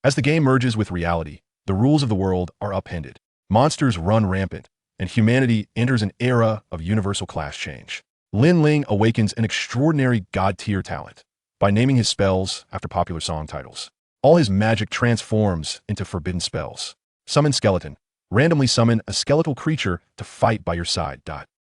As the game merges with reality, the rules of the world are upended. Monsters run rampant, and humanity enters an era of universal class change. Lin Ling awakens an extraordinary god-tier talent by naming his spells after popular song titles. All his magic transforms into forbidden spells. Summon skeleton. Randomly summon a skeletal creature to fight by your side.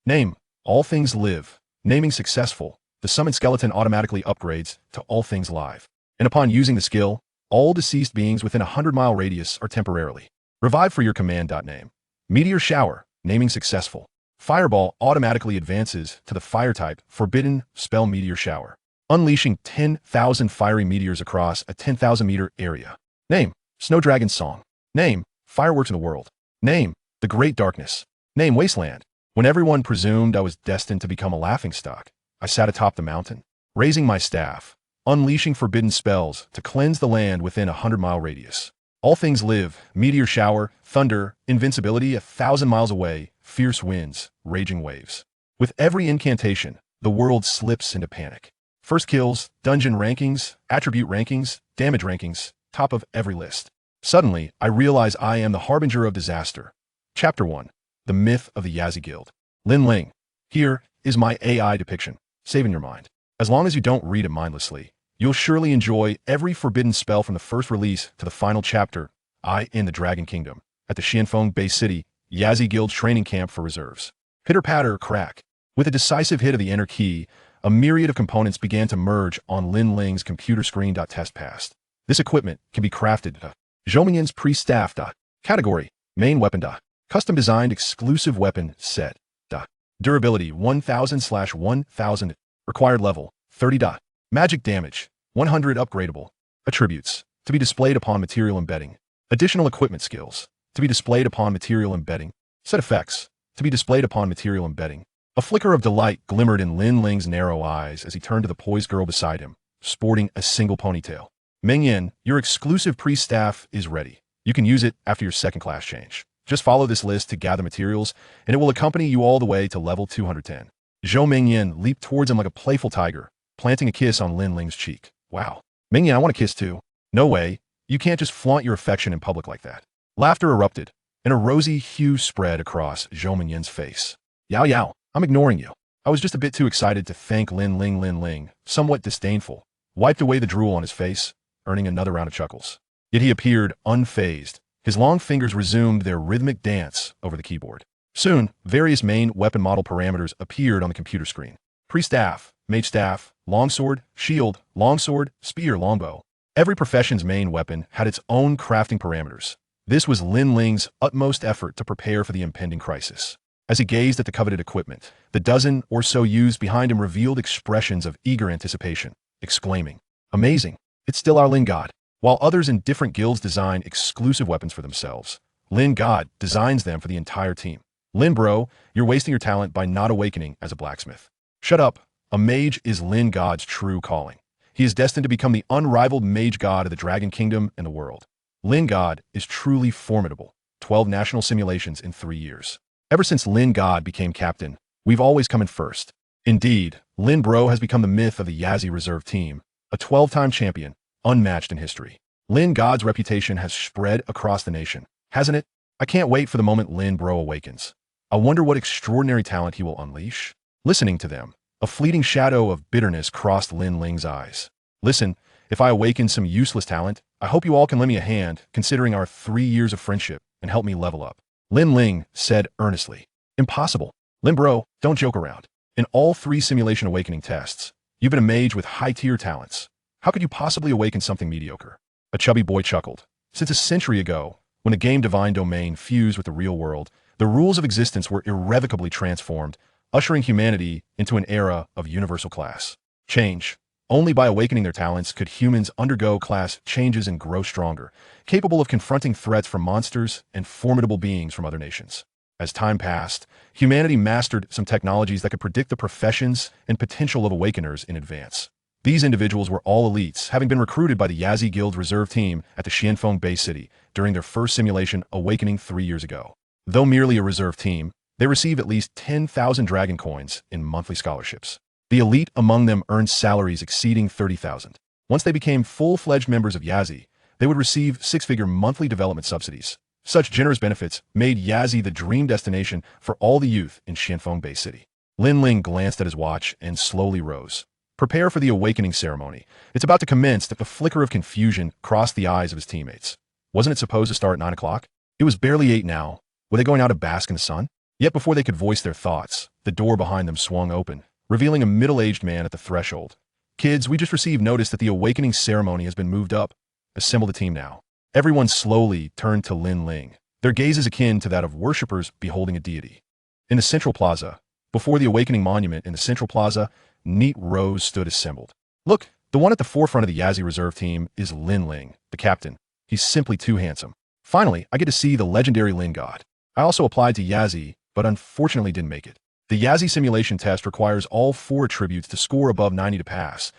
Name. All things live. Naming successful. The summoned skeleton automatically upgrades to all things live. And upon using the skill, all deceased beings within a 100-mile radius are temporarily revived for your command. Name. Meteor Shower. Naming successful. Fireball automatically advances to the fire type forbidden spell Meteor Shower, unleashing 10,000 fiery meteors across a 10,000-meter area. Name. Snow Dragon Song. Name. Fireworks in the World. Name. The Great Darkness. Name. Wasteland. When everyone presumed I was destined to become a laughingstock, I sat atop the mountain, raising my staff, unleashing forbidden spells to cleanse the land within a 100-mile radius. All things live. Meteor Shower, thunder, invincibility 1,000 miles away, fierce winds, raging waves. With every incantation, the world slips into panic. First kills, dungeon rankings, attribute rankings, damage rankings, top of every list. Suddenly, I realize I am the harbinger of disaster. Chapter 1. The Myth of the Yazi Guild. Lin Ling. Here is my AI depiction, saving your mind. As long as you don't read it mindlessly, you'll surely enjoy every forbidden spell from the first release to the final chapter, I in the Dragon Kingdom, at the Xianfeng Bay City, Yazi Guild training camp for reserves. Pitter-patter, crack. With a decisive hit of the enter key, a myriad of components began to merge on Lin Ling's computer screen. Test passed. This equipment can be crafted. Zhouminyan's pre-staff. Category. Main weapon. Custom designed exclusive weapon set. Durability 1000/1000. Required level 30. Magic damage 100. Upgradable. Attributes to be displayed upon material embedding. Additional equipment skills to be displayed upon material embedding. Set effects to be displayed upon material embedding. A flicker of delight glimmered in Lin Ling's narrow eyes as he turned to the poised girl beside him, sporting a single ponytail. Mengyan, your exclusive pre-staff is ready. You can use it after your second class change. Just follow this list to gather materials, and it will accompany you all the way to level 210. Zhou Mengyan leaped towards him like a playful tiger, planting a kiss on Lin Ling's cheek. Wow. Mengyan, I want a kiss too. No way. You can't just flaunt your affection in public like that. Laughter erupted, and a rosy hue spread across Zhou Mengyan's face. Yao Yao, I'm ignoring you. I was just a bit too excited to thank Lin Ling. Lin Ling, somewhat disdainful, wiped away the drool on his face, earning another round of chuckles. Yet he appeared unfazed. His long fingers resumed their rhythmic dance over the keyboard. Soon, various main weapon model parameters appeared on the computer screen. Pre-staff, mage staff, longsword, shield, longsword, spear, longbow. Every profession's main weapon had its own crafting parameters. This was Lin Ling's utmost effort to prepare for the impending crisis. As he gazed at the coveted equipment, the dozen or so youths behind him revealed expressions of eager anticipation, exclaiming, "Amazing! It's still our Lin God." While others in different guilds design exclusive weapons for themselves, Lin God designs them for the entire team. Lin Bro, you're wasting your talent by not awakening as a blacksmith. Shut up. A mage is Lin God's true calling. He is destined to become the unrivaled mage god of the Dragon Kingdom and the world. Lin God is truly formidable. 12 national simulations in 3 years. Ever since Lin God became captain, we've always come in first. Indeed, Lin Bro has become the myth of the Yazi reserve team, a 12-time champion, unmatched in history. Lin God's reputation has spread across the nation, hasn't it? I can't wait for the moment Lin Bro awakens. I wonder what extraordinary talent he will unleash. Listening to them, a fleeting shadow of bitterness crossed Lin Ling's eyes. Listen, if I awaken some useless talent, I hope you all can lend me a hand, considering our 3 years of friendship, and help me level up. Lin Ling said earnestly. Impossible. Lin Bro, don't joke around. In all 3 simulation awakening tests, you've been a mage with high-tier talents. How could you possibly awaken something mediocre? A chubby boy chuckled. Since a century ago, when the game Divine Domain fused with the real world, the rules of existence were irrevocably transformed, ushering humanity into an era of universal class change. Only by awakening their talents could humans undergo class changes and grow stronger, capable of confronting threats from monsters and formidable beings from other nations. As time passed, humanity mastered some technologies that could predict the professions and potential of awakeners in advance. These individuals were all elites, having been recruited by the Yazi Guild reserve team at the Xianfeng Bay City during their first simulation awakening 3 years ago. Though merely a reserve team, they received at least 10,000 dragon coins in monthly scholarships. The elite among them earned salaries exceeding 30,000. Once they became full-fledged members of Yazi, They would receive six-figure monthly development subsidies. Such generous benefits made Yazi the dream destination for all the youth in Xianfeng Bay City. Lin Ling glanced at his watch and slowly rose. Prepare for the awakening ceremony. It's about to commence. The flicker of confusion crossed the eyes of his teammates. Wasn't it supposed to start at 9 o'clock? It was barely 8 now. Were they going out to bask in the sun? Yet before they could voice their thoughts, the door behind them swung open, revealing a middle-aged man at the threshold. Kids, we just received notice that the awakening ceremony has been moved up. Assemble the team now. Everyone slowly turned to Lin Ling, their gaze is akin to that of worshippers beholding a deity. In the central plaza, before the awakening monument in the central plaza, neat rows stood assembled. Look, the one at the forefront of the Yazi reserve team is Lin Ling, the captain. He's simply too handsome. Finally, I get to see the legendary Lin God. I also applied to Yazi, but unfortunately didn't make it. The Yazi simulation test requires all 4 attributes to score above 90 to pass.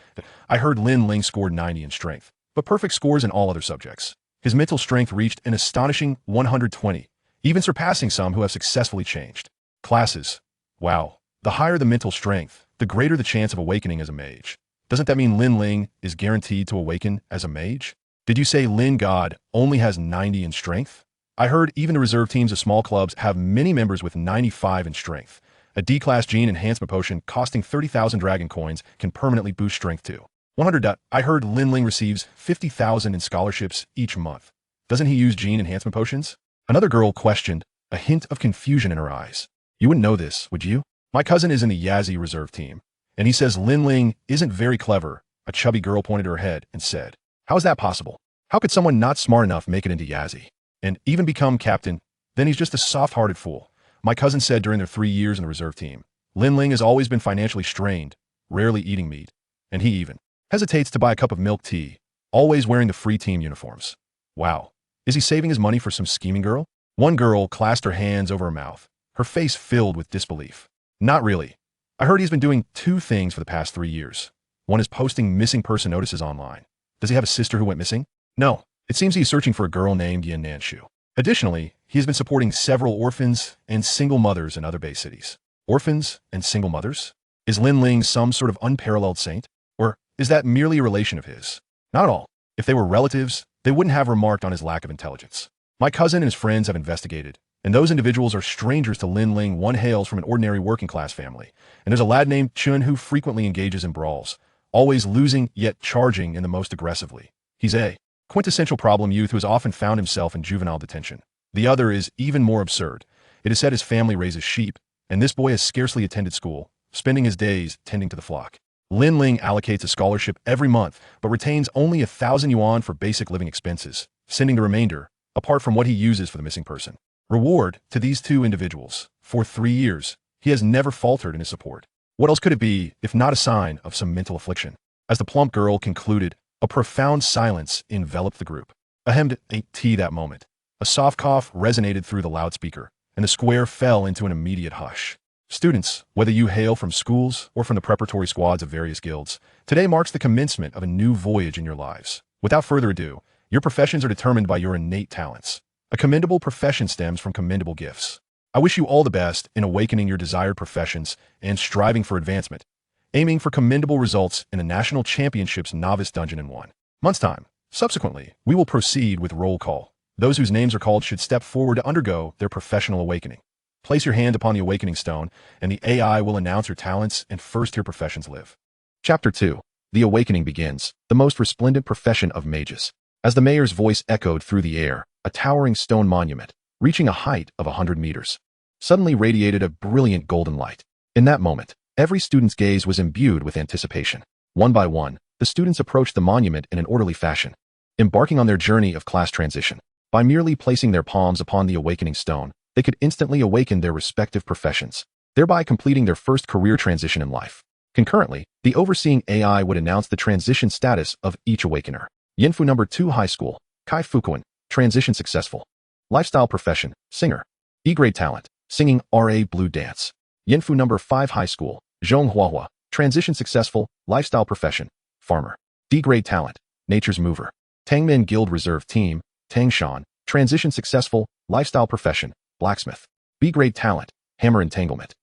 I heard Lin Ling scored 90 in strength, but perfect scores in all other subjects. His mental strength reached an astonishing 120, even surpassing some who have successfully changed classes. Wow. The higher the mental strength, the greater the chance of awakening as a mage. Doesn't that mean Lin Ling is guaranteed to awaken as a mage? Did you say Lin God only has 90 in strength? I heard even the reserve teams of small clubs have many members with 95 in strength. A D-class gene enhancement potion costing 30,000 dragon coins can permanently boost strength to 100. I heard Lin Ling receives 50,000 in scholarships each month. Doesn't he use gene enhancement potions? Another girl questioned, a hint of confusion in her eyes. You wouldn't know this, would you? My cousin is in the Yazi reserve team, and he says Lin Ling isn't very clever. A chubby girl pointed her head and said, how is that possible? How could someone not smart enough make it into Yazi and even become captain? Then he's just a soft-hearted fool. My cousin said during their 3 years in the reserve team, Lin Ling has always been financially strained, rarely eating meat, and he even hesitates to buy a cup of milk tea, always wearing the free team uniforms. Wow. Is he saving his money for some scheming girl? One girl clasped her hands over her mouth, her face filled with disbelief. Not really. I heard he's been doing 2 things for the past 3 years. One is posting missing person notices online. Does he have a sister who went missing? No. It seems he's searching for a girl named Yin Nanshu. Additionally, he has been supporting several orphans and single mothers in other Bay cities. Orphans and single mothers? Is Lin Ling some sort of unparalleled saint? Or is that merely a relation of his? Not at all. If they were relatives, they wouldn't have remarked on his lack of intelligence. My cousin and his friends have investigated, and those individuals are strangers to Lin Ling. One hails from an ordinary working-class family, and there's a lad named Chun who frequently engages in brawls, always losing yet charging in the most aggressively. He's a quintessential problem youth who has often found himself in juvenile detention. The other is even more absurd. It is said his family raises sheep, and this boy has scarcely attended school, spending his days tending to the flock. Lin Ling allocates a scholarship every month, but retains only 1,000 yuan for basic living expenses, sending the remainder, apart from what he uses for the missing person. Reward to these 2 individuals. For 3 years, he has never faltered in his support. What else could it be if not a sign of some mental affliction? As the plump girl concluded, a profound silence enveloped the group. Ahem, ate tea that moment. A soft cough resonated through the loudspeaker, and the square fell into an immediate hush. Students, whether you hail from schools or from the preparatory squads of various guilds, today marks the commencement of a new voyage in your lives. Without further ado, your professions are determined by your innate talents. A commendable profession stems from commendable gifts. I wish you all the best in awakening your desired professions and striving for advancement, aiming for commendable results in the National Championships Novice Dungeon in 1 month's time. Subsequently, we will proceed with roll call. Those whose names are called should step forward to undergo their professional awakening. Place your hand upon the awakening stone, and the AI will announce your talents and first-tier professions live. Chapter 2. The Awakening begins, the most resplendent profession of mages. As the mayor's voice echoed through the air, a towering stone monument, reaching a height of 100 meters, suddenly radiated a brilliant golden light. In that moment, every student's gaze was imbued with anticipation. One by one, the students approached the monument in an orderly fashion, embarking on their journey of class transition. By merely placing their palms upon the awakening stone, they could instantly awaken their respective professions, thereby completing their first career transition in life. Concurrently, the overseeing AI would announce the transition status of each awakener. Yinfu number 2 High School, Kai Fukuan, transition successful. Lifestyle profession, singer. E-grade talent, singing RA Blue Dance. Yinfu number 5 High School, Zhonghuahua, transition successful, lifestyle profession, farmer. D-grade talent, nature's mover. Tangmen Guild Reserve Team, Tangshan, transition successful, lifestyle profession, blacksmith. B-grade talent, hammer entanglement.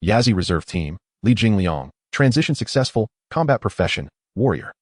Yazi Reserve Team, Li Jingliang, transition successful, combat profession, warrior.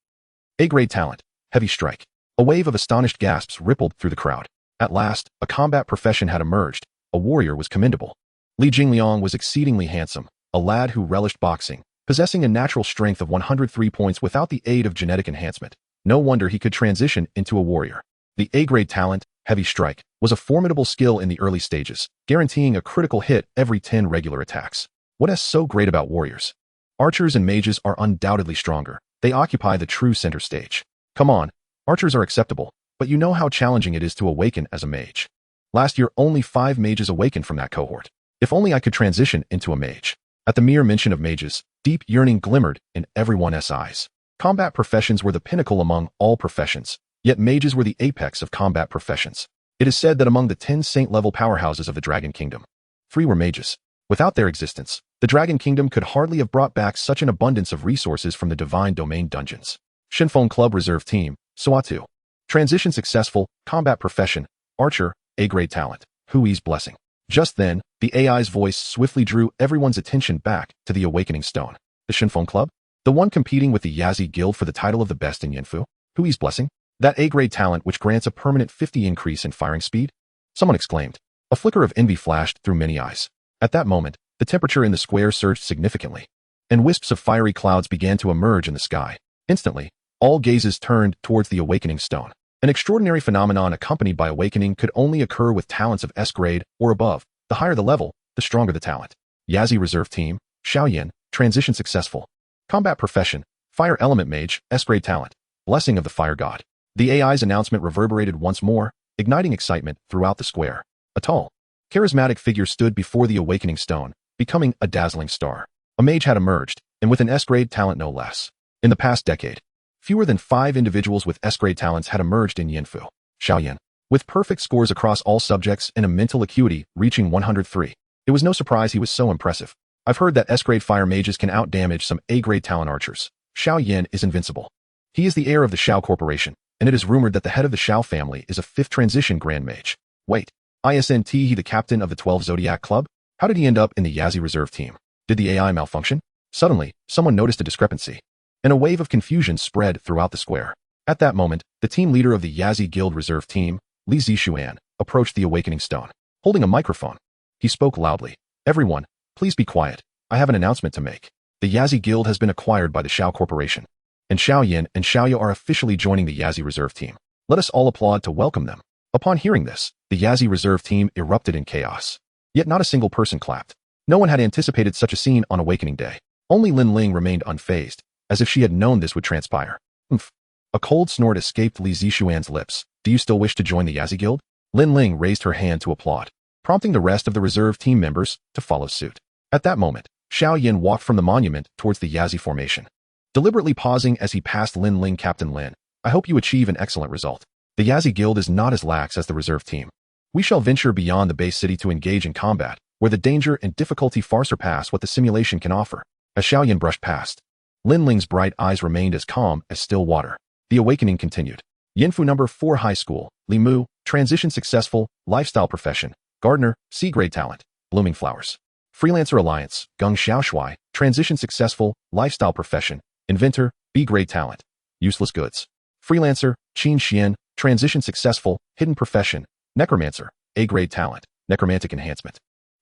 A-grade talent, heavy strike. A wave of astonished gasps rippled through the crowd. At last, a combat profession had emerged. A warrior was commendable. Li Jingliang was exceedingly handsome, a lad who relished boxing, possessing a natural strength of 103 points without the aid of genetic enhancement. No wonder he could transition into a warrior. The A-grade talent, Heavy Strike, was a formidable skill in the early stages, guaranteeing a critical hit every 10 regular attacks. What is so great about warriors? Archers and mages are undoubtedly stronger. They occupy the true center stage. Come on, archers are acceptable, but you know how challenging it is to awaken as a mage. Last year, only 5 mages awakened from that cohort. If only I could transition into a mage. At the mere mention of mages, deep yearning glimmered in everyone's eyes. Combat professions were the pinnacle among all professions, yet mages were the apex of combat professions. It is said that among the 10 saint-level powerhouses of the Dragon Kingdom, 3 were mages. Without their existence, the Dragon Kingdom could hardly have brought back such an abundance of resources from the Divine Domain dungeons. Shinfeng Club Reserve Team, Suatu. Transition successful, combat profession, archer, A-grade talent, Hui's blessing. Just then, the AI's voice swiftly drew everyone's attention back to the Awakening Stone. The Shinfeng Club? The one competing with the Yazi Guild for the title of the best in Yanfu? Hui's blessing? That A-grade talent which grants a permanent 50 increase in firing speed? Someone exclaimed. A flicker of envy flashed through many eyes. At that moment, the temperature in the square surged significantly, and wisps of fiery clouds began to emerge in the sky. Instantly, all gazes turned towards the Awakening Stone. An extraordinary phenomenon accompanied by awakening could only occur with talents of S-grade or above. The higher the level, the stronger the talent. Yazi Reserve Team, Xiaoyan, transition successful. Combat profession, Fire Element Mage, S-grade talent, blessing of the Fire God. The AI's announcement reverberated once more, igniting excitement throughout the square. A tall, charismatic figure stood before the Awakening Stone, becoming a dazzling star. A mage had emerged, and with an S-grade talent no less. In the past decade, fewer than 5 individuals with S-grade talents had emerged in Yanfu. Xiaoyan, with perfect scores across all subjects and a mental acuity reaching 103. It was no surprise he was so impressive. I've heard that S-grade fire mages can outdamage some A-grade talent archers. Xiao Yan is invincible. He is the heir of the Xiao Corporation, and it is rumored that the head of the Xiao family is a 5th transition Grand Mage. Wait, isn't he the captain of the 12 Zodiac Club? How did he end up in the Yazi Reserve Team? Did the AI malfunction? Suddenly, someone noticed a discrepancy, and a wave of confusion spread throughout the square. At that moment, the team leader of the Yazi Guild Reserve Team, Li Zishuan, approached the Awakening Stone, holding a microphone. He spoke loudly. Everyone, please be quiet. I have an announcement to make. The Yazi Guild has been acquired by the Xiao Corporation, and Xiaoyan and Xiaoya are officially joining the Yazi Reserve Team. Let us all applaud to welcome them. Upon hearing this, the Yazi Reserve Team erupted in chaos. Yet not a single person clapped. No one had anticipated such a scene on Awakening Day. Only Lin Ling remained unfazed, as if she had known this would transpire. Oomph. A cold snort escaped Li Zishuan's lips. Do you still wish to join the Yazi Guild? Lin Ling raised her hand to applaud, prompting the rest of the reserve team members to follow suit. At that moment, Xiao Yin walked from the monument towards the Yazi formation, deliberately pausing as he passed Lin Ling. Captain Lin, I hope you achieve an excellent result. The Yazi Guild is not as lax as the reserve team. We shall venture beyond the base city to engage in combat, where the danger and difficulty far surpass what the simulation can offer. As Xiao Yin brushed past, Lin Ling's bright eyes remained as calm as still water. The awakening continued. Yanfu number 4 High School, Li Mu, transition successful, lifestyle profession, gardener, C-grade talent, blooming flowers. Freelancer Alliance, Gung Xiaoshui, transition successful, lifestyle profession, inventor, B-grade talent, useless goods. Freelancer, Qin Xian, transition successful, hidden profession, necromancer, A-grade talent, necromantic enhancement.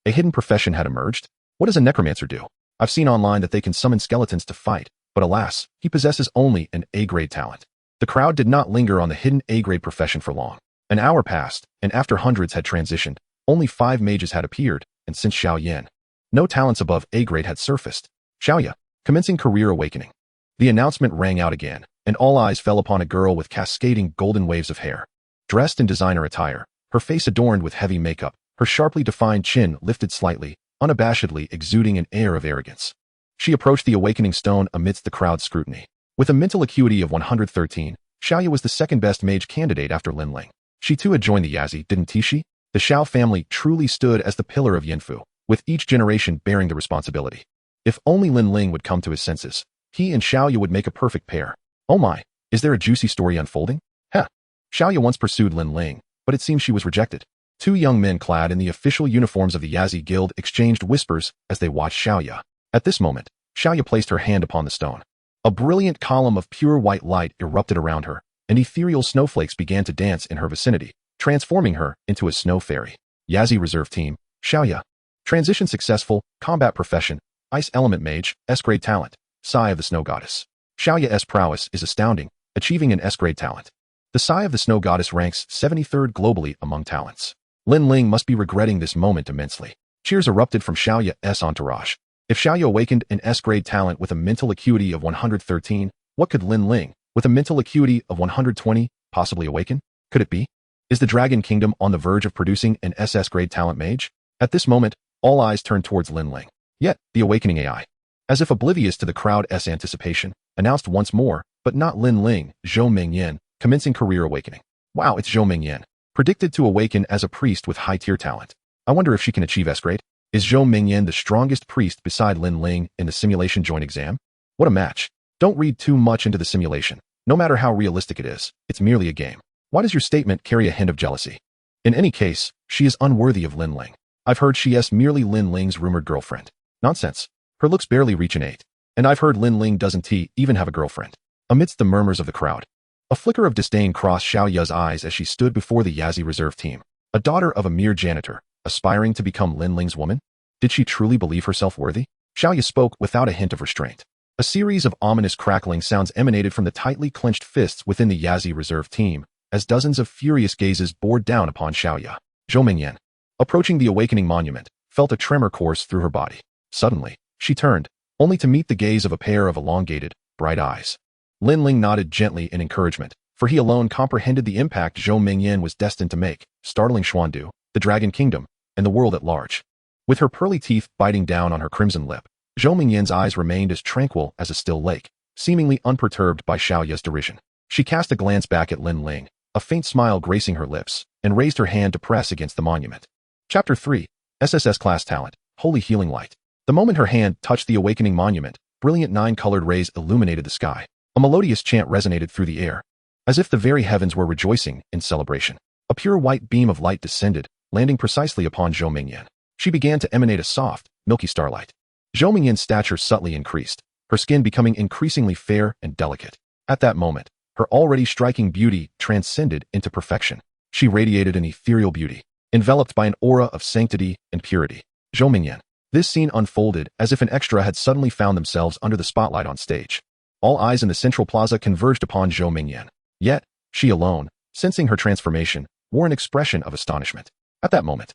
A hidden profession had emerged? What does a necromancer do? I've seen online that they can summon skeletons to fight, but alas, he possesses only an A-grade talent. The crowd did not linger on the hidden A-grade profession for long. An hour passed, and after hundreds had transitioned, only 5 mages had appeared, and since Xiao Yan, no talents above A-grade had surfaced. Xiaoya, commencing career awakening. The announcement rang out again, and all eyes fell upon a girl with cascading golden waves of hair. Dressed in designer attire, her face adorned with heavy makeup, her sharply defined chin lifted slightly, unabashedly exuding an air of arrogance. She approached the awakening stone amidst the crowd's scrutiny. With a mental acuity of 113, Xiaoya was the second-best mage candidate after Lin Ling. She too had joined the Yazi, didn't she? The Xiao family truly stood as the pillar of Yanfu, with each generation bearing the responsibility. If only Lin Ling would come to his senses, he and Xiaoya would make a perfect pair. Oh my, is there a juicy story unfolding? Heh. Xiaoya once pursued Lin Ling, but it seems she was rejected. 2 young men clad in the official uniforms of the Yazi Guild exchanged whispers as they watched Xiaoya. At this moment, Xiaoya placed her hand upon the stone. A brilliant column of pure white light erupted around her, and ethereal snowflakes began to dance in her vicinity, transforming her into a snow fairy. Yazi Reserve Team, Xiaoya. Transition successful, combat profession, Ice Element Mage, S-grade talent, Sigh of the Snow Goddess. Xiaoya's prowess is astounding, achieving an S-grade talent. The Sigh of the Snow Goddess ranks 73rd globally among talents. Lin Ling must be regretting this moment immensely. Cheers erupted from Xiaoya's entourage. If Xiaoya awakened an S-grade talent with a mental acuity of 113, what could Lin Ling, with a mental acuity of 120, possibly awaken? Could it be? Is the Dragon Kingdom on the verge of producing an SS-grade talent mage? At this moment, all eyes turned towards Lin Ling. Yet, the awakening AI, as if oblivious to the crowd's anticipation, announced once more, but not Lin Ling, Zhou Mingyan, commencing career awakening. Wow, it's Zhou Mingyan, predicted to awaken as a priest with high-tier talent. I wonder if she can achieve S-grade? Is Zhou Mingyan the strongest priest beside Lin Ling in the simulation joint exam? What a match. Don't read too much into the simulation. No matter how realistic it is, it's merely a game. Why does your statement carry a hint of jealousy? In any case, she is unworthy of Lin Ling. I've heard she is merely Lin Ling's rumored girlfriend. Nonsense. Her looks barely reach an 8. And I've heard Lin Ling doesn't even have a girlfriend. Amidst the murmurs of the crowd, a flicker of disdain crossed Xiaoya's eyes as she stood before the Yazi Reserve Team. A daughter of a mere janitor, aspiring to become Lin Ling's woman? Did she truly believe herself worthy? Xiaoya spoke without a hint of restraint. A series of ominous crackling sounds emanated from the tightly clenched fists within the Yazi Reserve Team, as dozens of furious gazes bore down upon Xiaoya. Zhou Mingyan, approaching the awakening monument, felt a tremor course through her body. Suddenly, she turned, only to meet the gaze of a pair of elongated, bright eyes. Lin Ling nodded gently in encouragement, for he alone comprehended the impact Zhou Mingyan was destined to make, startling Xuandu, the Dragon Kingdom, and the world at large. With her pearly teeth biting down on her crimson lip, Zhou Mingyan's eyes remained as tranquil as a still lake, seemingly unperturbed by Xiaoya's derision. She cast a glance back at Lin Ling, a faint smile gracing her lips, and raised her hand to press against the monument. Chapter 3. SSS Class Talent, Holy Healing Light. The moment her hand touched the awakening monument, brilliant 9-colored rays illuminated the sky. A melodious chant resonated through the air, as if the very heavens were rejoicing in celebration. A pure white beam of light descended, landing precisely upon Zhou Mingyan. She began to emanate a soft, milky starlight. Zhou Mingyan's stature subtly increased, her skin becoming increasingly fair and delicate. At that moment, her already striking beauty transcended into perfection. She radiated an ethereal beauty, enveloped by an aura of sanctity and purity. Zhou Mingyan. This scene unfolded as if an extra had suddenly found themselves under the spotlight on stage. All eyes in the central plaza converged upon Zhou Mingyan. Yet, she alone, sensing her transformation, wore an expression of astonishment. At that moment,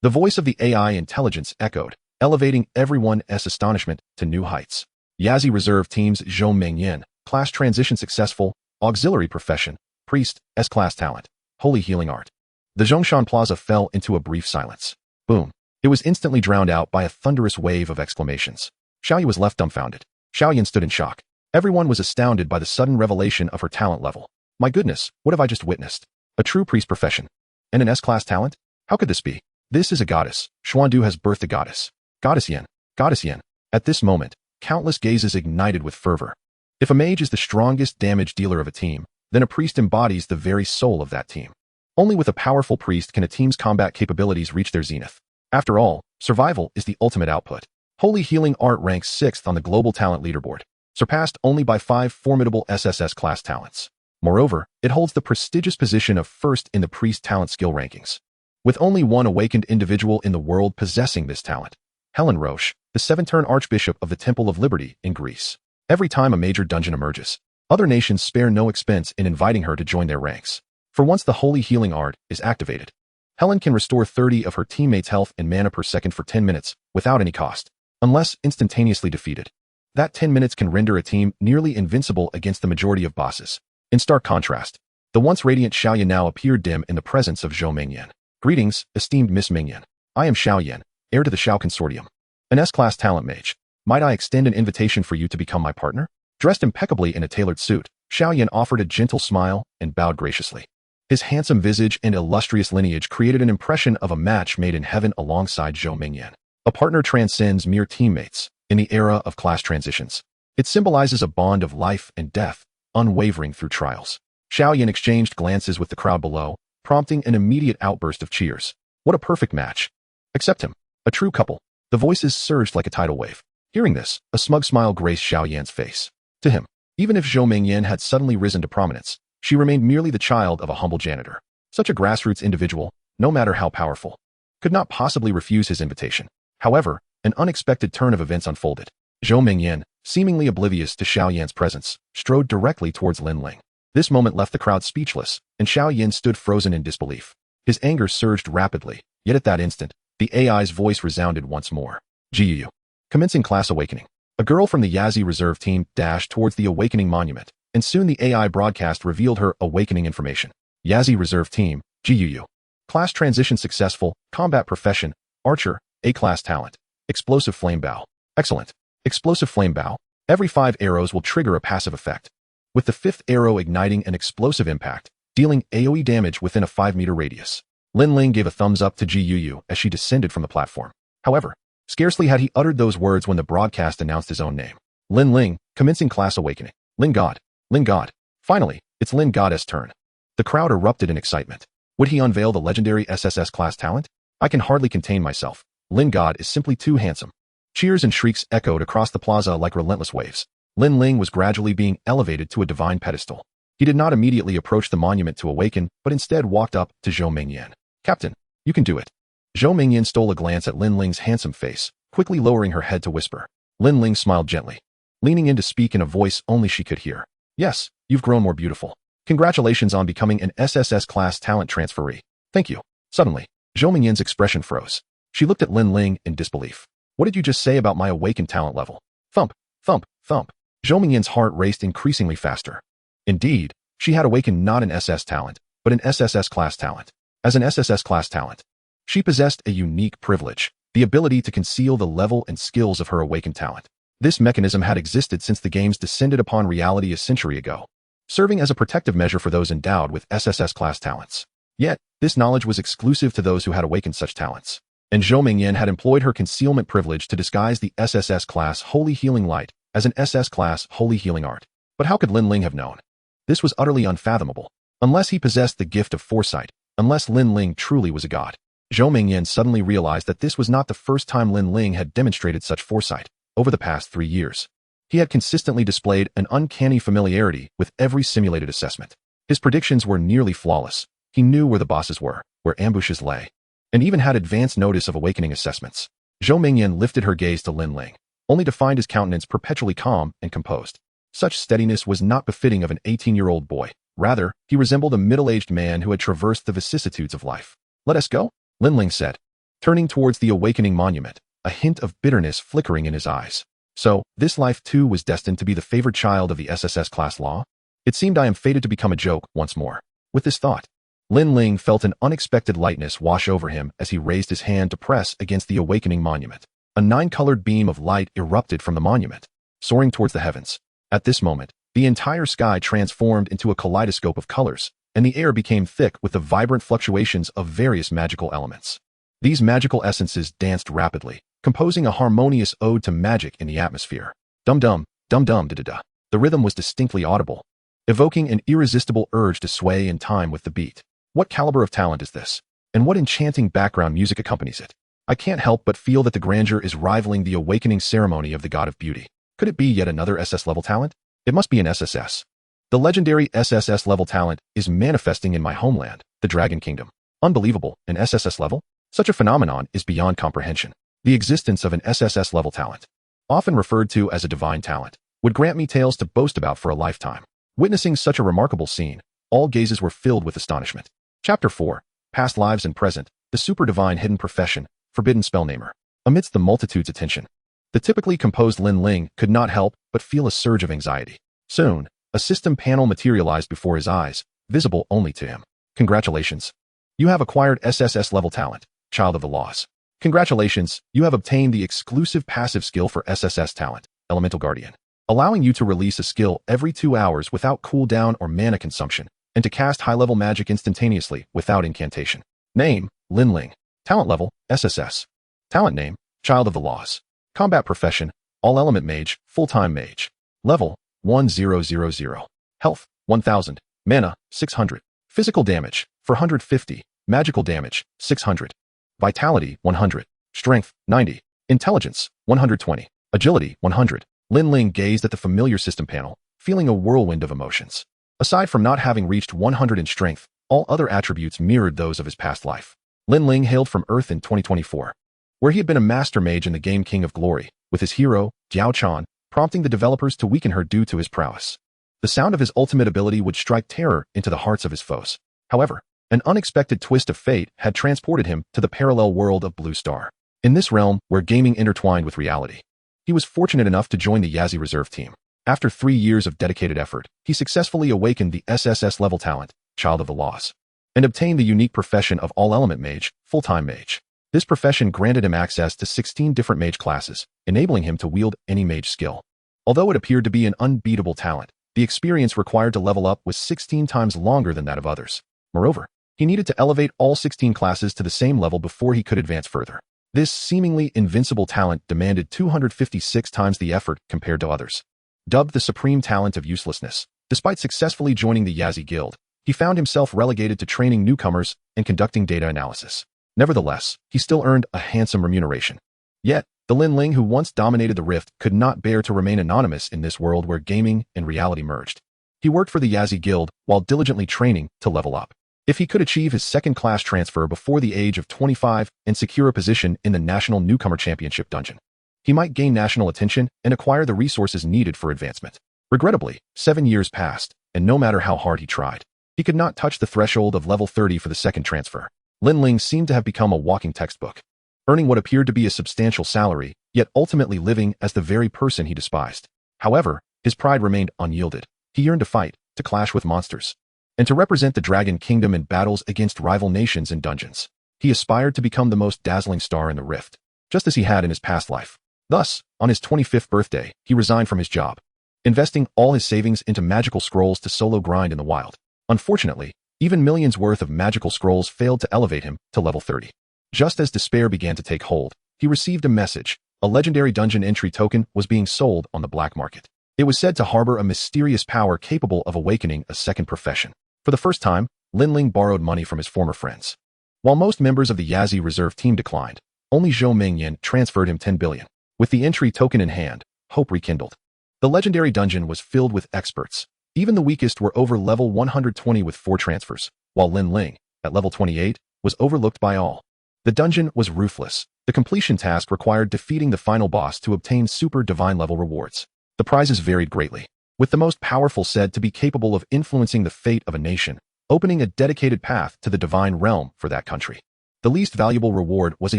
the voice of the AI intelligence echoed, elevating everyone's astonishment to new heights. Yazi Reserve Team's Zhou Mingyan, class transition successful, auxiliary profession, priest, S-class talent, holy healing art. The Zhongshan Plaza fell into a brief silence. Boom. It was instantly drowned out by a thunderous wave of exclamations. Xiaoya was left dumbfounded. Xiaoyan stood in shock. Everyone was astounded by the sudden revelation of her talent level. My goodness, what have I just witnessed? A true priest profession. And an S-class talent? How could this be? This is a goddess. Xuandu has birthed a goddess. Goddess Yen. Goddess Yen. At this moment, countless gazes ignited with fervor. If a mage is the strongest damage dealer of a team, then a priest embodies the very soul of that team. Only with a powerful priest can a team's combat capabilities reach their zenith. After all, survival is the ultimate output. Holy Healing Art ranks 6th on the global talent leaderboard, surpassed only by 5 formidable SSS class talents. Moreover, it holds the prestigious position of 1st in the priest talent skill rankings. With only one awakened individual in the world possessing this talent, Helen Roche, the 7-turn Archbishop of the Temple of Liberty in Greece. Every time a major dungeon emerges, other nations spare no expense in inviting her to join their ranks. For once the Holy Healing Art is activated, Helen can restore 30 of her teammates' health and mana per second for 10 minutes, without any cost, unless instantaneously defeated. That 10 minutes can render a team nearly invincible against the majority of bosses. In stark contrast, the once radiant Xiaoyan now appeared dim in the presence of Zhou Mingyan. Greetings, esteemed Miss Mingyan. I am Xiaoyan, heir to the Xiao Consortium. An S-class talent mage. Might I extend an invitation for you to become my partner? Dressed impeccably in a tailored suit, Xiaoyan offered a gentle smile and bowed graciously. His handsome visage and illustrious lineage created an impression of a match made in heaven alongside Zhou Mingyan. A partner transcends mere teammates in the era of class transitions. It symbolizes a bond of life and death, unwavering through trials. Xiaoyan exchanged glances with the crowd below, prompting an immediate outburst of cheers. What a perfect match. Accept him. A true couple. The voices surged like a tidal wave. Hearing this, a smug smile graced Xiaoyan's face. To him, even if Zhou Mingyan had suddenly risen to prominence, She remained merely the child of a humble janitor. Such a grassroots individual, no matter how powerful, could not possibly refuse his invitation. However, an unexpected turn of events unfolded. Zhou Mingyan, seemingly oblivious to Xiao Yan's presence, strode directly towards Lin Ling. This moment left the crowd speechless, and Xiao Yan stood frozen in disbelief. His anger surged rapidly, yet at that instant, the AI's voice resounded once more. Jiyu. Commencing class awakening. A girl from the Yazi reserve team dashed towards the awakening monument, and soon the AI broadcast revealed her awakening information. Yazi reserve team, Jiyu. Class transition successful, combat profession, archer, A-class talent. Explosive flame bow. Excellent. Explosive flame bow. Every 5 arrows will trigger a passive effect, with the 5th arrow igniting an explosive impact, dealing AoE damage within a 5-meter radius. Lin Ling gave a thumbs up to Ji Yu as she descended from the platform. However, scarcely had he uttered those words when the broadcast announced his own name. Lin Ling, commencing class awakening. Lin God. Lin God. Finally, it's Lin God's turn. The crowd erupted in excitement. Would he unveil the legendary SSS class talent? I can hardly contain myself. Lin God is simply too handsome. Cheers and shrieks echoed across the plaza like relentless waves. Lin Ling was gradually being elevated to a divine pedestal. He did not immediately approach the monument to awaken, but instead walked up to Zhou Mingyan. Captain, you can do it. Zhou Mingyan stole a glance at Lin Ling's handsome face, quickly lowering her head to whisper. Lin Ling smiled gently, leaning in to speak in a voice only she could hear. Yes, you've grown more beautiful. Congratulations on becoming an SSS class talent transferee. Thank you. Suddenly, Zhou Mingyan's expression froze. She looked at Lin Ling in disbelief. What did you just say about my awakened talent level? Thump, thump, thump. Zhou Mingyan's heart raced increasingly faster. Indeed, she had awakened not an SS talent, but an SSS class talent. As an SSS class talent, she possessed a unique privilege, the ability to conceal the level and skills of her awakened talent. This mechanism had existed since the games descended upon reality a century ago, serving as a protective measure for those endowed with SSS class talents. Yet, this knowledge was exclusive to those who had awakened such talents. And Zhou Mingyan had employed her concealment privilege to disguise the SSS class Holy Healing Light as an SS class Holy Healing Art. But how could Lin Ling have known? This was utterly unfathomable. Unless he possessed the gift of foresight, unless Lin Ling truly was a god. Zhou Mingyan suddenly realized that this was not the first time Lin Ling had demonstrated such foresight. Over the past 3 years, he had consistently displayed an uncanny familiarity with every simulated assessment. His predictions were nearly flawless. He knew where the bosses were, where ambushes lay, and even had advanced notice of awakening assessments. Zhou Mingyan lifted her gaze to Lin Ling, only to find his countenance perpetually calm and composed. Such steadiness was not befitting of an 18-year-old boy. Rather, he resembled a middle-aged man who had traversed the vicissitudes of life. Let us go, Lin Ling said, turning towards the awakening monument, a hint of bitterness flickering in his eyes. So, this life too was destined to be the favored child of the SSS class law? It seemed I am fated to become a joke once more. With this thought, Lin Ling felt an unexpected lightness wash over him as he raised his hand to press against the awakening monument. A 9-colored beam of light erupted from the monument, soaring towards the heavens. At this moment, the entire sky transformed into a kaleidoscope of colors, and the air became thick with the vibrant fluctuations of various magical elements. These magical essences danced rapidly, composing a harmonious ode to magic in the atmosphere. Dum-dum, dum-dum da-da-da. The rhythm was distinctly audible, evoking an irresistible urge to sway in time with the beat. What caliber of talent is this? And what enchanting background music accompanies it? I can't help but feel that the grandeur is rivaling the awakening ceremony of the god of beauty. Could it be yet another SS-level talent? It must be an SSS. The legendary SSS-level talent is manifesting in my homeland, the Dragon Kingdom. Unbelievable, an SSS level? Such a phenomenon is beyond comprehension. The existence of an SSS-level talent, often referred to as a divine talent, would grant me tales to boast about for a lifetime. Witnessing such a remarkable scene, all gazes were filled with astonishment. Chapter 4. Past Lives and Present, the Super Divine Hidden Profession, Forbidden Spellnamer. Amidst the multitude's attention, the typically composed Lin Ling could not help but feel a surge of anxiety. Soon, a system panel materialized before his eyes, visible only to him. Congratulations. You have acquired SSS-level talent, Child of the Laws. Congratulations, you have obtained the exclusive passive skill for SSS talent, Elemental Guardian, allowing you to release a skill every 2 hours without cooldown or mana consumption, and to cast high-level magic instantaneously without incantation. Name, Lin Ling. Talent level, SSS. Talent name, Child of the Laws. Combat profession, All-Element Mage, Full-Time Mage. Level, 1000. Health, 1000. Mana, 600. Physical damage, 450. Magical damage, 600. Vitality, 100. Strength, 90. Intelligence, 120. Agility, 100. Lin Ling gazed at the familiar system panel, feeling a whirlwind of emotions. Aside from not having reached 100 in strength, all other attributes mirrored those of his past life. Lin Ling hailed from Earth in 2024, where he had been a master mage in the game King of Glory, with his hero, Jiao Chan, prompting the developers to weaken her due to his prowess. The sound of his ultimate ability would strike terror into the hearts of his foes. However, an unexpected twist of fate had transported him to the parallel world of Blue Star. In this realm, where gaming intertwined with reality, he was fortunate enough to join the Yazi Reserve team. After 3 years of dedicated effort, he successfully awakened the SSS level talent, Child of the Laws, and obtained the unique profession of All-Element Mage, Full-Time Mage. This profession granted him access to 16 different mage classes, enabling him to wield any mage skill. Although it appeared to be an unbeatable talent, the experience required to level up was 16 times longer than that of others. Moreover, he needed to elevate all 16 classes to the same level before he could advance further. This seemingly invincible talent demanded 256 times the effort compared to others. Dubbed the supreme talent of uselessness, despite successfully joining the Yazi Guild, he found himself relegated to training newcomers and conducting data analysis. Nevertheless, he still earned a handsome remuneration. Yet, the Lin Ling who once dominated the Rift could not bear to remain anonymous in this world where gaming and reality merged. He worked for the Yazi Guild while diligently training to level up. If he could achieve his second-class transfer before the age of 25 and secure a position in the National Newcomer Championship dungeon, he might gain national attention and acquire the resources needed for advancement. Regrettably, 7 years passed, and no matter how hard he tried, he could not touch the threshold of level 30 for the second transfer. Lin Ling seemed to have become a walking textbook, earning what appeared to be a substantial salary, yet ultimately living as the very person he despised. However, his pride remained unyielded. He yearned to fight, to clash with monsters, and to represent the Dragon Kingdom in battles against rival nations and dungeons. He aspired to become the most dazzling star in the Rift, just as he had in his past life. Thus, on his 25th birthday, he resigned from his job, investing all his savings into magical scrolls to solo grind in the wild. Unfortunately, even millions worth of magical scrolls failed to elevate him to level 30. Just as despair began to take hold, he received a message. A legendary dungeon entry token was being sold on the black market. It was said to harbor a mysterious power capable of awakening a second profession. For the first time, Lin Ling borrowed money from his former friends. While most members of the Yazi Reserve team declined, only Zhou Mengyan transferred him 10 billion. With the entry token in hand, hope rekindled. The legendary dungeon was filled with experts. Even the weakest were over level 120 with 4 transfers, while Lin Ling, at level 28, was overlooked by all. The dungeon was ruthless. The completion task required defeating the final boss to obtain super divine level rewards. The prizes varied greatly, with the most powerful said to be capable of influencing the fate of a nation, opening a dedicated path to the divine realm for that country. The least valuable reward was a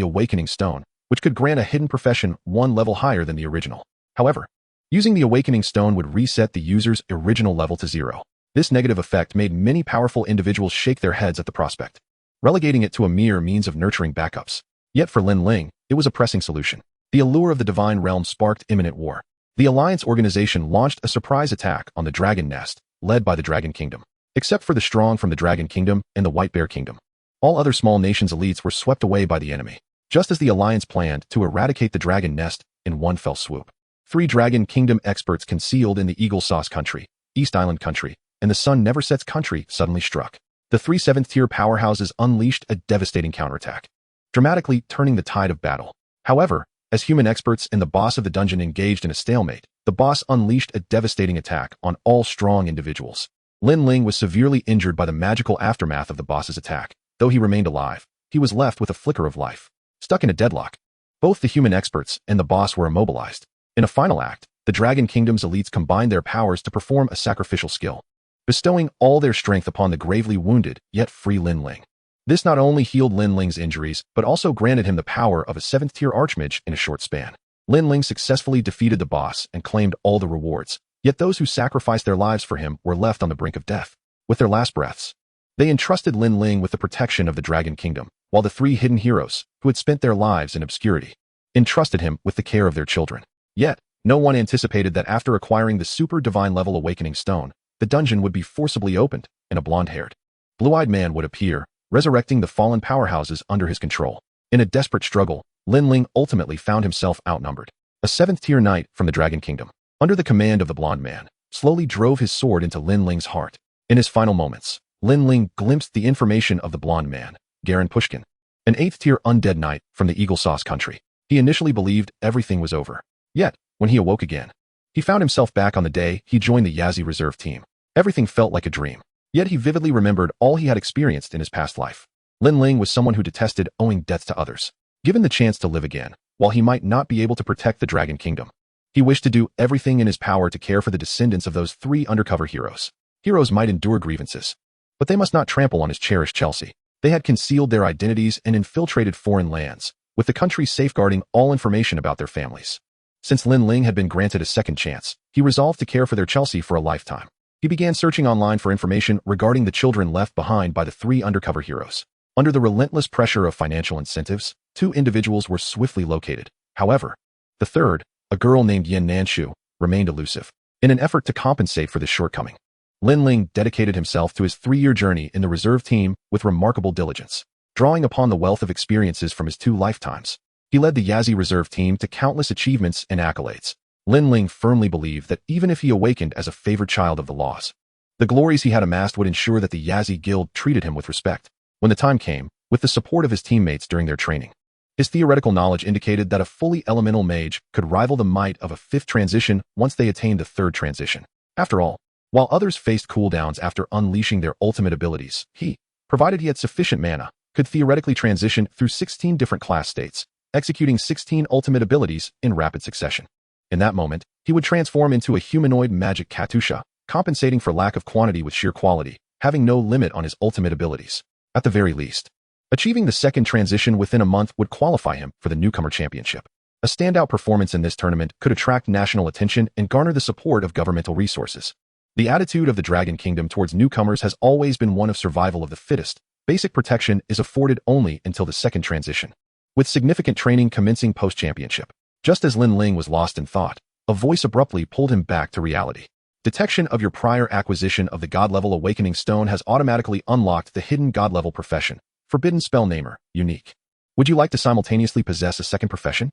awakening stone, which could grant a hidden profession 1 level higher than the original. However, using the awakening stone would reset the user's original level to 0. This negative effect made many powerful individuals shake their heads at the prospect, relegating it to a mere means of nurturing backups. Yet for Lin Ling, it was a pressing solution. The allure of the divine realm sparked imminent war. The Alliance organization launched a surprise attack on the Dragon Nest, led by the Dragon Kingdom. Except for the strong from the Dragon Kingdom and the White Bear Kingdom, all other small nations' elites were swept away by the enemy, just as the Alliance planned to eradicate the Dragon Nest in one fell swoop. 3 Dragon Kingdom experts concealed in the Eagle Sauce country, East Island country, and the Sun Never Sets country suddenly struck. The 3 7th-tier powerhouses unleashed a devastating counterattack, dramatically turning the tide of battle. However, as human experts and the boss of the dungeon engaged in a stalemate, the boss unleashed a devastating attack on all strong individuals. Lin Ling was severely injured by the magical aftermath of the boss's attack. Though he remained alive, he was left with a flicker of life. Stuck in a deadlock, both the human experts and the boss were immobilized. In a final act, the Dragon Kingdom's elites combined their powers to perform a sacrificial skill, bestowing all their strength upon the gravely wounded yet free Lin Ling. This not only healed Lin Ling's injuries, but also granted him the power of a 7th-tier archmage in a short span. Lin Ling successfully defeated the boss and claimed all the rewards, yet those who sacrificed their lives for him were left on the brink of death. With their last breaths, they entrusted Lin Ling with the protection of the Dragon Kingdom, while the 3 hidden heroes, who had spent their lives in obscurity, entrusted him with the care of their children. Yet, no one anticipated that after acquiring the super divine level awakening stone, the dungeon would be forcibly opened, and a blonde-haired, blue-eyed man would appear, resurrecting the fallen powerhouses under his control. In a desperate struggle, Lin Ling ultimately found himself outnumbered. A 7th-tier knight from the Dragon Kingdom, under the command of the blonde man, slowly drove his sword into Lin Ling's heart. In his final moments, Lin Ling glimpsed the information of the blonde man, Garen Pushkin, an 8th-tier undead knight from the Eagle Sauce country. He initially believed everything was over. Yet, when he awoke again, he found himself back on the day he joined the Yazi Reserve team. Everything felt like a dream. Yet he vividly remembered all he had experienced in his past life. Lin Ling was someone who detested owing debts to others. Given the chance to live again, while he might not be able to protect the Dragon Kingdom, he wished to do everything in his power to care for the descendants of those three undercover heroes. Heroes might endure grievances, but they must not trample on his cherished Chelsea. They had concealed their identities and infiltrated foreign lands, with the country safeguarding all information about their families. Since Lin Ling had been granted a second chance, he resolved to care for their Chelsea for a lifetime. He began searching online for information regarding the children left behind by the three undercover heroes. Under the relentless pressure of financial incentives, two individuals were swiftly located. However, the third, a girl named Yen Nanshu, remained elusive. In an effort to compensate for this shortcoming, Lin Ling dedicated himself to his 3-year journey in the reserve team with remarkable diligence. Drawing upon the wealth of experiences from his 2 lifetimes, he led the Yazi reserve team to countless achievements and accolades. Lin Ling firmly believed that even if he awakened as a favored child of the laws, the glories he had amassed would ensure that the Yazi guild treated him with respect. When the time came, with the support of his teammates during their training, his theoretical knowledge indicated that a fully elemental mage could rival the might of a 5th transition once they attained the 3rd transition. After all, while others faced cooldowns after unleashing their ultimate abilities, he, provided he had sufficient mana, could theoretically transition through 16 different class states, executing 16 ultimate abilities in rapid succession. In that moment, he would transform into a humanoid magic Katusha, compensating for lack of quantity with sheer quality, having no limit on his ultimate abilities. At the very least, achieving the 2nd transition within a month would qualify him for the newcomer championship. A standout performance in this tournament could attract national attention and garner the support of governmental resources. The attitude of the Dragon Kingdom towards newcomers has always been one of survival of the fittest. Basic protection is afforded only until the 2nd transition, with significant training commencing post-championship. Just as Lin Ling was lost in thought, a voice abruptly pulled him back to reality. Detection of your prior acquisition of the God-level Awakening Stone has automatically unlocked the hidden God-level profession, Forbidden Spell Namer, unique. Would you like to simultaneously possess a 2nd profession?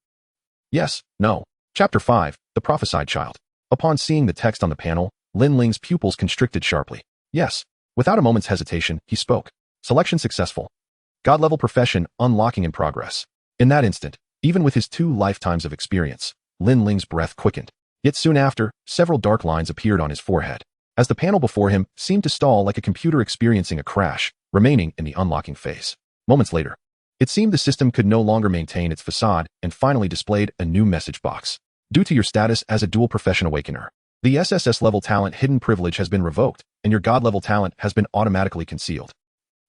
Yes, no. Chapter 5, The Prophesied Child. Upon seeing the text on the panel, Lin Ling's pupils constricted sharply. Yes. Without a moment's hesitation, he spoke. Selection successful. God-level profession unlocking in progress. In that instant, even with his 2 lifetimes of experience, Lin Ling's breath quickened. Yet soon after, several dark lines appeared on his forehead, as the panel before him seemed to stall like a computer experiencing a crash, remaining in the unlocking phase. Moments later, it seemed the system could no longer maintain its facade and finally displayed a new message box. Due to your status as a dual profession awakener, the SSS level talent hidden privilege has been revoked, and your God level talent has been automatically concealed.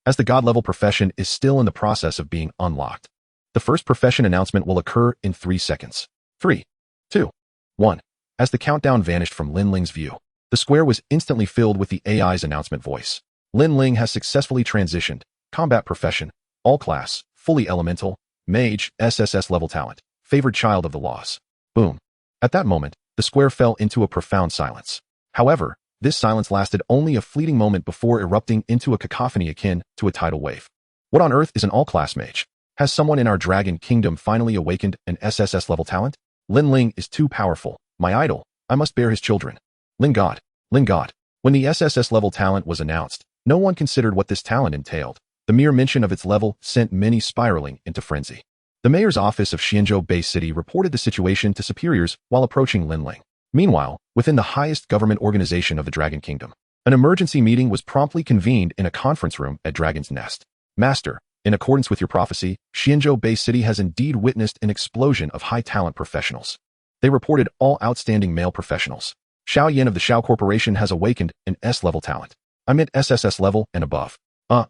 As the God level profession is still in the process of being unlocked, the first profession announcement will occur in 3 seconds. 3, 2, 1. As the countdown vanished from Lin Ling's view, the square was instantly filled with the AI's announcement voice. Lin Ling has successfully transitioned. Combat profession, all class, fully elemental, mage, SSS level talent, favored child of the laws. Boom. At that moment, the square fell into a profound silence. However, this silence lasted only a fleeting moment before erupting into a cacophony akin to a tidal wave. What on earth is an all-class mage? Has someone in our Dragon Kingdom finally awakened an SSS level talent? Lin Ling is too powerful. My idol. I must bear his children. Lin God. Lin God. When the SSS level talent was announced, no one considered what this talent entailed. The mere mention of its level sent many spiraling into frenzy. The mayor's office of Xianzhou Bay City reported the situation to superiors while approaching Lin Ling. Meanwhile, within the highest government organization of the Dragon Kingdom, an emergency meeting was promptly convened in a conference room at Dragon's Nest. Master, in accordance with your prophecy, Xianzhou Bay City has indeed witnessed an explosion of high-talent professionals. They reported all outstanding male professionals. Xiao Yan of the Xiao Corporation has awakened an S-level talent. I meant SSS level and above.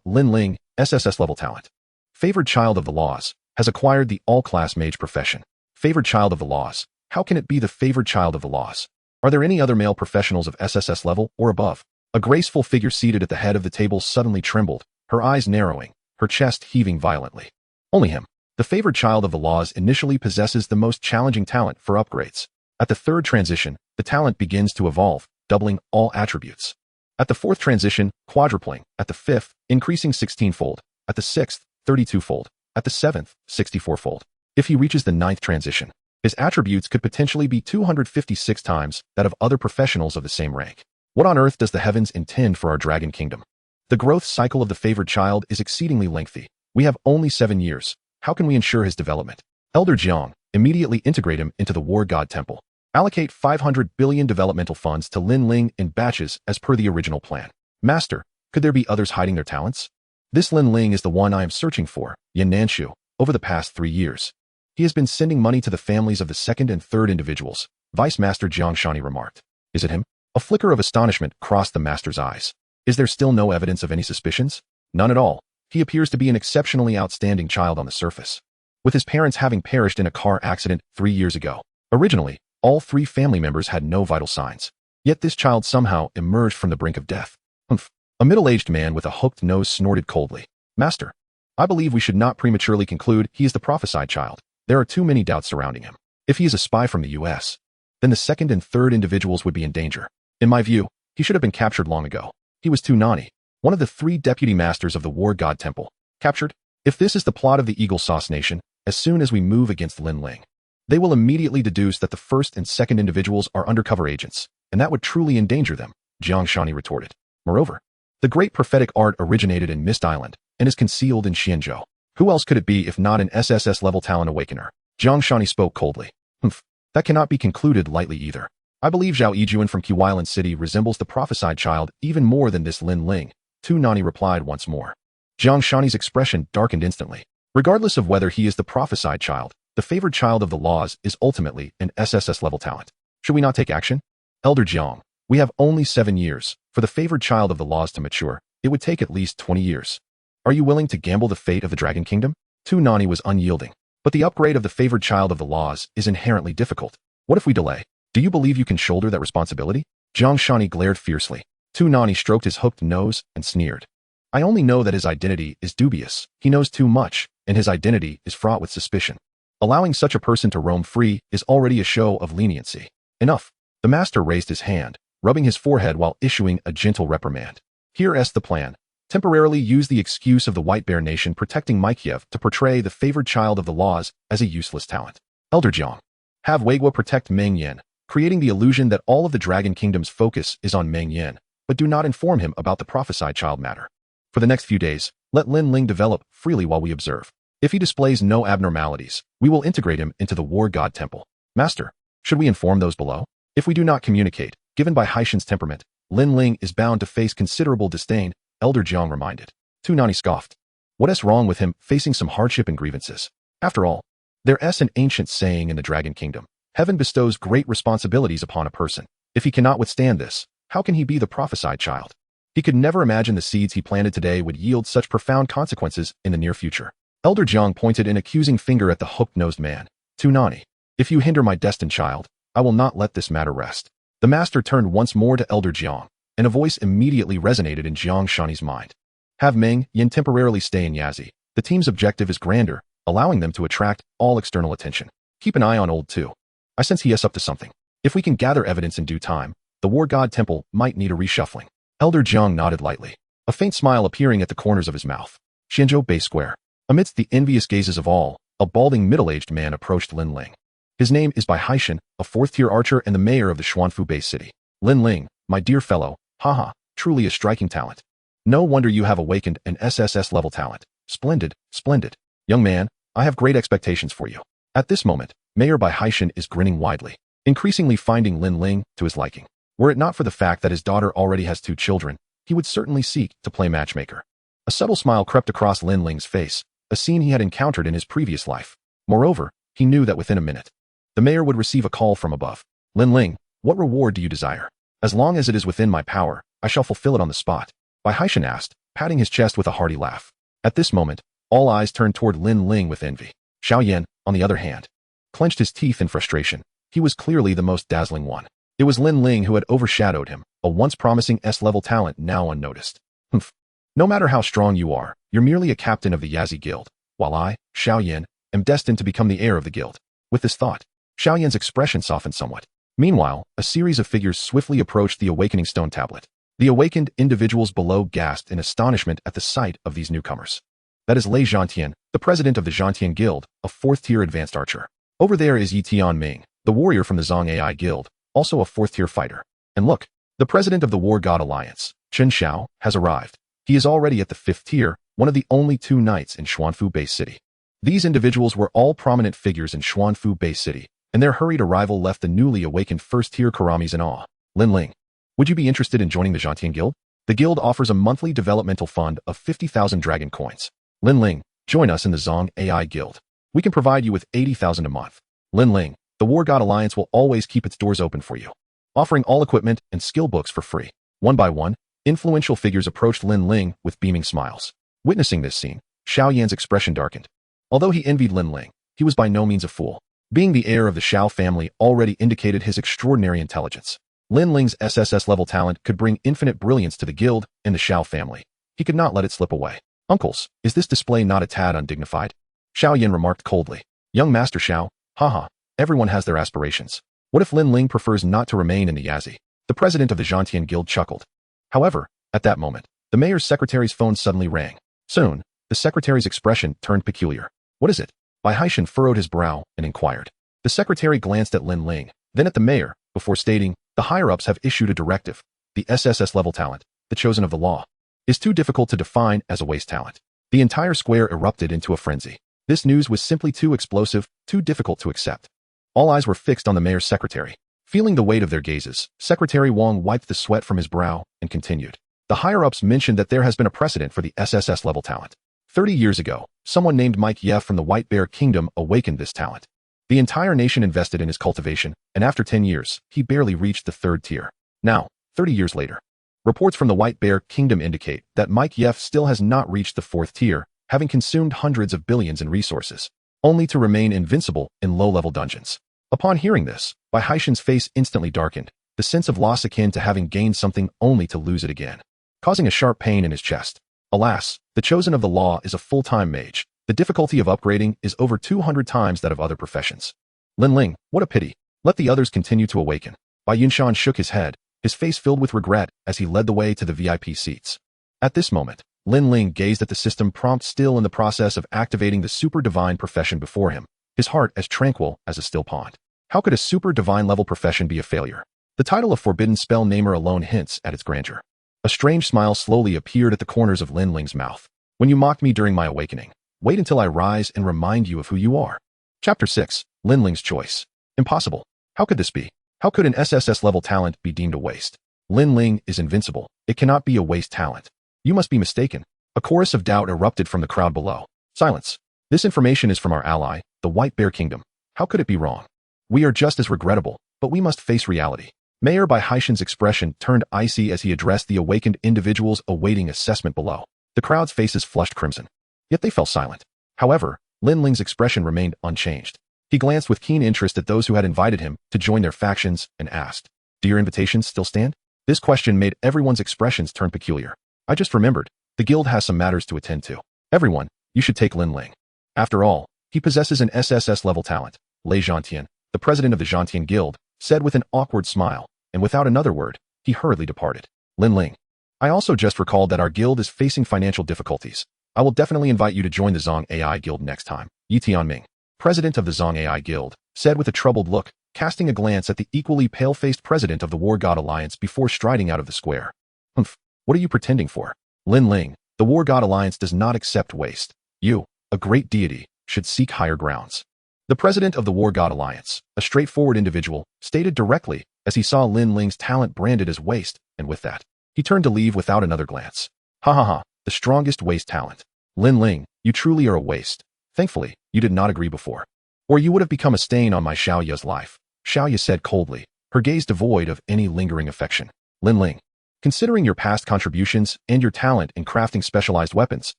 Lin Ling, SSS level talent. Favored child of the laws, has acquired the all-class mage profession. Favored child of the laws. How can it be the favored child of the laws? Are there any other male professionals of SSS level or above? A graceful figure seated at the head of the table suddenly trembled, her eyes narrowing, her chest heaving violently. Only him. The favored child of the laws initially possesses the most challenging talent for upgrades. At the 3rd transition, the talent begins to evolve, doubling all attributes. At the 4th transition, quadrupling. At the 5th, increasing 16-fold. At the 6th, 32-fold. At the 7th, 64-fold. If he reaches the 9th transition, his attributes could potentially be 256 times that of other professionals of the same rank. What on earth does the heavens intend for our Dragon Kingdom? The growth cycle of the favored child is exceedingly lengthy. We have only 7 years. How can we ensure his development? Elder Jiang, immediately integrate him into the War God Temple. Allocate 500 billion developmental funds to Lin Ling in batches as per the original plan. Master, could there be others hiding their talents? This Lin Ling is the one I am searching for, Yin Nanshu, over the past 3 years. He has been sending money to the families of the second and third individuals, Vice Master Jiang Shani remarked. Is it him? A flicker of astonishment crossed the master's eyes. Is there still no evidence of any suspicions? None at all. He appears to be an exceptionally outstanding child on the surface, with his parents having perished in a car accident 3 years ago. Originally, all 3 family members had no vital signs. Yet this child somehow emerged from the brink of death. Humph. A middle-aged man with a hooked nose snorted coldly. Master, I believe we should not prematurely conclude he is the prophesied child. There are too many doubts surrounding him. If he is a spy from the U.S., then the second and third individuals would be in danger. In my view, he should have been captured long ago. He was Tunani, one of the 3 deputy masters of the War God Temple. Captured? If this is the plot of the Eagle Sauce Nation, as soon as we move against Lin Ling, they will immediately deduce that the first and second individuals are undercover agents, and that would truly endanger them, Jiang Shani retorted. Moreover, the great prophetic art originated in Mist Island and is concealed in Xianzhou. Who else could it be if not an SSS-level talent awakener? Jiang Shani spoke coldly. Humph, that cannot be concluded lightly either. I believe Zhao Yijuan from Qiwailan City resembles the prophesied child even more than this Lin Ling, Tunani replied once more. Jiang Shani's expression darkened instantly. Regardless of whether he is the prophesied child, the favored child of the laws is ultimately an SSS-level talent. Should we not take action? Elder Jiang, we have only 7 years. For the favored child of the laws to mature, it would take at least 20 years. Are you willing to gamble the fate of the Dragon Kingdom? Tunani was unyielding. But the upgrade of the favored child of the laws is inherently difficult. What if we delay? Do you believe you can shoulder that responsibility? Jiang Shani glared fiercely. Tunani stroked his hooked nose and sneered. I only know that his identity is dubious. He knows too much, and his identity is fraught with suspicion. Allowing such a person to roam free is already a show of leniency. Enough. The master raised his hand, rubbing his forehead while issuing a gentle reprimand. Here's the plan. Temporarily use the excuse of the White Bear Nation protecting Mikiev to portray the favored child of the laws as a useless talent. Elder Jiang. Have Weigua protect Meng Yin, creating the illusion that all of the Dragon Kingdom's focus is on Meng Yin, but do not inform him about the prophesied child matter. For the next few days, let Lin Ling develop freely while we observe. If he displays no abnormalities, we will integrate him into the War God Temple. Master, should we inform those below? If we do not communicate, given by Haishan's temperament, Lin Ling is bound to face considerable disdain, Elder Jiang reminded. Tunani scoffed. What's wrong with him facing some hardship and grievances? After all, there's an ancient saying in the Dragon Kingdom. Heaven bestows great responsibilities upon a person. If he cannot withstand this, how can he be the prophesied child? He could never imagine the seeds he planted today would yield such profound consequences in the near future. Elder Jiang pointed an accusing finger at the hooked-nosed man. Tunani, if you hinder my destined child, I will not let this matter rest. The master turned once more to Elder Jiang, and a voice immediately resonated in Jiang Shani's mind. Have Meng Yin temporarily stay in Yazi. The team's objective is grander, allowing them to attract all external attention. Keep an eye on Old too. I sense he is up to something. If we can gather evidence in due time, the War God Temple might need a reshuffling. Elder Jiang nodded lightly, a faint smile appearing at the corners of his mouth. Xianzhou Bay Square. Amidst the envious gazes of all, a balding middle-aged man approached Lin Ling. His name is Bai Haishan, a 4th-tier archer and the mayor of the Xuanfu Bay City. Lin Ling, my dear fellow, haha, truly a striking talent. No wonder you have awakened an SSS-level talent. Splendid, splendid. Young man, I have great expectations for you. At this moment, Mayor Bai Haishan is grinning widely, increasingly finding Lin Ling to his liking. Were it not for the fact that his daughter already has 2 children, he would certainly seek to play matchmaker. A subtle smile crept across Lin Ling's face, a scene he had encountered in his previous life. Moreover, he knew that within a minute, the mayor would receive a call from above. Lin Ling, what reward do you desire? As long as it is within my power, I shall fulfill it on the spot. Bai Haishan asked, patting his chest with a hearty laugh. At this moment, all eyes turned toward Lin Ling with envy. Xiao Yan, on the other hand, clenched his teeth in frustration. He was clearly the most dazzling one. It was Lin Ling who had overshadowed him, a once promising S-level talent now unnoticed. Humph. No matter how strong you are, you're merely a captain of the Yazi Guild, while I, Xiao Yan, am destined to become the heir of the guild. With this thought, Xiao Yan's expression softened somewhat. Meanwhile, a series of figures swiftly approached the awakening stone tablet. The awakened individuals below gasped in astonishment at the sight of these newcomers. That is Lei Zhantian, the president of the Zhantian Guild, a 4th-tier advanced archer. Over there is Yi Tianming, the warrior from the Zhang AI Guild, also a 4th-tier fighter. And look, the president of the War God Alliance, Chen Xiao, has arrived. He is already at the 5th tier, one of the only 2 knights in Xuanfu Bay City. These individuals were all prominent figures in Xuanfu Bay City, and their hurried arrival left the newly awakened first-tier Karamis in awe. Lin Ling, would you be interested in joining the Gentian Guild? The guild offers a monthly developmental fund of 50,000 dragon coins. Lin Ling, join us in the Zong AI Guild. We can provide you with 80,000 a month. Lin Ling, the War God Alliance will always keep its doors open for you, offering all equipment and skill books for free. One by one, influential figures approached Lin Ling with beaming smiles. Witnessing this scene, Xiao Yan's expression darkened. Although he envied Lin Ling, he was by no means a fool. Being the heir of the Xiao family already indicated his extraordinary intelligence. Lin Ling's SSS-level talent could bring infinite brilliance to the guild and the Xiao family. He could not let it slip away. Uncles, is this display not a tad undignified? Xiao Yan remarked coldly. Young Master Xiao, haha, everyone has their aspirations. What if Lin Ling prefers not to remain in the Yazi? The president of the Gentian Guild chuckled. However, at that moment, the mayor's secretary's phone suddenly rang. Soon, the secretary's expression turned peculiar. What is it? Bai Haishan furrowed his brow and inquired. The secretary glanced at Lin Ling, then at the mayor, before stating, the higher-ups have issued a directive. The SSS-level talent, the chosen of the law, is too difficult to define as a waste talent. The entire square erupted into a frenzy. This news was simply too explosive, too difficult to accept. All eyes were fixed on the mayor's secretary. Feeling the weight of their gazes, Secretary Wang wiped the sweat from his brow and continued. The higher-ups mentioned that there has been a precedent for the SSS-level talent. 30 years ago, someone named Mike Yef from the White Bear Kingdom awakened this talent. The entire nation invested in his cultivation, and after 10 years, he barely reached the 3rd tier. Now, 30 years later, reports from the White Bear Kingdom indicate that Mike Yef still has not reached the 4th tier, having consumed hundreds of billions in resources, only to remain invincible in low-level dungeons. Upon hearing this, Bai Haishan's face instantly darkened, the sense of loss akin to having gained something only to lose it again, causing a sharp pain in his chest. Alas, the chosen of the law is a full-time mage. The difficulty of upgrading is over 200 times that of other professions. Lin Ling, what a pity. Let the others continue to awaken. Bai Yunshan shook his head, his face filled with regret as he led the way to the VIP seats. At this moment, Lin Ling gazed at the system prompt still in the process of activating the super divine profession before him, his heart as tranquil as a still pond. How could a super divine level profession be a failure? The title of Forbidden Spell Namer alone hints at its grandeur. A strange smile slowly appeared at the corners of Lin Ling's mouth. When you mocked me during my awakening, wait until I rise and remind you of who you are. Chapter 6, Lin Ling's Choice. Impossible. How could this be? How could an SSS-level talent be deemed a waste? Lin Ling is invincible. It cannot be a waste talent. You must be mistaken. A chorus of doubt erupted from the crowd below. Silence. This information is from our ally, the White Bear Kingdom. How could it be wrong? We are just as regrettable, but we must face reality. Mayor Bai Haishan's expression turned icy as he addressed the awakened individuals awaiting assessment below. The crowd's faces flushed crimson. Yet they fell silent. However, Lin Ling's expression remained unchanged. He glanced with keen interest at those who had invited him to join their factions and asked, "Do your invitations still stand?" This question made everyone's expressions turn peculiar. I just remembered, the guild has some matters to attend to. Everyone, you should take Lin Ling. After all, he possesses an SSS-level talent. Lei Zhantian, the president of the Zhantian Guild, said with an awkward smile, and without another word, he hurriedly departed. Lin Ling. I also just recalled that our guild is facing financial difficulties. I will definitely invite you to join the Zong AI Guild next time. Yi Tianming, president of the Zong AI Guild, said with a troubled look, casting a glance at the equally pale-faced president of the War God Alliance before striding out of the square. Humph, what are you pretending for? Lin Ling, the War God Alliance does not accept waste. You, a great deity, should seek higher grounds. The president of the War God Alliance, a straightforward individual, stated directly as he saw Lin Ling's talent branded as waste, and with that, he turned to leave without another glance. Ha ha ha, the strongest waste talent. Lin Ling, you truly are a waste. Thankfully, you did not agree before, or you would have become a stain on my Xiaoya's life. Xiaoya said coldly, her gaze devoid of any lingering affection. Lin Ling, considering your past contributions and your talent in crafting specialized weapons,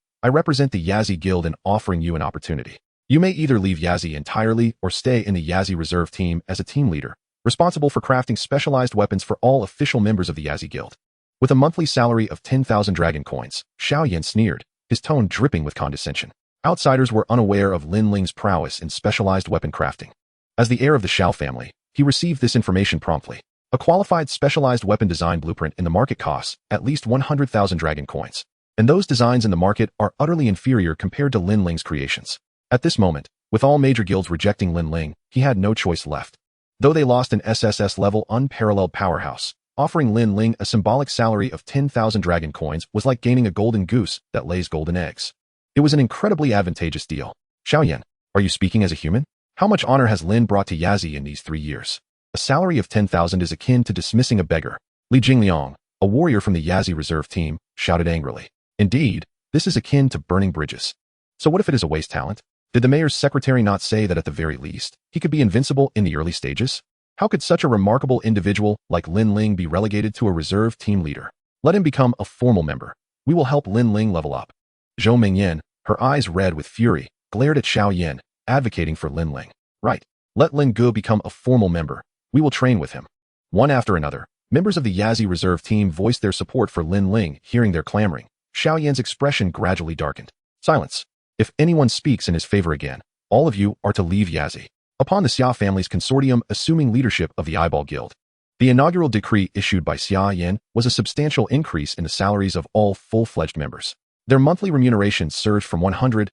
I represent the Yazi Guild in offering you an opportunity. You may either leave Yazi entirely or stay in the Yazi Reserve team as a team leader, responsible for crafting specialized weapons for all official members of the Yazi Guild. With a monthly salary of 10,000 dragon coins, Xiao Yan sneered, his tone dripping with condescension. Outsiders were unaware of Lin Ling's prowess in specialized weapon crafting. As the heir of the Xiao family, he received this information promptly. A qualified specialized weapon design blueprint in the market costs at least 100,000 dragon coins, and those designs in the market are utterly inferior compared to Lin Ling's creations. At this moment, with all major guilds rejecting Lin Ling, he had no choice left. Though they lost an SSS-level unparalleled powerhouse, offering Lin Ling a symbolic salary of 10,000 dragon coins was like gaining a golden goose that lays golden eggs. It was an incredibly advantageous deal. Xiao Yan, are you speaking as a human? How much honor has Lin brought to Yazi in these 3 years? A salary of 10,000 is akin to dismissing a beggar. Li Jingliang, a warrior from the Yazi reserve team, shouted angrily. Indeed, this is akin to burning bridges. So what if it is a waste talent? Did the mayor's secretary not say that at the very least, he could be invincible in the early stages? How could such a remarkable individual like Lin Ling be relegated to a reserve team leader? Let him become a formal member. We will help Lin Ling level up. Zhou Mingyan, her eyes red with fury, glared at Xiao Yin, advocating for Lin Ling. Right. Let Lin Gu become a formal member. We will train with him. One after another, members of the Yazi reserve team voiced their support for Lin Ling. Hearing their clamoring, Xiao Yan's expression gradually darkened. Silence. If anyone speaks in his favor again, all of you are to leave Yazi. Upon the Xia family's consortium assuming leadership of the Eyeball Guild, the inaugural decree issued by Xia Yan was a substantial increase in the salaries of all full-fledged members. Their monthly remuneration surged from 100,000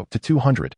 to 200,000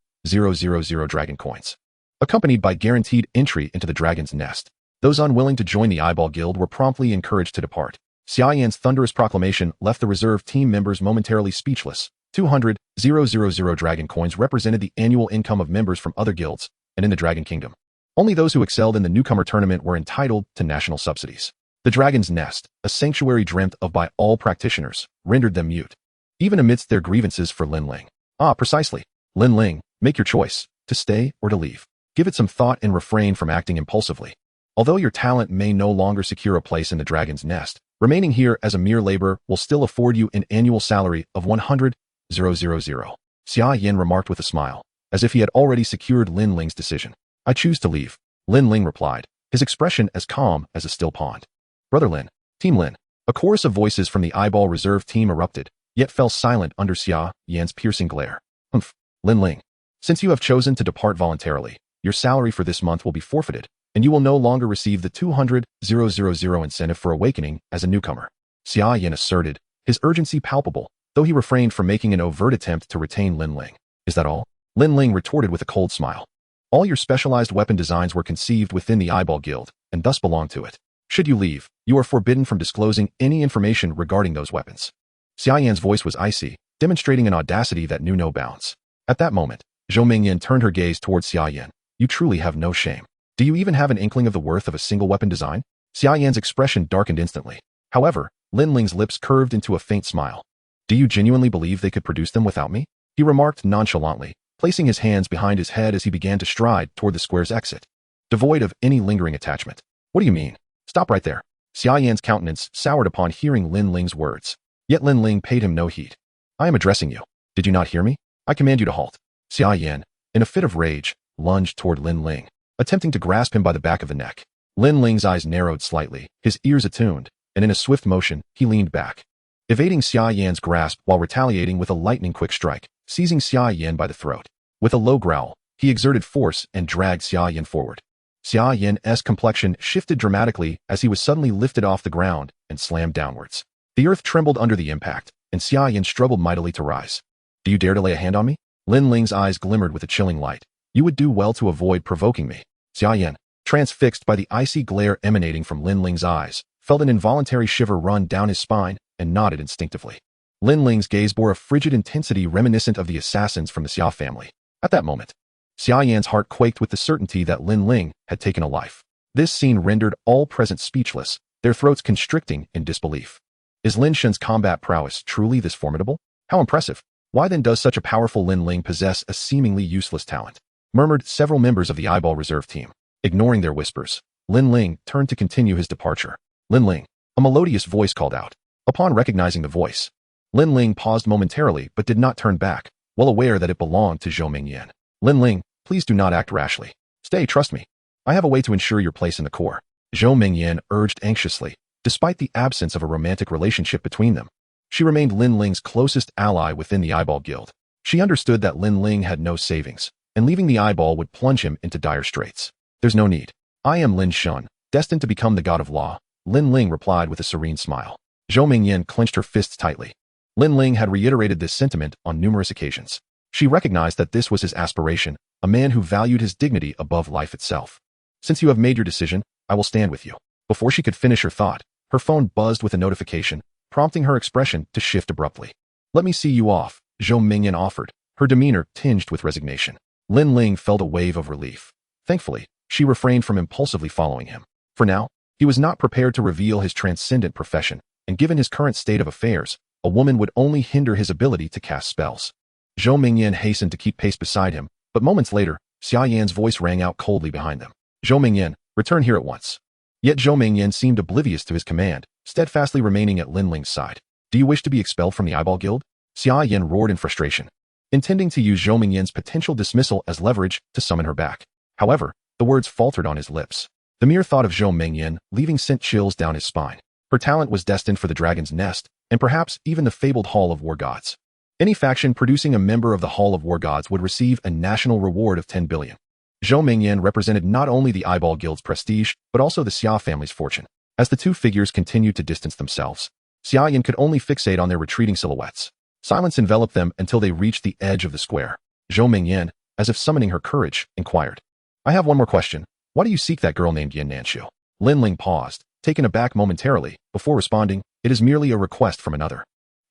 dragon coins, accompanied by guaranteed entry into the Dragon's Nest. Those unwilling to join the Eyeball Guild were promptly encouraged to depart. Xia Yan's thunderous proclamation left the reserve team members momentarily speechless. 200,000 dragon coins represented the annual income of members from other guilds and in the Dragon Kingdom. Only those who excelled in the newcomer tournament were entitled to national subsidies. The Dragon's Nest, a sanctuary dreamt of by all practitioners, rendered them mute, even amidst their grievances for Lin Ling. Ah, precisely. Lin Ling, make your choice, to stay or to leave. Give it some thought and refrain from acting impulsively. Although your talent may no longer secure a place in the Dragon's Nest, remaining here as a mere laborer will still afford you an annual salary of 100,000. Xia Yin remarked with a smile, as if he had already secured Lin Ling's decision. I choose to leave, Lin Ling replied, his expression as calm as a still pond. Brother Lin, Team Lin. A chorus of voices from the Eyeball Reserve team erupted, yet fell silent under Xia Yan's piercing glare. Humph, Lin Ling. Since you have chosen to depart voluntarily, your salary for this month will be forfeited, and you will no longer receive the 200,000 incentive for awakening as a newcomer. Xia Yin asserted, his urgency palpable, though he refrained from making an overt attempt to retain Lin Ling. Is that all? Lin Ling retorted with a cold smile. All your specialized weapon designs were conceived within the Eyeball Guild, and thus belong to it. Should you leave, you are forbidden from disclosing any information regarding those weapons. Xia Yan's voice was icy, demonstrating an audacity that knew no bounds. At that moment, Zhou Mingyan turned her gaze towards Xia Yan. You truly have no shame. Do you even have an inkling of the worth of a single weapon design? Xia Yan's expression darkened instantly. However, Lin Ling's lips curved into a faint smile. Do you genuinely believe they could produce them without me? He remarked nonchalantly, placing his hands behind his head as he began to stride toward the square's exit, devoid of any lingering attachment. What do you mean? Stop right there. Xia Yan's countenance soured upon hearing Lin Ling's words. Yet Lin Ling paid him no heed. I am addressing you. Did you not hear me? I command you to halt. Xia Yan, in a fit of rage, lunged toward Lin Ling, attempting to grasp him by the back of the neck. Lin Ling's eyes narrowed slightly, his ears attuned, and in a swift motion, he leaned back, evading Xia Yan's grasp while retaliating with a lightning-quick strike, seizing Xia Yan by the throat. With a low growl, he exerted force and dragged Xia Yan forward. Xia Yan's complexion shifted dramatically as he was suddenly lifted off the ground and slammed downwards. The earth trembled under the impact, and Xia Yan struggled mightily to rise. Do you dare to lay a hand on me? Lin Ling's eyes glimmered with a chilling light. You would do well to avoid provoking me. Xia Yan, transfixed by the icy glare emanating from Lin Ling's eyes, felt an involuntary shiver run down his spine and nodded instinctively. Lin Ling's gaze bore a frigid intensity reminiscent of the assassins from the Xia family. At that moment, Xia Yan's heart quaked with the certainty that Lin Ling had taken a life. This scene rendered all present speechless, their throats constricting in disbelief. Is Lin Shen's combat prowess truly this formidable? How impressive! Why then does such a powerful Lin Ling possess a seemingly useless talent? Murmured several members of the Eyeball Reserve team. Ignoring their whispers, Lin Ling turned to continue his departure. Lin Ling, a melodious voice called out. Upon recognizing the voice, Lin Ling paused momentarily but did not turn back, well aware that it belonged to Zhou Mingyan. Lin Ling, please do not act rashly. Stay, trust me. I have a way to ensure your place in the corps. Zhou Mingyan urged anxiously, despite the absence of a romantic relationship between them. She remained Lin Ling's closest ally within the Eyeball Guild. She understood that Lin Ling had no savings, and leaving the eyeball would plunge him into dire straits. There's no need. I am Lin Shun, destined to become the god of law, Lin Ling replied with a serene smile. Zhou Mingyan clenched her fists tightly. Lin Ling had reiterated this sentiment on numerous occasions. She recognized that this was his aspiration, a man who valued his dignity above life itself. Since you have made your decision, I will stand with you. Before she could finish her thought, her phone buzzed with a notification, prompting her expression to shift abruptly. Let me see you off, Zhou Mingyan offered, her demeanor tinged with resignation. Lin Ling felt a wave of relief. Thankfully, she refrained from impulsively following him. For now, he was not prepared to reveal his transcendent profession, and given his current state of affairs, a woman would only hinder his ability to cast spells. Zhou Mingyan hastened to keep pace beside him, but moments later, Xia Yan's voice rang out coldly behind them. Zhou Mingyan, return here at once. Yet Zhou Mingyan seemed oblivious to his command, steadfastly remaining at Lin Ling's side. Do you wish to be expelled from the Eyeball Guild? Xia Yan roared in frustration, intending to use Zhou Mingyan's potential dismissal as leverage to summon her back. However, the words faltered on his lips. The mere thought of Zhou Mingyan leaving sent chills down his spine. Her talent was destined for the Dragon's Nest, and perhaps even the fabled Hall of War Gods. Any faction producing a member of the Hall of War Gods would receive a national reward of 10 billion. Zhou Mingyan represented not only the Eyeball Guild's prestige, but also the Xia family's fortune. As the two figures continued to distance themselves, Xia Yan could only fixate on their retreating silhouettes. Silence enveloped them until they reached the edge of the square. Zhou Mingyan, as if summoning her courage, inquired, I have one more question. Why do you seek that girl named Yin Nanshu? Lin Ling paused, taken aback momentarily, before responding, it is merely a request from another.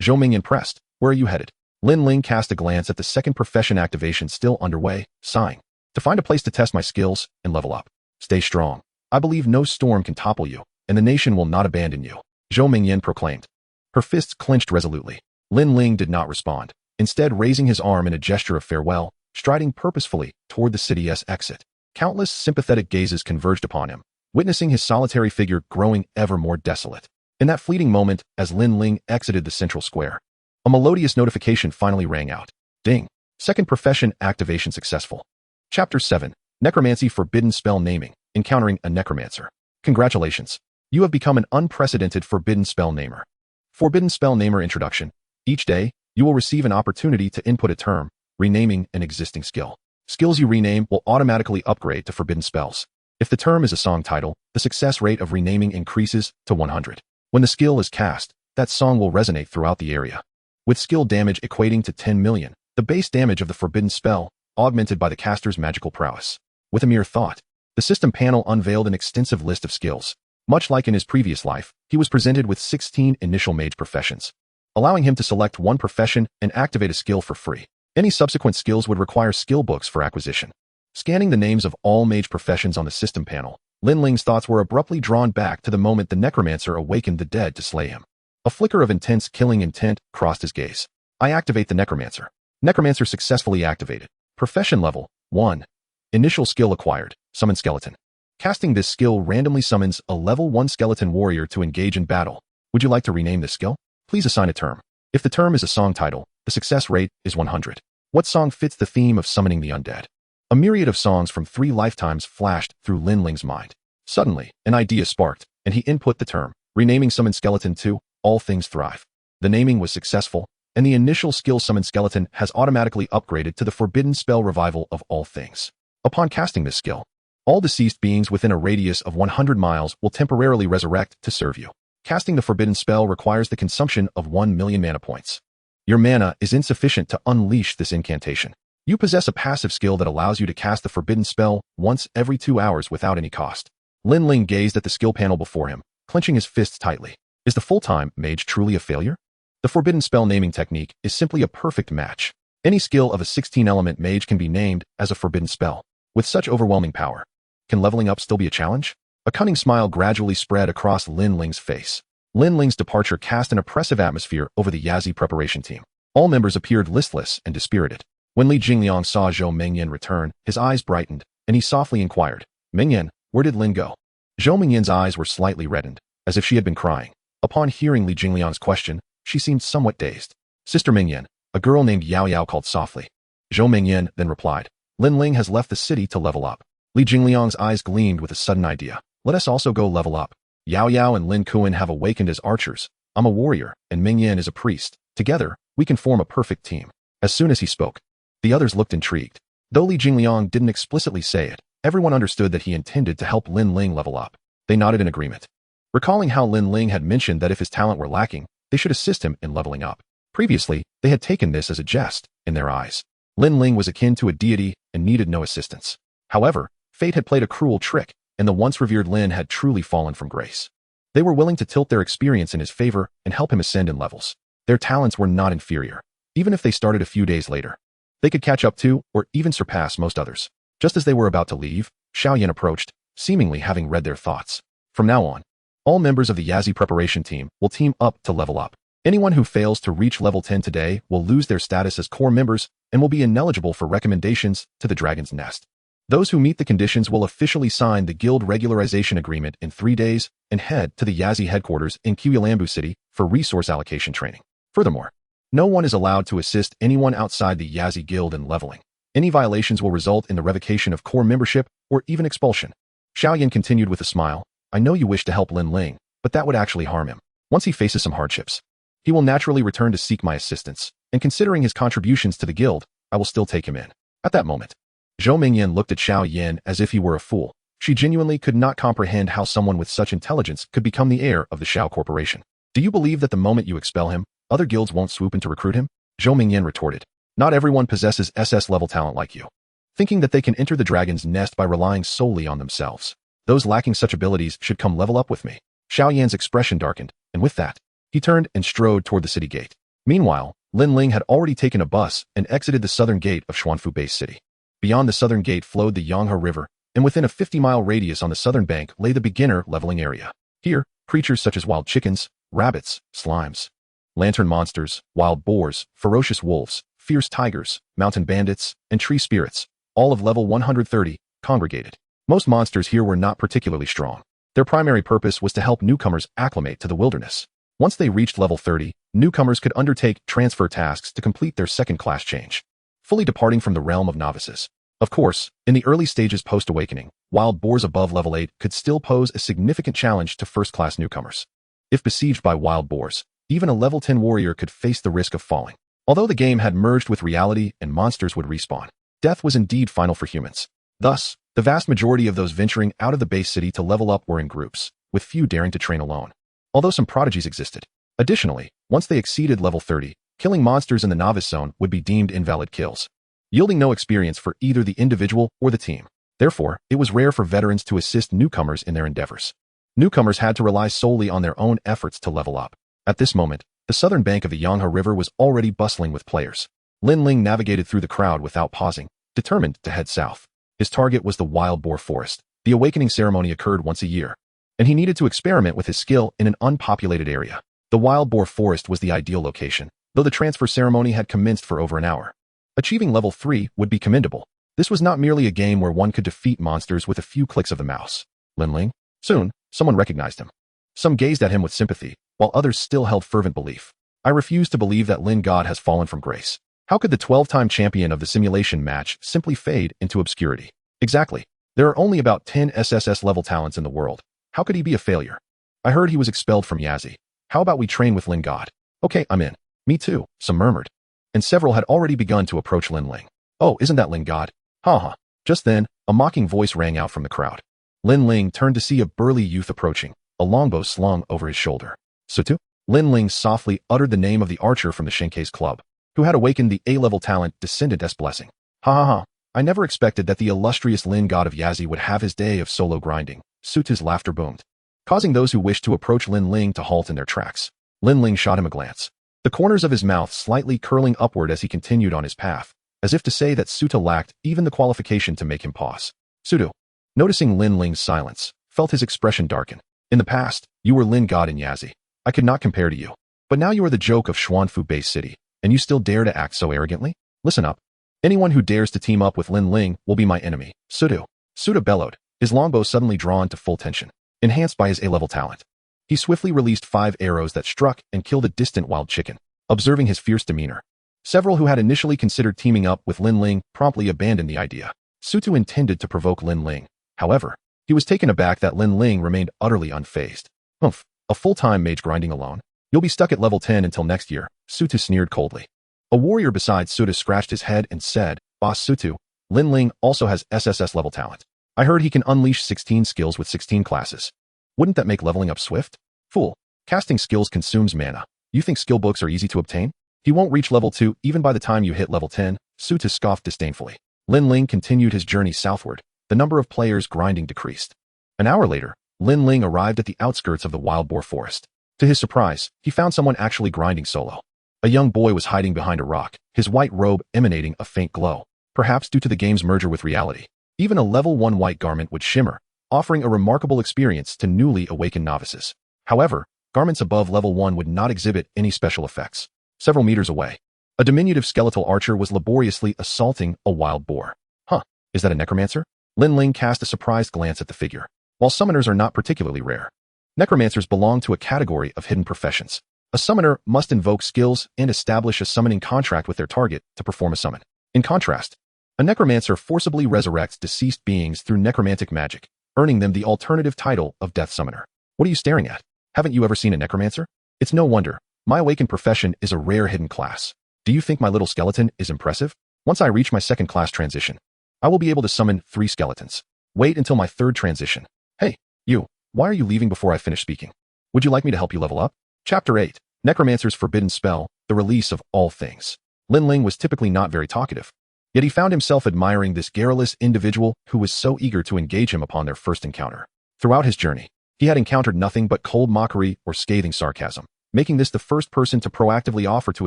Zhou Mingyan pressed, where are you headed? Lin Ling cast a glance at the second profession activation still underway, sighing, to find a place to test my skills and level up. Stay strong. I believe no storm can topple you, and the nation will not abandon you, Zhou Mingyan proclaimed. Her fists clenched resolutely. Lin Ling did not respond, instead raising his arm in a gesture of farewell, striding purposefully toward the city's exit. Countless sympathetic gazes converged upon him, witnessing his solitary figure growing ever more desolate. In that fleeting moment, as Lin Ling exited the central square, a melodious notification finally rang out. Ding! Second profession activation successful. Chapter 7. Necromancy Forbidden Spell Naming. Encountering a Necromancer. Congratulations. You have become an unprecedented Forbidden Spell Namer. Forbidden Spell Namer Introduction. Each day, you will receive an opportunity to input a term, renaming an existing skill. Skills you rename will automatically upgrade to forbidden spells. If the term is a song title, the success rate of renaming increases to 100. When the skill is cast, that song will resonate throughout the area. With skill damage equating to 10 million, the base damage of the forbidden spell, augmented by the caster's magical prowess. With a mere thought, the system panel unveiled an extensive list of skills. Much like in his previous life, he was presented with 16 initial mage professions, allowing him to select one profession and activate a skill for free. Any subsequent skills would require skill books for acquisition. Scanning the names of all mage professions on the system panel, Lin Ling's thoughts were abruptly drawn back to the moment the necromancer awakened the dead to slay him. A flicker of intense killing intent crossed his gaze. I activate the necromancer. Necromancer successfully activated. Profession level 1. Initial skill acquired. Summon skeleton. Casting this skill randomly summons a level 1 skeleton warrior to engage in battle. Would you like to rename this skill? Please assign a term. If the term is a song title, the success rate is 100. What song fits the theme of summoning the undead? A myriad of songs from 3 lifetimes flashed through Lin Ling's mind. Suddenly, an idea sparked, and he input the term, renaming Summon Skeleton to All Things Thrive. The naming was successful, and the initial skill Summon Skeleton has automatically upgraded to the forbidden spell Revival of All Things. Upon casting this skill, all deceased beings within a radius of 100 miles will temporarily resurrect to serve you. Casting the forbidden spell requires the consumption of 1 million mana points. Your mana is insufficient to unleash this incantation. You possess a passive skill that allows you to cast the forbidden spell once every 2 hours without any cost. Lin Ling gazed at the skill panel before him, clenching his fists tightly. Is the full-time mage truly a failure? The forbidden spell naming technique is simply a perfect match. Any skill of a 16-element mage can be named as a forbidden spell. With such overwhelming power, can leveling up still be a challenge? A cunning smile gradually spread across Lin Ling's face. Lin Ling's departure cast an oppressive atmosphere over the Yazi preparation team. All members appeared listless and dispirited. When Li Jingliang saw Zhou Mingyan return, his eyes brightened, and he softly inquired, Mingyan, where did Lin go? Zhou Mingyan's eyes were slightly reddened, as if she had been crying. Upon hearing Li Jingliang's question, she seemed somewhat dazed. Sister Mingyan, a girl named Yao Yao called softly. Zhou Mingyan then replied, Lin Ling has left the city to level up. Li Jingliang's eyes gleamed with a sudden idea. Let us also go level up. Yao Yao and Lin Kuan have awakened as archers. I'm a warrior, and Mingyan is a priest. Together, we can form a perfect team. As soon as he spoke, the others looked intrigued. Though Li Jingliang didn't explicitly say it, everyone understood that he intended to help Lin Ling level up. They nodded in agreement. Recalling how Lin Ling had mentioned that if his talent were lacking, they should assist him in leveling up. Previously, they had taken this as a jest, in their eyes. Lin Ling was akin to a deity and needed no assistance. However, fate had played a cruel trick, and the once revered Lin had truly fallen from grace. They were willing to tilt their experience in his favor and help him ascend in levels. Their talents were not inferior, even if they started a few days later. They could catch up to, or even surpass most others. Just as they were about to leave, Xiaoyan approached, seemingly having read their thoughts. From now on, all members of the Yazi preparation team will team up to level up. Anyone who fails to reach level 10 today will lose their status as core members and will be ineligible for recommendations to the Dragon's Nest. Those who meet the conditions will officially sign the guild regularization agreement in 3 days and head to the Yazi headquarters in Kuyalambu City for resource allocation training. Furthermore, no one is allowed to assist anyone outside the Yazi guild in leveling. Any violations will result in the revocation of core membership or even expulsion. Xiaoyan continued with a smile. I know you wish to help Lin Ling, but that would actually harm him. Once he faces some hardships, he will naturally return to seek my assistance, and considering his contributions to the guild, I will still take him in. At that moment, Zhou Mingyan looked at Xiaoyan as if he were a fool. She genuinely could not comprehend how someone with such intelligence could become the heir of the Xiao Corporation. Do you believe that the moment you expel him, other guilds won't swoop in to recruit him? Zhou Mingyan retorted. Not everyone possesses SS-level talent like you, thinking that they can enter the Dragon's Nest by relying solely on themselves. Those lacking such abilities should come level up with me. Xiaoyan's expression darkened, and with that, he turned and strode toward the city gate. Meanwhile, Lin Ling had already taken a bus and exited the southern gate of Xuanfu Base City. Beyond the southern gate flowed the Yanghe River, and within a 50-mile radius on the southern bank lay the beginner leveling area. Here, creatures such as wild chickens, rabbits, slimes, lantern monsters, wild boars, ferocious wolves, fierce tigers, mountain bandits, and tree spirits, all of level 130, congregated. Most monsters here were not particularly strong. Their primary purpose was to help newcomers acclimate to the wilderness. Once they reached level 30, newcomers could undertake transfer tasks to complete their second-class change, fully departing from the realm of novices. Of course, in the early stages post-awakening, wild boars above level 8 could still pose a significant challenge to first-class newcomers. If besieged by wild boars, even a level 10 warrior could face the risk of falling. Although the game had merged with reality and monsters would respawn, death was indeed final for humans. Thus, the vast majority of those venturing out of the base city to level up were in groups, with few daring to train alone, although some prodigies existed. Additionally, once they exceeded level 30, killing monsters in the novice zone would be deemed invalid kills, yielding no experience for either the individual or the team. Therefore, it was rare for veterans to assist newcomers in their endeavors. Newcomers had to rely solely on their own efforts to level up. At this moment, the southern bank of the Yanghe River was already bustling with players. Lin Ling navigated through the crowd without pausing, determined to head south. His target was the wild boar forest. The awakening ceremony occurred once a year, and he needed to experiment with his skill in an unpopulated area. The wild boar forest was the ideal location, though the transfer ceremony had commenced for over an hour. Achieving level 3 would be commendable. This was not merely a game where one could defeat monsters with a few clicks of the mouse. Lin Ling? Soon, someone recognized him. Some gazed at him with sympathy, while others still held fervent belief. I refuse to believe that Lin God has fallen from grace. How could the 12-time champion of the simulation match simply fade into obscurity? Exactly. There are only about 10 SSS-level talents in the world. How could he be a failure? I heard he was expelled from Yazi. How about we train with Lin God? Okay, I'm in. Me too, some murmured. And several had already begun to approach Lin Ling. Oh, isn't that Lin God? Ha. Just then, a mocking voice rang out from the crowd. Lin Ling turned to see a burly youth approaching, a longbow slung over his shoulder. Sutu? Lin Ling softly uttered the name of the archer from the Shenkei's club, who had awakened the A-level talent Descendant-S Blessing. Ha. I never expected that the illustrious Lin God of Yazi would have his day of solo grinding. Sutu's laughter boomed, causing those who wished to approach Lin Ling to halt in their tracks. Lin Ling shot him a glance, the corners of his mouth slightly curling upward as he continued on his path, as if to say that Suta lacked even the qualification to make him pause. Sutu, noticing Lin Ling's silence, felt his expression darken. In the past, you were Lin God in Yazi. I could not compare to you. But now you are the joke of Xuanfu Base City, and you still dare to act so arrogantly? Listen up. Anyone who dares to team up with Lin Ling will be my enemy. Sutu. Suta bellowed, his longbow suddenly drawn to full tension, enhanced by his A-level talent. He swiftly released 5 arrows that struck and killed a distant wild chicken. Observing his fierce demeanor, several who had initially considered teaming up with Lin Ling promptly abandoned the idea. Sutu intended to provoke Lin Ling. However, he was taken aback that Lin Ling remained utterly unfazed. Humph, a full-time mage grinding alone? You'll be stuck at level 10 until next year, Sutu sneered coldly. A warrior beside Suta scratched his head and said, Boss Sutu, Lin Ling also has SSS level talent. I heard he can unleash 16 skills with 16 classes. Wouldn't that make leveling up swift? Fool, casting skills consumes mana. You think skill books are easy to obtain? He won't reach level 2 even by the time you hit level 10, Suta scoffed disdainfully. Lin Ling continued his journey southward. The number of players grinding decreased. An hour later, Lin Ling arrived at the outskirts of the wild boar forest. To his surprise, he found someone actually grinding solo. A young boy was hiding behind a rock, his white robe emanating a faint glow, perhaps due to the game's merger with reality. Even a level 1 white garment would shimmer, offering a remarkable experience to newly awakened novices. However, garments above level 1 would not exhibit any special effects. Several meters away, a diminutive skeletal archer was laboriously assaulting a wild boar. Huh, is that a necromancer? Lin Ling cast a surprised glance at the figure. While summoners are not particularly rare, necromancers belong to a category of hidden professions. A summoner must invoke skills and establish a summoning contract with their target to perform a summon. In contrast, a necromancer forcibly resurrects deceased beings through necromantic magic, earning them the alternative title of Death Summoner. What are you staring at? Haven't you ever seen a necromancer? It's no wonder. My awakened profession is a rare hidden class. Do you think my little skeleton is impressive? Once I reach my second class transition, I will be able to summon 3 skeletons. Wait until my third transition. Hey, you, why are you leaving before I finish speaking? Would you like me to help you level up? Chapter 8, Necromancer's Forbidden Spell, the Release of All Things. Lin Ling was typically not very talkative, yet he found himself admiring this garrulous individual who was so eager to engage him upon their first encounter. Throughout his journey, he had encountered nothing but cold mockery or scathing sarcasm, making this the first person to proactively offer to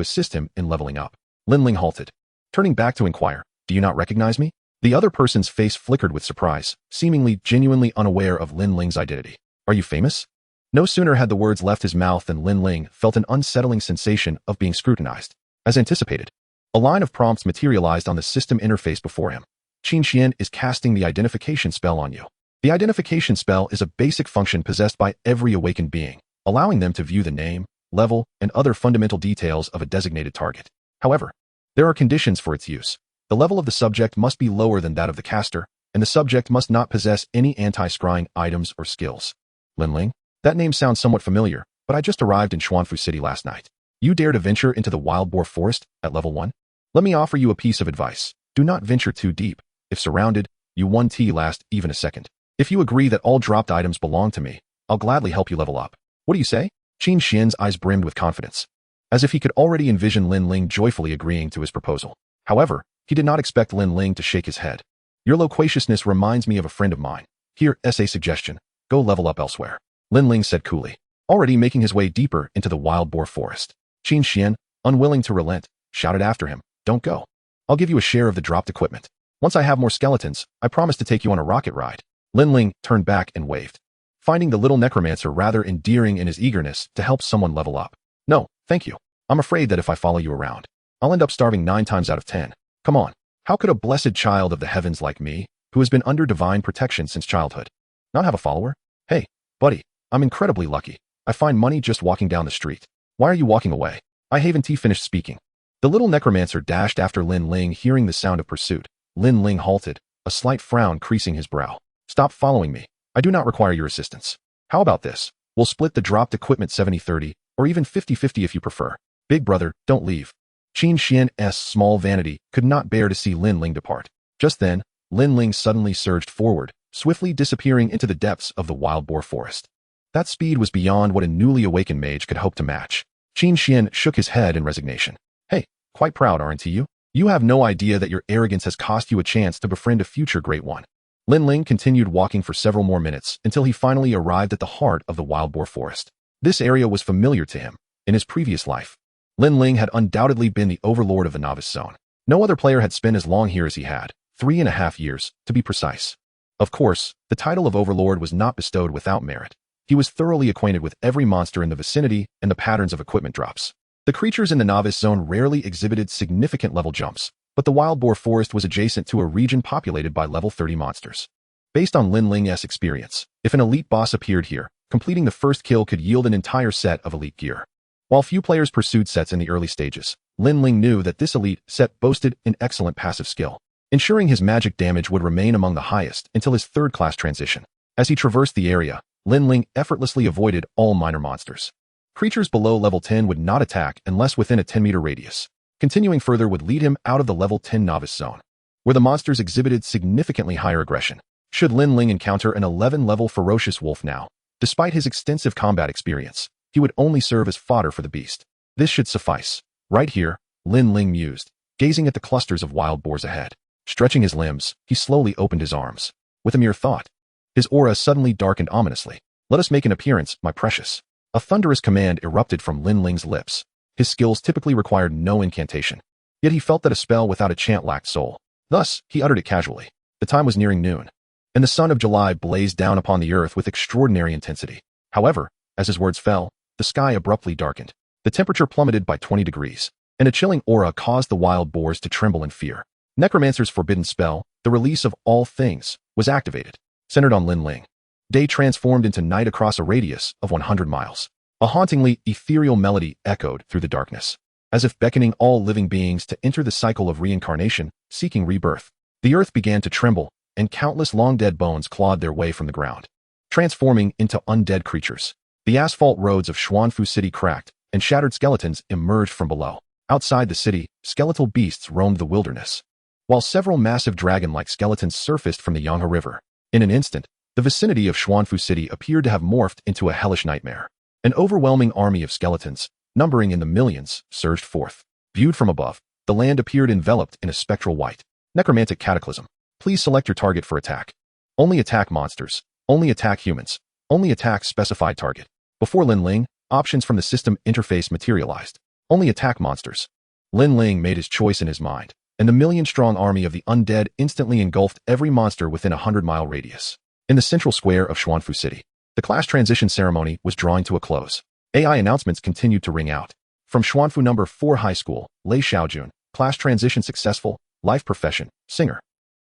assist him in leveling up. Lin Ling halted, turning back to inquire, "Do you not recognize me?" The other person's face flickered with surprise, seemingly genuinely unaware of Lin Ling's identity. "Are you famous?" No sooner had the words left his mouth than Lin Ling felt an unsettling sensation of being scrutinized. As anticipated, a line of prompts materialized on the system interface before him. Qin Xian is casting the identification spell on you. The identification spell is a basic function possessed by every awakened being, allowing them to view the name, level, and other fundamental details of a designated target. However, there are conditions for its use. The level of the subject must be lower than that of the caster, and the subject must not possess any anti-scrying items or skills. Lin Ling? That name sounds somewhat familiar, but I just arrived in Xuanfu City last night. You dare to venture into the wild boar forest at level 1? Let me offer you a piece of advice. Do not venture too deep. If surrounded, you won't last even a second. If you agree that all dropped items belong to me, I'll gladly help you level up. What do you say? Qin Xian's eyes brimmed with confidence, as if he could already envision Lin Ling joyfully agreeing to his proposal. However, he did not expect Lin Ling to shake his head. Your loquaciousness reminds me of a friend of mine. Here's a suggestion. Go level up elsewhere. Lin Ling said coolly, already making his way deeper into the wild boar forest. Qin Xian, unwilling to relent, shouted after him, "Don't go. I'll give you a share of the dropped equipment. Once I have more skeletons, I promise to take you on a rocket ride." Lin Ling turned back and waved, finding the little necromancer rather endearing in his eagerness to help someone level up. "No, thank you. I'm afraid that if I follow you around, I'll end up starving 9 times out of 10. Come on. How could a blessed child of the heavens like me, who has been under divine protection since childhood, not have a follower? Hey, buddy, I'm incredibly lucky. I find money just walking down the street. Why are you walking away?" I haven't finished speaking. The little necromancer dashed after Lin Ling, hearing the sound of pursuit. Lin Ling halted, a slight frown creasing his brow. "Stop following me. I do not require your assistance. How about this? We'll split the dropped equipment 70-30, or even 50-50 if you prefer. Big brother, don't leave." Qin Xian's small vanity could not bear to see Lin Ling depart. Just then, Lin Ling suddenly surged forward, swiftly disappearing into the depths of the wild boar forest. That speed was beyond what a newly awakened mage could hope to match. Qin Xian shook his head in resignation. "Hey, quite proud, aren't you? You have no idea that your arrogance has cost you a chance to befriend a future great one." Lin Ling continued walking for several more minutes until he finally arrived at the heart of the wild boar forest. This area was familiar to him. In his previous life, Lin Ling had undoubtedly been the overlord of the novice zone. No other player had spent as long here as he had, 3.5 years, to be precise. Of course, the title of overlord was not bestowed without merit. He was thoroughly acquainted with every monster in the vicinity and the patterns of equipment drops. The creatures in the novice zone rarely exhibited significant level jumps, but the wild boar forest was adjacent to a region populated by level 30 monsters. Based on Lin Ling's experience, if an elite boss appeared here, completing the first kill could yield an entire set of elite gear. While few players pursued sets in the early stages, Lin Ling knew that this elite set boasted an excellent passive skill, ensuring his magic damage would remain among the highest until his third class transition. As he traversed the area, Lin Ling effortlessly avoided all minor monsters. Creatures below level 10 would not attack unless within a 10-meter radius. Continuing further would lead him out of the level 10 novice zone, where the monsters exhibited significantly higher aggression. Should Lin Ling encounter an 11-level ferocious wolf now, despite his extensive combat experience, he would only serve as fodder for the beast. This should suffice. Right here, Lin Ling mused, gazing at the clusters of wild boars ahead. Stretching his limbs, he slowly opened his arms. With a mere thought, his aura suddenly darkened ominously. "Let us make an appearance, my precious." A thunderous command erupted from Lin Ling's lips. His skills typically required no incantation. Yet he felt that a spell without a chant lacked soul. Thus, he uttered it casually. The time was nearing noon, and the sun of July blazed down upon the earth with extraordinary intensity. However, as his words fell, the sky abruptly darkened. The temperature plummeted by 20 degrees, and a chilling aura caused the wild boars to tremble in fear. Necromancer's forbidden spell, the release of all things, was activated, centered on Lin Ling. Day transformed into night across a radius of 100 miles. A hauntingly ethereal melody echoed through the darkness, as if beckoning all living beings to enter the cycle of reincarnation, seeking rebirth. The earth began to tremble, and countless long-dead bones clawed their way from the ground, transforming into undead creatures. The asphalt roads of Xuanfu City cracked, and shattered skeletons emerged from below. Outside the city, skeletal beasts roamed the wilderness, while several massive dragon-like skeletons surfaced from the Yanghe River. In an instant, the vicinity of Xuanfu City appeared to have morphed into a hellish nightmare. An overwhelming army of skeletons, numbering in the millions, surged forth. Viewed from above, the land appeared enveloped in a spectral white. Necromantic Cataclysm. Please select your target for attack. Only attack monsters. Only attack humans. Only attack specified target. Before Lin Ling, options from the system interface materialized. Only attack monsters. Lin Ling made his choice in his mind, and the million-strong army of the undead instantly engulfed every monster within a 100-mile radius. In the central square of Xuanfu City, the class transition ceremony was drawing to a close. AI announcements continued to ring out. From Xuanfu No. 4 High School, Lei Xiaojun, class transition successful, life profession, singer.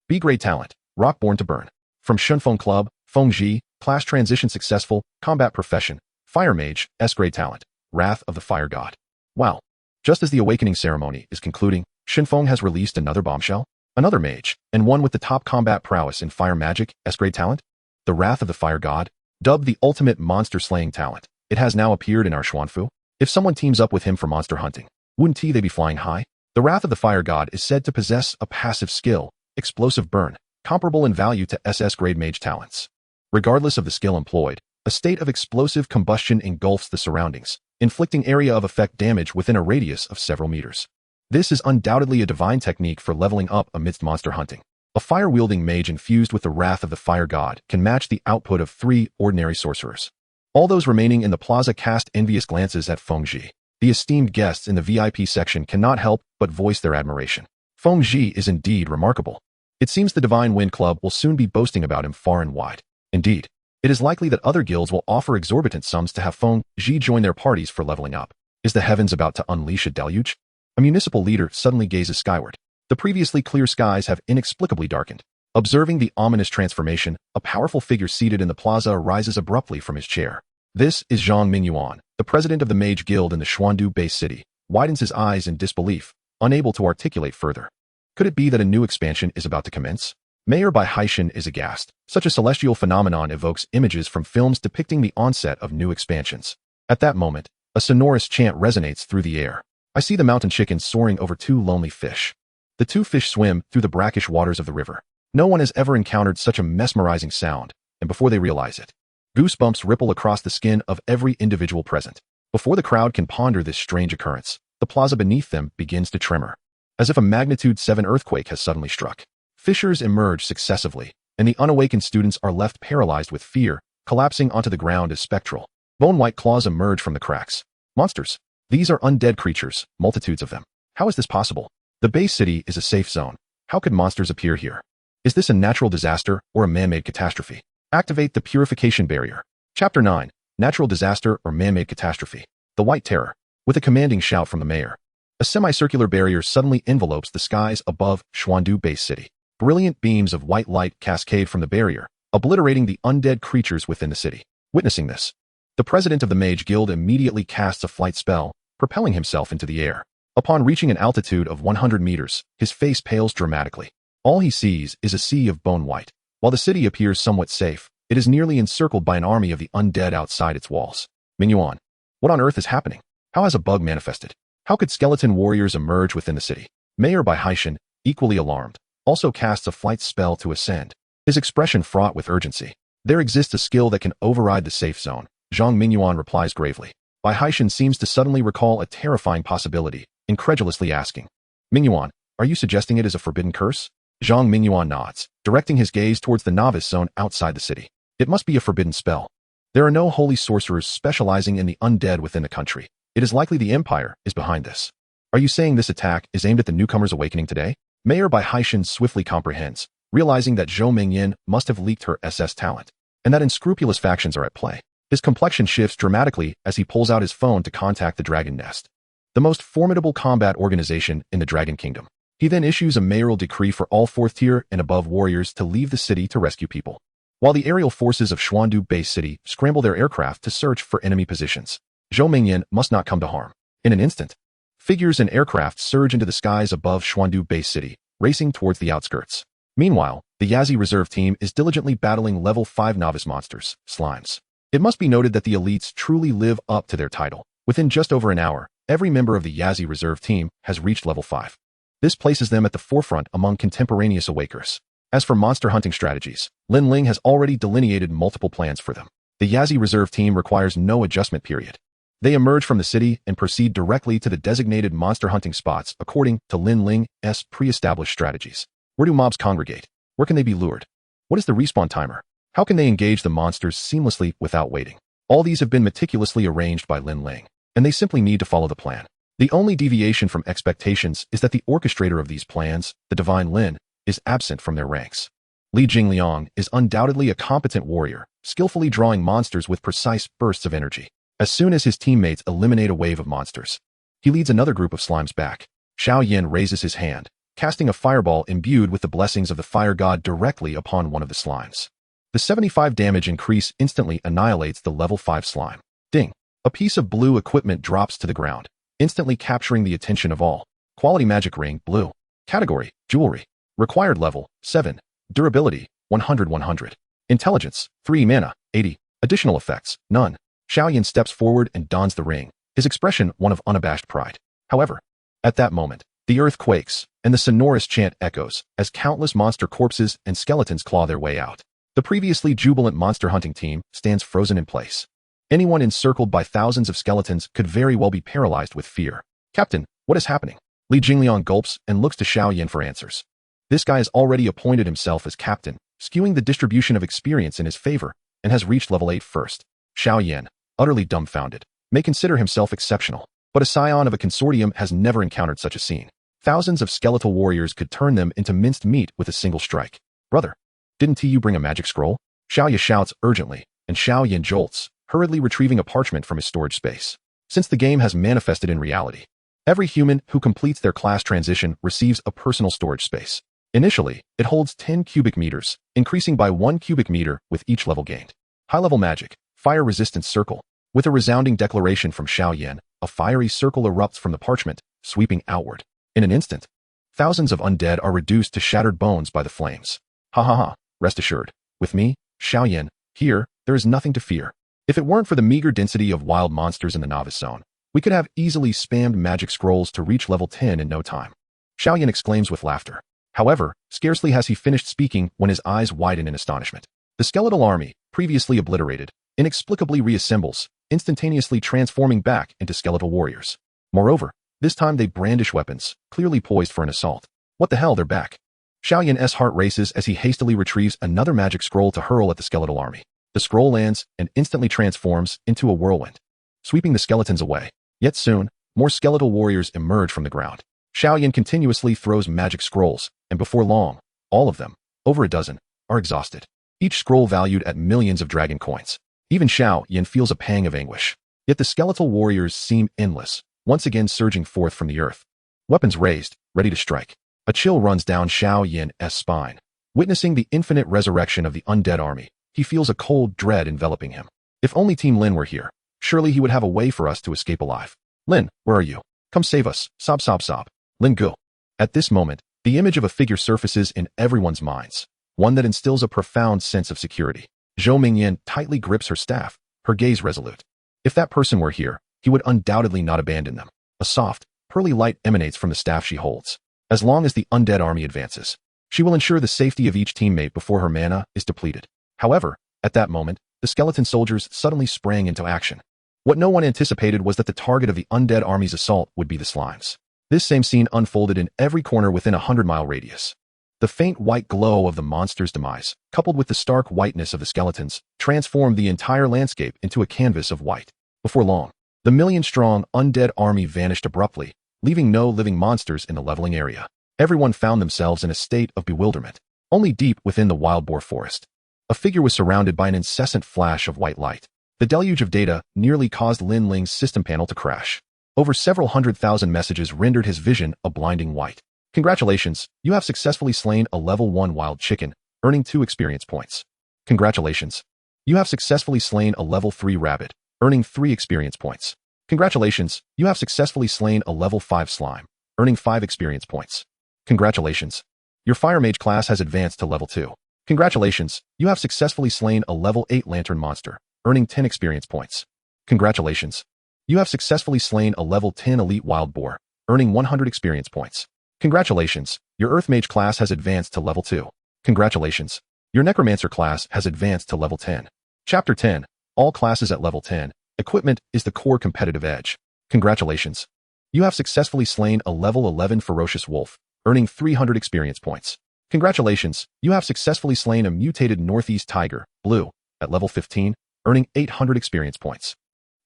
B-grade talent, rock born to burn. From Shunfeng Club, Feng Ji, class transition successful, combat profession, fire mage, S-grade talent, wrath of the fire god. Wow. Just as the awakening ceremony is concluding, Shunfeng has released another bombshell, another mage, and one with the top combat prowess in fire magic, S-grade talent, the wrath of the fire god. Dubbed the ultimate monster-slaying talent, it has now appeared in our Xuanfu. If someone teams up with him for monster hunting, wouldn't they be flying high? The wrath of the fire god is said to possess a passive skill, explosive burn, comparable in value to SS-grade mage talents. Regardless of the skill employed, a state of explosive combustion engulfs the surroundings, inflicting area of effect damage within a radius of several meters. This is undoubtedly a divine technique for leveling up amidst monster hunting. A fire-wielding mage infused with the wrath of the fire god can match the output of 3 ordinary sorcerers. All those remaining in the plaza cast envious glances at Feng Ji. The esteemed guests in the VIP section cannot help but voice their admiration. Feng Ji is indeed remarkable. It seems the Divine Wind Club will soon be boasting about him far and wide. Indeed, it is likely that other guilds will offer exorbitant sums to have Feng Ji join their parties for leveling up. Is the heavens about to unleash a deluge? A municipal leader suddenly gazes skyward. The previously clear skies have inexplicably darkened. Observing the ominous transformation, a powerful figure seated in the plaza rises abruptly from his chair. This is Zhang Mingyuan, the president of the Mage Guild in the Xuandu base city, widens his eyes in disbelief, unable to articulate further. Could it be that a new expansion is about to commence? Mayor Bai Haishan is aghast. Such a celestial phenomenon evokes images from films depicting the onset of new expansions. At that moment, a sonorous chant resonates through the air. I see the mountain chickens soaring over 2 lonely fish. The 2 fish swim through the brackish waters of the river. No one has ever encountered such a mesmerizing sound, and before they realize it, goosebumps ripple across the skin of every individual present. Before the crowd can ponder this strange occurrence, the plaza beneath them begins to tremor, as if a magnitude 7 earthquake has suddenly struck. Fissures emerge successively, and the unawakened students are left paralyzed with fear, collapsing onto the ground as spectral, bone-white claws emerge from the cracks. Monsters. These are undead creatures, multitudes of them. How is this possible? The base city is a safe zone. How could monsters appear here? Is this a natural disaster or a man-made catastrophe? Activate the purification barrier. Chapter 9. Natural disaster or man-made catastrophe. The White Terror. With a commanding shout from the mayor, a semicircular barrier suddenly envelopes the skies above Xuandu base city. Brilliant beams of white light cascade from the barrier, obliterating the undead creatures within the city. Witnessing this, the president of the Mage Guild immediately casts a flight spell, propelling himself into the air. Upon reaching an altitude of 100 meters, his face pales dramatically. All he sees is a sea of bone white. While the city appears somewhat safe, it is nearly encircled by an army of the undead outside its walls. Mingyuan. What on earth is happening? How has a bug manifested? How could skeleton warriors emerge within the city? Mayor Bai Haishan, equally alarmed, also casts a flight spell to ascend, his expression fraught with urgency. There exists a skill that can override the safe zone, Zhang Mingyuan replies gravely. Bai Haishan seems to suddenly recall a terrifying possibility, incredulously asking, Mingyuan, are you suggesting it is a forbidden curse? Zhang Mingyuan nods, directing his gaze towards the novice zone outside the city. It must be a forbidden spell. There are no holy sorcerers specializing in the undead within the country. It is likely the Empire is behind this. Are you saying this attack is aimed at the newcomers awakening today? Mayor Bai Haishan swiftly comprehends, realizing that Zhou Mingyan must have leaked her SS talent, and that unscrupulous factions are at play. His complexion shifts dramatically as he pulls out his phone to contact the Dragon Nest, the most formidable combat organization in the Dragon Kingdom. He then issues a mayoral decree for all 4th tier and above warriors to leave the city to rescue people, while the aerial forces of Xuandu Base City scramble their aircraft to search for enemy positions. Zhou Mingyan must not come to harm. In an instant, figures and aircraft surge into the skies above Xuandu Base City, racing towards the outskirts. Meanwhile, the Yazi reserve team is diligently battling level 5 novice monsters, slimes. It must be noted that the elites truly live up to their title. Within just over an hour, every member of the Yazi reserve team has reached level 5. This places them at the forefront among contemporaneous awakers. As for monster hunting strategies, Lin Ling has already delineated multiple plans for them. The Yazi reserve team requires no adjustment period. They emerge from the city and proceed directly to the designated monster hunting spots according to Lin Ling's pre-established strategies. Where do mobs congregate? Where can they be lured? What is the respawn timer? How can they engage the monsters seamlessly without waiting? All these have been meticulously arranged by Lin Ling, and they simply need to follow the plan. The only deviation from expectations is that the orchestrator of these plans, the Divine Lin, is absent from their ranks. Li Jingliang is undoubtedly a competent warrior, skillfully drawing monsters with precise bursts of energy. As soon as his teammates eliminate a wave of monsters, he leads another group of slimes back. Xiao Yin raises his hand, casting a fireball imbued with the blessings of the fire god directly upon one of the slimes. The 75 damage increase instantly annihilates the level 5 slime. Ding! A piece of blue equipment drops to the ground, instantly capturing the attention of all. Quality magic ring, blue. Category, jewelry. Required level, 7. Durability, 100. Intelligence, 3 mana, 80. Additional effects, none. Xiao Yin steps forward and dons the ring, his expression one of unabashed pride. However, at that moment, the earth quakes, and the sonorous chant echoes as countless monster corpses and skeletons claw their way out. The previously jubilant monster hunting team stands frozen in place. Anyone encircled by thousands of skeletons could very well be paralyzed with fear. Captain, what is happening? Li Jingliang gulps and looks to Xiao Yin for answers. This guy has already appointed himself as captain, skewing the distribution of experience in his favor, and has reached level 8 first. Xiao Yin, utterly dumbfounded, may consider himself exceptional, but a scion of a consortium has never encountered such a scene. Thousands of skeletal warriors could turn them into minced meat with a single strike. Brother, didn't you bring a magic scroll? Xiao Yi shouts urgently, and Xiao Yin jolts, hurriedly retrieving a parchment from his storage space. Since the game has manifested in reality, every human who completes their class transition receives a personal storage space. Initially, it holds 10 cubic meters, increasing by 1 cubic meter with each level gained. High-level magic, fire resistance circle. With a resounding declaration from Xiao Yin, a fiery circle erupts from the parchment, sweeping outward. In an instant, thousands of undead are reduced to shattered bones by the flames. Ha ha ha, rest assured. With me, Xiao Yin, here, there is nothing to fear. If it weren't for the meager density of wild monsters in the novice zone, we could have easily spammed magic scrolls to reach level 10 in no time. Xiao Yin exclaims with laughter. However, scarcely has he finished speaking when his eyes widen in astonishment. The skeletal army, previously obliterated, inexplicably reassembles, instantaneously transforming back into skeletal warriors. Moreover, this time they brandish weapons, clearly poised for an assault. What the hell, they're back. Xiao Yin's heart races as he hastily retrieves another magic scroll to hurl at the skeletal army. The scroll lands and instantly transforms into a whirlwind, sweeping the skeletons away. Yet soon, more skeletal warriors emerge from the ground. Xiao Yin continuously throws magic scrolls, and before long, all of them, over a dozen, are exhausted. Each scroll valued at millions of dragon coins. Even Xiao Yin feels a pang of anguish. Yet the skeletal warriors seem endless, once again surging forth from the earth. Weapons raised, ready to strike. A chill runs down Xiao Yin's spine. Witnessing the infinite resurrection of the undead army, he feels a cold dread enveloping him. If only Team Lin were here, surely he would have a way for us to escape alive. Lin, where are you? Come save us, sob sob sob. Lin go. At this moment, the image of a figure surfaces in everyone's minds, one that instills a profound sense of security. Zhou Mingyan tightly grips her staff, her gaze resolute. If that person were here, he would undoubtedly not abandon them. A soft, pearly light emanates from the staff she holds. As long as the undead army advances, she will ensure the safety of each teammate before her mana is depleted. However, at that moment, the skeleton soldiers suddenly sprang into action. What no one anticipated was that the target of the undead army's assault would be the slimes. This same scene unfolded in every corner within a 100-mile radius. The faint white glow of the monster's demise, coupled with the stark whiteness of the skeletons, transformed the entire landscape into a canvas of white. Before long, The million-strong undead army vanished abruptly, leaving no living monsters in the leveling area. Everyone found themselves in a state of bewilderment. Only deep within the wild boar forest, a figure was surrounded by an incessant flash of white light. The deluge of data nearly caused Lin Ling's system panel to crash. Over several 100,000 messages rendered his vision a blinding white. Congratulations, you have successfully slain a level 1 wild chicken, earning 2 experience points. Congratulations, you have successfully slain a level 3 rabbit, earning 3 experience points. Congratulations, you have successfully slain a level 5 slime, earning 5 experience points. Congratulations, your fire mage class has advanced to level 2. Congratulations, you have successfully slain a level 8 lantern monster, earning 10 experience points. Congratulations, you have successfully slain a level 10 elite wild boar, earning 100 experience points. Congratulations, your earth mage class has advanced to level 2. Congratulations, your necromancer class has advanced to level 10. Chapter 10, all classes at level 10, equipment is the core competitive edge. Congratulations, you have successfully slain a level 11 ferocious wolf, earning 300 experience points. Congratulations, you have successfully slain a mutated northeast tiger, blue, at level 15, earning 800 experience points.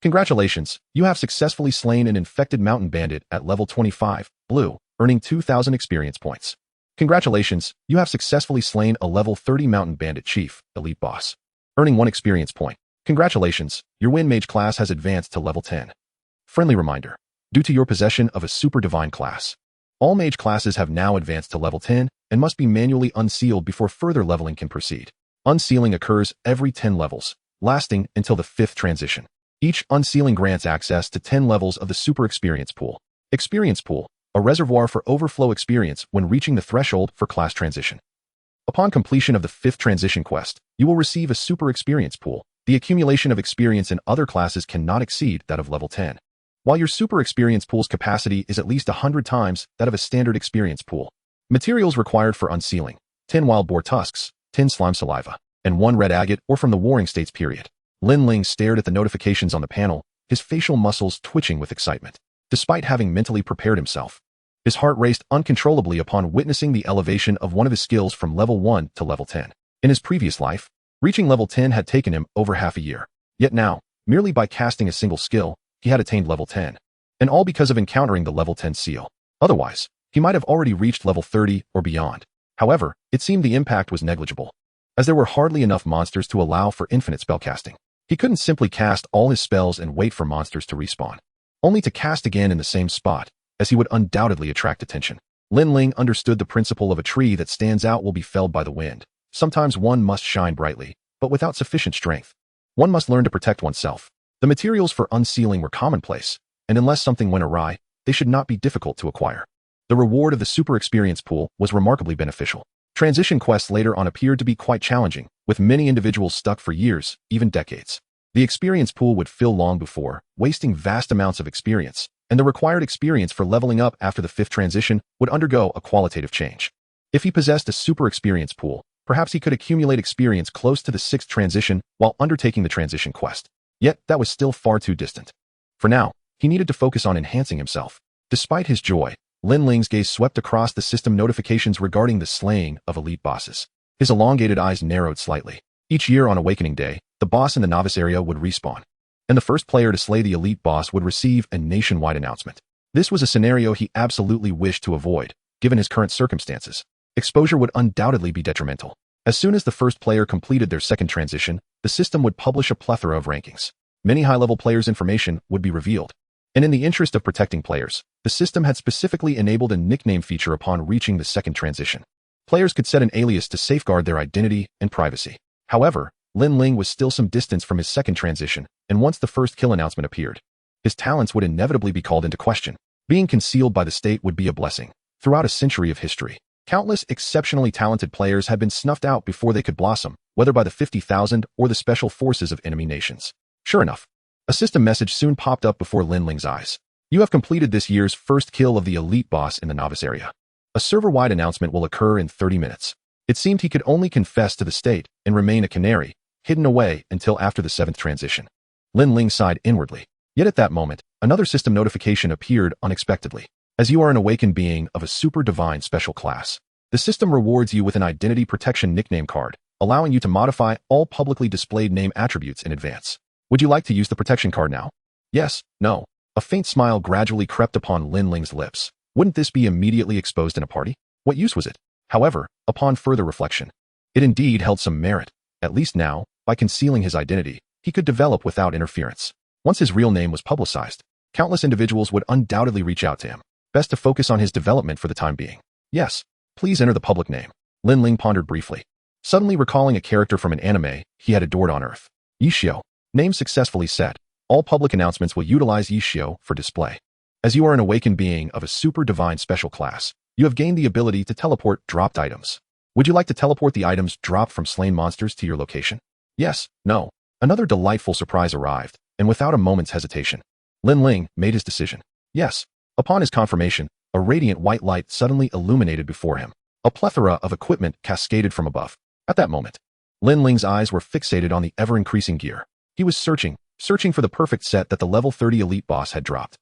Congratulations, you have successfully slain an infected mountain bandit at level 25, blue, earning 2,000 experience points. Congratulations, you have successfully slain a level 30 mountain bandit chief, elite boss, earning 1 experience point. Congratulations, your wind mage class has advanced to level 10. Friendly reminder, due to your possession of a super divine class, all mage classes have now advanced to level 10 and must be manually unsealed before further leveling can proceed. Unsealing occurs every 10 levels, lasting until the 5th transition. Each unsealing grants access to 10 levels of the super experience pool. Experience pool, a reservoir for overflow experience when reaching the threshold for class transition. Upon completion of the 5th transition quest, you will receive a super experience pool. The accumulation of experience in other classes cannot exceed that of level 10. While your super experience pool's capacity is at least 100 times that of a standard experience pool. Materials required for unsealing: 10 wild boar tusks, 10 slime saliva, and 1 red agate or from the warring states period. Lin Ling stared at the notifications on the panel, his facial muscles twitching with excitement. Despite having mentally prepared himself, his heart raced uncontrollably upon witnessing the elevation of one of his skills from level 1 to level 10. In his previous life, reaching level 10 had taken him over half a year. Yet now, merely by casting a single skill, he had attained level 10. And all because of encountering the level 10 seal. Otherwise, he might have already reached level 30 or beyond. However, it seemed the impact was negligible, as there were hardly enough monsters to allow for infinite spellcasting. He couldn't simply cast all his spells and wait for monsters to respawn, only to cast again in the same spot, as he would undoubtedly attract attention. Lin Ling understood the principle of a tree that stands out will be felled by the wind. Sometimes one must shine brightly, but without sufficient strength. One must learn to protect oneself. The materials for unsealing were commonplace, and unless something went awry, they should not be difficult to acquire. The reward of the super experience pool was remarkably beneficial. Transition quests later on appeared to be quite challenging, with many individuals stuck for years, even decades. The experience pool would fill long before, wasting vast amounts of experience, and the required experience for leveling up after the 5th transition would undergo a qualitative change. If he possessed a super experience pool, perhaps he could accumulate experience close to the 6th transition while undertaking the transition quest. Yet, that was still far too distant. For now, he needed to focus on enhancing himself. Despite his joy, Lin Ling's gaze swept across the system notifications regarding the slaying of elite bosses. His elongated eyes narrowed slightly. Each year on Awakening Day, the boss in the novice area would respawn, and the first player to slay the elite boss would receive a nationwide announcement. This was a scenario he absolutely wished to avoid, given his current circumstances. Exposure would undoubtedly be detrimental. As soon as the first player completed their 2nd transition, the system would publish a plethora of rankings. Many high-level players' information would be revealed. And in the interest of protecting players, the system had specifically enabled a nickname feature upon reaching the 2nd transition. Players could set an alias to safeguard their identity and privacy. However, Lin Ling was still some distance from his 2nd transition, and once the first kill announcement appeared, his talents would inevitably be called into question. Being concealed by the state would be a blessing. Throughout a century of history, countless exceptionally talented players had been snuffed out before they could blossom, whether by the 50,000 or the special forces of enemy nations. Sure enough, a system message soon popped up before Lin Ling's eyes. You have completed this year's first kill of the elite boss in the novice area. A server-wide announcement will occur in 30 minutes. It seemed he could only confess to the state and remain a canary, hidden away until after the 7th transition. Lin Ling sighed inwardly. Yet at that moment, another system notification appeared unexpectedly. As you are an awakened being of a super divine special class, the system rewards you with an identity protection nickname card, allowing you to modify all publicly displayed name attributes in advance. Would you like to use the protection card now? Yes, no. A faint smile gradually crept upon Lin Ling's lips. Wouldn't this be immediately exposed in a party? What use was it? However, upon further reflection, it indeed held some merit. At least now, by concealing his identity, he could develop without interference. Once his real name was publicized, countless individuals would undoubtedly reach out to him. Best to focus on his development for the time being. Yes, please enter the public name. Lin Ling pondered briefly, suddenly recalling a character from an anime he had adored on Earth. Yishio. Name successfully set. All public announcements will utilize Yishio for display. As you are an awakened being of a super divine special class, you have gained the ability to teleport dropped items. Would you like to teleport the items dropped from slain monsters to your location? Yes, no. Another delightful surprise arrived, and without a moment's hesitation, Lin Ling made his decision. Yes. Upon his confirmation, a radiant white light suddenly illuminated before him. A plethora of equipment cascaded from above. At that moment, Lin Ling's eyes were fixated on the ever-increasing gear. He was searching for the perfect set that the level 30 elite boss had dropped.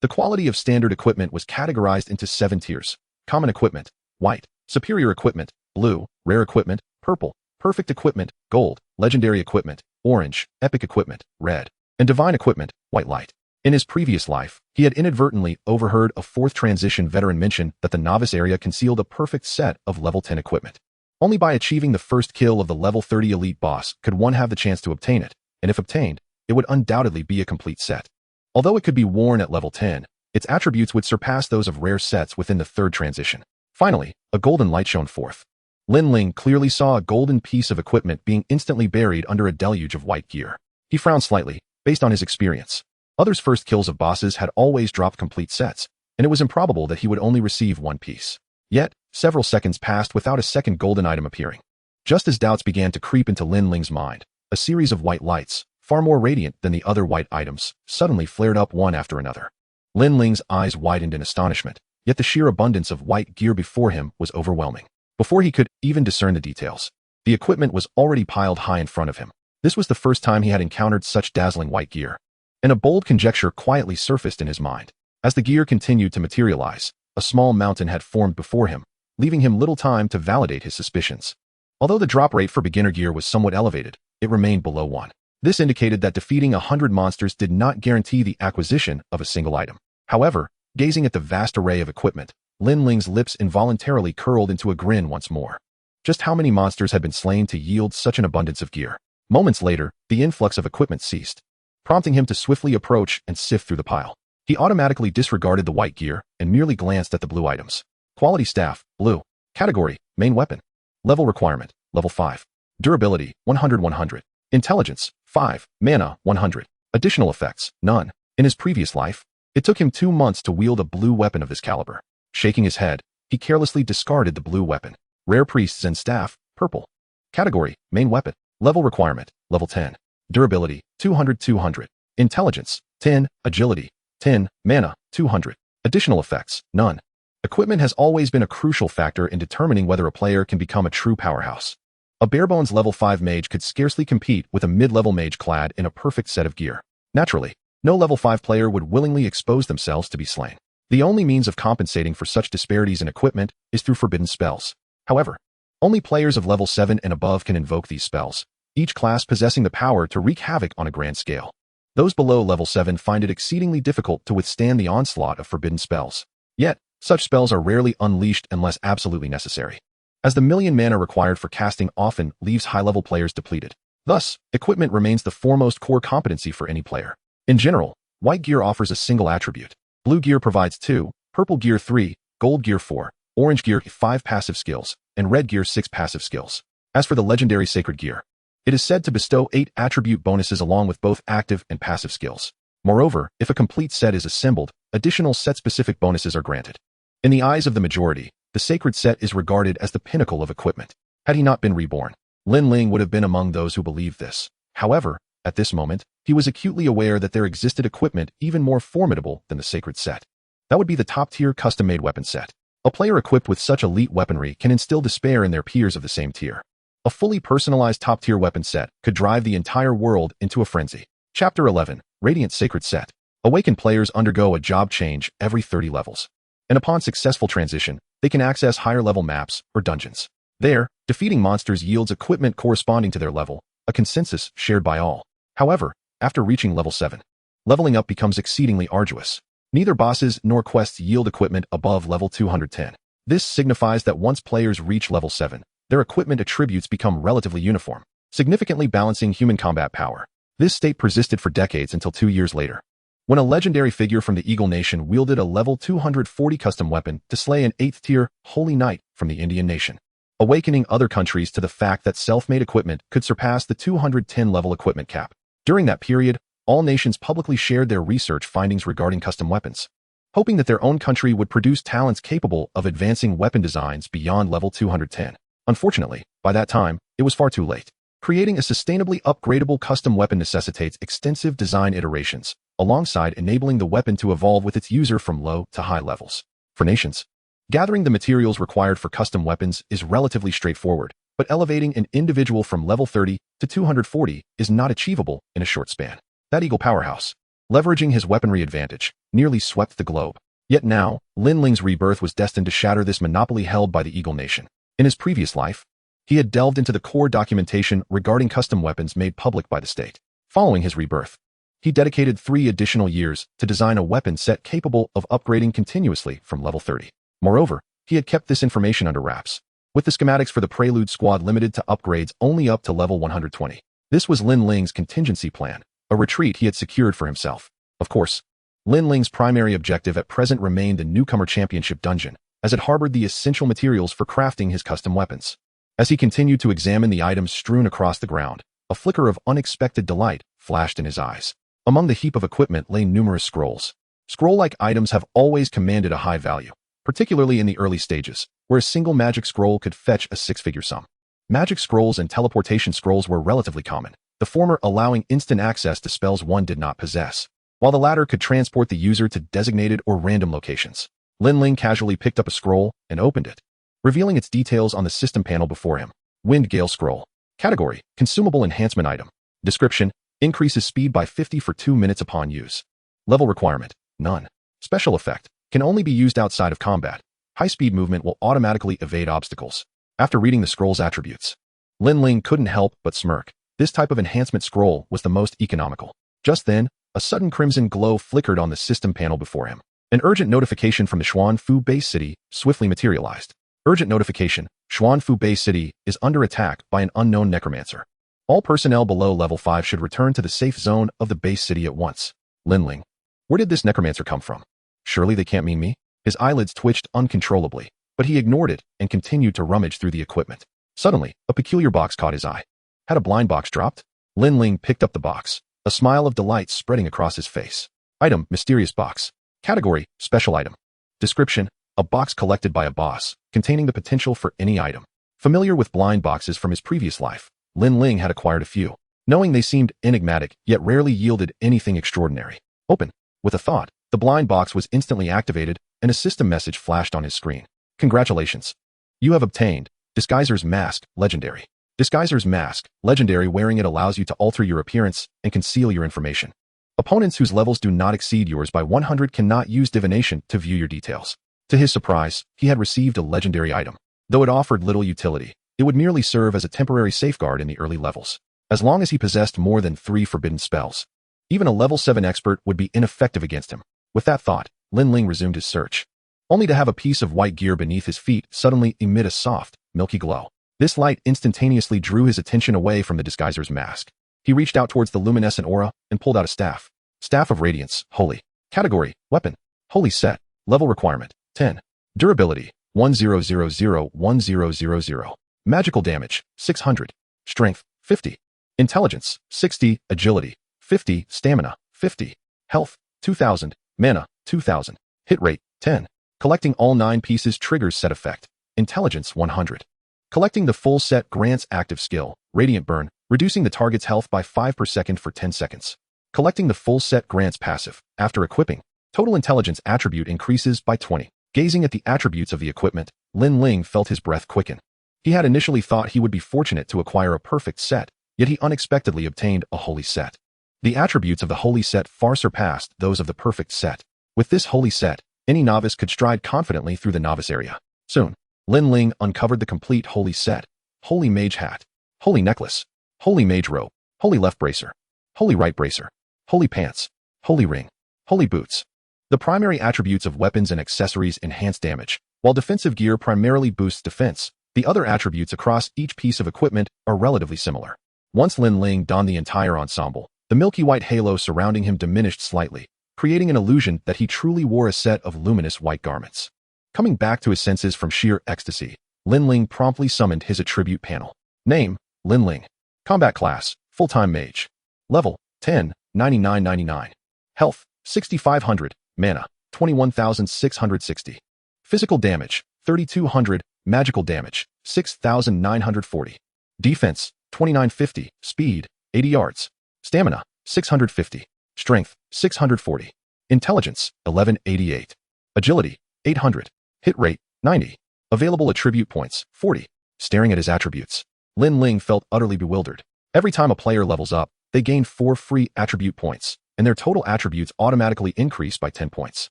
The quality of standard equipment was categorized into 7 tiers. Common equipment, white. Superior equipment, blue. Rare equipment, purple. Perfect equipment, gold. Legendary equipment, orange. Epic equipment, red. And divine equipment, white light. In his previous life, he had inadvertently overheard a 4th transition veteran mention that the novice area concealed a perfect set of level 10 equipment. Only by achieving the first kill of the level 30 elite boss could one have the chance to obtain it, and if obtained, it would undoubtedly be a complete set. Although it could be worn at level 10, its attributes would surpass those of rare sets within the 3rd transition. Finally, a golden light shone forth. Lin Ling clearly saw a golden piece of equipment being instantly buried under a deluge of white gear. He frowned slightly, based on his experience. Others' first kills of bosses had always dropped complete sets, and it was improbable that he would only receive one piece. Yet, several seconds passed without a second golden item appearing. Just as doubts began to creep into Lin Ling's mind, a series of white lights, far more radiant than the other white items, suddenly flared up one after another. Lin Ling's eyes widened in astonishment, yet the sheer abundance of white gear before him was overwhelming. Before he could even discern the details, the equipment was already piled high in front of him. This was the first time he had encountered such dazzling white gear, and a bold conjecture quietly surfaced in his mind. As the gear continued to materialize, a small mountain had formed before him, leaving him little time to validate his suspicions. Although the drop rate for beginner gear was somewhat elevated, it remained below 1. This indicated that defeating 100 monsters did not guarantee the acquisition of a single item. However, gazing at the vast array of equipment, Lin Ling's lips involuntarily curled into a grin once more. Just how many monsters had been slain to yield such an abundance of gear? Moments later, the influx of equipment ceased, prompting him to swiftly approach and sift through the pile. He automatically disregarded the white gear and merely glanced at the blue items. Quality staff, blue. Category, main weapon. Level requirement, level 5. Durability, 100/100. Intelligence, 5. Mana, 100. Additional effects, none. In his previous life, it took him 2 months to wield a blue weapon of this caliber. Shaking his head, he carelessly discarded the blue weapon. Rare priests and staff, purple. Category, main weapon. Level requirement, level 10. Durability, 200/200. Intelligence, 10. Agility, 10. Mana, 200. Additional effects, none. Equipment has always been a crucial factor in determining whether a player can become a true powerhouse. A barebones level 5 mage could scarcely compete with a mid-level mage clad in a perfect set of gear. Naturally, no level 5 player would willingly expose themselves to be slain. The only means of compensating for such disparities in equipment is through forbidden spells. However, only players of level 7 and above can invoke these spells, each class possessing the power to wreak havoc on a grand scale. Those below level 7 find it exceedingly difficult to withstand the onslaught of forbidden spells. Yet, such spells are rarely unleashed unless absolutely necessary, as the million mana required for casting often leaves high-level players depleted. Thus, equipment remains the foremost core competency for any player. In general, white gear offers a single attribute. Blue gear provides 2, purple gear 3, gold gear 4, orange gear 5 passive skills, and red gear 6 passive skills. As for the legendary sacred gear, it is said to bestow 8 attribute bonuses along with both active and passive skills. Moreover, if a complete set is assembled, additional set-specific bonuses are granted. In the eyes of the majority, the sacred set is regarded as the pinnacle of equipment. Had he not been reborn, Lin Ling would have been among those who believed this. However, at this moment, he was acutely aware that there existed equipment even more formidable than the sacred set. That would be the top-tier custom-made weapon set. A player equipped with such elite weaponry can instill despair in their peers of the same tier. A fully personalized top-tier weapon set could drive the entire world into a frenzy. Chapter 11, Radiant Sacred Set. Awakened players undergo a job change every 30 levels, and upon successful transition, they can access higher-level maps or dungeons. There, defeating monsters yields equipment corresponding to their level, a consensus shared by all. However, after reaching level 7, leveling up becomes exceedingly arduous. Neither bosses nor quests yield equipment above level 210. This signifies that once players reach level 7, their equipment attributes become relatively uniform, significantly balancing human combat power. This state persisted for decades until 2 years later, when a legendary figure from the Eagle Nation wielded a level 240 custom weapon to slay an 8th-tier Holy Knight from the Indian Nation, awakening other countries to the fact that self-made equipment could surpass the 210-level equipment cap. During that period, all nations publicly shared their research findings regarding custom weapons, hoping that their own country would produce talents capable of advancing weapon designs beyond level 210. Unfortunately, by that time, it was far too late. Creating a sustainably upgradable custom weapon necessitates extensive design iterations, alongside enabling the weapon to evolve with its user from low to high levels. For nations, gathering the materials required for custom weapons is relatively straightforward, but elevating an individual from level 30 to 240 is not achievable in a short span. That Eagle powerhouse, leveraging his weaponry advantage, nearly swept the globe. Yet now, Lin Ling's rebirth was destined to shatter this monopoly held by the Eagle Nation. In his previous life, he had delved into the core documentation regarding custom weapons made public by the state. Following his rebirth, he dedicated 3 additional years to design a weapon set capable of upgrading continuously from level 30. Moreover, he had kept this information under wraps, with the schematics for the Prelude Squad limited to upgrades only up to level 120. This was Lin Ling's contingency plan, a retreat he had secured for himself. Of course, Lin Ling's primary objective at present remained the Newcomer Championship dungeon, as it harbored the essential materials for crafting his custom weapons. As he continued to examine the items strewn across the ground, a flicker of unexpected delight flashed in his eyes. Among the heap of equipment lay numerous scrolls. Scroll-like items have always commanded a high value, particularly in the early stages, where a single magic scroll could fetch a 6-figure sum. Magic scrolls and teleportation scrolls were relatively common, the former allowing instant access to spells one did not possess, while the latter could transport the user to designated or random locations. Lin Ling casually picked up a scroll and opened it, revealing its details on the system panel before him. Wind Gale Scroll. Category: Consumable Enhancement Item. Description: Increases speed by 50 for 2 minutes upon use. Level requirement: None. Special effect: Can only be used outside of combat. High-speed movement will automatically evade obstacles. After reading the scroll's attributes, Lin Ling couldn't help but smirk. This type of enhancement scroll was the most economical. Just then, a sudden crimson glow flickered on the system panel before him. An urgent notification from the Xuanfu base city swiftly materialized. Urgent notification: Xuanfu base city is under attack by an unknown necromancer. All personnel below level 5 should return to the safe zone of the base city at once. Lin Ling. Where did this necromancer come from? Surely they can't mean me? His eyelids twitched uncontrollably, but he ignored it and continued to rummage through the equipment. Suddenly, a peculiar box caught his eye. Had a blind box dropped? Lin Ling picked up the box, a smile of delight spreading across his face. Item: Mysterious Box. Category: Special Item. Description: A box collected by a boss, containing the potential for any item. Familiar with blind boxes from his previous life, Lin Ling had acquired a few, knowing they seemed enigmatic yet rarely yielded anything extraordinary. Open. With a thought, the blind box was instantly activated and a system message flashed on his screen. Congratulations. You have obtained Disguiser's Mask, Legendary. Disguiser's Mask, Legendary. Wearing it allows you to alter your appearance and conceal your information. Opponents whose levels do not exceed yours by 100 cannot use divination to view your details. To his surprise, he had received a legendary item. Though it offered little utility, it would merely serve as a temporary safeguard in the early levels. As long as he possessed more than 3 forbidden spells, even a level 7 expert would be ineffective against him. With that thought, Lin Ling resumed his search, only to have a piece of white gear beneath his feet suddenly emit a soft, milky glow. This light instantaneously drew his attention away from the Disguiser's mask. He reached out towards the luminescent aura and pulled out a staff. Staff of Radiance, Holy. Category: Weapon. Holy Set. Level requirement: 10. Durability: 10001000. Magical damage: 600. Strength: 50. Intelligence: 60. Agility: 50. Stamina: 50. Health: 2000. Mana: 2000. Hit rate: 10. Collecting all 9 pieces triggers set effect. Intelligence: 100. Collecting the full set grants active skill, Radiant Burn, reducing the target's health by 5 per second for 10 seconds. Collecting the full set grants passive. After equipping, total intelligence attribute increases by 20. Gazing at the attributes of the equipment, Lin Ling felt his breath quicken. He had initially thought he would be fortunate to acquire a perfect set, yet he unexpectedly obtained a holy set. The attributes of the holy set far surpassed those of the perfect set. With this holy set, any novice could stride confidently through the novice area. Soon, Lin Ling uncovered the complete holy set: Holy Mage Hat, Holy Necklace, Holy Mage Robe, Holy Left Bracer, Holy Right Bracer, Holy Pants, Holy Ring. Holy Boots. The primary attributes of weapons and accessories enhance damage, while defensive gear primarily boosts defense. The other attributes across each piece of equipment are relatively similar. Once Lin Ling donned the entire ensemble, the milky white halo surrounding him diminished slightly, creating an illusion that he truly wore a set of luminous white garments. Coming back to his senses from sheer ecstasy, Lin Ling promptly summoned his attribute panel. Name, Lin Ling. Combat class, full-time mage. Level, 10, 9999. Health, 6500, mana, 21660. Physical damage, 3200, magical damage, 6940. Defense, 2950, speed, 80 yards. Stamina, 650. Strength, 640. Intelligence, 1188. Agility, 800. Hit rate, 90. Available attribute points, 40. Staring at his attributes, Lin Ling felt utterly bewildered. Every time a player levels up, they gain 4 free attribute points, and their total attributes automatically increase by 10 points.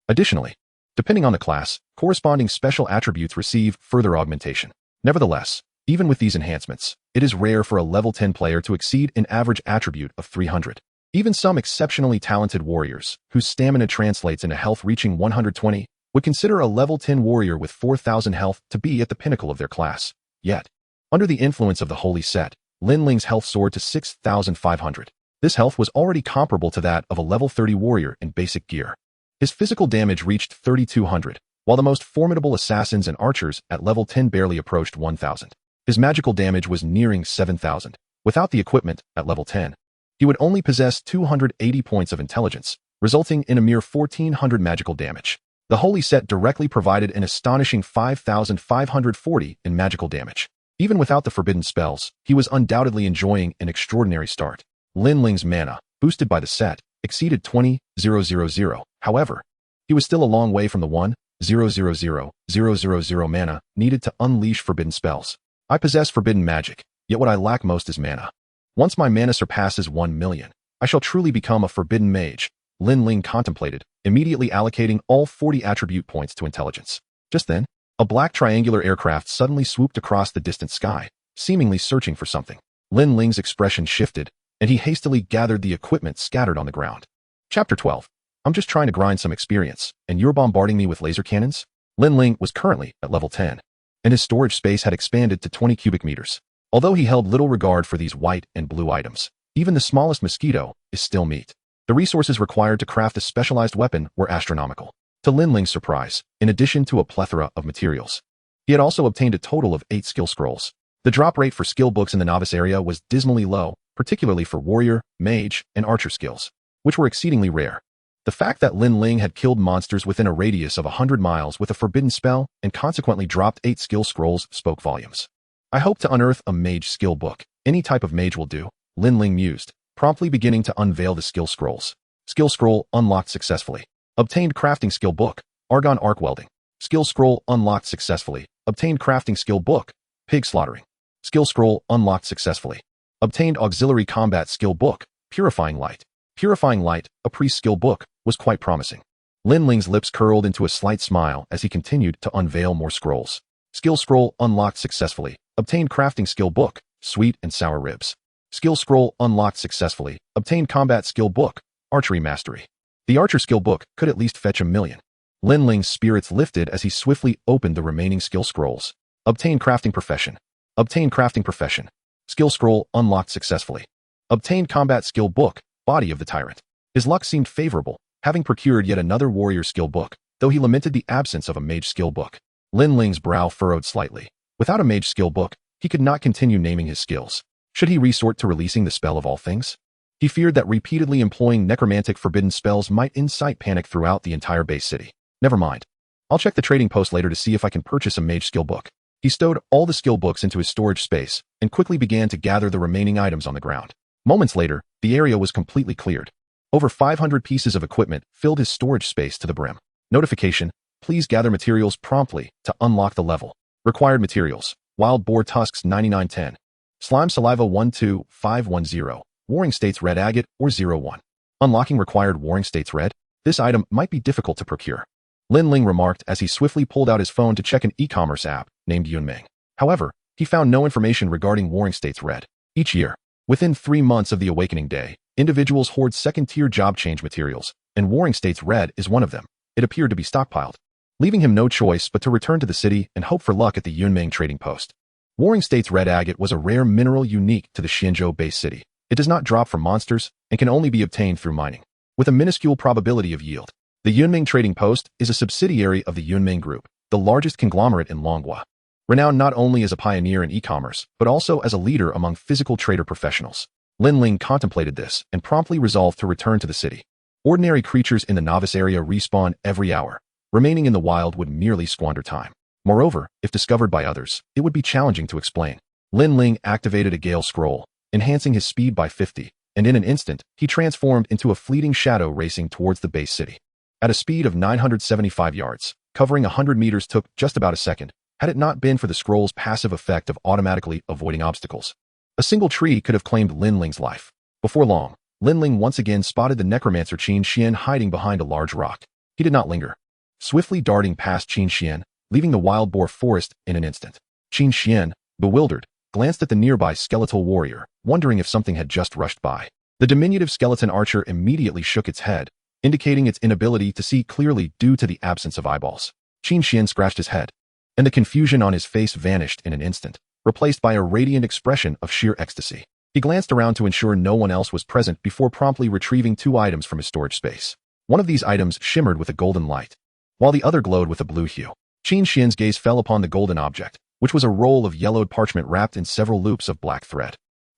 Additionally, depending on the class, corresponding special attributes receive further augmentation. Nevertheless, even with these enhancements, it is rare for a level 10 player to exceed an average attribute of 300. Even some exceptionally talented warriors, whose stamina translates into health reaching 120, would consider a level 10 warrior with 4,000 health to be at the pinnacle of their class. Yet, under the influence of the Holy Set, Lin Ling's health soared to 6,500. This health was already comparable to that of a level 30 warrior in basic gear. His physical damage reached 3,200, while the most formidable assassins and archers at level 10 barely approached 1,000. His magical damage was nearing 7,000. Without the equipment, at level 10, he would only possess 280 points of intelligence, resulting in a mere 1,400 magical damage. The Holy Set directly provided an astonishing 5,540 in magical damage. Even without the forbidden spells, he was undoubtedly enjoying an extraordinary start. Lin Ling's mana, boosted by the set, exceeded 20,000. However, he was still a long way from the 1,000,000 mana needed to unleash forbidden spells. I possess forbidden magic, yet what I lack most is mana. Once my mana surpasses 1,000,000, I shall truly become a forbidden mage, Lin Ling contemplated, immediately allocating all 40 attribute points to intelligence. Just then, a black triangular aircraft suddenly swooped across the distant sky, seemingly searching for something. Lin Ling's expression shifted, and he hastily gathered the equipment scattered on the ground. Chapter 12. I'm just trying to grind some experience, and you're bombarding me with laser cannons? Lin Ling was currently at level 10, and his storage space had expanded to 20 cubic meters. Although he held little regard for these white and blue items, even the smallest mosquito is still meat. The resources required to craft a specialized weapon were astronomical. To Lin Ling's surprise, in addition to a plethora of materials, he had also obtained a total of 8 skill scrolls. The drop rate for skill books in the novice area was dismally low, particularly for warrior, mage, and archer skills, which were exceedingly rare. The fact that Lin Ling had killed monsters within a radius of 100 miles with a forbidden spell and consequently dropped 8 skill scrolls spoke volumes. I hope to unearth a mage skill book. Any type of mage will do, Lin Ling mused, promptly beginning to unveil the skill scrolls. Skill scroll unlocked successfully. Obtained crafting skill book, Argon arc welding. Skill scroll unlocked successfully. Obtained crafting skill book, pig slaughtering. Skill scroll unlocked successfully. Obtained auxiliary combat skill book, purifying light. Purifying light, a priest skill book, was quite promising. Lin Ling's lips curled into a slight smile as he continued to unveil more scrolls. Skill scroll unlocked successfully. Obtained crafting skill book, sweet and sour ribs. Skill scroll unlocked successfully. Obtained combat skill book, archery mastery. The archer skill book could at least fetch 1,000,000. Lin Ling's spirits lifted as he swiftly opened the remaining skill scrolls. Obtained crafting profession. Obtained crafting profession. Skill scroll unlocked successfully. Obtained combat skill book, body of the tyrant. His luck seemed favorable, having procured yet another warrior skill book, though he lamented the absence of a mage skill book. Lin Ling's brow furrowed slightly. Without a mage skill book, he could not continue naming his skills. Should he resort to releasing the spell of all things? He feared that repeatedly employing necromantic forbidden spells might incite panic throughout the entire base city. Never mind. I'll check the trading post later to see if I can purchase a mage skill book. He stowed all the skill books into his storage space and quickly began to gather the remaining items on the ground. Moments later, the area was completely cleared. Over 500 pieces of equipment filled his storage space to the brim. Notification: please gather materials promptly to unlock the level. Required materials: wild boar tusks 9910, slime saliva 12510, warring states red agate or 01. Unlocking required warring states red. This item might be difficult to procure, Lin Ling remarked as he swiftly pulled out his phone to check an e-commerce app named Yunmeng. However, he found no information regarding warring states red. Each year, within 3 months of the awakening day, Individuals hoard second-tier job change materials, and Warring States Red is one of them. It appeared to be stockpiled, leaving him no choice but to return to the city and hope for luck at the Yunming trading post. Warring States Red agate was a rare mineral unique to the Xianzhou-based city. It does not drop from monsters and can only be obtained through mining, with a minuscule probability of yield. The Yunming trading post is a subsidiary of the Yunming Group, the largest conglomerate in Longhua, renowned not only as a pioneer in e-commerce, but also as a leader among physical trader professionals. Lin Ling contemplated this and promptly resolved to return to the city. Ordinary creatures in the novice area respawn every hour. Remaining in the wild would merely squander time. Moreover, if discovered by others, it would be challenging to explain. Lin Ling activated a gale scroll, enhancing his speed by 50, and in an instant, he transformed into a fleeting shadow racing towards the base city. At a speed of 975 yards, covering 100 meters took just about a second, had it not been for the scroll's passive effect of automatically avoiding obstacles. A single tree could have claimed Lin Ling's life. Before long, Lin Ling once again spotted the necromancer Qin Xian hiding behind a large rock. He did not linger, swiftly darting past Qin Xian, leaving the wild boar forest in an instant. Qin Xian, bewildered, glanced at the nearby skeletal warrior, wondering if something had just rushed by. The diminutive skeleton archer immediately shook its head, indicating its inability to see clearly due to the absence of eyeballs. Qin Xian scratched his head, and the confusion on his face vanished in an instant, replaced by a radiant expression of sheer ecstasy. He glanced around to ensure no one else was present before promptly retrieving 2 items from his storage space. One of these items shimmered with a golden light, while the other glowed with a blue hue. Qin Xian's gaze fell upon the golden object, which was a roll of yellowed parchment wrapped in several loops of black thread.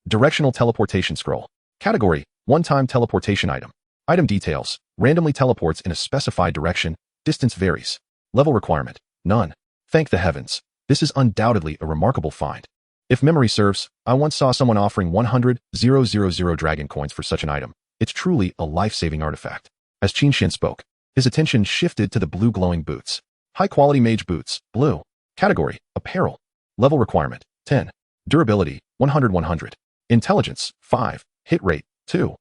Directional teleportation scroll. Category: one-time teleportation item. Item details: randomly teleports in a specified direction. Distance varies. Level requirement: none. Thank the heavens. This is undoubtedly a remarkable find. If memory serves, I once saw someone offering 100,000 dragon coins for such an item. It's truly a life-saving artifact. As Qin Xian spoke, his attention shifted to the blue glowing boots. High-quality mage boots, blue. Category: apparel. Level requirement: 10. Durability: 100. Intelligence: 5. Hit rate: 2.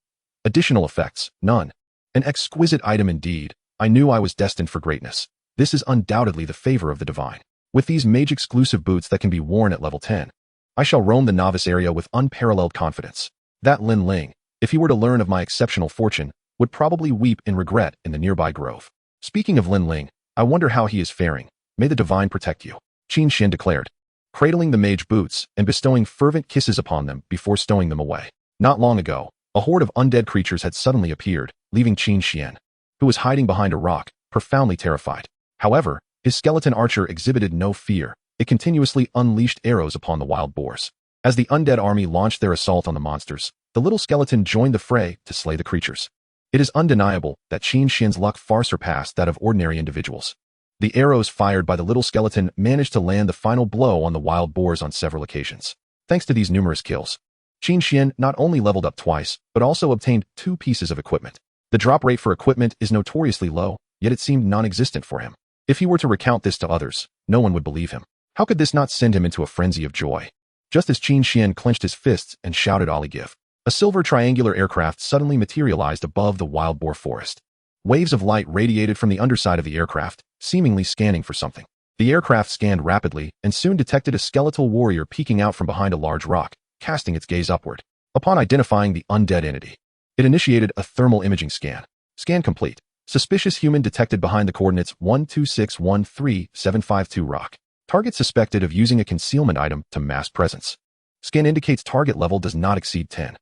Additional effects: none. An exquisite item indeed. I knew I was destined for greatness. This is undoubtedly the favor of the divine. With these mage-exclusive boots that can be worn at level 10, I shall roam the novice area with unparalleled confidence. That Lin Ling, if he were to learn of my exceptional fortune, would probably weep in regret in the nearby grove. Speaking of Lin Ling, I wonder how he is faring. May the divine protect you, Qin Xian declared, cradling the mage boots and bestowing fervent kisses upon them before stowing them away. Not long ago, a horde of undead creatures had suddenly appeared, leaving Qin Xian, who was hiding behind a rock, profoundly terrified. However, his skeleton archer exhibited no fear. It continuously unleashed arrows upon the wild boars. As the undead army launched their assault on the monsters, the little skeleton joined the fray to slay the creatures. It is undeniable that Qin Xian's luck far surpassed that of ordinary individuals. The arrows fired by the little skeleton managed to land the final blow on the wild boars on several occasions. Thanks to these numerous kills, Qin Xian not only leveled up twice, but also obtained 2 pieces of equipment. The drop rate for equipment is notoriously low, yet it seemed non-existent for him. If he were to recount this to others, no one would believe him. How could this not send him into a frenzy of joy? Just as Qin Xian clenched his fists and shouted "Ollie give," a silver triangular aircraft suddenly materialized above the wild boar forest. Waves of light radiated from the underside of the aircraft, seemingly scanning for something. The aircraft scanned rapidly and soon detected a skeletal warrior peeking out from behind a large rock, casting its gaze upward. Upon identifying the undead entity, it initiated a thermal imaging scan. Scan complete. Suspicious human detected behind the coordinates 12613752 rock. Target suspected of using a concealment item to mask presence. Scan indicates target level does not exceed 10.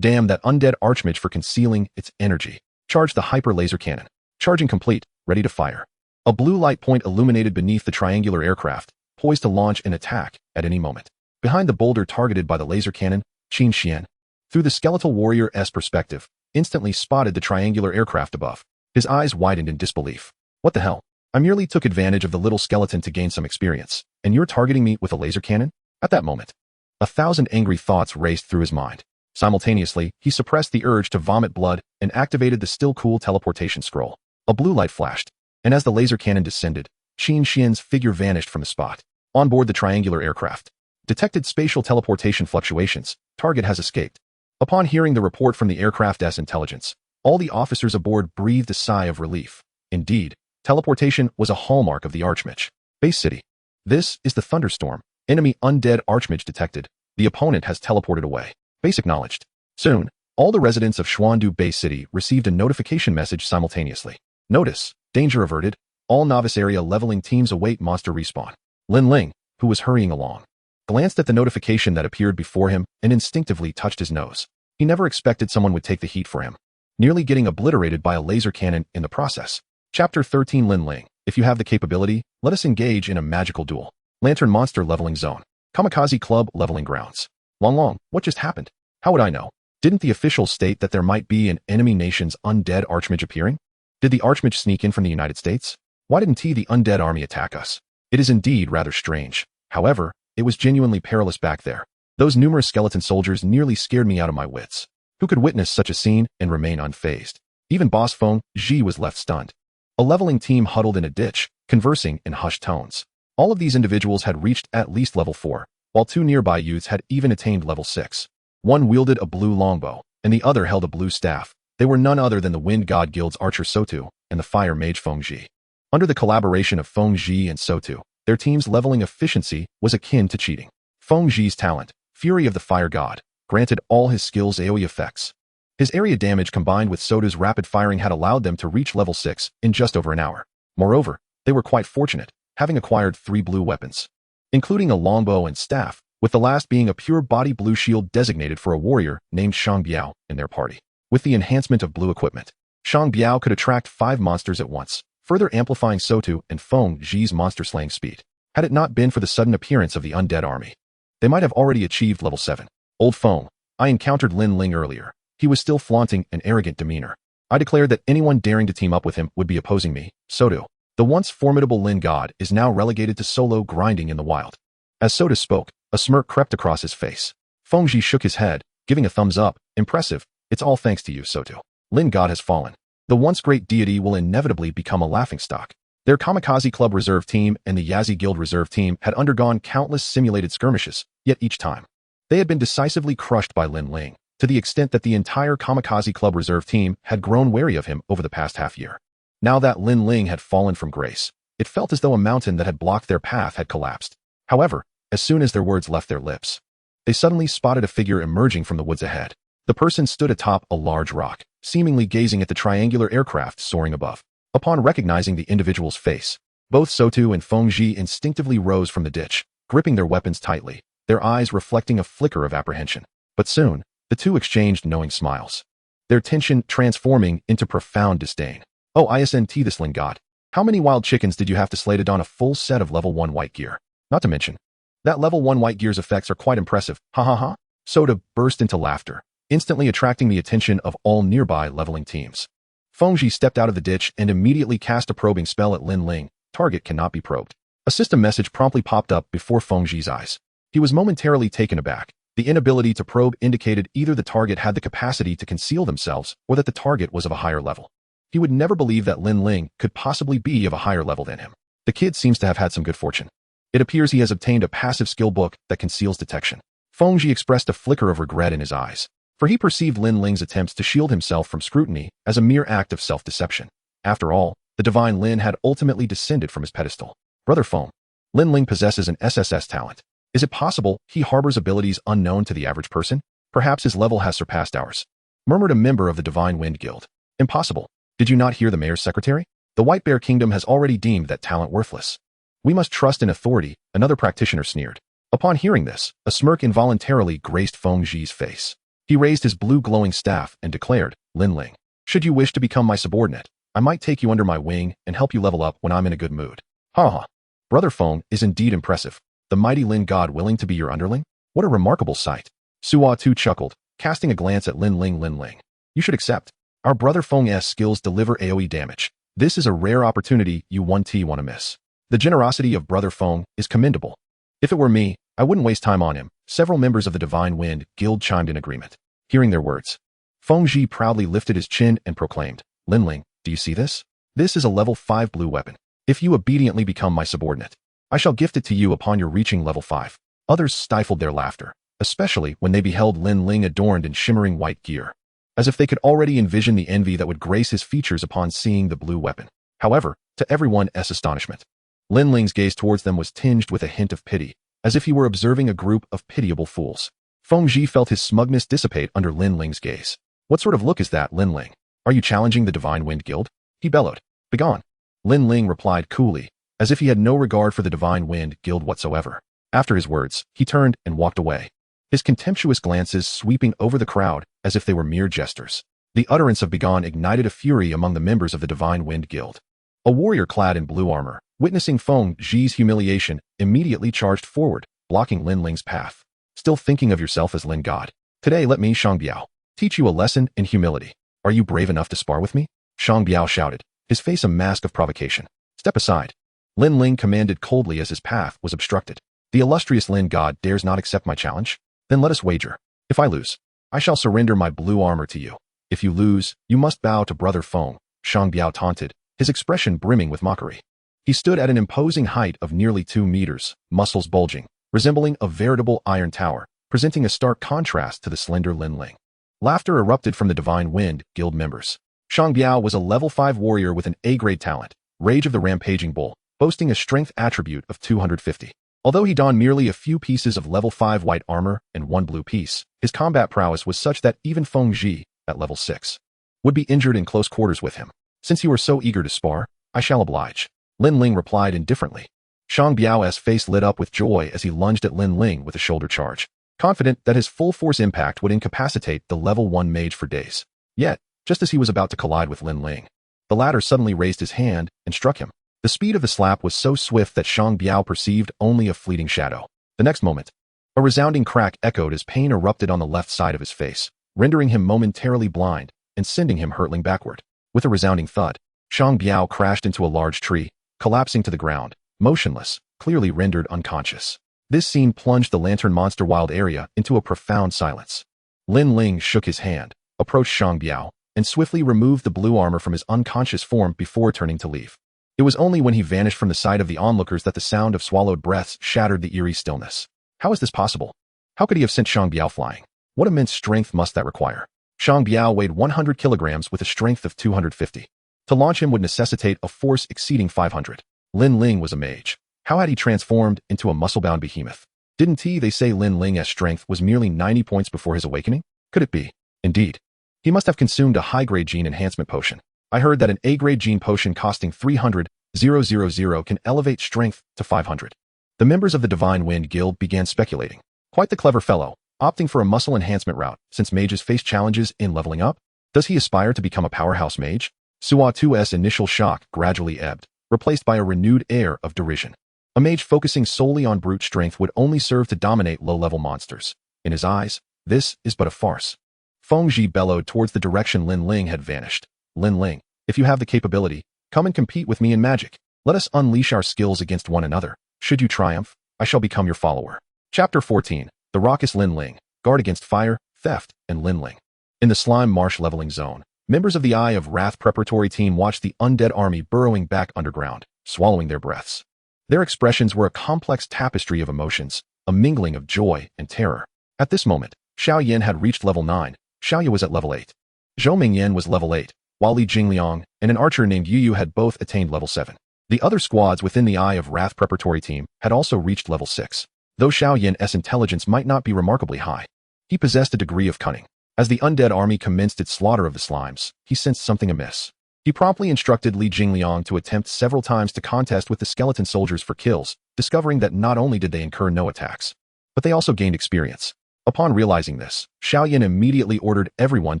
Damn that undead archmage for concealing its energy. Charge the hyper laser cannon. Charging complete, ready to fire. A blue light point illuminated beneath the triangular aircraft, poised to launch an attack at any moment. Behind the boulder targeted by the laser cannon, Qin Xian, through the skeletal warrior's perspective, instantly spotted the triangular aircraft above. His eyes widened in disbelief. What the hell? I merely took advantage of the little skeleton to gain some experience, and you're targeting me with a laser cannon? At that moment, 1,000 angry thoughts raced through his mind. Simultaneously, he suppressed the urge to vomit blood and activated the still cool teleportation scroll. A blue light flashed, and as the laser cannon descended, Qin Xian's figure vanished from the spot. On board the triangular aircraft, detected spatial teleportation fluctuations. Target has escaped. Upon hearing the report from the aircraft's intelligence, all the officers aboard breathed a sigh of relief. Indeed, teleportation was a hallmark of the Archmage. Base City. This is the thunderstorm. Enemy undead Archmage detected. The opponent has teleported away. Base acknowledged. Soon, All the residents of Xuandu Bay City received a notification message simultaneously. Notice, danger averted, all novice area leveling teams await monster respawn. Lin Ling, who was hurrying along, glanced at the notification that appeared before him and instinctively touched his nose. He never expected someone would take the heat for him, nearly getting obliterated by a laser cannon in the process. Chapter 13 Lin Ling, if you have the capability, let us engage in a magical duel. Lantern Monster Leveling Zone. Kamikaze Club Leveling Grounds. Long, what just happened? How would I know? Didn't the officials state that there might be an enemy nation's undead archmage appearing? Did the archmage sneak in from the United States? Why didn't the undead army attack us? It is indeed rather strange. However, it was genuinely perilous back there. Those numerous skeleton soldiers nearly scared me out of my wits. Who could witness such a scene and remain unfazed? Even Boss Feng Ji was left stunned. A leveling team huddled in a ditch, conversing in hushed tones. All of these individuals had reached at least level 4, while 2 nearby youths had even attained level 6. One wielded a blue longbow, and the other held a blue staff. They were none other than the Wind God Guild's archer Sotu and the fire mage Feng Ji. Under the collaboration of Feng Ji and Sotu, their team's leveling efficiency was akin to cheating. Feng Ji's talent, Fury of the Fire God, granted all his skills AoE effects. His area damage combined with Sotu's rapid firing had allowed them to reach level 6 in just over an hour. Moreover, they were quite fortunate, having acquired 3 blue weapons, including a longbow and staff, with the last being a pure body blue shield designated for a warrior named Shang Biao in their party. With the enhancement of blue equipment, Shang Biao could attract 5 monsters at once, further amplifying Sotu and Feng Ji's monster-slaying speed. Had it not been for the sudden appearance of the undead army, they might have already achieved level 7. Old Feng, I encountered Lin Ling earlier. He was still flaunting an arrogant demeanor. I declared that anyone daring to team up with him would be opposing me. Sotu, the once formidable Lin God, is now relegated to solo grinding in the wild. As Sotu spoke, a smirk crept across his face. Feng Ji shook his head, giving a thumbs up. Impressive. It's all thanks to you, Sotu. Lin God has fallen. The once great deity will inevitably become a laughingstock. Their Kamikaze Club reserve team and the Yazi Guild reserve team had undergone countless simulated skirmishes, yet each time, they had been decisively crushed by Lin Ling, to the extent that the entire Kamikaze Club reserve team had grown wary of him over the past half-year. Now that Lin Ling had fallen from grace, it felt as though a mountain that had blocked their path had collapsed. However, as soon as their words left their lips, they suddenly spotted a figure emerging from the woods ahead. The person stood atop a large rock, seemingly gazing at the triangular aircraft soaring above. Upon recognizing the individual's face, both Sotu and Feng Ji instinctively rose from the ditch, gripping their weapons tightly, their eyes reflecting a flicker of apprehension. But soon, the two exchanged knowing smiles, their tension transforming into profound disdain. Oh, isn't this Lin God? How many wild chickens did you have to slay to don a full set of level 1 white gear? Not to mention, that level 1 white gear's effects are quite impressive. Ha ha ha. Sotu burst into laughter, instantly attracting the attention of all nearby leveling teams. Feng Ji stepped out of the ditch and immediately cast a probing spell at Lin Ling. Target cannot be probed. A system message promptly popped up before Feng Ji's eyes. He was momentarily taken aback. The inability to probe indicated either the target had the capacity to conceal themselves or that the target was of a higher level. He would never believe that Lin Ling could possibly be of a higher level than him. The kid seems to have had some good fortune. It appears he has obtained a passive skill book that conceals detection. Feng Ji expressed a flicker of regret in his eyes, for he perceived Lin Ling's attempts to shield himself from scrutiny as a mere act of self-deception. After all, the divine Lin had ultimately descended from his pedestal. Brother Feng, Lin Ling possesses an SSS talent. Is it possible he harbors abilities unknown to the average person? Perhaps his level has surpassed ours, murmured a member of the Divine Wind Guild. Impossible. Did you not hear the mayor's secretary? The White Bear Kingdom has already deemed that talent worthless. We must trust in authority, another practitioner sneered. Upon hearing this, a smirk involuntarily graced Feng Ji's face. He raised his blue glowing staff and declared, Lin Ling, should you wish to become my subordinate, I might take you under my wing and help you level up when I'm in a good mood. Ha ha. Brother Feng is indeed impressive. The mighty Lin God willing to be your underling? What a remarkable sight. Suwa Tu chuckled, casting a glance at Lin Ling. Lin Ling, you should accept. Our brother Feng's skills deliver AoE damage. This is a rare opportunity you want to miss. The generosity of Brother Feng is commendable. If it were me, I wouldn't waste time on him. Several members of the Divine Wind Guild chimed in agreement. Hearing their words, Feng Ji proudly lifted his chin and proclaimed, Lin Ling, do you see this? This is a level 5 blue weapon. If you obediently become my subordinate, I shall gift it to you upon your reaching level 5. Others stifled their laughter, especially when they beheld Lin Ling adorned in shimmering white gear, as if they could already envision the envy that would grace his features upon seeing the blue weapon. However, to everyone's astonishment, Lin Ling's gaze towards them was tinged with a hint of pity, as if he were observing a group of pitiable fools. Feng Ji felt his smugness dissipate under Lin Ling's gaze. What sort of look is that, Lin Ling? Are you challenging the Divine Wind Guild? He bellowed. Begone. Lin Ling replied coolly, as if he had no regard for the Divine Wind Guild whatsoever. After his words, he turned and walked away, his contemptuous glances sweeping over the crowd as if they were mere jesters. The utterance of begone ignited a fury among the members of the Divine Wind Guild. A warrior clad in blue armor, witnessing Feng Zhi's humiliation, immediately charged forward, blocking Lin Ling's path. Still thinking of yourself as Lin God? Today let me, Shang Biao, teach you a lesson in humility. Are you brave enough to spar with me? Shang Biao shouted, his face a mask of provocation. Step aside. Lin Ling commanded coldly as his path was obstructed. The illustrious Lin God dares not accept my challenge? Then let us wager. If I lose, I shall surrender my blue armor to you. If you lose, you must bow to Brother Feng, Shang Biao taunted, his expression brimming with mockery. He stood at an imposing height of nearly 2 meters, muscles bulging, resembling a veritable iron tower, presenting a stark contrast to the slender Lin Ling. Laughter erupted from the Divine Wind Guild members. Shang Biao was a level 5 warrior with an A-grade talent, Rage of the Rampaging Bull, boasting a strength attribute of 250. Although he donned merely a few pieces of level 5 white armor and 1 blue piece, his combat prowess was such that even Feng Zhi, at level 6, would be injured in close quarters with him. Since you are so eager to spar, I shall oblige. Lin Ling replied indifferently. Shang Biao's face lit up with joy as he lunged at Lin Ling with a shoulder charge, confident that his full force impact would incapacitate the level 1 mage for days. Yet, just as he was about to collide with Lin Ling, the latter suddenly raised his hand and struck him. The speed of the slap was so swift that Shang Biao perceived only a fleeting shadow. The next moment, a resounding crack echoed as pain erupted on the left side of his face, rendering him momentarily blind and sending him hurtling backward. With a resounding thud, Shang Biao crashed into a large tree, collapsing to the ground, motionless, clearly rendered unconscious. This scene plunged the lantern monster wild area into a profound silence. Lin Ling shook his hand, approached Shang Biao, and swiftly removed the blue armor from his unconscious form before turning to leave. It was only when he vanished from the sight of the onlookers that the sound of swallowed breaths shattered the eerie stillness. How is this possible? How could he have sent Shang Biao flying? What immense strength must that require? Shang Biao weighed 100 kilograms with a strength of 250. To launch him would necessitate a force exceeding 500. Lin Ling was a mage. How had he transformed into a muscle-bound behemoth? Didn't they say Lin Ling's strength was merely 90 points before his awakening? Could it be? Indeed. He must have consumed a high-grade gene enhancement potion. I heard that an A-grade gene potion costing 300,000 can elevate strength to 500. The members of the Divine Wind Guild began speculating. Quite the clever fellow, opting for a muscle enhancement route, since mages face challenges in leveling up. Does he aspire to become a powerhouse mage? Suatu's initial shock gradually ebbed, replaced by a renewed air of derision. A mage focusing solely on brute strength would only serve to dominate low-level monsters. In his eyes, this is but a farce. Feng Zhi bellowed towards the direction Lin Ling had vanished. Lin Ling, if you have the capability, come and compete with me in magic. Let us unleash our skills against one another. Should you triumph, I shall become your follower. Chapter 14. The Raucous Lin Ling, Guard Against Fire, Theft, and Lin Ling. In the Slime Marsh leveling zone, members of the Eye of Wrath preparatory team watched the undead army burrowing back underground, swallowing their breaths. Their expressions were a complex tapestry of emotions, a mingling of joy and terror. At this moment, Xiao Yan had reached level 9, Xiaoyu was at level 8. Zhou Mingyan was level 8, while Li Jingliang and an archer named Yu had both attained level 7. The other squads within the Eye of Wrath preparatory team had also reached level 6. Though Xiao Yan's intelligence might not be remarkably high, he possessed a degree of cunning. As the undead army commenced its slaughter of the slimes, he sensed something amiss. He promptly instructed Li Jingliang to attempt several times to contest with the skeleton soldiers for kills, discovering that not only did they incur no attacks, but they also gained experience. Upon realizing this, Xiao Yan immediately ordered everyone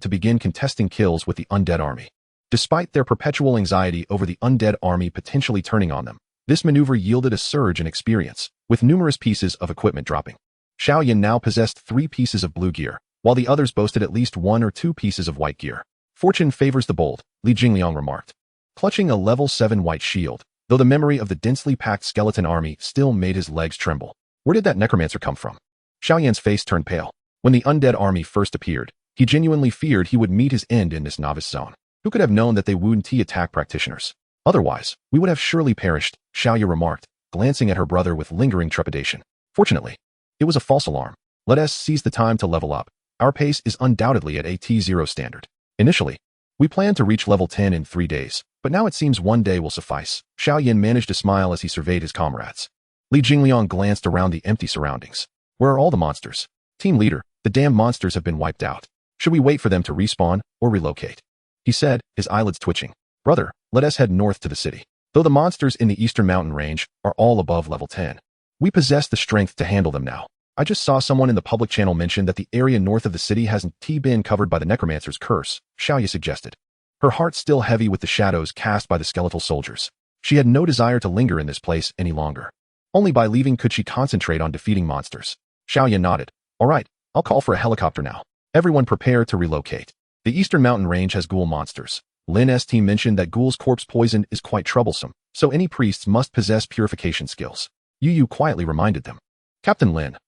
to begin contesting kills with the undead army. Despite their perpetual anxiety over the undead army potentially turning on them, this maneuver yielded a surge in experience, with numerous pieces of equipment dropping. Xiao Yan now possessed 3 pieces of blue gear, while the others boasted at least 1 or 2 pieces of white gear. Fortune favors the bold, Li Jingliang remarked. Clutching a level 7 white shield, though the memory of the densely packed skeleton army still made his legs tremble. Where did that necromancer come from? Xiao Yan's face turned pale. When the undead army first appeared, he genuinely feared he would meet his end in this novice zone. Who could have known that they would attack practitioners? Otherwise, we would have surely perished, Xiaoyu remarked, glancing at her brother with lingering trepidation. Fortunately, it was a false alarm. Let us seize the time to level up. Our pace is undoubtedly at a T0 standard. Initially, we planned to reach level 10 in 3 days, but now it seems 1 day will suffice. Xiao Yan managed to smile as he surveyed his comrades. Li Jingliang glanced around the empty surroundings. Where are all the monsters? Team leader, the damned monsters have been wiped out. Should we wait for them to respawn or relocate? He said, his eyelids twitching. Brother, let us head north to the city. Though the monsters in the eastern mountain range are all above level 10, we possess the strength to handle them now. I just saw someone in the public channel mention that the area north of the city hasn't been covered by the necromancer's curse, Xiaoya suggested. Her heart still heavy with the shadows cast by the skeletal soldiers. She had no desire to linger in this place any longer. Only by leaving could she concentrate on defeating monsters. Xiaoya nodded. All right, I'll call for a helicopter now. Everyone prepare to relocate. The eastern mountain range has ghoul monsters. Lin's team mentioned that ghoul's corpse poison is quite troublesome, so any priests must possess purification skills. Yu quietly reminded them. Captain Lin,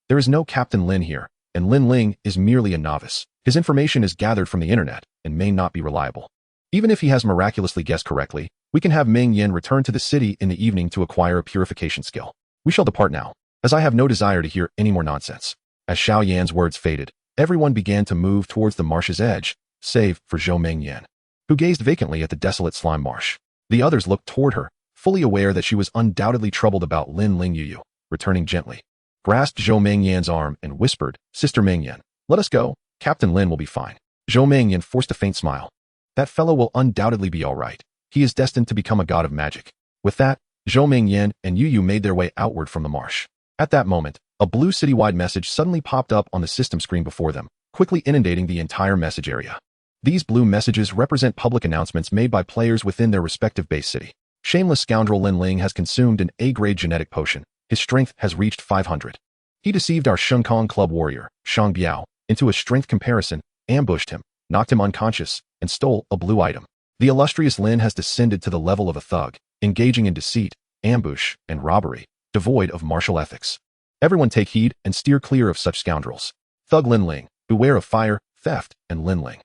there is no Captain Lin here, and Lin Ling is merely a novice. His information is gathered from the internet and may not be reliable. Even if he has miraculously guessed correctly, we can have Meng Yin return to the city in the evening to acquire a purification skill. We shall depart now, as I have no desire to hear any more nonsense. As Xiao Yan's words faded, everyone began to move towards the marsh's edge, save for Zhou Meng Yin, who gazed vacantly at the desolate slime marsh. The others looked toward her, fully aware that she was undoubtedly troubled about Lin Ling. Yu, returning gently, grasped Zhou Meng Yan's arm and whispered, Sister Meng Yin, let us go. Captain Lin will be fine. Zhou Meng Yin forced a faint smile. That fellow will undoubtedly be all right. He is destined to become a god of magic. With that, Zhou Meng Yin and Yu made their way outward from the marsh. At that moment, a blue citywide message suddenly popped up on the system screen before them, quickly inundating the entire message area. These blue messages represent public announcements made by players within their respective base city. Shameless scoundrel Lin Ling has consumed an A-grade genetic potion. His strength has reached 500. He deceived our Shenkong club warrior, Shang Biao, into a strength comparison, ambushed him, knocked him unconscious, and stole a blue item. The illustrious Lin has descended to the level of a thug, engaging in deceit, ambush, and robbery, devoid of martial ethics. Everyone take heed and steer clear of such scoundrels. Thug Lin Ling, beware of fire, theft, and Lin Ling.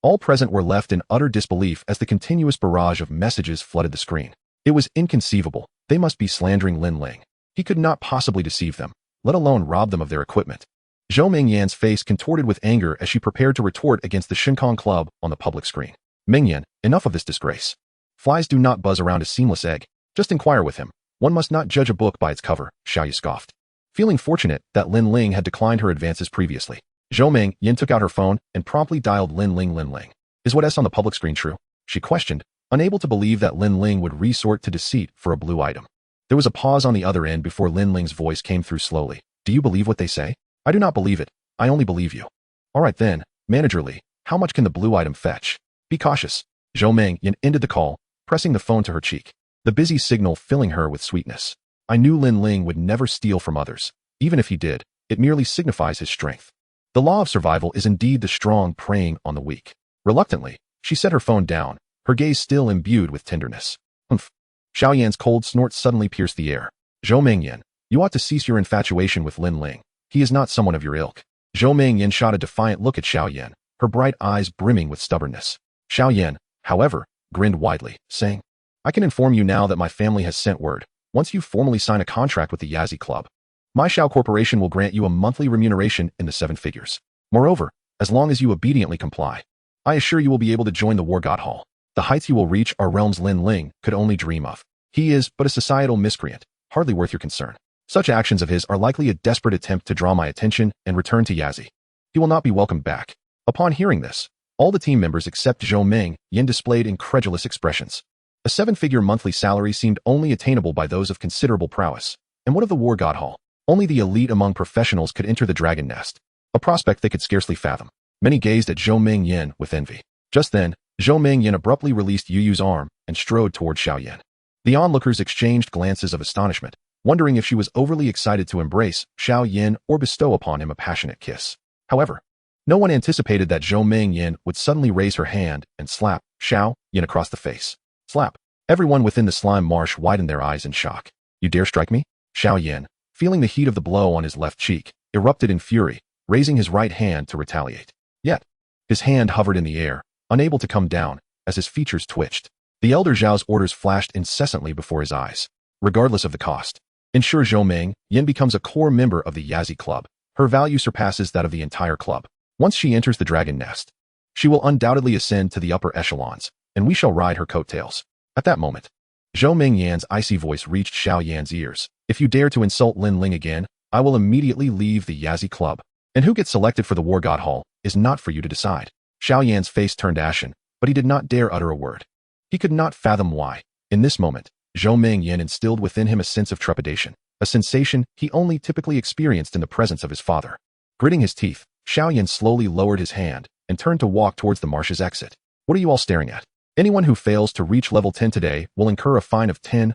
All present were left in utter disbelief as the continuous barrage of messages flooded the screen. It was inconceivable. They must be slandering Lin Ling. He could not possibly deceive them, let alone rob them of their equipment. Zhou Meng Yan's face contorted with anger as she prepared to retort against the Shinkong Club on the public screen. Meng Yan, enough of this disgrace. Flies do not buzz around a seamless egg. Just inquire with him. One must not judge a book by its cover, Xiaoyu scoffed. Feeling fortunate that Lin Ling had declined her advances previously, Zhou Meng Yan took out her phone and promptly dialed Lin Ling. Is what's on the public screen true? She questioned, unable to believe that Lin Ling would resort to deceit for a blue item. There was a pause on the other end before Lin Ling's voice came through slowly. Do you believe what they say? I do not believe it. I only believe you. All right then, Manager Li, how much can the blue item fetch? Be cautious. Zhou Meng Yan ended the call, pressing the phone to her cheek, the busy signal filling her with sweetness. I knew Lin Ling would never steal from others. Even if he did, it merely signifies his strength. The law of survival is indeed the strong preying on the weak. Reluctantly, she set her phone down, her gaze still imbued with tenderness. Humph. Xiao Yan's cold snort suddenly pierced the air. Zhou Meng Yan, you ought to cease your infatuation with Lin Ling. He is not someone of your ilk. Zhou Meng Yan shot a defiant look at Xiao Yan, her bright eyes brimming with stubbornness. Xiao Yan, however, grinned widely, saying, I can inform you now that my family has sent word. Once you formally sign a contract with the Yazi Club, my Xiao Corporation will grant you a monthly remuneration in the 7 figures. Moreover, as long as you obediently comply, I assure you will be able to join the War God Hall. The heights you will reach are realms Lin Ling could only dream of. He is but a societal miscreant, hardly worth your concern. Such actions of his are likely a desperate attempt to draw my attention and return to Yazi. He will not be welcomed back. Upon hearing this, all the team members except Zhou Meng Yan displayed incredulous expressions. A 7-figure monthly salary seemed only attainable by those of considerable prowess. And what of the War God Hall? Only the elite among professionals could enter the dragon nest, a prospect they could scarcely fathom. Many gazed at Zhou Meng Yan with envy. Just then, Zhou Meng Yan abruptly released Yu's arm and strode toward Xiao Yan. The onlookers exchanged glances of astonishment, wondering if she was overly excited to embrace Xiao Yan or bestow upon him a passionate kiss. However, no one anticipated that Zhou Meng Yan would suddenly raise her hand and slap Xiao Yan across the face. Slap. Everyone within the slime marsh widened their eyes in shock. You dare strike me? Xiao Yan, feeling the heat of the blow on his left cheek, erupted in fury, raising his right hand to retaliate. Yet, his hand hovered in the air, unable to come down, as his features twitched. The Elder Zhao's orders flashed incessantly before his eyes. Regardless of the cost, ensure Zhou Meng Yan becomes a core member of the Yazi Club. Her value surpasses that of the entire club. Once she enters the dragon nest, she will undoubtedly ascend to the upper echelons, and we shall ride her coattails. At that moment, Zhou Meng Yan's icy voice reached Xiao Yan's ears. If you dare to insult Lin Ling again, I will immediately leave the Yazi Club. And who gets selected for the War God Hall is not for you to decide. Xiao Yan's face turned ashen, but he did not dare utter a word. He could not fathom why. In this moment, Zhou Mingyan instilled within him a sense of trepidation, a sensation he only typically experienced in the presence of his father. Gritting his teeth, Xiao Yan slowly lowered his hand and turned to walk towards the marsh's exit. What are you all staring at? Anyone who fails to reach level 10 today will incur a fine of 10,000.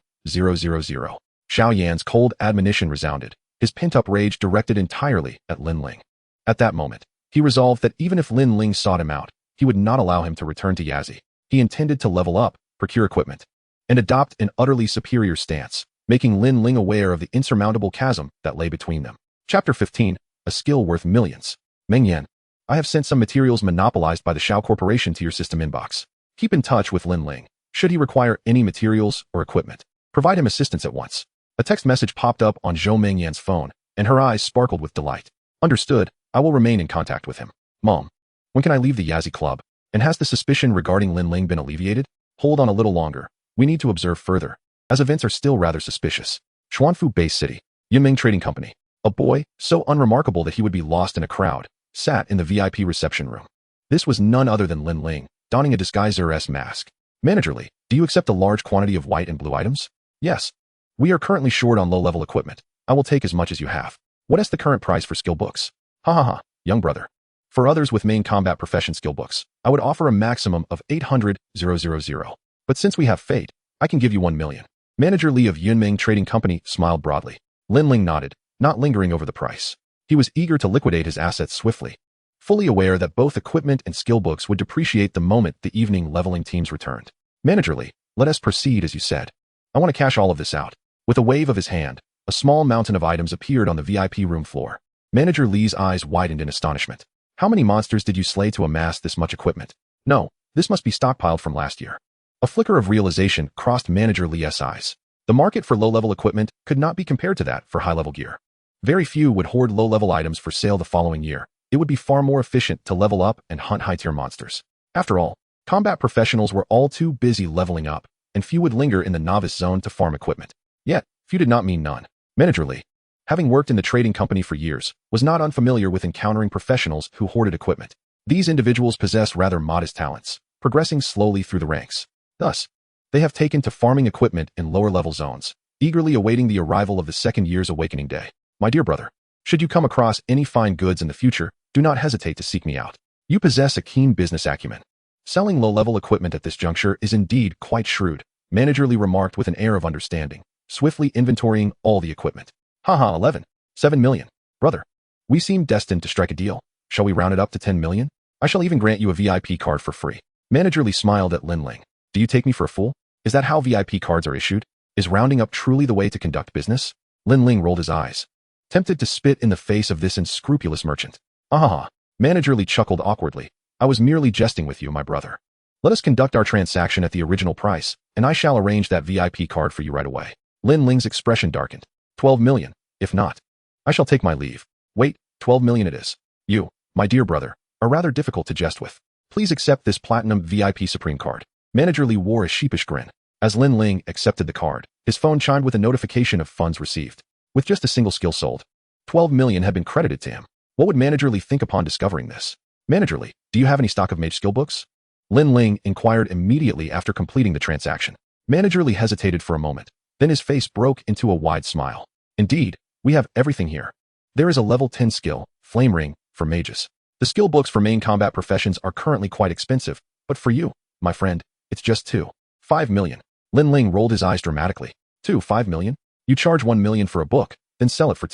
Xiao Yan's cold admonition resounded, his pent-up rage directed entirely at Lin Ling. At that moment, he resolved that even if Lin Ling sought him out, he would not allow him to return to Yazi. He intended to level up, procure equipment, and adopt an utterly superior stance, making Lin Ling aware of the insurmountable chasm that lay between them. Chapter 15, A Skill Worth Millions. Mingyan, I have sent some materials monopolized by the Shao Corporation to your system inbox. Keep in touch with Lin Ling. Should he require any materials or equipment, provide him assistance at once. A text message popped up on Zhou Mingyan's phone, and her eyes sparkled with delight. Understood, I will remain in contact with him. Mom, when can I leave the Yazi Club? And has the suspicion regarding Lin Ling been alleviated? Hold on a little longer. We need to observe further, as events are still rather suspicious. Xuanfu Base City, Yunming Trading Company. A boy, so unremarkable that he would be lost in a crowd, sat in the VIP reception room. This was none other than Lin Ling, donning a disguiser's mask. Managerly, do you accept a large quantity of white and blue items? Yes. We are currently short on low-level equipment. I will take as much as you have. What is the current price for skill books? Ha ha ha, young brother. For others with main combat profession skill books, I would offer a maximum of 800,000. But since we have fate, I can give you 1 million. Manager Li of Yunming Trading Company smiled broadly. Lin Ling nodded, not lingering over the price. He was eager to liquidate his assets swiftly, fully aware that both equipment and skill books would depreciate the moment the evening leveling teams returned. Manager Li, let us proceed as you said. I want to cash all of this out. With a wave of his hand, a small mountain of items appeared on the VIP room floor. Manager Li's eyes widened in astonishment. How many monsters did you slay to amass this much equipment? No, this must be stockpiled from last year. A flicker of realization crossed Manager Li's eyes. The market for low-level equipment could not be compared to that for high-level gear. Very few would hoard low-level items for sale the following year. It would be far more efficient to level up and hunt high-tier monsters. After all, combat professionals were all too busy leveling up, and few would linger in the novice zone to farm equipment. Yet, few did not mean none. Manager Li, having worked in the trading company for years, was not unfamiliar with encountering professionals who hoarded equipment. These individuals possess rather modest talents, progressing slowly through the ranks. Thus, they have taken to farming equipment in lower-level zones, eagerly awaiting the arrival of the second year's awakening day. My dear brother, should you come across any fine goods in the future, do not hesitate to seek me out. You possess a keen business acumen. Selling low-level equipment at this juncture is indeed quite shrewd, Manager Li remarked with an air of understanding, swiftly inventorying all the equipment. Haha, 7 million. Brother, we seem destined to strike a deal. Shall we round it up to 10 million? I shall even grant you a VIP card for free. Manager Li smiled at Lin Ling. Do you take me for a fool? Is that how VIP cards are issued? Is rounding up truly the way to conduct business? Lin Ling rolled his eyes, tempted to spit in the face of this unscrupulous merchant. Ah, Manager Li chuckled awkwardly. I was merely jesting with you, my brother. Let us conduct our transaction at the original price, and I shall arrange that VIP card for you right away. Lin Ling's expression darkened. 12 million. If not, I shall take my leave. Wait, 12 million it is. You, my dear brother, are rather difficult to jest with. Please accept this platinum VIP Supreme card. Manager Li wore a sheepish grin. As Lin Ling accepted the card, his phone chimed with a notification of funds received. With just a single skill sold, 12 million had been credited to him. What would Manager Li think upon discovering this? Manager Li, do you have any stock of mage skill books? Lin Ling inquired immediately after completing the transaction. Manager Li hesitated for a moment. Then his face broke into a wide smile. Indeed, we have everything here. There is a level 10 skill, Flame Ring, for mages. The skill books for main combat professions are currently quite expensive, but for you, my friend, it's just 5 million. Lin Ling rolled his eyes dramatically. 5 million? You charge 1 million for a book, then sell it for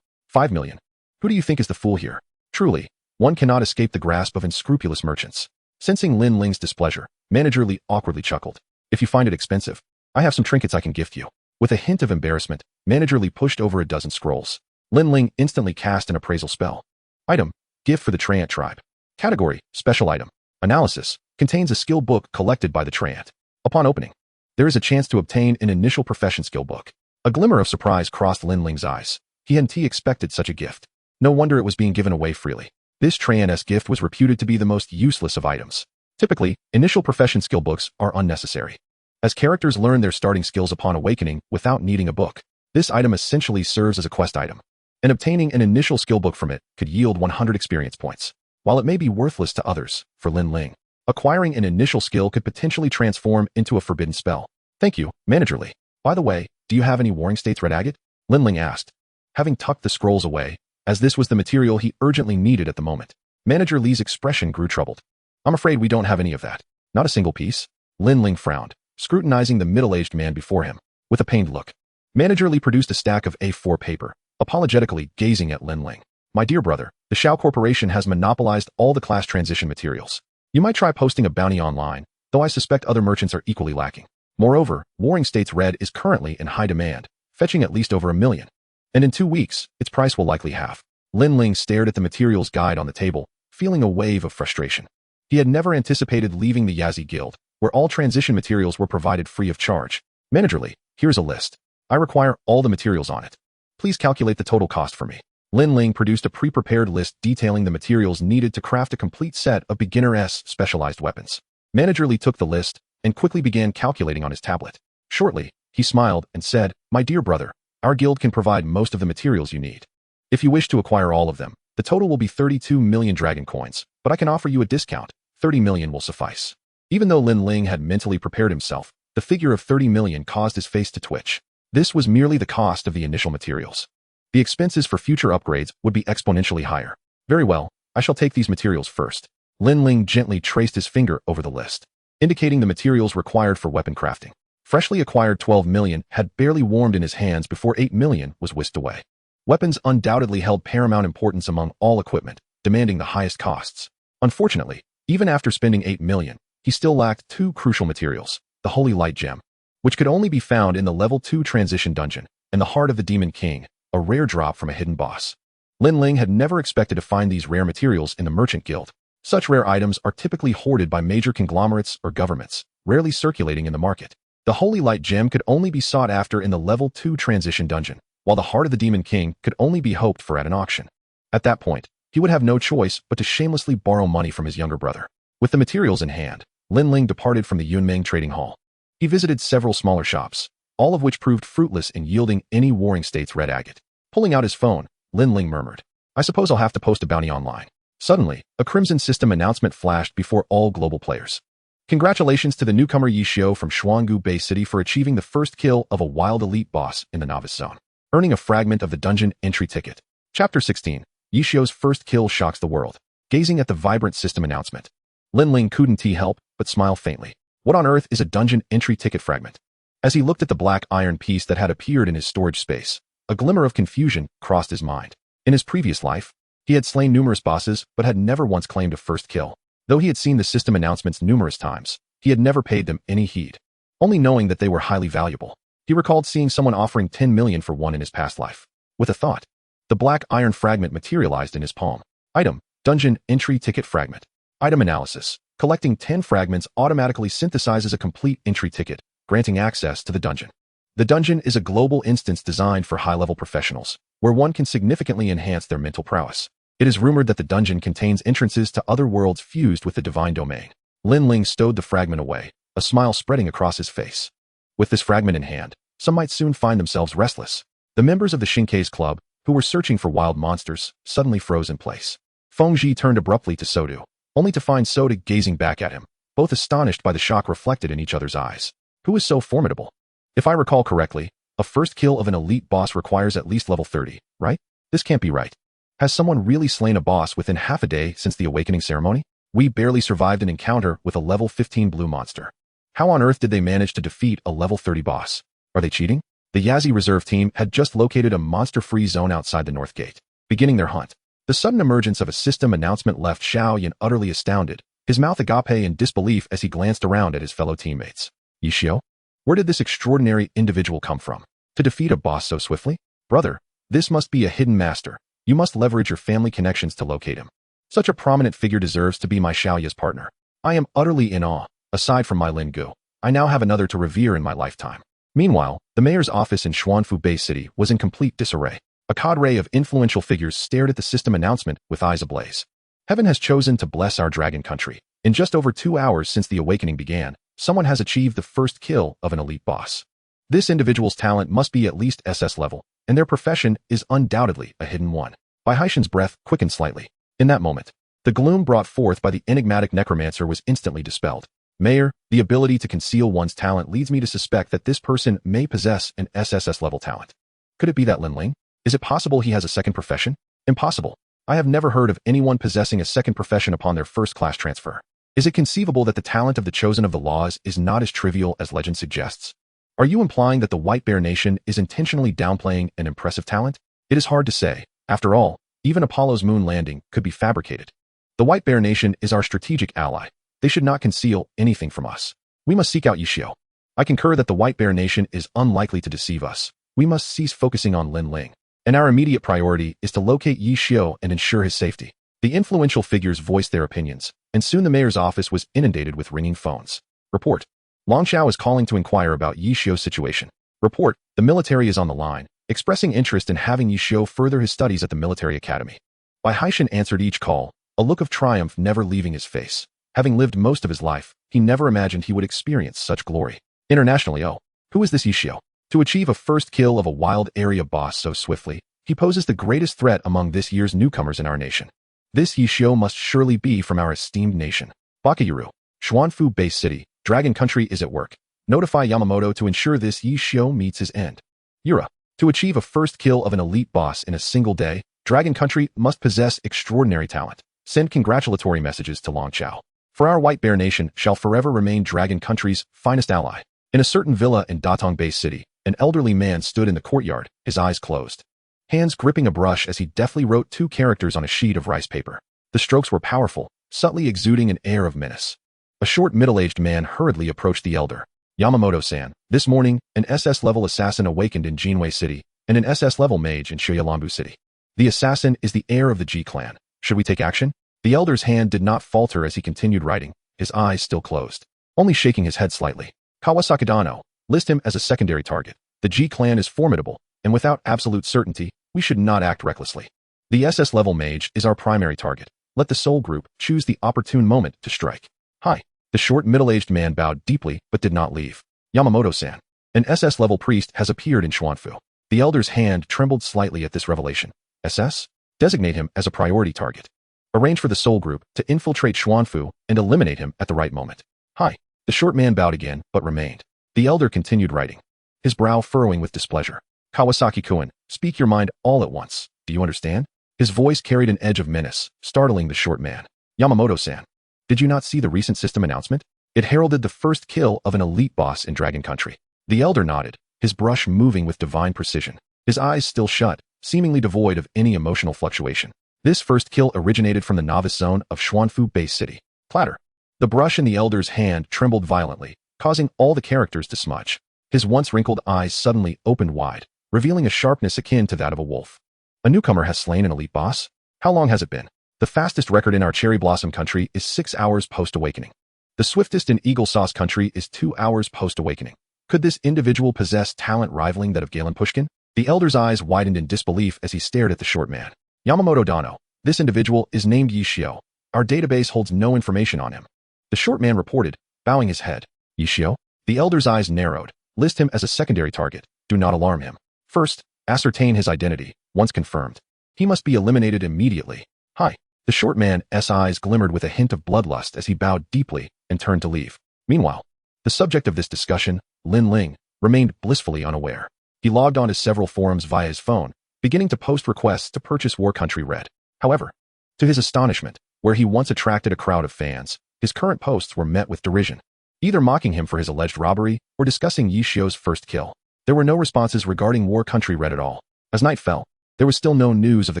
5 million. Who do you think is the fool here? Truly, one cannot escape the grasp of unscrupulous merchants. Sensing Lin Ling's displeasure, Manager Li awkwardly chuckled. If you find it expensive, I have some trinkets I can gift you. With a hint of embarrassment, Manager Li pushed over a dozen scrolls. Lin Ling instantly cast an appraisal spell. Item, gift for the Treant tribe. Category, special item. Analysis, contains a skill book collected by the Treant. Upon opening, there is a chance to obtain an initial profession skill book. A glimmer of surprise crossed Lin Ling's eyes. He hadn't expected such a gift. No wonder it was being given away freely. This Treant's gift was reputed to be the most useless of items. Typically, initial profession skill books are unnecessary, as characters learn their starting skills upon awakening without needing a book. This item essentially serves as a quest item. and obtaining an initial skill book from it could yield 100 experience points. While it may be worthless to others, for Lin Ling, acquiring an initial skill could potentially transform into a forbidden spell. Thank you, Manager Lee. By the way, do you have any Warring States red agate? Lin Ling asked, having tucked the scrolls away, as this was the material he urgently needed at the moment. Manager Lee's expression grew troubled. I'm afraid we don't have any of that. Not a single piece? Lin Ling frowned, scrutinizing the middle-aged man before him, with a pained look. Manager Lee produced a stack of A4 paper, apologetically gazing at Lin Ling. My dear brother, the Shao Corporation has monopolized all the class transition materials. You might try posting a bounty online, though I suspect other merchants are equally lacking. Moreover, Warring States red is currently in high demand, fetching at least over 1 million. And in 2 weeks, its price will likely halve. Lin Ling stared at the materials guide on the table, feeling a wave of frustration. He had never anticipated leaving the Yazi Guild, where all transition materials were provided free of charge. Manager Lee, here's a list. I require all the materials on it. Please calculate the total cost for me. Lin Ling produced a pre-prepared list detailing the materials needed to craft a complete set of beginner-s specialized weapons. Manager Lee took the list and quickly began calculating on his tablet. Shortly, he smiled and said, My dear brother, our guild can provide most of the materials you need. If you wish to acquire all of them, the total will be 32 million dragon coins, but I can offer you a discount. 30 million will suffice. Even though Lin Ling had mentally prepared himself, the figure of 30 million caused his face to twitch. This was merely the cost of the initial materials. The expenses for future upgrades would be exponentially higher. Very well, I shall take these materials first. Lin Ling gently traced his finger over the list, indicating the materials required for weapon crafting. Freshly acquired 12 million had barely warmed in his hands before 8 million was whisked away. Weapons undoubtedly held paramount importance among all equipment, demanding the highest costs. Unfortunately, even after spending 8 million, he still lacked 2 crucial materials, the Holy Light Gem, which could only be found in the Level 2 Transition Dungeon, and the Heart of the Demon King, a rare drop from a hidden boss. Lin Ling had never expected to find these rare materials in the Merchant Guild. Such rare items are typically hoarded by major conglomerates or governments, rarely circulating in the market. The Holy Light Gem could only be sought after in the Level 2 Transition Dungeon, while the Heart of the Demon King could only be hoped for at an auction. At that point, he would have no choice but to shamelessly borrow money from his younger brother. With the materials in hand, Lin Ling departed from the Yunmeng Trading Hall. He visited several smaller shops, all of which proved fruitless in yielding any Warring States red agate. Pulling out his phone, Lin Ling murmured, I suppose I'll have to post a bounty online. Suddenly, a Crimson System announcement flashed before all global players. Congratulations to the newcomer Yi Xiao from Xuangu Bay City for achieving the first kill of a wild elite boss in the Novice Zone, earning a fragment of the dungeon entry ticket. Chapter 16. Yi Xiao's first kill shocks the world. Gazing at the vibrant system announcement, Lin Ling couldn't help but smile faintly. What on earth is a dungeon entry ticket fragment? As he looked at the black iron piece that had appeared in his storage space, a glimmer of confusion crossed his mind. In his previous life, he had slain numerous bosses but had never once claimed a first kill. Though he had seen the system announcements numerous times, he had never paid them any heed, only knowing that they were highly valuable. He recalled seeing someone offering 10 million for one in his past life. With a thought, the black iron fragment materialized in his palm. Item, Dungeon Entry Ticket Fragment. Item analysis. Collecting 10 fragments automatically synthesizes a complete entry ticket, granting access to the dungeon. The dungeon is a global instance designed for high-level professionals, where one can significantly enhance their mental prowess. It is rumored that the dungeon contains entrances to other worlds fused with the divine domain. Lin Ling stowed the fragment away, a smile spreading across his face. With this fragment in hand, some might soon find themselves restless. The members of the Shinkei's club, who were searching for wild monsters, suddenly froze in place. Feng Ji turned abruptly to Sodu, only to find Soda gazing back at him, both astonished by the shock reflected in each other's eyes. Who is so formidable? If I recall correctly, a first kill of an elite boss requires at least level 30, right? This can't be right. Has someone really slain a boss within half a day since the awakening ceremony? We barely survived an encounter with a level 15 blue monster. How on earth did they manage to defeat a level 30 boss? Are they cheating? The Yazi reserve team had just located a monster-free zone outside the north gate, beginning their hunt. The sudden emergence of a system announcement left Xiao Yan utterly astounded, his mouth agape in disbelief as he glanced around at his fellow teammates. Yi Xiao? Where did this extraordinary individual come from? To defeat a boss so swiftly? Brother, this must be a hidden master. You must leverage your family connections to locate him. Such a prominent figure deserves to be my Xiaoya's partner. I am utterly in awe. Aside from my Lin Gu, I now have another to revere in my lifetime. Meanwhile, the mayor's office in Xuanfu Bay City was in complete disarray. A cadre of influential figures stared at the system announcement with eyes ablaze. Heaven has chosen to bless our dragon country. In just over 2 hours since the awakening began, someone has achieved the first kill of an elite boss. This individual's talent must be at least SS level, and their profession is undoubtedly a hidden one. Bai Haishan's breath quickened slightly. In that moment, the gloom brought forth by the enigmatic necromancer was instantly dispelled. Mayor, the ability to conceal one's talent leads me to suspect that this person may possess an SSS-level talent. Could it be that Lin Ling? Is it possible he has a second profession? Impossible. I have never heard of anyone possessing a second profession upon their first class transfer. Is it conceivable that the talent of the chosen of the laws is not as trivial as legend suggests? Are you implying that the White Bear Nation is intentionally downplaying an impressive talent? It is hard to say. After all, even Apollo's moon landing could be fabricated. The White Bear Nation is our strategic ally. They should not conceal anything from us. We must seek out Yishio. I concur that the White Bear Nation is unlikely to deceive us. We must cease focusing on Lin Ling. And our immediate priority is to locate Yishio and ensure his safety. The influential figures voiced their opinions, and soon the mayor's office was inundated with ringing phones. Report. Longxiao is calling to inquire about Yishio's situation. Report. The military is on the line, expressing interest in having Yishio further his studies at the military academy. Bai Haishan answered each call, a look of triumph never leaving his face. Having lived most of his life, he never imagined he would experience such glory. Internationally, who is this Yishio? To achieve a first kill of a wild area boss so swiftly, he poses the greatest threat among this year's newcomers in our nation. This Yishio must surely be from our esteemed nation. Bakayuru, Xuanfu Base City, Dragon Country is at work. Notify Yamamoto to ensure this Yishio meets his end. Yura, to achieve a first kill of an elite boss in a single day, Dragon Country must possess extraordinary talent. Send congratulatory messages to Longxiao. For our White Bear Nation shall forever remain Dragon Country's finest ally. In a certain villa in Datong Base City, an elderly man stood in the courtyard, his eyes closed. Hands gripping a brush as he deftly wrote 2 characters on a sheet of rice paper. The strokes were powerful, subtly exuding an air of menace. A short middle-aged man hurriedly approached the elder. Yamamoto-san, this morning, an SS-level assassin awakened in Jinwei City, and an SS-level mage in Shioyalambu City. The assassin is the heir of the Ji clan. Should we take action? The elder's hand did not falter as he continued writing, his eyes still closed, only shaking his head slightly. Kawasaki Dano, list him as a secondary target. The Ji clan is formidable, and without absolute certainty, we should not act recklessly. The SS-level mage is our primary target. Let the soul group choose the opportune moment to strike. Hi. The short middle-aged man bowed deeply but did not leave. Yamamoto-san, an SS-level priest has appeared in Xuanfu. The elder's hand trembled slightly at this revelation. SS? Designate him as a priority target. Arrange for the soul group to infiltrate Xuanfu and eliminate him at the right moment. Hi. The short man bowed again but remained. The elder continued writing, his brow furrowing with displeasure. Kawasaki-kun, speak your mind all at once. Do you understand? His voice carried an edge of menace, startling the short man. Yamamoto-san, did you not see the recent system announcement? It heralded the first kill of an elite boss in Dragon Country. The elder nodded, his brush moving with divine precision, his eyes still shut, seemingly devoid of any emotional fluctuation. This first kill originated from the novice zone of Xuanfu Base City. Clatter. The brush in the elder's hand trembled violently, causing all the characters to smudge. His once wrinkled eyes suddenly opened wide, revealing a sharpness akin to that of a wolf. A newcomer has slain an elite boss? How long has it been? The fastest record in our Cherry Blossom country is 6 hours post-awakening. The swiftest in Eagle Sauce country is 2 hours post-awakening. Could this individual possess talent rivaling that of Galen Pushkin? The elder's eyes widened in disbelief as he stared at the short man. Yamamoto Dano, this individual is named Yishio. Our database holds no information on him. The short man reported, bowing his head. Yishio? The elder's eyes narrowed. List him as a secondary target. Do not alarm him. First, ascertain his identity. Once confirmed, he must be eliminated immediately. Hi. The short man's eyes glimmered with a hint of bloodlust as he bowed deeply and turned to leave. Meanwhile, the subject of this discussion, Lin Ling, remained blissfully unaware. He logged onto several forums via his phone, beginning to post requests to purchase War Country Red. However, to his astonishment, where he once attracted a crowd of fans, his current posts were met with derision, either mocking him for his alleged robbery or discussing Yishio's first kill. There were no responses regarding War Country Red at all. As night fell, there was still no news of the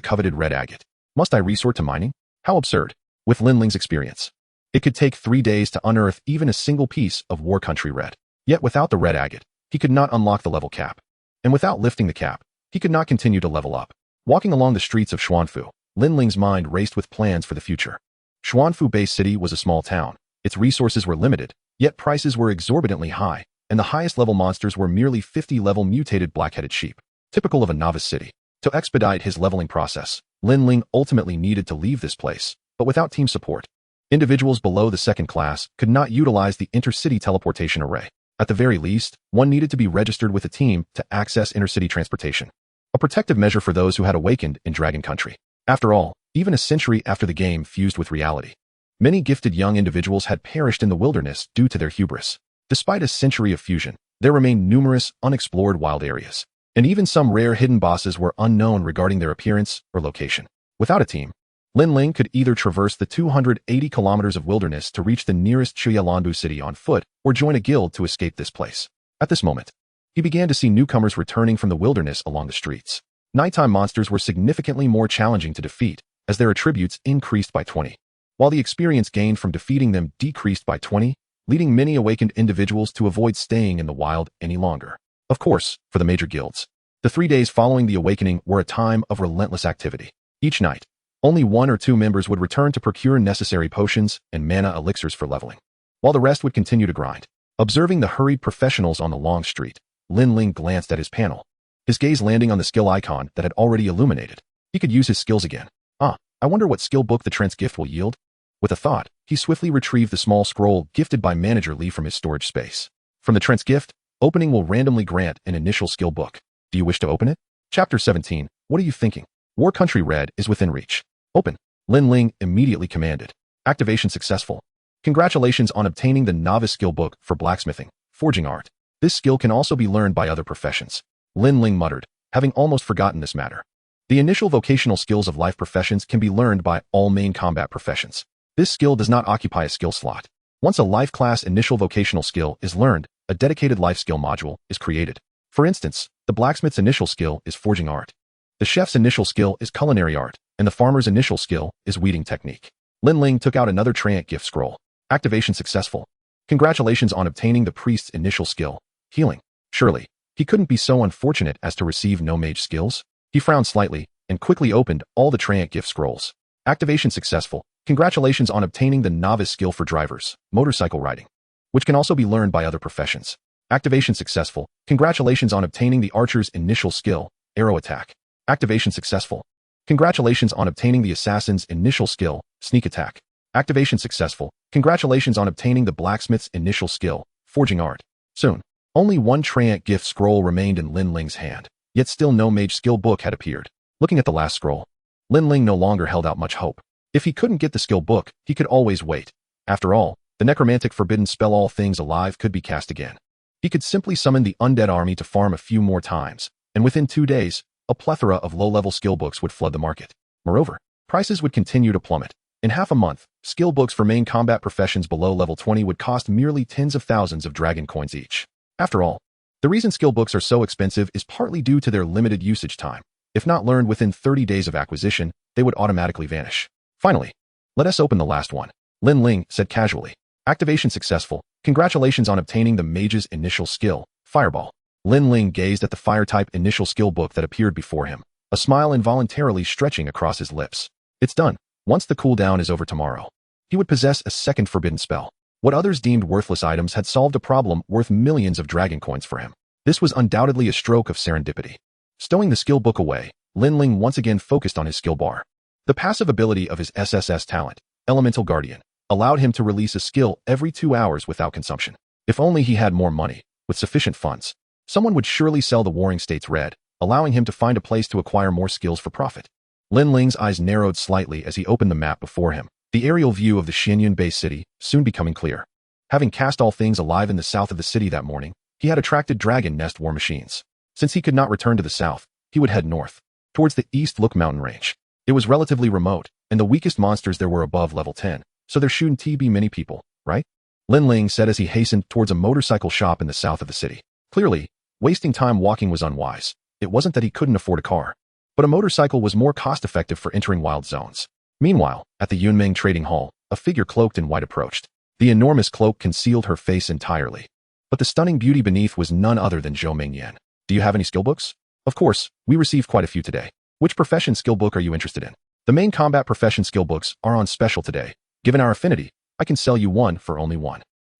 coveted red agate. Must I resort to mining? How absurd. With Lin Ling's experience, it could take 3 days to unearth even a single piece of War Country Red. Yet without the red agate, he could not unlock the level cap. And without lifting the cap, he could not continue to level up. Walking along the streets of Xuanfu, Lin Ling's mind raced with plans for the future. Xuanfu Base City was a small town. Its resources were limited, yet prices were exorbitantly high, and the highest level monsters were merely 50-level mutated black-headed sheep, typical of a novice city. To expedite his leveling process, Lin Ling ultimately needed to leave this place, but without team support. Individuals below the second class could not utilize the intercity teleportation array. At the very least, one needed to be registered with a team to access intercity transportation. a protective measure for those who had awakened in Dragon Country. After all, even a century after the game fused with reality, many gifted young individuals had perished in the wilderness due to their hubris. Despite a century of fusion, there remained numerous unexplored wild areas, and even some rare hidden bosses were unknown regarding their appearance or location. Without a team, Lin Ling could either traverse the 280 kilometers of wilderness to reach the nearest Chuyalanbu city on foot or join a guild to escape this place. At this moment, he began to see newcomers returning from the wilderness along the streets. Nighttime monsters were significantly more challenging to defeat, as their attributes increased by 20, while the experience gained from defeating them decreased by 20, leading many awakened individuals to avoid staying in the wild any longer. Of course, for the major guilds, the 3 days following the awakening were a time of relentless activity. Each night, only 1 or 2 members would return to procure necessary potions and mana elixirs for leveling, while the rest would continue to grind. Observing the hurried professionals on the long street, Lin Ling glanced at his panel, his gaze landing on the skill icon that had already illuminated. He could use his skills again. I wonder what skill book the Trent's gift will yield? With a thought, he swiftly retrieved the small scroll gifted by Manager Lee from his storage space. From the Trent's gift, opening will randomly grant an initial skill book. Do you wish to open it? Chapter 17. What are you thinking? War Country Red is within reach. Open. Lin Ling immediately commanded. Activation successful. Congratulations on obtaining the novice skill book for blacksmithing, forging art. This skill can also be learned by other professions. Lin Ling muttered, having almost forgotten this matter. The initial vocational skills of life professions can be learned by all main combat professions. This skill does not occupy a skill slot. Once a life class initial vocational skill is learned, a dedicated life skill module is created. For instance, the blacksmith's initial skill is forging art. The chef's initial skill is culinary art, and the farmer's initial skill is weeding technique. Lin Ling took out another Trant gift scroll. Activation successful. Congratulations on obtaining the priest's initial skill, healing. Surely, he couldn't be so unfortunate as to receive no mage skills. He frowned slightly and quickly opened all the Trant gift scrolls. Activation successful. Congratulations on obtaining the novice skill for drivers, motorcycle riding, which can also be learned by other professions. Activation successful. Congratulations on obtaining the archer's initial skill, arrow attack. Activation successful. Congratulations on obtaining the assassin's initial skill, sneak attack. Activation successful. Congratulations on obtaining the blacksmith's initial skill, forging art. Soon, only one Trant gift scroll remained in Lin Ling's hand, yet still no mage skill book had appeared. Looking at the last scroll, Lin Ling no longer held out much hope. If he couldn't get the skill book, he could always wait. After all, the necromantic forbidden spell all things alive could be cast again. He could simply summon the undead army to farm a few more times, and within 2 days, a plethora of low-level skill books would flood the market. Moreover, prices would continue to plummet. In half a month, skill books for main combat professions below level 20 would cost merely tens of thousands of dragon coins each. After all, the reason skill books are so expensive is partly due to their limited usage time. If not learned within 30 days of acquisition, they would automatically vanish. Finally, let us open the last one. Lin Ling said casually. Activation successful. Congratulations on obtaining the mage's initial skill, Fireball. Lin Ling gazed at the fire-type initial skill book that appeared before him, a smile involuntarily stretching across his lips. It's done. Once the cooldown is over tomorrow, he would possess a second forbidden spell. What others deemed worthless items had solved a problem worth millions of dragon coins for him. This was undoubtedly a stroke of serendipity. Stowing the skill book away, Lin Ling once again focused on his skill bar. The passive ability of his SSS talent, Elemental Guardian, allowed him to release a skill every 2 hours without consumption. If only he had more money, with sufficient funds, someone would surely sell the Warring States red, allowing him to find a place to acquire more skills for profit. Lin Ling's eyes narrowed slightly as he opened the map before him, the aerial view of the Xianyun base city soon becoming clear. Having cast all things alive in the south of the city that morning, he had attracted dragon nest war machines. Since he could not return to the south, he would head north, towards the East Look mountain range. It was relatively remote, and the weakest monsters there were above level 10, so there shouldn't be many people, right? Lin Ling said as he hastened towards a motorcycle shop in the south of the city. Clearly, wasting time walking was unwise. It wasn't that he couldn't afford a car, but a motorcycle was more cost-effective for entering wild zones. Meanwhile, at the Yunmeng Trading Hall, a figure cloaked in white approached. The enormous cloak concealed her face entirely, but the stunning beauty beneath was none other than Zhou Mingyan. Do you have any skill books? Of course, we received quite a few today. Which profession skill book are you interested in? The main combat profession skill books are on special today. Given our affinity, I can sell you one for only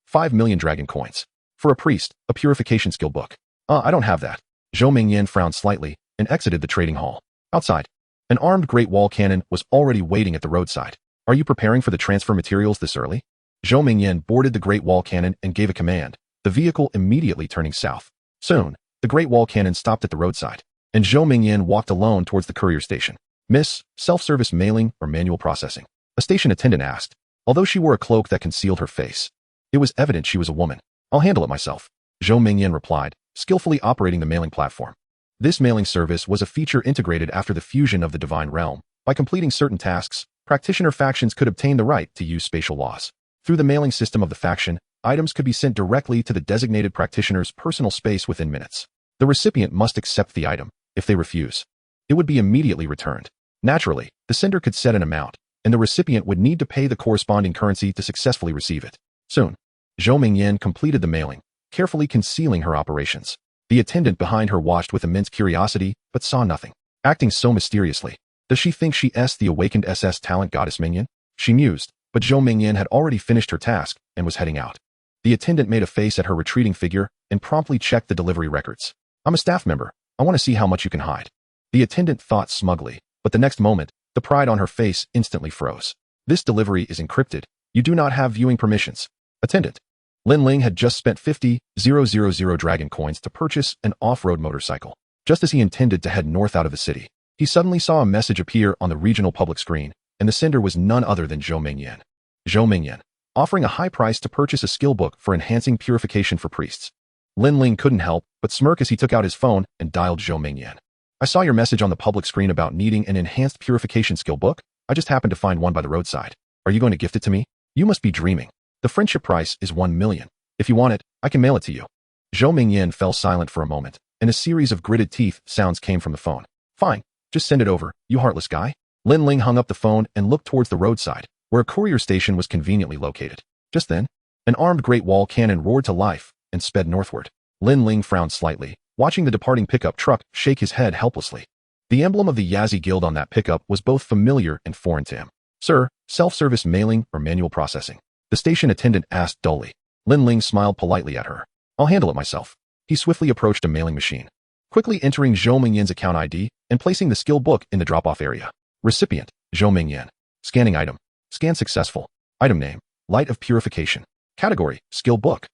5 million dragon coins. For a priest, a purification skill book. I don't have that. Zhou Mingyan frowned slightly and exited the trading hall. Outside, an armed great wall cannon was already waiting at the roadside. Are you preparing for the transfer materials this early? Zhou Mingyan boarded the great wall cannon and gave a command, the vehicle immediately turning south. Soon, the great wall cannon stopped at the roadside. and Zhou Mingyan walked alone towards the courier station. Miss, self-service mailing or manual processing? A station attendant asked, although she wore a cloak that concealed her face. It was evident she was a woman. I'll handle it myself, Zhou Mingyan replied, skillfully operating the mailing platform. This mailing service was a feature integrated after the fusion of the Divine Realm. By completing certain tasks, practitioner factions could obtain the right to use spatial laws. Through the mailing system of the faction, items could be sent directly to the designated practitioner's personal space within minutes. The recipient must accept the item. If they refuse, it would be immediately returned. Naturally, the sender could set an amount, and the recipient would need to pay the corresponding currency to successfully receive it. Soon, Zhou Mingyan completed the mailing, carefully concealing her operations. The attendant behind her watched with immense curiosity, but saw nothing. Acting so mysteriously, does she think she's the awakened SS talent goddess Mingyan? She mused, but Zhou Mingyan had already finished her task and was heading out. The attendant made a face at her retreating figure and promptly checked the delivery records. I'm a staff member. I want to see how much you can hide. The attendant thought smugly, but the next moment, the pride on her face instantly froze. This delivery is encrypted. You do not have viewing permissions. Attendant. Lin Ling had just spent 50,000 dragon coins to purchase an off-road motorcycle. Just as he intended to head north out of the city, he suddenly saw a message appear on the regional public screen, and the sender was none other than Zhou Mingyan. Zhou Mingyan, offering a high price to purchase a skill book for enhancing purification for priests. Lin Ling couldn't help but smirk as he took out his phone and dialed Zhou Mingyan. I saw your message on the public screen about needing an enhanced purification skill book. I just happened to find one by the roadside. Are you going to gift it to me? You must be dreaming. The friendship price is 1 million. If you want it, I can mail it to you. Zhou Mingyan fell silent for a moment, and a series of gritted teeth sounds came from the phone. Fine, just send it over, you heartless guy. Lin Ling hung up the phone and looked towards the roadside, where a courier station was conveniently located. Just then, an armed Great Wall cannon roared to life and sped northward. Lin Ling frowned slightly, watching the departing pickup truck shake his head helplessly. The emblem of the Yazi Guild on that pickup was both familiar and foreign to him. Sir, self-service mailing or manual processing? The station attendant asked dully. Lin Ling smiled politely at her. I'll handle it myself. He swiftly approached a mailing machine, quickly entering Zhou Mingyan's account ID and placing the skill book in the drop-off area. Recipient, Zhou Mingyan. Scanning item. Scan successful. Item name, Light of Purification. Category, skill book.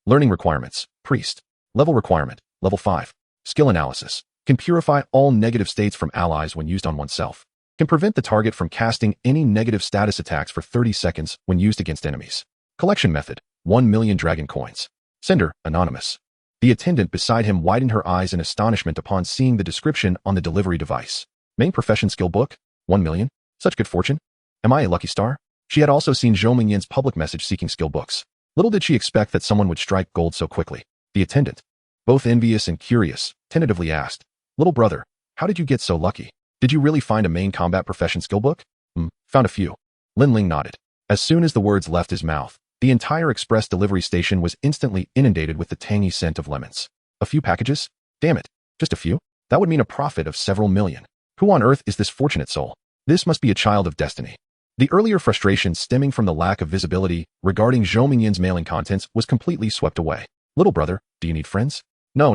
Learning requirements, priest. Level requirement, level 5. Skill analysis. Can purify all negative states from allies when used on oneself. Can prevent the target from casting any negative status attacks for 30 seconds when used against enemies. Collection method, 1 million dragon coins. Sender, anonymous. The attendant beside him widened her eyes in astonishment upon seeing the description on the delivery device. Main profession skill book, 1 million. Such good fortune. Am I a lucky star? She had also seen Zhou Mingyan's public message seeking skill books. Little did she expect that someone would strike gold so quickly. The attendant, both envious and curious, tentatively asked, Little brother, how did you get so lucky? Did you really find a main combat profession skill book? Found a few. Lin Ling nodded. As soon as the words left his mouth, the entire express delivery station was instantly inundated with the tangy scent of lemons. A few packages? Damn it. Just a few? That would mean a profit of several million. Who on earth is this fortunate soul? This must be a child of destiny. The earlier frustration stemming from the lack of visibility regarding Zhou Mingyan's mailing contents was completely swept away. Little brother, do you need friends? No.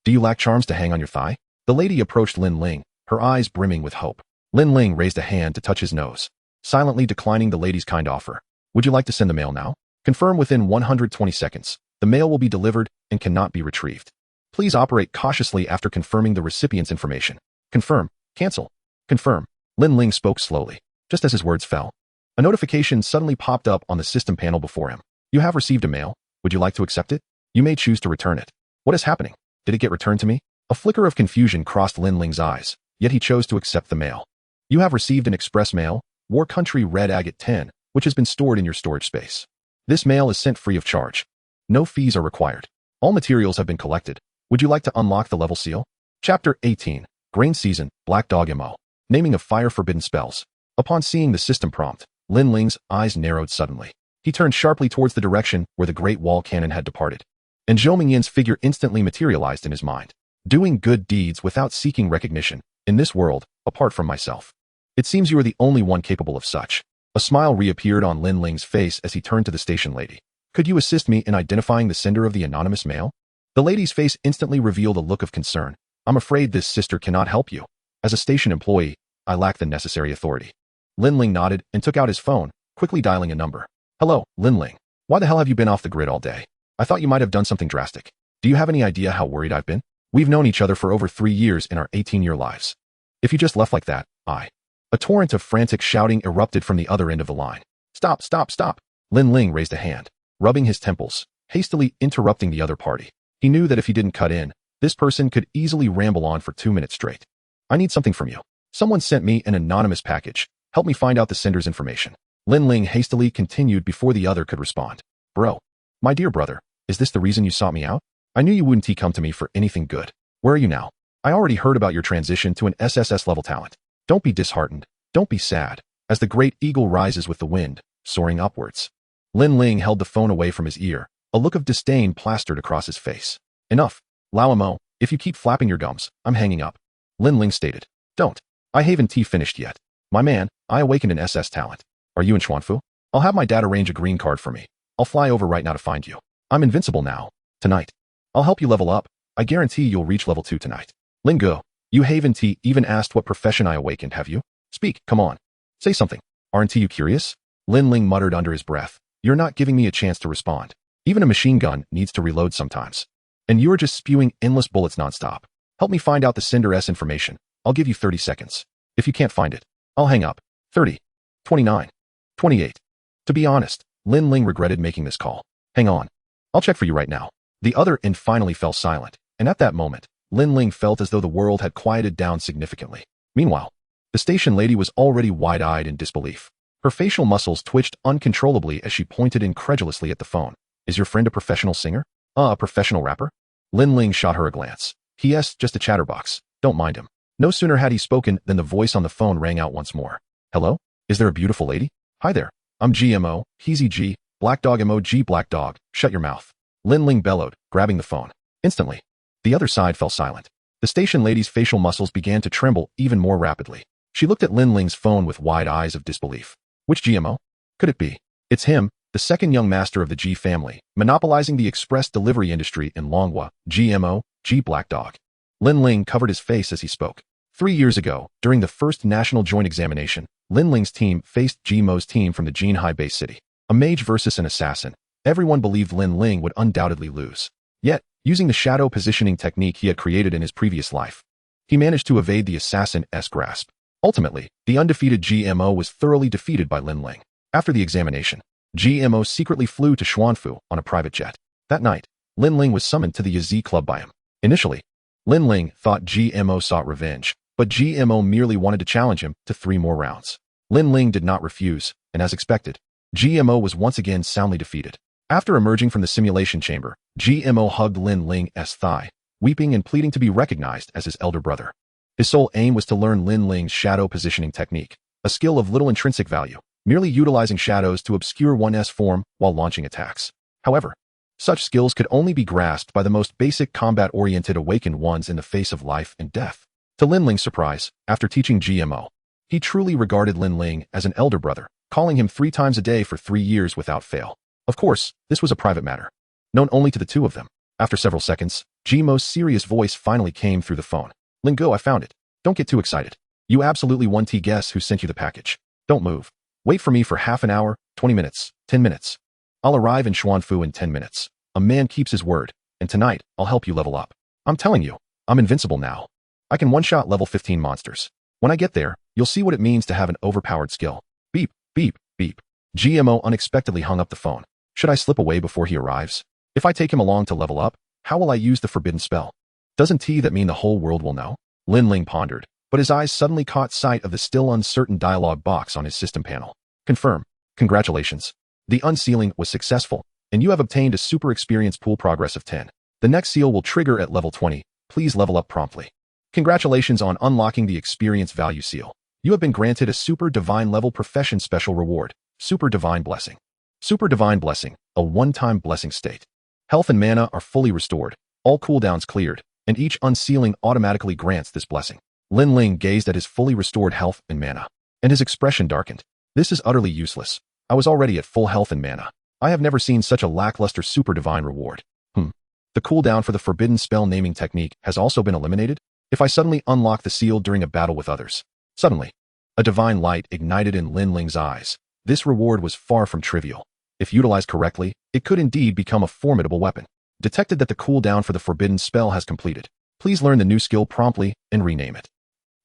Do you lack charms to hang on your thigh? The lady approached Lin Ling, her eyes brimming with hope. Lin Ling raised a hand to touch his nose, silently declining the lady's kind offer. Would you like to send the mail now? Confirm within 120 seconds. The mail will be delivered and cannot be retrieved. Please operate cautiously after confirming the recipient's information. Confirm. Cancel. Confirm. Lin Ling spoke slowly. Just as his words fell, a notification suddenly popped up on the system panel before him. You have received a mail. Would you like to accept it? You may choose to return it. What is happening? Did it get returned to me? A flicker of confusion crossed Lin Ling's eyes, yet he chose to accept the mail. You have received an express mail, War Country Red Agate 10, which has been stored in your storage space. This mail is sent free of charge. No fees are required. All materials have been collected. Would you like to unlock the level seal? Chapter 18, Grain Season, Black Dog MO. Naming of Fire Forbidden Spells. Upon seeing the system prompt, Lin Ling's eyes narrowed suddenly. He turned sharply towards the direction where the Great Wall Cannon had departed, and Zhou Mingyan's figure instantly materialized in his mind. Doing good deeds without seeking recognition, in this world, apart from myself. It seems you are the only one capable of such. A smile reappeared on Lin Ling's face as he turned to the station lady. Could you assist me in identifying the sender of the anonymous mail? The lady's face instantly revealed a look of concern. I'm afraid this sister cannot help you. As a station employee, I lack the necessary authority. Lin Ling nodded and took out his phone, quickly dialing a number. Hello, Lin Ling. Why the hell have you been off the grid all day? I thought you might have done something drastic. Do you have any idea how worried I've been? We've known each other for over 3 years in our 18-year lives. If you just left like that, A torrent of frantic shouting erupted from the other end of the line. Stop, stop, stop! Lin Ling raised a hand, rubbing his temples, hastily interrupting the other party. He knew that if he didn't cut in, this person could easily ramble on for 2 minutes straight. I need something from you. Someone sent me an anonymous package. Help me find out the sender's information. Lin Ling hastily continued before the other could respond. Bro. My dear brother, is this the reason you sought me out? I knew you wouldn't come to me for anything good. Where are you now? I already heard about your transition to an SSS level talent. Don't be disheartened. Don't be sad. As the great eagle rises with the wind, soaring upwards. Lin Ling held the phone away from his ear, a look of disdain plastered across his face. Enough. Lao Mo, if you keep flapping your gums, I'm hanging up. Lin Ling stated. Don't. I haven't finished yet. My man, I awakened an SS talent. Are you in Xuanfu? I'll have my dad arrange a green card for me. I'll fly over right now to find you. I'm invincible now. Tonight. I'll help you level up. I guarantee you'll reach level 2 tonight. Lingo, you haven't even asked what profession I awakened, have you? Speak, come on. Say something. Aren't you curious? Lin Ling muttered under his breath. You're not giving me a chance to respond. Even a machine gun needs to reload sometimes. And you're just spewing endless bullets nonstop. Help me find out the Sender's information. I'll give you 30 seconds. If you can't find it, I'll hang up. 30. 29. 28. To be honest, Lin Ling regretted making this call. Hang on. I'll check for you right now. The other end finally fell silent, and at that moment, Lin Ling felt as though the world had quieted down significantly. Meanwhile, the station lady was already wide-eyed in disbelief. Her facial muscles twitched uncontrollably as she pointed incredulously at the phone. Is your friend a professional singer? A professional rapper? Lin Ling shot her a glance. Yes, just a chatterbox. Don't mind him. No sooner had he spoken than the voice on the phone rang out once more. Hello? Is there a beautiful lady? Hi there. I'm GMO, Heezy G, Black Dog emoji Black Dog. Shut your mouth. Lin Ling bellowed, grabbing the phone. Instantly, the other side fell silent. The station lady's facial muscles began to tremble even more rapidly. She looked at Lin Ling's phone with wide eyes of disbelief. Which GMO? Could it be? It's him, the second young master of the G family, monopolizing the express delivery industry in Longhua, GMO, G Black Dog. Lin Ling covered his face as he spoke. 3 years ago, during the first national joint examination, Lin Ling's team faced GMO's team from the Jinhai base city. A mage versus an assassin. Everyone believed Lin Ling would undoubtedly lose. Yet, using the shadow positioning technique he had created in his previous life, he managed to evade the assassin's grasp. Ultimately, the undefeated GMO was thoroughly defeated by Lin Ling. After the examination, GMO secretly flew to Xuanfu on a private jet. That night, Lin Ling was summoned to the Yazi Club by him. Initially, Lin Ling thought GMO sought revenge, but GMO merely wanted to challenge him to 3 more rounds. Lin Ling did not refuse, and as expected, GMO was once again soundly defeated. After emerging from the simulation chamber, GMO hugged Lin Ling's thigh, weeping and pleading to be recognized as his elder brother. His sole aim was to learn Lin Ling's shadow positioning technique, a skill of little intrinsic value, merely utilizing shadows to obscure one's form while launching attacks. However, such skills could only be grasped by the most basic combat-oriented awakened ones in the face of life and death. To Lin Ling's surprise, after teaching GMO, he truly regarded Lin Ling as an elder brother, calling him 3 times a day for 3 years without fail. Of course, this was a private matter, known only to the two of them. After several seconds, GMO's serious voice finally came through the phone. Lingo, I found it. Don't get too excited. You absolutely won't guess who sent you the package. Don't move. Wait for me for half an hour, 20 minutes, 10 minutes. I'll arrive in Xuanfu in 10 minutes. A man keeps his word, and tonight, I'll help you level up. I'm telling you, I'm invincible now. I can one-shot level 15 monsters. When I get there, you'll see what it means to have an overpowered skill. Beep, beep, beep. GMO unexpectedly hung up the phone. Should I slip away before he arrives? If I take him along to level up, how will I use the forbidden spell? Doesn't that mean the whole world will know? Lin Ling pondered, but his eyes suddenly caught sight of the still uncertain dialogue box on his system panel. Confirm. Congratulations. The unsealing was successful, and you have obtained a super experience pool progress of 10. The next seal will trigger at level 20. Please level up promptly. Congratulations on unlocking the experience value seal. You have been granted a super divine level profession special reward. Super divine blessing. Super divine blessing, a one-time blessing state. Health and mana are fully restored, all cooldowns cleared, and each unsealing automatically grants this blessing. Lin Ling gazed at his fully restored health and mana, and his expression darkened. This is utterly useless. I was already at full health and mana. I have never seen such a lackluster super divine reward. The cooldown for the forbidden spell naming technique has also been eliminated? If I suddenly unlock the seal during a battle with others. Suddenly, a divine light ignited in Lin Ling's eyes. This reward was far from trivial. If utilized correctly, it could indeed become a formidable weapon. Detected that the cooldown for the forbidden spell has completed. Please learn the new skill promptly and rename it.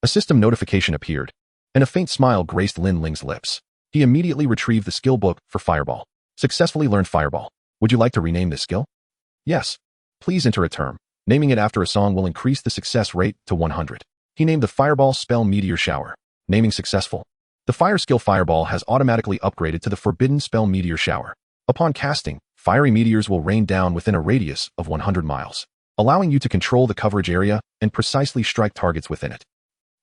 A system notification appeared, and a faint smile graced Lin Ling's lips. He immediately retrieved the skill book for Fireball. Successfully learned Fireball. Would you like to rename this skill? Yes. Please enter a term. Naming it after a song will increase the success rate to 100. He named the Fireball spell Meteor Shower. Naming successful. The fire skill Fireball has automatically upgraded to the forbidden spell Meteor Shower. Upon casting, fiery meteors will rain down within a radius of 100 miles, allowing you to control the coverage area and precisely strike targets within it.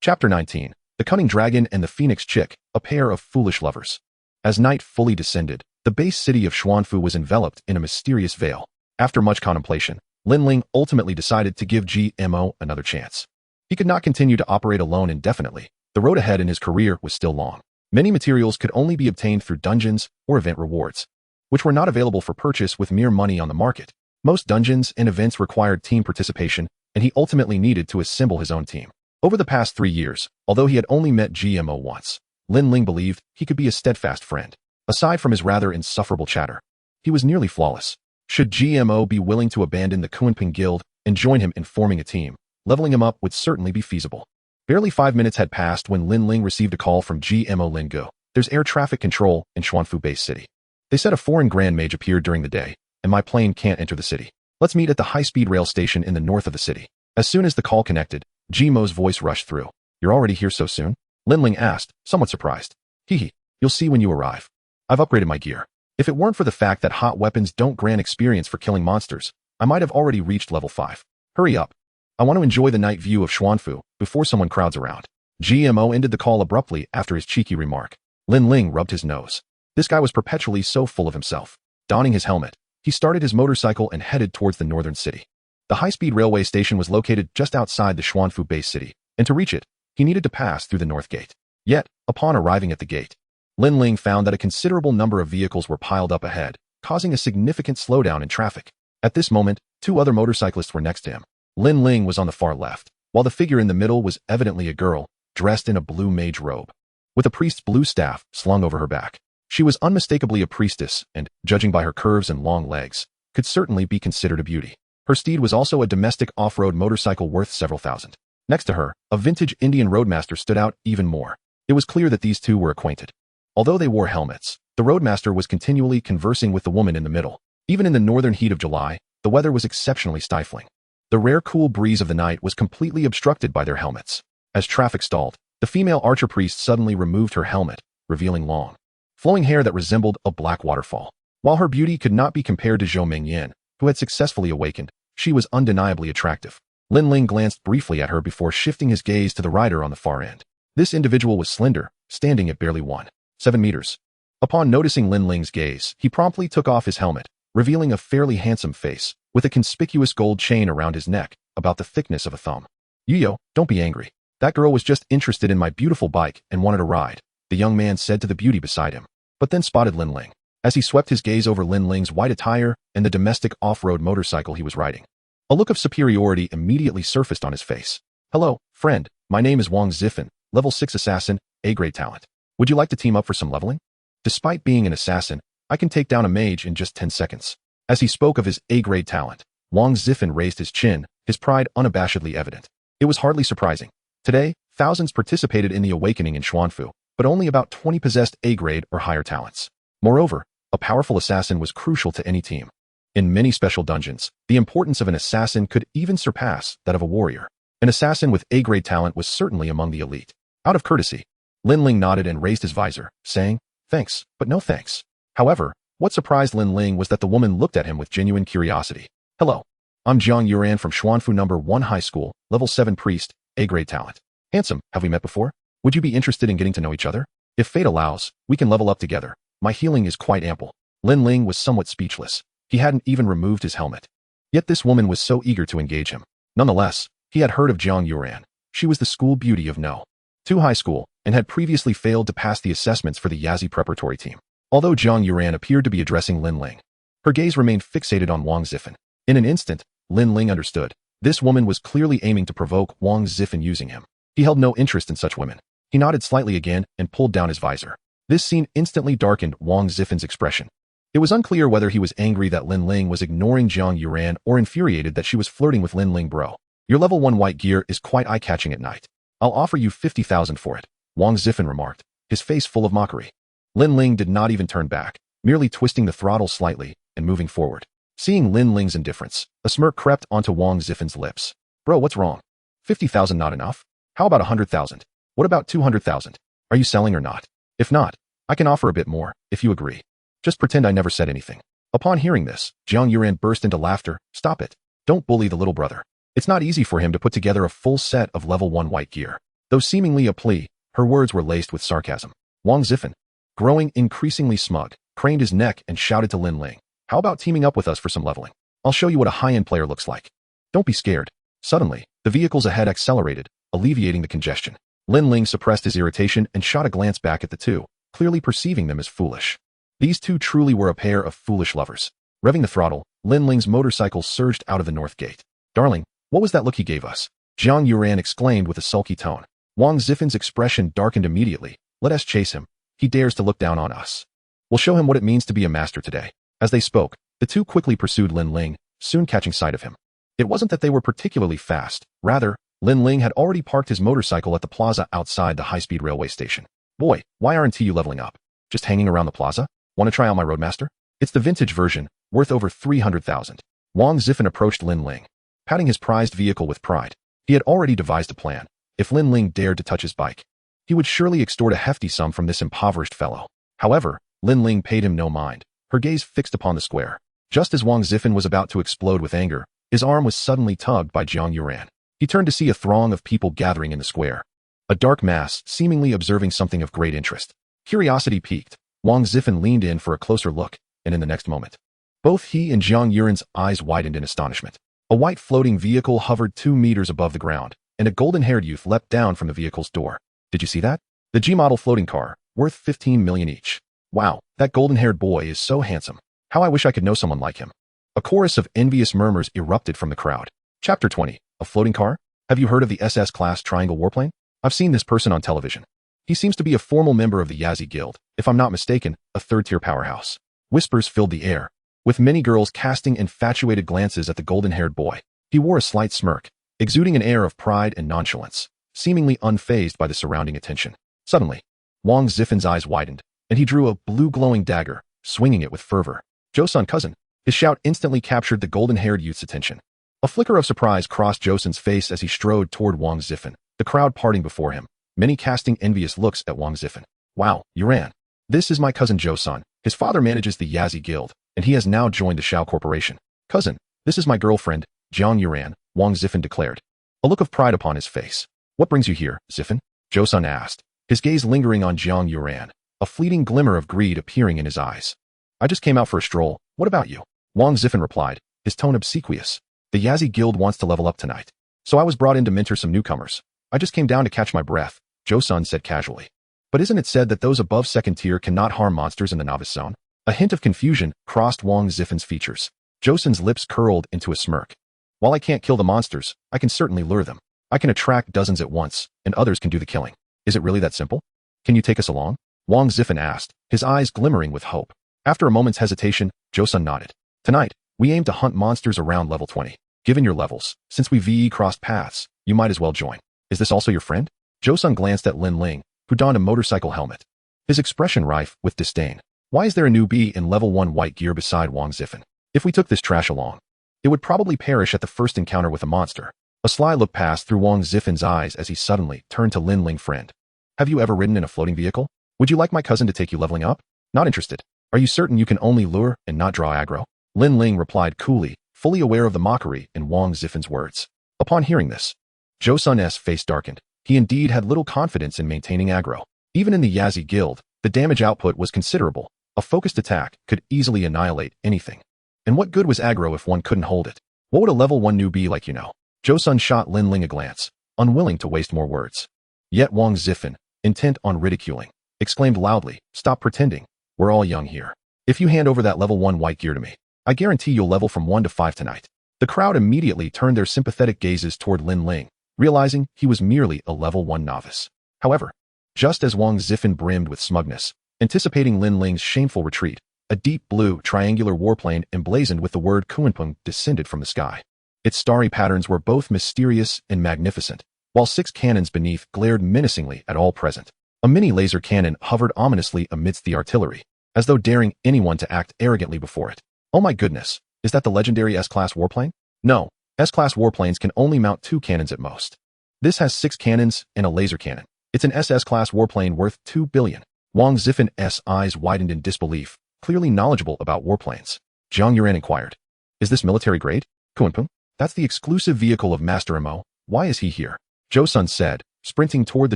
Chapter 19. The Cunning Dragon and the Phoenix Chick, a pair of foolish lovers. As night fully descended, the base city of Xuanfu was enveloped in a mysterious veil. After much contemplation, Lin Ling ultimately decided to give GMO another chance. He could not continue to operate alone indefinitely. The road ahead in his career was still long. Many materials could only be obtained through dungeons or event rewards, which were not available for purchase with mere money on the market. Most dungeons and events required team participation, and he ultimately needed to assemble his own team. Over the past 3 years, although he had only met GMO once, Lin Ling believed he could be a steadfast friend. Aside from his rather insufferable chatter, he was nearly flawless. Should GMO be willing to abandon the Kunping Guild and join him in forming a team, leveling him up would certainly be feasible. Barely 5 minutes had passed when Lin Ling received a call from GMO Lingo. There's air traffic control in Xuanfu Base City. They said a foreign Grand Mage appeared during the day, and my plane can't enter the city. Let's meet at the high-speed rail station in the north of the city. As soon as the call connected, GMO's voice rushed through. You're already here so soon? Lin Ling asked, somewhat surprised. Hee, you'll see when you arrive. I've upgraded my gear. If it weren't for the fact that hot weapons don't grant experience for killing monsters, I might have already reached level 5. Hurry up. I want to enjoy the night view of Xuanfu before someone crowds around. GMO ended the call abruptly after his cheeky remark. Lin Ling rubbed his nose. This guy was perpetually so full of himself. Donning his helmet, he started his motorcycle and headed towards the northern city. The high-speed railway station was located just outside the Xuanfu base city, and to reach it, he needed to pass through the north gate. Yet, upon arriving at the gate, Lin Ling found that a considerable number of vehicles were piled up ahead, causing a significant slowdown in traffic. At this moment, 2 other motorcyclists were next to him. Lin Ling was on the far left, while the figure in the middle was evidently a girl, dressed in a blue mage robe, with a priest's blue staff slung over her back. She was unmistakably a priestess and, judging by her curves and long legs, could certainly be considered a beauty. Her steed was also a domestic off-road motorcycle worth several thousand. Next to her, a vintage Indian roadmaster stood out even more. It was clear that these two were acquainted. Although they wore helmets, the roadmaster was continually conversing with the woman in the middle. Even in the northern heat of July, the weather was exceptionally stifling. The rare cool breeze of the night was completely obstructed by their helmets. As traffic stalled, the female archer priest suddenly removed her helmet, revealing long, flowing hair that resembled a black waterfall. While her beauty could not be compared to Zhou Mingyan, who had successfully awakened, she was undeniably attractive. Lin Ling glanced briefly at her before shifting his gaze to the rider on the far end. This individual was slender, standing at barely 1.7 meters. Upon noticing Lin Ling's gaze, he promptly took off his helmet, revealing a fairly handsome face, with a conspicuous gold chain around his neck, about the thickness of a thumb. Yuyo, don't be angry. That girl was just interested in my beautiful bike and wanted a ride, the young man said to the beauty beside him, but then spotted Lin Ling, as he swept his gaze over Lin Ling's white attire and the domestic off-road motorcycle he was riding. A look of superiority immediately surfaced on his face. Hello, friend, my name is Wang Zifan, level 6 assassin, A-grade talent. Would you like to team up for some leveling? Despite being an assassin, I can take down a mage in just 10 seconds. As he spoke of his A-grade talent, Wang Zifan raised his chin, his pride unabashedly evident. It was hardly surprising. Today, thousands participated in the awakening in Xuanfu, but only about 20 possessed A-grade or higher talents. Moreover, a powerful assassin was crucial to any team. In many special dungeons, the importance of an assassin could even surpass that of a warrior. An assassin with A-grade talent was certainly among the elite. Out of courtesy, Lin Ling nodded and raised his visor, saying, thanks, but no thanks. However, what surprised Lin Ling was that the woman looked at him with genuine curiosity. Hello, I'm Jiang Yuran from Xuanfu No. 1 High School, level 7 priest, A-grade talent. Handsome, have we met before? Would you be interested in getting to know each other? If fate allows, we can level up together. My healing is quite ample. Lin Ling was somewhat speechless. He hadn't even removed his helmet. Yet this woman was so eager to engage him. Nonetheless, he had heard of Jiang Yuran. She was the school beauty of No. 2 High School, and had previously failed to pass the assessments for the Yazi preparatory team. Although Jiang Yuran appeared to be addressing Lin Ling, her gaze remained fixated on Wang Zifan. In an instant, Lin Ling understood. This woman was clearly aiming to provoke Wang Zifan using him. He held no interest in such women. He nodded slightly again and pulled down his visor. This scene instantly darkened Wang Zifan's expression. It was unclear whether he was angry that Lin Ling was ignoring Jiang Yuran or infuriated that she was flirting with Lin Ling bro. Your level 1 white gear is quite eye-catching at night. I'll offer you 50,000 for it, Wang Zifan remarked, his face full of mockery. Lin Ling did not even turn back, merely twisting the throttle slightly and moving forward. Seeing Lin Ling's indifference, a smirk crept onto Wang Zifan's lips. Bro, what's wrong? 50,000 not enough? How about 100,000? What about 200,000? Are you selling or not? If not, I can offer a bit more, if you agree. Just pretend I never said anything. Upon hearing this, Jiang Yuran burst into laughter. Stop it. Don't bully the little brother. It's not easy for him to put together a full set of level 1 white gear. Though seemingly a plea, her words were laced with sarcasm. Wang Zifan, growing increasingly smug, craned his neck and shouted to Lin Ling. How about teaming up with us for some leveling? I'll show you what a high-end player looks like. Don't be scared. Suddenly, the vehicles ahead accelerated, alleviating the congestion. Lin Ling suppressed his irritation and shot a glance back at the two, clearly perceiving them as foolish. These two truly were a pair of foolish lovers. Revving the throttle, Lin Ling's motorcycle surged out of the north gate. Darling, what was that look he gave us? Jiang Yuran exclaimed with a sulky tone. Wang Zifan's expression darkened immediately. Let us chase him. He dares to look down on us. We'll show him what it means to be a master today. As they spoke, the two quickly pursued Lin Ling, soon catching sight of him. It wasn't that they were particularly fast. Rather, Lin Ling had already parked his motorcycle at the plaza outside the high-speed railway station. Boy, why aren't you leveling up? Just hanging around the plaza? Want to try out my Roadmaster? It's the vintage version, worth over 300,000. Wang Zifan approached Lin Ling, patting his prized vehicle with pride. He had already devised a plan. If Lin Ling dared to touch his bike, he would surely extort a hefty sum from this impoverished fellow. However, Lin Ling paid him no mind, her gaze fixed upon the square. Just as Wang Zifan was about to explode with anger, his arm was suddenly tugged by Jiang Yuran. He turned to see a throng of people gathering in the square. A dark mass, seemingly observing something of great interest. Curiosity piqued. Wang Zifan leaned in for a closer look, and in the next moment, both he and Jiang Yuran's eyes widened in astonishment. A white floating vehicle hovered 2 meters above the ground, and a golden-haired youth leapt down from the vehicle's door. Did you see that? The G-model floating car, worth 15 million each. Wow, that golden-haired boy is so handsome. How I wish I could know someone like him. A chorus of envious murmurs erupted from the crowd. Chapter 20. A floating car? Have you heard of the SS-class Triangle Warplane? I've seen this person on television. He seems to be a formal member of the Yazzie Guild, if I'm not mistaken, a third-tier powerhouse. Whispers filled the air, with many girls casting infatuated glances at the golden-haired boy. He wore a slight smirk, exuding an air of pride and nonchalance, seemingly unfazed by the surrounding attention. Suddenly, Wang Zifan's eyes widened, and he drew a blue glowing dagger, swinging it with fervor. Joseon cousin. His shout instantly captured the golden-haired youth's attention. A flicker of surprise crossed Joseon's face as he strode toward Wang Zifan, the crowd parting before him, many casting envious looks at Wang Zifan. Wow, Yuran. This is my cousin Joseon. His father manages the Yazzie Guild, and he has now joined the Shao Corporation. Cousin, this is my girlfriend, Jiang Yuran, Wang Zifan declared, a look of pride upon his face. What brings you here, Zifan? Joseon asked, his gaze lingering on Jiang Yuran, a fleeting glimmer of greed appearing in his eyes. I just came out for a stroll. What about you? Wang Zifan replied, his tone obsequious. The Yazzie Guild wants to level up tonight, so I was brought in to mentor some newcomers. I just came down to catch my breath, Joseon said casually. But isn't it said that those above second tier cannot harm monsters in the novice zone? A hint of confusion crossed Wang Zifan's features. Joseon's lips curled into a smirk. While I can't kill the monsters, I can certainly lure them. I can attract dozens at once, and others can do the killing. Is it really that simple? Can you take us along? Wang Zifan asked, his eyes glimmering with hope. After a moment's hesitation, Joseon nodded. Tonight, we aim to hunt monsters around level 20. Given your levels, since we VE crossed paths, you might as well join. Is this also your friend? Joseon glanced at Lin Ling, who donned a motorcycle helmet, his expression rife with disdain. Why is there a newbie in level 1 white gear beside Wang Zifan? If we took this trash along, it would probably perish at the first encounter with a monster. A sly look passed through Wang Zifan's eyes as he suddenly turned to Lin Ling. Friend, have you ever ridden in a floating vehicle? Would you like my cousin to take you leveling up? Not interested. Are you certain you can only lure and not draw aggro? Lin Ling replied coolly, fully aware of the mockery in Wang Zifan's words. Upon hearing this, Joseon's face darkened. He indeed had little confidence in maintaining aggro. Even in the Yazzie Guild, the damage output was considerable. A focused attack could easily annihilate anything. And what good was aggro if one couldn't hold it? What would a level 1 newbie like you know? Joseon shot Lin Ling a glance, unwilling to waste more words. Yet Wang Zifan, intent on ridiculing, exclaimed loudly, stop pretending. We're all young here. If you hand over that level 1 white gear to me, I guarantee you'll level from 1 to 5 tonight. The crowd immediately turned their sympathetic gazes toward Lin Ling, realizing he was merely a level 1 novice. However, just as Wang Zifan brimmed with smugness, anticipating Lin Ling's shameful retreat, a deep blue triangular warplane emblazoned with the word Kuanpeng descended from the sky. Its starry patterns were both mysterious and magnificent, while 6 cannons beneath glared menacingly at all present. A mini laser cannon hovered ominously amidst the artillery, as though daring anyone to act arrogantly before it. Oh my goodness, is that the legendary S-class warplane? No, S-class warplanes can only mount 2 cannons at most. This has 6 cannons and a laser cannon. It's an SS-class warplane worth 2 billion. Wang Zifan's eyes widened in disbelief, clearly knowledgeable about warplanes. Jiang Yuran inquired. Is this military grade? Kunpeng? That's the exclusive vehicle of Master Mo. Why is he here? Zhou Sun said, sprinting toward the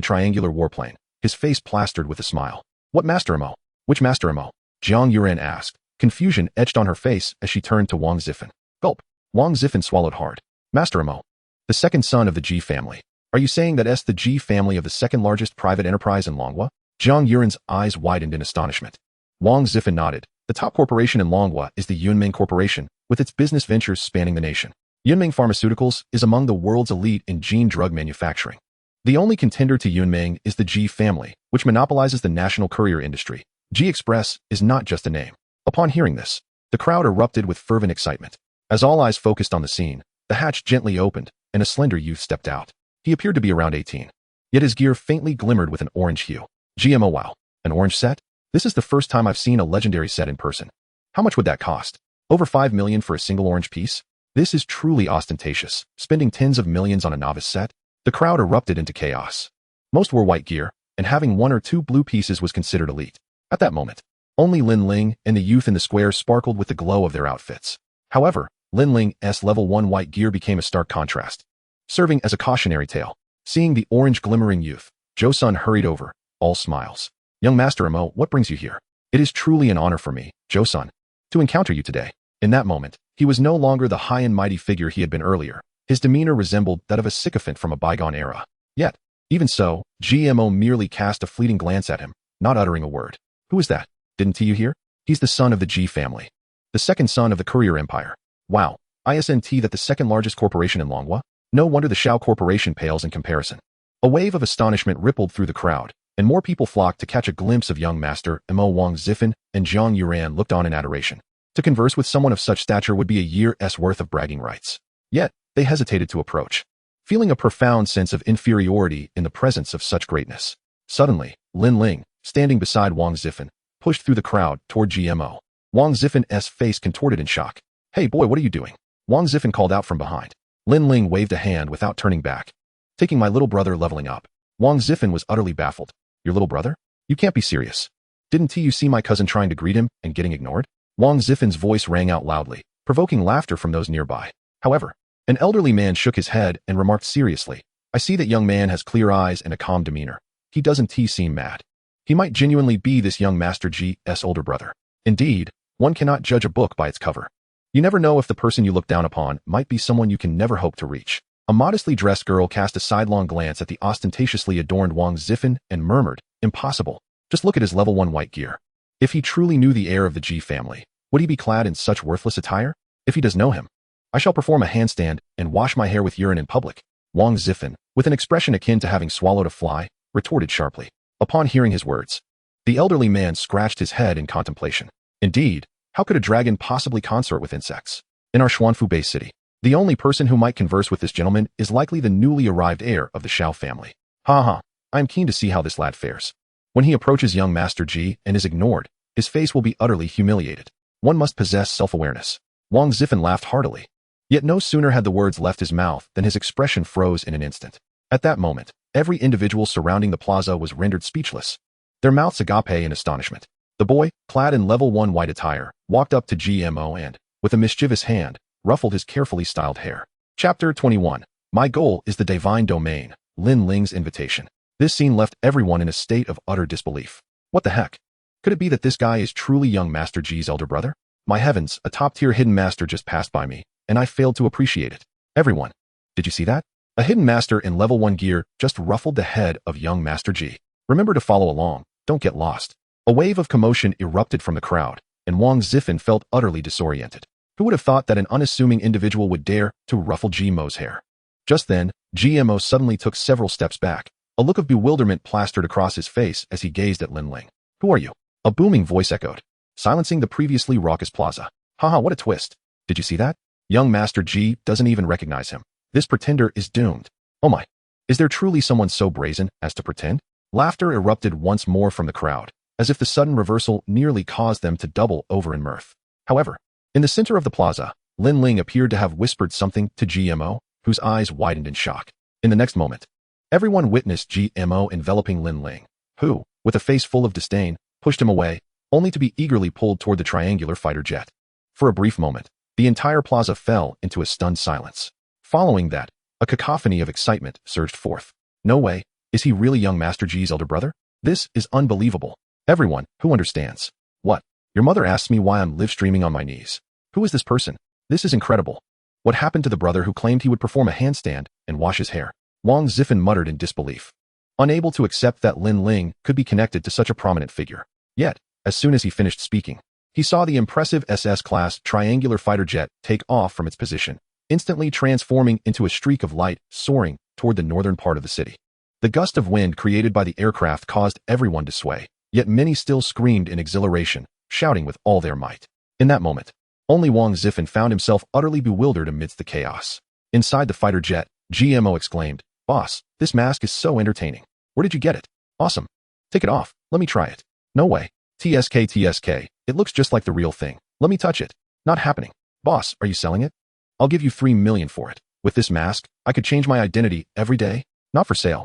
triangular warplane, his face plastered with a smile. What Master Mo? Which Master Mo? Jiang Yuran asked, confusion etched on her face as she turned to Wang Zifan. Gulp. Wang Zifan swallowed hard. Master Mo. The second son of the G family. Are you saying that the G family of the second largest private enterprise in Longhua? Jiang Yuran's eyes widened in astonishment. Wang Zifan nodded. The top corporation in Longhua is the Yunming Corporation, with its business ventures spanning the nation. Yunming Pharmaceuticals is among the world's elite in gene drug manufacturing. The only contender to Yunming is the G family, which monopolizes the national courier industry. G Express is not just a name. Upon hearing this, the crowd erupted with fervent excitement. As all eyes focused on the scene, the hatch gently opened, and a slender youth stepped out. He appeared to be around 18. Yet his gear faintly glimmered with an orange hue. GMO wow. An orange set? This is the first time I've seen a legendary set in person. How much would that cost? Over 5 million for a single orange piece? This is truly ostentatious, spending tens of millions on a novice set. The crowd erupted into chaos. Most wore white gear, and having 1 or 2 blue pieces was considered elite. At that moment, only Lin Ling and the youth in the square sparkled with the glow of their outfits. However, Lin Ling's level 1 white gear became a stark contrast, serving as a cautionary tale. Seeing the orange glimmering youth, Zhou Sun hurried over, all smiles. Young Master Mo, what brings you here? It is truly an honor for me, Zhou Sun, to encounter you today. In that moment, he was no longer the high and mighty figure he had been earlier. His demeanor resembled that of a sycophant from a bygone era. Yet, even so, GMO merely cast a fleeting glance at him, not uttering a word. Who is that? Didn't you hear? He's the son of the G family. The second son of the courier empire. Wow, isn't that the second largest corporation in Longhua? No wonder the Shao Corporation pales in comparison. A wave of astonishment rippled through the crowd, and more people flocked to catch a glimpse of young Master Mo. Wang Zifan and Jiang Yuran looked on in adoration. To converse with someone of such stature would be a year's worth of bragging rights. Yet, they hesitated to approach, feeling a profound sense of inferiority in the presence of such greatness. Suddenly, Lin Ling, standing beside Wang Zifan, pushed through the crowd toward GMO. Wang Zifan's face contorted in shock. Hey boy, what are you doing? Wang Zifan called out from behind. Lin Ling waved a hand without turning back. Taking my little brother leveling up. Wang Zifan was utterly baffled. Your little brother? You can't be serious. Didn't you see my cousin trying to greet him and getting ignored? Wang Zifan's voice rang out loudly, provoking laughter from those nearby. However, an elderly man shook his head and remarked seriously, I see that young man has clear eyes and a calm demeanor. He doesn't seem mad. He might genuinely be this young Master G's older brother. Indeed, one cannot judge a book by its cover. You never know if the person you look down upon might be someone you can never hope to reach. A modestly dressed girl cast a sidelong glance at the ostentatiously adorned Wang Zifan and murmured, impossible. Just look at his level 1 white gear. If he truly knew the heir of the G family, would he be clad in such worthless attire? If he does know him, I shall perform a handstand and wash my hair with urine in public. Wang Zifan, with an expression akin to having swallowed a fly, retorted sharply. Upon hearing his words, the elderly man scratched his head in contemplation. Indeed, how could a dragon possibly consort with insects? In our Xuanfu Bay city, the only person who might converse with this gentleman is likely the newly arrived heir of the Shao family. I am keen to see how this lad fares. When he approaches young Master G and is ignored, his face will be utterly humiliated. One must possess self-awareness. Wang Zifan laughed heartily. Yet no sooner had the words left his mouth than his expression froze in an instant. At that moment, every individual surrounding the plaza was rendered speechless, their mouths agape in astonishment. The boy, clad in level 1 white attire, walked up to GMO and, with a mischievous hand, ruffled his carefully styled hair. Chapter 21. My goal is the divine domain. Lin Ling's invitation. This scene left everyone in a state of utter disbelief. What the heck? Could it be that this guy is truly young Master G's elder brother? My heavens, a top-tier hidden master just passed by me, and I failed to appreciate it. Everyone, did you see that? A hidden master in level 1 gear just ruffled the head of young Master G. Remember to follow along, don't get lost. A wave of commotion erupted from the crowd, and Wang Zifan felt utterly disoriented. Who would have thought that an unassuming individual would dare to ruffle GMO's hair? Just then, GMO suddenly took several steps back. A look of bewilderment plastered across his face as he gazed at Lin Ling. Who are you? A booming voice echoed, silencing the previously raucous plaza. Haha, what a twist. Did you see that? Young Master G doesn't even recognize him. This pretender is doomed. Oh my. Is there truly someone so brazen as to pretend? Laughter erupted once more from the crowd, as if the sudden reversal nearly caused them to double over in mirth. However, in the center of the plaza, Lin Ling appeared to have whispered something to GMO, whose eyes widened in shock. In the next moment, everyone witnessed GMO enveloping Lin Ling, who, with a face full of disdain, pushed him away, only to be eagerly pulled toward the triangular fighter jet. For a brief moment, the entire plaza fell into a stunned silence. Following that, a cacophony of excitement surged forth. No way, is he really young Master G's elder brother? This is unbelievable. Everyone who understands. What? Your mother asks me why I'm live streaming on my knees. Who is this person? This is incredible. What happened to the brother who claimed he would perform a handstand and wash his hair? Wang Zifen muttered in disbelief, unable to accept that Lin Ling could be connected to such a prominent figure. Yet, as soon as he finished speaking, he saw the impressive SS-class triangular fighter jet take off from its position, instantly transforming into a streak of light soaring toward the northern part of the city. The gust of wind created by the aircraft caused everyone to sway, yet many still screamed in exhilaration, shouting with all their might. In that moment, only Wang Zifen found himself utterly bewildered amidst the chaos. Inside the fighter jet, GMO exclaimed, "Boss, this mask is so entertaining. Where did you get it? Awesome. Take it off. Let me try it." "No way. TSK, it looks just like the real thing. Let me touch it." "Not happening." "Boss, are you selling it? I'll give you 3 million for it. With this mask, I could change my identity every day." "Not for sale."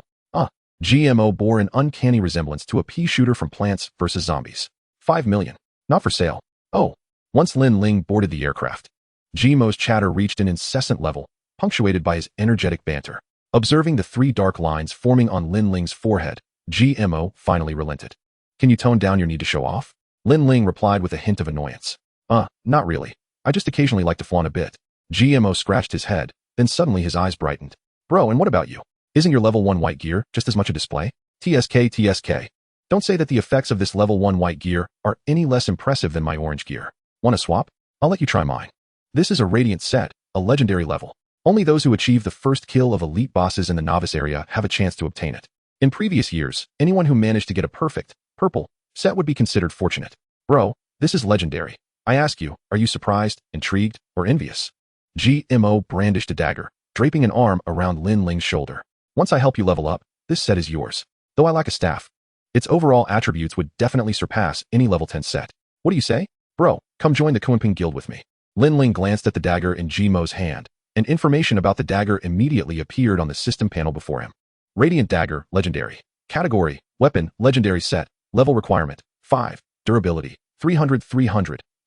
GMO bore an uncanny resemblance to a pea shooter from Plants vs. Zombies. 5 million. "Not for sale." Oh. Once Lin Ling boarded the aircraft, GMO's chatter reached an incessant level, punctuated by his energetic banter. Observing the 3 dark lines forming on Lin Ling's forehead, GMO finally relented. "Can you tone down your need to show off?" Lin Ling replied with a hint of annoyance. Not really. I just occasionally like to flaunt a bit." GMO scratched his head, then suddenly his eyes brightened. "Bro, and what about you? Isn't your level 1 white gear just as much a display?" TSK. Don't say that the effects of this level 1 white gear are any less impressive than my orange gear. Want to swap? I'll let you try mine. This is a radiant set, a legendary level. Only those who achieve the first kill of elite bosses in the novice area have a chance to obtain it. In previous years, anyone who managed to get a perfect, purple, set would be considered fortunate. Bro, this is legendary. I ask you, are you surprised, intrigued, or envious? GMO brandished a dagger, draping an arm around Lin Ling's shoulder. "Once I help you level up, this set is yours. Though I lack a staff, its overall attributes would definitely surpass any level 10 set. What do you say? Bro, come join the Kunping Guild with me." Lin Ling glanced at the dagger in GMO's hand, and information about the dagger immediately appeared on the system panel before him. Radiant Dagger, Legendary. Category, Weapon, Legendary Set. Level Requirement, 5. Durability, 300.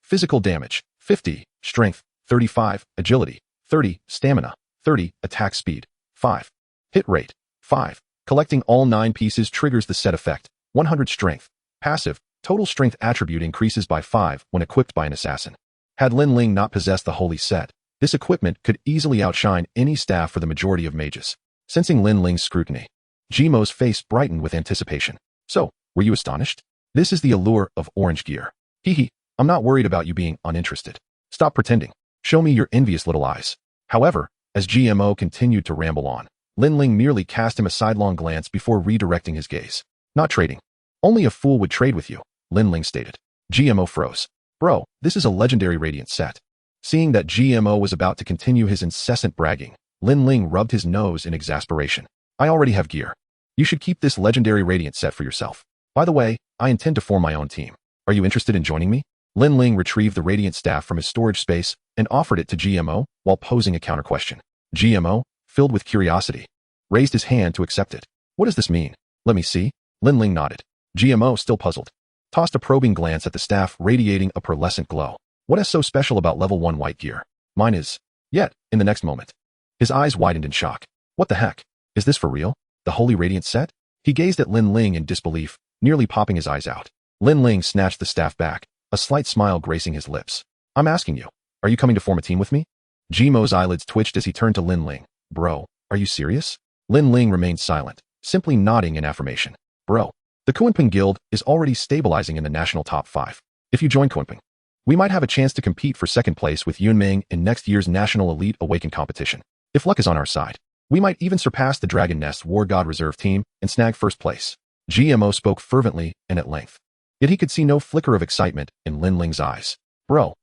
Physical Damage, 50. Strength, 35. Agility, 30. Stamina, 30. Attack Speed, 5. Hit Rate, 5. Collecting all 9 pieces triggers the set effect, 100 Strength. Passive, Total Strength attribute increases by 5 when equipped by an assassin. Had Lin Ling not possessed the holy set, this equipment could easily outshine any staff for the majority of mages. Sensing Lin Ling's scrutiny, GMO's face brightened with anticipation. "So, were you astonished? This is the allure of orange gear. Hehe, I'm not worried about you being uninterested. Stop pretending. Show me your envious little eyes." However, as GMO continued to ramble on, Lin Ling merely cast him a sidelong glance before redirecting his gaze. "Not trading. Only a fool would trade with you," Lin Ling stated. GMO froze. "Bro, this is a legendary radiant set." Seeing that GMO was about to continue his incessant bragging, Lin Ling rubbed his nose in exasperation. "I already have gear. You should keep this legendary radiant set for yourself. By the way, I intend to form my own team. Are you interested in joining me?" Lin Ling retrieved the radiant staff from his storage space and offered it to GMO while posing a counter-question. GMO, filled with curiosity, raised his hand to accept it. "What does this mean? Let me see." Lin Ling nodded. GMO, still puzzled, tossed a probing glance at the staff radiating a pearlescent glow. "What is so special about level 1 white gear? Mine is." Yet, in the next moment, his eyes widened in shock. "What the heck? Is this for real? The holy radiant set?" He gazed at Lin Ling in disbelief, nearly popping his eyes out. Lin Ling snatched the staff back, a slight smile gracing his lips. "I'm asking you, are you coming to form a team with me?" GMO's eyelids twitched as he turned to Lin Ling. "Bro, are you serious?" Lin Ling remained silent, simply nodding in affirmation. "Bro, the Kunping Guild is already stabilizing in the national top 5. If you join Kunping, we might have a chance to compete for second place with Yunming in next year's National Elite Awaken competition. If luck is on our side, we might even surpass the Dragon Nest War God Reserve team and snag first place." GMO spoke fervently and at length. Yet he could see no flicker of excitement in Lin Ling's eyes. "Bro."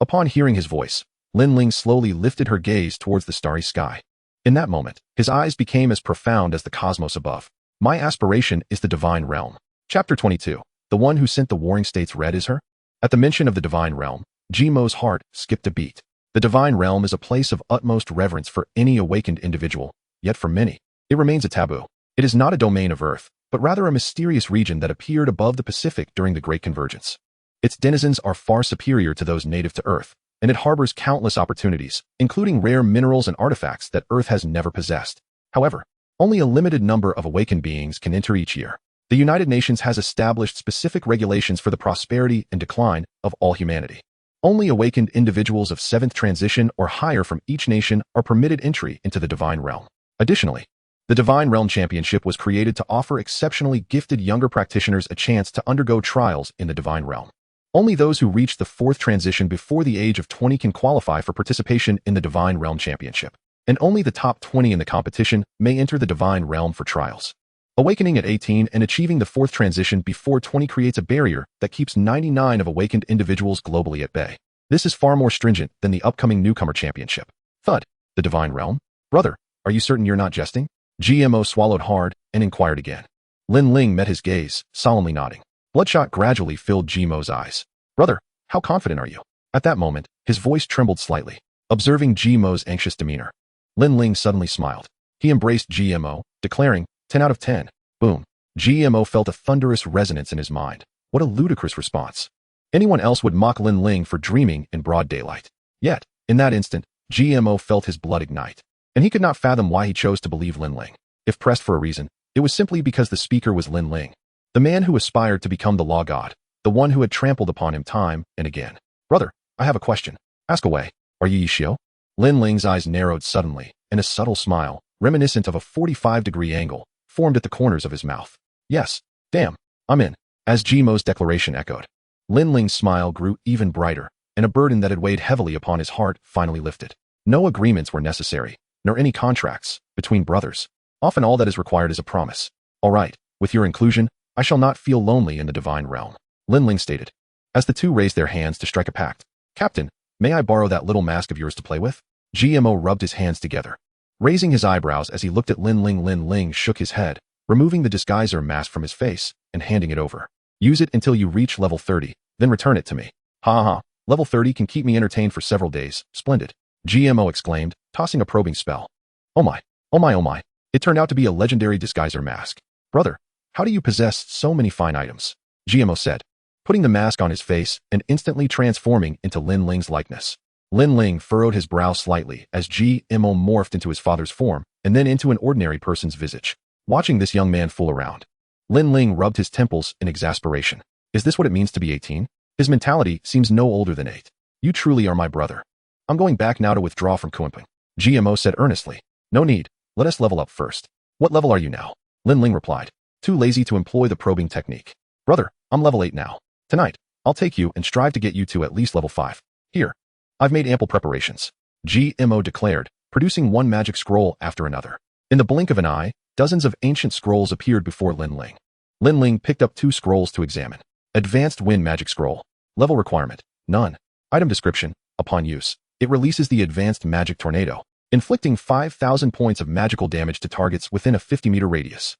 Upon hearing his voice, Lin Ling slowly lifted her gaze towards the starry sky. In that moment, his eyes became as profound as the cosmos above. My aspiration is the divine realm. Chapter 22. The one who sent the warring states red is her? At the mention of the divine realm, Jimo's heart skipped a beat. The divine realm is a place of utmost reverence for any awakened individual, yet for many, it remains a taboo. It is not a domain of Earth, but rather a mysterious region that appeared above the Pacific during the Great Convergence. Its denizens are far superior to those native to Earth, and it harbors countless opportunities, including rare minerals and artifacts that Earth has never possessed. However, only a limited number of awakened beings can enter each year. The United Nations has established specific regulations for the prosperity and decline of all humanity. Only awakened individuals of 7th transition or higher from each nation are permitted entry into the Divine Realm. Additionally, the Divine Realm Championship was created to offer exceptionally gifted younger practitioners a chance to undergo trials in the Divine Realm. Only those who reach the 4th transition before the age of 20 can qualify for participation in the Divine Realm Championship, and only the top 20 in the competition may enter the Divine Realm for trials. Awakening at 18 and achieving the 4th transition before 20 creates a barrier that keeps 99 of awakened individuals globally at bay. This is far more stringent than the upcoming Newcomer Championship. Thud. The Divine Realm? Brother, are you certain you're not jesting? GMO swallowed hard and inquired again. Lin Ling met his gaze, solemnly nodding. Bloodshot gradually filled GMO's eyes. Brother, how confident are you? At that moment, his voice trembled slightly. Observing GMO's anxious demeanor, Lin Ling suddenly smiled. He embraced GMO, declaring, 10 out of 10. Boom. GMO felt a thunderous resonance in his mind. What a ludicrous response. Anyone else would mock Lin Ling for dreaming in broad daylight. Yet, in that instant, GMO felt his blood ignite. And he could not fathom why he chose to believe Lin Ling. If pressed for a reason, it was simply because the speaker was Lin Ling, the man who aspired to become the law god, the one who had trampled upon him time and again. Brother, I have a question. Ask away. Are you Yishio? Lin Ling's eyes narrowed suddenly, and a subtle smile, reminiscent of a 45-degree angle, formed at the corners of his mouth. Yes. Damn. I'm in. As GMO's declaration echoed, Lin Ling's smile grew even brighter, and a burden that had weighed heavily upon his heart finally lifted. No agreements were necessary, nor any contracts, between brothers. Often all that is required is a promise. All right, with your inclusion, I shall not feel lonely in the Divine Realm, Lin Ling stated. As the two raised their hands to strike a pact, Captain, may I borrow that little mask of yours to play with? GMO rubbed his hands together. Raising his eyebrows as he looked at Lin Ling shook his head, removing the disguiser mask from his face and handing it over. Use it until you reach level 30, then return it to me. Ha ha, level 30 can keep me entertained for several days. Splendid. GMO exclaimed, tossing a probing spell. Oh my, oh my, oh my. It turned out to be a legendary disguiser mask. Brother, how do you possess so many fine items? GMO said, putting the mask on his face and instantly transforming into Lin Ling's likeness. Lin Ling furrowed his brow slightly as GMO morphed into his father's form and then into an ordinary person's visage. Watching this young man fool around, Lin Ling rubbed his temples in exasperation. Is this what it means to be 18? His mentality seems no older than 8. You truly are my brother. I'm going back now to withdraw from Kuimping. GMO said earnestly. No need. Let us level up first. What level are you now? Lin Ling replied. Too lazy to employ the probing technique. Brother, I'm level 8 now. Tonight, I'll take you and strive to get you to at least level 5. Here. I've made ample preparations. GMO declared, producing one magic scroll after another. In the blink of an eye, dozens of ancient scrolls appeared before Lin Ling. Lin Ling picked up 2 scrolls to examine. Advanced Wind Magic Scroll. Level requirement, none. Item description, upon use, it releases the Advanced Magic Tornado, inflicting 5,000 points of magical damage to targets within a 50-meter radius.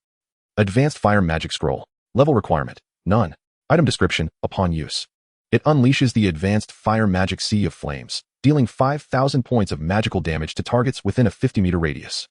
Advanced Fire Magic Scroll. Level requirement, none. Item description, upon use. It unleashes the Advanced Fire Magic Sea of Flames, dealing 5,000 points of magical damage to targets within a 50-meter radius.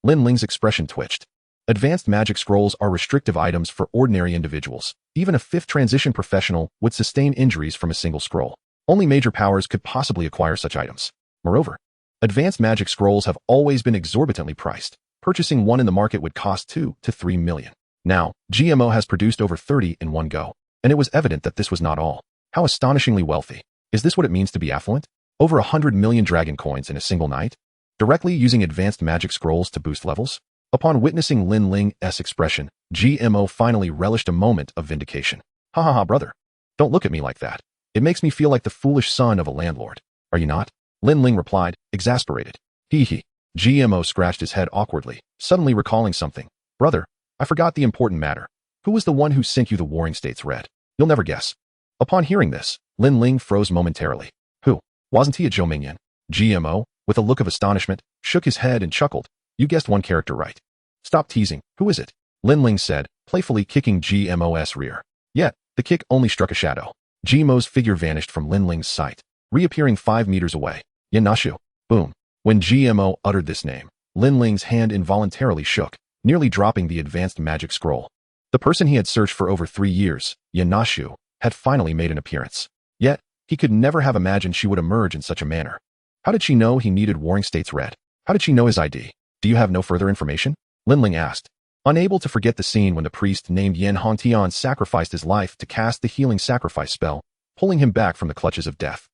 Lin Ling's expression twitched. Advanced magic scrolls are restrictive items for ordinary individuals. Even a 5th transition professional would sustain injuries from a single scroll. Only major powers could possibly acquire such items. Moreover, advanced magic scrolls have always been exorbitantly priced. Purchasing one in the market would cost 2 to 3 million. Now, GMO has produced over 30 in one go, and it was evident that this was not all. How astonishingly wealthy. Is this what it means to be affluent? Over 100 million dragon coins in a single night? Directly using advanced magic scrolls to boost levels? Upon witnessing Lin Ling's expression, GMO finally relished a moment of vindication. Ha ha ha, brother. Don't look at me like that. It makes me feel like the foolish son of a landlord. Are you not? Lin Ling replied, exasperated. Hee hee. GMO scratched his head awkwardly, suddenly recalling something. Brother, I forgot the important matter. Who was the one who sent you the Warring States red? You'll never guess. Upon hearing this, Lin Ling froze momentarily. Who? Wasn't he a Zhou Mingyan? GMO, with a look of astonishment, shook his head and chuckled. You guessed one character right. Stop teasing. Who is it? Lin Ling said, playfully kicking GMO's rear. Yet, the kick only struck a shadow. GMO's figure vanished from Lin Ling's sight, reappearing 5 meters away. Yanashu. Boom. When GMO uttered this name, Lin Ling's hand involuntarily shook, nearly dropping the advanced magic scroll. The person he had searched for over 3 years, Yanashu, had finally made an appearance. Yet, he could never have imagined she would emerge in such a manner. How did she know he needed Warring States Red? How did she know his ID? Do you have no further information? Lin Ling asked, unable to forget the scene when the priest named Yan Hongtian sacrificed his life to cast the healing sacrifice spell, pulling him back from the clutches of death.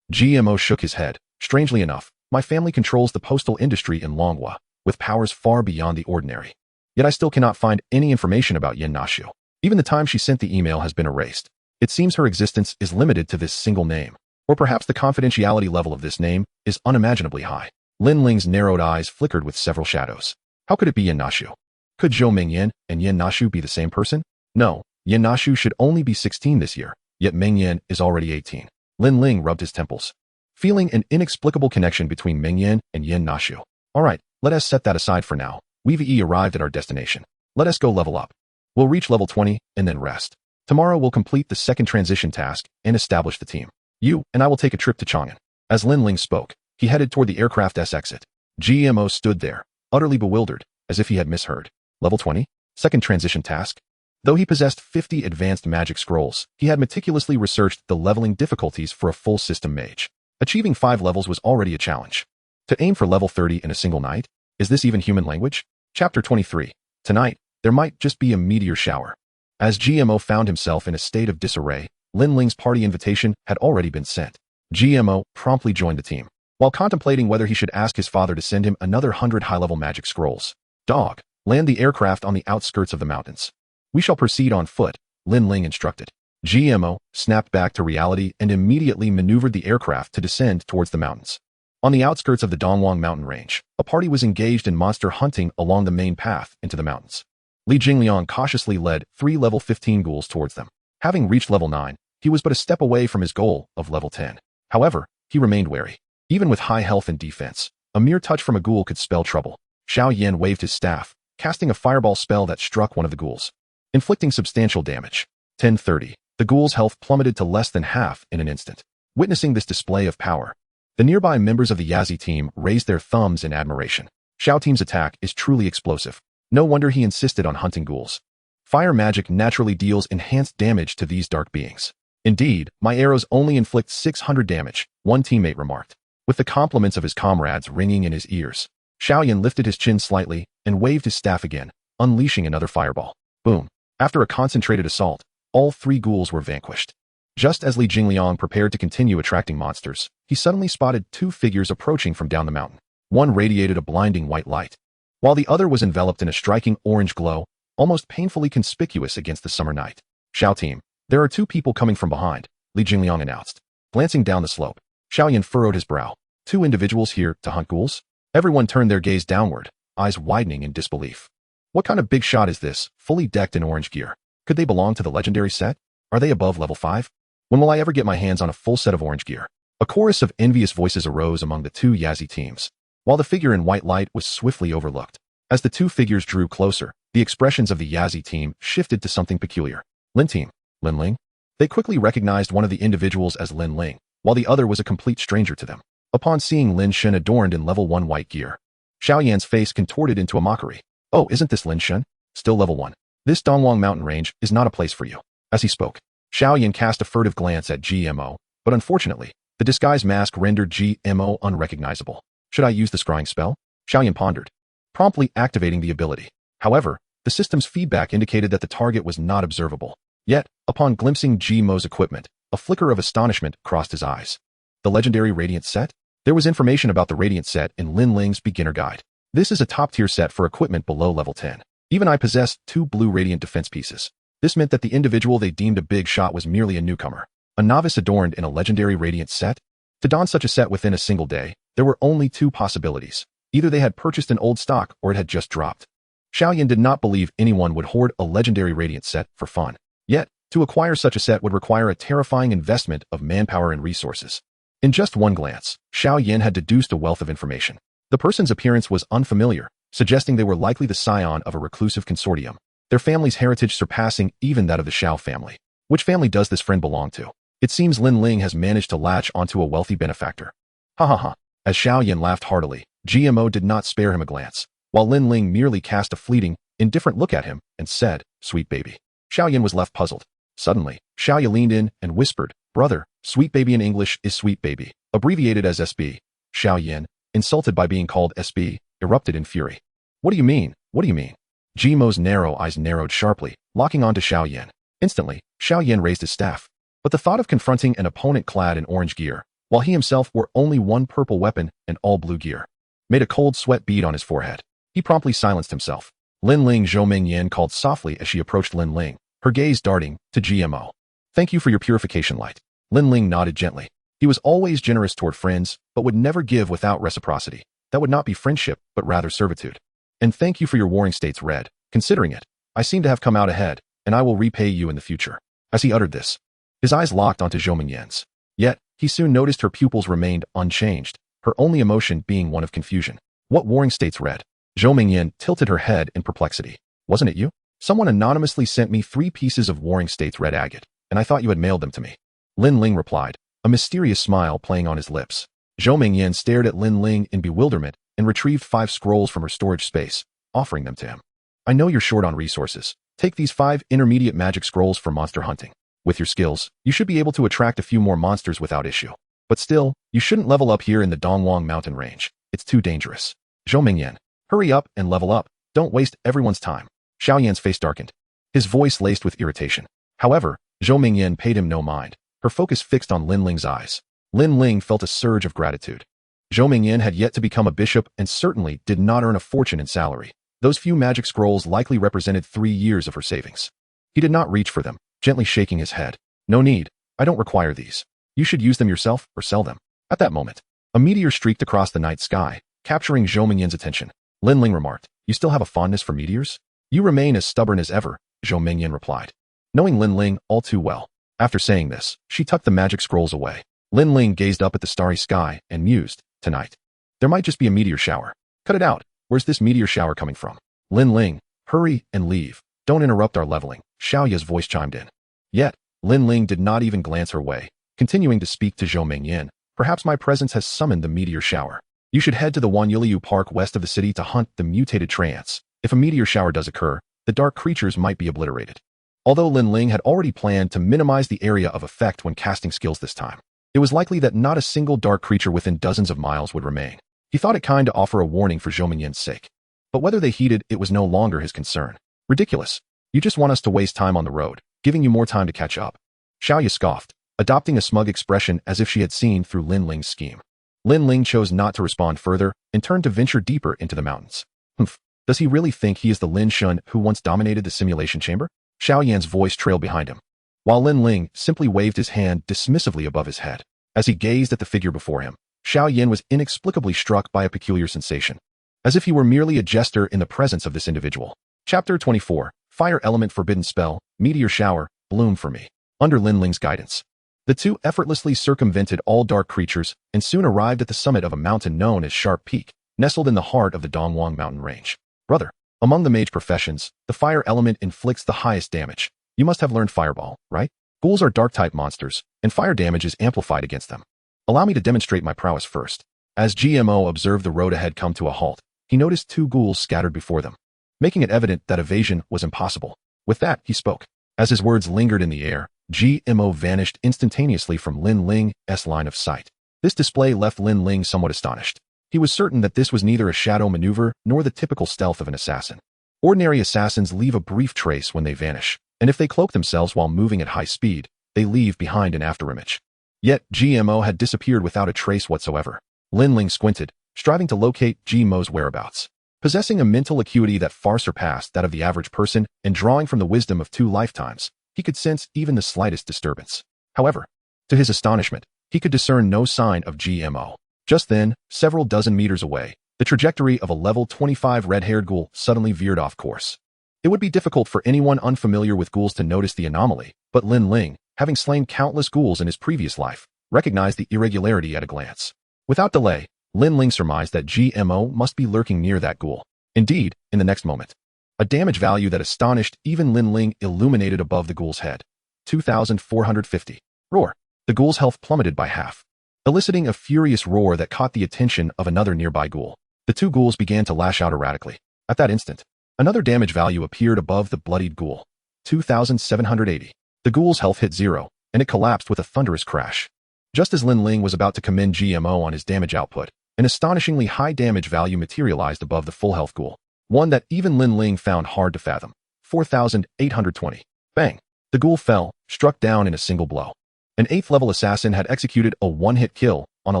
GMO shook his head. Strangely enough, my family controls the postal industry in Manhwa, with powers far beyond the ordinary. Yet I still cannot find any information about Yanashu. Even the time she sent the email has been erased. It seems her existence is limited to this single name. Or perhaps the confidentiality level of this name is unimaginably high. Lin Ling's narrowed eyes flickered with several shadows. How could it be Yanashu? Could Zhou Mengyan and Yanashu be the same person? No, Yanashu should only be 16 this year, yet Mengyan is already 18. Lin Ling rubbed his temples, feeling an inexplicable connection between Mengyan and Yanashu. Alright, let us set that aside for now. We've arrived at our destination. Let us go level up. We'll reach level 20 and then rest. Tomorrow we'll complete the second transition task and establish the team. You and I will take a trip to Chang'an. As Lin Ling spoke, he headed toward the aircraft's exit. GMO stood there, utterly bewildered, as if he had misheard. Level 20? Second transition task? Though he possessed 50 advanced magic scrolls, he had meticulously researched the leveling difficulties for a full system mage. Achieving 5 levels was already a challenge. To aim for level 30 in a single night? Is this even human language? Chapter 23. Tonight, there might just be a meteor shower. As GMO found himself in a state of disarray, Lin Ling's party invitation had already been sent. GMO promptly joined the team, while contemplating whether he should ask his father to send him another 100 high-level magic scrolls. Dog, land the aircraft on the outskirts of the mountains. We shall proceed on foot, Lin Ling instructed. GMO snapped back to reality and immediately maneuvered the aircraft to descend towards the mountains. On the outskirts of the Dongwang mountain range, a party was engaged in monster hunting along the main path into the mountains. Li Jingliang cautiously led 3 level 15 ghouls towards them. Having reached level 9, he was but a step away from his goal of level 10. However, he remained wary. Even with high health and defense, a mere touch from a ghoul could spell trouble. Xiao Yan waved his staff, casting a fireball spell that struck one of the ghouls, inflicting substantial damage. 10:30. The ghoul's health plummeted to less than half in an instant. Witnessing this display of power, the nearby members of the Yazi team raised their thumbs in admiration. Xiao Team's attack is truly explosive. No wonder he insisted on hunting ghouls. Fire magic naturally deals enhanced damage to these dark beings. Indeed, my arrows only inflict 600 damage, one teammate remarked. With the compliments of his comrades ringing in his ears, Xiaoyan lifted his chin slightly and waved his staff again, unleashing another fireball. Boom. After a concentrated assault, all 3 ghouls were vanquished. Just as Li Jingliang prepared to continue attracting monsters, he suddenly spotted 2 figures approaching from down the mountain. One radiated a blinding white light, while the other was enveloped in a striking orange glow, almost painfully conspicuous against the summer night. Xiao Team, there are 2 people coming from behind, Li Jingliang announced. Glancing down the slope, Xiaoyan furrowed his brow. 2 individuals here to hunt ghouls? Everyone turned their gaze downward, eyes widening in disbelief. What kind of big shot is this, fully decked in orange gear? Could they belong to the legendary set? Are they above level 5? When will I ever get my hands on a full set of orange gear? A chorus of envious voices arose among the 2 Yazi teams, while the figure in white light was swiftly overlooked. As the 2 figures drew closer, the expressions of the Yazi team shifted to something peculiar. Lin Team, Lin Ling? They quickly recognized one of the individuals as Lin Ling, while the other was a complete stranger to them. Upon seeing Lin Shen adorned in level 1 white gear, Xiaoyan's face contorted into a mockery. Oh, isn't this Lin Shen? Still level 1. This Dongwang mountain range is not a place for you. As he spoke, Xiaoyan cast a furtive glance at GMO, but unfortunately, the disguise mask rendered GMO unrecognizable. Should I use the scrying spell? Xiaoyan pondered, promptly activating the ability. However, the system's feedback indicated that the target was not observable. Yet, upon glimpsing GMO's equipment, a flicker of astonishment crossed his eyes. The legendary Radiant set? There was information about the Radiant set in Lin Ling's beginner guide. This is a top-tier set for equipment below level 10. Even I possessed 2 blue Radiant defense pieces. This meant that the individual they deemed a big shot was merely a newcomer, a novice adorned in a legendary Radiant set. To don such a set within a single day, there were only 2 possibilities. Either they had purchased an old stock or it had just dropped. Xiaoyan did not believe anyone would hoard a legendary Radiant set for fun. Yet, to acquire such a set would require a terrifying investment of manpower and resources. In just one glance, Xiao Yin had deduced a wealth of information. The person's appearance was unfamiliar, suggesting they were likely the scion of a reclusive consortium, their family's heritage surpassing even that of the Xiao family. Which family does this friend belong to? It seems Lin Ling has managed to latch onto a wealthy benefactor. Ha ha ha. As Xiao Yin laughed heartily, GMO did not spare him a glance, while Lin Ling merely cast a fleeting, indifferent look at him and said, "Sweet baby." Xiao Yin was left puzzled. Suddenly, Xiao Yin leaned in and whispered, "Brother, sweet baby in English is sweet baby, abbreviated as SB." Xiao Yin, insulted by being called SB, erupted in fury. "What do you mean? What do you mean?" Gmo's narrow eyes narrowed sharply, locking onto Xiao Yin. Instantly, Xiao Yin raised his staff. But the thought of confronting an opponent clad in orange gear, while he himself wore only one purple weapon and all blue gear, made a cold sweat bead on his forehead. He promptly silenced himself. Lin Ling Zhou Yin called softly as she approached Lin Ling, her gaze darting to GMO. "Thank you for your purification light." Lin Ling nodded gently. He was always generous toward friends, but would never give without reciprocity. That would not be friendship, but rather servitude. "And thank you for your warring states, Red. Considering it, I seem to have come out ahead, and I will repay you in the future." As he uttered this, his eyes locked onto Zhou Yin's. Yet, he soon noticed her pupils remained unchanged, her only emotion being one of confusion. "What warring states, Red?" Zhou Yin tilted her head in perplexity. "Wasn't it you? Someone anonymously sent me 3 pieces of warring states red agate, and I thought you had mailed them to me." Lin Ling replied, a mysterious smile playing on his lips. Zhou Yin stared at Lin Ling in bewilderment and retrieved 5 scrolls from her storage space, offering them to him. "I know you're short on resources. Take these 5 intermediate magic scrolls for monster hunting. With your skills, you should be able to attract a few more monsters without issue. But still, you shouldn't level up here in the Dongwang mountain range. It's too dangerous." "Zhou Yin, hurry up and level up. Don't waste everyone's time." Xiao Yan's face darkened, his voice laced with irritation. However, Zhou Yin paid him no mind, her focus fixed on Lin Ling's eyes. Lin Ling felt a surge of gratitude. Zhou Yin had yet to become a bishop and certainly did not earn a fortune in salary. Those few magic scrolls likely represented 3 years of her savings. He did not reach for them, gently shaking his head. "No need. I don't require these. You should use them yourself or sell them." At that moment, a meteor streaked across the night sky, capturing Zhou Yin's attention. Lin Ling remarked, "You still have a fondness for meteors?" "You remain as stubborn as ever," Zhou Yin replied, knowing Lin Ling all too well. After saying this, she tucked the magic scrolls away. Lin Ling gazed up at the starry sky and mused, "Tonight, there might just be a meteor shower. Cut it out. Where's this meteor shower coming from?" "Lin Ling, hurry and leave. Don't interrupt our leveling," Xiao Ya's voice chimed in. Yet, Lin Ling did not even glance her way, continuing to speak to Zhou Yin. "Perhaps my presence has summoned the meteor shower. You should head to the Wanyuliu Park west of the city to hunt the mutated treants. If a meteor shower does occur, the dark creatures might be obliterated." Although Lin Ling had already planned to minimize the area of effect when casting skills this time, it was likely that not a single dark creature within dozens of miles would remain. He thought it kind to offer a warning for Zhou Yin's sake. But whether they heeded it was no longer his concern. "Ridiculous. You just want us to waste time on the road, giving you more time to catch up." Xiao Ya scoffed, adopting a smug expression as if she had seen through Lin Ling's scheme. Lin Ling chose not to respond further and turned to venture deeper into the mountains. "Humph. Does he really think he is the Lin Shun who once dominated the simulation chamber?" Xiao Yan's voice trailed behind him, while Lin Ling simply waved his hand dismissively above his head. As he gazed at the figure before him, Xiao Yan was inexplicably struck by a peculiar sensation, as if he were merely a jester in the presence of this individual. Chapter 24, Fire Element Forbidden Spell, Meteor Shower, Bloom for Me. Under Lin Ling's guidance, the two effortlessly circumvented all dark creatures and soon arrived at the summit of a mountain known as Sharp Peak, nestled in the heart of the Dongwang mountain range. "Brother, among the mage professions, the fire element inflicts the highest damage. You must have learned Fireball, right? Ghouls are dark-type monsters, and fire damage is amplified against them. Allow me to demonstrate my prowess first." As GMO observed the road ahead come to a halt, he noticed 2 ghouls scattered before them, making it evident that evasion was impossible. With that, he spoke. As his words lingered in the air, GMO vanished instantaneously from Lin Ling's line of sight. This display left Lin Ling somewhat astonished. He was certain that this was neither a shadow maneuver nor the typical stealth of an assassin. Ordinary assassins leave a brief trace when they vanish, and if they cloak themselves while moving at high speed, they leave behind an afterimage. Yet, GMO had disappeared without a trace whatsoever. Lin Ling squinted, striving to locate GMO's whereabouts. Possessing a mental acuity that far surpassed that of the average person and drawing from the wisdom of 2 lifetimes, he could sense even the slightest disturbance. However, to his astonishment, he could discern no sign of GMO. Just then, several dozen meters away, the trajectory of a level 25 red-haired ghoul suddenly veered off course. It would be difficult for anyone unfamiliar with ghouls to notice the anomaly, but Lin Ling, having slain countless ghouls in his previous life, recognized the irregularity at a glance. Without delay, Lin Ling surmised that GMO must be lurking near that ghoul. Indeed, in the next moment, a damage value that astonished even Lin Ling illuminated above the ghoul's head. 2,450. Roar. The ghoul's health plummeted by half, eliciting a furious roar that caught the attention of another nearby ghoul. The two ghouls began to lash out erratically. At that instant, another damage value appeared above the bloodied ghoul. 2,780. The ghoul's health hit zero, and it collapsed with a thunderous crash. Just as Lin Ling was about to commend GMO on his damage output, an astonishingly high damage value materialized above the full health ghoul, one that even Lin Ling found hard to fathom. 4,820. Bang! The ghoul fell, struck down in a single blow. An 8th level assassin had executed a one-hit kill on a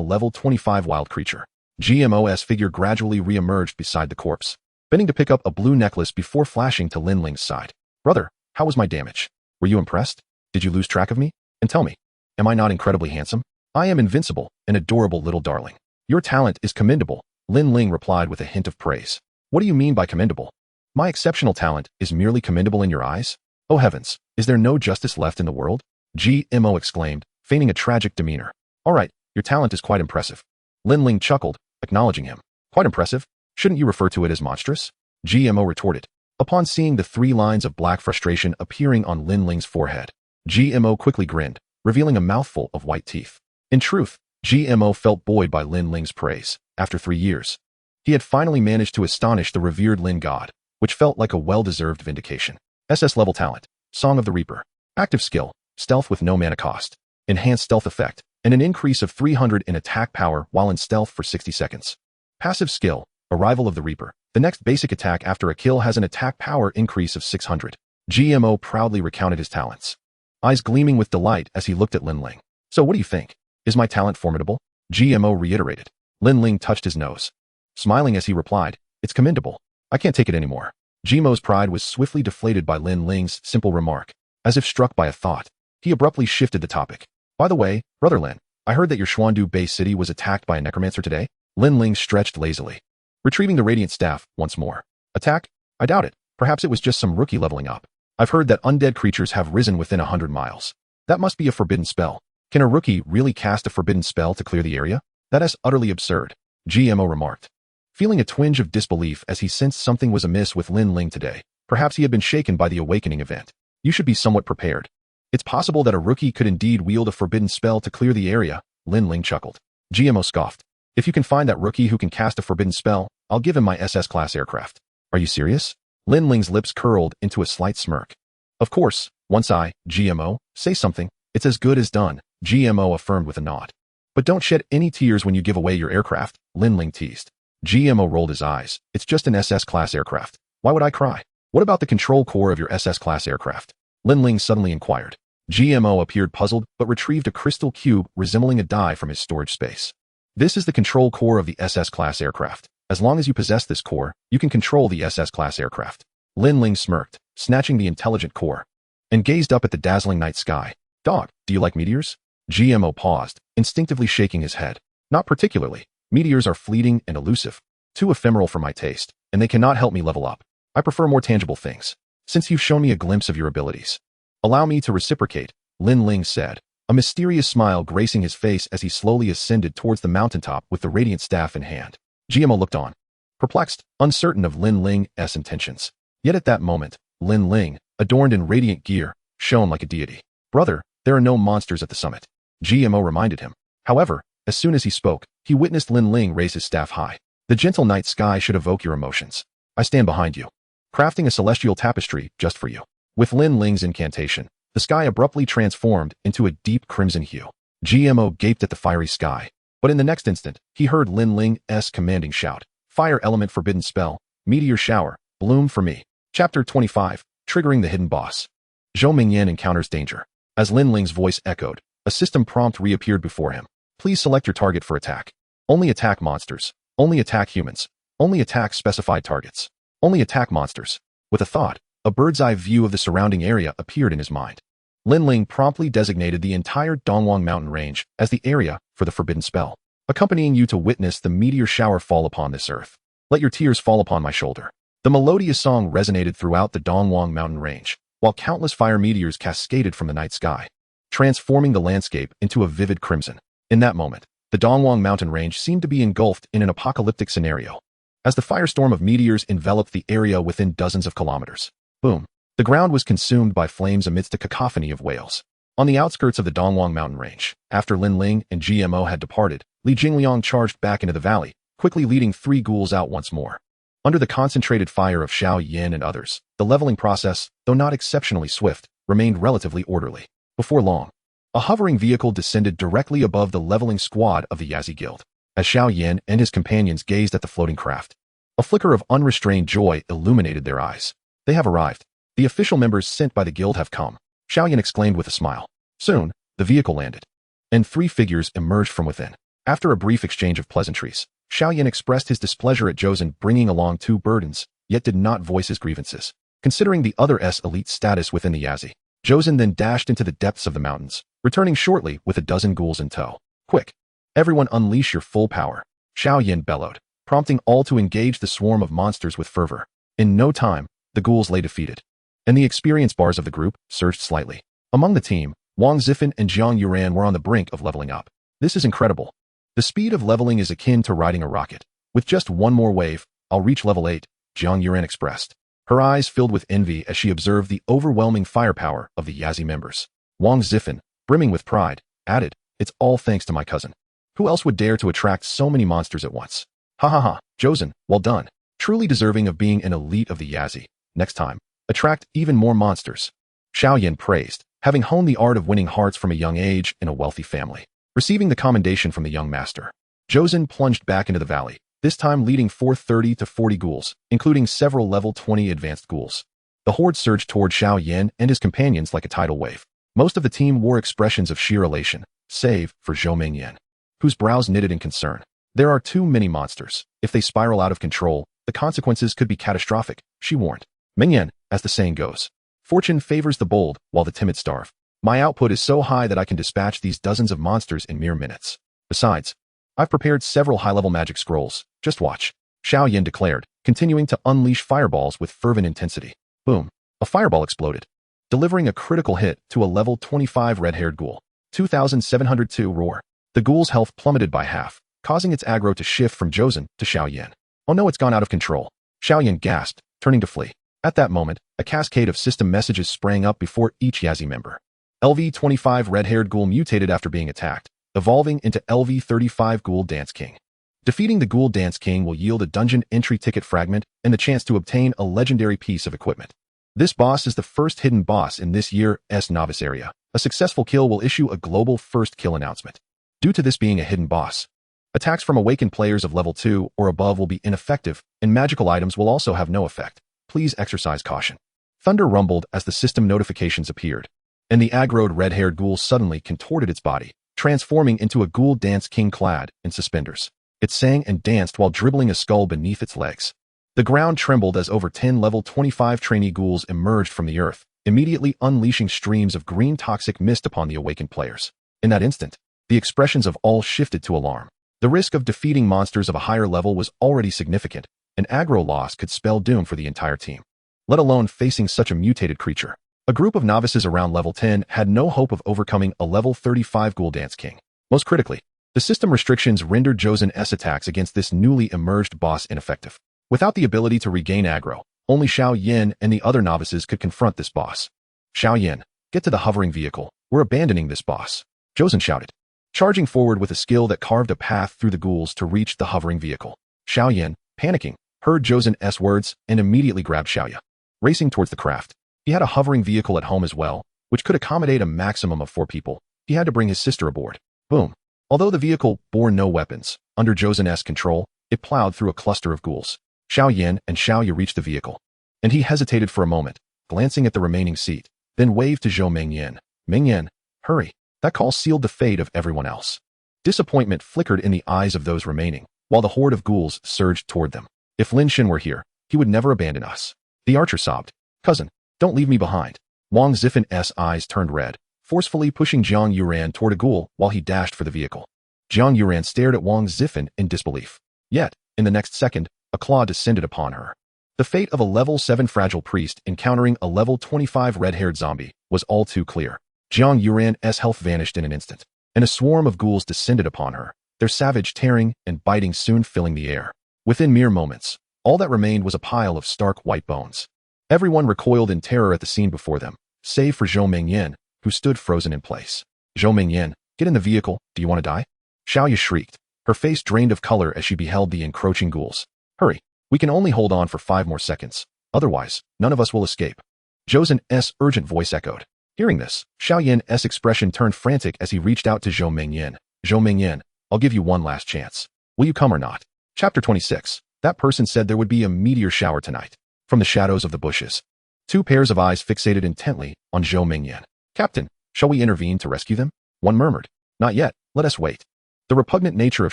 level 25 wild creature. GMO's figure gradually re-emerged beside the corpse, bending to pick up a blue necklace before flashing to Lin Ling's side. Brother, how was my damage? Were you impressed? Did you lose track of me? And tell me, am I not incredibly handsome? I am invincible, an adorable little darling. Your talent is commendable, Lin Ling replied with a hint of praise. What do you mean by commendable? My exceptional talent is merely commendable in your eyes? Oh heavens, is there no justice left in the world? GMO exclaimed, feigning a tragic demeanor. All right, your talent is quite impressive. Lin Ling chuckled, acknowledging him. Quite impressive? Shouldn't you refer to it as monstrous? GMO retorted. Upon seeing the 3 lines of black frustration appearing on Lin Ling's forehead, GMO quickly grinned, revealing a mouthful of white teeth. In truth, GMO felt buoyed by Lin Ling's praise. After 3 years, he had finally managed to astonish the revered Lin god, which felt like a well-deserved vindication. SS level talent, Song of the Reaper. Active skill, stealth with no mana cost, enhanced stealth effect, and an increase of 300 in attack power while in stealth for 60 seconds. Passive skill, Arrival of the Reaper. The next basic attack after a kill has an attack power increase of 600. GMO proudly recounted his talents, eyes gleaming with delight as he looked at Lin Ling. So what do you think? Is my talent formidable? GMO reiterated. Lin Ling touched his nose, smiling as he replied, it's commendable. I can't take it anymore. GMO's pride was swiftly deflated by Lin Ling's simple remark. As if struck by a thought, he abruptly shifted the topic. By the way, Brother Lin, I heard that your Xuandu base city was attacked by a necromancer today. Lin Ling stretched lazily, retrieving the radiant staff once more. Attack? I doubt it. Perhaps it was just some rookie leveling up. I've heard that undead creatures have risen within 100 miles. That must be a forbidden spell. Can a rookie really cast a forbidden spell to clear the area? That is utterly absurd, GMO remarked, feeling a twinge of disbelief as he sensed something was amiss with Lin Ling today. Perhaps he had been shaken by the awakening event. You should be somewhat prepared. It's possible that a rookie could indeed wield a forbidden spell to clear the area, Lin Ling chuckled. GMO scoffed. If you can find that rookie who can cast a forbidden spell, I'll give him my SS-class aircraft. Are you serious? Lin Ling's lips curled into a slight smirk. Of course, once I, GMO, say something, it's as good as done, GMO affirmed with a nod. But don't shed any tears when you give away your aircraft, Lin Ling teased. GMO rolled his eyes. It's just an SS-class aircraft. Why would I cry? What about the control core of your SS-class aircraft? Lin Ling suddenly inquired. GMO appeared puzzled but retrieved a crystal cube resembling a die from his storage space. This is the control core of the SS-class aircraft. As long as you possess this core, you can control the SS-class aircraft. Lin Ling smirked, snatching the intelligent core, and gazed up at the dazzling night sky. Dog, do you like meteors? GMO paused, instinctively shaking his head. Not particularly. Meteors are fleeting and elusive, too ephemeral for my taste, and they cannot help me level up. I prefer more tangible things. Since you've shown me a glimpse of your abilities, allow me to reciprocate, Lin Ling said, a mysterious smile gracing his face as he slowly ascended towards the mountaintop with the radiant staff in hand. GMO looked on, perplexed, uncertain of Lin Ling's intentions. Yet at that moment, Lin Ling, adorned in radiant gear, shone like a deity. Brother, there are no monsters at the summit, GMO reminded him. However, as soon as he spoke, he witnessed Lin Ling raise his staff high. The gentle night sky should evoke your emotions. I stand behind you, crafting a celestial tapestry just for you. With Lin Ling's incantation, the sky abruptly transformed into a deep crimson hue. GMO gaped at the fiery sky, but in the next instant, he heard Lin Ling's commanding shout. Fire element forbidden spell, Meteor Shower, bloom for me. Chapter 25, triggering the hidden boss. Zhou Mingyan encounters danger. As Lin Ling's voice echoed, a system prompt reappeared before him. Please select your target for attack. Only attack monsters. Only attack humans. Only attack specified targets. Only attack monsters. With a thought, a bird's-eye view of the surrounding area appeared in his mind. Lin Ling promptly designated the entire Dongwang mountain range as the area for the forbidden spell, accompanying you to witness the meteor shower fall upon this earth. Let your tears fall upon my shoulder. The melodious song resonated throughout the Dongwang mountain range, while countless fire meteors cascaded from the night sky, transforming the landscape into a vivid crimson. In that moment, the Dongwang mountain range seemed to be engulfed in an apocalyptic scenario, as the firestorm of meteors enveloped the area within dozens of kilometers. Boom. The ground was consumed by flames amidst a cacophony of wails. On the outskirts of the Dongwang mountain range, after Lin Ling and GMO had departed, Li Jingliang charged back into the valley, quickly leading 3 ghouls out once more. Under the concentrated fire of Xiao Yin and others, the leveling process, though not exceptionally swift, remained relatively orderly. Before long, a hovering vehicle descended directly above the leveling squad of the Yazi Guild. As Xiao Yin and his companions gazed at the floating craft, a flicker of unrestrained joy illuminated their eyes. They have arrived. The official members sent by the guild have come, Xiao Yin exclaimed with a smile. Soon, the vehicle landed, and 3 figures emerged from within. After a brief exchange of pleasantries, Xiao Yin expressed his displeasure at Josen bringing along 2 burdens, yet did not voice his grievances. Considering the other's elite status within the Yazi, Josen then dashed into the depths of the mountains, returning shortly with a dozen ghouls in tow. Quick! Everyone unleash your full power, Xiao Yin bellowed, prompting all to engage the swarm of monsters with fervor. In no time, the ghouls lay defeated, and the experience bars of the group surged slightly. Among the team, Wang Zifan and Jiang Yuran were on the brink of leveling up. This is incredible. The speed of leveling is akin to riding a rocket. With just one more wave, I'll reach level 8, Jiang Yuran expressed. Her eyes filled with envy as she observed the overwhelming firepower of the Yazi members. Wang Zifan, brimming with pride, added, "It's all thanks to my cousin. Who else would dare to attract so many monsters at once? Ha ha ha, Josen, well done. Truly deserving of being an elite of the Yazi. Next time, attract even more monsters." Xiao Yin praised, having honed the art of winning hearts from a young age in a wealthy family. Receiving the commendation from the young master, Josen plunged back into the valley, this time leading 30 to 40 ghouls, including several level 20 advanced ghouls. The horde surged toward Xiao Yin and his companions like a tidal wave. Most of the team wore expressions of sheer elation, save for Zhou Mingyan, whose brows knitted in concern. There are too many monsters. If they spiral out of control, the consequences could be catastrophic, she warned. Mingyan, as the saying goes, fortune favors the bold while the timid starve. My output is so high that I can dispatch these dozens of monsters in mere minutes. Besides, I've prepared several high-level magic scrolls. Just watch, Xiao Yin declared, continuing to unleash fireballs with fervent intensity. Boom. A fireball exploded, delivering a critical hit to a level 25 red-haired ghoul. 2702 roar. The ghoul's health plummeted by half, causing its aggro to shift from Josen to Xiao Yin. Oh no, it's gone out of control. Xiao Yin gasped, turning to flee. At that moment, a cascade of system messages sprang up before each Yazi member. LV-25 red-haired ghoul mutated after being attacked, evolving into LV-35 Ghoul Dance King. Defeating the Ghoul Dance King will yield a dungeon entry ticket fragment and the chance to obtain a legendary piece of equipment. This boss is the first hidden boss in this year's novice area. A successful kill will issue a global first kill announcement. Due to this being a hidden boss, attacks from awakened players of level 2 or above will be ineffective, and magical items will also have no effect. Please exercise caution. Thunder rumbled as the system notifications appeared, and the aggroed red-haired ghoul suddenly contorted its body, transforming into a Ghoul Dance King clad in suspenders. It sang and danced while dribbling a skull beneath its legs. The ground trembled as over 10 level 25 trainee ghouls emerged from the earth, immediately unleashing streams of green toxic mist upon the awakened players. In that instant, the expressions of all shifted to alarm. The risk of defeating monsters of a higher level was already significant, and aggro loss could spell doom for the entire team, let alone facing such a mutated creature. A group of novices around level 10 had no hope of overcoming a level 35 Ghoul Dance King. Most critically, the system restrictions rendered Josen's attacks against this newly emerged boss ineffective. Without the ability to regain aggro, only Xiao Yin and the other novices could confront this boss. Xiao Yin, get to the hovering vehicle. We're abandoning this boss, Josen shouted, charging forward with a skill that carved a path through the ghouls to reach the hovering vehicle. Xiao Yin, panicking, heard Josen's words and immediately grabbed Xiaoya, racing towards the craft. He had a hovering vehicle at home as well, which could accommodate a maximum of 4 people. He had to bring his sister aboard. Boom. Although the vehicle bore no weapons, under Josen's control, it plowed through a cluster of ghouls. Xiao Yin and Xiaoya reached the vehicle, and he hesitated for a moment, glancing at the remaining seat, then waved to Zhou Mingyan. Mingyan, hurry. That call sealed the fate of everyone else. Disappointment flickered in the eyes of those remaining, while the horde of ghouls surged toward them. If Lin Xin were here, he would never abandon us. The archer sobbed. Cousin, don't leave me behind. Wang Zifan's eyes turned red, forcefully pushing Jiang Yuran toward a ghoul while he dashed for the vehicle. Jiang Yuran stared at Wang Zifan in disbelief. Yet, in the next second, a claw descended upon her. The fate of a level 7 fragile priest encountering a level 25 red-haired zombie was all too clear. Jiang Yuran's health vanished in an instant, and a swarm of ghouls descended upon her, their savage tearing and biting soon filling the air. Within mere moments, all that remained was a pile of stark white bones. Everyone recoiled in terror at the scene before them, save for Zhou Mingyan, who stood frozen in place. Zhou Mingyan, get in the vehicle, do you want to die? Xiaoya shrieked, her face drained of color as she beheld the encroaching ghouls. Hurry, we can only hold on for 5 more seconds, otherwise, none of us will escape. Zhou's urgent voice echoed. Hearing this, Xiaoyan's expression turned frantic as he reached out to Zhou Mingyan. Zhou Mingyan, I'll give you one last chance. Will you come or not? Chapter 26. That person said there would be a meteor shower tonight. From the shadows of the bushes, 2 pairs of eyes fixated intently on Zhou Mingyan. Captain, shall we intervene to rescue them? One murmured. Not yet, let us wait. The repugnant nature of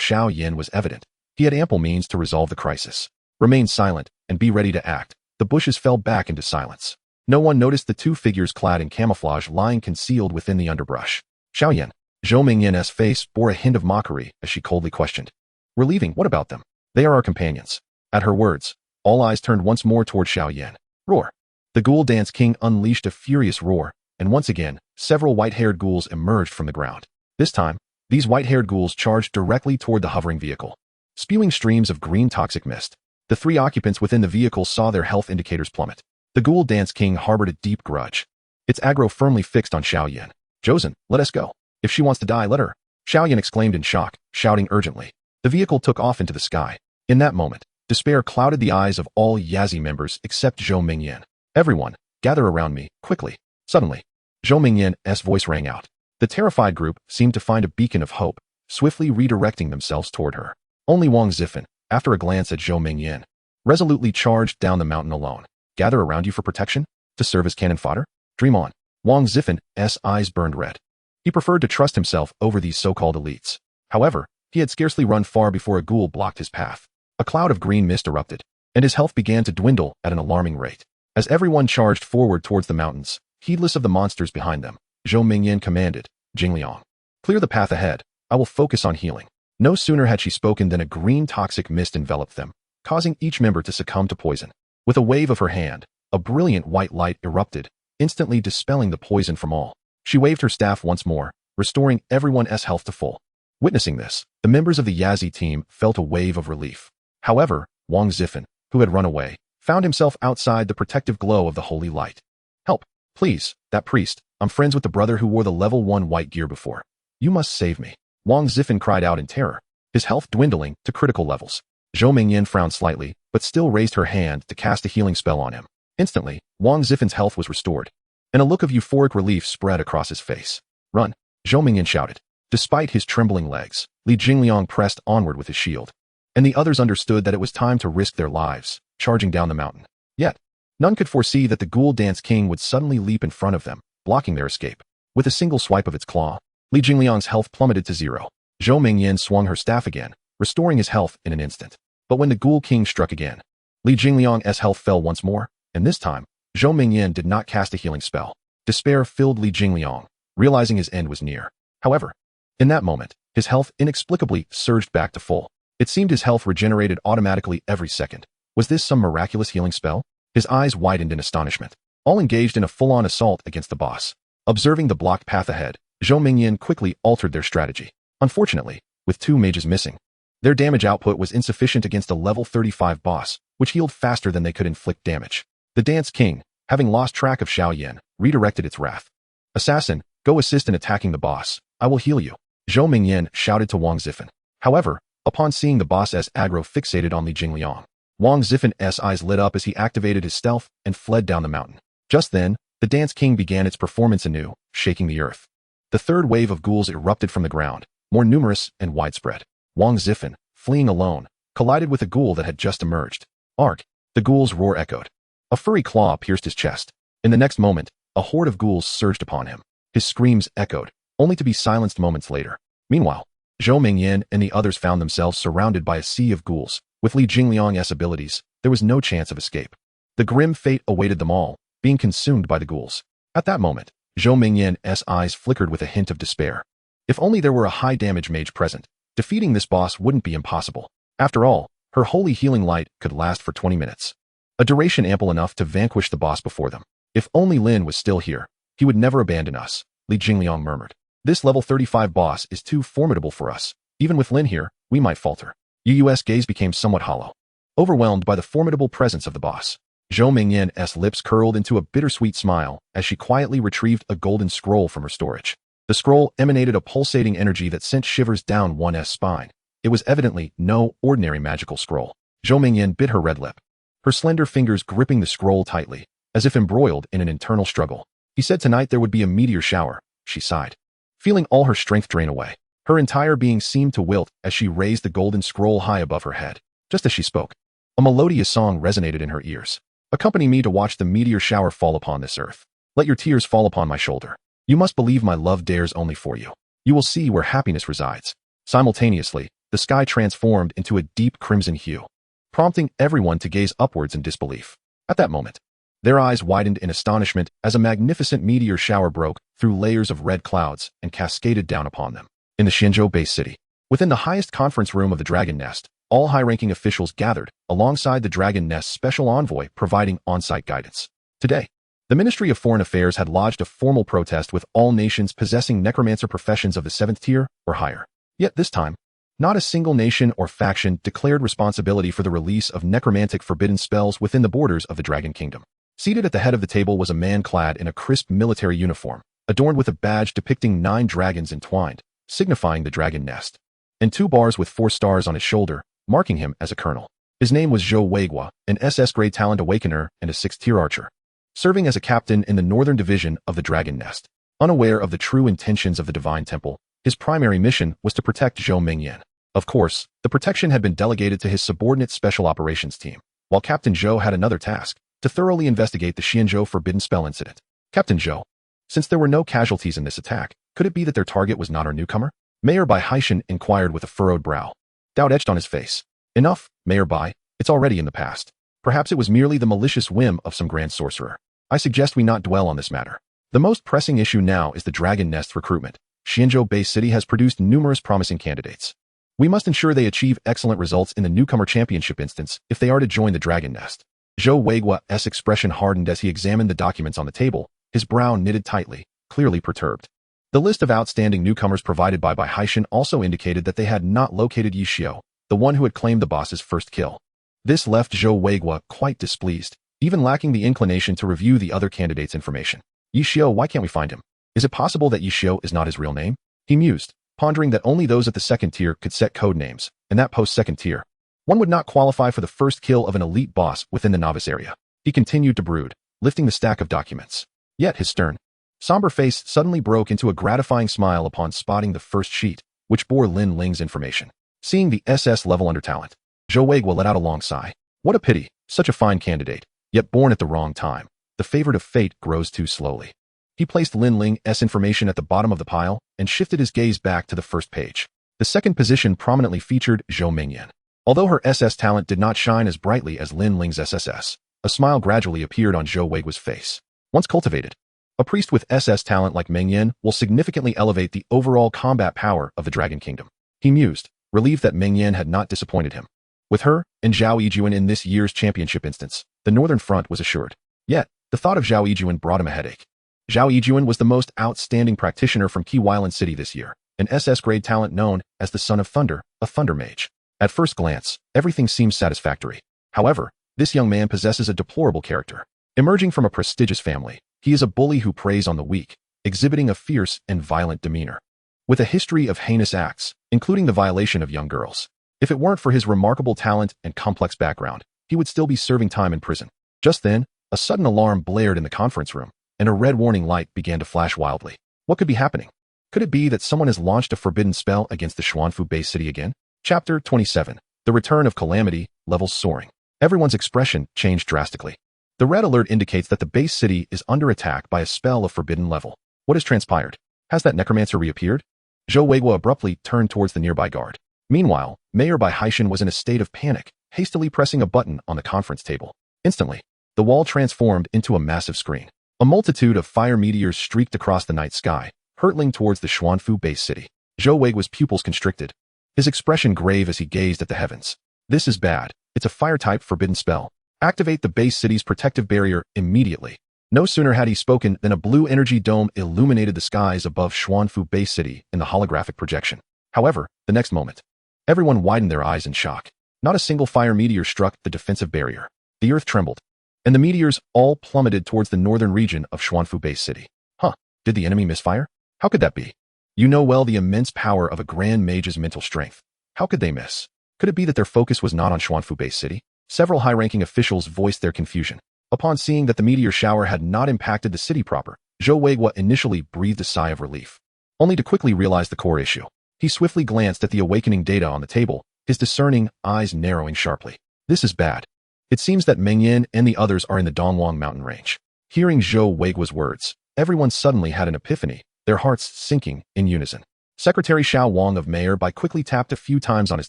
Xiaoyan was evident. He had ample means to resolve the crisis. Remain silent and be ready to act. The bushes fell back into silence. No one noticed the 2 figures clad in camouflage lying concealed within the underbrush. Xiaoyan. Zhou Mingyan's face bore a hint of mockery as she coldly questioned. We're leaving, what about them? They are our companions. At her words, all eyes turned once more toward Xiaoyan. Roar. The Ghoul Dance King unleashed a furious roar, and once again, several white-haired ghouls emerged from the ground. This time, these white-haired ghouls charged directly toward the hovering vehicle. Spewing streams of green toxic mist, the 3 occupants within the vehicle saw their health indicators plummet. The Ghoul Dance King harbored a deep grudge, its aggro firmly fixed on Xiaoyan. Josen, let us go. If she wants to die, let her. Xiaoyan exclaimed in shock, shouting urgently. The vehicle took off into the sky. In that moment, despair clouded the eyes of all Yazi members except Zhou Mingyan. Everyone, gather around me, quickly. Suddenly, Zhou Mingyan's voice rang out. The terrified group seemed to find a beacon of hope, swiftly redirecting themselves toward her. Only Wang Zifan, after a glance at Zhou Mingyan, resolutely charged down the mountain alone. Gather around you for protection? To serve as cannon fodder? Dream on. Wang Zifan's eyes burned red. He preferred to trust himself over these so-called elites. However, he had scarcely run far before a ghoul blocked his path. A cloud of green mist erupted, and his health began to dwindle at an alarming rate. As everyone charged forward towards the mountains, heedless of the monsters behind them, Zhou Mingyan commanded, Jingliang. Clear the path ahead, I will focus on healing. No sooner had she spoken than a green toxic mist enveloped them, causing each member to succumb to poison. With a wave of her hand, a brilliant white light erupted, instantly dispelling the poison from all. She waved her staff once more, restoring everyone's health to full. Witnessing this, the members of the Yazi team felt a wave of relief. However, Wang Zifan, who had run away, found himself outside the protective glow of the holy light. Help, please, that priest. I'm friends with the brother who wore the level 1 white gear before. You must save me. Wang Zifan cried out in terror, his health dwindling to critical levels. Zhou Mingyan frowned slightly, but still raised her hand to cast a healing spell on him. Instantly, Wang Zifan's health was restored, and a look of euphoric relief spread across his face. Run, Zhou Mingyan shouted. Despite his trembling legs, Li Jingliang pressed onward with his shield, and the others understood that it was time to risk their lives, charging down the mountain. Yet, none could foresee that the Ghoul Dance King would suddenly leap in front of them, blocking their escape. With a single swipe of its claw, Li Jingliang's health plummeted to 0. Zhou Mingyan swung her staff again, restoring his health in an instant. But when the Ghoul King struck again, Li Jingliang's health fell once more, and this time, Zhou Mingyan did not cast a healing spell. Despair filled Li Jingliang, realizing his end was near. However, in that moment, his health inexplicably surged back to full. It seemed his health regenerated automatically every second. Was this some miraculous healing spell? His eyes widened in astonishment, all engaged in a full-on assault against the boss. Observing the blocked path ahead, Zhou Mingyan quickly altered their strategy. Unfortunately, with 2 mages missing, their damage output was insufficient against a level 35 boss, which healed faster than they could inflict damage. The Dance King, having lost track of Xiaoyan, redirected its wrath. Assassin, go assist in attacking the boss. I will heal you. Zhou Mingyan shouted to Wang Zifan. However, upon seeing the boss's aggro fixated on Li Jingliang, Wang Zifan's eyes lit up as he activated his stealth and fled down the mountain. Just then, the Dance King began its performance anew, shaking the earth. The third wave of ghouls erupted from the ground, more numerous and widespread. Wang Zifan, fleeing alone, collided with a ghoul that had just emerged. Arg! The ghoul's roar echoed. A furry claw pierced his chest. In the next moment, a horde of ghouls surged upon him. His screams echoed, only to be silenced moments later. Meanwhile, Zhou Mingyan and the others found themselves surrounded by a sea of ghouls. With Li Jingliang's abilities, there was no chance of escape. The grim fate awaited them all, being consumed by the ghouls. At that moment, Zhou Mingyan's eyes flickered with a hint of despair. If only there were a high-damage mage present, defeating this boss wouldn't be impossible. After all, her holy healing light could last for 20 minutes. A duration ample enough to vanquish the boss before them. If only Lin was still here, he would never abandon us. Li Jingliang murmured. This level 35 boss is too formidable for us. Even with Lin here, we might falter. Yu's gaze became somewhat hollow. Overwhelmed by the formidable presence of the boss, Zhou Mingyan's lips curled into a bittersweet smile as she quietly retrieved a golden scroll from her storage. The scroll emanated a pulsating energy that sent shivers down one's spine. It was evidently no ordinary magical scroll. Zhou Mingyan bit her red lip, her slender fingers gripping the scroll tightly, as if embroiled in an internal struggle. He said tonight there would be a meteor shower, she sighed, feeling all her strength drain away. Her entire being seemed to wilt as she raised the golden scroll high above her head. Just as she spoke, a melodious song resonated in her ears. Accompany me to watch the meteor shower fall upon this earth. Let your tears fall upon my shoulder. You must believe my love dares only for you. You will see where happiness resides. Simultaneously, the sky transformed into a deep crimson hue, prompting everyone to gaze upwards in disbelief. At that moment, their eyes widened in astonishment as a magnificent meteor shower broke through layers of red clouds and cascaded down upon them. In the Xinzhou base city, within the highest conference room of the Dragon Nest, all high-ranking officials gathered alongside the Dragon Nest's special envoy providing on-site guidance. Today, the Ministry of Foreign Affairs had lodged a formal protest with all nations possessing necromancer professions of the 7th tier or higher. Yet this time, not a single nation or faction declared responsibility for the release of necromantic forbidden spells within the borders of the Dragon Kingdom. Seated at the head of the table was a man clad in a crisp military uniform, adorned with a badge depicting 9 dragons entwined, signifying the Dragon Nest, and 2 bars with 4 stars on his shoulder, marking him as a colonel. His name was Zhou Weiguo, an SS grade talent awakener and a 6th-tier archer, serving as a captain in the northern division of the Dragon Nest. Unaware of the true intentions of the Divine Temple, his primary mission was to protect Zhou Mingyan. Of course, the protection had been delegated to his subordinate special operations team, while Captain Zhou had another task, to thoroughly investigate the Xianzhou forbidden spell incident. Captain Zhou, since there were no casualties in this attack, could it be that their target was not our newcomer? Mayor Bai Haishan inquired with a furrowed brow. Doubt etched on his face. Enough, Mayor Bai, it's already in the past. Perhaps it was merely the malicious whim of some grand sorcerer. I suggest we not dwell on this matter. The most pressing issue now is the Dragon Nest recruitment. Xianzhou Base City has produced numerous promising candidates. We must ensure they achieve excellent results in the newcomer championship instance if they are to join the Dragon Nest. Zhou Weiguo's expression hardened as he examined the documents on the table, his brow knitted tightly, clearly perturbed. The list of outstanding newcomers provided by Bai Haishan also indicated that they had not located Yi Xiao, the one who had claimed the boss's first kill. This left Zhou Weiguo quite displeased, even lacking the inclination to review the other candidates' information. Yi Xiao, why can't we find him? Is it possible that Yi Xiao is not his real name? He mused, pondering that only those at the 2nd tier could set code names, and that post-2nd tier, one would not qualify for the first kill of an elite boss within the novice area. He continued to brood, lifting the stack of documents. Yet his stern, somber face suddenly broke into a gratifying smile upon spotting the first sheet, which bore Lin Ling's information. Seeing the SS level under talent, Zhou Weiguo let out a long sigh. What a pity, such a fine candidate, yet born at the wrong time. The favorite of fate grows too slowly. He placed Lin Ling's information at the bottom of the pile and shifted his gaze back to the first page. The second position prominently featured Zhou Mingyan. Although her SS talent did not shine as brightly as Lin Ling's SSS, a smile gradually appeared on Zhou Weiguo's face. Once cultivated, a priest with SS talent like Mingyan will significantly elevate the overall combat power of the Dragon Kingdom. He mused, relieved that Mingyan had not disappointed him. With her and Zhao Yijuan in this year's championship instance, the Northern Front was assured. Yet, the thought of Zhao Yijuan brought him a headache. Zhao Yijuan was the most outstanding practitioner from Qi City this year, an SS-grade talent known as the Son of Thunder, a Thunder Mage. At first glance, everything seems satisfactory. However, this young man possesses a deplorable character. Emerging from a prestigious family, he is a bully who preys on the weak, exhibiting a fierce and violent demeanor. With a history of heinous acts, including the violation of young girls. If it weren't for his remarkable talent and complex background, he would still be serving time in prison. Just then, a sudden alarm blared in the conference room, and a red warning light began to flash wildly. What could be happening? Could it be that someone has launched a forbidden spell against the Xuanfu Base City again? Chapter 27. The Return of Calamity, Levels Soaring. Everyone's expression changed drastically. The red alert indicates that the base city is under attack by a spell of forbidden level. What has transpired? Has that necromancer reappeared? Zhou Weiguo abruptly turned towards the nearby guard. Meanwhile, Mayor Bai Haishan was in a state of panic, hastily pressing a button on the conference table. Instantly, the wall transformed into a massive screen. A multitude of fire meteors streaked across the night sky, hurtling towards the Xuanfu base city. Zhou Weiguo's pupils constricted, his expression grave as he gazed at the heavens. This is bad. It's a fire-type forbidden spell. Activate the base city's protective barrier immediately. No sooner had he spoken than a blue energy dome illuminated the skies above Xuanfu Bay City in the holographic projection. However, the next moment, everyone widened their eyes in shock. Not a single fire meteor struck the defensive barrier. The earth trembled, and the meteors all plummeted towards the northern region of Xuanfu Bay City. Huh, did the enemy misfire? How could that be? You know well the immense power of a grand mage's mental strength. How could they miss? Could it be that their focus was not on Xuanfu Bay City? Several high-ranking officials voiced their confusion. Upon seeing that the meteor shower had not impacted the city proper, Zhou Weiguo initially breathed a sigh of relief, only to quickly realize the core issue. He swiftly glanced at the awakening data on the table, his discerning eyes narrowing sharply. This is bad. It seems that Meng Yin and the others are in the Dongwang mountain range. Hearing Zhou Weiguo's words, everyone suddenly had an epiphany, their hearts sinking in unison. Secretary Xiao Wang of Mayor Bai quickly tapped a few times on his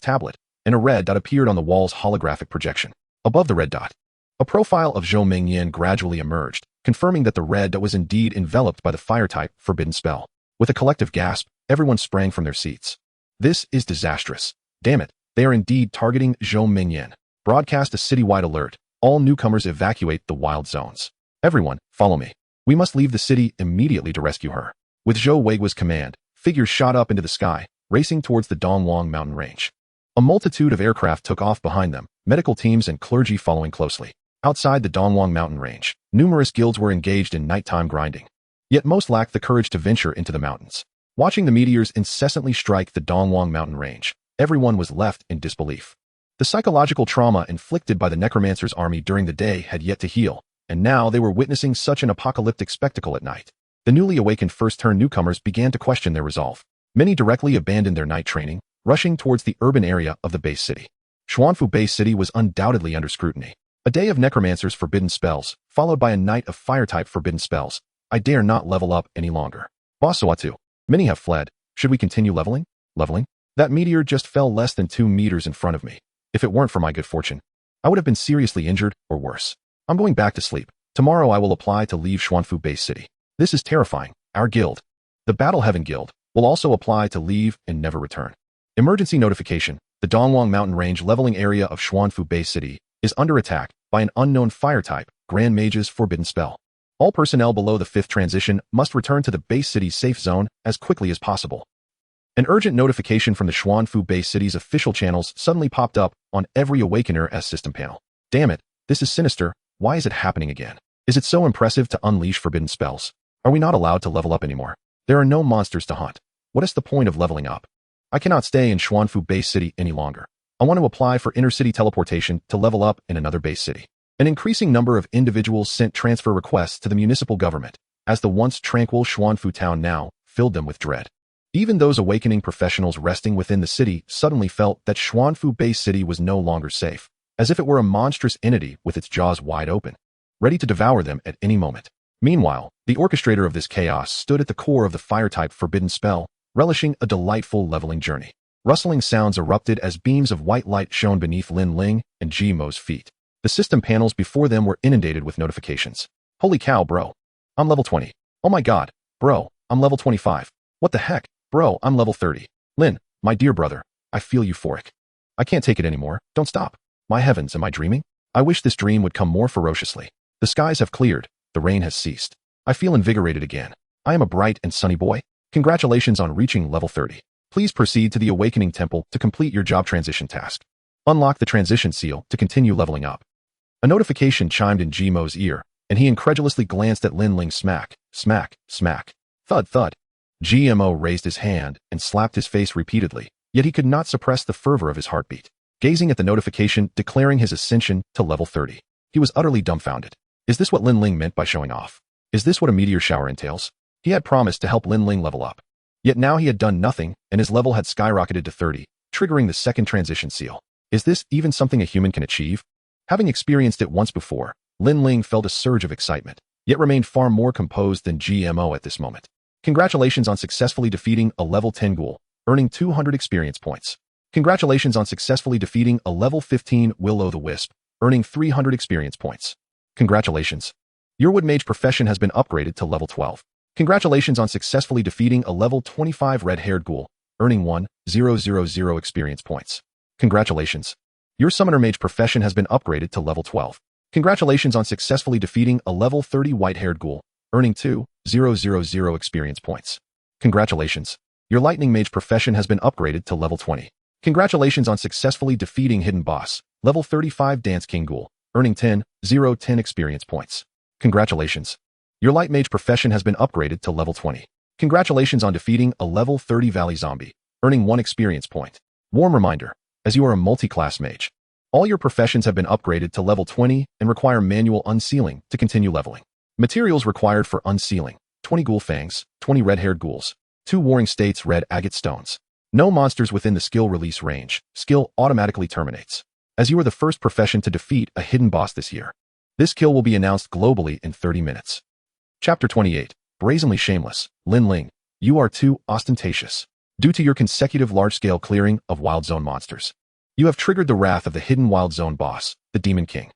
tablet, and a red dot appeared on the wall's holographic projection. Above the red dot, a profile of Zhou Mengyan gradually emerged, confirming that the red dot was indeed enveloped by the fire-type forbidden spell. With a collective gasp, everyone sprang from their seats. This is disastrous. Damn it, they are indeed targeting Zhou Mengyan. Broadcast a citywide alert. All newcomers evacuate the wild zones. Everyone, follow me. We must leave the city immediately to rescue her. With Zhou Weiguo's command, figures shot up into the sky, racing towards the Dongwang mountain range. A multitude of aircraft took off behind them, medical teams and clergy following closely. Outside the Dongwang mountain range, numerous guilds were engaged in nighttime grinding. Yet most lacked the courage to venture into the mountains. Watching the meteors incessantly strike the Dongwang mountain range, everyone was left in disbelief. The psychological trauma inflicted by the necromancer's army during the day had yet to heal, and now they were witnessing such an apocalyptic spectacle at night. The newly awakened first-turn newcomers began to question their resolve. Many directly abandoned their night training, rushing towards the urban area of the base city. Xuanfu Bay City was undoubtedly under scrutiny. A day of necromancer's forbidden spells, followed by a night of fire-type forbidden spells. I dare not level up any longer. Bossawatu, many have fled. Should we continue leveling? Leveling? That meteor just fell less than 2 meters in front of me. If it weren't for my good fortune, I would have been seriously injured or worse. I'm going back to sleep. Tomorrow I will apply to leave Xuanfu Bay City. This is terrifying. Our guild, the Battle Heaven Guild, will also apply to leave and never return. Emergency notification. The Dongwang mountain range leveling area of Xuanfu Bay City is under attack by an unknown fire-type, Grand Mage's forbidden spell. All personnel below the 5th transition must return to the base city's safe zone as quickly as possible. An urgent notification from the Xuanfu Bay City's official channels suddenly popped up on every AwakenX system panel. Damn it, this is sinister. Why is it happening again? Is it so impressive to unleash forbidden spells? Are we not allowed to level up anymore? There are no monsters to hunt. What is the point of leveling up? I cannot stay in Xuanfu Base City any longer. I want to apply for inter-city teleportation to level up in another base city. An increasing number of individuals sent transfer requests to the municipal government, as the once tranquil Xuanfu town now filled them with dread. Even those awakening professionals resting within the city suddenly felt that Xuanfu Base City was no longer safe, as if it were a monstrous entity with its jaws wide open, ready to devour them at any moment. Meanwhile, the orchestrator of this chaos stood at the core of the fire-type forbidden spell, relishing a delightful leveling journey. Rustling sounds erupted as beams of white light shone beneath Lin Ling and Mo's feet. The system panels before them were inundated with notifications. Holy cow, bro. I'm level 20. Oh my god, bro, I'm level 25. What the heck, bro, I'm level 30. Lin, my dear brother, I feel euphoric. I can't take it anymore. Don't stop. My heavens, am I dreaming? I wish this dream would come more ferociously. The skies have cleared. The rain has ceased. I feel invigorated again. I am a bright and sunny boy. Congratulations on reaching level 30. Please proceed to the Awakening Temple to complete your job transition task. Unlock the transition seal to continue leveling up. A notification chimed in Mo's ear, and he incredulously glanced at Lin Ling. Smack, smack, smack. Thud, thud. Mo raised his hand and slapped his face repeatedly, yet he could not suppress the fervor of his heartbeat. Gazing at the notification declaring his ascension to level 30, he was utterly dumbfounded. Is this what Lin Ling meant by showing off? Is this what a meteor shower entails? He had promised to help Lin Ling level up. Yet now he had done nothing, and his level had skyrocketed to 30, triggering the second transition seal. Is this even something a human can achieve? Having experienced it once before, Lin Ling felt a surge of excitement, yet remained far more composed than Mo at this moment. Congratulations on successfully defeating a level 10 ghoul, earning 200 experience points. Congratulations on successfully defeating a level 15 will-o'-the-wisp, earning 300 experience points. Congratulations. Your wood mage profession has been upgraded to level 12. Congratulations on successfully defeating a level 25 red-haired ghoul, earning 1,000 experience points. Congratulations. Your summoner mage profession has been upgraded to level 12. Congratulations on successfully defeating a level 30 white-haired ghoul, earning 2,000 experience points. Congratulations. Your lightning mage profession has been upgraded to level 20. Congratulations on successfully defeating hidden boss, level 35 dance king ghoul, earning 10,010 experience points. Congratulations. Your light mage profession has been upgraded to level 20. Congratulations on defeating a level 30 valley zombie, earning 1 experience point. Warm reminder, as you are a multi-class mage, all your professions have been upgraded to level 20 and require manual unsealing to continue leveling. Materials required for unsealing: 20 ghoul fangs, 20 red-haired ghouls, 2 warring states red agate stones. No monsters within the skill release range. Skill automatically terminates. As you are the first profession to defeat a hidden boss this year, this kill will be announced globally in 30 minutes. Chapter 28. Brazenly Shameless. Lin Ling, you are too ostentatious. Due to your consecutive large-scale clearing of Wild Zone monsters, you have triggered the wrath of the hidden Wild Zone boss, the Demon King.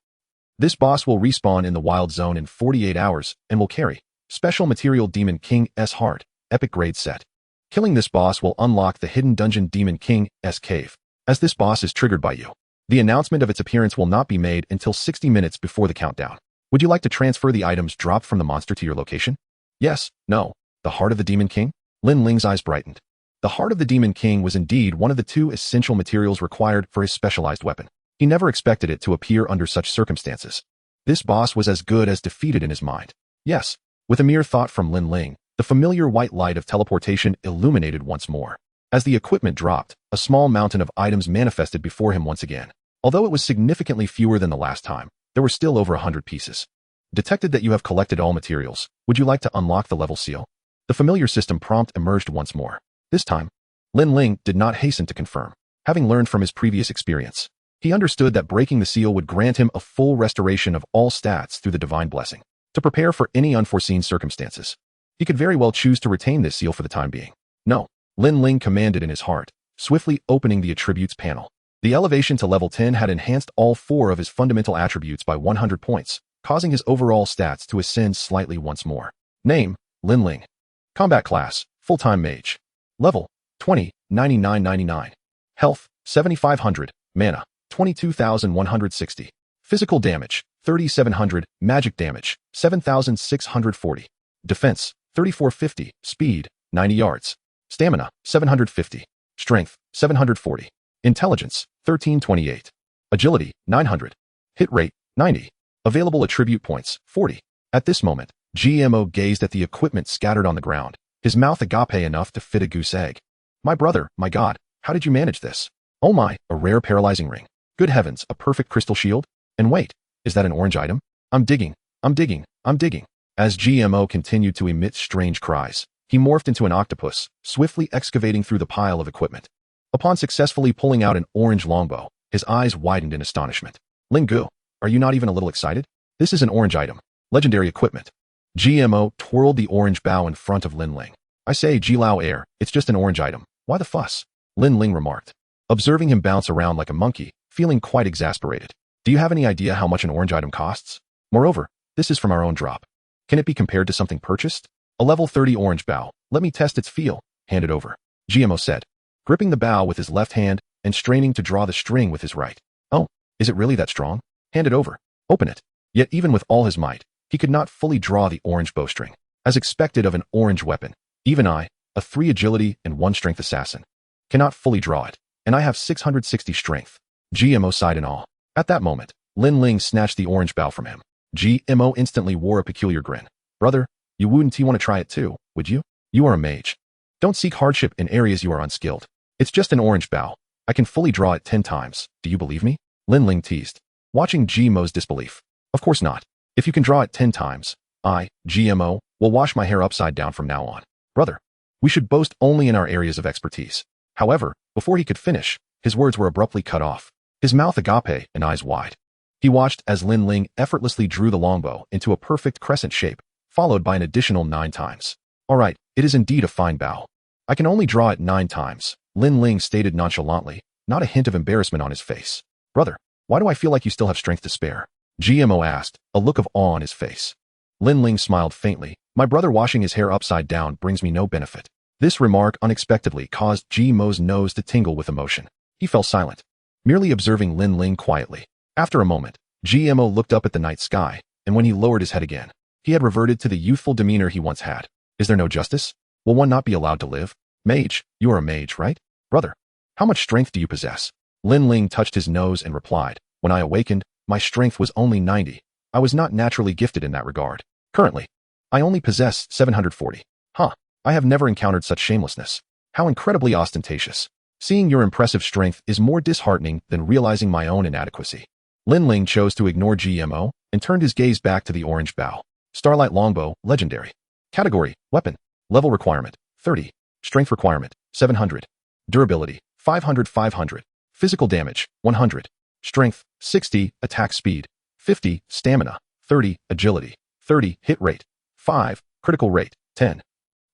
This boss will respawn in the Wild Zone in 48 hours and will carry special material Demon King's Heart, epic grade set. Killing this boss will unlock the hidden dungeon Demon King's Cave. As this boss is triggered by you, the announcement of its appearance will not be made until 60 minutes before the countdown. Would you like to transfer the items dropped from the monster to your location? Yes, no. The Heart of the Demon King? Lin Ling's eyes brightened. The Heart of the Demon King was indeed one of the 2 essential materials required for his specialized weapon. He never expected it to appear under such circumstances. This boss was as good as defeated in his mind. Yes, with a mere thought from Lin Ling, the familiar white light of teleportation illuminated once more. As the equipment dropped, a small mountain of items manifested before him once again. Although it was significantly fewer than the last time, there were still over 100 pieces. Detected that you have collected all materials. Would you like to unlock the level seal? The familiar system prompt emerged once more. This time, Lin Ling did not hasten to confirm. Having learned from his previous experience, he understood that breaking the seal would grant him a full restoration of all stats through the divine blessing. To prepare for any unforeseen circumstances, he could very well choose to retain this seal for the time being. No, Lin Ling commanded in his heart, swiftly opening the attributes panel. The elevation to level 10 had enhanced all 4 of his fundamental attributes by 100 points, causing his overall stats to ascend slightly once more. Name, Lin Ling. Combat class, full-time mage. Level, 20, 9999. Health, 7500. Mana, 22,160. Physical damage, 3700. Magic damage, 7640. Defense, 3450. Speed, 90 yards. Stamina, 750. Strength, 740. Intelligence, 1328. Agility, 900. Hit rate, 90. Available attribute points, 40. At this moment, GMO gazed at the equipment scattered on the ground, his mouth agape enough to fit a goose egg. My brother, my God, how did you manage this? Oh my, a rare paralyzing ring. Good heavens, a perfect crystal shield? And wait, is that an orange item? I'm digging, I'm digging, I'm digging. As GMO continued to emit strange cries, he morphed into an octopus, swiftly excavating through the pile of equipment. Upon successfully pulling out an orange longbow, his eyes widened in astonishment. Lingu, are you not even a little excited? This is an orange item. Legendary equipment. GMO twirled the orange bow in front of Lin Ling. I say, Jilao Air, it's just an orange item. Why the fuss? Lin Ling remarked, observing him bounce around like a monkey, feeling quite exasperated. Do you have any idea how much an orange item costs? Moreover, this is from our own drop. Can it be compared to something purchased? A level 30 orange bow. Let me test its feel. Hand it over. GMO said, gripping the bow with his left hand and straining to draw the string with his right. Oh, is it really that strong? Hand it over. Open it. Yet even with all his might, he could not fully draw the orange bowstring. As expected of an orange weapon, even I, a 3 agility and 1 strength assassin, cannot fully draw it, and I have 660 strength. GMO sighed in awe. At that moment, Lin Ling snatched the orange bow from him. GMO instantly wore a peculiar grin. Brother, you wouldn't want to try it too, would you? You are a mage. Don't seek hardship in areas you are unskilled. It's just an orange bow. I can fully draw it 10 times. Do you believe me? Lin Ling teased, watching GMO's disbelief. Of course not. If you can draw it 10 times, I, GMO, will wash my hair upside down from now on. Brother, we should boast only in our areas of expertise. However, before he could finish, his words were abruptly cut off, his mouth agape and eyes wide. He watched as Lin Ling effortlessly drew the longbow into a perfect crescent shape, followed by an additional 9 times. All right, it is indeed a fine bow. I can only draw it 9 times, Lin Ling stated nonchalantly, not a hint of embarrassment on his face. Brother, why do I feel like you still have strength to spare? GMO asked, a look of awe on his face. Lin Ling smiled faintly. My brother washing his hair upside down brings me no benefit. This remark unexpectedly caused GMO's nose to tingle with emotion. He fell silent, merely observing Lin Ling quietly. After a moment, GMO looked up at the night sky, and when he lowered his head again, he had reverted to the youthful demeanor he once had. Is there no justice? Will one not be allowed to live? Mage, you are a mage, right? Brother, how much strength do you possess? Lin Ling touched his nose and replied, when I awakened, my strength was only 90. I was not naturally gifted in that regard. Currently, I only possess 740. Huh, I have never encountered such shamelessness. How incredibly ostentatious. Seeing your impressive strength is more disheartening than realizing my own inadequacy. Lin Ling chose to ignore GMO and turned his gaze back to the orange bow. Starlight Longbow, Legendary. Category, Weapon. Level requirement, 30. Strength requirement, 700. Durability, 500. Physical damage, 100. Strength, 60. Attack speed, 50. Stamina, 30. Agility, 30. Hit rate, 5. Critical rate, 10.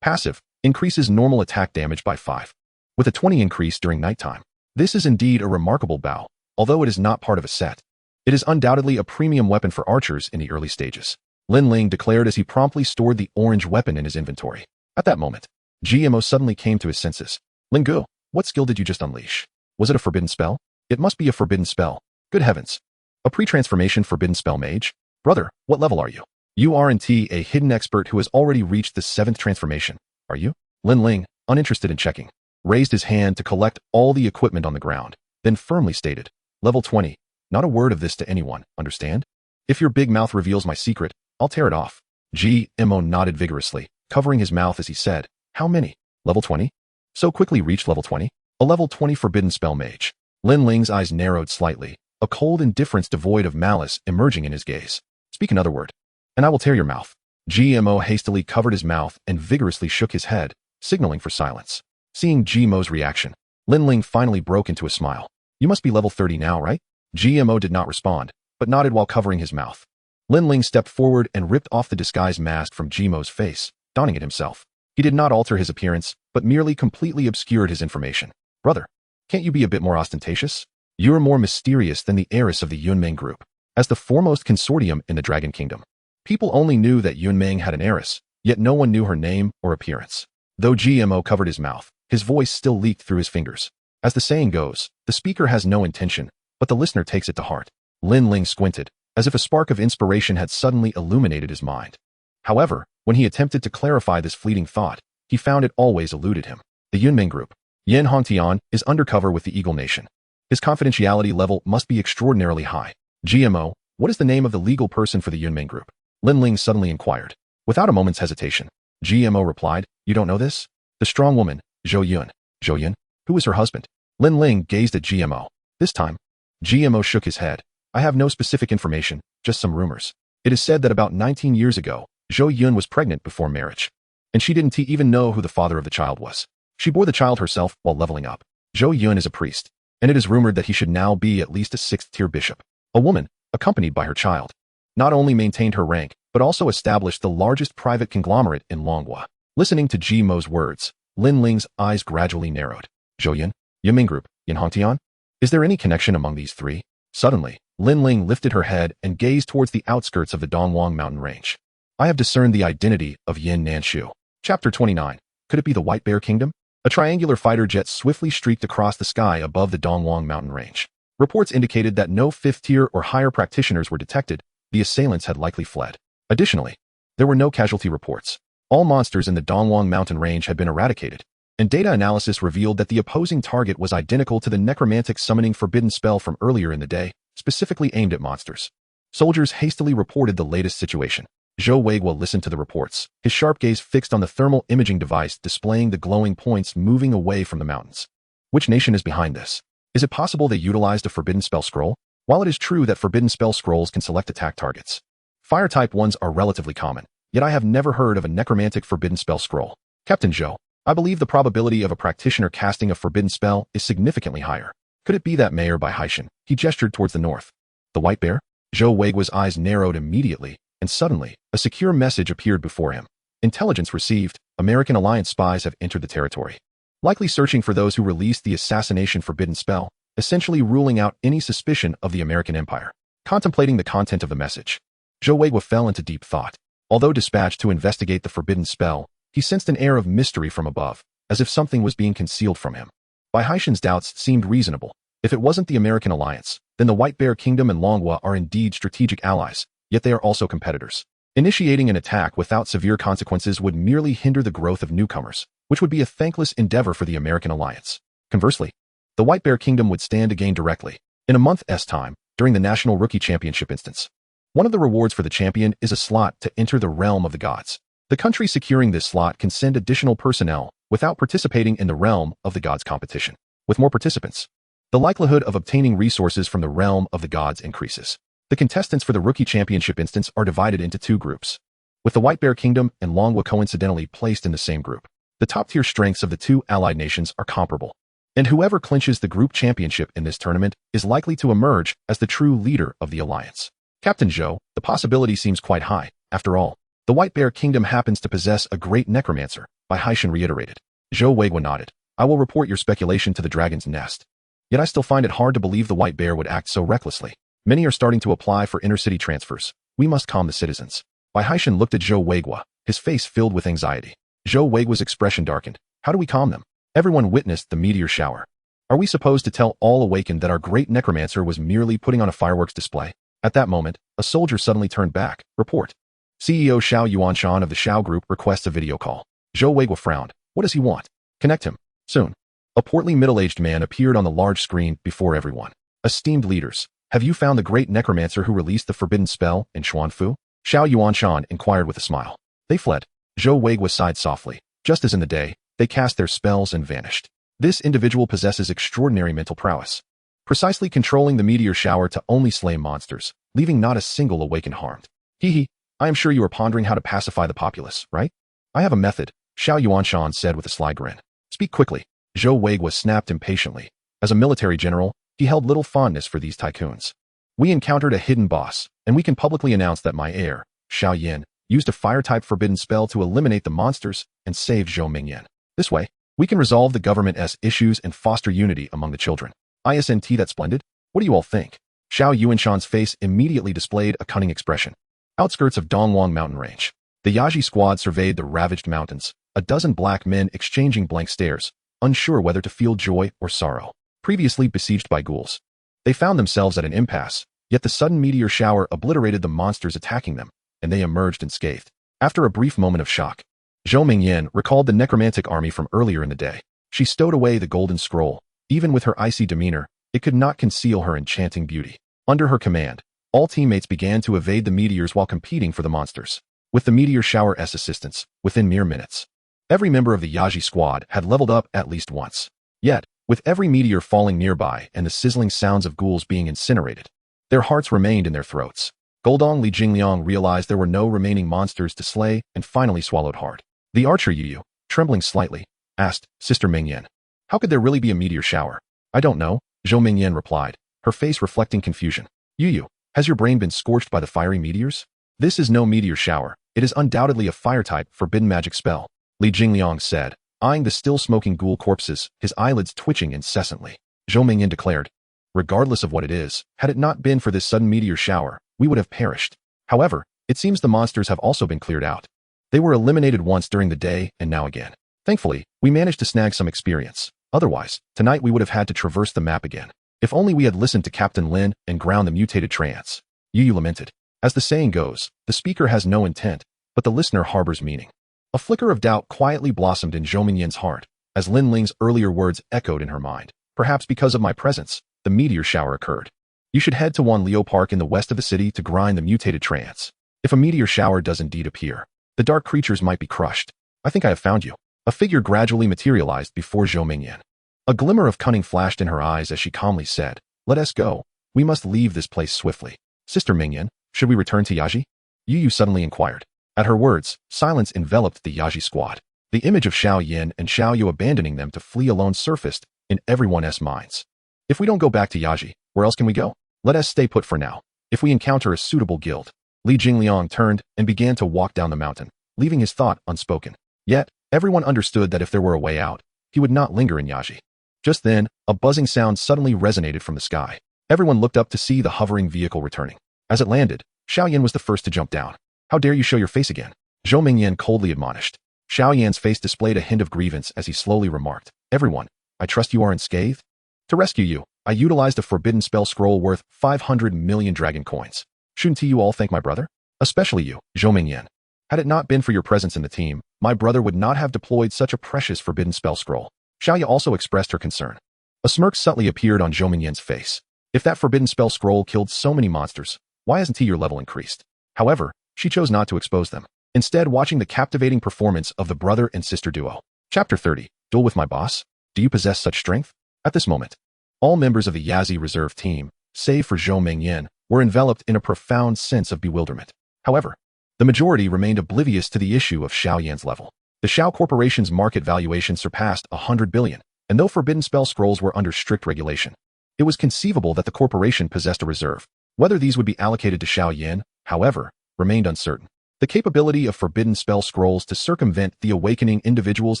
Passive, increases normal attack damage by 5. With a 20 increase during nighttime. This is indeed a remarkable bow, although it is not part of a set. It is undoubtedly a premium weapon for archers in the early stages. Lin Ling declared as he promptly stored the orange weapon in his inventory. At that moment, GMO suddenly came to his senses. Lingu, what skill did you just unleash? Was it a forbidden spell? It must be a forbidden spell. Good heavens. A pre-transformation forbidden spell mage? Brother, what level are you? You aren't a hidden expert who has already reached the 7th transformation, are you? Lin Ling, uninterested in checking, raised his hand to collect all the equipment on the ground, then firmly stated, level 20. Not a word of this to anyone, understand? If your big mouth reveals my secret, I'll tear it off. GMO nodded vigorously, covering his mouth as he said, how many? Level 20? So quickly reached level 20? A level 20 forbidden spell mage. Lin Ling's eyes narrowed slightly, a cold indifference devoid of malice emerging in his gaze. Speak another word, and I will tear your mouth. GMO hastily covered his mouth and vigorously shook his head, signaling for silence. Seeing GMO's reaction, Lin Ling finally broke into a smile. You must be level 30 now, right? GMO did not respond, but nodded while covering his mouth. Lin Ling stepped forward and ripped off the disguise mask from GMO's face, donning it himself. He did not alter his appearance, but merely completely obscured his information. Brother, can't you be a bit more ostentatious? You are more mysterious than the heiress of the Yunmeng group. As the foremost consortium in the Dragon Kingdom, people only knew that Yunmeng had an heiress, yet no one knew her name or appearance. Though GMO covered his mouth, his voice still leaked through his fingers. As the saying goes, the speaker has no intention, but the listener takes it to heart. Lin Ling squinted, as if a spark of inspiration had suddenly illuminated his mind. However, when he attempted to clarify this fleeting thought, he found it always eluded him. The Yunmeng group, Yan Hongtian, is undercover with the Eagle Nation. His confidentiality level must be extraordinarily high. GMO, what is the name of the legal person for the Yunmeng group? Lin Ling suddenly inquired. Without a moment's hesitation, GMO replied, you don't know this? The strong woman, Zhou Yun. Zhou Yun? Who is her husband? Lin Ling gazed at GMO. This time, GMO shook his head. I have no specific information, just some rumors. It is said that about 19 years ago, Zhou Yun was pregnant before marriage. And she didn't even know who the father of the child was. She bore the child herself while leveling up. Zhou Yun is a priest, and it is rumored that he should now be at least a 6th-tier bishop. A woman, accompanied by her child, not only maintained her rank, but also established the largest private conglomerate in Longhua. Listening to GMO's words, Lin Ling's eyes gradually narrowed. Zhou Yun, Yunmeng Group, Yan Hongtian? Is there any connection among these three? Suddenly, Lin Ling lifted her head and gazed towards the outskirts of the Dongwang mountain range. I have discerned the identity of Yin Nanshu. Chapter 29. Could it be the White Bear Kingdom? A triangular fighter jet swiftly streaked across the sky above the Dongwang mountain range. Reports indicated that no 5th-tier or higher practitioners were detected. The assailants had likely fled. Additionally, there were no casualty reports. All monsters in the Dongwang mountain range had been eradicated, and data analysis revealed that the opposing target was identical to the necromantic summoning forbidden spell from earlier in the day, specifically aimed at monsters. Soldiers hastily reported the latest situation. Zhou Weiguo listened to the reports, his sharp gaze fixed on the thermal imaging device displaying the glowing points moving away from the mountains. Which nation is behind this? Is it possible they utilized a forbidden spell scroll? While it is true that forbidden spell scrolls can select attack targets, fire-type ones are relatively common, yet I have never heard of a necromantic forbidden spell scroll. Captain Zhou, I believe the probability of a practitioner casting a forbidden spell is significantly higher. Could it be that mayor by Haishan? He gestured towards the north. The White Bear? Zhou Weiguo's eyes narrowed immediately, and suddenly, a secure message appeared before him. Intelligence received. American Alliance spies have entered the territory, likely searching for those who released the assassination forbidden spell, essentially ruling out any suspicion of the American Empire. Contemplating the content of the message, Zhou Weiguo fell into deep thought. Although dispatched to investigate the forbidden spell, he sensed an air of mystery from above, as if something was being concealed from him. Bai Haishan's doubts seemed reasonable. If it wasn't the American Alliance, then the White Bear Kingdom and Longwa are indeed strategic allies, yet they are also competitors. Initiating an attack without severe consequences would merely hinder the growth of newcomers, which would be a thankless endeavor for the American alliance. Conversely, the White Bear Kingdom would stand to gain directly. In a month's time, during the National Rookie Championship instance, one of the rewards for the champion is a slot to enter the realm of the gods. The country securing this slot can send additional personnel without participating in the realm of the gods competition. With more participants, the likelihood of obtaining resources from the realm of the gods increases. The contestants for the Rookie Championship instance are divided into two groups, with the White Bear Kingdom and Longwa coincidentally placed in the same group. The top-tier strengths of the two allied nations are comparable, and whoever clinches the group championship in this tournament is likely to emerge as the true leader of the alliance. Captain Zhou, the possibility seems quite high. After all, the White Bear Kingdom happens to possess a great necromancer, Bai Haishan reiterated. Zhou Weigua nodded. I will report your speculation to the Dragon's Nest. Yet I still find it hard to believe the White Bear would act so recklessly. Many are starting to apply for inner-city transfers. We must calm the citizens. Bai Haishan looked at Zhou Weigua, his face filled with anxiety. Zhou Weigua's expression darkened. How do we calm them? Everyone witnessed the meteor shower. Are we supposed to tell all awakened that our great necromancer was merely putting on a fireworks display? At that moment, a soldier suddenly turned back. Report. CEO Xiao Yuanshan of the Xiao Group requests a video call. Zhou Weigua frowned. What does he want? Connect him. Soon. A portly middle-aged man appeared on the large screen before everyone. Esteemed leaders, have you found the great necromancer who released the forbidden spell in Xuanfu? Xiao Yuanshan inquired with a smile. They fled. Zhou Weigua sighed softly. Just as in the day, they cast their spells and vanished. This individual possesses extraordinary mental prowess, precisely controlling the meteor shower to only slay monsters, leaving not a single awakened harmed. Hee, I am sure you are pondering how to pacify the populace, right? I have a method, Xiao Yuanshan said with a sly grin. Speak quickly. Zhou Weigua snapped impatiently. As a military general, he held little fondness for these tycoons. We encountered a hidden boss, and we can publicly announce that my heir, Xiao Yin, used a fire-type forbidden spell to eliminate the monsters and save Zhou Mingyan. This way, we can resolve the government's issues and foster unity among the children. Isn't that splendid? What do you all think? Xiao Yuanshan's face immediately displayed a cunning expression. Outskirts of Dongwang mountain range. The Yaji squad surveyed the ravaged mountains, a dozen black men exchanging blank stares, unsure whether to feel joy or sorrow. Previously besieged by ghouls, they found themselves at an impasse, yet the sudden meteor shower obliterated the monsters attacking them, and they emerged unscathed. After a brief moment of shock, Zhou Mingyan recalled the necromantic army from earlier in the day. She stowed away the golden scroll. Even with her icy demeanor, it could not conceal her enchanting beauty. Under her command, all teammates began to evade the meteors while competing for the monsters. With the meteor shower's assistance, within mere minutes, every member of the Yaji squad had leveled up at least once. Yet, with every meteor falling nearby and the sizzling sounds of ghouls being incinerated, their hearts remained in their throats. Goldong Li Jingliang realized there were no remaining monsters to slay and finally swallowed hard. The archer Yu, trembling slightly, asked, Sister Mingyan, how could there really be a meteor shower? I don't know, Zhou Mingyan replied, her face reflecting confusion. Yu, has your brain been scorched by the fiery meteors? This is no meteor shower. It is undoubtedly a fire-type forbidden magic spell, Li Jingliang said, eyeing the still-smoking ghoul corpses, his eyelids twitching incessantly. Zhou Mingyan declared, regardless of what it is, had it not been for this sudden meteor shower, we would have perished. However, it seems the monsters have also been cleared out. They were eliminated once during the day and now again. Thankfully, we managed to snag some experience. Otherwise, tonight we would have had to traverse the map again. If only we had listened to Captain Lin and ground the mutated trance. Yu lamented. As the saying goes, the speaker has no intent, but the listener harbors meaning. A flicker of doubt quietly blossomed in Zhou Mingyan's heart, as Lin Ling's earlier words echoed in her mind. Perhaps because of my presence, the meteor shower occurred. You should head to Wanliu Park in the west of the city to grind the mutated trance. If a meteor shower does indeed appear, the dark creatures might be crushed. I think I have found you. A figure gradually materialized before Zhou Mingyan. A glimmer of cunning flashed in her eyes as she calmly said, let us go. We must leave this place swiftly. Sister Mingyan, should we return to Yaji? Yu suddenly inquired. At her words, silence enveloped the Yaji squad. The image of Xiao Yin and Xiao Yu abandoning them to flee alone surfaced in everyone's minds. If we don't go back to Yaji, where else can we go? Let us stay put for now. If we encounter a suitable guild. Li Jingliang turned and began to walk down the mountain, leaving his thought unspoken. Yet, everyone understood that if there were a way out, he would not linger in Yaji. Just then, a buzzing sound suddenly resonated from the sky. Everyone looked up to see the hovering vehicle returning. As it landed, Xiao Yan was the first to jump down. How dare you show your face again? Zhou Mingyan coldly admonished. Xiao Yan's face displayed a hint of grievance as he slowly remarked, everyone, I trust you are unscathed? To rescue you, I utilized a forbidden spell scroll worth 500 million dragon coins. Shouldn't you all thank my brother? Especially you, Zhou Mingyan. Had it not been for your presence in the team, my brother would not have deployed such a precious forbidden spell scroll. Xiaoya also expressed her concern. A smirk subtly appeared on Zhou Mingyan's face. If that forbidden spell scroll killed so many monsters, why hasn't your level increased? However, she chose not to expose them, instead watching the captivating performance of the brother and sister duo. Chapter 30, Duel with My Boss? Do you possess such strength? At this moment, all members of the Yazi reserve team, save for Zhou Mingyan, were enveloped in a profound sense of bewilderment. However, the majority remained oblivious to the issue of Xiaoyan's level. The Xiao Corporation's market valuation surpassed 100 billion, and though forbidden spell scrolls were under strict regulation, it was conceivable that the corporation possessed a reserve. Whether these would be allocated to Xiaoyan, however, remained uncertain. The capability of forbidden spell scrolls to circumvent the awakening individual's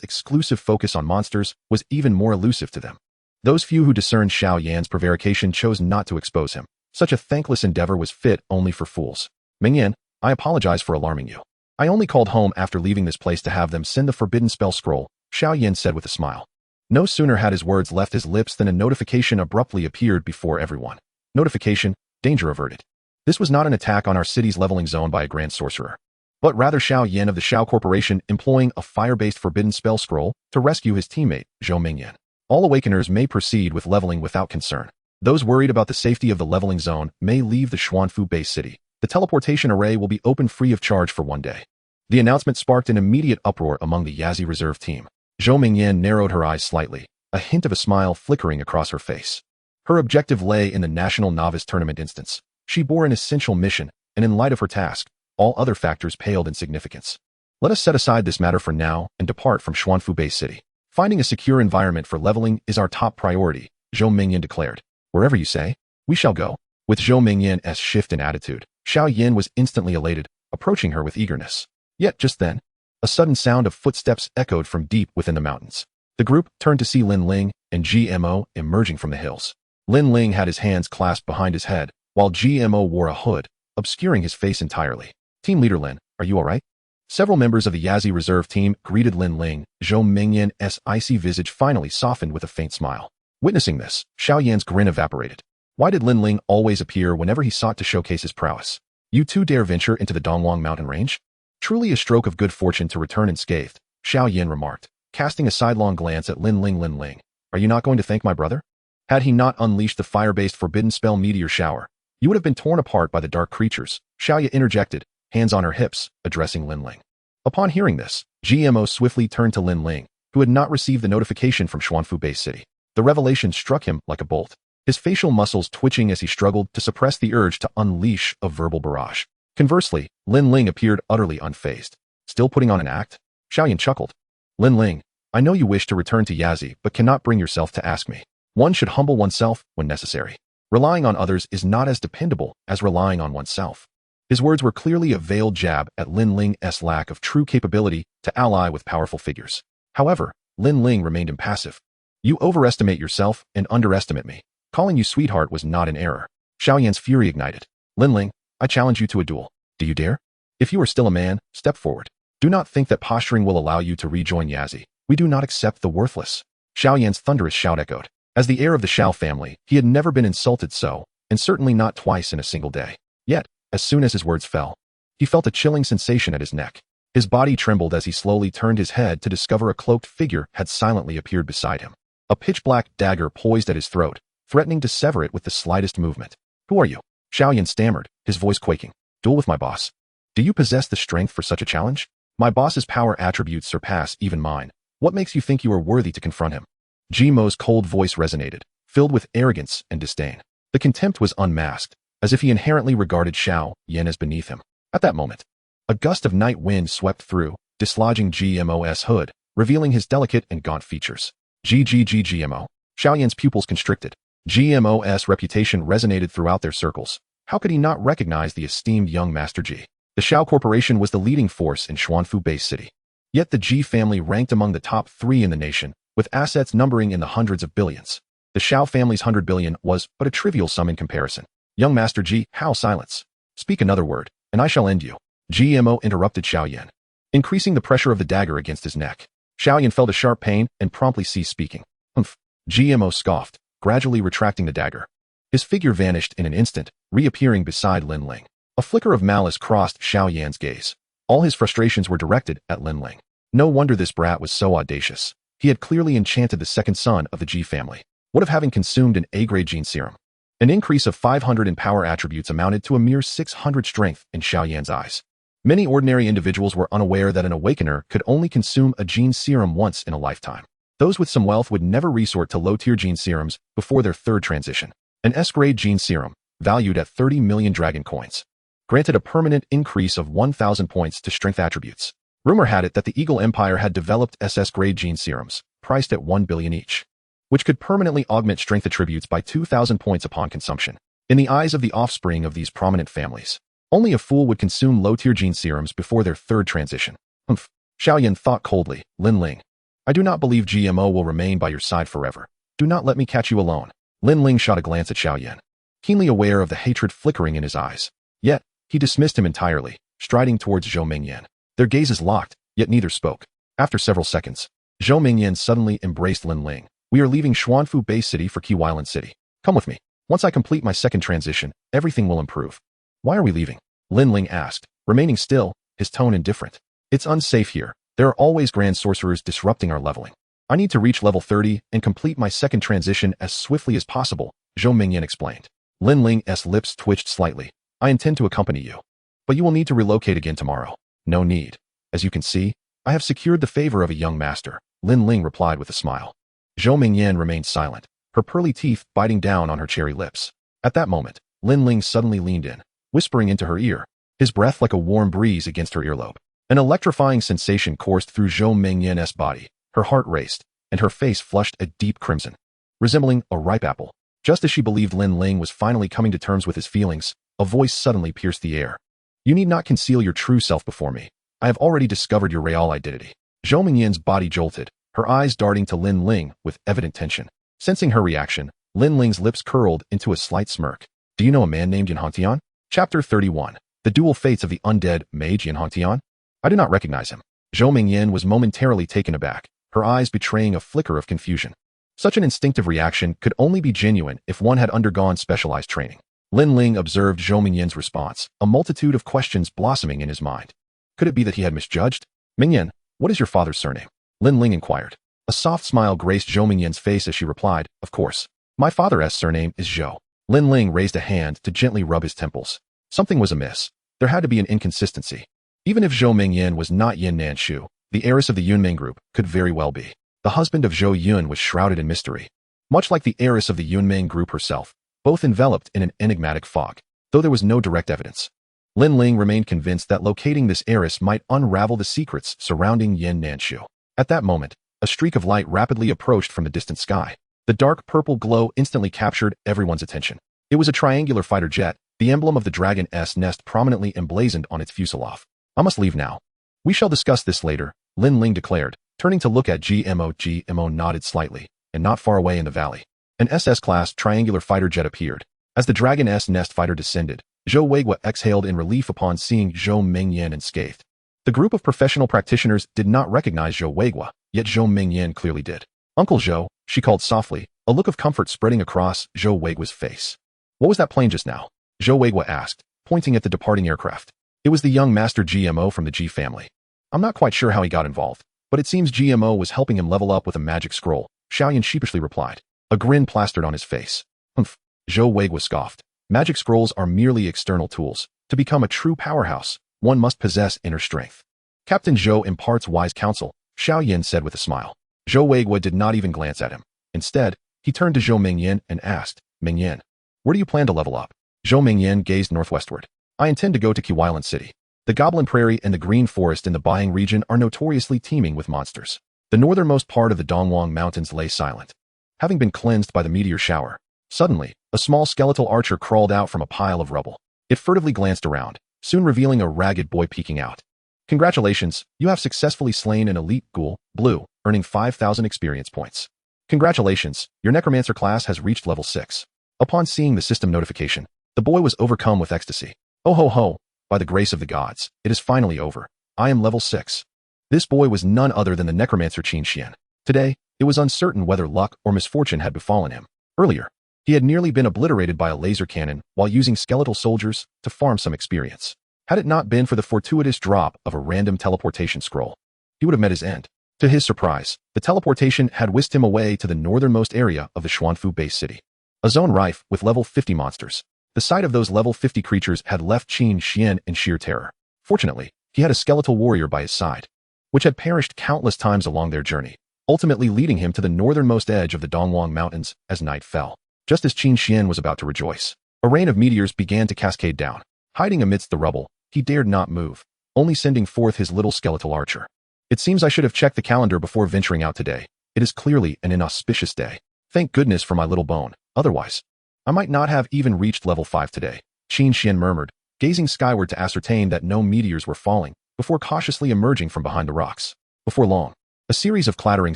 exclusive focus on monsters was even more elusive to them. Those few who discerned Xiaoyan's prevarication chose not to expose him. Such a thankless endeavor was fit only for fools. Mingyan, I apologize for alarming you. I only called home after leaving this place to have them send the forbidden spell scroll, Xiaoyan said with a smile. No sooner had his words left his lips than a notification abruptly appeared before everyone. Notification, danger averted. This was not an attack on our city's leveling zone by a grand sorcerer, but rather Xiaoyan of the Xiao Corporation employing a fire-based forbidden spell scroll to rescue his teammate, Zhou Mingyan. All awakeners may proceed with leveling without concern. Those worried about the safety of the leveling zone may leave the Xuanfu base city. The teleportation array will be open free of charge for one day. The announcement sparked an immediate uproar among the Yazi reserve team. Zhou Mingyan narrowed her eyes slightly, a hint of a smile flickering across her face. Her objective lay in the National Novice Tournament instance. She bore an essential mission, and in light of her task, all other factors paled in significance. Let us set aside this matter for now and depart from Xuanfu base city. Finding a secure environment for leveling is our top priority, Zhou Mingyan declared. Wherever you say, we shall go. With Zhou Mingyan's shift in attitude, Xiaoyan was instantly elated, approaching her with eagerness. Yet just then, a sudden sound of footsteps echoed from deep within the mountains. The group turned to see Lin Ling and GMO emerging from the hills. Lin Ling had his hands clasped behind his head, while GMO wore a hood, obscuring his face entirely. Team leader Lin, are you alright? Several members of the Yazi reserve team greeted Lin Ling. Zhou Mingyan's icy visage finally softened with a faint smile. Witnessing this, Xiaoyan's grin evaporated. Why did Lin Ling always appear whenever he sought to showcase his prowess? You too dare venture into the Dongwang mountain range? Truly a stroke of good fortune to return unscathed, Xiaoyan remarked, casting a sidelong glance at Lin Ling. Lin Ling, are you not going to thank my brother? Had he not unleashed the fire-based forbidden spell Meteor Shower, you would have been torn apart by the dark creatures, Xiaoya interjected, hands on her hips, addressing Lin Ling. Upon hearing this, GMO swiftly turned to Lin Ling, who had not received the notification from Xuanfu base city. The revelation struck him like a bolt, his facial muscles twitching as he struggled to suppress the urge to unleash a verbal barrage. Conversely, Lin Ling appeared utterly unfazed. Still putting on an act? Xiaoyan chuckled. Lin Ling, I know you wish to return to Yazi but cannot bring yourself to ask me. One should humble oneself when necessary. Relying on others is not as dependable as relying on oneself. His words were clearly a veiled jab at Lin Ling's lack of true capability to ally with powerful figures. However, Lin Ling remained impassive. You overestimate yourself and underestimate me. Calling you sweetheart was not an error. Xiaoyan's fury ignited. Lin Ling, I challenge you to a duel. Do you dare? If you are still a man, step forward. Do not think that posturing will allow you to rejoin Yazi. We do not accept the worthless. Xiaoyan's thunderous shout echoed. As the heir of the Xiao family, he had never been insulted so, and certainly not twice in a single day. Yet, as soon as his words fell, he felt a chilling sensation at his neck. His body trembled as he slowly turned his head to discover a cloaked figure had silently appeared beside him. A pitch-black dagger poised at his throat, threatening to sever it with the slightest movement. Who are you? Xiaoyan stammered, his voice quaking. Duel with my boss. Do you possess the strength for such a challenge? My boss's power attributes surpass even mine. What makes you think you are worthy to confront him? Jimo's cold voice resonated, filled with arrogance and disdain. The contempt was unmasked, as if he inherently regarded Xiaoyan as beneath him. At that moment, a gust of night wind swept through, dislodging GMO's hood, revealing his delicate and gaunt features. GMO. Xiaoyan's pupils constricted. GMO's reputation resonated throughout their circles. How could he not recognize the esteemed young Master G? The Xiao Corporation was the leading force in Xuanfu base city. Yet the G family ranked among the top 3 in the nation, with assets numbering in the hundreds of billions. The Xiao family's 100 billion was but a trivial sum in comparison. Young Master G, how silence? Speak another word, and I shall end you. GMO interrupted Xiaoyan, increasing the pressure of the dagger against his neck. Xiaoyan felt a sharp pain and promptly ceased speaking. Humph. GMO scoffed, gradually retracting the dagger. His figure vanished in an instant, reappearing beside Lin Ling. A flicker of malice crossed Xiao Yan's gaze. All his frustrations were directed at Lin Ling. No wonder this brat was so audacious. He had clearly enchanted the second son of the Ji family. What of having consumed an A-grade gene serum? An increase of 500 in power attributes amounted to a mere 600 strength in Xiao Yan's eyes. Many ordinary individuals were unaware that an awakener could only consume a gene serum once in a lifetime. Those with some wealth would never resort to low-tier gene serums before their third transition. An S-grade gene serum, valued at 30 million dragon coins, granted a permanent increase of 1,000 points to strength attributes. Rumor had it that the Eagle Empire had developed SS-grade gene serums, priced at 1 billion each, which could permanently augment strength attributes by 2,000 points upon consumption. In the eyes of the offspring of these prominent families, only a fool would consume low-tier gene serums before their third transition. Humph. Xiao Yan thought coldly. Lin Ling, I do not believe GMO will remain by your side forever. Do not let me catch you alone. Lin Ling shot a glance at Xiao Yan, keenly aware of the hatred flickering in his eyes. Yet, he dismissed him entirely, striding towards Zhou Mingyan. Their gazes locked, yet neither spoke. After several seconds, Zhou Mingyan suddenly embraced Lin Ling. We are leaving Xuanfu Bay City for Qiwailan City. Come with me. Once I complete my second transition, everything will improve. Why are we leaving? Lin Ling asked, remaining still, his tone indifferent. It's unsafe here. There are always grand sorcerers disrupting our leveling. I need to reach level 30 and complete my second transition as swiftly as possible, Zhou Mingyan explained. Lin Ling's lips twitched slightly. I intend to accompany you, but you will need to relocate again tomorrow. No need. As you can see, I have secured the favor of a young master, Lin Ling replied with a smile. Zhou Mingyan remained silent, her pearly teeth biting down on her cherry lips. At that moment, Lin Ling suddenly leaned in, whispering into her ear, his breath like a warm breeze against her earlobe. An electrifying sensation coursed through Zhou Mingyan's body. Her heart raced, and her face flushed a deep crimson, resembling a ripe apple. Just as she believed Lin Ling was finally coming to terms with his feelings, a voice suddenly pierced the air. You need not conceal your true self before me. I have already discovered your real identity. Zhou Mingyan's body jolted, her eyes darting to Lin Ling with evident tension. Sensing her reaction, Lin Ling's lips curled into a slight smirk. Do you know a man named Yan Hongtian? Chapter 31. The Dual Fates of the Undead Mage Yan Hongtian? I do not recognize him. Zhou Mingyan was momentarily taken aback, her eyes betraying a flicker of confusion. Such an instinctive reaction could only be genuine if one had undergone specialized training. Lin Ling observed Zhou Mingyan's response, a multitude of questions blossoming in his mind. Could it be that he had misjudged? Mingyan, what is your father's surname? Lin Ling inquired. A soft smile graced Zhou Mingyan's face as she replied, of course. My father's surname is Zhou. Lin Ling raised a hand to gently rub his temples. Something was amiss. There had to be an inconsistency. Even if Zhou Mingyan was not Yin Nanshu, the heiress of the Yunming group could very well be. The husband of Zhou Yun was shrouded in mystery. Much like the heiress of the Yunming group herself, both enveloped in an enigmatic fog, though there was no direct evidence. Lin Ling remained convinced that locating this heiress might unravel the secrets surrounding Yin Nanshu. At that moment, a streak of light rapidly approached from the distant sky. The dark purple glow instantly captured everyone's attention. It was a triangular fighter jet, the emblem of the dragon's nest prominently emblazoned on its fuselage. I must leave now. We shall discuss this later, Lin Ling declared, turning to look at GMO. GMO nodded slightly, and not far away in the valley, an SS-class triangular fighter jet appeared. As the dragon's nest fighter descended, Zhou Weigua exhaled in relief upon seeing Zhou Mingyan unscathed. The group of professional practitioners did not recognize Zhou Weigua, yet Zhou Mingyan clearly did. Uncle Zhou, she called softly, a look of comfort spreading across Zhou Weigua's face. What was that plane just now? Zhou Weigua asked, pointing at the departing aircraft. It was the young master GMO from the G family. I'm not quite sure how he got involved, but it seems GMO was helping him level up with a magic scroll, Xiaoyan sheepishly replied. A grin plastered on his face. Humph, Zhou Weigua scoffed. Magic scrolls are merely external tools. To become a true powerhouse, one must possess inner strength. Captain Zhou imparts wise counsel, Xiaoyan said with a smile. Zhou Weigua did not even glance at him. Instead, he turned to Zhou Mingyan and asked, Mingyan, where do you plan to level up? Zhou Mingyan gazed northwestward. I intend to go to Qiwailan City. The Goblin Prairie and the Green Forest in the Baiying region are notoriously teeming with monsters. The northernmost part of the Dongwang Mountains lay silent, having been cleansed by the Meteor Shower. Suddenly, a small skeletal archer crawled out from a pile of rubble. It furtively glanced around, soon revealing a ragged boy peeking out. Congratulations, you have successfully slain an elite ghoul, Blue, earning 5,000 experience points. Congratulations, your necromancer class has reached level 6. Upon seeing the system notification, the boy was overcome with ecstasy. Oh ho ho, by the grace of the gods, it is finally over. I am level 6. This boy was none other than the necromancer Qin Xian. Today, it was uncertain whether luck or misfortune had befallen him. Earlier, he had nearly been obliterated by a laser cannon while using skeletal soldiers to farm some experience. Had it not been for the fortuitous drop of a random teleportation scroll, he would have met his end. To his surprise, the teleportation had whisked him away to the northernmost area of the Xuanfu base city, a zone rife with level 50 monsters. The sight of those level 50 creatures had left Qin Xian in sheer terror. Fortunately, he had a skeletal warrior by his side, which had perished countless times along their journey, ultimately leading him to the northernmost edge of the Dongwang Mountains as night fell. Just as Qin Xian was about to rejoice, a rain of meteors began to cascade down. Hiding amidst the rubble, he dared not move, only sending forth his little skeletal archer. It seems I should have checked the calendar before venturing out today. It is clearly an inauspicious day. Thank goodness for my little bone. Otherwise, I might not have even reached level 5 today, Qin Xian murmured, gazing skyward to ascertain that no meteors were falling, before cautiously emerging from behind the rocks. Before long, a series of clattering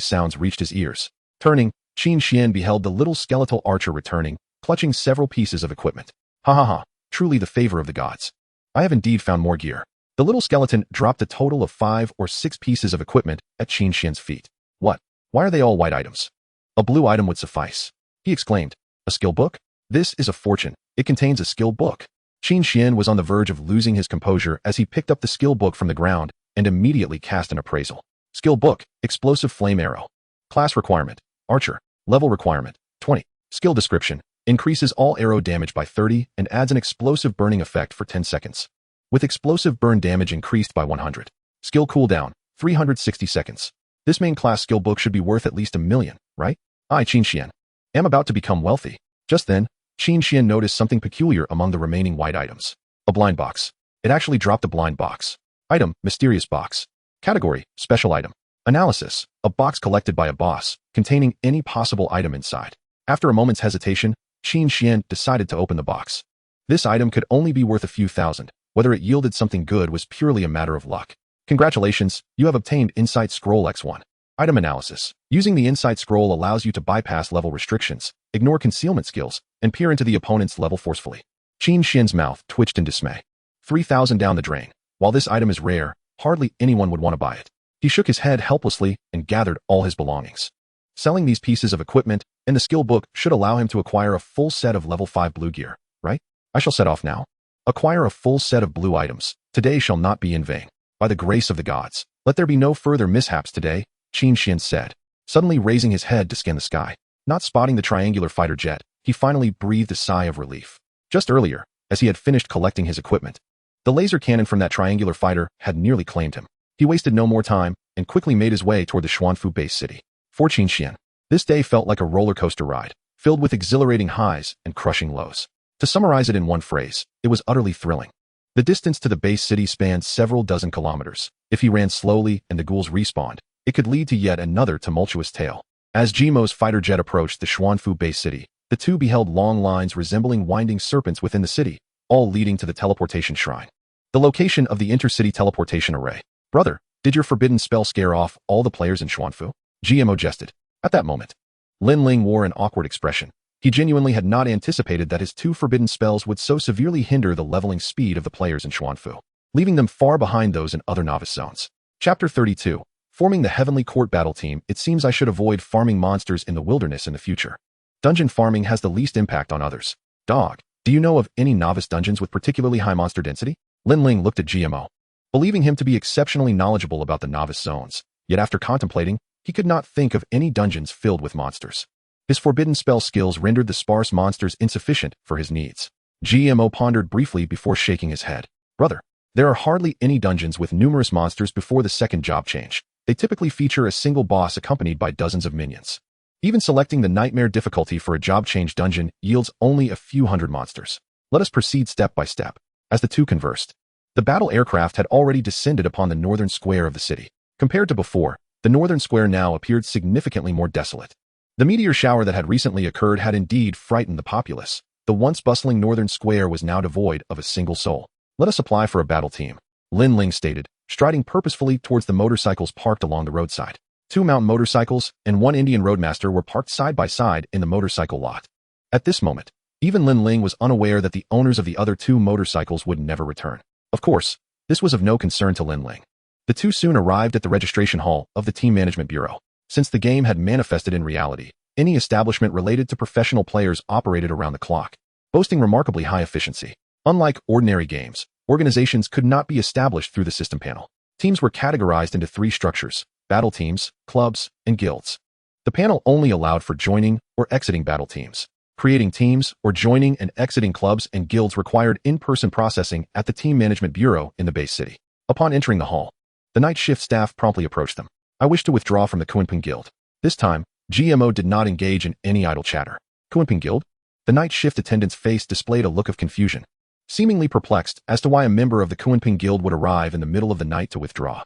sounds reached his ears. Turning, Qin Xian beheld the little skeletal archer returning, clutching several pieces of equipment. Ha ha ha, truly the favor of the gods. I have indeed found more gear. The little skeleton dropped a total of 5 or 6 pieces of equipment at Qin Xian's feet. What? Why are they all white items? A blue item would suffice, he exclaimed. A skill book? This is a fortune. It contains a skill book. Qin Xian was on the verge of losing his composure as he picked up the skill book from the ground and immediately cast an appraisal. Skill book, explosive flame arrow. Class requirement, archer. Level requirement, 20. Skill description, increases all arrow damage by 30 and adds an explosive burning effect for 10 seconds. With explosive burn damage increased by 100. Skill cooldown, 360 seconds. This main class skill book should be worth at least $1 million, right? I, Qin Xian, am about to become wealthy. Just then, Qin Xian noticed something peculiar among the remaining white items. A blind box. It actually dropped a blind box. Item, mysterious box. Category, special item. Analysis, a box collected by a boss, containing any possible item inside. After a moment's hesitation, Qin Xian decided to open the box. This item could only be worth a few thousand. Whether it yielded something good was purely a matter of luck. Congratulations, you have obtained Insight Scroll X1. Item analysis. Using the Insight Scroll allows you to bypass level restrictions, ignore concealment skills, and peer into the opponent's level forcefully. Qin Xian's mouth twitched in dismay. 3,000 down the drain. While this item is rare, hardly anyone would want to buy it. He shook his head helplessly and gathered all his belongings. Selling these pieces of equipment and the skill book should allow him to acquire a full set of level 5 blue gear, right? I shall set off now. Acquire a full set of blue items. Today shall not be in vain. By the grace of the gods, let there be no further mishaps today, Qin Xian said, suddenly raising his head to scan the sky. Not spotting the triangular fighter jet, he finally breathed a sigh of relief. Just earlier, as he had finished collecting his equipment, the laser cannon from that triangular fighter had nearly claimed him. He wasted no more time and quickly made his way toward the Xuanfu base city. For Qin Xian, this day felt like a roller coaster ride, filled with exhilarating highs and crushing lows. To summarize it in one phrase, it was utterly thrilling. The distance to the base city spanned several dozen kilometers. If he ran slowly and the ghouls respawned, it could lead to yet another tumultuous tale. As Jimo's fighter jet approached the Xuanfu base city, the two beheld long lines resembling winding serpents within the city, all leading to the teleportation shrine. The location of the intercity teleportation array. Brother, did your forbidden spell scare off all the players in Xuanfu? GMO jested. At that moment, Lin Ling wore an awkward expression. He genuinely had not anticipated that his 2 forbidden spells would so severely hinder the leveling speed of the players in Xuanfu, leaving them far behind those in other novice zones. Chapter 32. Forming the Heavenly Court Battle Team. It seems I should avoid farming monsters in the wilderness in the future. Dungeon farming has the least impact on others. Dog, do you know of any novice dungeons with particularly high monster density? Lin Ling looked at GMO, believing him to be exceptionally knowledgeable about the novice zones, yet after contemplating, he could not think of any dungeons filled with monsters. His forbidden spell skills rendered the sparse monsters insufficient for his needs. GMO pondered briefly before shaking his head. Brother, there are hardly any dungeons with numerous monsters before the second job change. They typically feature a single boss accompanied by dozens of minions. Even selecting the nightmare difficulty for a job change dungeon yields only a few hundred monsters. Let us proceed step by step. As the two conversed, the battle aircraft had already descended upon the northern square of the city. Compared to before, the northern square now appeared significantly more desolate. The meteor shower that had recently occurred had indeed frightened the populace. The once bustling northern square was now devoid of a single soul. Let us apply for a battle team, Lin Ling stated, striding purposefully towards the motorcycles parked along the roadside. 2 mountain motorcycles and 1 Indian roadmaster were parked side by side in the motorcycle lot. At this moment, even Lin Ling was unaware that the owners of the other 2 motorcycles would never return. Of course, this was of no concern to Lin Ling. The two soon arrived at the registration hall of the Team Management Bureau. Since the game had manifested in reality, any establishment related to professional players operated around the clock, boasting remarkably high efficiency. Unlike ordinary games, organizations could not be established through the system panel. Teams were categorized into 3 structures: battle teams, clubs, and guilds. The panel only allowed for joining or exiting battle teams. Creating teams or joining and exiting clubs and guilds required in-person processing at the Team Management Bureau in the base city. Upon entering the hall, the night shift staff promptly approached them. "I wish to withdraw from the Kuenping Guild." This time, GMO did not engage in any idle chatter. "Kuenping Guild?" The night shift attendant's face displayed a look of confusion, seemingly perplexed as to why a member of the Kuenping Guild would arrive in the middle of the night to withdraw.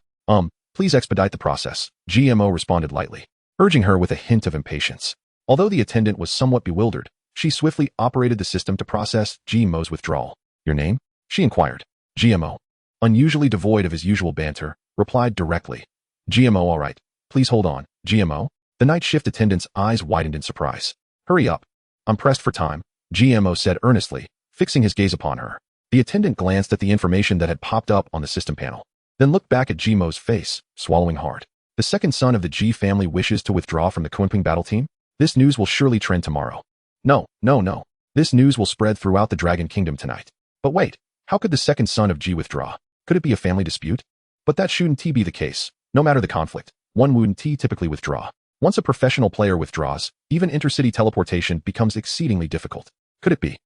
Please expedite the process," GMO responded lightly, urging her with a hint of impatience. Although the attendant was somewhat bewildered, she swiftly operated the system to process GMO's withdrawal. "Your name?" she inquired. GMO, unusually devoid of his usual banter, replied directly. GMO, all right. Please hold on. GMO? The night shift attendant's eyes widened in surprise. "Hurry up. I'm pressed for time," GMO said earnestly, fixing his gaze upon her. The attendant glanced at the information that had popped up on the system panel, then looked back at GMO's face, swallowing hard. "The second son of the G family wishes to withdraw from the Kuenping battle team? This news will surely trend tomorrow. No. This news will spread throughout the Dragon Kingdom tonight. But wait, how could the second son of G withdraw? Could it be a family dispute? But that shouldn't be the case. No matter the conflict, one wouldn't typically withdraw. Once a professional player withdraws, even intercity teleportation becomes exceedingly difficult. Could it be?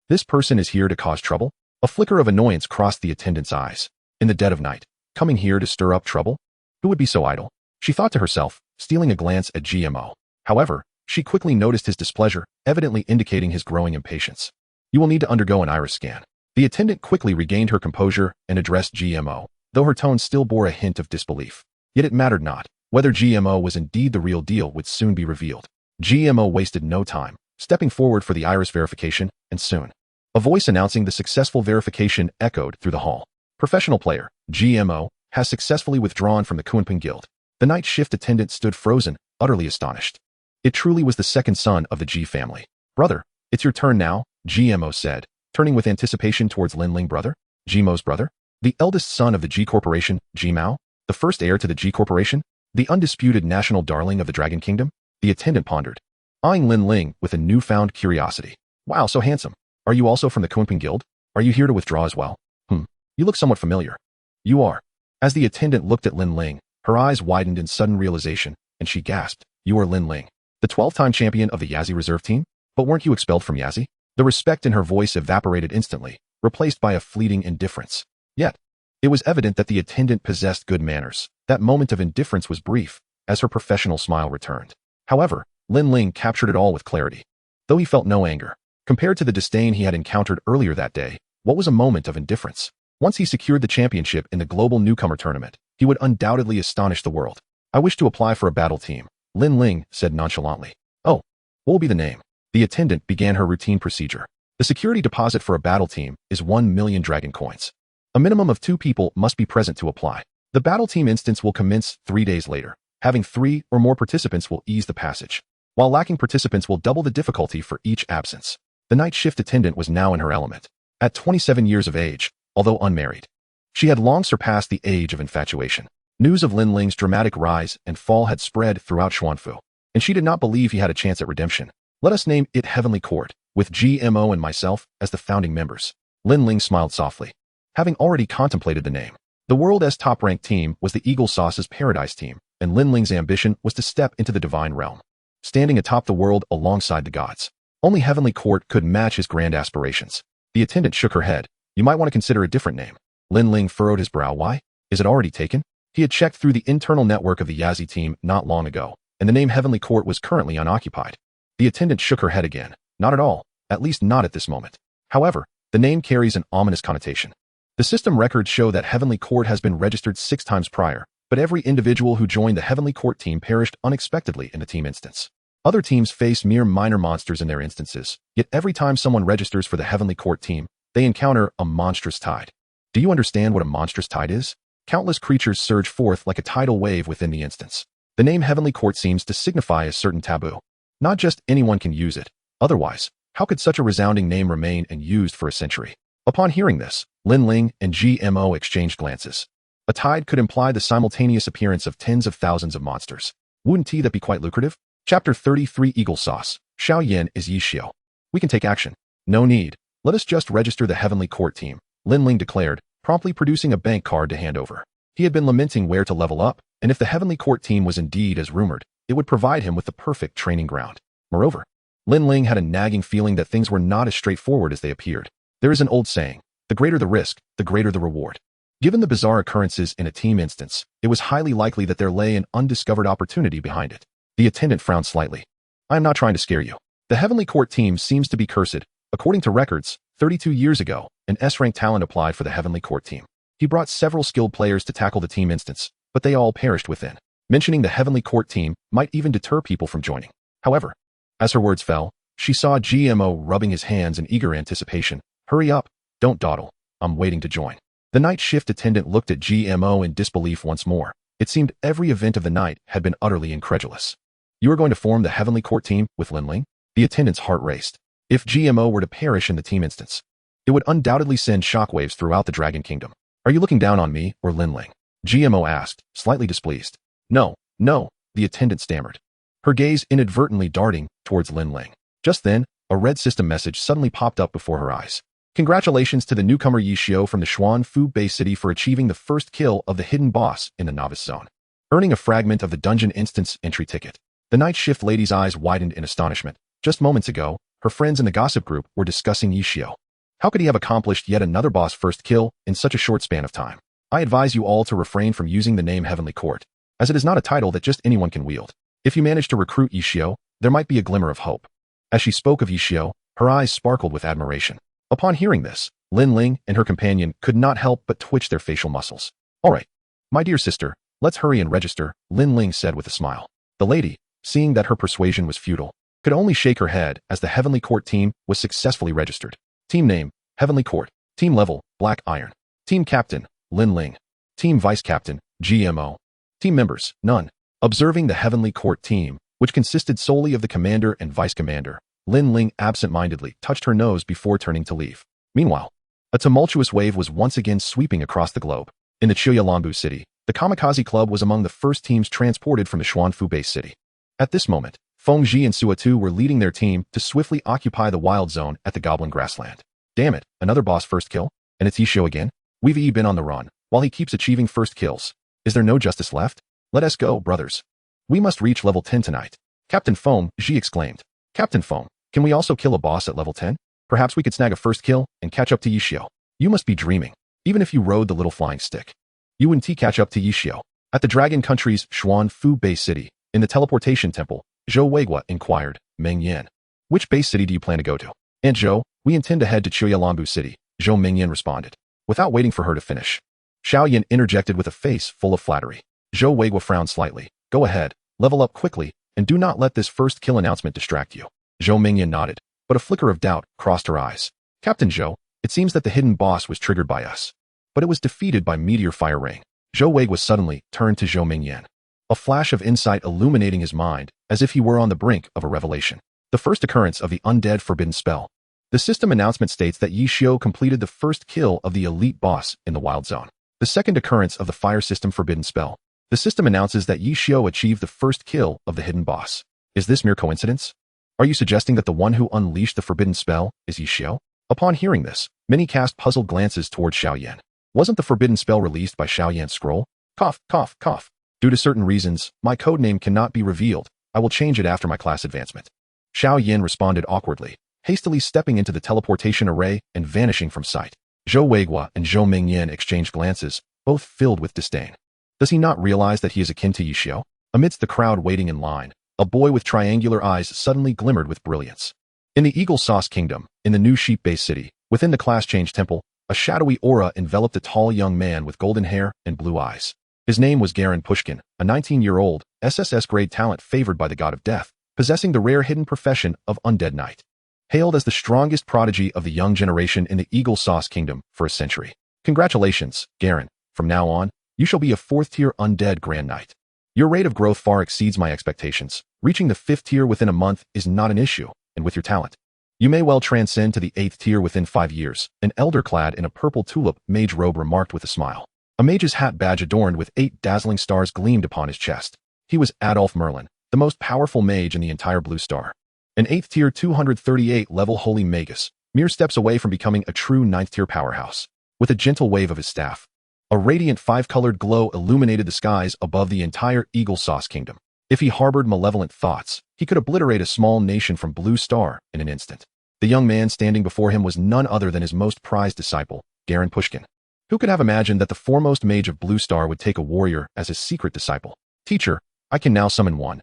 This person is here to cause trouble?" A flicker of annoyance crossed the attendant's eyes. In the dead of night, coming here to stir up trouble? Who would be so idle? She thought to herself, stealing a glance at GMO. However, she quickly noticed his displeasure, evidently indicating his growing impatience. "You will need to undergo an iris scan." The attendant quickly regained her composure and addressed GMO, though her tone still bore a hint of disbelief. Yet it mattered not. Whether GMO was indeed the real deal would soon be revealed. GMO wasted no time, stepping forward for the iris verification, and soon, a voice announcing the successful verification echoed through the hall. "Professional player, GMO, has successfully withdrawn from the Kuenping Guild." The night shift attendant stood frozen, utterly astonished. It truly was the second son of the G family. "Brother, it's your turn now," GMO said, turning with anticipation towards Lin Ling. "Brother? GMO's brother? The eldest son of the G Corporation, Gmao? The first heir to the G Corporation? The undisputed national darling of the Dragon Kingdom?" The attendant pondered, eyeing Lin Ling with a newfound curiosity. "Wow, so handsome. Are you also from the Kuenping Guild? Are you here to withdraw as well? You look somewhat familiar." "You are." As the attendant looked at Lin Ling, her eyes widened in sudden realization, and she gasped. "You are Lin Ling, the 12-time champion of the Yazi reserve team? But weren't you expelled from Yazi?" The respect in her voice evaporated instantly, replaced by a fleeting indifference. Yet, it was evident that the attendant possessed good manners. That moment of indifference was brief, as her professional smile returned. However, Lin Ling captured it all with clarity. Though he felt no anger, compared to the disdain he had encountered earlier that day, what was a moment of indifference? Once he secured the championship in the Global Newcomer Tournament, he would undoubtedly astonish the world. "I wish to apply for a battle team," Lin Ling said nonchalantly. "Oh, what will be the name?" The attendant began her routine procedure. The security deposit for a battle team is 1 million dragon coins. A minimum of 2 people must be present to apply. The battle team instance will commence 3 days later. Having 3 or more participants will ease the passage, while lacking participants will double the difficulty for each absence. The night shift attendant was now in her element. At 27 years of age, although unmarried, she had long surpassed the age of infatuation. News of Lin Ling's dramatic rise and fall had spread throughout Xuanfu, and she did not believe he had a chance at redemption. "Let us name it Heavenly Court, with GMO and myself as the founding members." Lin Ling smiled softly, having already contemplated the name. The world's top-ranked team was the Eagle Sauce's Paradise team, and Lin Ling's ambition was to step into the divine realm, standing atop the world alongside the gods. Only Heavenly Court could match his grand aspirations. The attendant shook her head. "You might want to consider a different name." Lin Ling furrowed his brow. "Why? Is it already taken?" He had checked through the internal network of the Yazi team not long ago, and the name Heavenly Court was currently unoccupied. The attendant shook her head again. "Not at all, at least not at this moment. However, the name carries an ominous connotation. The system records show that Heavenly Court has been registered 6 times prior, but every individual who joined the Heavenly Court team perished unexpectedly in the team instance. Other teams face mere minor monsters in their instances, yet every time someone registers for the Heavenly Court team, they encounter a monstrous tide. Do you understand what a monstrous tide is? Countless creatures surge forth like a tidal wave within the instance. The name Heavenly Court seems to signify a certain taboo. Not just anyone can use it. Otherwise, how could such a resounding name remain and used for a century?" Upon hearing this, Lin Ling and GMO exchanged glances. A tide could imply the simultaneous appearance of tens of thousands of monsters. Wouldn't that be quite lucrative? Chapter 33 Eagle Sauce. Xiao Yin is Yixio. We can take action. No need. Let us just register the Heavenly Court team, Lin Ling declared, promptly producing a bank card to hand over. He had been lamenting where to level up, and if the Heavenly Court team was indeed as rumored, it would provide him with the perfect training ground. Moreover, Lin Ling had a nagging feeling that things were not as straightforward as they appeared. There is an old saying, the greater the risk, the greater the reward. Given the bizarre occurrences in a team instance, it was highly likely that there lay an undiscovered opportunity behind it. The attendant frowned slightly. I am not trying to scare you. The Heavenly Court team seems to be cursed. According to records, 32 years ago, an S-rank talent applied for the Heavenly Court team. He brought several skilled players to tackle the team instance, but they all perished within. Mentioning the Heavenly Court team might even deter people from joining. However, as her words fell, she saw GMO rubbing his hands in eager anticipation. Hurry up, don't dawdle, I'm waiting to join. The night shift attendant looked at GMO in disbelief once more. It seemed every event of the night had been utterly incredulous. You are going to form the Heavenly Court team with Lin Ling? The attendant's heart raced. If GMO were to perish in the team instance, it would undoubtedly send shockwaves throughout the Dragon Kingdom. Are you looking down on me or Lin Ling? GMO asked, slightly displeased. No, the attendant stammered, her gaze inadvertently darting towards Lin Ling. Just then, a red system message suddenly popped up before her eyes. Congratulations to the newcomer Yixio from the Xuan Fu Bay City for achieving the first kill of the hidden boss in the novice zone, earning a fragment of the dungeon instance entry ticket. The night shift lady's eyes widened in astonishment. Just moments ago, her friends in the gossip group were discussing Yixio. How could he have accomplished yet another boss first kill in such a short span of time? I advise you all to refrain from using the name Heavenly Court, as it is not a title that just anyone can wield. If you manage to recruit Yixio, there might be a glimmer of hope. As she spoke of Yixio, her eyes sparkled with admiration. Upon hearing this, Lin Ling and her companion could not help but twitch their facial muscles. All right, my dear sister, let's hurry and register, Lin Ling said with a smile. The lady, seeing that her persuasion was futile, could only shake her head as the Heavenly Court team was successfully registered. Team name, Heavenly Court. Team level, Black Iron. Team captain, Lin Ling. Team vice captain, GMO. Team members, none. Observing the Heavenly Court team, which consisted solely of the commander and vice commander, Lin Ling absent-mindedly touched her nose before turning to leave. Meanwhile, a tumultuous wave was once again sweeping across the globe. In the Chuyalambu city, the Kamikaze Club was among the first teams transported from the Xuanfu base city. At this moment, Fengji and Suatu were leading their team to swiftly occupy the wild zone at the Goblin Grassland. Damn it, another boss first kill? And it's Yixio again? We've been on the run, while he keeps achieving first kills. Is there no justice left? Let us go, brothers. We must reach level 10 tonight. Captain Foam, Ji exclaimed. Captain Foam, can we also kill a boss at level 10? Perhaps we could snag a first kill and catch up to Yixio. You must be dreaming. Even if you rode the little flying stick, you wouldn't catch up to Yixio. At the Dragon Country's Xuan Fu Base City, in the teleportation temple, Zhou Weiguo inquired, Meng Yan. Which base city do you plan to go to? Aunt Zhou, we intend to head to Chuyalambu City, Zhou Mengyan responded. Without waiting for her to finish, Xiao Yin interjected with a face full of flattery. Zhou Weiguo frowned slightly. Go ahead, level up quickly, and do not let this first kill announcement distract you. Zhou Mengyan nodded, but a flicker of doubt crossed her eyes. Captain Zhou, it seems that the hidden boss was triggered by us, but it was defeated by Meteor Fire Ring. Zhou Weiguo suddenly turned to Zhou Mengyan, a flash of insight illuminating his mind as if he were on the brink of a revelation. The first occurrence of the undead forbidden spell. The system announcement states that Yixio completed the first kill of the elite boss in the wild zone. The second occurrence of the fire system forbidden spell. The system announces that Yixio achieved the first kill of the hidden boss. Is this mere coincidence? Are you suggesting that the one who unleashed the forbidden spell is Yixio? Upon hearing this, many cast puzzled glances towards Xiao Yan. Wasn't the forbidden spell released by Xiao Yan's scroll? Cough, cough, cough. Due to certain reasons, my codename cannot be revealed. I will change it after my class advancement. Xiao Yan responded awkwardly, hastily stepping into the teleportation array and vanishing from sight. Zhou Weiguo and Zhou Mengyan exchanged glances, both filled with disdain. Does he not realize that he is akin to Yixio? Amidst the crowd waiting in line, a boy with triangular eyes suddenly glimmered with brilliance. In the Eagle Sauce Kingdom, in the new sheep-based city, within the class change temple, a shadowy aura enveloped a tall young man with golden hair and blue eyes. His name was Garen Pushkin, a 19-year-old, SSS-grade talent favored by the god of death, possessing the rare hidden profession of undead knight. Hailed as the strongest prodigy of the young generation in the Eagle Sauce Kingdom for a century. Congratulations, Garen. From now on, you shall be a 4th-tier undead Grand Knight. Your rate of growth far exceeds my expectations. Reaching the 5th tier within a month is not an issue, and with your talent, you may well transcend to the 8th tier within 5 years, an elder clad in a purple tulip mage robe remarked with a smile. A mage's hat badge adorned with 8 dazzling stars gleamed upon his chest. He was Adolf Merlin, the most powerful mage in the entire Blue Star. An 8th tier 238 level holy magus, mere steps away from becoming a true 9th tier powerhouse. With a gentle wave of his staff, a radiant 5-colored glow illuminated the skies above the entire Eagle Sauce Kingdom. If he harbored malevolent thoughts, he could obliterate a small nation from Blue Star in an instant. The young man standing before him was none other than his most prized disciple, Garen Pushkin. Who could have imagined that the foremost mage of Blue Star would take a warrior as his secret disciple? Teacher, I can now summon 1,000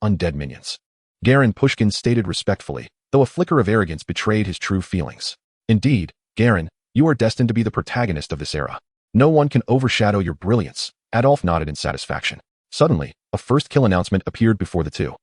undead minions. Garen Pushkin stated respectfully, though a flicker of arrogance betrayed his true feelings. Indeed, Garen, you are destined to be the protagonist of this era. No one can overshadow your brilliance. Adolf nodded in satisfaction. Suddenly, a first kill announcement appeared before the two.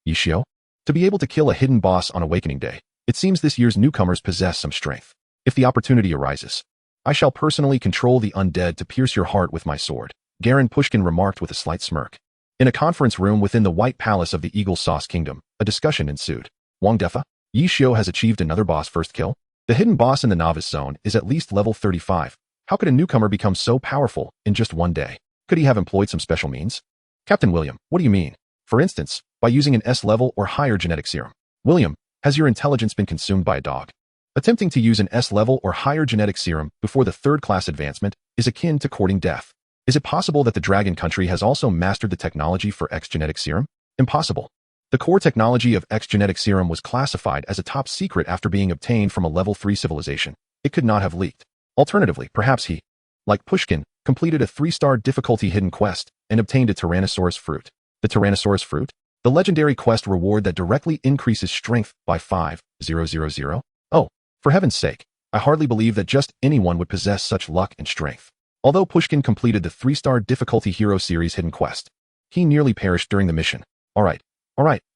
Yishio? To be able to kill a hidden boss on Awakening Day, it seems this year's newcomers possess some strength. If the opportunity arises, I shall personally control the undead to pierce your heart with my sword, Garen Pushkin remarked with a slight smirk. In a conference room within the White Palace of the Eagle Sauce Kingdom, a discussion ensued. Wang Defa, Yishio has achieved another boss first kill? The hidden boss in the novice zone is at least level 35. How could a newcomer become so powerful in just one day? Could he have employed some special means? Captain William, what do you mean? For instance, by using an S level or higher genetic serum. William, has your intelligence been consumed by a dog? Attempting to use an S level or higher genetic serum before the 3rd class advancement is akin to courting death. Is it possible that the Dragon Country has also mastered the technology for X genetic serum? Impossible. The core technology of X genetic serum was classified as a top secret after being obtained from a level 3 civilization. It could not have leaked. Alternatively, perhaps he, like Pushkin, completed a 3-star difficulty hidden quest and obtained a Tyrannosaurus fruit. The Tyrannosaurus fruit? The legendary quest reward that directly increases strength by 5,000. Oh, for heaven's sake, I hardly believe that just anyone would possess such luck and strength. Although Pushkin completed the 3-star difficulty hero series hidden quest, he nearly perished during the mission. All right,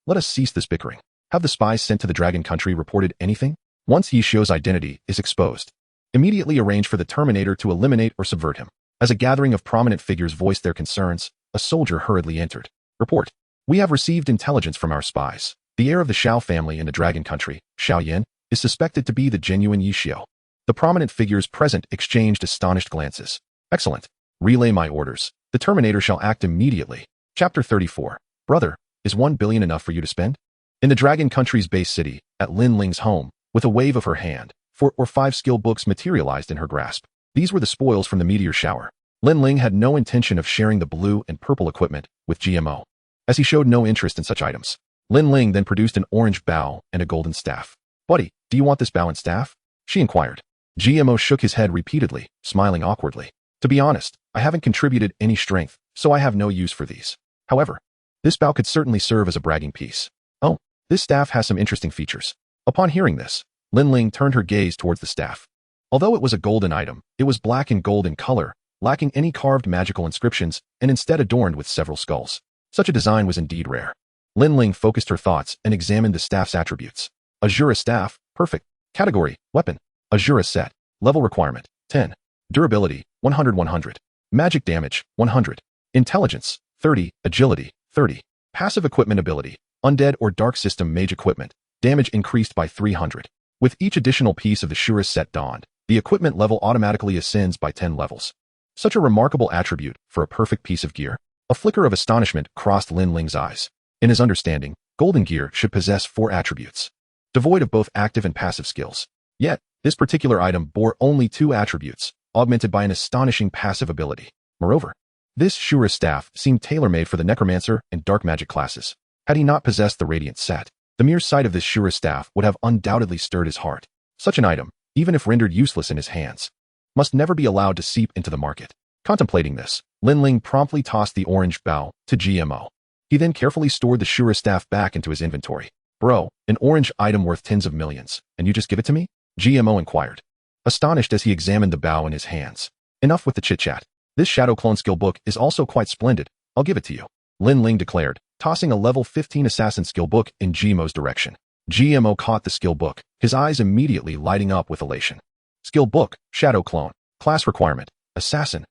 let us cease this bickering. Have the spies sent to the Dragon Country reported anything? Once Yishio's identity is exposed, immediately arrange for the Terminator to eliminate or subvert him. As a gathering of prominent figures voiced their concerns, a soldier hurriedly entered. Report. We have received intelligence from our spies. The heir of the Shao family in the Dragon Country, Shao Yin, is suspected to be the genuine Yishio. The prominent figures present exchanged astonished glances. Excellent. Relay my orders. The Terminator shall act immediately. Chapter 34. Brother, is 1 billion enough for you to spend? In the Dragon Country's base city, at Lin Ling's home, with a wave of her hand, 4 or 5 skill books materialized in her grasp. These were the spoils from the Meteor Shower. Lin Ling had no intention of sharing the blue and purple equipment with GMO, as he showed no interest in such items. Lin Ling then produced an orange bow and a golden staff. Buddy, do you want this bow and staff? She inquired. GMO shook his head repeatedly, smiling awkwardly. To be honest, I haven't contributed any strength, so I have no use for these. However, this bow could certainly serve as a bragging piece. Oh, this staff has some interesting features. Upon hearing this, Lin Ling turned her gaze towards the staff. Although it was a golden item, it was black and gold in color, lacking any carved magical inscriptions, and instead adorned with several skulls. Such a design was indeed rare. Lin Ling focused her thoughts and examined the staff's attributes. Azura staff, perfect. Category, weapon. Azura set. Level requirement, 10. Durability, 100. Magic damage, 100. Intelligence, 30. Agility, 30. Passive equipment ability, undead or dark system mage equipment. Damage increased by 300. With each additional piece of the Shura set donned, the equipment level automatically ascends by 10 levels. Such a remarkable attribute for a perfect piece of gear. A flicker of astonishment crossed Lin Ling's eyes. In his understanding, golden gear should possess 4 attributes, devoid of both active and passive skills. Yet, this particular item bore only 2 attributes, augmented by an astonishing passive ability. Moreover, this Shura staff seemed tailor-made for the necromancer and dark magic classes. Had he not possessed the radiant set, the mere sight of this Shura staff would have undoubtedly stirred his heart. Such an item, even if rendered useless in his hands, must never be allowed to seep into the market. Contemplating this, Lin Ling promptly tossed the orange bow to GMO. He then carefully stored the Shura staff back into his inventory. Bro, an orange item worth tens of millions, and you just give it to me? GMO inquired, astonished as he examined the bow in his hands. Enough with the chit-chat. This Shadow Clone skill book is also quite splendid. I'll give it to you, Lin Ling declared, tossing a level 15 assassin skill book in GMO's direction. GMO caught the skill book, his eyes immediately lighting up with elation. Skill book, Shadow Clone. Class requirement, Assassin.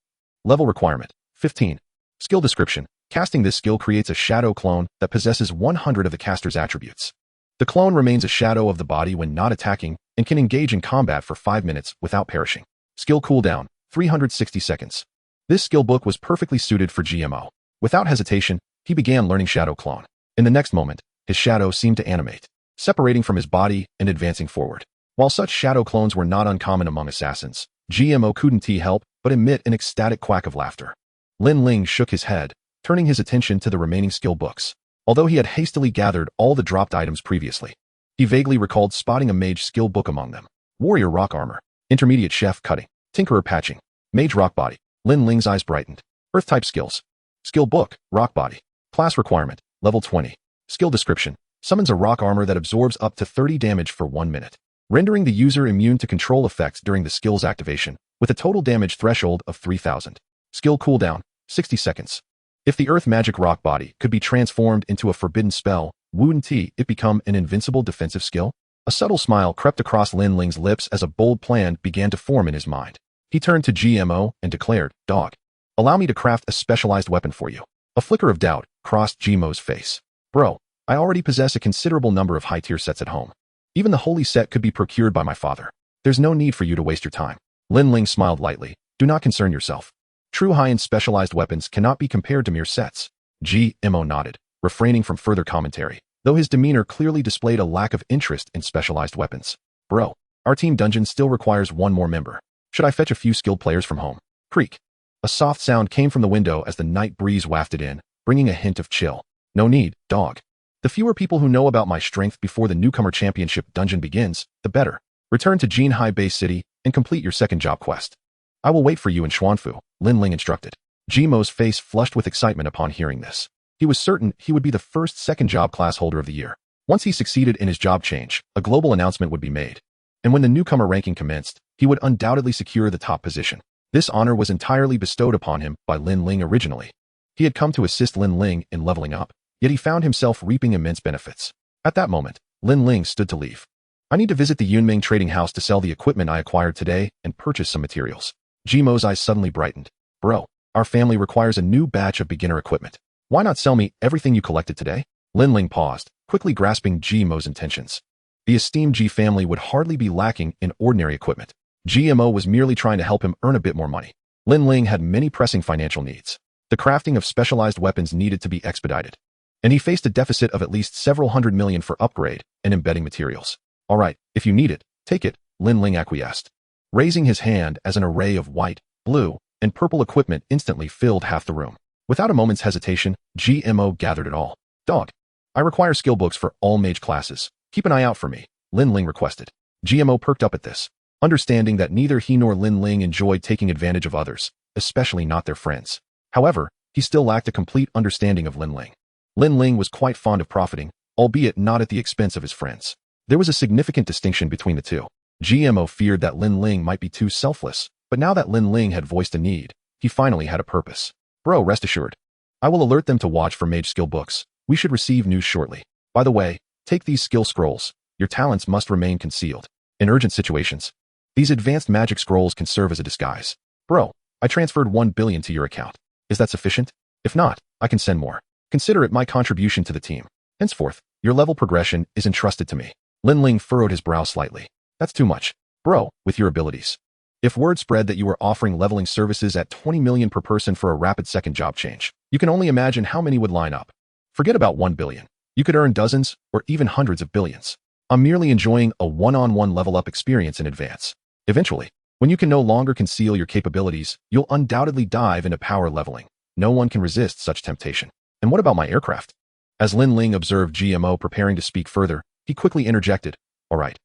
Level requirement, 15. Skill description. Casting this skill creates a shadow clone that possesses 100 of the caster's attributes. The clone remains a shadow of the body when not attacking and can engage in combat for 5 minutes without perishing. Skill cooldown, 360 seconds. This skill book was perfectly suited for GMO. Without hesitation, He began learning Shadow Clone. In the next moment, his shadow seemed to animate, separating from his body and advancing forward. While such shadow clones were not uncommon among assassins, GMO couldn't help but emit an ecstatic quack of laughter. Lin Ling shook his head, turning his attention to the remaining skill books. Although he had hastily gathered all the dropped items previously, he vaguely recalled spotting a mage skill book among them. Warrior rock armor, intermediate chef cutting, tinkerer patching, mage rock body. Lin Ling's eyes brightened. Earth type skills. Skill book, rock body. Class requirement, level 20. Skill description, summons a rock armor that absorbs up to 30 damage for 1 minute, rendering the user immune to control effects during the skill's activation, with a total damage threshold of 3000. Skill cooldown, 60 seconds. If the earth magic rock body could be transformed into a forbidden spell, wouldn't it become an invincible defensive skill? A subtle smile crept across Lin Ling's lips as a bold plan began to form in his mind. He turned to GMO and declared, "Dog, allow me to craft a specialized weapon for you." A flicker of doubt crossed GMO's face. "Bro, I already possess a considerable number of high-tier sets at home. Even the holy set could be procured by my father. There's no need for you to waste your time." Lin Ling smiled lightly. "Do not concern yourself. True high-end specialized weapons cannot be compared to mere sets." GMO nodded, refraining from further commentary, though his demeanor clearly displayed a lack of interest in specialized weapons. "Bro, our team dungeon still requires one more member. Should I fetch a few skilled players from home?" Creak. A soft sound came from the window as the night breeze wafted in, bringing a hint of chill. "No need, dog. The fewer people who know about my strength before the newcomer championship dungeon begins, the better. Return to Jinhai Base City and complete your second job quest. I will wait for you in Xuanfu," Lin Ling instructed. Jimo's face flushed with excitement upon hearing this. He was certain he would be the first second job class holder of the year. Once he succeeded in his job change, a global announcement would be made. And when the newcomer ranking commenced, he would undoubtedly secure the top position. This honor was entirely bestowed upon him by Lin Ling originally. He had come to assist Lin Ling in leveling up, yet he found himself reaping immense benefits. At that moment, Lin Ling stood to leave. "I need to visit the Yunming trading house to sell the equipment I acquired today and purchase some materials." Jimo's eyes suddenly brightened. "Bro, our family requires a new batch of beginner equipment. Why not sell me everything you collected today?" Lin Ling paused, quickly grasping Jimo's intentions. The esteemed G family would hardly be lacking in ordinary equipment. GMO was merely trying to help him earn a bit more money. Lin Ling had many pressing financial needs. The crafting of specialized weapons needed to be expedited, and he faced a deficit of at least several hundred million for upgrade and embedding materials. "All right, if you need it, take it," Lin Ling acquiesced, raising his hand as an array of white, blue, and purple equipment instantly filled half the room. Without a moment's hesitation, GMO gathered it all. "Dog, I require skill books for all mage classes. Keep an eye out for me," Lin Ling requested. GMO perked up at this, understanding that neither he nor Lin Ling enjoyed taking advantage of others, especially not their friends. However, he still lacked a complete understanding of Lin Ling. Lin Ling was quite fond of profiting, albeit not at the expense of his friends. There was a significant distinction between the two. GMO feared that Lin Ling might be too selfless, but now that Lin Ling had voiced a need, he finally had a purpose. "Bro, rest assured. I will alert them to watch for mage skill books. We should receive news shortly. By the way, take these skill scrolls. Your talents must remain concealed. In urgent situations, these advanced magic scrolls can serve as a disguise. Bro, I transferred 1 billion to your account. Is that sufficient? If not, I can send more. Consider it my contribution to the team. Henceforth, your level progression is entrusted to me." Lin Ling furrowed his brow slightly. "That's too much. Bro, with your abilities. If word spread that you were offering leveling services at 20 million per person for a rapid second job change, you can only imagine how many would line up. Forget about 1 billion. You could earn dozens or even hundreds of billions. I'm merely enjoying a one-on-one level up experience in advance. Eventually, when you can no longer conceal your capabilities, you'll undoubtedly dive into power leveling. No one can resist such temptation. And what about my aircraft?" As Lin Ling observed GMO preparing to speak further, he quickly interjected, all right,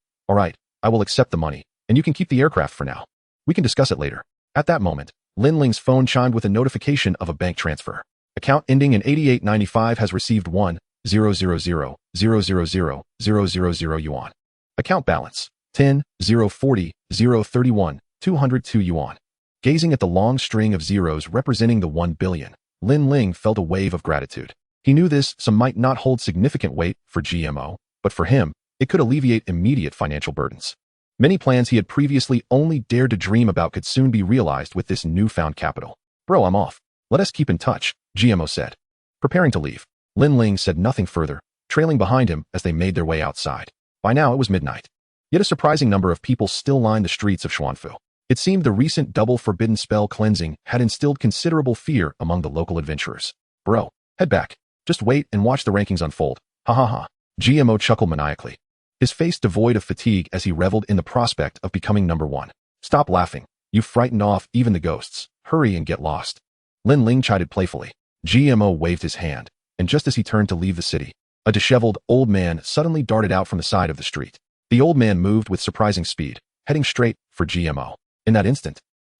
I will accept the money, and you can keep the aircraft for now. We can discuss it later." At that moment, Lin Ling's phone chimed with a notification of a bank transfer. Account ending in 8895 has received 1,000,000,000 yuan. Account balance, 10,040,031, 202 yuan. Gazing at the long string of zeros representing the 1 billion, Lin Ling felt a wave of gratitude. He knew this sum might not hold significant weight for GMO, but for him, it could alleviate immediate financial burdens. Many plans he had previously only dared to dream about could soon be realized with this newfound capital. "Bro, I'm off. Let us keep in touch," GMO said. Preparing to leave, Lin Ling said nothing further, trailing behind him as they made their way outside. By now it was midnight. Yet a surprising number of people still lined the streets of Xuanfu. It seemed the recent double forbidden spell cleansing had instilled considerable fear among the local adventurers. "Bro, head back. Just wait and watch the rankings unfold. Ha ha ha. GMO chuckled maniacally, his face devoid of fatigue as he reveled in the prospect of becoming number one. Stop laughing. You've frightened off even the ghosts. Hurry and get lost. Lin Ling chided playfully. GMO waved his hand, and just as he turned to leave the city, a disheveled old man suddenly darted out from the side of the street. The old man moved with surprising speed, heading straight for GMO. In that instant,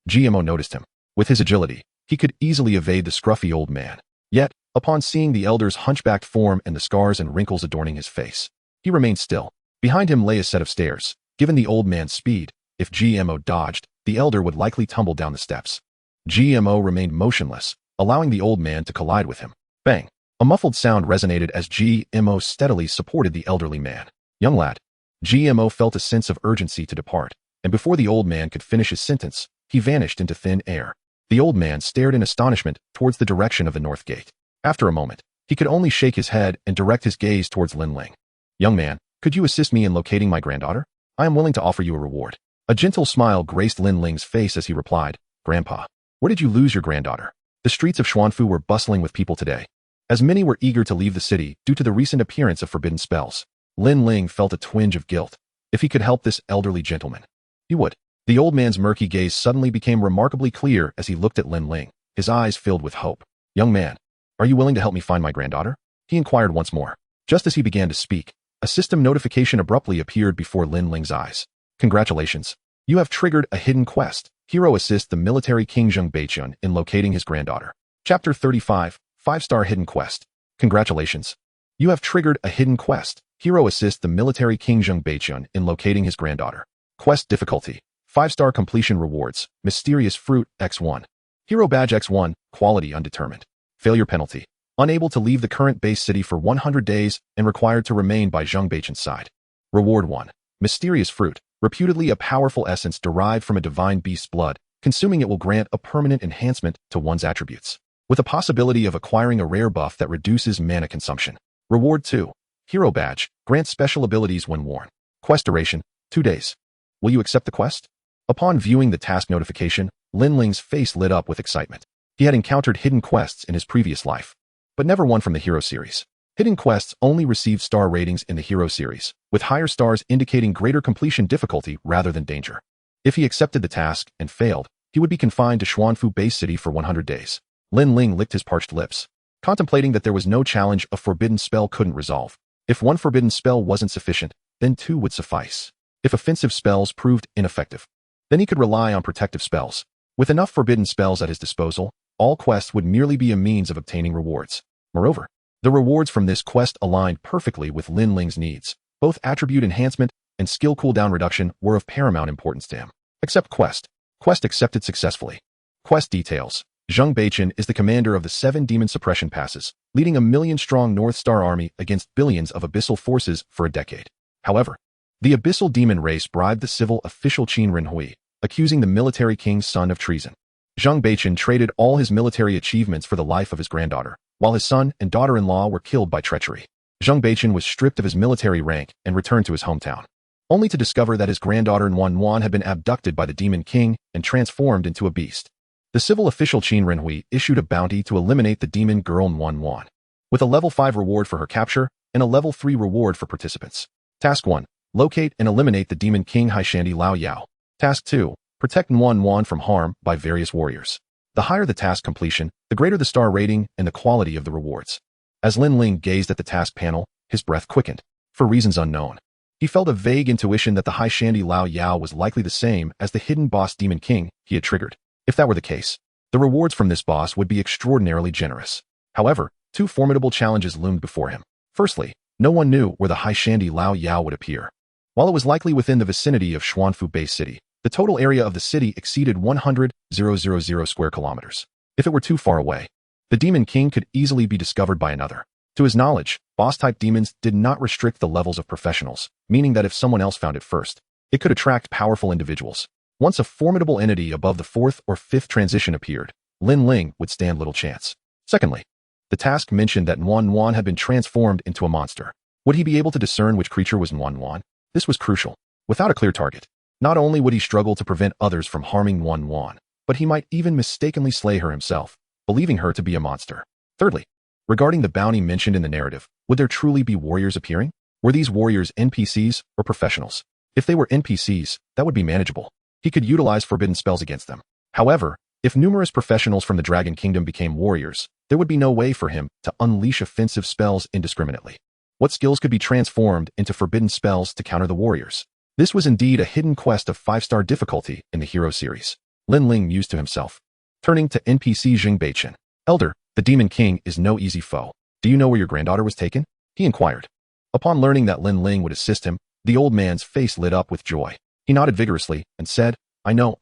GMO noticed him. With his agility, he could easily evade the scruffy old man. Yet, upon seeing the elder's hunchbacked form and the scars and wrinkles adorning his face, he remained still. Behind him lay a set of stairs. Given the old man's speed, if GMO dodged, the elder would likely tumble down the steps. GMO remained motionless, allowing the old man to collide with him. Bang! A muffled sound resonated as GMO steadily supported the elderly man. Young lad. GMO felt a sense of urgency to depart, and before the old man could finish his sentence, he vanished into thin air. The old man stared in astonishment towards the direction of the north gate. After a moment, he could only shake his head and direct his gaze towards Lin Ling. Young man, could you assist me in locating my granddaughter? I am willing to offer you a reward. A gentle smile graced Lin Ling's face as he replied, Grandpa, where did you lose your granddaughter? The streets of Xuanfu were bustling with people today, as many were eager to leave the city due to the recent appearance of forbidden spells. Lin Ling felt a twinge of guilt. If he could help this elderly gentleman, he would. The old man's murky gaze suddenly became remarkably clear as he looked at Lin Ling, his eyes filled with hope. Young man, are you willing to help me find my granddaughter? He inquired once more. Just as he began to speak, a system notification abruptly appeared before Lin Ling's eyes. Congratulations. You have triggered a hidden quest. Hero assists the military king Zheng Beichun in locating his granddaughter. Chapter 35, 5-star hidden quest. Congratulations. You have triggered a hidden quest. Hero assists the military king Zheng Beichun in locating his granddaughter. Quest difficulty. 5-star completion rewards. Mysterious fruit X1. Hero badge X1. Quality undetermined. Failure penalty. Unable to leave the current base city for 100 days and required to remain by Zheng Beichun's side. Reward 1. Mysterious fruit. Reputedly a powerful essence derived from a divine beast's blood. Consuming it will grant a permanent enhancement to one's attributes, with a possibility of acquiring a rare buff that reduces mana consumption. Reward 2. Hero badge. Grants special abilities when worn. Quest duration. 2 days. Will you accept the quest? Upon viewing the task notification, Lin Ling's face lit up with excitement. He had encountered hidden quests in his previous life, but never one from the Hero series. Hidden quests only receive star ratings in the Hero series, with higher stars indicating greater completion difficulty rather than danger. If he accepted the task and failed, he would be confined to Xuanfu Base City for 100 days. Lin Ling licked his parched lips, contemplating that there was no challenge a forbidden spell couldn't resolve. If one forbidden spell wasn't sufficient, then 2 would suffice. If offensive spells proved ineffective, then he could rely on protective spells. With enough forbidden spells at his disposal, all quests would merely be a means of obtaining rewards. Moreover, the rewards from this quest aligned perfectly with Lin Ling's needs. Both attribute enhancement and skill cooldown reduction were of paramount importance to him. Accept quest. Quest accepted successfully. Quest details. Zheng Beichun is the commander of the 7 demon suppression passes, leading a million-strong North Star army against billions of abyssal forces for a decade. However, the abyssal demon race bribed the civil official Qin Renhui, accusing the military king's son of treason. Zheng Beichun traded all his military achievements for the life of his granddaughter, while his son and daughter-in-law were killed by treachery. Zheng Beichun was stripped of his military rank and returned to his hometown, only to discover that his granddaughter Nuan had been abducted by the demon king and transformed into a beast. The civil official Qin Renhui issued a bounty to eliminate the demon girl Nuan, with a level 5 reward for her capture and a level 3 reward for participants. Task 1. Locate and eliminate the demon king Haishandi Lao Yao. Task 2. Protect Nuan from harm by various warriors. The higher the task completion, the greater the star rating and the quality of the rewards. As Lin Ling gazed at the task panel, his breath quickened. For reasons unknown, he felt a vague intuition that the Haishandi Lao Yao was likely the same as the hidden boss demon king he had triggered. If that were the case, the rewards from this boss would be extraordinarily generous. However, 2 formidable challenges loomed before him. Firstly, no one knew where the Haishandi Lao Yao would appear. While it was likely within the vicinity of Xuanfu Base City, the total area of the city exceeded 100,000 square kilometers. If it were too far away, the demon king could easily be discovered by another. To his knowledge, boss-type demons did not restrict the levels of professionals, meaning that if someone else found it first, it could attract powerful individuals. Once a formidable entity above the 4th or 5th transition appeared, Lin Ling would stand little chance. Secondly, the task mentioned that Nuan had been transformed into a monster. Would he be able to discern which creature was Nuan? This was crucial. Without a clear target, not only would he struggle to prevent others from harming Nuan, but he might even mistakenly slay her himself, believing her to be a monster. Thirdly, Regarding the bounty mentioned in the narrative, would there truly be warriors appearing? Were these warriors NPCs or professionals? If they were NPCs, that would be manageable. He could utilize forbidden spells against them. However, if numerous professionals from the Dragon Kingdom became warriors, there would be no way for him to unleash offensive spells indiscriminately. What skills could be transformed into forbidden spells to counter the warriors? This was indeed a hidden quest of 5-star difficulty in the Hero series. Lin Ling mused to himself. Turning to NPC Jing Beichen. Elder, the Demon King is no easy foe. Do you know where your granddaughter was taken? He inquired. Upon learning that Lin Ling would assist him, the old man's face lit up with joy. He nodded vigorously and said, I know.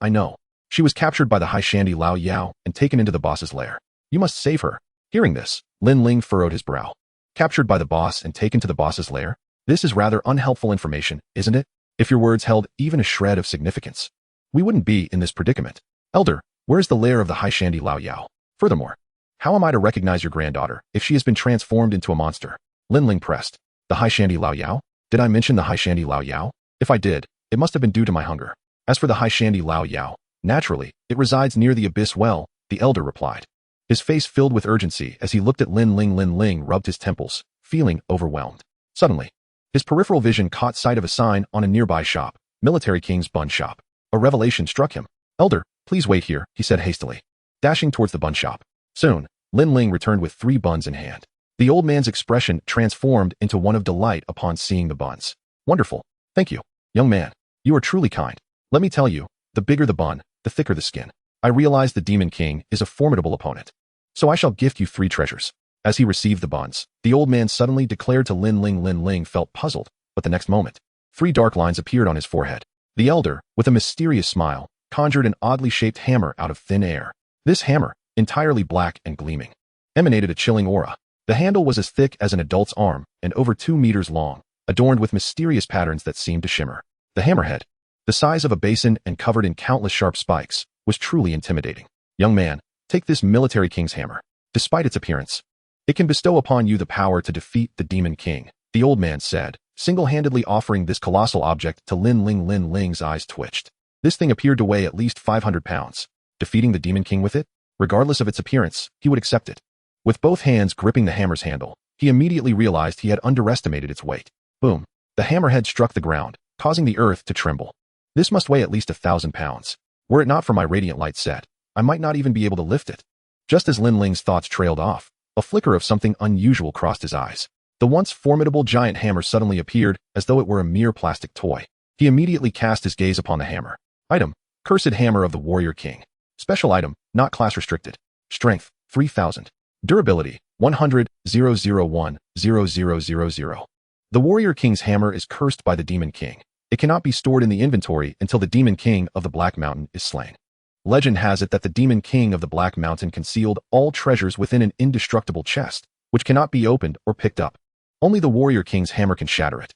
She was captured by the High Shandy Lao Yao and taken into the boss's lair. You must save her. Hearing this, Lin Ling furrowed his brow. Captured by the boss and taken to the boss's lair? This is rather unhelpful information, isn't it? If your words held even a shred of significance, we wouldn't be in this predicament. Elder, where's the lair of the High Shandy Lao Yao? Furthermore, how am I to recognize your granddaughter if she has been transformed into a monster? Lin Ling pressed. The High Shandy Lao Yao? Did I mention the High Shandy Lao Yao? If I did, it must have been due to my hunger. As for the High Shandy Lao Yao, naturally, it resides near the Abyss Well, the elder replied. His face filled with urgency as he looked at Lin Ling. Lin Ling rubbed his temples, feeling overwhelmed. Suddenly, his peripheral vision caught sight of a sign on a nearby shop, Military King's Bun Shop. A revelation struck him. Elder, please wait here, he said hastily, dashing towards the bun shop. Soon, Lin Ling returned with 3 buns in hand. The old man's expression transformed into one of delight upon seeing the buns. Wonderful. Thank you. Young man, you are truly kind. Let me tell you, the bigger the bun, the thicker the skin. I realize the Demon King is a formidable opponent. So I shall gift you 3 treasures. As he received the buns, the old man suddenly declared to Lin Ling. Lin Ling felt puzzled, but the next moment, 3 dark lines appeared on his forehead. The elder, with a mysterious smile, conjured an oddly shaped hammer out of thin air. This hammer, entirely black and gleaming, emanated a chilling aura. The handle was as thick as an adult's arm and over 2 meters long, adorned with mysterious patterns that seemed to shimmer. The hammerhead, the size of a basin and covered in countless sharp spikes, was truly intimidating. Young man, take this Military King's hammer. Despite its appearance, it can bestow upon you the power to defeat the Demon King, the old man said, single-handedly offering this colossal object to Lin Ling. Lin Ling's eyes twitched. This thing appeared to weigh at least 500 pounds. Defeating the Demon King with it? Regardless of its appearance, he would accept it. With both hands gripping the hammer's handle, he immediately realized he had underestimated its weight. Boom. The hammerhead struck the ground, causing the earth to tremble. This must weigh at least 1,000 pounds. Were it not for my radiant light set, I might not even be able to lift it. Just as Lin Ling's thoughts trailed off, a flicker of something unusual crossed his eyes. The once formidable giant hammer suddenly appeared as though it were a mere plastic toy. He immediately cast his gaze upon the hammer. Item, Cursed Hammer of the Warrior King. Special item, not class restricted. Strength, 3000. Durability, 100,001,0000. The Warrior King's hammer is cursed by the Demon King. It cannot be stored in the inventory until the Demon King of the Black Mountain is slain. Legend has it that the Demon King of the Black Mountain concealed all treasures within an indestructible chest, which cannot be opened or picked up. Only the Warrior King's hammer can shatter it.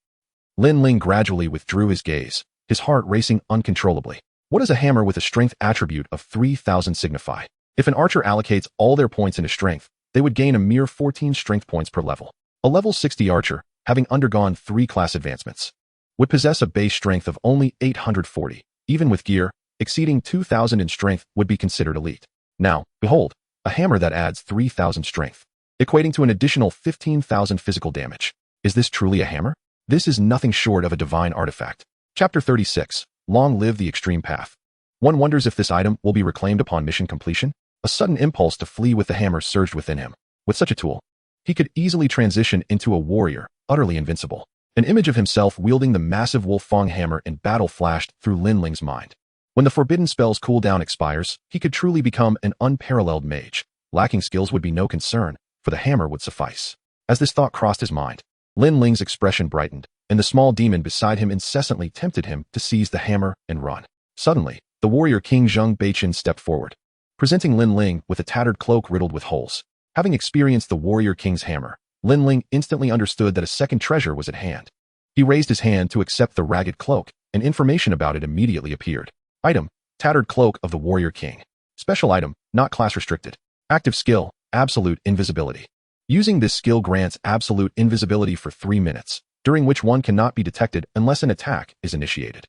Lin Ling gradually withdrew his gaze, his heart racing uncontrollably. What does a hammer with a strength attribute of 3000 signify? If an archer allocates all their points into strength, they would gain a mere 14 strength points per level. A level 60 archer, having undergone 3 class advancements, would possess a base strength of only 840. Even with gear, exceeding 2000 in strength would be considered elite. Now, behold, a hammer that adds 3000 strength, equating to an additional 15,000 physical damage. Is this truly a hammer? This is nothing short of a divine artifact. Chapter 36. Long live the extreme path. One wonders if this item will be reclaimed upon mission completion. A sudden impulse to flee with the hammer surged within him. With such a tool, he could easily transition into a warrior, utterly invincible. An image of himself wielding the massive Wolfang hammer in battle flashed through Lin Ling's mind. When the forbidden spell's cooldown expires, he could truly become an unparalleled mage. Lacking skills would be no concern, for the hammer would suffice. As this thought crossed his mind, Lin Ling's expression brightened, and the small demon beside him incessantly tempted him to seize the hammer and run. Suddenly, the warrior King Zheng Beichen stepped forward, presenting Lin Ling with a tattered cloak riddled with holes. Having experienced the warrior king's hammer, Lin Ling instantly understood that a second treasure was at hand. He raised his hand to accept the ragged cloak, and information about it immediately appeared. Item, Tattered Cloak of the Warrior King. Special item, not class restricted. Active skill, Absolute Invisibility. Using this skill grants absolute invisibility for 3 minutes, during which one cannot be detected unless an attack is initiated.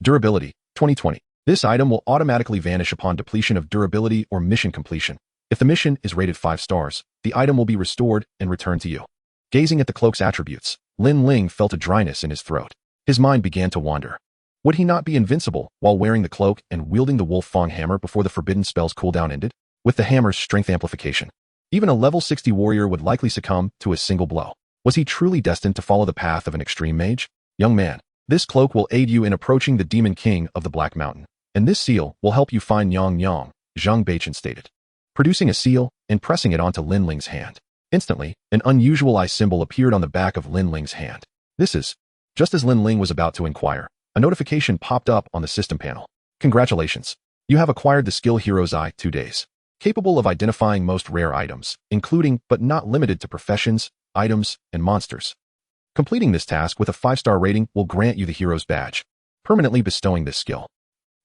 Durability, 2020. This item will automatically vanish upon depletion of durability or mission completion. If the mission is rated 5 stars, the item will be restored and returned to you. Gazing at the cloak's attributes, Lin Ling felt a dryness in his throat. His mind began to wander. Would he not be invincible while wearing the cloak and wielding the Wolf Fang hammer before the forbidden spell's cooldown ended? With the hammer's strength amplification, even a level 60 warrior would likely succumb to a single blow. Was he truly destined to follow the path of an extreme mage? Young man, this cloak will aid you in approaching the Demon King of the Black Mountain, and this seal will help you find Yang Yang, Zhang Beichen stated. Producing a seal and pressing it onto Lin Ling's hand. Instantly, an unusual eye symbol appeared on the back of Lin Ling's hand. This is. Just as Lin Ling was about to inquire, a notification popped up on the system panel. Congratulations. You have acquired the skill Hero's Eye 2 days. Capable of identifying most rare items, including but not limited to professions, items, and monsters. Completing this task with a 5-star rating will grant you the Hero's Badge, permanently bestowing this skill.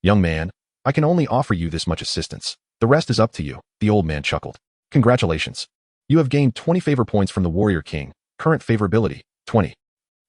Young man, I can only offer you this much assistance. The rest is up to you, the old man chuckled. Congratulations. You have gained 20 favor points from the Warrior King, current favorability, 20.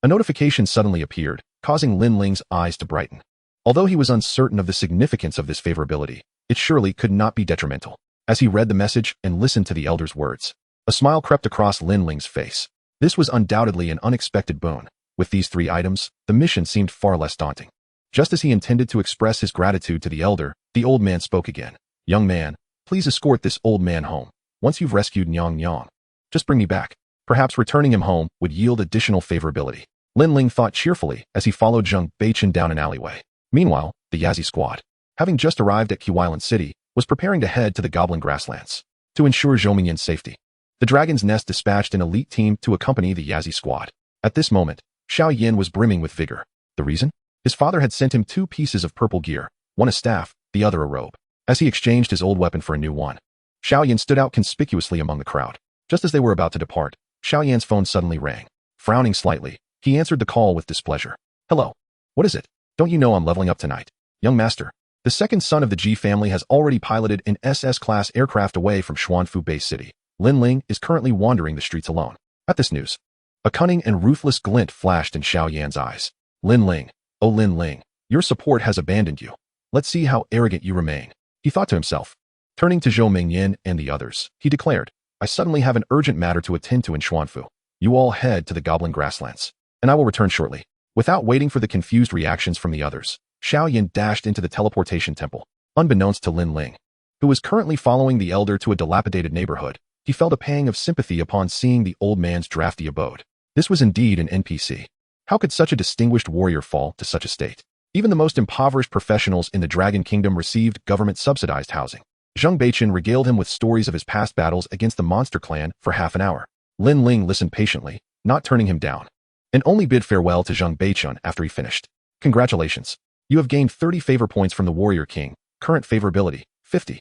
A notification suddenly appeared, causing Lin Ling's eyes to brighten. Although he was uncertain of the significance of this favorability, it surely could not be detrimental. As he read the message and listened to the elder's words, a smile crept across Lin Ling's face. This was undoubtedly an unexpected boon. With these 3 items, the mission seemed far less daunting. Just as he intended to express his gratitude to the elder, the old man spoke again. Young man, please escort this old man home. Once you've rescued Yang Yang, just bring me back. Perhaps returning him home would yield additional favorability. Lin Ling thought cheerfully as he followed Zhang Beichen down an alleyway. Meanwhile, the Yazi squad, having just arrived at Qiwailan City, was preparing to head to the Goblin Grasslands. To ensure Zhou Mingyan's safety, the Dragon's Nest dispatched an elite team to accompany the Yazi squad. At this moment, Xiao Yan was brimming with vigor. The reason? His father had sent him 2 pieces of purple gear, one a staff, the other a robe. As he exchanged his old weapon for a new one, Xiao Yan stood out conspicuously among the crowd. Just as they were about to depart, Xiao Yan's phone suddenly rang. Frowning slightly, he answered the call with displeasure. Hello. What is it? Don't you know I'm leveling up tonight? Young master, the second son of the Ji family has already piloted an SS-class aircraft away from Xuanfu Base City. Lin Ling is currently wandering the streets alone. At this news, a cunning and ruthless glint flashed in Xiao Yan's eyes. Lin Ling, oh Lin Ling, your support has abandoned you. Let's see how arrogant you remain. He thought to himself. Turning to Zhou Mingyan and the others, he declared, I suddenly have an urgent matter to attend to in Xuanfu. You all head to the Goblin Grasslands, and I will return shortly. Without waiting for the confused reactions from the others, Xiao Yan dashed into the teleportation temple. Unbeknownst to Lin Ling, who was currently following the elder to a dilapidated neighborhood, he felt a pang of sympathy upon seeing the old man's drafty abode. This was indeed an NPC. How could such a distinguished warrior fall to such a state? Even the most impoverished professionals in the Dragon Kingdom received government-subsidized housing. Zhang Beichen regaled him with stories of his past battles against the monster clan for half an hour. Lin Ling listened patiently, not turning him down, and only bid farewell to Zhang Beichen after he finished. Congratulations. You have gained 30 favor points from the Warrior King, current favorability, 50.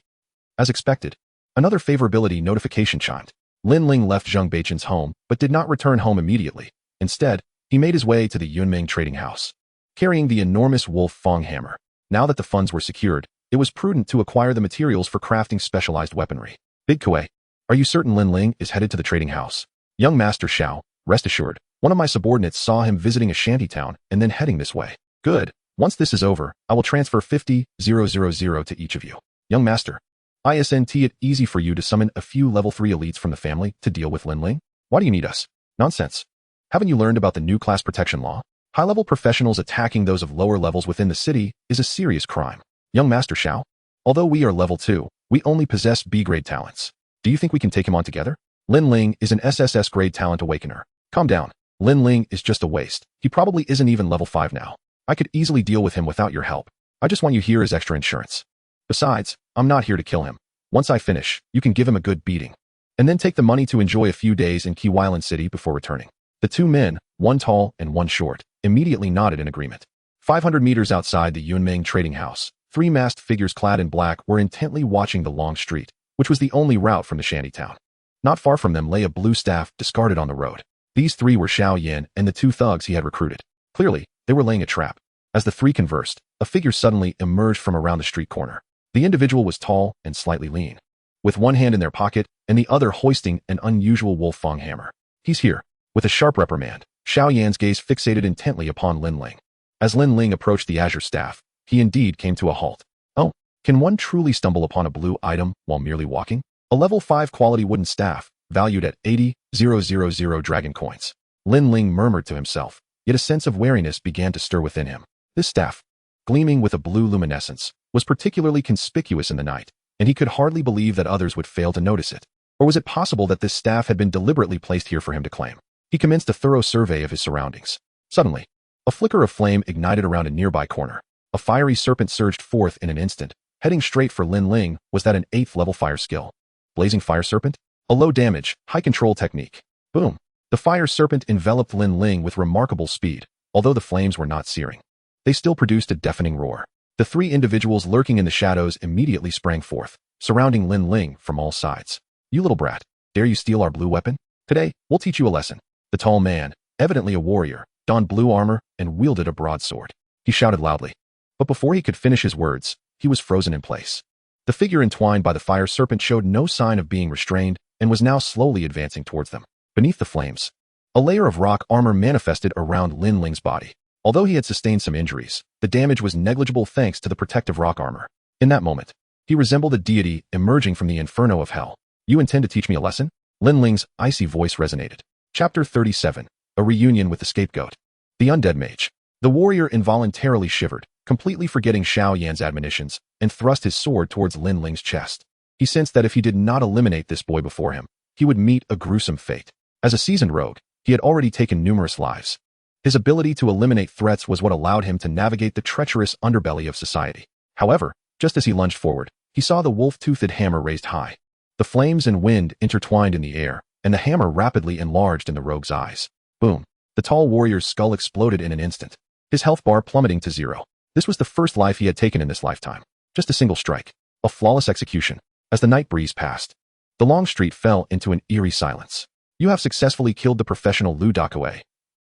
As expected, another favorability notification chimed. Lin Ling left Zhang Beichen's home, but did not return home immediately. Instead, he made his way to the Yunming trading house, carrying the enormous Wolf Fang hammer. Now that the funds were secured, it was prudent to acquire the materials for crafting specialized weaponry. Big Kuei, are you certain Lin Ling is headed to the trading house? Young Master Xiao, rest assured, one of my subordinates saw him visiting a shantytown and then heading this way. Good. Once this is over, I will transfer 50,000 to each of you. Young Master, isn't it easy for you to summon a few level 3 elites from the family to deal with Lin Ling? Why do you need us? Nonsense. Haven't you learned about the new class protection law? High-level professionals attacking those of lower levels within the city is a serious crime. Young Master Xiao, although we are level 2, we only possess B-grade talents. Do you think we can take him on together? Lin Ling is an SSS-grade talent awakener. Calm down. Lin Ling is just a waste. He probably isn't even level 5 now. I could easily deal with him without your help. I just want you here as extra insurance. Besides, I'm not here to kill him. Once I finish, you can give him a good beating, and then take the money to enjoy a few days in Qiwailan City before returning. The 2 men, one tall and one short, immediately nodded in agreement. 500 meters outside the Yunming trading house, 3 masked figures clad in black were intently watching the long street, which was the only route from the shantytown. Not far from them lay a blue staff discarded on the road. These 3 were Xiao Yan and the 2 thugs he had recruited. Clearly, they were laying a trap. As the 3 conversed, a figure suddenly emerged from around the street corner. The individual was tall and slightly lean, with one hand in their pocket and the other hoisting an unusual Wolf Fang hammer. He's here. With a sharp reprimand, Xiao Yan's gaze fixated intently upon Lin Ling. As Lin Ling approached the azure staff, he indeed came to a halt. Oh, can one truly stumble upon a blue item while merely walking? A level 5 quality wooden staff, valued at 80,000 dragon coins. Lin Ling murmured to himself, yet a sense of wariness began to stir within him. This staff, gleaming with a blue luminescence, was particularly conspicuous in the night, and he could hardly believe that others would fail to notice it. Or was it possible that this staff had been deliberately placed here for him to claim? He commenced a thorough survey of his surroundings. Suddenly, a flicker of flame ignited around a nearby corner. A fiery serpent surged forth in an instant. Heading straight for Lin Ling was that an 8th level fire skill. Blazing Fire Serpent? A low damage, high control technique. Boom. The fire serpent enveloped Lin Ling with remarkable speed, although the flames were not searing. They still produced a deafening roar. The 3 individuals lurking in the shadows immediately sprang forth, surrounding Lin Ling from all sides. You little brat, dare you steal our blue weapon? Today, we'll teach you a lesson. The tall man, evidently a warrior, donned blue armor and wielded a broadsword. He shouted loudly. But before he could finish his words, he was frozen in place. The figure entwined by the fire serpent showed no sign of being restrained and was now slowly advancing towards them. Beneath the flames, a layer of rock armor manifested around Lin Ling's body. Although he had sustained some injuries, the damage was negligible thanks to the protective rock armor. In that moment, he resembled a deity emerging from the inferno of hell. You intend to teach me a lesson? Lin Ling's icy voice resonated. Chapter 37. A reunion with the scapegoat. The undead mage. The warrior involuntarily shivered, completely forgetting Xiao Yan's admonitions, and thrust his sword towards Lin Ling's chest. He sensed that if he did not eliminate this boy before him, he would meet a gruesome fate. As a seasoned rogue, he had already taken numerous lives. His ability to eliminate threats was what allowed him to navigate the treacherous underbelly of society. However, just as he lunged forward, he saw the wolf-toothed hammer raised high. The flames and wind intertwined in the air, and the hammer rapidly enlarged in the rogue's eyes. Boom! The tall warrior's skull exploded in an instant, his health bar plummeting to 0. This was the first life he had taken in this lifetime. Just a single strike. A flawless execution. As the night breeze passed, the long street fell into an eerie silence. You have successfully killed the professional Lu Dakawei.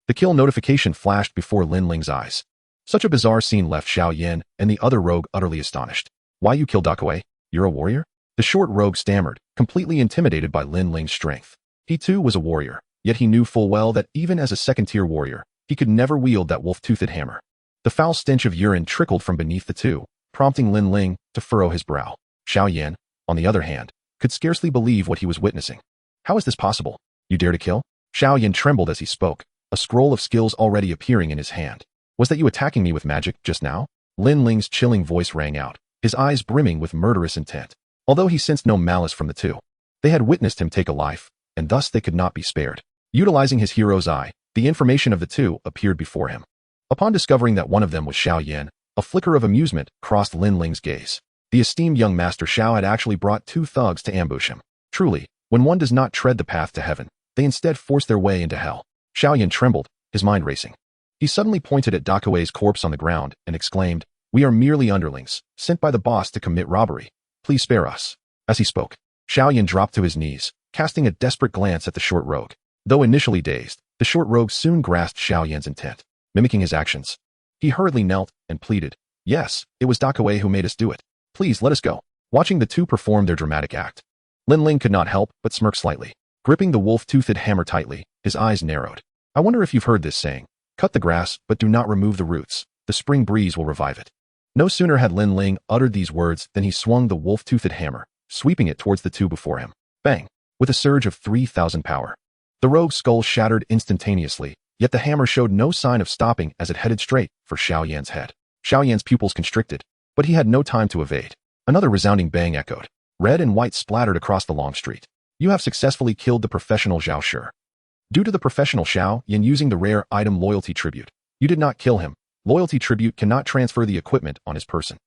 The kill notification flashed before Lin Ling's eyes. Such a bizarre scene left Xiao Yan and the other rogue utterly astonished. Why you killed Dakawei? You're a warrior? The short rogue stammered, completely intimidated by Lin Ling's strength. He too was a warrior, yet he knew full well that even as a second-tier warrior, he could never wield that wolf-toothed hammer. The foul stench of urine trickled from beneath the two, prompting Lin Ling to furrow his brow. Xiao Yan, on the other hand, could scarcely believe what he was witnessing. How is this possible? You dare to kill? Xiao Yan trembled as he spoke, a scroll of skills already appearing in his hand. Was that you attacking me with magic just now? Lin Ling's chilling voice rang out, his eyes brimming with murderous intent. Although he sensed no malice from the two, they had witnessed him take a life, and thus they could not be spared. Utilizing his hero's eye, the information of the two appeared before him. Upon discovering that one of them was Xiao Yan, a flicker of amusement crossed Lin Ling's gaze. The esteemed young master Xiao had actually brought 2 thugs to ambush him. Truly, when one does not tread the path to heaven, they instead force their way into hell. Xiao Yan trembled, his mind racing. He suddenly pointed at Dakawei's corpse on the ground and exclaimed, "We are merely underlings, sent by the boss to commit robbery. Please spare us." As he spoke, Xiao Yan dropped to his knees, casting a desperate glance at the short rogue. Though initially dazed, the short rogue soon grasped Xiao Yan's intent. Mimicking his actions, he hurriedly knelt and pleaded, "Yes, it was Dakawei who made us do it. Please let us go." Watching the two perform their dramatic act, Lin Ling could not help but smirk slightly. Gripping the wolf-toothed hammer tightly, his eyes narrowed. I wonder if you've heard this saying, cut the grass, but do not remove the roots. The spring breeze will revive it. No sooner had Lin Ling uttered these words than he swung the wolf-toothed hammer, sweeping it towards the two before him. Bang! With a surge of 3,000 power. The rogue's skull shattered instantaneously, yet the hammer showed no sign of stopping as it headed straight for Xiao Yan's head. Xiao Yan's pupils constricted, but he had no time to evade. Another resounding bang echoed. Red and white splattered across the long street. You have successfully killed the professional Zhao Shi. Due to the professional Xiao Yan using the rare item loyalty tribute, you did not kill him. Loyalty tribute cannot transfer the equipment on his person.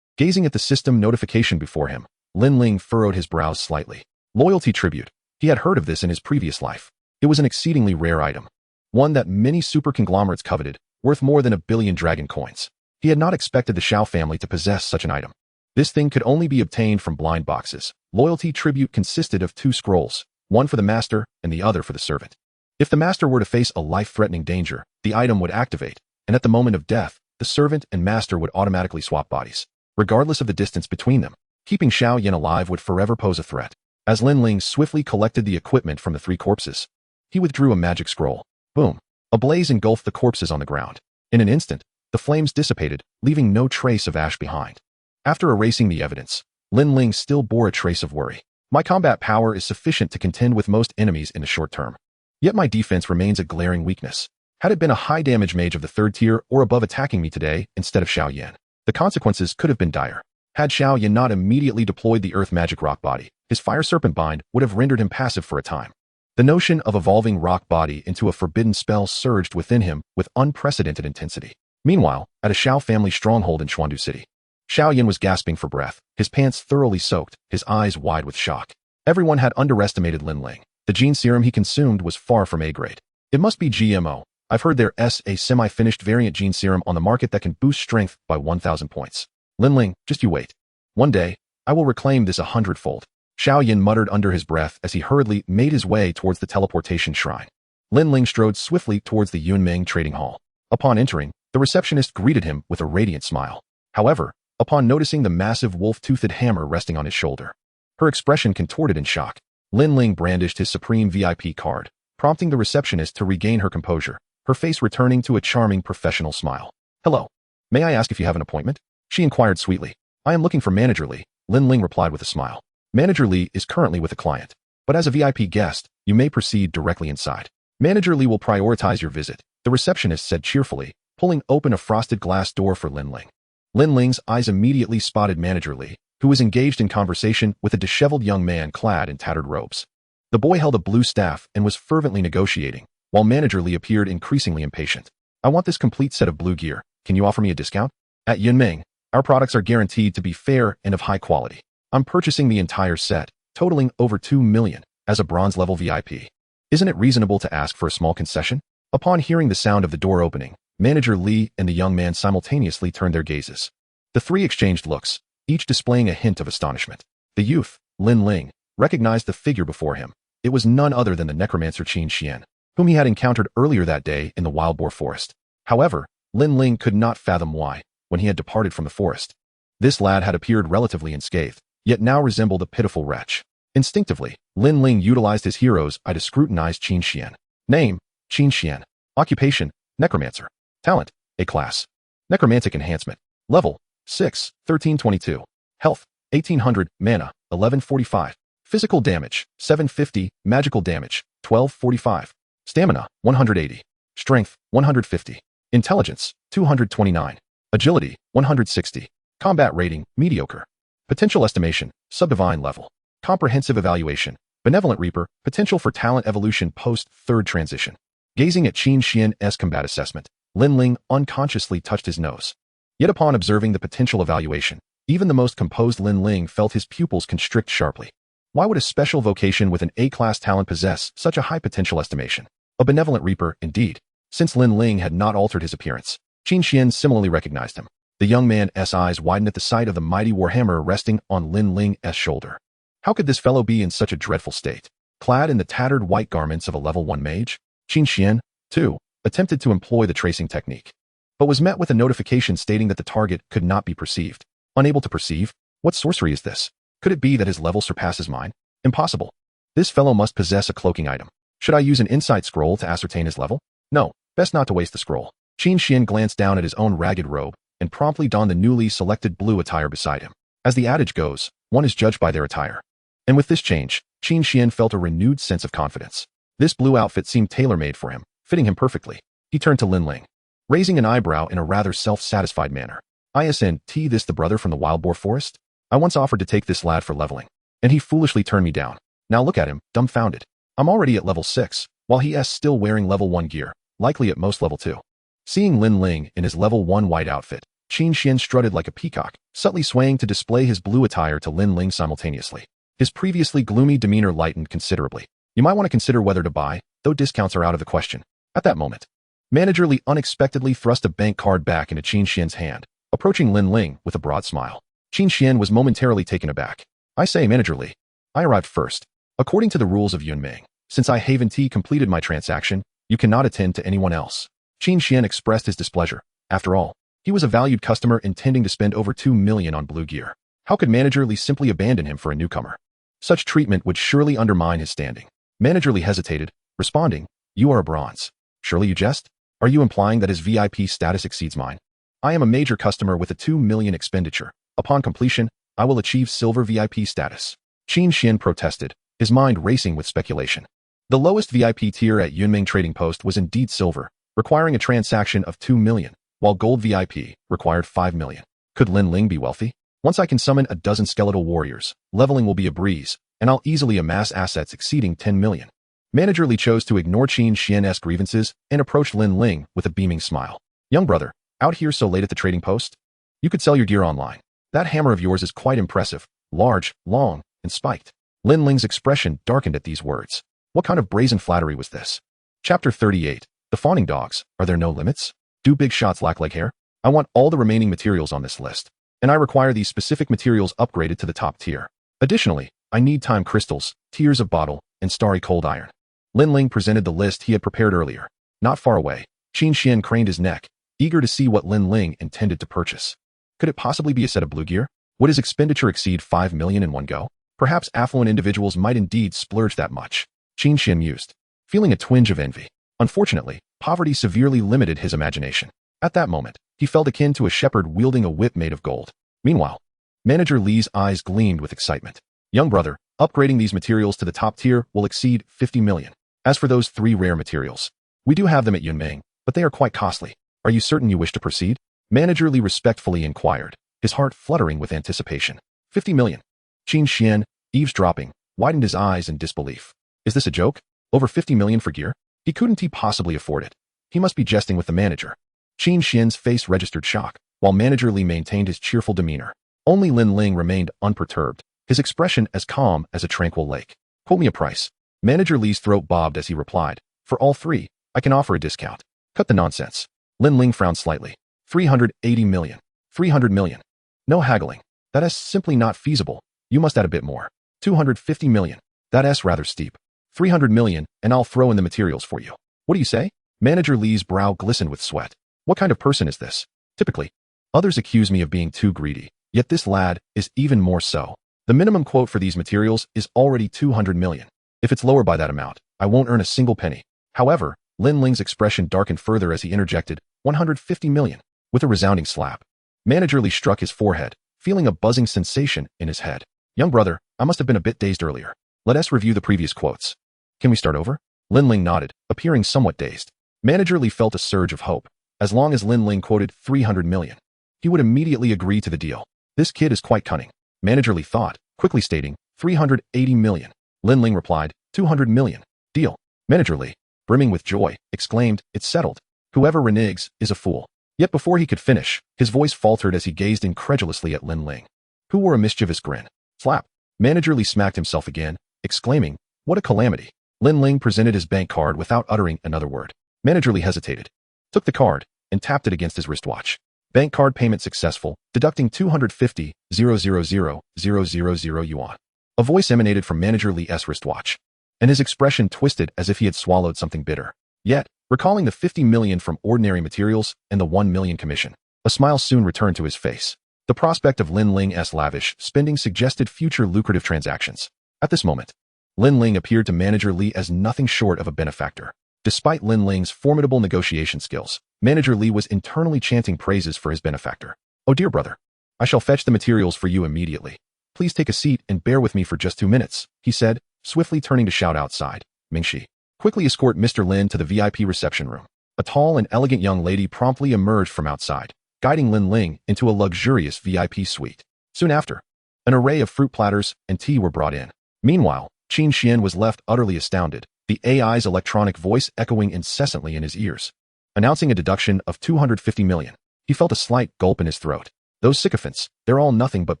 Gazing at the system notification before him, Lin Ling furrowed his brows slightly. Loyalty tribute. He had heard of this in his previous life. It was an exceedingly rare item. One that many super conglomerates coveted, worth more than 1 billion dragon coins. He had not expected the Xiao family to possess such an item. This thing could only be obtained from blind boxes. Loyalty tribute consisted of 2 scrolls, one for the master and the other for the servant. If the master were to face a life-threatening danger, the item would activate, and at the moment of death, the servant and master would automatically swap bodies, regardless of the distance between them. Keeping Xiao Yan alive would forever pose a threat. As Lin Ling swiftly collected the equipment from the 3 corpses, he withdrew a magic scroll. Boom! A blaze engulfed the corpses on the ground. In an instant, the flames dissipated, leaving no trace of ash behind. After erasing the evidence, Lin Ling still bore a trace of worry. My combat power is sufficient to contend with most enemies in the short term. Yet my defense remains a glaring weakness. Had it been a high-damage mage of the 3rd tier or above attacking me today instead of Xiao Yan, the consequences could have been dire. Had Xiao Yan not immediately deployed the Earth Magic Rock Body, his Fire Serpent Bind would have rendered him passive for a time. The notion of evolving Rock Body into a forbidden spell surged within him with unprecedented intensity. Meanwhile, at a Xiao family stronghold in Xuandu City, Xiao Yan was gasping for breath, his pants thoroughly soaked, his eyes wide with shock. Everyone had underestimated Lin Ling. The gene serum he consumed was far from A-grade. It must be GMO. I've heard there's a semi-finished variant gene serum on the market that can boost strength by 1,000 points. Lin Ling, just you wait. One day, I will reclaim this 100-fold. Xiao Yan muttered under his breath as he hurriedly made his way towards the teleportation shrine. Lin Ling strode swiftly towards the Yunmeng trading hall. Upon entering, the receptionist greeted him with a radiant smile. However, upon noticing the massive wolf-toothed hammer resting on his shoulder, her expression contorted in shock. Lin Ling brandished his supreme VIP card, prompting the receptionist to regain her composure, her face returning to a charming professional smile. Hello. May I ask if you have an appointment? She inquired sweetly. I am looking for Manager Li, Lin Ling replied with a smile. Manager Li is currently with a client, but as a VIP guest, you may proceed directly inside. Manager Li will prioritize your visit, the receptionist said cheerfully, pulling open a frosted glass door for Lin Ling. Lin Ling's eyes immediately spotted Manager Li, who was engaged in conversation with a disheveled young man clad in tattered robes. The boy held a blue staff and was fervently negotiating, while Manager Li appeared increasingly impatient. I want this complete set of blue gear. Can you offer me a discount? At Yunmeng, our products are guaranteed to be fair and of high quality. I'm purchasing the entire set, totaling over 2 million, as a bronze-level VIP. Isn't it reasonable to ask for a small concession? Upon hearing the sound of the door opening, Manager Li and the young man simultaneously turned their gazes. The three exchanged looks, each displaying a hint of astonishment. The youth, Lin Ling, recognized the figure before him. It was none other than the necromancer Qin Xian, whom he had encountered earlier that day in the wild boar forest. However, Lin Ling could not fathom why, when he had departed from the forest, this lad had appeared relatively unscathed, yet now resembled a pitiful wretch. Instinctively, Lin Ling utilized his hero's eye to scrutinize Qin Xian. Name, Qin Xian. Occupation, necromancer. Talent, A class. Necromantic enhancement. Level, 6, 1322. Health, 1800. Mana, 1145. Physical damage, 750. Magical damage, 1245. Stamina, 180. Strength, 150. Intelligence, 229. Agility, 160. Combat rating, mediocre. Potential estimation, subdivine level. Comprehensive evaluation, benevolent reaper, potential for talent evolution post-third transition. Gazing at Qin Xian's combat assessment, Lin Ling unconsciously touched his nose. Yet upon observing the potential evaluation, even the most composed Lin Ling felt his pupils constrict sharply. Why would a special vocation with an A-class talent possess such a high potential estimation? A benevolent reaper, indeed. Since Lin Ling had not altered his appearance, Qin Xian similarly recognized him. The young man's eyes widened at the sight of the mighty warhammer resting on Lin Ling's shoulder. How could this fellow be in such a dreadful state? Clad in the tattered white garments of a level 1 mage, Qin Xian, too, attempted to employ the tracing technique, but was met with a notification stating that the target could not be perceived. Unable to perceive? What sorcery is this? Could it be that his level surpasses mine? Impossible. This fellow must possess a cloaking item. Should I use an insight scroll to ascertain his level? No, best not to waste the scroll. Qin Xian glanced down at his own ragged robe and promptly donned the newly selected blue attire beside him. As the adage goes, one is judged by their attire. And with this change, Qin Xian felt a renewed sense of confidence. This blue outfit seemed tailor-made for him, fitting him perfectly. He turned to Lin Ling, raising an eyebrow in a rather self-satisfied manner. Isn't this the brother from the wild boar forest? I once offered to take this lad for leveling, and he foolishly turned me down. Now look at him, dumbfounded. I'm already at level 6, while he's still wearing level 1 gear, likely at most level 2. Seeing Lin Ling in his level 1 white outfit, Qin Xian strutted like a peacock, subtly swaying to display his blue attire to Lin Ling simultaneously. His previously gloomy demeanor lightened considerably. You might want to consider whether to buy, though discounts are out of the question. At that moment, Manager Li unexpectedly thrust a bank card back into Qin Xian's hand, approaching Lin Ling with a broad smile. Qin Xian was momentarily taken aback. I say, Manager Li, I arrived first. According to the rules of Yunmeng, since I haven't completed my transaction, you cannot attend to anyone else. Qin Xian expressed his displeasure. After all, he was a valued customer intending to spend over 2 million on blue gear. How could Manager Li simply abandon him for a newcomer? Such treatment would surely undermine his standing. Manager Li hesitated, responding, You are a bronze. Surely you jest? Are you implying that his VIP status exceeds mine? I am a major customer with a 2 million expenditure. Upon completion, I will achieve silver VIP status. Qin Xian protested, his mind racing with speculation. The lowest VIP tier at Yunming Trading Post was indeed silver, requiring a transaction of 2 million, while gold VIP required 5 million. Could Lin Ling be wealthy? Once I can summon a dozen skeletal warriors, leveling will be a breeze, and I'll easily amass assets exceeding 10 million. Manager Li chose to ignore Qin Xian's grievances and approached Lin Ling with a beaming smile. Young brother, out here so late at the trading post? You could sell your gear online. That hammer of yours is quite impressive, large, long, and spiked. Lin Ling's expression darkened at these words. What kind of brazen flattery was this? Chapter 38. The Fawning Dogs. Are there no limits? Do big shots lack leg hair? I want all the remaining materials on this list, and I require these specific materials upgraded to the top tier. Additionally, I need time crystals, tears of bottle, and starry cold iron. Lin Ling presented the list he had prepared earlier. Not far away, Qin Xian craned his neck, eager to see what Lin Ling intended to purchase. Could it possibly be a set of blue gear? Would his expenditure exceed 5 million in one go? Perhaps affluent individuals might indeed splurge that much. Qin Xian mused, feeling a twinge of envy. Unfortunately, poverty severely limited his imagination. At that moment, he felt akin to a shepherd wielding a whip made of gold. Meanwhile, Manager Li's eyes gleamed with excitement. Young brother, upgrading these materials to the top tier will exceed 50 million. As for those 3 rare materials, we do have them at Yunming, but they are quite costly. Are you certain you wish to proceed? Manager Li respectfully inquired, his heart fluttering with anticipation. 50 million. Qin Xian, eavesdropping, widened his eyes in disbelief. Is this a joke? Over 50 million for gear? Couldn't he possibly afford it? He must be jesting with the manager. Qin Xian's face registered shock, while Manager Li maintained his cheerful demeanor. Only Lin Ling remained unperturbed, his expression as calm as a tranquil lake. Quote me a price. Manager Li's throat bobbed as he replied, for all 3, I can offer a discount. Cut the nonsense. Lin Ling frowned slightly. 380 million. 300 million. No haggling. That is simply not feasible. You must add a bit more. 250 million. That's rather steep. 300 million, and I'll throw in the materials for you. What do you say? Manager Li's brow glistened with sweat. What kind of person is this? Typically, others accuse me of being too greedy, yet this lad is even more so. The minimum quote for these materials is already 200 million. If it's lower by that amount, I won't earn a single penny. However, Lin Ling's expression darkened further as he interjected, 150 million. With a resounding slap, Manager Li struck his forehead, feeling a buzzing sensation in his head. Young brother, I must have been a bit dazed earlier. Let us review the previous quotes. Can we start over? Lin Ling nodded, appearing somewhat dazed. Manager Li felt a surge of hope. As long as Lin Ling quoted 300 million, he would immediately agree to the deal. This kid is quite cunning. Manager Li thought, quickly stating, 380 million. Lin Ling replied, 200 million. Deal. Manager Li, brimming with joy, exclaimed, it's settled. Whoever reneges is a fool. Yet before he could finish, his voice faltered as he gazed incredulously at Lin Ling, who wore a mischievous grin. Slap. Manager Li smacked himself again, exclaiming, what a calamity. Lin Ling presented his bank card without uttering another word. Manager Li hesitated, took the card, and tapped it against his wristwatch. Bank card payment successful, deducting 250,000,000 yuan. A voice emanated from Manager Li's wristwatch, and his expression twisted as if he had swallowed something bitter. Yet, recalling the 50 million from ordinary materials and the 1 million commission, a smile soon returned to his face. The prospect of Lin Ling's lavish spending suggested future lucrative transactions. At this moment, Lin Ling appeared to Manager Li as nothing short of a benefactor. Despite Lin Ling's formidable negotiation skills, Manager Li was internally chanting praises for his benefactor. Oh dear brother, I shall fetch the materials for you immediately. Please take a seat and bear with me for just 2 minutes, he said, swiftly turning to shout outside. Mingxi, quickly escort Mr. Lin to the VIP reception room. A tall and elegant young lady promptly emerged from outside, guiding Lin Ling into a luxurious VIP suite. Soon after, an array of fruit platters and tea were brought in. Meanwhile, Qin Xian was left utterly astounded, the AI's electronic voice echoing incessantly in his ears, announcing a deduction of 250 million. He felt a slight gulp in his throat. Those sycophants, they're all nothing but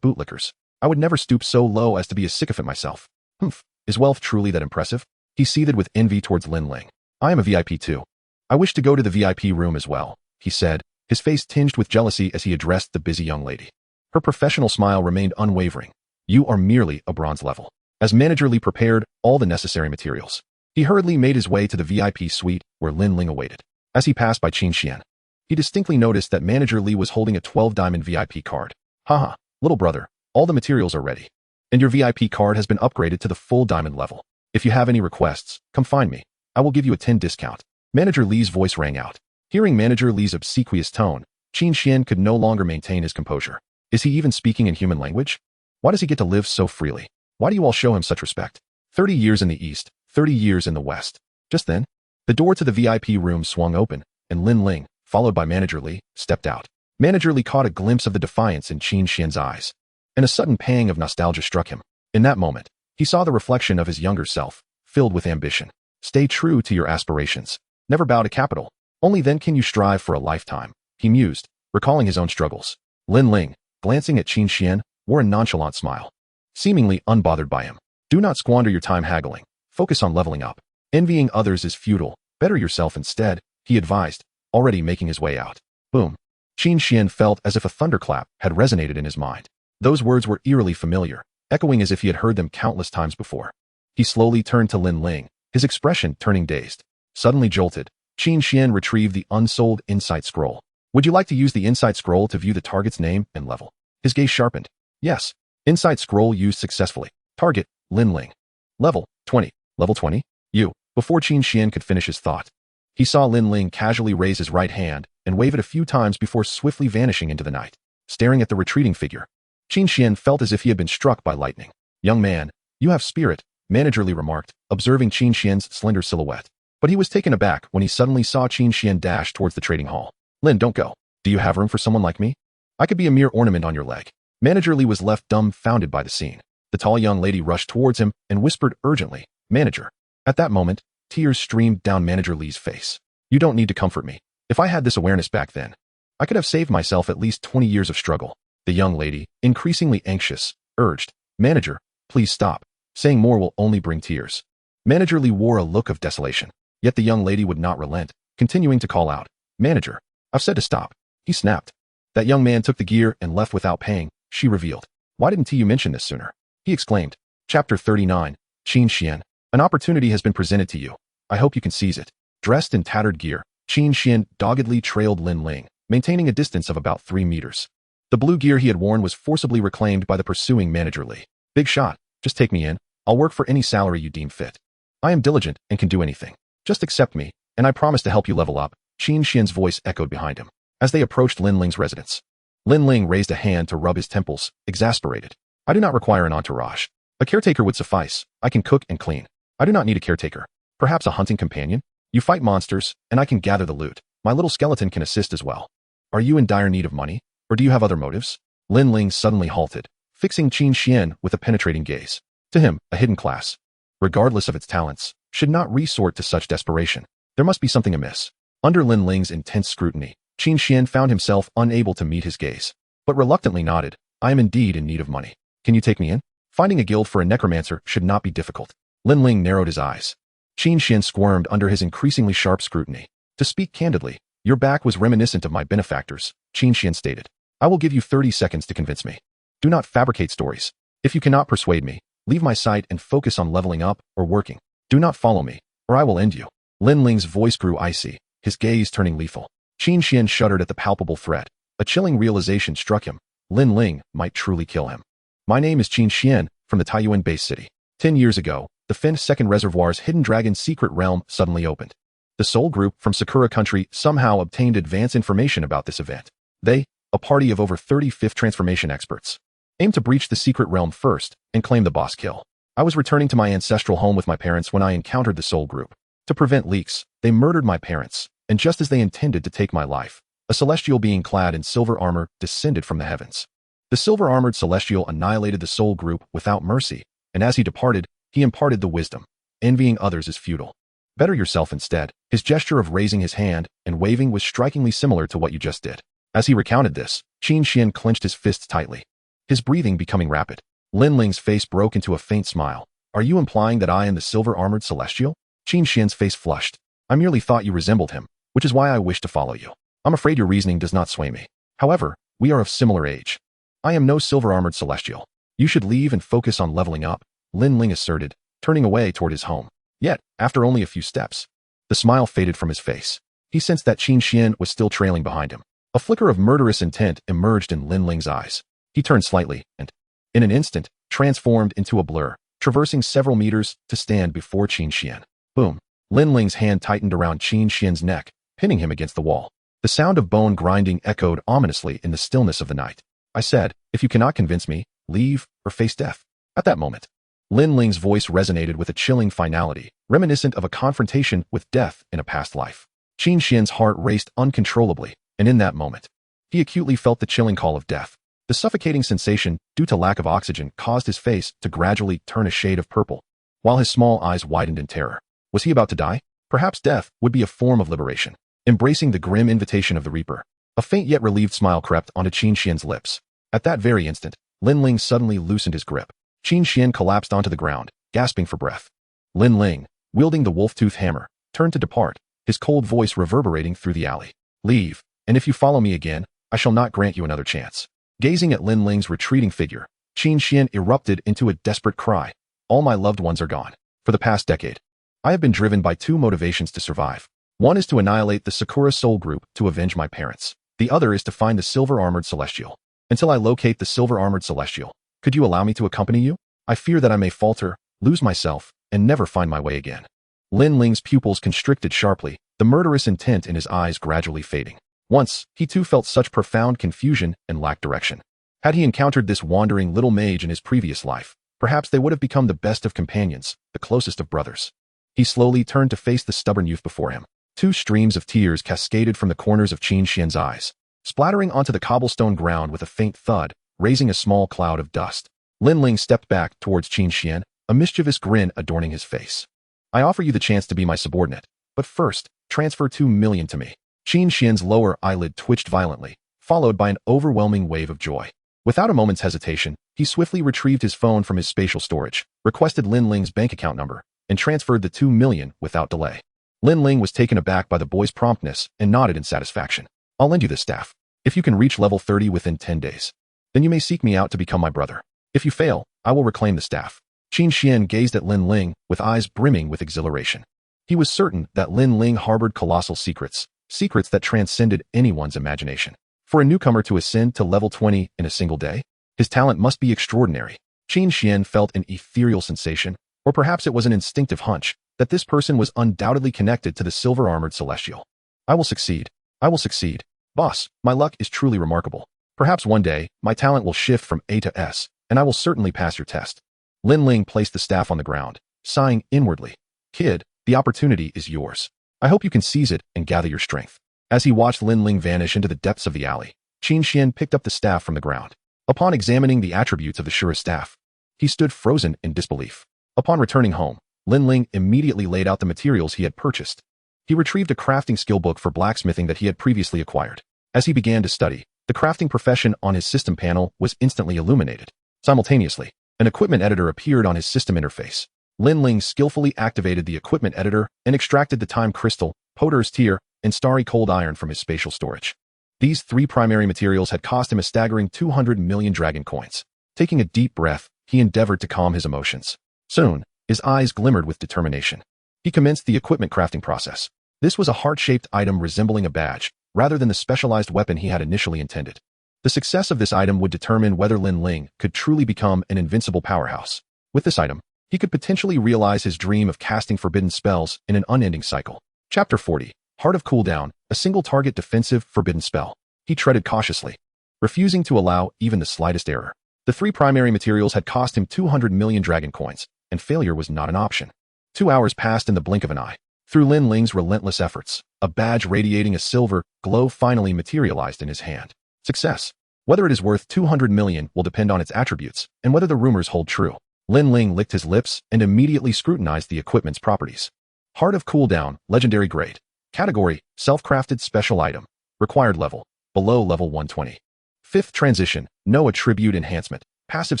bootlickers. I would never stoop so low as to be a sycophant myself. Humph, is wealth truly that impressive? He seethed with envy towards Lin Ling. I am a VIP too. I wish to go to the VIP room as well, he said, his face tinged with jealousy as he addressed the busy young lady. Her professional smile remained unwavering. You are merely a bronze level. As Manager Li prepared all the necessary materials, he hurriedly made his way to the VIP suite where Lin Ling awaited. As he passed by Qin Xian, he distinctly noticed that Manager Li was holding a 12-diamond VIP card. Haha, little brother, all the materials are ready, and your VIP card has been upgraded to the full diamond level. If you have any requests, come find me. I will give you a 10 discount. Manager Li's voice rang out. Hearing Manager Li's obsequious tone, Qin Xian could no longer maintain his composure. Is he even speaking in human language? Why does he get to live so freely? Why do you all show him such respect? 30 years in the East, 30 years in the West. Just then, the door to the VIP room swung open, and Lin Ling, followed by Manager Li, stepped out. Manager Li caught a glimpse of the defiance in Qin Xian's eyes, and a sudden pang of nostalgia struck him. In that moment, he saw the reflection of his younger self, filled with ambition. Stay true to your aspirations. Never bow to capital. Only then can you strive for a lifetime, he mused, recalling his own struggles. Lin Ling, glancing at Qin Xian, wore a nonchalant smile, seemingly unbothered by him. Do not squander your time haggling. Focus on leveling up. Envying others is futile. Better yourself instead, he advised, already making his way out. Boom. Qin Xian felt as if a thunderclap had resonated in his mind. Those words were eerily familiar, echoing as if he had heard them countless times before. He slowly turned to Lin Ling, his expression turning dazed. Suddenly jolted, Qin Xian retrieved the unsold insight scroll. Would you like to use the insight scroll to view the target's name and level? His gaze sharpened. Yes. Insight scroll used successfully. Target, Lin Ling. Level, 20. Level 20? You. Before Qin Xian could finish his thought, he saw Lin Ling casually raise his right hand and wave it a few times before swiftly vanishing into the night. Staring at the retreating figure, Qin Xian felt as if he had been struck by lightning. Young man, you have spirit, Manager Li remarked, observing Qin Xian's slender silhouette. But he was taken aback when he suddenly saw Qin Xian dash towards the trading hall. Lin, don't go. Do you have room for someone like me? I could be a mere ornament on your leg. Manager Li was left dumbfounded by the scene. The tall young lady rushed towards him and whispered urgently, Manager. At that moment, tears streamed down Manager Li's face. You don't need to comfort me. If I had this awareness back then, I could have saved myself at least 20 years of struggle. The young lady, increasingly anxious, urged, Manager, please stop. Saying more will only bring tears. Manager Li wore a look of desolation, yet the young lady would not relent, continuing to call out, Manager, I've said to stop. He snapped. That young man took the gear and left without paying, she revealed. Why didn't you mention this sooner? He exclaimed. Chapter 39, Qin Xian. An opportunity has been presented to you. I hope you can seize it. Dressed in tattered gear, Qin Xian doggedly trailed Lin Ling, maintaining a distance of about 3 meters. The blue gear he had worn was forcibly reclaimed by the pursuing Manager Li. Big shot. Just take me in. I'll work for any salary you deem fit. I am diligent and can do anything. Just accept me, and I promise to help you level up. Qin Xian's voice echoed behind him. As they approached Lin Ling's residence, Lin Ling raised a hand to rub his temples, exasperated. I do not require an entourage. A caretaker would suffice. I can cook and clean. I do not need a caretaker. Perhaps a hunting companion? You fight monsters, and I can gather the loot. My little skeleton can assist as well. Are you in dire need of money, or do you have other motives? Lin Ling suddenly halted, fixing Qin Xian with a penetrating gaze. To him, a hidden class, regardless of its talents, should not resort to such desperation. There must be something amiss. Under Lin Ling's intense scrutiny, Qin Xian found himself unable to meet his gaze, but reluctantly nodded. I am indeed in need of money. Can you take me in? Finding a guild for a necromancer should not be difficult. Lin Ling narrowed his eyes. Qin Xian squirmed under his increasingly sharp scrutiny. To speak candidly, your back was reminiscent of my benefactors, Qin Xian stated. I will give you 30 seconds to convince me. Do not fabricate stories. If you cannot persuade me, leave my sight and focus on leveling up or working. Do not follow me, or I will end you. Lin Ling's voice grew icy, his gaze turning lethal. Qin Xian shuddered at the palpable threat. A chilling realization struck him. Lin Ling might truly kill him. My name is Qin Xian, from the Taiyuan base city. 10 years ago, the Fen Second Reservoir's Hidden Dragon secret realm suddenly opened. The Soul Group from Sakura Country somehow obtained advance information about this event. They, a party of over 30 fifth transformation experts, aimed to breach the secret realm first and claim the boss kill. I was returning to my ancestral home with my parents when I encountered the Soul Group. To prevent leaks, they murdered my parents, and just as they intended to take my life, a celestial being clad in silver armor descended from the heavens. The silver-armored celestial annihilated the Soul Group without mercy, and as he departed, he imparted the wisdom. Envying others is futile. Better yourself instead. His gesture of raising his hand and waving was strikingly similar to what you just did. As he recounted this, Qin Xian clenched his fists tightly, his breathing becoming rapid. Lin Ling's face broke into a faint smile. Are you implying that I am the silver-armored celestial? Qin Xian's face flushed. I merely thought you resembled him, which is why I wish to follow you. I'm afraid your reasoning does not sway me. However, we are of similar age. I am no silver-armored celestial. You should leave and focus on leveling up, Lin Ling asserted, turning away toward his home. Yet, after only a few steps, the smile faded from his face. He sensed that Qin Xian was still trailing behind him. A flicker of murderous intent emerged in Lin Ling's eyes. He turned slightly and, in an instant, transformed into a blur, traversing several meters to stand before Qin Xian. Boom. Lin Ling's hand tightened around Qin Xian's neck, pinning him against the wall. The sound of bone grinding echoed ominously in the stillness of the night. I said, if you cannot convince me, leave or face death. At that moment, Lin Ling's voice resonated with a chilling finality, reminiscent of a confrontation with death in a past life. Qin Xian's heart raced uncontrollably, and in that moment, he acutely felt the chilling call of death. The suffocating sensation, due to lack of oxygen, caused his face to gradually turn a shade of purple, while his small eyes widened in terror. Was he about to die? Perhaps death would be a form of liberation. Embracing the grim invitation of the Reaper, a faint yet relieved smile crept onto Qin Xian's lips. At that very instant, Lin Ling suddenly loosened his grip. Qin Xian collapsed onto the ground, gasping for breath. Lin Ling, wielding the wolf-tooth hammer, turned to depart, his cold voice reverberating through the alley. Leave, and if you follow me again, I shall not grant you another chance. Gazing at Lin Ling's retreating figure, Qin Xian erupted into a desperate cry. All my loved ones are gone. For the past decade, I have been driven by two motivations to survive. One is to annihilate the Sakura Soul Group to avenge my parents. The other is to find the silver-armored celestial. Until I locate the silver-armored celestial, could you allow me to accompany you? I fear that I may falter, lose myself, and never find my way again. Lin Ling's pupils constricted sharply, the murderous intent in his eyes gradually fading. Once, he too felt such profound confusion and lacked direction. Had he encountered this wandering little mage in his previous life, perhaps they would have become the best of companions, the closest of brothers. He slowly turned to face the stubborn youth before him. Two streams of tears cascaded from the corners of Qin Xian's eyes, splattering onto the cobblestone ground with a faint thud, raising a small cloud of dust. Lin Ling stepped back towards Qin Xian, a mischievous grin adorning his face. I offer you the chance to be my subordinate, but first, transfer 2 million to me. Qin Xian's lower eyelid twitched violently, followed by an overwhelming wave of joy. Without a moment's hesitation, he swiftly retrieved his phone from his spatial storage, requested Lin Ling's bank account number, and transferred the 2 million without delay. Lin Ling was taken aback by the boy's promptness and nodded in satisfaction. I'll lend you this staff. If you can reach level 30 within 10 days, then you may seek me out to become my brother. If you fail, I will reclaim the staff. Qin Xian gazed at Lin Ling with eyes brimming with exhilaration. He was certain that Lin Ling harbored colossal secrets that transcended anyone's imagination. For a newcomer to ascend to level 20 in a single day, his talent must be extraordinary. Qin Xian felt an ethereal sensation, or perhaps it was an instinctive hunch, that this person was undoubtedly connected to the silver-armored celestial. I will succeed. I will succeed. Boss, my luck is truly remarkable. Perhaps one day, my talent will shift from A to S, and I will certainly pass your test. Lin Ling placed the staff on the ground, sighing inwardly. Kid, the opportunity is yours. I hope you can seize it and gather your strength. As he watched Lin Ling vanish into the depths of the alley, Qin Xian picked up the staff from the ground. Upon examining the attributes of the Shura staff, he stood frozen in disbelief. Upon returning home, Lin Ling immediately laid out the materials he had purchased. He retrieved a crafting skill book for blacksmithing that he had previously acquired. As he began to study, the crafting profession on his system panel was instantly illuminated. Simultaneously, an equipment editor appeared on his system interface. Lin Ling skillfully activated the equipment editor and extracted the time crystal, Potter's tear, and starry cold iron from his spatial storage. These three primary materials had cost him a staggering 200 million dragon coins. Taking a deep breath, he endeavored to calm his emotions. Soon, his eyes glimmered with determination. He commenced the equipment crafting process. This was a heart-shaped item resembling a badge, rather than the specialized weapon he had initially intended. The success of this item would determine whether Lin Ling could truly become an invincible powerhouse. With this item, he could potentially realize his dream of casting forbidden spells in an unending cycle. Chapter 40. Heart of Cooldown, a single-target defensive forbidden spell. He treaded cautiously, refusing to allow even the slightest error. The three primary materials had cost him 200 million dragon coins, and failure was not an option. 2 hours passed in the blink of an eye. Through Lin Ling's relentless efforts, a badge radiating a silver glow finally materialized in his hand. Success. Whether it is worth 200 million will depend on its attributes, and whether the rumors hold true. Lin Ling licked his lips and immediately scrutinized the equipment's properties. Heart of Cooldown, legendary grade. Category, self-crafted special item. Required level, below level 120. Fifth transition, no attribute enhancement. Passive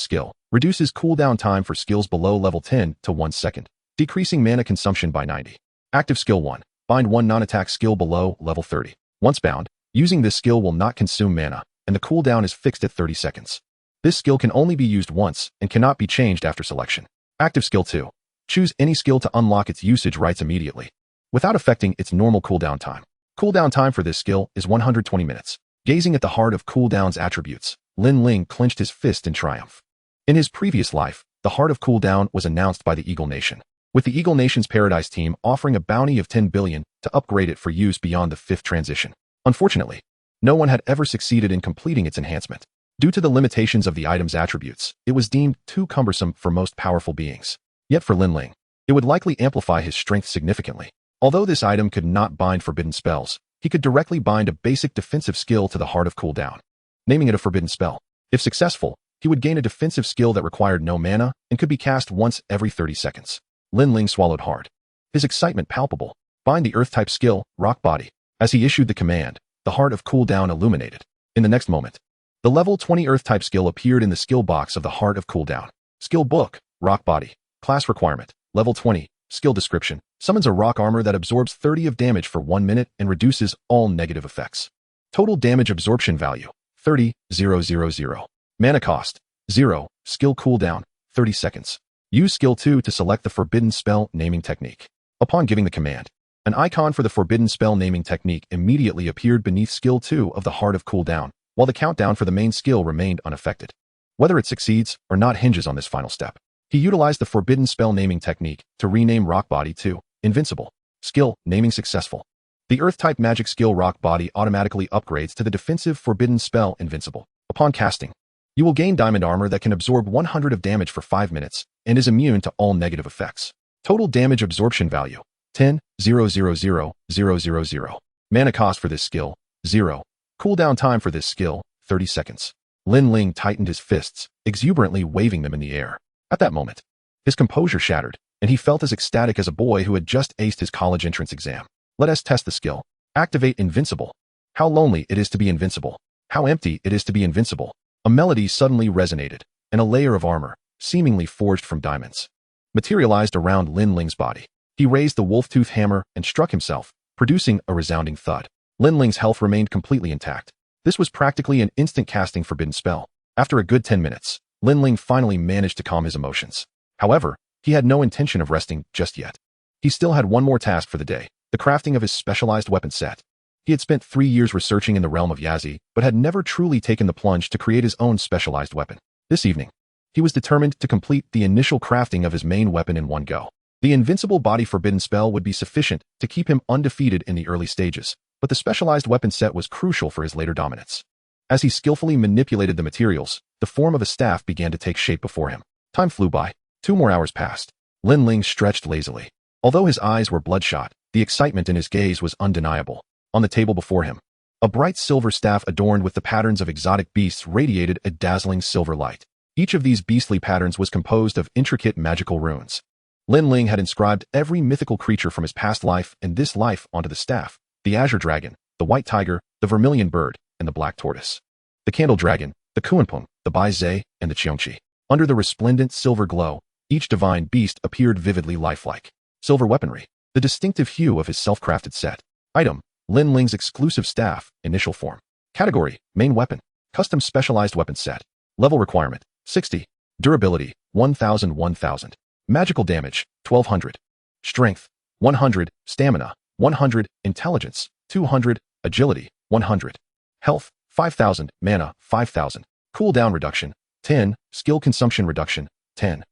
skill, reduces cooldown time for skills below level 10 to 1 second, decreasing mana consumption by 90. Active skill 1, bind one non-attack skill below level 30. Once bound, using this skill will not consume mana, and the cooldown is fixed at 30 seconds. This skill can only be used once and cannot be changed after selection. Active skill 2, choose any skill to unlock its usage rights immediately, without affecting its normal cooldown time. Cooldown time for this skill is 120 minutes. Gazing at the Heart of Cooldown's attributes, Lin Ling clenched his fist in triumph. In his previous life, the Heart of Cooldown was announced by the Eagle Nation, with the Eagle Nation's Paradise team offering a bounty of 10 billion to upgrade it for use beyond the fifth transition. Unfortunately, no one had ever succeeded in completing its enhancement. Due to the limitations of the item's attributes, it was deemed too cumbersome for most powerful beings. Yet for Lin Ling, it would likely amplify his strength significantly. Although this item could not bind forbidden spells, he could directly bind a basic defensive skill to the Heart of Cooldown, naming it a forbidden spell. If successful, he would gain a defensive skill that required no mana and could be cast once every 30 seconds. Lin Ling swallowed hard, his excitement palpable. Bind the Earth-type skill, Rock Body. As he issued the command, the Heart of Cooldown illuminated. In the next moment, the level 20 Earth-type skill appeared in the skill box of the Heart of Cooldown. Skill Book, Rock Body. Class Requirement, Level 20. Skill Description, summons a rock armor that absorbs 30 of damage for 1 minute and reduces all negative effects. Total damage absorption value, 30,000. Mana cost, 0. Skill cooldown, 30 seconds. Use Skill 2 to select the Forbidden Spell naming technique. Upon giving the command, an icon for the Forbidden Spell naming technique immediately appeared beneath Skill 2 of the Heart of Cooldown, while the countdown for the main skill remained unaffected. Whether it succeeds or not hinges on this final step. He utilized the Forbidden Spell naming technique to rename Rock Body to Invincible. Skill, naming successful. The Earth-type magic skill Rock Body automatically upgrades to the defensive Forbidden Spell Invincible. Upon casting, you will gain diamond armor that can absorb 100 of damage for 5 minutes and is immune to all negative effects. Total damage absorption value, 10,000,000. Mana cost for this skill, 0. Cooldown time for this skill, 30 seconds. Lin Ling tightened his fists, exuberantly waving them in the air. At that moment, his composure shattered, and he felt as ecstatic as a boy who had just aced his college entrance exam. Let us test the skill. Activate Invincible. How lonely it is to be invincible. How empty it is to be invincible. A melody suddenly resonated, and a layer of armor, seemingly forged from diamonds, materialized around Lin Ling's body. He raised the wolf-tooth hammer and struck himself, producing a resounding thud. Lin Ling's health remained completely intact. This was practically an instant casting forbidden spell. After a good 10 minutes, Lin Ling finally managed to calm his emotions. However, he had no intention of resting just yet. He still had one more task for the day, the crafting of his specialized weapon set. He had spent 3 years researching in the realm of Yazi, but had never truly taken the plunge to create his own specialized weapon. This evening, he was determined to complete the initial crafting of his main weapon in one go. The Invincible Body Forbidden spell would be sufficient to keep him undefeated in the early stages, but the specialized weapon set was crucial for his later dominance. As he skillfully manipulated the materials, the form of a staff began to take shape before him. Time flew by. 2 more hours passed. Lin Ling stretched lazily. Although his eyes were bloodshot, the excitement in his gaze was undeniable. On the table before him, a bright silver staff adorned with the patterns of exotic beasts radiated a dazzling silver light. Each of these beastly patterns was composed of intricate magical runes. Lin Ling had inscribed every mythical creature from his past life and this life onto the staff: the azure dragon, the white tiger, the vermilion bird, and the black tortoise. The candle dragon, the kuanpung, the bai zhe, and the cheongqi. Under the resplendent silver glow, each divine beast appeared vividly lifelike. Silver weaponry, the distinctive hue of his self-crafted set. Item, Lin Ling's exclusive staff, initial form. Category, main weapon, custom specialized weapon set. Level requirement, 60. Durability, 1000. Magical damage, 1200. Strength, 100. Stamina, 100. Intelligence, 200. Agility, 100. Health, 5000. Mana, 5000. Cooldown reduction, 10. Skill consumption reduction, 10.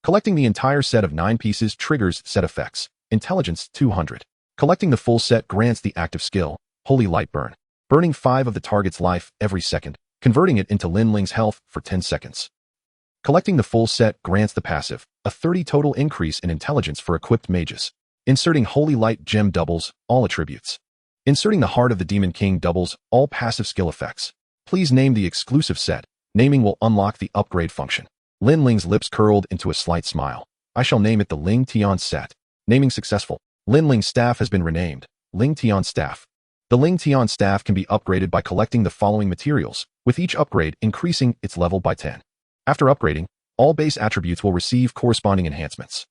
Collecting the entire set of 9 pieces triggers set effects. Intelligence, 200. Collecting the full set grants the active skill, Holy Light Burn, burning 5 of the target's life every second, converting it into Lin Ling's health for 10 seconds. Collecting the full set grants the passive, a 30 total increase in intelligence for equipped mages. Inserting Holy Light Gem doubles all attributes. Inserting the Heart of the Demon King doubles all passive skill effects. Please name the exclusive set. Naming will unlock the upgrade function. Lin Ling's lips curled into a slight smile. I shall name it the Ling Tian set. Naming successful. Lin Ling's staff has been renamed Ling Tian Staff. The Ling Tian Staff can be upgraded by collecting the following materials, with each upgrade increasing its level by 10. After upgrading, all base attributes will receive corresponding enhancements.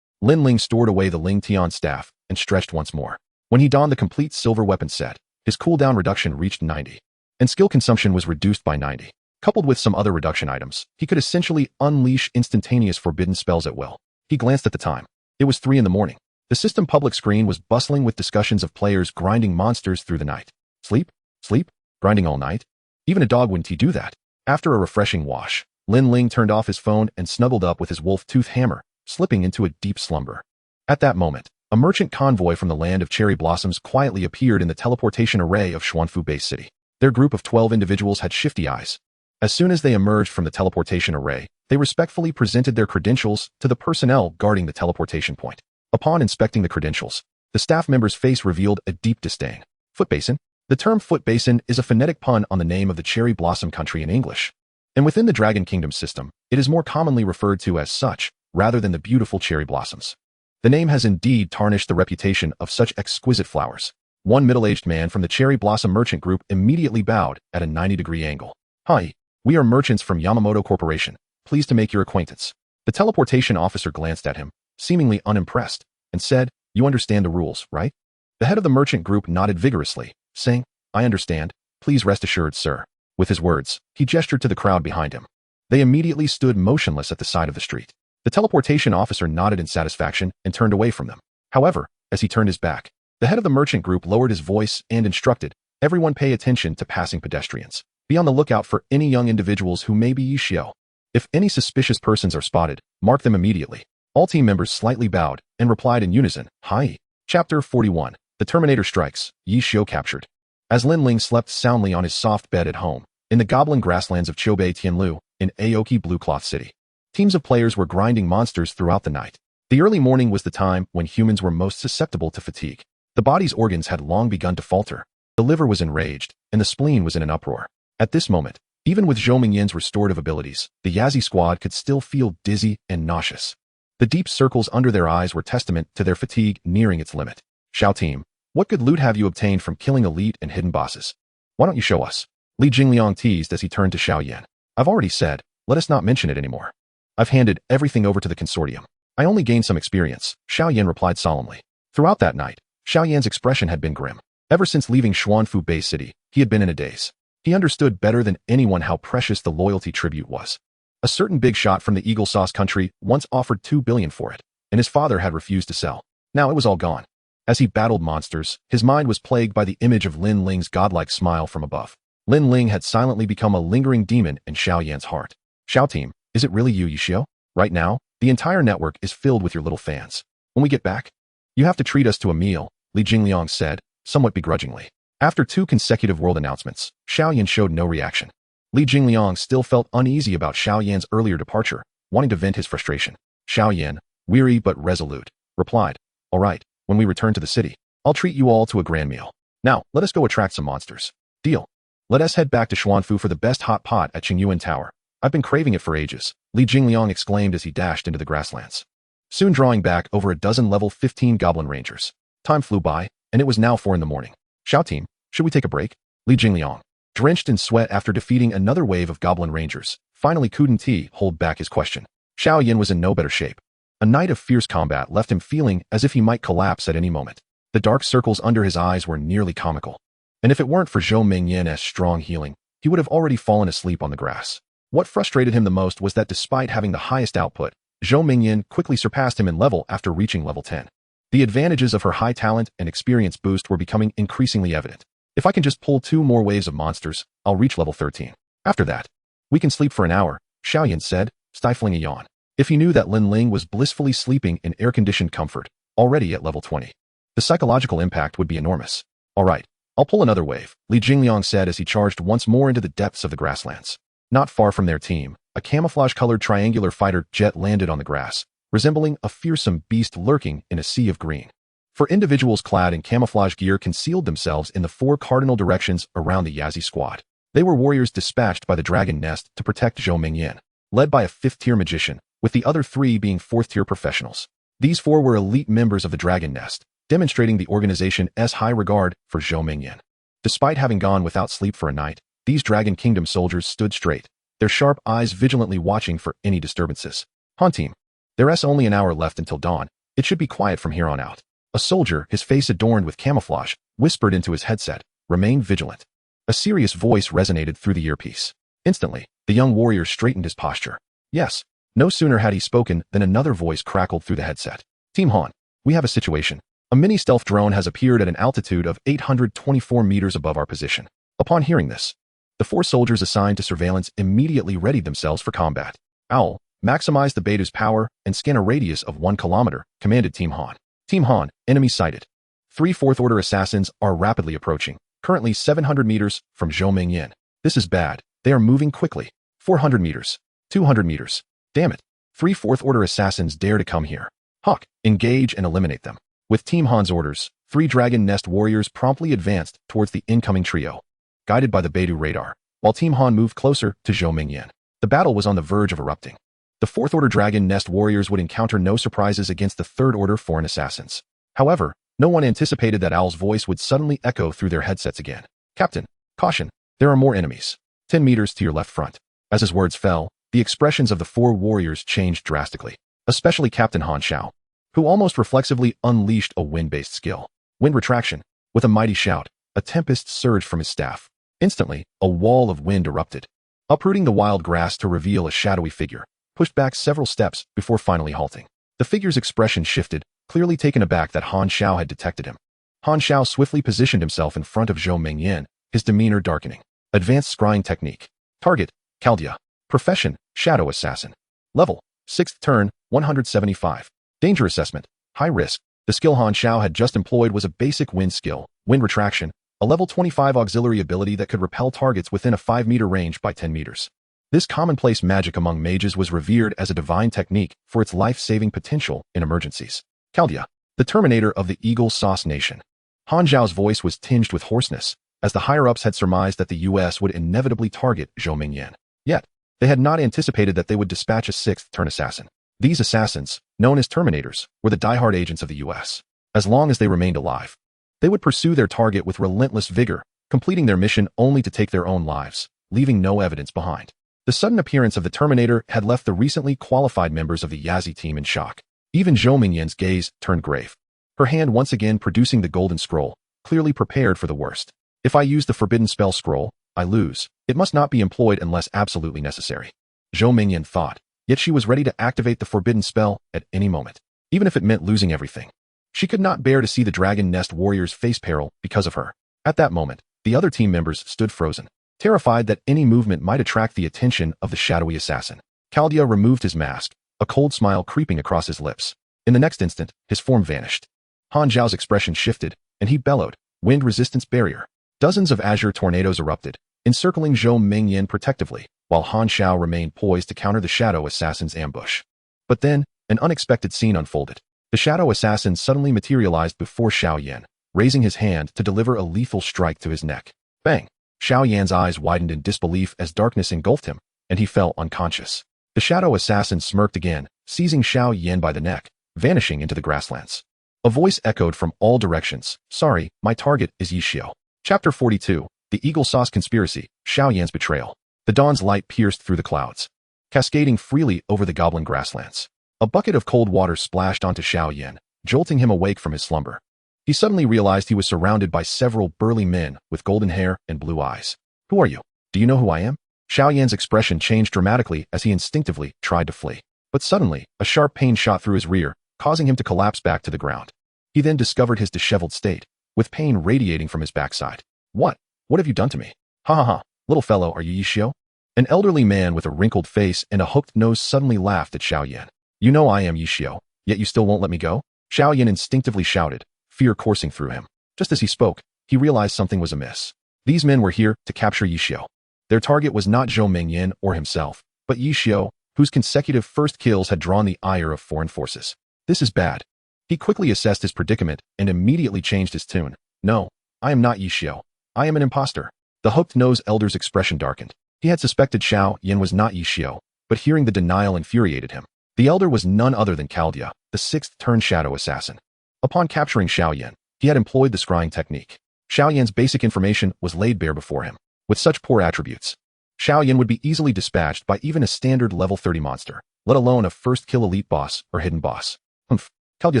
Lin Ling stored away the Ling Tian Staff and stretched once more. When he donned the complete silver weapon set, his cooldown reduction reached 90, and skill consumption was reduced by 90. Coupled with some other reduction items, he could essentially unleash instantaneous forbidden spells at will. He glanced at the time. It was 3 in the morning. The system public screen was bustling with discussions of players grinding monsters through the night. Sleep? Sleep? Grinding all night? Even a dog wouldn't he do that? After a refreshing wash, Lin Ling turned off his phone and snuggled up with his wolf-tooth hammer, slipping into a deep slumber. At that moment, a merchant convoy from the land of cherry blossoms quietly appeared in the teleportation array of Xuanfu Base City. Their group of 12 individuals had shifty eyes, As soon as they emerged from the teleportation array, they respectfully presented their credentials to the personnel guarding the teleportation point. Upon inspecting the credentials, the staff member's face revealed a deep disdain. Foot basin? The term foot basin is a phonetic pun on the name of the cherry blossom country in English. And within the Dragon Kingdom system, it is more commonly referred to as such, rather than the beautiful cherry blossoms. The name has indeed tarnished the reputation of such exquisite flowers. One middle-aged man from the Cherry Blossom Merchant Group immediately bowed at a 90-degree angle. Hi, we are merchants from Yamamoto Corporation. Pleased to make your acquaintance. The teleportation officer glanced at him, seemingly unimpressed, and said, You understand the rules, right? The head of the merchant group nodded vigorously, saying, I understand. Please rest assured, sir. With his words, he gestured to the crowd behind him. They immediately stood motionless at the side of the street. The teleportation officer nodded in satisfaction and turned away from them. However, as he turned his back, the head of the merchant group lowered his voice and instructed, Everyone pay attention to passing pedestrians. Be on the lookout for any young individuals who may be Yishio. If any suspicious persons are spotted, mark them immediately. All team members slightly bowed and replied in unison, Hi. Chapter 41. The Terminator Strikes, Yishio Captured. As Lin Ling slept soundly on his soft bed at home, in the goblin grasslands of Chobei Tianlu, in Aoki Blue Cloth City, teams of players were grinding monsters throughout the night. The early morning was the time when humans were most susceptible to fatigue. The body's organs had long begun to falter. The liver was enraged, and the spleen was in an uproar. At this moment, even with Zhou Mingyin's restorative abilities, the Yazi squad could still feel dizzy and nauseous. The deep circles under their eyes were testament to their fatigue nearing its limit. Xiao team, what good loot have you obtained from killing elite and hidden bosses? Why don't you show us? Li Jingliang teased as he turned to Xiao Yan. I've already said, let us not mention it anymore. I've handed everything over to the consortium. I only gained some experience, Xiao Yan replied solemnly. Throughout that night, Xiao Yan's expression had been grim. Ever since leaving Xuanfu Bay City, he had been in a daze. He understood better than anyone how precious the loyalty tribute was. A certain big shot from the Eagle Sauce country once offered 2 billion for it, and his father had refused to sell. Now it was all gone. As he battled monsters, his mind was plagued by the image of Lin Ling's godlike smile from above. Lin Ling had silently become a lingering demon in Xiao Yan's heart. Xiao team, is it really you, Yishio? Right now, the entire network is filled with your little fans. When we get back, you have to treat us to a meal, Li Jingliang said, somewhat begrudgingly. After 2 consecutive world announcements, Xiao Yan showed no reaction. Li Jingliang still felt uneasy about Xiao Yan's earlier departure, wanting to vent his frustration. Xiao Yan, weary but resolute, replied, All right, when we return to the city, I'll treat you all to a grand meal. Now, let us go attract some monsters. Deal. Let us head back to Xuanfu for the best hot pot at Qingyuan Tower. I've been craving it for ages, Li Jingliang exclaimed as he dashed into the grasslands. Soon drawing back over a dozen level 15 goblin rangers. Time flew by, and it was now 4 in the morning. Xiao team, should we take a break? Li Jingliang, drenched in sweat after defeating another wave of goblin rangers, finally couldn't hold back his question. Xiao Yan was in no better shape. A night of fierce combat left him feeling as if he might collapse at any moment. The dark circles under his eyes were nearly comical. And if it weren't for Zhou Mingyin's strong healing, he would have already fallen asleep on the grass. What frustrated him the most was that despite having the highest output, Zhou Mingyin quickly surpassed him in level after reaching level 10. The advantages of her high talent and experience boost were becoming increasingly evident. If I can just pull 2 more waves of monsters, I'll reach level 13. After that, we can sleep for an hour, Xiao Yan said, stifling a yawn. If he knew that Lin Ling was blissfully sleeping in air-conditioned comfort, already at level 20, the psychological impact would be enormous. All right, I'll pull another wave, Li Jingliang said as he charged once more into the depths of the grasslands. Not far from their team, a camouflage-colored triangular fighter jet landed on the grass, resembling a fearsome beast lurking in a sea of green. For individuals clad in camouflage gear concealed themselves in the 4 cardinal directions around the Yazi squad. They were warriors dispatched by the Dragon Nest to protect Zhou Mingyin, led by a 5th-tier magician, with the other 3 being 4th-tier professionals. These 4 were elite members of the Dragon Nest, demonstrating the organization's high regard for Zhou Mingyin. Despite having gone without sleep for a night, these Dragon Kingdom soldiers stood straight, their sharp eyes vigilantly watching for any disturbances. Han team, there's only an hour left until dawn. It should be quiet from here on out. A soldier, his face adorned with camouflage, whispered into his headset, Remain vigilant. A serious voice resonated through the earpiece. Instantly, the young warrior straightened his posture. Yes. No sooner had he spoken than another voice crackled through the headset. Team Han, we have a situation. A mini-stealth drone has appeared at an altitude of 824 meters above our position. Upon hearing this, the 4 soldiers assigned to surveillance immediately readied themselves for combat. Owl, maximize the beta's power and scan a radius of 1 kilometer, commanded Team Han. Team Han, enemy sighted. 3 4th-order assassins are rapidly approaching, currently 700 meters from Zhou Mingyin. This is bad, They are moving quickly. 400 meters. 200 meters. Damn it. 3 fourth-order assassins dare to come here. Hawk, engage and eliminate them. With Team Han's orders, 3 Dragon Nest warriors promptly advanced towards the incoming trio, guided by the Beidou radar, while Team Han moved closer to Zhou Mingyan. The battle was on the verge of erupting. The 4th-order Dragon Nest warriors would encounter no surprises against the 3rd-order foreign assassins. However, no one anticipated that Owl's voice would suddenly echo through their headsets again. Captain, caution, there are more enemies. 10 meters to your left front. As his words fell, the expressions of the 4 warriors changed drastically, especially Captain Han Xiao, who almost reflexively unleashed a wind-based skill. Wind retraction. With a mighty shout, a tempest surged from his staff. Instantly, a wall of wind erupted, uprooting the wild grass to reveal a shadowy figure, pushed back several steps before finally halting. The figure's expression shifted, clearly taken aback that Han Xiao had detected him. Han Xiao swiftly positioned himself in front of Zhou Mingyan, his demeanor darkening. Advanced scrying technique. Target, Chaldea. Profession, Shadow Assassin. Level, 6th turn, 175. Danger assessment, high risk. The skill Han Xiao had just employed was a basic wind skill, wind retraction, a level 25 auxiliary ability that could repel targets within a 5-meter range by 10 meters. This commonplace magic among mages was revered as a divine technique for its life-saving potential in emergencies. Chaldea, the Terminator of the Eagle Sauce Nation. Han Xiao's voice was tinged with hoarseness, as the higher-ups had surmised that the U.S. would inevitably target Zhou Mingyan. Yet, they had not anticipated that they would dispatch a 6th-turn assassin. These assassins, known as Terminators, were the die-hard agents of the U.S. As long as they remained alive, they would pursue their target with relentless vigor, completing their mission only to take their own lives, leaving no evidence behind. The sudden appearance of the Terminator had left the recently qualified members of the Yazi team in shock. Even Zhou Mingyan's gaze turned grave, her hand once again producing the golden scroll, clearly prepared for the worst. If I use the forbidden spell scroll, I lose. It must not be employed unless absolutely necessary. Zhou Mingyan thought, yet she was ready to activate the forbidden spell at any moment, even if it meant losing everything. She could not bear to see the Dragon Nest warriors face peril because of her. At that moment, the other team members stood frozen, terrified that any movement might attract the attention of the shadowy assassin. Chaldea removed his mask, a cold smile creeping across his lips. In the next instant, his form vanished. Han Zhao's expression shifted, and he bellowed, "Wind resistance barrier." Dozens of azure tornadoes erupted, encircling Zhou Mingyan protectively, while Han Xiao remained poised to counter the shadow assassin's ambush. But then, an unexpected scene unfolded. The shadow assassin suddenly materialized before Xiao Yan, raising his hand to deliver a lethal strike to his neck. Bang! Xiao Yan's eyes widened in disbelief as darkness engulfed him, and he fell unconscious. The shadow assassin smirked again, seizing Xiao Yan by the neck, vanishing into the grasslands. A voice echoed from all directions, "Sorry, my target is Yishio." Chapter 42, The Eagle Sauce Conspiracy, Xiao Yan's Betrayal. The dawn's light pierced through the clouds, cascading freely over the goblin grasslands. A bucket of cold water splashed onto Xiao Yan, jolting him awake from his slumber. He suddenly realized he was surrounded by several burly men with golden hair and blue eyes. "Who are you? Do you know who I am?" Xiao Yan's expression changed dramatically as he instinctively tried to flee. But suddenly, a sharp pain shot through his rear, causing him to collapse back to the ground. He then discovered his disheveled state, with pain radiating from his backside. What have you done to me?" "Ha ha ha, little fellow, are you Yishio?" An elderly man with a wrinkled face and a hooked nose suddenly laughed at Xiao Yan. "You know I am Yishio, yet you still won't let me go?" Xiao Yan instinctively shouted, fear coursing through him. Just as he spoke, he realized something was amiss. These men were here to capture Yishio. Their target was not Zhou Mingyan or himself, but Yishio, whose consecutive first kills had drawn the ire of foreign forces. This is bad. He quickly assessed his predicament and immediately changed his tune. "No, I am not Yishio. I am an imposter." The hooked-nosed elder's expression darkened. He had suspected Xiao Yan was not Yishio, but hearing the denial infuriated him. The elder was none other than Chaldea, the 6th-turn shadow assassin. Upon capturing Xiao Yan, he had employed the scrying technique. Xiao Yan's basic information was laid bare before him. With such poor attributes, Xiao Yan would be easily dispatched by even a standard level 30 monster, let alone a first-kill elite boss or hidden boss. "Humph," Chaldea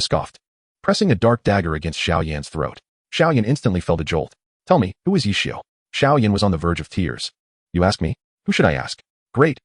scoffed, pressing a dark dagger against Xiao Yan's throat. Xiao Yan instantly felt a jolt. "Tell me, who is Yishio?" Xiao Yan was on the verge of tears. "You ask me? Who should I ask?" Great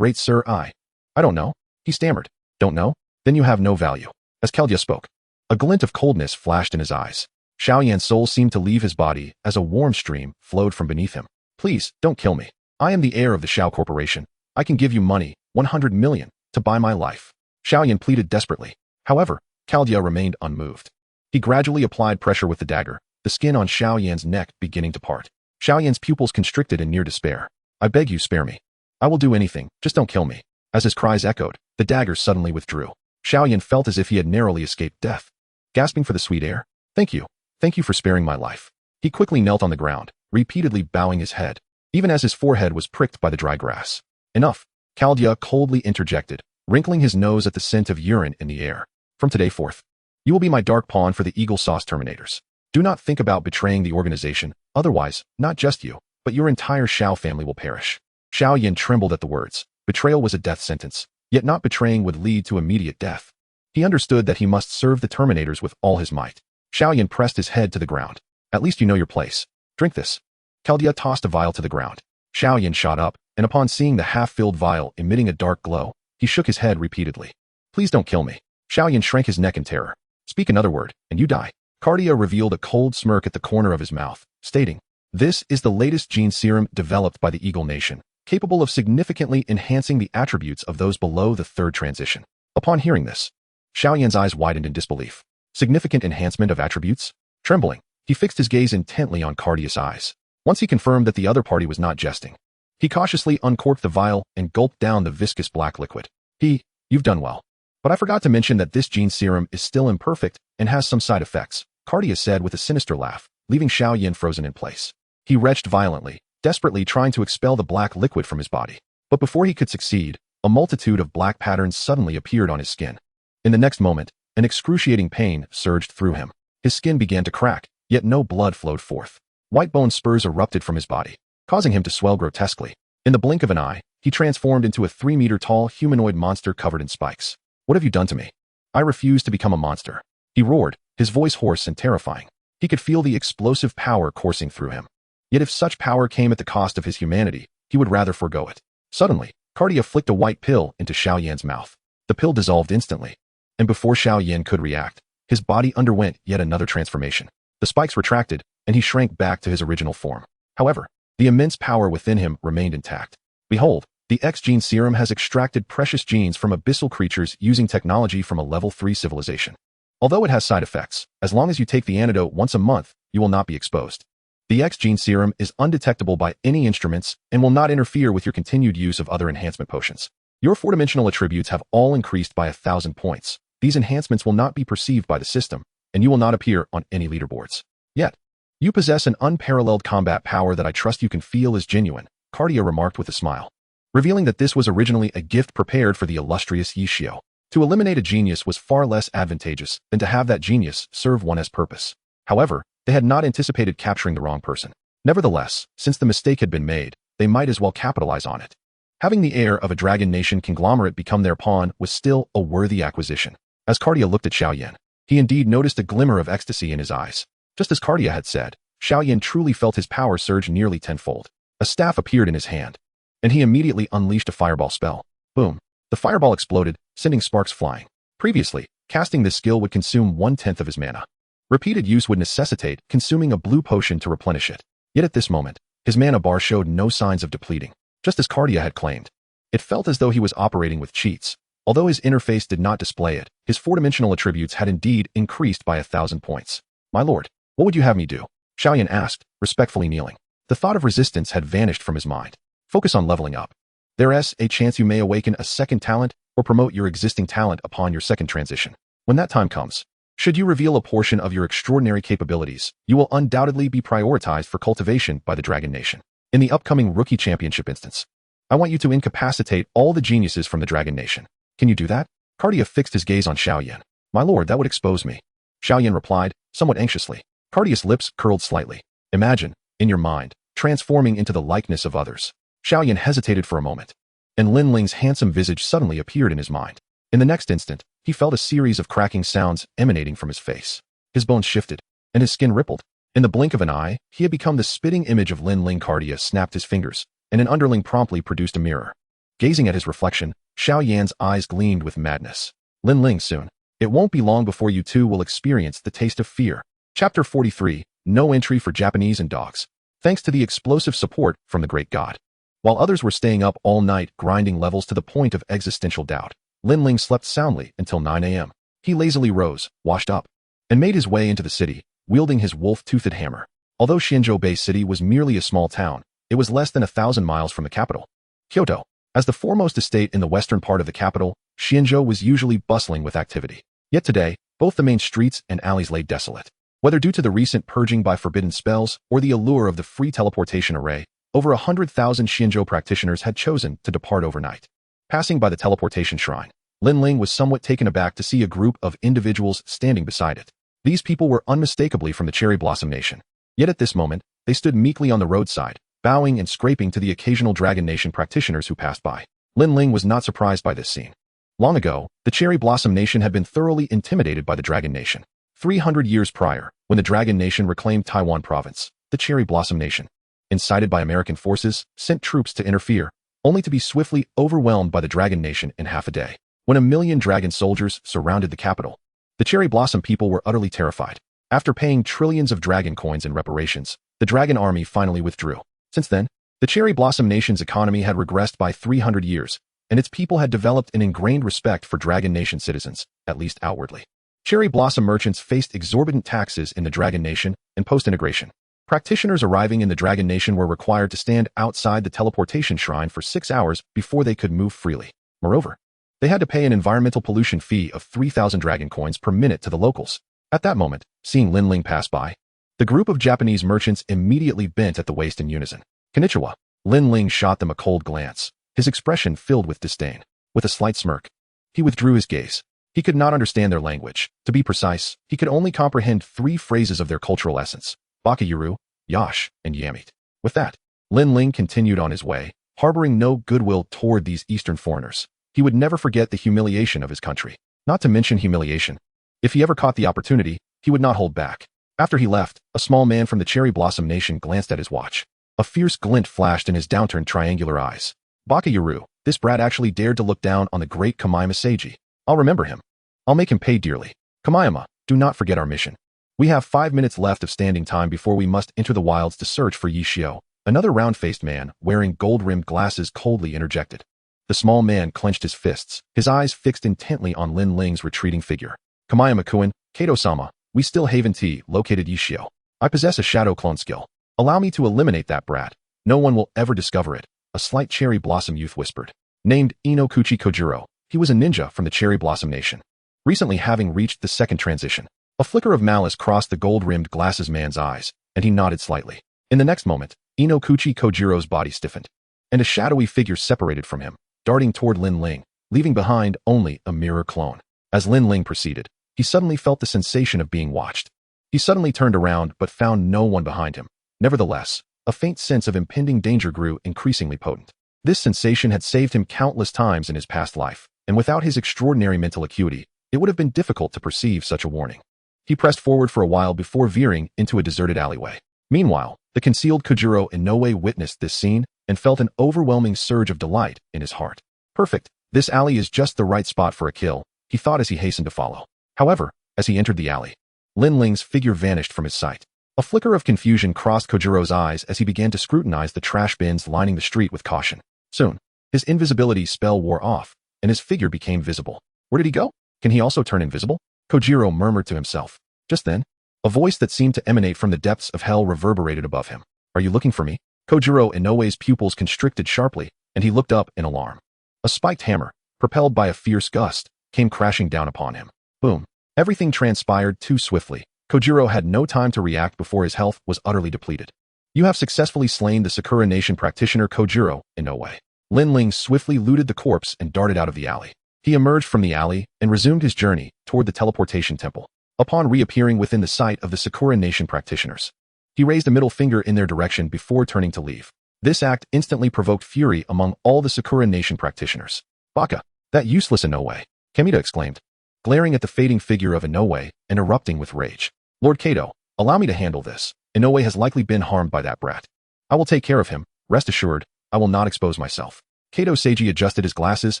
sir, I don't know," he stammered. "Don't know? Then you have no value." As Chaldea spoke, a glint of coldness flashed in his eyes. Xiao Yan's soul seemed to leave his body as a warm stream flowed from beneath him. "Please, don't kill me. I am the heir of the Xiao Corporation. I can give you money, 100 million, to buy my life." Xiao Yan pleaded desperately. However, Chaldea remained unmoved. He gradually applied pressure with the dagger, the skin on Xiao Yan's neck beginning to part. Xiao Yan's pupils constricted in near despair. I beg you, spare me. I will do anything, just don't kill me. As his cries echoed, the dagger suddenly withdrew. Xiaoyan felt as if he had narrowly escaped death. Gasping for the sweet air, "Thank you. Thank you for sparing my life." He quickly knelt on the ground, repeatedly bowing his head, even as his forehead was pricked by the dry grass. "Enough," Chaldea coldly interjected, wrinkling his nose at the scent of urine in the air. "From today forth, you will be my dark pawn for the Eagle Sauce Terminators. Do not think about betraying the organization, otherwise, not just you, but your entire Xiao family will perish." Xiaoyan trembled at the words. Betrayal was a death sentence, yet not betraying would lead to immediate death. He understood that he must serve the Terminators with all his might. Xiaoyan pressed his head to the ground. "At least you know your place. Drink this." Chaldea tossed a vial to the ground. Xiaoyan shot up, and upon seeing the half-filled vial emitting a dark glow, he shook his head repeatedly. "Please don't kill me." Xiaoyan shrank his neck in terror. "Speak another word, and you die." Chaldea revealed a cold smirk at the corner of his mouth, stating, "This is the latest gene serum developed by the Eagle Nation, capable of significantly enhancing the attributes of those below the third transition." Upon hearing this, Xiaoyan's eyes widened in disbelief. Significant enhancement of attributes? Trembling, he fixed his gaze intently on Cardia's eyes. Once he confirmed that the other party was not jesting, he cautiously uncorked the vial and gulped down the viscous black liquid. "You've done well. But I forgot to mention that this gene serum is still imperfect and has some side effects," Cardia said with a sinister laugh, leaving Xiaoyan frozen in place. He retched violently, desperately trying to expel the black liquid from his body. But before he could succeed, a multitude of black patterns suddenly appeared on his skin. In the next moment, an excruciating pain surged through him. His skin began to crack, yet no blood flowed forth. White bone spurs erupted from his body, causing him to swell grotesquely. In the blink of an eye, he transformed into a 3-meter-tall humanoid monster covered in spikes. "What have you done to me? I refuse to become a monster," he roared, his voice hoarse and terrifying. He could feel the explosive power coursing through him. Yet if such power came at the cost of his humanity, he would rather forego it. Suddenly, Cardia flicked a white pill into Xiaoyan's mouth. The pill dissolved instantly, and before Xiaoyan could react, his body underwent yet another transformation. The spikes retracted, and he shrank back to his original form. However, the immense power within him remained intact. "Behold, the X-Gene Serum has extracted precious genes from abyssal creatures using technology from a level 3 civilization. Although it has side effects, as long as you take the antidote once a month, you will not be exposed. The X-Gene Serum is undetectable by any instruments and will not interfere with your continued use of other enhancement potions. Your 4-dimensional attributes have all increased by 1,000 points. These enhancements will not be perceived by the system, and you will not appear on any leaderboards. Yet, you possess an unparalleled combat power that I trust you can feel is genuine," Cardia remarked with a smile, revealing that this was originally a gift prepared for the illustrious Yishio. To eliminate a genius was far less advantageous than to have that genius serve one as purpose. However, they had not anticipated capturing the wrong person. Nevertheless, since the mistake had been made, they might as well capitalize on it. Having the heir of a Dragon Nation conglomerate become their pawn was still a worthy acquisition. As Cardia looked at Xiaoyan, he indeed noticed a glimmer of ecstasy in his eyes. Just as Cardia had said, Xiaoyan truly felt his power surge nearly tenfold. A staff appeared in his hand, and he immediately unleashed a fireball spell. Boom! The fireball exploded, sending sparks flying. Previously, casting this skill would consume 1/10 of his mana. Repeated use would necessitate consuming a blue potion to replenish it. Yet at this moment, his mana bar showed no signs of depleting, just as Cardia had claimed. It felt as though he was operating with cheats. Although his interface did not display it, his 4-dimensional attributes had indeed increased by 1,000 points. "My lord, what would you have me do?" Xiaoyan asked, respectfully kneeling. The thought of resistance had vanished from his mind. "Focus on leveling up. There's a chance you may awaken a second talent or promote your existing talent upon your second transition. When that time comes, should you reveal a portion of your extraordinary capabilities, you will undoubtedly be prioritized for cultivation by the Dragon Nation. In the upcoming Rookie Championship instance, I want you to incapacitate all the geniuses from the Dragon Nation. Can you do that?" Cardia fixed his gaze on Xiaoyan. "My lord, that would expose me." Xiaoyan replied, somewhat anxiously. Cardia's lips curled slightly. "Imagine, in your mind, transforming into the likeness of others." Xiaoyan hesitated for a moment, and Lin Ling's handsome visage suddenly appeared in his mind. In the next instant, he felt a series of cracking sounds emanating from his face. His bones shifted, and his skin rippled. In the blink of an eye, he had become the spitting image of Lin Ling. Cardia snapped his fingers, and an underling promptly produced a mirror. Gazing at his reflection, Xiaoyan's eyes gleamed with madness. "Lin Ling, soon. It won't be long before you two will experience the taste of fear." Chapter 43, No Entry for Japanese and Dogs. Thanks to the explosive support from the great god. While others were staying up all night grinding levels to the point of existential doubt, Lin Ling slept soundly until 9 a.m. He lazily rose, washed up, and made his way into the city, wielding his wolf-toothed hammer. Although Xianzhou Bay City was merely a small town, It was less than 1,000 miles from the capital, Kyoto. As the foremost estate in the western part of the capital, Xianzhou was usually bustling with activity. Yet today, both the main streets and alleys lay desolate. Whether due to the recent purging by forbidden spells or the allure of the free teleportation array, over 100,000 Xianzhou practitioners had chosen to depart overnight. Passing by the teleportation shrine, Lin Ling was somewhat taken aback to see a group of individuals standing beside it. These people were unmistakably from the Cherry Blossom Nation. Yet at this moment, they stood meekly on the roadside, bowing and scraping to the occasional Dragon Nation practitioners who passed by. Lin Ling was not surprised by this scene. Long ago, the Cherry Blossom Nation had been thoroughly intimidated by the Dragon Nation. 300 years prior, when the Dragon Nation reclaimed Taiwan Province, the Cherry Blossom Nation, incited by American forces, sent troops to interfere, only to be swiftly overwhelmed by the Dragon Nation in half a day. When 1,000,000 dragon soldiers surrounded the capital, the Cherry Blossom people were utterly terrified. After paying trillions of dragon coins in reparations, the Dragon Army finally withdrew. Since then, the Cherry Blossom Nation's economy had regressed by 300 years, and its people had developed an ingrained respect for Dragon Nation citizens, at least outwardly. Cherry Blossom merchants faced exorbitant taxes in the Dragon Nation, and post-integration, practitioners arriving in the Dragon Nation were required to stand outside the teleportation shrine for 6 hours before they could move freely. Moreover, they had to pay an environmental pollution fee of 3,000 dragon coins per minute to the locals. At that moment, seeing Lin Ling pass by, the group of Japanese merchants immediately bent at the waist in unison. Konnichiwa. Lin Ling shot them a cold glance, his expression filled with disdain. With a slight smirk, he withdrew his gaze. He could not understand their language. To be precise, he could only comprehend 3 phrases of their cultural essence: Bakayuru, Yash, and Yamit. With that, Lin Ling continued on his way, harboring no goodwill toward these Eastern foreigners. He would never forget the humiliation of his country. Not to mention humiliation. If he ever caught the opportunity, he would not hold back. After he left, a small man from the Cherry Blossom Nation glanced at his watch. A fierce glint flashed in his downturned triangular eyes. Bakayuru, this brat actually dared to look down on the great Kamayama Seiji. I'll remember him. I'll make him pay dearly. Kamayama, do not forget our mission. We have 5 minutes left of standing time before we must enter the wilds to search for Yi Xiao. Another round-faced man, wearing gold-rimmed glasses, coldly interjected. The small man clenched his fists, his eyes fixed intently on Lin Ling's retreating figure. Kamayama-kun, Kato-sama, we still Haven T, located Yi Xiao. I possess a shadow clone skill. Allow me to eliminate that brat. No one will ever discover it, a slight Cherry Blossom youth whispered. Named Inokuchi Kojiro, he was a ninja from the Cherry Blossom Nation, recently having reached the second transition. A flicker of malice crossed the gold-rimmed glasses man's eyes, and he nodded slightly. In the next moment, Inokuchi Kojiro's body stiffened, and a shadowy figure separated from him, darting toward Lin Ling, leaving behind only a mirror clone. As Lin Ling proceeded, he suddenly felt the sensation of being watched. He suddenly turned around but found no one behind him. Nevertheless, a faint sense of impending danger grew increasingly potent. This sensation had saved him countless times in his past life, and without his extraordinary mental acuity, it would have been difficult to perceive such a warning. He pressed forward for a while before veering into a deserted alleyway. Meanwhile, the concealed Kojiro in no way witnessed this scene and felt an overwhelming surge of delight in his heart. Perfect. This alley is just the right spot for a kill, he thought as he hastened to follow. However, as he entered the alley, Lin Ling's figure vanished from his sight. A flicker of confusion crossed Kojiro's eyes as he began to scrutinize the trash bins lining the street with caution. Soon, his invisibility spell wore off, and his figure became visible. Where did he go? Can he also turn invisible? Kojiro murmured to himself. Just then, a voice that seemed to emanate from the depths of hell reverberated above him. Are you looking for me? Kojiro Inoue's pupils constricted sharply, and he looked up in alarm. A spiked hammer, propelled by a fierce gust, came crashing down upon him. Boom. Everything transpired too swiftly. Kojiro had no time to react before his health was utterly depleted. You have successfully slain the Sakura Nation practitioner Kojiro Inoue. Lin Ling swiftly looted the corpse and darted out of the alley. He emerged from the alley and resumed his journey toward the teleportation temple. Upon reappearing within the sight of the Sakura Nation practitioners, he raised a middle finger in their direction before turning to leave. This act instantly provoked fury among all the Sakura Nation practitioners. Baka, that useless Inoue, Kamita exclaimed, glaring at the fading figure of Inoue and erupting with rage. Lord Kato, allow me to handle this. Inoue has likely been harmed by that brat. I will take care of him, rest assured, I will not expose myself. Kato Seiji adjusted his glasses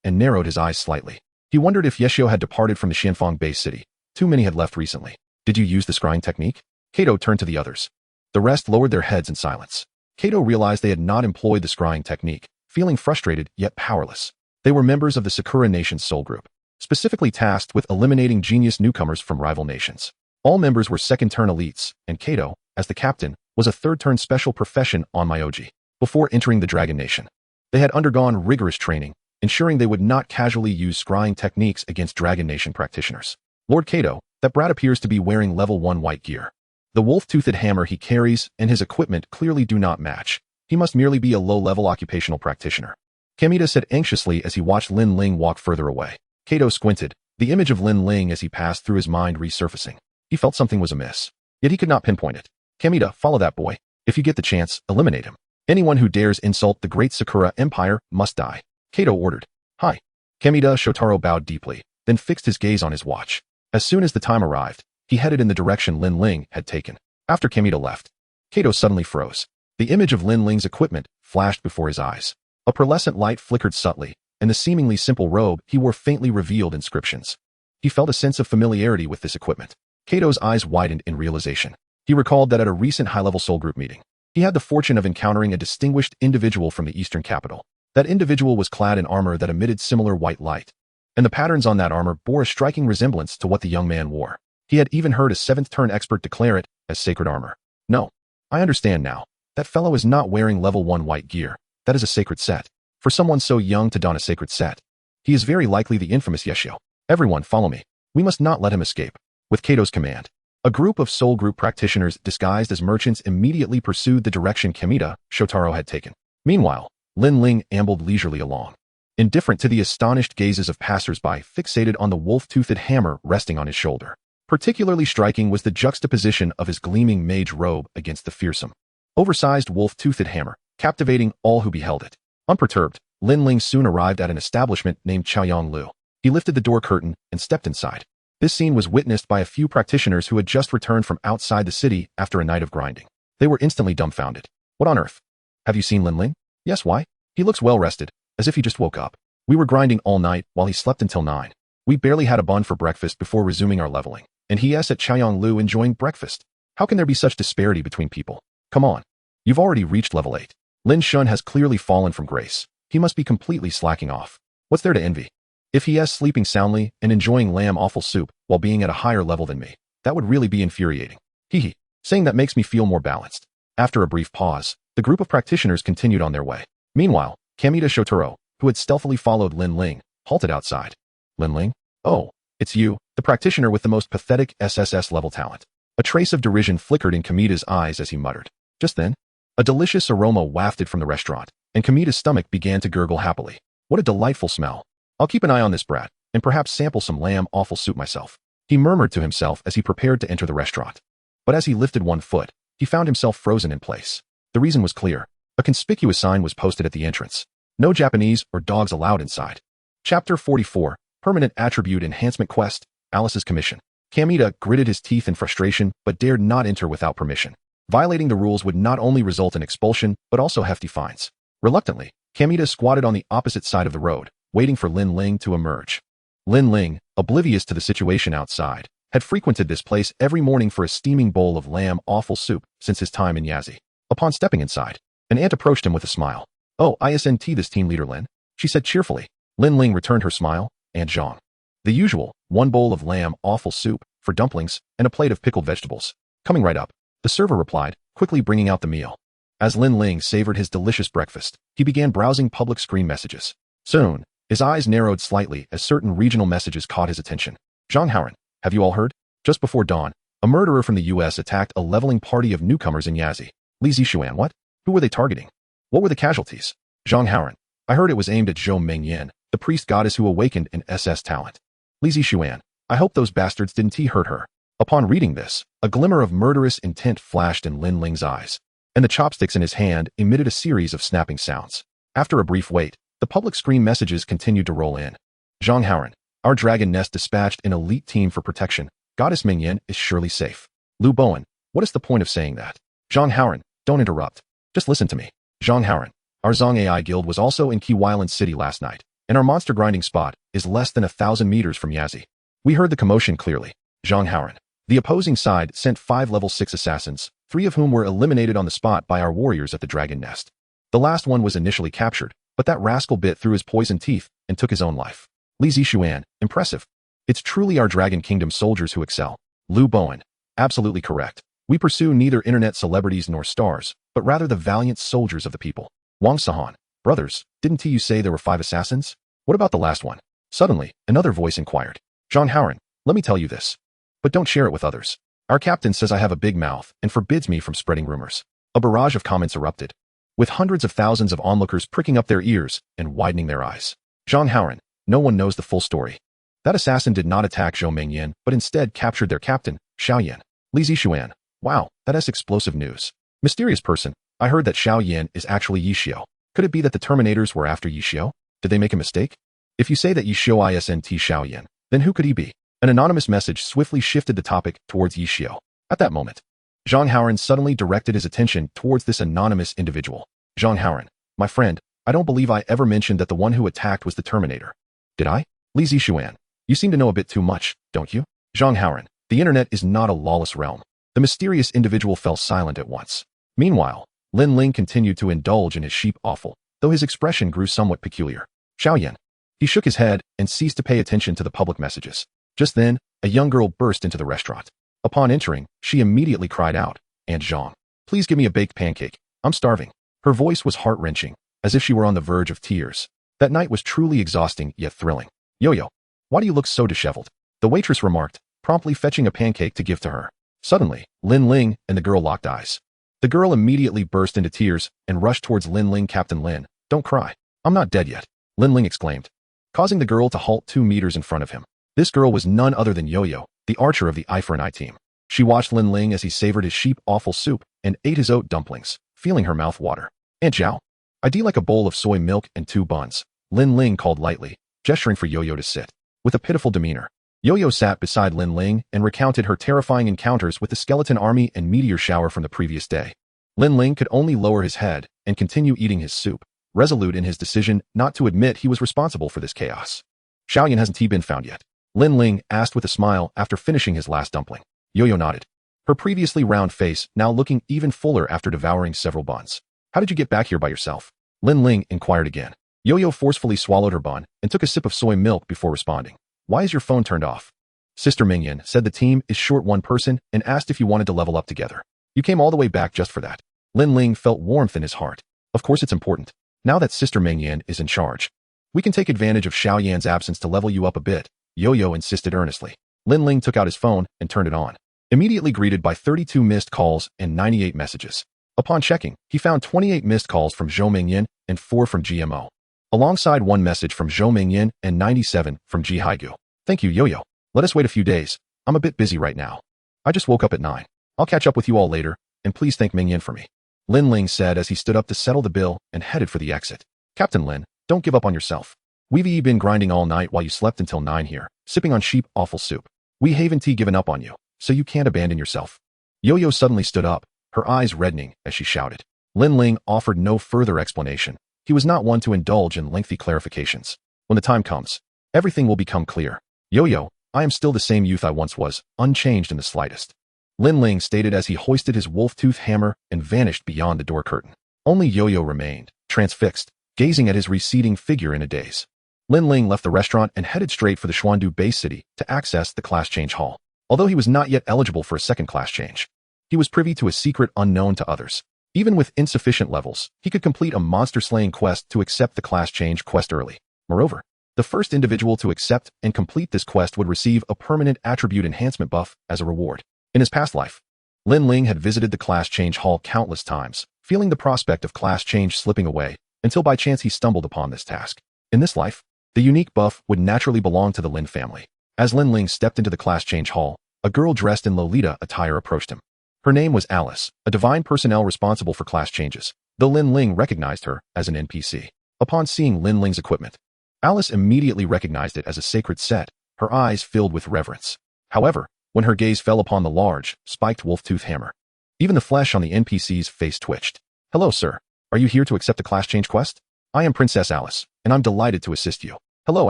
and narrowed his eyes slightly. He wondered if Yeshio had departed from the Xianfang base city. Too many had left recently. Did you use the scrying technique? Kato turned to the others. The rest lowered their heads in silence. Kato realized they had not employed the scrying technique, feeling frustrated yet powerless. They were members of the Sakura Nation's soul group, specifically tasked with eliminating genius newcomers from rival nations. All members were second-turn elites, and Kato, as the captain, was a third-turn special profession on Myoji. before entering the Dragon Nation. They had undergone rigorous training, ensuring they would not casually use scrying techniques against Dragon Nation practitioners. Lord Kato, that brat appears to be wearing level 1 white gear. The wolf-toothed hammer he carries and his equipment clearly do not match. He must merely be a low-level occupational practitioner. Kamita said anxiously as he watched Lin Ling walk further away. Kato squinted, the image of Lin Ling as he passed through his mind resurfacing. He felt something was amiss, yet he could not pinpoint it. Kamita, follow that boy. If you get the chance, eliminate him. Anyone who dares insult the great Sakura Empire must die. Kato ordered. Hi. Kamita Shotaro bowed deeply, then fixed his gaze on his watch. As soon as the time arrived, he headed in the direction Lin Ling had taken. After Kamita left, Kato suddenly froze. The image of Lin Ling's equipment flashed before his eyes. A pearlescent light flickered subtly, and the seemingly simple robe he wore faintly revealed inscriptions. He felt a sense of familiarity with this equipment. Kato's eyes widened in realization. He recalled that at a recent high-level soul group meeting, he had the fortune of encountering a distinguished individual from the eastern capital. That individual was clad in armor that emitted similar white light, and the patterns on that armor bore a striking resemblance to what the young man wore. He had even heard a 7th-turn expert declare it as sacred armor. No, I understand now. That fellow is not wearing level 1 white gear. That is a sacred set. For someone so young to don a sacred set, he is very likely the infamous Yeshio. Everyone follow me. We must not let him escape. With Kato's command, a group of soul group practitioners disguised as merchants immediately pursued the direction Kamita Shotaro had taken. Meanwhile, Lin Ling ambled leisurely along, indifferent to the astonished gazes of passers-by fixated on the wolf-toothed hammer resting on his shoulder. Particularly striking was the juxtaposition of his gleaming mage robe against the fearsome, oversized wolf-toothed hammer, captivating all who beheld it. Unperturbed, Lin Ling soon arrived at an establishment named Chaoyang Lu. He lifted the door curtain and stepped inside. This scene was witnessed by a few practitioners who had just returned from outside the city after a night of grinding. They were instantly dumbfounded. What on earth? Have you seen Lin Ling? Yes, why? He looks well rested, as if he just woke up. We were grinding all night while he slept until 9. We barely had a bun for breakfast before resuming our leveling, and he's at Chaoyang Lu enjoying breakfast. How can there be such disparity between people? Come on. You've already reached level 8. Lin Shun has clearly fallen from grace. He must be completely slacking off. What's there to envy? If he is sleeping soundly and enjoying lamb offal soup while being at a higher level than me, that would really be infuriating. Hee. Saying that makes me feel more balanced. After a brief pause, the group of practitioners continued on their way. Meanwhile, Kamita Shotaro, who had stealthily followed Lin Ling, halted outside. Lin Ling? Oh, it's you, the practitioner with the most pathetic SSS level talent. A trace of derision flickered in Kamita's eyes as he muttered. Just then, a delicious aroma wafted from the restaurant, and Kamita's stomach began to gurgle happily. What a delightful smell. I'll keep an eye on this brat, and perhaps sample some lamb offal soup myself. He murmured to himself as he prepared to enter the restaurant. But as he lifted one foot, he found himself frozen in place. The reason was clear. A conspicuous sign was posted at the entrance. No Japanese or dogs allowed inside. Chapter 44, Permanent Attribute Enhancement Quest, Alice's Commission. Kamita gritted his teeth in frustration but dared not enter without permission. Violating the rules would not only result in expulsion but also hefty fines. Reluctantly, Kamita squatted on the opposite side of the road, waiting for Lin Ling to emerge. Lin Ling, oblivious to the situation outside, had frequented this place every morning for a steaming bowl of lamb offal soup since his time in Yazi. Upon stepping inside, an aunt approached him with a smile. Oh, isn't this team leader Lin? She said cheerfully. Lin Ling returned her smile, Aunt Zhang. The usual, one bowl of lamb offal soup, for dumplings, and a plate of pickled vegetables. Coming right up, the server replied, quickly bringing out the meal. As Lin Ling savored his delicious breakfast, he began browsing public screen messages. Soon, his eyes narrowed slightly as certain regional messages caught his attention. Zhang Haoren, have you all heard? Just before dawn, a murderer from the US attacked a leveling party of newcomers in Yazi. Li Zishuan, what? Who were they targeting? What were the casualties? Zhang Haoren, I heard it was aimed at Zhou Mengyan, the priest goddess who awakened in SS talent. Li Zishuan, I hope those bastards didn't hurt her. Upon reading this, a glimmer of murderous intent flashed in Lin Ling's eyes, and the chopsticks in his hand emitted a series of snapping sounds. After a brief wait, the public screen messages continued to roll in. Zhang Haoren, our dragon nest dispatched an elite team for protection. Goddess Mingyan is surely safe. Lu Bowen, what is the point of saying that? Zhang Haoren, don't interrupt. Just listen to me. Zhang Haoren, our Zong AI guild was also in Kiwilan City last night, and our monster grinding spot is less than 1,000 meters from Yazi. We heard the commotion clearly. Zhang Haoren, the opposing side sent 5 level 6 assassins, 3 of whom were eliminated on the spot by our warriors at the dragon nest. The last one was initially captured, but that rascal bit through his poisoned teeth and took his own life. Li Zishuan, impressive. It's truly our Dragon Kingdom soldiers who excel. Lu Bowen, absolutely correct. We pursue neither internet celebrities nor stars, but rather the valiant soldiers of the people. Wang Sahan, brothers, didn't you say there were 5 assassins? What about the last one? Suddenly, another voice inquired. John Howard, let me tell you this. But don't share it with others. Our captain says I have a big mouth and forbids me from spreading rumors. A barrage of comments erupted, with hundreds of thousands of onlookers pricking up their ears and widening their eyes. John Howard, no one knows the full story. That assassin did not attack Zhou Mengyan, but instead captured their captain, Xiaoyan. Li Zixuan. Wow, that is explosive news. Mysterious person, I heard that Xiaoyan is actually Yixiao. Could it be that the Terminators were after Yixiao? Did they make a mistake? If you say that Yixiao isn't Xiaoyan, then who could he be? An anonymous message swiftly shifted the topic towards Yixiao. At that moment, Zhang Howard suddenly directed his attention towards this anonymous individual. Zhang Howard, my friend, I don't believe I ever mentioned that the one who attacked was the Terminator. Did I? Li Zixuan, you seem to know a bit too much, don't you? Zhang Howard, the internet is not a lawless realm. The mysterious individual fell silent at once. Meanwhile, Lin Ling continued to indulge in his sheep offal, though his expression grew somewhat peculiar. Xiaoyan. He shook his head and ceased to pay attention to the public messages. Just then, a young girl burst into the restaurant. Upon entering, she immediately cried out, Aunt Zhang, please give me a baked pancake. I'm starving. Her voice was heart-wrenching, as if she were on the verge of tears. That night was truly exhausting yet thrilling. Yo-yo, why do you look so disheveled? The waitress remarked, promptly fetching a pancake to give to her. Suddenly, Lin Ling and the girl locked eyes. The girl immediately burst into tears and rushed towards Lin Ling. Captain Lin, don't cry. I'm not dead yet, Lin Ling exclaimed, causing the girl to halt 2 meters in front of him. This girl was none other than Yo-Yo, the archer of the Eye for an Eye team. She watched Lin Ling as he savored his sheep offal soup and ate his oat dumplings, feeling her mouth water. Aunt Zhao, I'd like a bowl of soy milk and 2 buns, Lin Ling called lightly, gesturing for Yo-Yo to sit. With a pitiful demeanor, Yo-Yo sat beside Lin Ling and recounted her terrifying encounters with the skeleton army and Meteor Shower from the previous day. Lin Ling could only lower his head and continue eating his soup, resolute in his decision not to admit he was responsible for this chaos. Xiaoyan, hasn't he been found yet? Lin Ling asked with a smile after finishing his last dumpling. Yo-Yo nodded, her previously round face now looking even fuller after devouring several buns. How did you get back here by yourself? Lin Ling inquired again. Yo-Yo forcefully swallowed her bun and took a sip of soy milk before responding. Why is your phone turned off? Sister Mingyan said the team is short 1 person and asked if you wanted to level up together. You came all the way back just for that. Lin Ling felt warmth in his heart. Of course it's important. Now that Sister Mingyan is in charge, we can take advantage of Xiaoyan's absence to level you up a bit, Yo-Yo insisted earnestly. Lin Ling took out his phone and turned it on, immediately greeted by 32 missed calls and 98 messages. Upon checking, he found 28 missed calls from Zhou Mengyan and 4 from GMO, alongside 1 message from Zhou Mengyan and 97 from Ji Haigu. Thank you, Yo-Yo. Let us wait a few days. I'm a bit busy right now. I just woke up at 9. I'll catch up with you all later, and please thank Mingyan for me, Lin Ling said as he stood up to settle the bill and headed for the exit. Captain Lin, don't give up on yourself. We've been grinding all night while you slept until 9 here, sipping on sheep offal soup. We haven't given up on you, so you can't abandon yourself. Yo-Yo suddenly stood up, her eyes reddening as she shouted. Lin Ling offered no further explanation. He was not one to indulge in lengthy clarifications. When the time comes, everything will become clear. Yo-Yo, I am still the same youth I once was, unchanged in the slightest, Lin Ling stated as he hoisted his wolf-tooth hammer and vanished beyond the door curtain. Only Yo-Yo remained, transfixed, gazing at his receding figure in a daze. Lin Ling left the restaurant and headed straight for the Xuandu base city to access the class change hall. Although he was not yet eligible for a second class change, he was privy to a secret unknown to others. Even with insufficient levels, he could complete a monster-slaying quest to accept the class change quest early. Moreover, the first individual to accept and complete this quest would receive a permanent attribute enhancement buff as a reward. In his past life, Lin Ling had visited the class change hall countless times, feeling the prospect of class change slipping away, until by chance he stumbled upon this task. In this life, the unique buff would naturally belong to the Lin family. As Lin Ling stepped into the class change hall, a girl dressed in Lolita attire approached him. Her name was Alice, a divine personnel responsible for class changes, though Lin Ling recognized her as an NPC. Upon seeing Lin Ling's equipment, Alice immediately recognized it as a sacred set, her eyes filled with reverence. However, when her gaze fell upon the large, spiked wolf-tooth hammer, even the flesh on the NPC's face twitched. Hello, sir. Are you here to accept a class change quest? I am Princess Alice, and I'm delighted to assist you. Hello,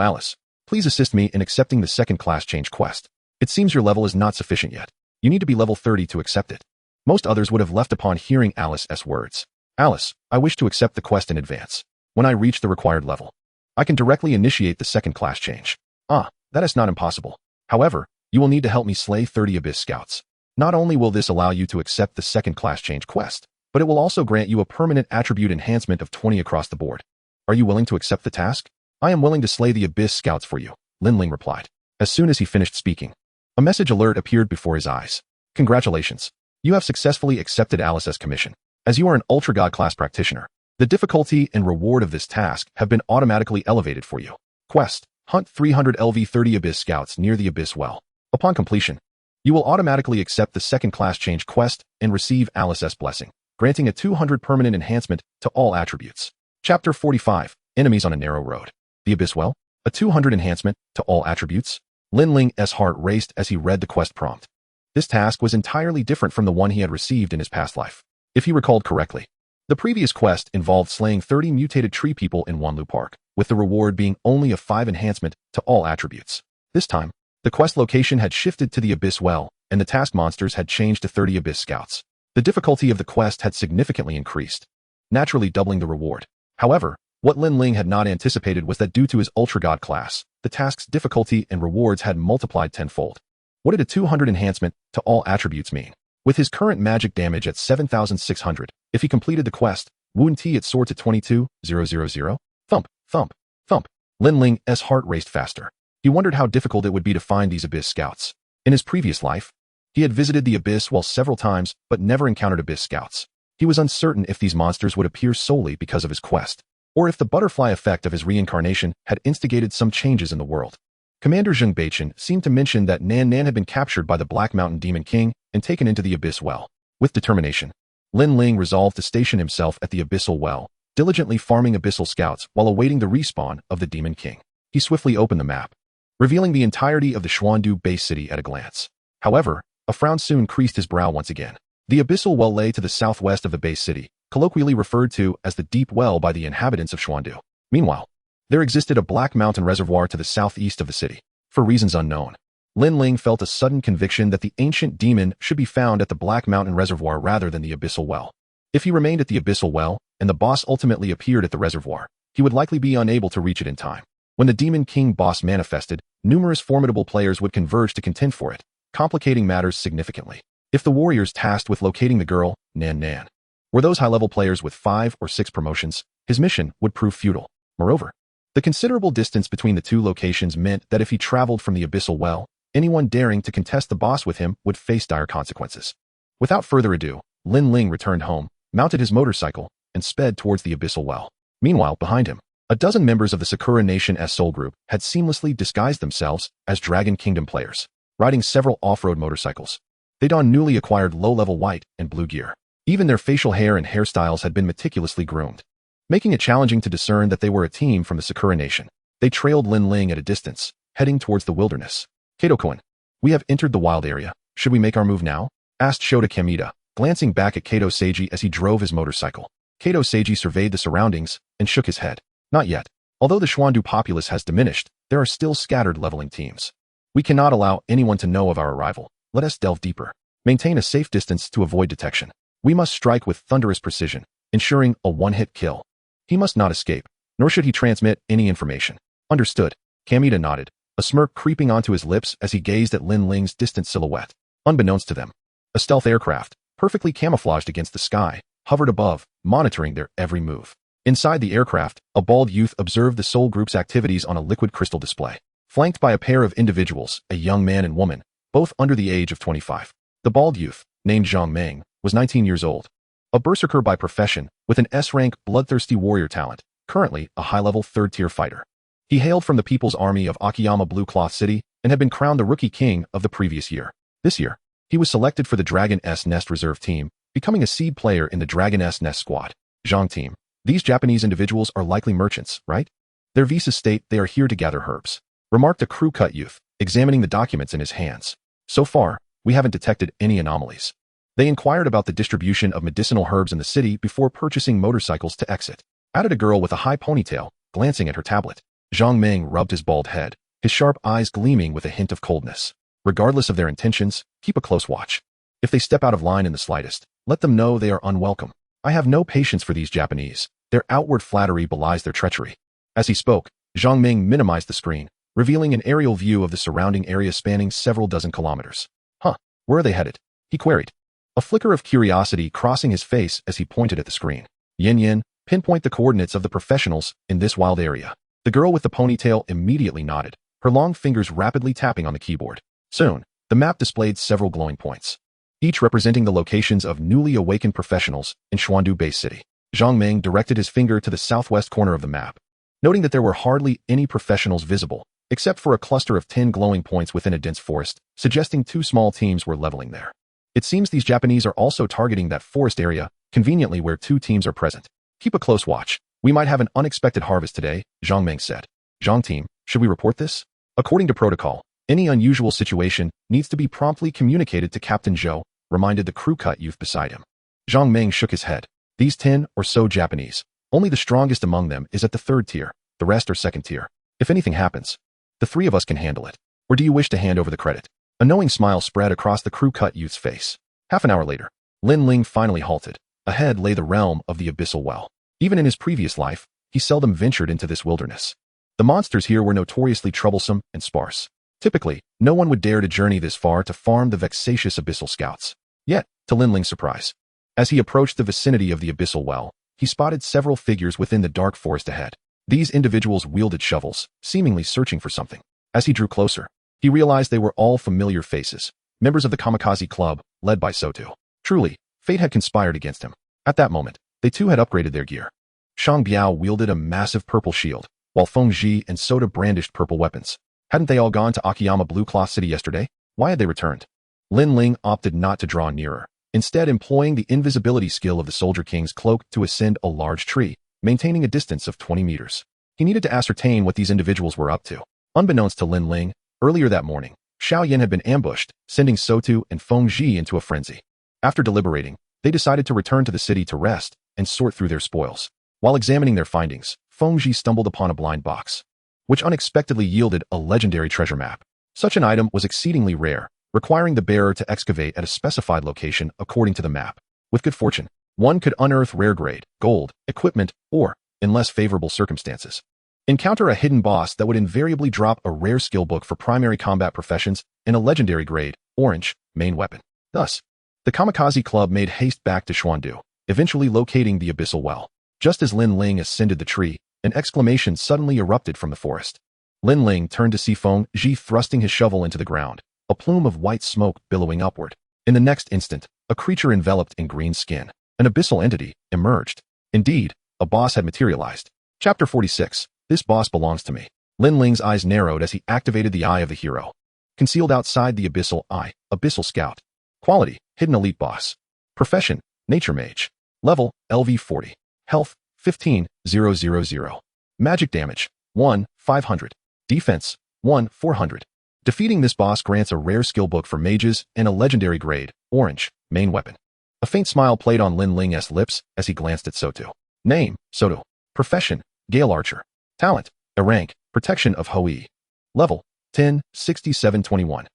Alice. Please assist me in accepting the second class change quest. It seems your level is not sufficient yet. You need to be level 30 to accept it. Most others would have left upon hearing Alice's words. Alice, I wish to accept the quest in advance. When I reach the required level, I can directly initiate the second class change. That is not impossible. However, you will need to help me slay 30 Abyss Scouts. Not only will this allow you to accept the second class change quest, but it will also grant you a permanent attribute enhancement of 20 across the board. Are you willing to accept the task? I am willing to slay the Abyss Scouts for you, Lin Ling replied. As soon as he finished speaking, a message alert appeared before his eyes. Congratulations. You have successfully accepted Alice's commission. As you are an Ultra God class practitioner, the difficulty and reward of this task have been automatically elevated for you. Quest: Hunt 300 LV30 Abyss Scouts near the Abyss Well. Upon completion, you will automatically accept the second class change quest and receive Alice's blessing, granting a 200 permanent enhancement to all attributes. Chapter 45, Enemies on a Narrow Road. The Abyss Well, a 200 enhancement to all attributes. Lin Ling's heart raced as he read the quest prompt. This task was entirely different from the one he had received in his past life. If he recalled correctly, the previous quest involved slaying 30 mutated tree people in Wanlu Park, with the reward being only a 5 enhancement to all attributes. This time, the quest location had shifted to the Abyss Well, and the task monsters had changed to 30 Abyss Scouts. The difficulty of the quest had significantly increased, naturally doubling the reward. However, what Lin Ling had not anticipated was that due to his Ultra God class, the task's difficulty and rewards had multiplied tenfold. What did a 200 enhancement to all attributes mean? With his current magic damage at 7,600, if he completed the quest, wound T it soared to 22,000. Thump, thump, thump. Lin Ling's heart raced faster. He wondered how difficult it would be to find these Abyss Scouts. In his previous life, he had visited the Abyss Well several times, but never encountered Abyss Scouts. He was uncertain if these monsters would appear solely because of his quest, or if the butterfly effect of his reincarnation had instigated some changes in the world. Commander Zheng Beichen seemed to mention that Nan had been captured by the Black Mountain Demon King and taken into the Abyss Well. With determination, Lin Ling resolved to station himself at the Abyssal Well, diligently farming Abyssal Scouts while awaiting the respawn of the Demon King. He swiftly opened the map, revealing the entirety of the Xuandu base city at a glance. However, a frown soon creased his brow once again. The Abyssal Well lay to the southwest of the base city, colloquially referred to as the Deep Well by the inhabitants of Xuandu. Meanwhile, there existed a Black Mountain Reservoir to the southeast of the city. For reasons unknown, Lin Ling felt a sudden conviction that the ancient demon should be found at the Black Mountain Reservoir rather than the Abyssal Well. If he remained at the Abyssal Well, and the boss ultimately appeared at the reservoir, he would likely be unable to reach it in time. When the Demon King boss manifested, numerous formidable players would converge to contend for it, complicating matters significantly. If the warriors tasked with locating the girl, Nan, were those high-level players with 5 or 6 promotions, his mission would prove futile. Moreover, the considerable distance between the two locations meant that if he traveled from the Abyssal Well, anyone daring to contest the boss with him would face dire consequences. Without further ado, Lin Ling returned home, mounted his motorcycle, and sped towards the Abyssal Well. Meanwhile, behind him, a dozen members of the Sakura Nation's Soul Group had seamlessly disguised themselves as Dragon Kingdom players, riding several off-road motorcycles. They donned newly acquired low-level white and blue gear. Even their facial hair and hairstyles had been meticulously groomed, making it challenging to discern that they were a team from the Sakura Nation. They trailed Lin Ling at a distance, heading towards the wilderness. Kato-kun, we have entered the wild area. Should we make our move now? Asked Shota Kamita, glancing back at Kato Seiji as he drove his motorcycle. Kato Seiji surveyed the surroundings and shook his head. Not yet. Although the Xuandu populace has diminished, there are still scattered leveling teams. We cannot allow anyone to know of our arrival. Let us delve deeper. Maintain a safe distance to avoid detection. We must strike with thunderous precision, ensuring a one-hit kill. He must not escape, nor should he transmit any information. Understood. Kamita nodded, a smirk creeping onto his lips as he gazed at Lin Ling's distant silhouette. Unbeknownst to them, a stealth aircraft, perfectly camouflaged against the sky, hovered above, monitoring their every move. Inside the aircraft, a bald youth observed the Soul Group's activities on a liquid crystal display, flanked by a pair of individuals, a young man and woman, both under the age of 25. The bald youth, named Zhang Meng, was 19 years old. A berserker by profession, with an S-rank bloodthirsty warrior talent, currently a high-level third-tier fighter. He hailed from the People's Army of Akiyama Blue Cloth City and had been crowned the Rookie King of the previous year. This year, he was selected for the Dragon's Nest reserve team, becoming a seed player in the Dragon's Nest squad. Zhang team. These Japanese individuals are likely merchants, right? Their visas state they are here to gather herbs, remarked a crew-cut youth, examining the documents in his hands. So far, we haven't detected any anomalies. They inquired about the distribution of medicinal herbs in the city before purchasing motorcycles to exit. Added a girl with a high ponytail, glancing at her tablet. Zhang Meng rubbed his bald head, his sharp eyes gleaming with a hint of coldness. Regardless of their intentions, keep a close watch. If they step out of line in the slightest, let them know they are unwelcome. I have no patience for these Japanese. Their outward flattery belies their treachery. As he spoke, Zhang Meng minimized the screen, revealing an aerial view of the surrounding area spanning several dozen kilometers. Huh, where are they headed? he queried, a flicker of curiosity crossing his face as he pointed at the screen. Yin Yin, pinpoint the coordinates of the professionals in this wild area. The girl with the ponytail immediately nodded, her long fingers rapidly tapping on the keyboard. Soon, the map displayed several glowing points, each representing the locations of newly awakened professionals in Xuandu Bay City. Zhang Ming directed his finger to the southwest corner of the map, noting that there were hardly any professionals visible, except for a cluster of 10 glowing points within a dense forest, suggesting 2 small teams were leveling there. It seems these Japanese are also targeting that forest area, conveniently where 2 teams are present. Keep a close watch. We might have an unexpected harvest today, Zhang Ming said. Zhang team, should we report this? According to protocol, any unusual situation needs to be promptly communicated to Captain Zhou, reminded the crew-cut youth beside him. Zhang Ming shook his head. These 10 or so Japanese, only the strongest among them is at the 3rd tier, the rest are 2nd tier. If anything happens, the 3 of us can handle it. Or do you wish to hand over the credit? A knowing smile spread across the crew-cut youth's face. Half an hour later, Lin Ling finally halted. Ahead lay the realm of the Abyssal Well. Even in his previous life, he seldom ventured into this wilderness. The monsters here were notoriously troublesome and sparse. Typically, no one would dare to journey this far to farm the vexatious Abyssal scouts. Yet, to Lin Ling's surprise, as he approached the vicinity of the Abyssal Well, he spotted several figures within the dark forest ahead. These individuals wielded shovels, seemingly searching for something. As he drew closer, he realized they were all familiar faces, members of the Kamikaze Club, led by Sotu. Truly, fate had conspired against him. At that moment, they too had upgraded their gear. Shang Biao wielded a massive purple shield, while Feng Ji and Sota brandished purple weapons. Hadn't they all gone to Akiyama Blue Cloth City yesterday? Why had they returned? Lin Ling opted not to draw nearer, instead employing the invisibility skill of the Soldier King's cloak to ascend a large tree, maintaining a distance of 20 meters. He needed to ascertain what these individuals were up to. Unbeknownst to Lin Ling, earlier that morning, Xiao Yan had been ambushed, sending Sotu and Feng Ji into a frenzy. After deliberating, they decided to return to the city to rest and sort through their spoils. While examining their findings, Feng Ji stumbled upon a blind box, which unexpectedly yielded a legendary treasure map. Such an item was exceedingly rare, requiring the bearer to excavate at a specified location according to the map. With good fortune, one could unearth rare grade, gold, equipment, or, in less favorable circumstances, encounter a hidden boss that would invariably drop a rare skill book for primary combat professions and a legendary grade, orange, main weapon. Thus, the Kamikaze Club made haste back to Xuandu, eventually locating the Abyssal Well. Just as Lin Ling ascended the tree, an exclamation suddenly erupted from the forest. Lin Ling turned to see Feng Ji thrusting his shovel into the ground, a plume of white smoke billowing upward. In the next instant, a creature enveloped in green skin, an abyssal entity, emerged. Indeed, a boss had materialized. Chapter 46. This boss belongs to me. Lin Ling's eyes narrowed as he activated the Eye of the Hero. Concealed outside the Abyssal Eye, Abyssal Scout. Quality, Hidden Elite Boss. Profession, Nature Mage. Level, LV 40. Health, 15,000. Magic damage, 1, 500. Defense, 1, 400. Defeating this boss grants a rare skill book for mages and a legendary grade, orange, main weapon. A faint smile played on Lin Ling's lips as he glanced at Sotu. Name, Sotu. Profession, Gale Archer. Talent, a rank, Protection of Hoi. Level, 10, 6721.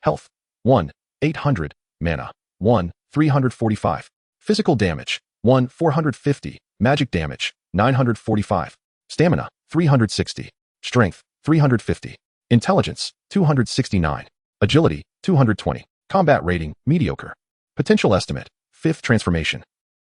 Health, 1, 800. Mana, 1, 345. Physical damage, 1, 450. Magic damage, 945. Stamina, 360. Strength, 350. Intelligence, 269. Agility, 220. Combat rating, mediocre. Potential estimate, 5th transformation.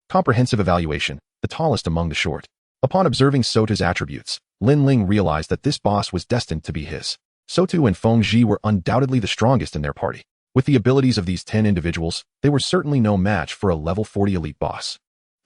Comprehensive evaluation, the tallest among the short. Upon observing Sota's attributes, Lin Ling realized that this boss was destined to be his. Sotu and Feng Ji were undoubtedly the strongest in their party. With the abilities of these 10 individuals, they were certainly no match for a level 40 elite boss.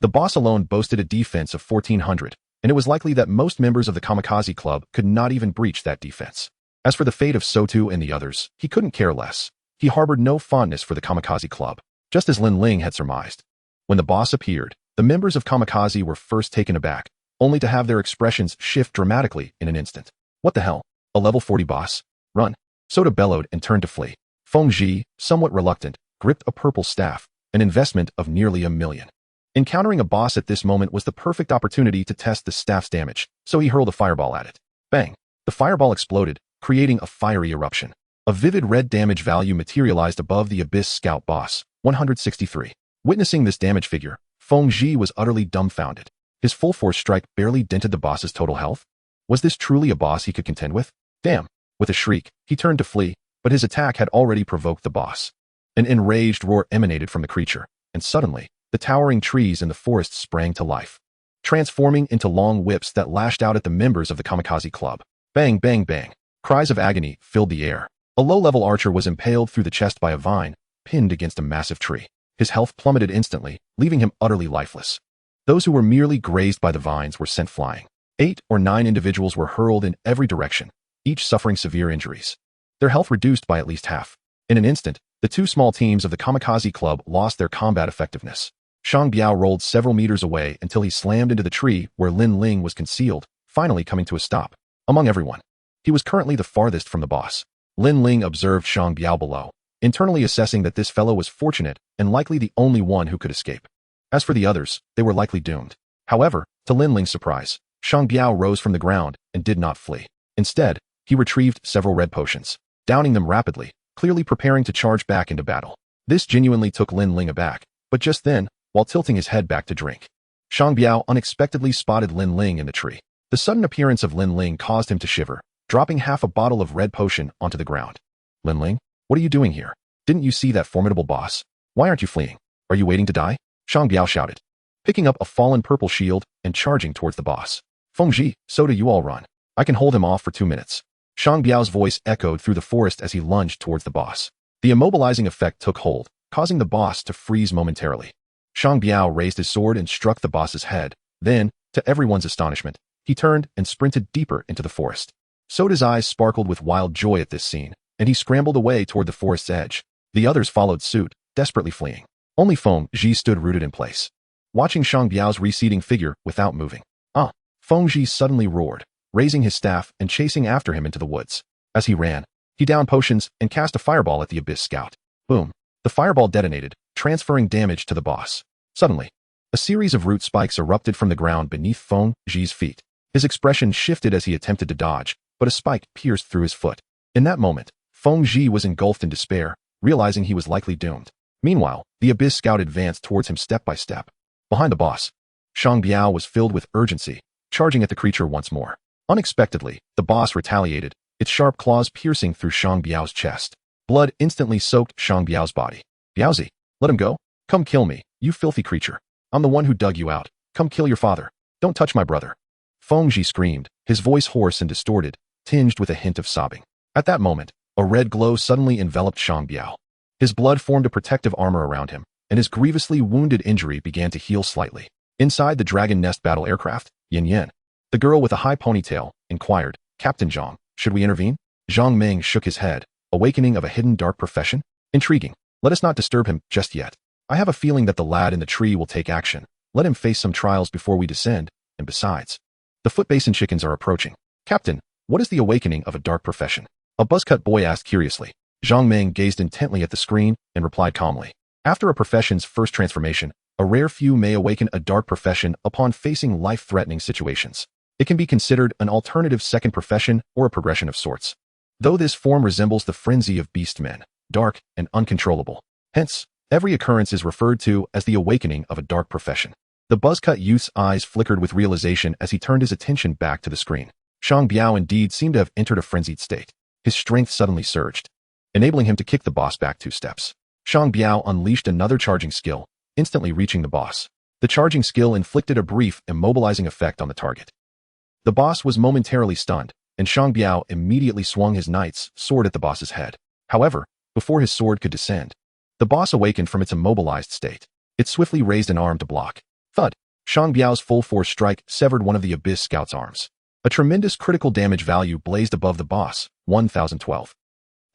The boss alone boasted a defense of 1400, and it was likely that most members of the Kamikaze Club could not even breach that defense. As for the fate of Sotu and the others, he couldn't care less. He harbored no fondness for the Kamikaze Club, just as Lin Ling had surmised. When the boss appeared, the members of Kamikaze were first taken aback, only to have their expressions shift dramatically in an instant. What the hell? A level 40 boss? Run. Sota bellowed and turned to flee. Feng Ji, somewhat reluctant, gripped a purple staff, an investment of nearly $1 million. Encountering a boss at this moment was the perfect opportunity to test the staff's damage, so he hurled a fireball at it. Bang! The fireball exploded, creating a fiery eruption. A vivid red damage value materialized above the Abyss Scout boss, 163. Witnessing this damage figure, Feng Ji was utterly dumbfounded. His full force strike barely dented the boss's total health. Was this truly a boss he could contend with? Damn! With a shriek, he turned to flee, but his attack had already provoked the boss. An enraged roar emanated from the creature, and suddenly, the towering trees in the forest sprang to life, transforming into long whips that lashed out at the members of the kamikaze club. Bang, bang, bang. Cries of agony filled the air. A low-level archer was impaled through the chest by a vine, pinned against a massive tree. His health plummeted instantly, leaving him utterly lifeless. Those who were merely grazed by the vines were sent flying. 8 or 9 individuals were hurled in every direction, each suffering severe injuries. Their health reduced by at least half. In an instant, the 2 small teams of the kamikaze club lost their combat effectiveness. Shang Biao rolled several meters away until he slammed into the tree where Lin Ling was concealed, finally coming to a stop. Among everyone, he was currently the farthest from the boss. Lin Ling observed Shang Biao below, internally assessing that this fellow was fortunate and likely the only one who could escape. As for the others, they were likely doomed. However, to Lin Ling's surprise, Shang Biao rose from the ground and did not flee. Instead, he retrieved several red potions, downing them rapidly, clearly preparing to charge back into battle. This genuinely took Lin Ling aback, but just then, while tilting his head back to drink, Shang Biao unexpectedly spotted Lin Ling in the tree. The sudden appearance of Lin Ling caused him to shiver, dropping half a bottle of red potion onto the ground. Lin Ling, what are you doing here? Didn't you see that formidable boss? Why aren't you fleeing? Are you waiting to die? Shang Biao shouted, picking up a fallen purple shield and charging towards the boss. Fengji, so do you all run. I can hold him off for 2 minutes. Shang Biao's voice echoed through the forest as he lunged towards the boss. The immobilizing effect took hold, causing the boss to freeze momentarily. Shang Biao raised his sword and struck the boss's head. Then, to everyone's astonishment, he turned and sprinted deeper into the forest. Soda's eyes sparkled with wild joy at this scene, and he scrambled away toward the forest's edge. The others followed suit, desperately fleeing. Only Feng Ji stood rooted in place, watching Shang Biao's receding figure without moving. Ah! Feng Ji suddenly roared, raising his staff and chasing after him into the woods. As he ran, he downed potions and cast a fireball at the Abyss Scout. Boom! The fireball detonated, transferring damage to the boss. Suddenly, a series of root spikes erupted from the ground beneath Feng Ji's feet. His expression shifted as he attempted to dodge, but a spike pierced through his foot. In that moment, Feng Ji was engulfed in despair, realizing he was likely doomed. Meanwhile, the Abyss Scout advanced towards him step by step. Behind the boss, Shang Biao was filled with urgency, charging at the creature once more. Unexpectedly, the boss retaliated, its sharp claws piercing through Shang Biao's chest. Blood instantly soaked Shang Biao's body. Biaozi, let him go. Come kill me, you filthy creature. I'm the one who dug you out. Come kill your father. Don't touch my brother. Feng Ji screamed, his voice hoarse and distorted, tinged with a hint of sobbing. At that moment, a red glow suddenly enveloped Shang Biao. His blood formed a protective armor around him, and his grievously wounded injury began to heal slightly. Inside the Dragon Nest battle aircraft, Yin Yin, the girl with a high ponytail, inquired, Captain Zhang, should we intervene? Zhang Meng shook his head, awakening of a hidden dark profession? Intriguing. Let us not disturb him just yet. I have a feeling that the lad in the tree will take action. Let him face some trials before we descend, and besides, the foot basin chickens are approaching. Captain, what is the awakening of a dark profession? A buzzcut boy asked curiously. Zhang Meng gazed intently at the screen and replied calmly. After a profession's first transformation, a rare few may awaken a dark profession upon facing life-threatening situations. It can be considered an alternative second profession or a progression of sorts. Though this form resembles the frenzy of beastmen, dark and uncontrollable. Hence, every occurrence is referred to as the awakening of a dark profession. The buzzcut youth's eyes flickered with realization as he turned his attention back to the screen. Shang Biao indeed seemed to have entered a frenzied state. His strength suddenly surged, enabling him to kick the boss back 2 steps. Shang Biao unleashed another charging skill, instantly reaching the boss. The charging skill inflicted a brief, immobilizing effect on the target. The boss was momentarily stunned, and Shang Biao immediately swung his knight's sword at the boss's head. However, before his sword could descend, the boss awakened from its immobilized state. It swiftly raised an arm to block. Thud! Shang Biao's full-force strike severed one of the Abyss Scout's arms. A tremendous critical damage value blazed above the boss, 1012.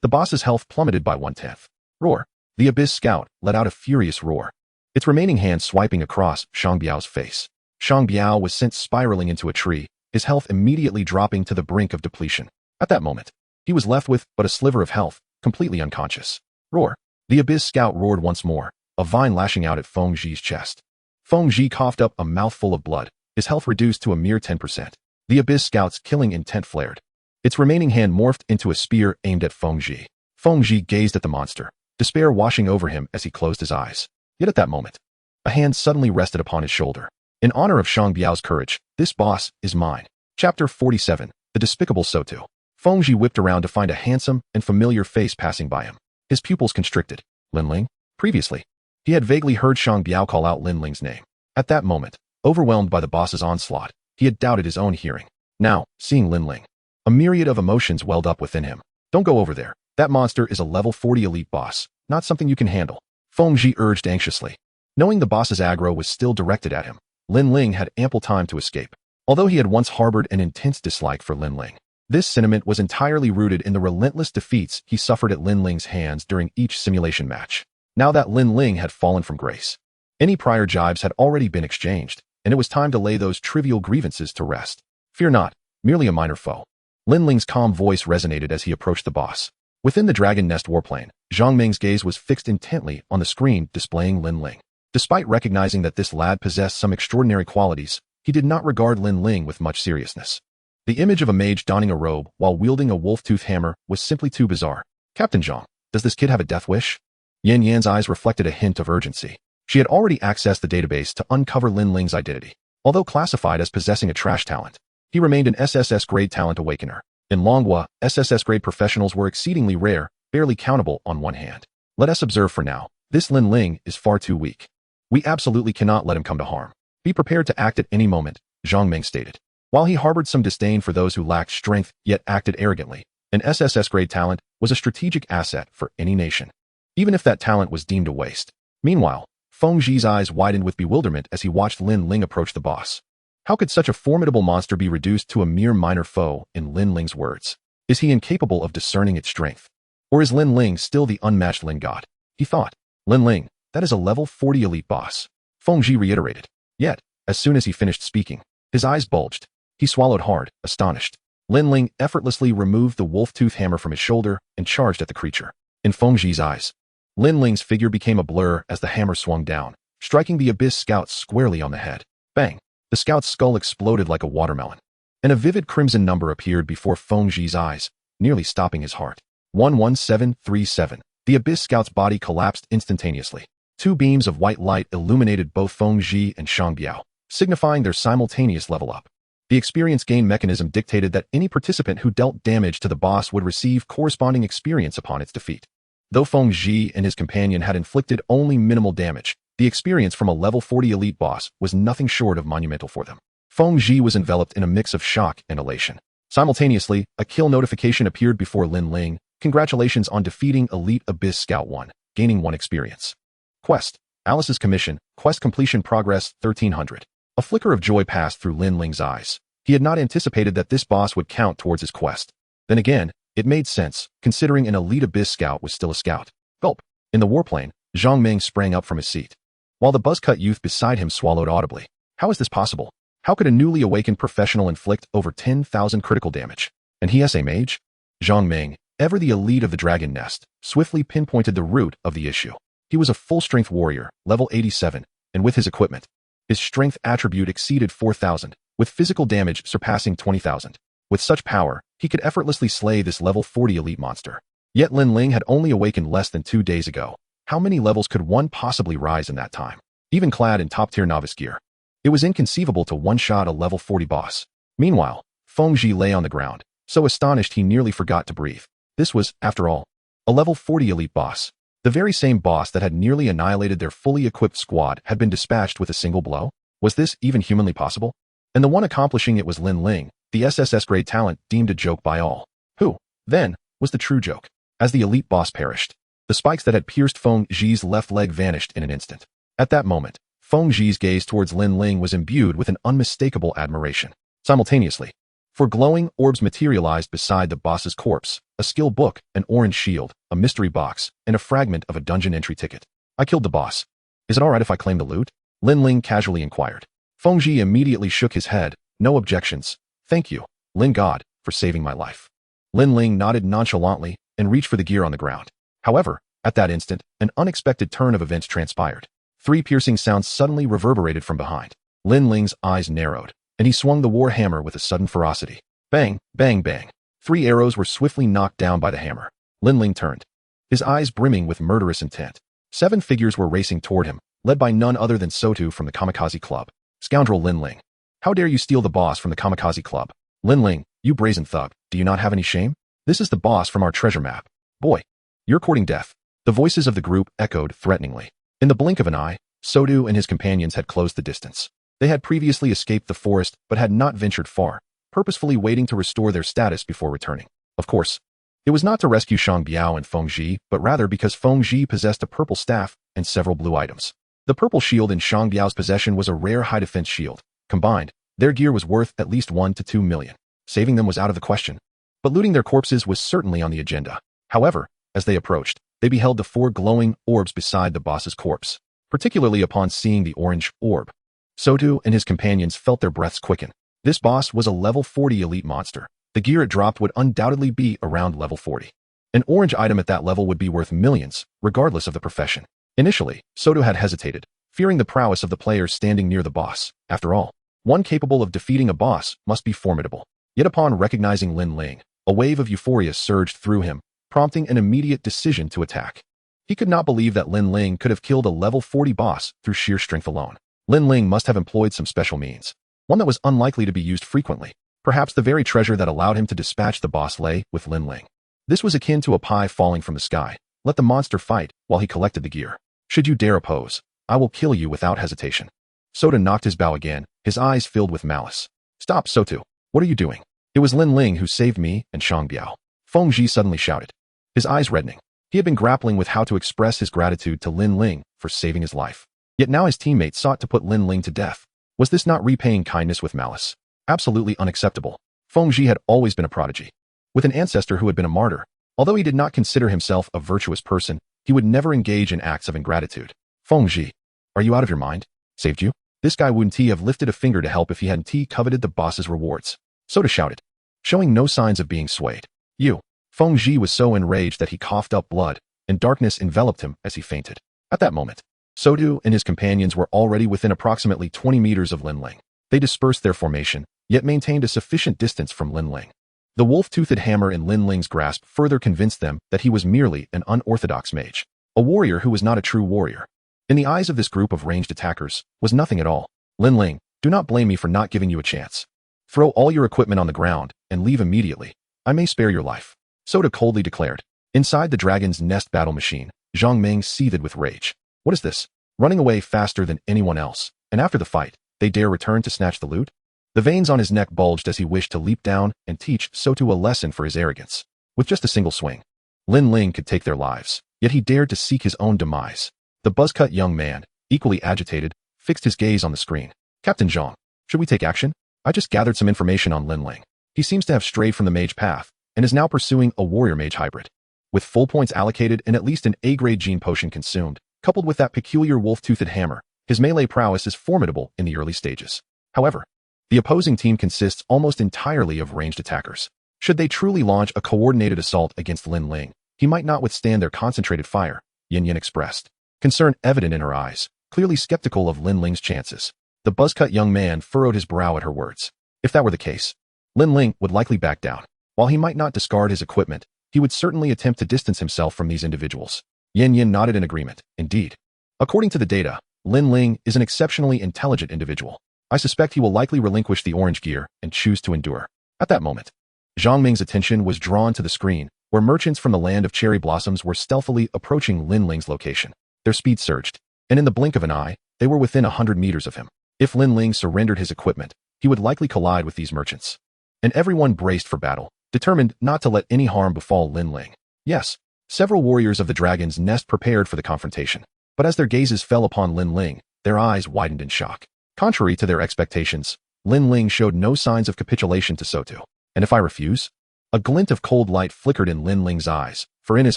The boss's health plummeted by 1/10. Roar! The Abyss Scout let out a furious roar, its remaining hand swiping across Shang Biao's face. Shang Biao was sent spiraling into a tree, his health immediately dropping to the brink of depletion. At that moment, he was left with but a sliver of health, completely unconscious. Roar! The Abyss Scout roared once more, a vine lashing out at Feng Ji's chest. Feng Ji coughed up a mouthful of blood, his health reduced to a mere 10%. The Abyss Scout's killing intent flared. Its remaining hand morphed into a spear aimed at Feng Ji. Feng Ji gazed at the monster, despair washing over him as he closed his eyes. Yet at that moment, a hand suddenly rested upon his shoulder. In honor of Shang Biao's courage, this boss is mine. Chapter 47, The Despicable Sotu. Feng Ji whipped around to find a handsome and familiar face passing by him. His pupils constricted, Lin Ling? Previously, he had vaguely heard Shang Biao call out Lin Ling's name. At that moment, overwhelmed by the boss's onslaught, he had doubted his own hearing. Now, seeing Lin Ling, a myriad of emotions welled up within him. Don't go over there. That monster is a level 40 elite boss, not something you can handle. Feng Ji urged anxiously. Knowing the boss's aggro was still directed at him, Lin Ling had ample time to escape. Although he had once harbored an intense dislike for Lin Ling, this sentiment was entirely rooted in the relentless defeats he suffered at Lin Ling's hands during each simulation match. Now that Lin Ling had fallen from grace, any prior jibes had already been exchanged, and it was time to lay those trivial grievances to rest. Fear not, merely a minor foe. Lin Ling's calm voice resonated as he approached the boss. Within the Dragon Nest warplane, Zhang Ming's gaze was fixed intently on the screen displaying Lin Ling. Despite recognizing that this lad possessed some extraordinary qualities, he did not regard Lin Ling with much seriousness. The image of a mage donning a robe while wielding a wolf-tooth hammer was simply too bizarre. Captain Zhang, does this kid have a death wish? Yan Yan's eyes reflected a hint of urgency. She had already accessed the database to uncover Lin Ling's identity. Although classified as possessing a trash talent, he remained an SSS-grade talent awakener. In Longhua, SSS-grade professionals were exceedingly rare, barely countable on one hand. Let us observe for now. This Lin Ling is far too weak. We absolutely cannot let him come to harm. Be prepared to act at any moment, Zhang Ming stated. While he harbored some disdain for those who lacked strength yet acted arrogantly, an SSS-grade talent was a strategic asset for any nation, even if that talent was deemed a waste. Meanwhile, Feng Ji's eyes widened with bewilderment as he watched Lin Ling approach the boss. How could such a formidable monster be reduced to a mere minor foe, in Lin Ling's words? Is he incapable of discerning its strength? Or is Lin Ling still the unmatched Lin god? He thought. Lin Ling, that is a level 40 elite boss. Feng Ji reiterated. Yet, as soon as he finished speaking, his eyes bulged. He swallowed hard, astonished. Lin Ling effortlessly removed the wolf-tooth hammer from his shoulder and charged at the creature. In Feng Ji's eyes, Lin Ling's figure became a blur as the hammer swung down, striking the Abyss Scout squarely on the head. Bang! The scout's skull exploded like a watermelon, and a vivid crimson number appeared before Feng Ji's eyes, nearly stopping his heart. 11737. The Abyss Scout's body collapsed instantaneously. Two beams of white light illuminated both Feng Ji and Shang Biao, signifying their simultaneous level up. The experience gain mechanism dictated that any participant who dealt damage to the boss would receive corresponding experience upon its defeat. Though Feng Ji and his companion had inflicted only minimal damage, the experience from a level 40 elite boss was nothing short of monumental for them. Feng Ji was enveloped in a mix of shock and elation. Simultaneously, a kill notification appeared before Lin Ling. Congratulations on defeating Elite Abyss Scout 1, gaining 1 experience. Quest. Alice's Commission, Quest Completion Progress 1300. A flicker of joy passed through Lin Ling's eyes. He had not anticipated that this boss would count towards his quest. Then again, it made sense, considering an Elite Abyss Scout was still a scout. Gulp. In the warplane, Zhang Ming sprang up from his seat, while the buzzcut youth beside him swallowed audibly. How is this possible? How could a newly awakened professional inflict over 10,000 critical damage? And he is a mage? Zhang Ming, ever the elite of the Dragon Nest, swiftly pinpointed the root of the issue. He was a full-strength warrior, level 87, and with his equipment, his strength attribute exceeded 4,000, with physical damage surpassing 20,000. With such power, he could effortlessly slay this level 40 elite monster. Yet Lin Ling had only awakened less than 2 days ago. How many levels could one possibly rise in that time? Even clad in top-tier novice gear, it was inconceivable to one-shot a level 40 boss. Meanwhile, Feng Ji lay on the ground, so astonished he nearly forgot to breathe. This was, after all, a level 40 elite boss. The very same boss that had nearly annihilated their fully equipped squad had been dispatched with a single blow? Was this even humanly possible? And the one accomplishing it was Lin Ling, the SSS-grade talent deemed a joke by all. Who, then, was the true joke? As the elite boss perished, the spikes that had pierced Feng Ji's left leg vanished in an instant. At that moment, Feng Ji's gaze towards Lin Ling was imbued with an unmistakable admiration. Simultaneously, 4 glowing orbs materialized beside the boss's corpse, a skill book, an orange shield, a mystery box, and a fragment of a dungeon entry ticket. I killed the boss. Is it alright if I claim the loot? Lin Ling casually inquired. Feng Ji immediately shook his head. No objections. Thank you, Lin God, for saving my life. Lin Ling nodded nonchalantly and reached for the gear on the ground. However, at that instant, an unexpected turn of events transpired. 3 piercing sounds suddenly reverberated from behind. Lin Ling's eyes narrowed, and he swung the war hammer with a sudden ferocity. Bang, bang, bang. 3 arrows were swiftly knocked down by the hammer. Lin Ling turned, his eyes brimming with murderous intent. 7 figures were racing toward him, led by none other than Sotu from the Kamikaze Club. Scoundrel Lin Ling. How dare you steal the boss from the Kamikaze Club? Lin Ling, you brazen thug, do you not have any shame? This is the boss from our treasure map. Boy, you're courting death. The voices of the group echoed threateningly. In the blink of an eye, Sotu and his companions had closed the distance. They had previously escaped the forest but had not ventured far, purposefully waiting to restore their status before returning. Of course, it was not to rescue Shang Biao and Feng Ji, but rather because Feng Ji possessed a purple staff and several blue items. The purple shield in Shang Biao's possession was a rare high-defense shield. Combined, their gear was worth at least 1 to 2 million. Saving them was out of the question. But looting their corpses was certainly on the agenda. However, as they approached, they beheld the 4 glowing orbs beside the boss's corpse. Particularly upon seeing the orange orb, Sotu and his companions felt their breaths quicken. This boss was a level 40 elite monster. The gear it dropped would undoubtedly be around level 40. An orange item at that level would be worth millions, regardless of the profession. Initially, Sotu had hesitated, fearing the prowess of the players standing near the boss. After all, one capable of defeating a boss must be formidable. Yet upon recognizing Lin Ling, a wave of euphoria surged through him, prompting an immediate decision to attack. He could not believe that Lin Ling could have killed a level 40 boss through sheer strength alone. Lin Ling must have employed some special means, one that was unlikely to be used frequently. Perhaps the very treasure that allowed him to dispatch the boss lay with Lin Ling. This was akin to a pie falling from the sky. Let the monster fight while he collected the gear. Should you dare oppose, I will kill you without hesitation. Sotu knocked his bow again, his eyes filled with malice. Stop, Sotu. What are you doing? It was Lin Ling who saved me and Shang Biao. Feng Ji suddenly shouted, his eyes reddening. He had been grappling with how to express his gratitude to Lin Ling for saving his life. Yet now his teammates sought to put Lin Ling to death. Was this not repaying kindness with malice? Absolutely unacceptable. Feng Ji had always been a prodigy. With an ancestor who had been a martyr, although he did not consider himself a virtuous person, he would never engage in acts of ingratitude. Feng Ji, are you out of your mind? Saved you? This guy wouldn't he have lifted a finger to help if he hadn't coveted the boss's rewards? Sotu shouted, showing no signs of being swayed. You. Feng Ji was so enraged that he coughed up blood, and darkness enveloped him as he fainted. At that moment, Sotu and his companions were already within approximately 20 meters of Lin Ling. They dispersed their formation, yet maintained a sufficient distance from Lin Ling. The wolf-toothed hammer in Lin Ling's grasp further convinced them that he was merely an unorthodox mage, a warrior who was not a true warrior. In the eyes of this group of ranged attackers, was nothing at all. Lin Ling, do not blame me for not giving you a chance. Throw all your equipment on the ground and leave immediately. I may spare your life. Sotu coldly declared. Inside the dragon's nest battle machine, Zhang Ming seethed with rage. What is this? Running away faster than anyone else, and after the fight, they dare return to snatch the loot? The veins on his neck bulged as he wished to leap down and teach Sotu a lesson for his arrogance. With just a single swing, Lin Ling could take their lives, yet he dared to seek his own demise. The buzz-cut young man, equally agitated, fixed his gaze on the screen. Captain Zhang, should we take action? I just gathered some information on Lin Ling. He seems to have strayed from the mage path, and is now pursuing a warrior-mage hybrid. With full points allocated and at least an A-grade gene potion consumed, coupled with that peculiar wolf-toothed hammer, his melee prowess is formidable in the early stages. However, the opposing team consists almost entirely of ranged attackers. Should they truly launch a coordinated assault against Lin Ling, he might not withstand their concentrated fire, Yin Yin expressed. Concern evident in her eyes, clearly skeptical of Lin Ling's chances. The buzz-cut young man furrowed his brow at her words. If that were the case, Lin Ling would likely back down. While he might not discard his equipment, he would certainly attempt to distance himself from these individuals. Yin Yin nodded in agreement. Indeed. According to the data, Lin Ling is an exceptionally intelligent individual. I suspect he will likely relinquish the orange gear and choose to endure. At that moment, Zhang Ming's attention was drawn to the screen, where merchants from the land of cherry blossoms were stealthily approaching Lin Ling's location. Their speed surged, and in the blink of an eye, they were within 100 meters of him. If Lin Ling surrendered his equipment, he would likely collide with these merchants. And everyone braced for battle, determined not to let any harm befall Lin Ling. Yes, several warriors of the dragon's nest prepared for the confrontation, but as their gazes fell upon Lin Ling, their eyes widened in shock. Contrary to their expectations, Lin Ling showed no signs of capitulation to Sotu. And if I refuse? A glint of cold light flickered in Lin Ling's eyes, for in his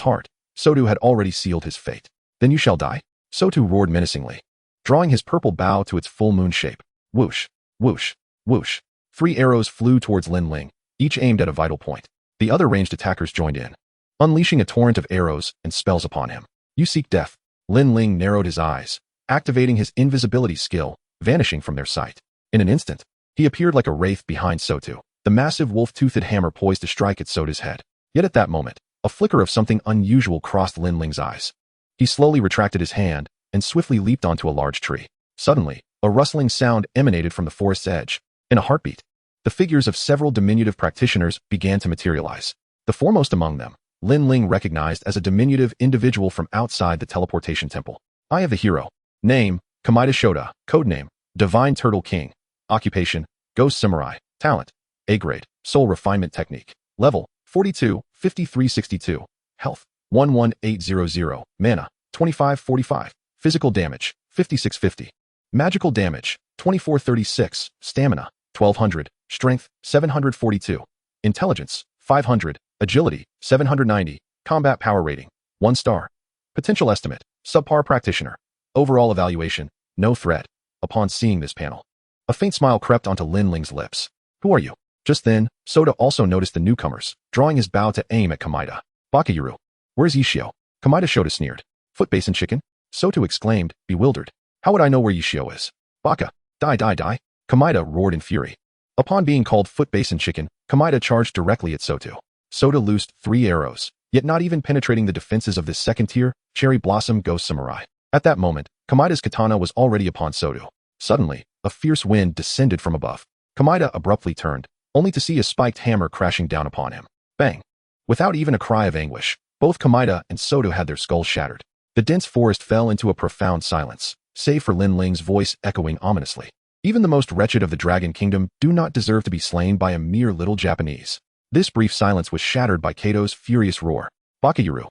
heart, Sotu had already sealed his fate. Then you shall die? Sotu roared menacingly, drawing his purple bow to its full moon shape. Whoosh, whoosh, whoosh. 3 arrows flew towards Lin Ling, each aimed at a vital point. The other ranged attackers joined in, unleashing a torrent of arrows and spells upon him. You seek death. Lin Ling narrowed his eyes, activating his invisibility skill, vanishing from their sight. In an instant, he appeared like a wraith behind Sotu, the massive wolf-toothed hammer poised to strike at Sotu's head. Yet at that moment, a flicker of something unusual crossed Lin Ling's eyes. He slowly retracted his hand and swiftly leaped onto a large tree. Suddenly, a rustling sound emanated from the forest's edge. In a heartbeat, the figures of several diminutive practitioners began to materialize. The foremost among them, Lin Ling recognized as a diminutive individual from outside the teleportation temple. Eye of the hero. Name, Kamida Shota. Codename, Divine Turtle King. Occupation, Ghost Samurai. Talent, A grade. Soul Refinement Technique. Level, 42, 5362. Health, 11800. Mana, 2545. Physical damage, 5650. Magical damage, 2436. Stamina, 1200. Strength, 742. Intelligence, 500. Agility, 790. Combat power rating, 1 star. Potential estimate, subpar practitioner. Overall evaluation, no threat. Upon seeing this panel, a faint smile crept onto Lin Ling's lips. Who are you? Just then, Soda also noticed the newcomers, drawing his bow to aim at Kamida. Bakayuru. Where's Yishio? Kamida Shota sneered. Foot basin chicken? Soto exclaimed, bewildered. How would I know where Yishio is? Baka. Die. Kamida roared in fury. Upon being called foot basin chicken, Kamida charged directly at Soto. Soda loosed 3 arrows, yet not even penetrating the defenses of this second-tier, cherry blossom ghost samurai. At that moment, Kamida's katana was already upon Soto. Suddenly, a fierce wind descended from above. Kamida abruptly turned, only to see a spiked hammer crashing down upon him. Bang! Without even a cry of anguish, both Kamida and Soto had their skulls shattered. The dense forest fell into a profound silence, save for Lin Ling's voice echoing ominously. Even the most wretched of the Dragon Kingdom do not deserve to be slain by a mere little Japanese. This brief silence was shattered by Kato's furious roar. Bakayuru.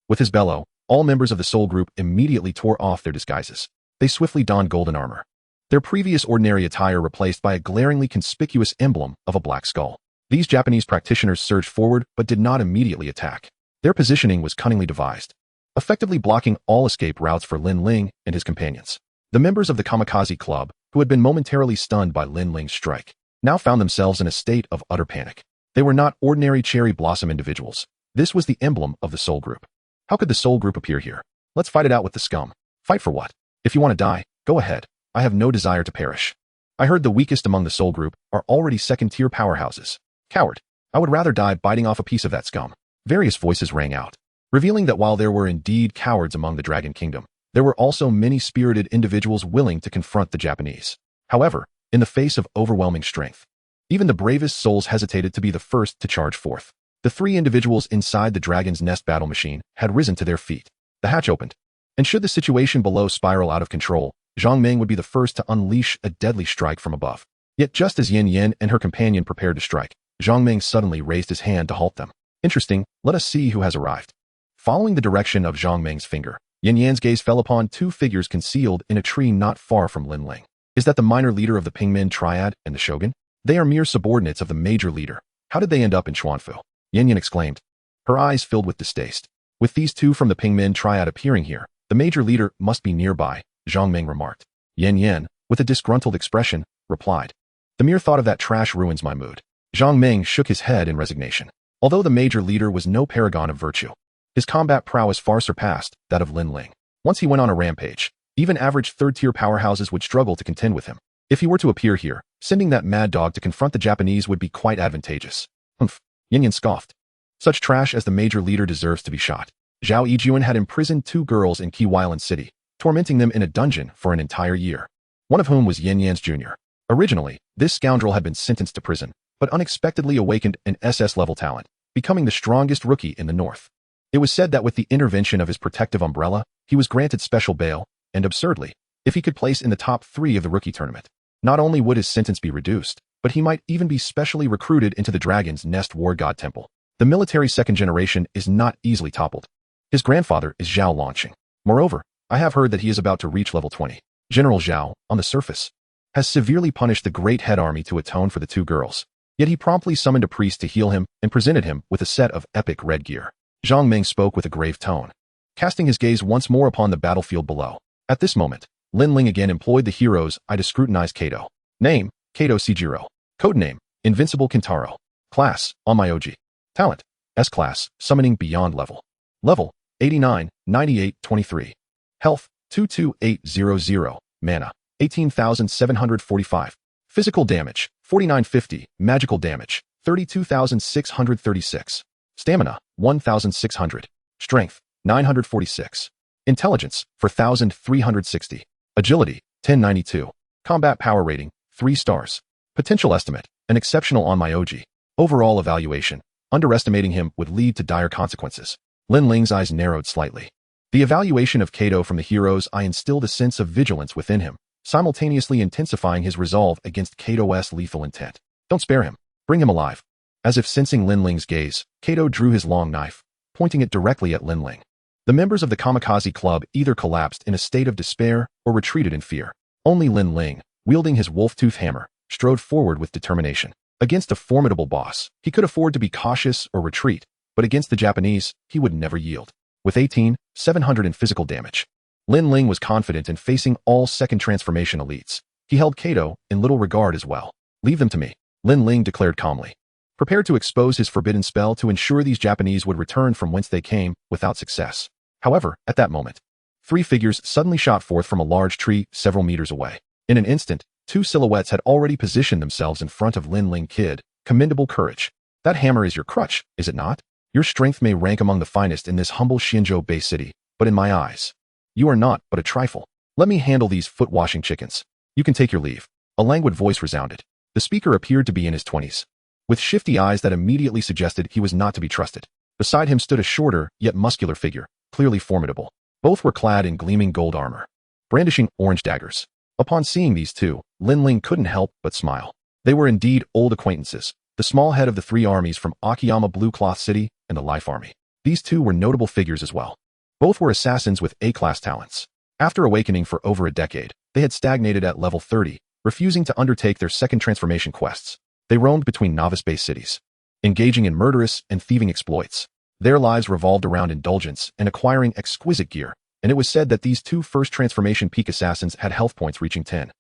With his bellow, all members of the Soul Group immediately tore off their disguises. They swiftly donned golden armor, their previous ordinary attire replaced by a glaringly conspicuous emblem of a black skull. These Japanese practitioners surged forward but did not immediately attack. Their positioning was cunningly devised, effectively blocking all escape routes for Lin Ling and his companions. The members of the Kamikaze Club, who had been momentarily stunned by Lin Ling's strike, now found themselves in a state of utter panic. They were not ordinary cherry blossom individuals. This was the emblem of the Soul Group. How could the Soul Group appear here? Let's fight it out with the scum. Fight for what? If you want to die, go ahead. I have no desire to perish. I heard the weakest among the Soul Group are already second-tier powerhouses. Coward. I would rather die biting off a piece of that scum. Various voices rang out, revealing that while there were indeed cowards among the Dragon Kingdom, there were also many spirited individuals willing to confront the Japanese. However, in the face of overwhelming strength, even the bravest souls hesitated to be the first to charge forth. The 3 individuals inside the Dragon's Nest battle machine had risen to their feet. The hatch opened, and should the situation below spiral out of control, Zhang Ming would be the first to unleash a deadly strike from above. Yet just as Yin Yin and her companion prepared to strike, Zhang Ming suddenly raised his hand to halt them. Interesting, let us see who has arrived. Following the direction of Zhang Ming's finger, Yin Yan's gaze fell upon 2 figures concealed in a tree not far from Lin Ling. Is that the minor leader of the Pingmen Triad and the Shogun? They are mere subordinates of the major leader. How did they end up in Chuanfu? Yin Yin exclaimed, her eyes filled with distaste. With these 2 from the Pingmen Triad appearing here, the major leader must be nearby, Zhang Ming remarked. Yin Yin, with a disgruntled expression, replied, the mere thought of that trash ruins my mood. Zhang Ming shook his head in resignation. Although the major leader was no paragon of virtue, his combat prowess far surpassed that of Lin Ling. Once he went on a rampage, even average 3rd-tier powerhouses would struggle to contend with him. If he were to appear here, sending that mad dog to confront the Japanese would be quite advantageous. Humph. Yin Yin scoffed. Such trash as the major leader deserves to be shot. Zhao Yijuan had imprisoned 2 girls in Qiwailan City, tormenting them in a dungeon for an entire year. One of whom was Yin Yan's junior. Originally, this scoundrel had been sentenced to prison, but unexpectedly awakened an SS-level talent, becoming the strongest rookie in the north. It was said that with the intervention of his protective umbrella, he was granted special bail, and absurdly, if he could place in the top 3 of the rookie tournament, not only would his sentence be reduced, but he might even be specially recruited into the Dragon's Nest War God Temple. The military 2nd generation is not easily toppled. His grandfather is Zhao Lanqing. Moreover, I have heard that he is about to reach level 20. General Zhao, on the surface, has severely punished the Great Head Army to atone for the 2 girls. Yet he promptly summoned a priest to heal him and presented him with a set of epic red gear. Zhang Ming spoke with a grave tone, casting his gaze once more upon the battlefield below. At this moment, Lin Ling again employed the hero's eye to scrutinize Kato. Name, Kato Sejiro. Codename, Invincible Kintaro. Class, Onmyoji. Talent, S-Class, Summoning Beyond Level. Level, 89, 98, 23. Health, 22800. Mana, 18,745. Physical damage, 4950. Magical damage, 32,636. Stamina, 1,600. Strength, 946. Intelligence, 4,360. Agility, 1092. Combat power rating, 3 stars. Potential estimate, an exceptional Onmyoji. Overall evaluation, Underestimating him would lead to dire consequences. Lin Ling's eyes narrowed slightly. The evaluation of Kato from the hero's eye instilled a sense of vigilance within him, simultaneously intensifying his resolve against Kato's lethal intent. Don't spare him. Bring him alive. As if sensing Lin Ling's gaze, Kato drew his long knife, pointing it directly at Lin Ling. The members of the Kamikaze Club either collapsed in a state of despair or retreated in fear. Only Lin Ling, wielding his wolf-tooth hammer, strode forward with determination. Against a formidable boss, he could afford to be cautious or retreat, but against the Japanese, he would never yield. With 18,700 in physical damage, Lin Ling was confident in facing all second transformation elites. He held Kato in little regard as well. Leave them to me, Lin Ling declared calmly, prepared to expose his forbidden spell to ensure these Japanese would return from whence they came without success. However, at that moment, 3 figures suddenly shot forth from a large tree several meters away. In an instant, 2 silhouettes had already positioned themselves in front of Lin Ling. Kid, commendable courage. That hammer is your crutch, is it not? Your strength may rank among the finest in this humble Shinjo Bay city, but in my eyes, you are not but a trifle. Let me handle these foot-washing chickens. You can take your leave. A languid voice resounded. The speaker appeared to be in his 20s, with shifty eyes that immediately suggested he was not to be trusted. Beside him stood a shorter, yet muscular figure, clearly formidable. Both were clad in gleaming gold armor, brandishing orange daggers. Upon seeing these two, Lin Ling couldn't help but smile. They were indeed old acquaintances, the small head of the 3 armies from Akiyama Blue Cloth City and the Life Army. These two were notable figures as well. Both were assassins with A-class talents. After awakening for over a decade, they had stagnated at level 30, refusing to undertake their second transformation quests. They roamed between novice-based cities, engaging in murderous and thieving exploits. Their lives revolved around indulgence and acquiring exquisite gear, and it was said that these 2 first transformation peak assassins had health points reaching 10,000,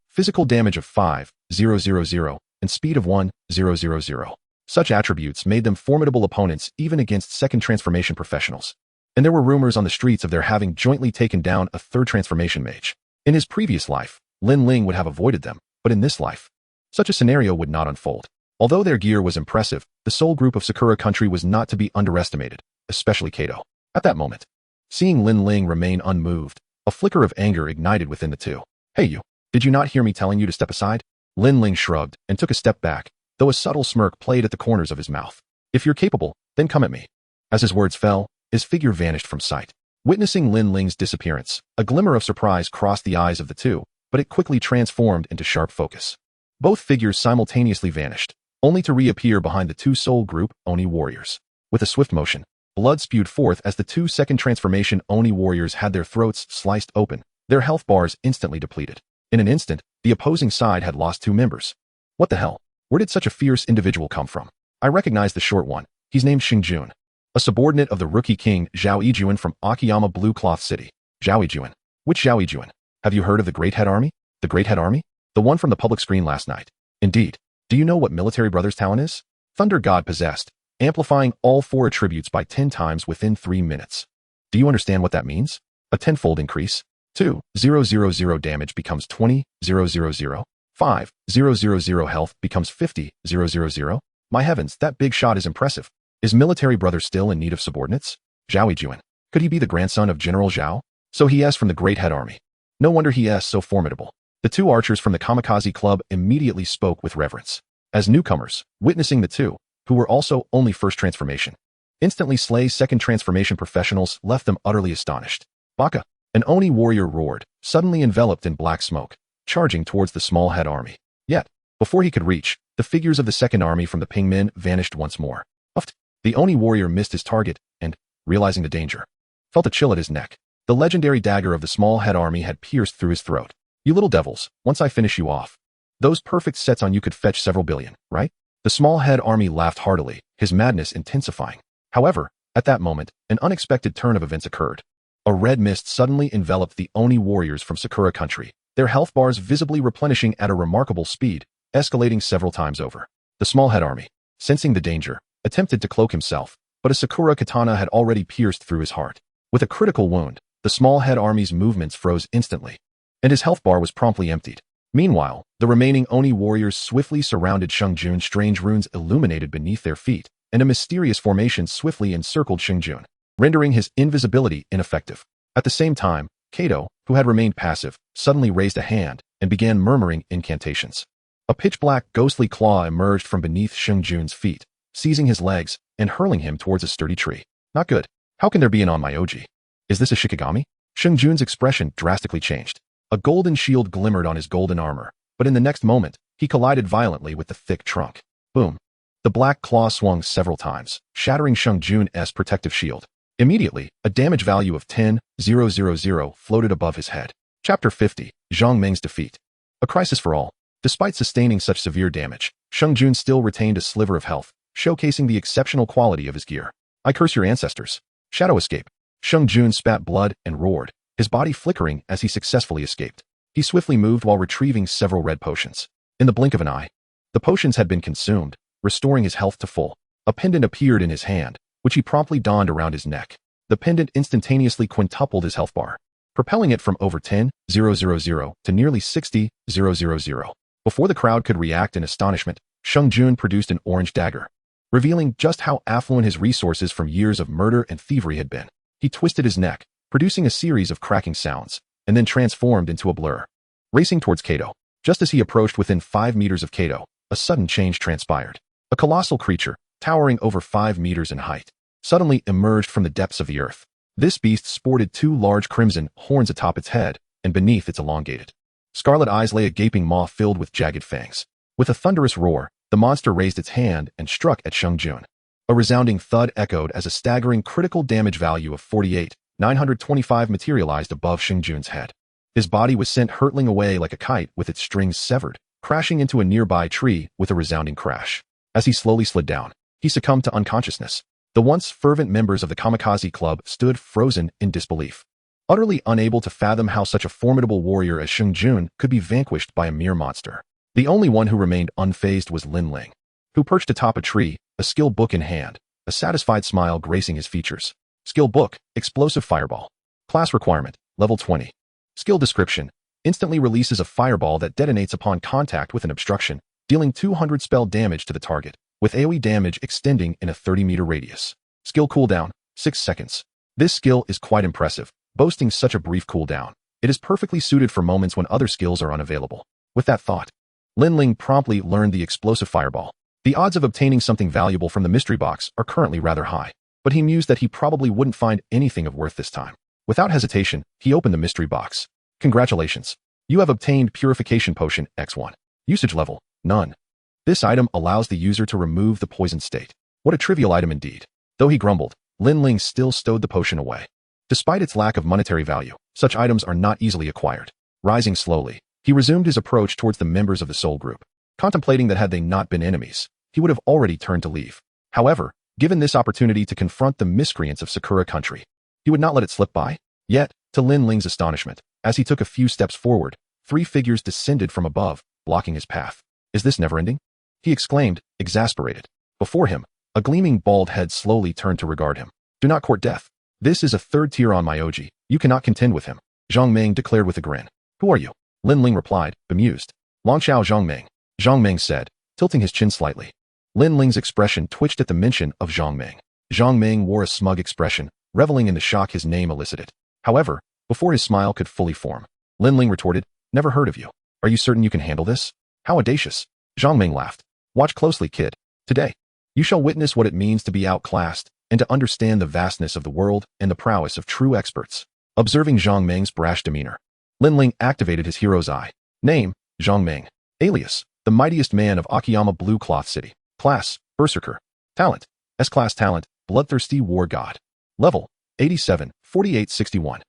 physical damage of 5,000, and speed of 1,000. Such attributes made them formidable opponents even against second transformation professionals. And there were rumors on the streets of their having jointly taken down a 3rd transformation mage. In his previous life, Lin Ling would have avoided them, but in this life, such a scenario would not unfold. Although their gear was impressive, the soul group of Sakura country was not to be underestimated, especially Kato. At that moment, seeing Lin Ling remain unmoved, a flicker of anger ignited within the two. Hey you, did you not hear me telling you to step aside? Lin Ling shrugged and took a step back, though a subtle smirk played at the corners of his mouth. If you're capable, then come at me. As his words fell, his figure vanished from sight. Witnessing Lin Ling's disappearance, a glimmer of surprise crossed the eyes of the two, but it quickly transformed into sharp focus. Both figures simultaneously vanished, only to reappear behind the 2 soul group Oni warriors. With a swift motion, blood spewed forth as the 2 second transformation Oni warriors had their throats sliced open, their health bars instantly depleted. In an instant, the opposing side had lost 2 members. What the hell? Where did such a fierce individual come from? I recognize the short one. He's named Xingjun, a subordinate of the rookie king Zhao Yijuan from Akiyama Blue Cloth City. Zhao Yijuan. Which Zhao Yijuan? Have you heard of the Great Head Army? The Great Head Army? The one from the public screen last night. Indeed. Do you know what Military Brothers' talent is? Thunder God Possessed, amplifying all 4 attributes by 10 times within 3 minutes. Do you understand what that means? A 10-fold increase. 2,000 damage becomes 20,000. 5,000 health becomes 50,000. My heavens, that big shot is impressive. Is Military Brother still in need of subordinates? Zhao Yijuan. Could he be the grandson of General Zhao? So he is from the Great Head Army. No wonder he is so formidable. The 2 archers from the Kamikaze Club immediately spoke with reverence. As newcomers, witnessing the 2, who were also only first transformation, instantly slay second transformation professionals left them utterly astonished. Baka, an Oni warrior roared, suddenly enveloped in black smoke, charging towards the small head army. Yet, before he could reach, the figures of the second army from the Pingmen vanished once more. Uffed. The Oni warrior missed his target and, realizing the danger, felt a chill at his neck. The legendary dagger of the small head army had pierced through his throat. You little devils, once I finish you off, those perfect sets on you could fetch several billion, right? The small head army laughed heartily, his madness intensifying. However, at that moment, an unexpected turn of events occurred. A red mist suddenly enveloped the Oni warriors from Sakura country, their health bars visibly replenishing at a remarkable speed, escalating several times over. The small head army, sensing the danger, attempted to cloak himself, but a Sakura katana had already pierced through his heart. With a critical wound, the small head army's movements froze instantly, and his health bar was promptly emptied. Meanwhile, the remaining Oni warriors swiftly surrounded Xingjun. Strange runes illuminated beneath their feet, and a mysterious formation swiftly encircled Xingjun, rendering his invisibility ineffective. At the same time, Kato, who had remained passive, suddenly raised a hand and began murmuring incantations. A pitch-black ghostly claw emerged from beneath Xingjun's feet, seizing his legs and hurling him towards a sturdy tree. Not good. How can there be an onmyoji? Is this a shikigami? Shang Jun's expression drastically changed. A golden shield glimmered on his golden armor, but in the next moment, he collided violently with the thick trunk. Boom. The black claw swung several times, shattering Shang Jun's protective shield. Immediately, a damage value of 10,000 floated above his head. Chapter 50, Zhang Meng's Defeat. A crisis for all. Despite sustaining such severe damage, Shang Jun still retained a sliver of health, showcasing the exceptional quality of his gear. I curse your ancestors. Shadow escape. Shang Jun spat blood and roared, his body flickering as he successfully escaped. He swiftly moved while retrieving several red potions. In the blink of an eye, the potions had been consumed, restoring his health to full. A pendant appeared in his hand, which he promptly donned around his neck. The pendant instantaneously quintupled his health bar, propelling it from over 10,000 to nearly 60,000. Before the crowd could react in astonishment, Shang Jun produced an orange dagger, revealing just how affluent his resources from years of murder and thievery had been. He twisted his neck, producing a series of cracking sounds, and then transformed into a blur. Racing towards Kato. Just as he approached within 5 meters of Kato, a sudden change transpired. A colossal creature, towering over 5 meters in height, suddenly emerged from the depths of the earth. This beast sported 2 large crimson horns atop its head, and beneath its elongated scarlet eyes lay a gaping maw filled with jagged fangs. With a thunderous roar, the monster raised its hand and struck at Shang Jun. A resounding thud echoed as a staggering critical damage value of 48,925 materialized above Shang Jun's head. His body was sent hurtling away like a kite with its strings severed, crashing into a nearby tree with a resounding crash. As he slowly slid down, he succumbed to unconsciousness. The once fervent members of the Kamikaze Club stood frozen in disbelief, utterly unable to fathom how such a formidable warrior as Shang Jun could be vanquished by a mere monster. The only one who remained unfazed was Lin Ling, who perched atop a tree, a skill book in hand, a satisfied smile gracing his features. Skill book, Explosive Fireball. Class requirement, level 20. Skill description, instantly releases a fireball that detonates upon contact with an obstruction, dealing 200 spell damage to the target, with AoE damage extending in a 30-meter radius. Skill cooldown, 6 seconds. This skill is quite impressive, boasting such a brief cooldown. It is perfectly suited for moments when other skills are unavailable. With that thought, Lin Ling promptly learned the Explosive Fireball. The odds of obtaining something valuable from the mystery box are currently rather high, but he mused that he probably wouldn't find anything of worth this time. Without hesitation, he opened the mystery box. Congratulations. You have obtained Purification Potion X1. Usage level, none. This item allows the user to remove the poison state. What a trivial item indeed. Though he grumbled, Lin Ling still stowed the potion away. Despite its lack of monetary value, such items are not easily acquired. Rising slowly, he resumed his approach towards the members of the Soul Group, contemplating that had they not been enemies, he would have already turned to leave. However, given this opportunity to confront the miscreants of Sakura country, he would not let it slip by. Yet, to Lin Ling's astonishment, as he took a few steps forward, 3 figures descended from above, blocking his path. Is this never-ending? He exclaimed, exasperated. Before him, a gleaming bald head slowly turned to regard him. Do not court death. This is a 3rd tier onmyoji. You cannot contend with him, Zhang Meng declared with a grin. Who are you? Lin Ling replied, bemused. Longxiao Zhang Meng said, tilting his chin slightly. Lin Ling's expression twitched at the mention of Zhang Meng. Zhang Meng wore a smug expression, reveling in the shock his name elicited. However, before his smile could fully form, Lin Ling retorted, never heard of you. Are you certain you can handle this? How audacious. Zhang Meng laughed. Watch closely, kid. Today, you shall witness what it means to be outclassed and to understand the vastness of the world and the prowess of true experts. Observing Zhang Meng's brash demeanor, Lin Ling activated his hero's eye. Name, Zhang Meng. Alias, the mightiest man of Akiyama Blue Cloth City. Class, Berserker. Talent, S-Class Talent, Bloodthirsty War God. Level, 87, 4861.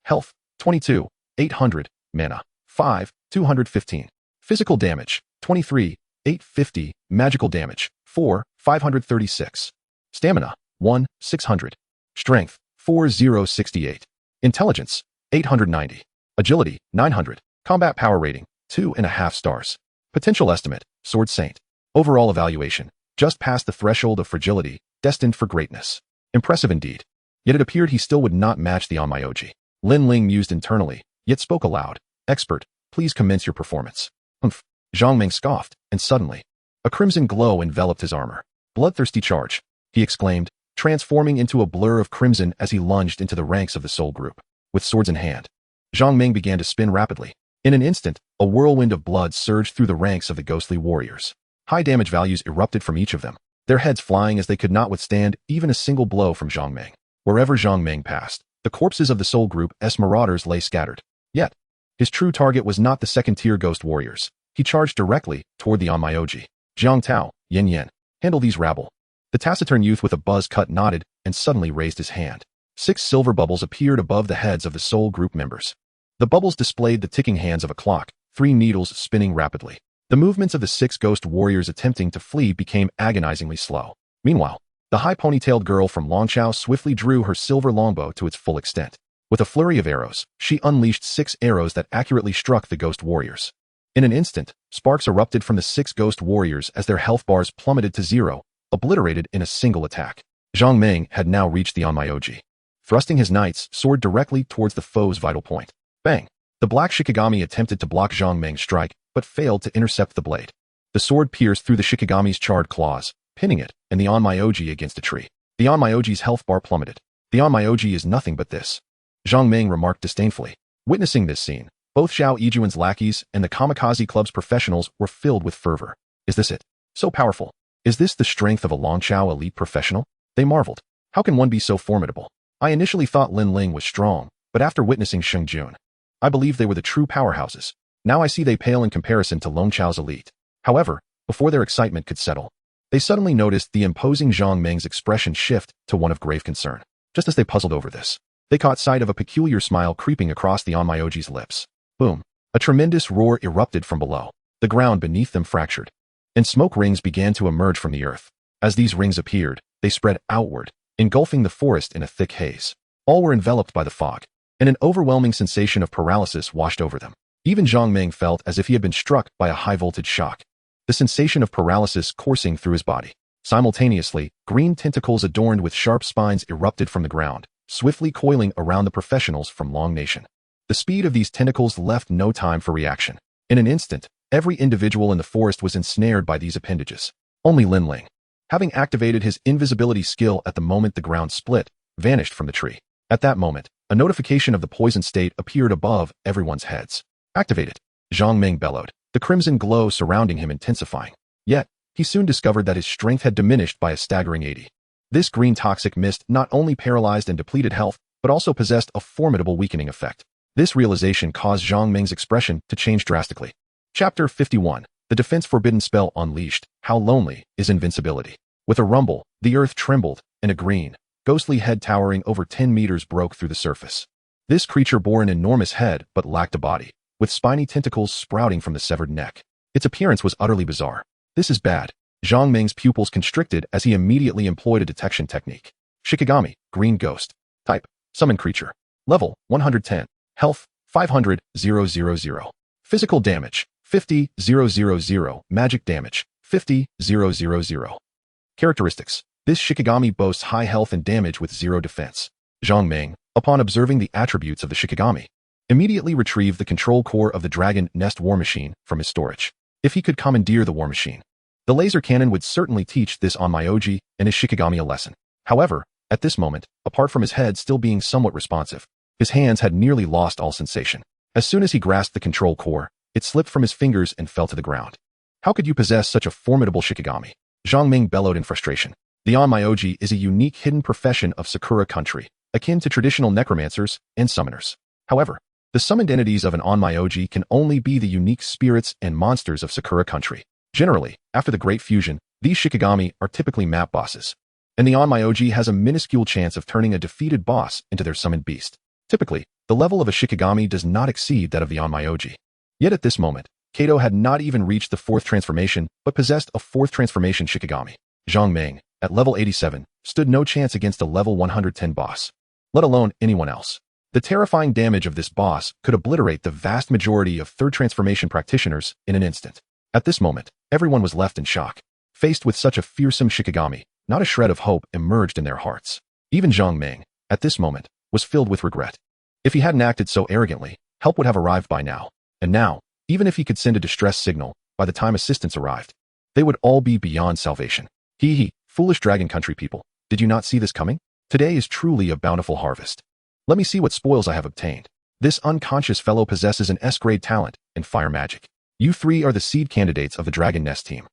Health, 22, 800. Mana, 5, 215. Physical damage, 23, 850. Magical damage, 4, 536. Stamina, 1, 600. Strength, 4068. Intelligence, 890. Agility, 900. Combat power rating, 2.5 stars. Potential estimate, Sword Saint. Overall evaluation, just past the threshold of fragility, destined for greatness. Impressive indeed. Yet it appeared he still would not match the onmyoji. Lin Ling mused internally, yet spoke aloud. Expert, please commence your performance. Humph. Zhang Meng scoffed, and suddenly, a crimson glow enveloped his armor. Bloodthirsty charge, he exclaimed, transforming into a blur of crimson as he lunged into the ranks of the Soul Group. With swords in hand, Zhang Meng began to spin rapidly. In an instant, a whirlwind of blood surged through the ranks of the ghostly warriors. High damage values erupted from each of them. their heads flying as they could not withstand even a single blow from Zhang Meng. Wherever Zhang Meng passed, the corpses of the Soul Group's marauders lay scattered. Yet, his true target was not the second-tier ghost warriors. He charged directly toward the Onmyoji. Jiang Tao, Yin Yin, handle these rabble. The taciturn youth with a buzz cut nodded and suddenly raised his hand. 6 silver bubbles appeared above the heads of the Soul Group members. The bubbles displayed the ticking hands of a clock, 3 needles spinning rapidly. The movements of the 6 ghost warriors attempting to flee became agonizingly slow. Meanwhile, the high ponytailed girl from Longchao swiftly drew her silver longbow to its full extent. With a flurry of arrows, she unleashed 6 arrows that accurately struck the ghost warriors. In an instant, sparks erupted from the 6 ghost warriors as their health bars plummeted to 0, obliterated in a single attack. Zhang Meng had now reached the Onmyoji. Thrusting his knight's sword directly towards the foe's vital point. Bang! The black Shikigami attempted to block Zhang Meng's strike, but failed to intercept the blade. The sword pierced through the Shikigami's charred claws, pinning it and the Onmyoji against a tree. The Onmyoji's health bar plummeted. The Onmyoji is nothing but this, Zhang Meng remarked disdainfully. Witnessing this scene, both Xiao Yijuan's lackeys and the Kamikaze Club's professionals were filled with fervor. Is this it? So powerful. Is this the strength of a Longchao elite professional? They marveled. How can one be so formidable? I initially thought Lin Ling was strong, but after witnessing Sheng Jun, I believed they were the true powerhouses. Now I see they pale in comparison to Longchao's elite. However, before their excitement could settle, they suddenly noticed the imposing Zhang Meng's expression shift to one of grave concern. Just as they puzzled over this, they caught sight of a peculiar smile creeping across the Onmyoji's lips. Boom! A tremendous roar erupted from below. The ground beneath them fractured, and smoke rings began to emerge from the earth. As these rings appeared, they spread outward, engulfing the forest in a thick haze. All were enveloped by the fog, and an overwhelming sensation of paralysis washed over them. Even Zhang Meng felt as if he had been struck by a high-voltage shock. The sensation of paralysis coursing through his body. Simultaneously, green tentacles adorned with sharp spines erupted from the ground, swiftly coiling around the professionals from Long Nation. The speed of these tentacles left no time for reaction. In an instant, every individual in the forest was ensnared by these appendages. Only Lin Ling, having activated his invisibility skill at the moment the ground split, vanished from the tree. At that moment, a notification of the poison state appeared above everyone's heads. Activate it, Zhang Meng bellowed, the crimson glow surrounding him intensifying. Yet, he soon discovered that his strength had diminished by a staggering 80. This green toxic mist not only paralyzed and depleted health, but also possessed a formidable weakening effect. This realization caused Zhang Meng's expression to change drastically. Chapter 51. The Defense Forbidden Spell Unleashed. How lonely is invincibility? With a rumble, the earth trembled, and a green, ghostly head towering over 10 meters broke through the surface. This creature bore an enormous head but lacked a body, with spiny tentacles sprouting from the severed neck. Its appearance was utterly bizarre. This is bad. Zhang Meng's pupils constricted as he immediately employed a detection technique. Shikigami, green ghost. Type, summon creature. Level, 110. Health, 500,000. Physical damage, 50,000. Magic damage, 50,000. Characteristics. This Shikigami boasts high health and damage with 0 defense. Zhang Meng, upon observing the attributes of the Shikigami, immediately retrieved the control core of the Dragon Nest War Machine from his storage. If he could commandeer the war machine, the laser cannon would certainly teach this Onmyoji and his Shikigami a lesson. However, at this moment, apart from his head still being somewhat responsive, his hands had nearly lost all sensation. As soon as he grasped the control core, it slipped from his fingers and fell to the ground. How could you possess such a formidable Shikigami? Zhang Meng bellowed in frustration. The Onmyoji is a unique hidden profession of Sakura country, akin to traditional necromancers and summoners. However, the summoned entities of an Onmyoji can only be the unique spirits and monsters of Sakura country. Generally, after the Great Fusion, these Shikigami are typically map bosses, and the Onmyoji has a minuscule chance of turning a defeated boss into their summoned beast. Typically, the level of a Shikigami does not exceed that of the Onmyoji. Yet at this moment, Kato had not even reached the 4th transformation, but possessed a 4th transformation Shikigami. Zhang Meng, at level 87, stood no chance against a level 110 boss, let alone anyone else. The terrifying damage of this boss could obliterate the vast majority of 3rd transformation practitioners in an instant. At this moment, everyone was left in shock. Faced with such a fearsome Shikigami, not a shred of hope emerged in their hearts. Even Zhang Meng, at this moment, was filled with regret. If he hadn't acted so arrogantly, help would have arrived by now. And now, even if he could send a distress signal, by the time assistance arrived, they would all be beyond salvation. Foolish Dragon Country people, did you not see this coming? Today is truly a bountiful harvest. Let me see what spoils I have obtained. This unconscious fellow possesses an S-grade talent in fire magic. You 3 are the seed candidates of the Dragon Nest team.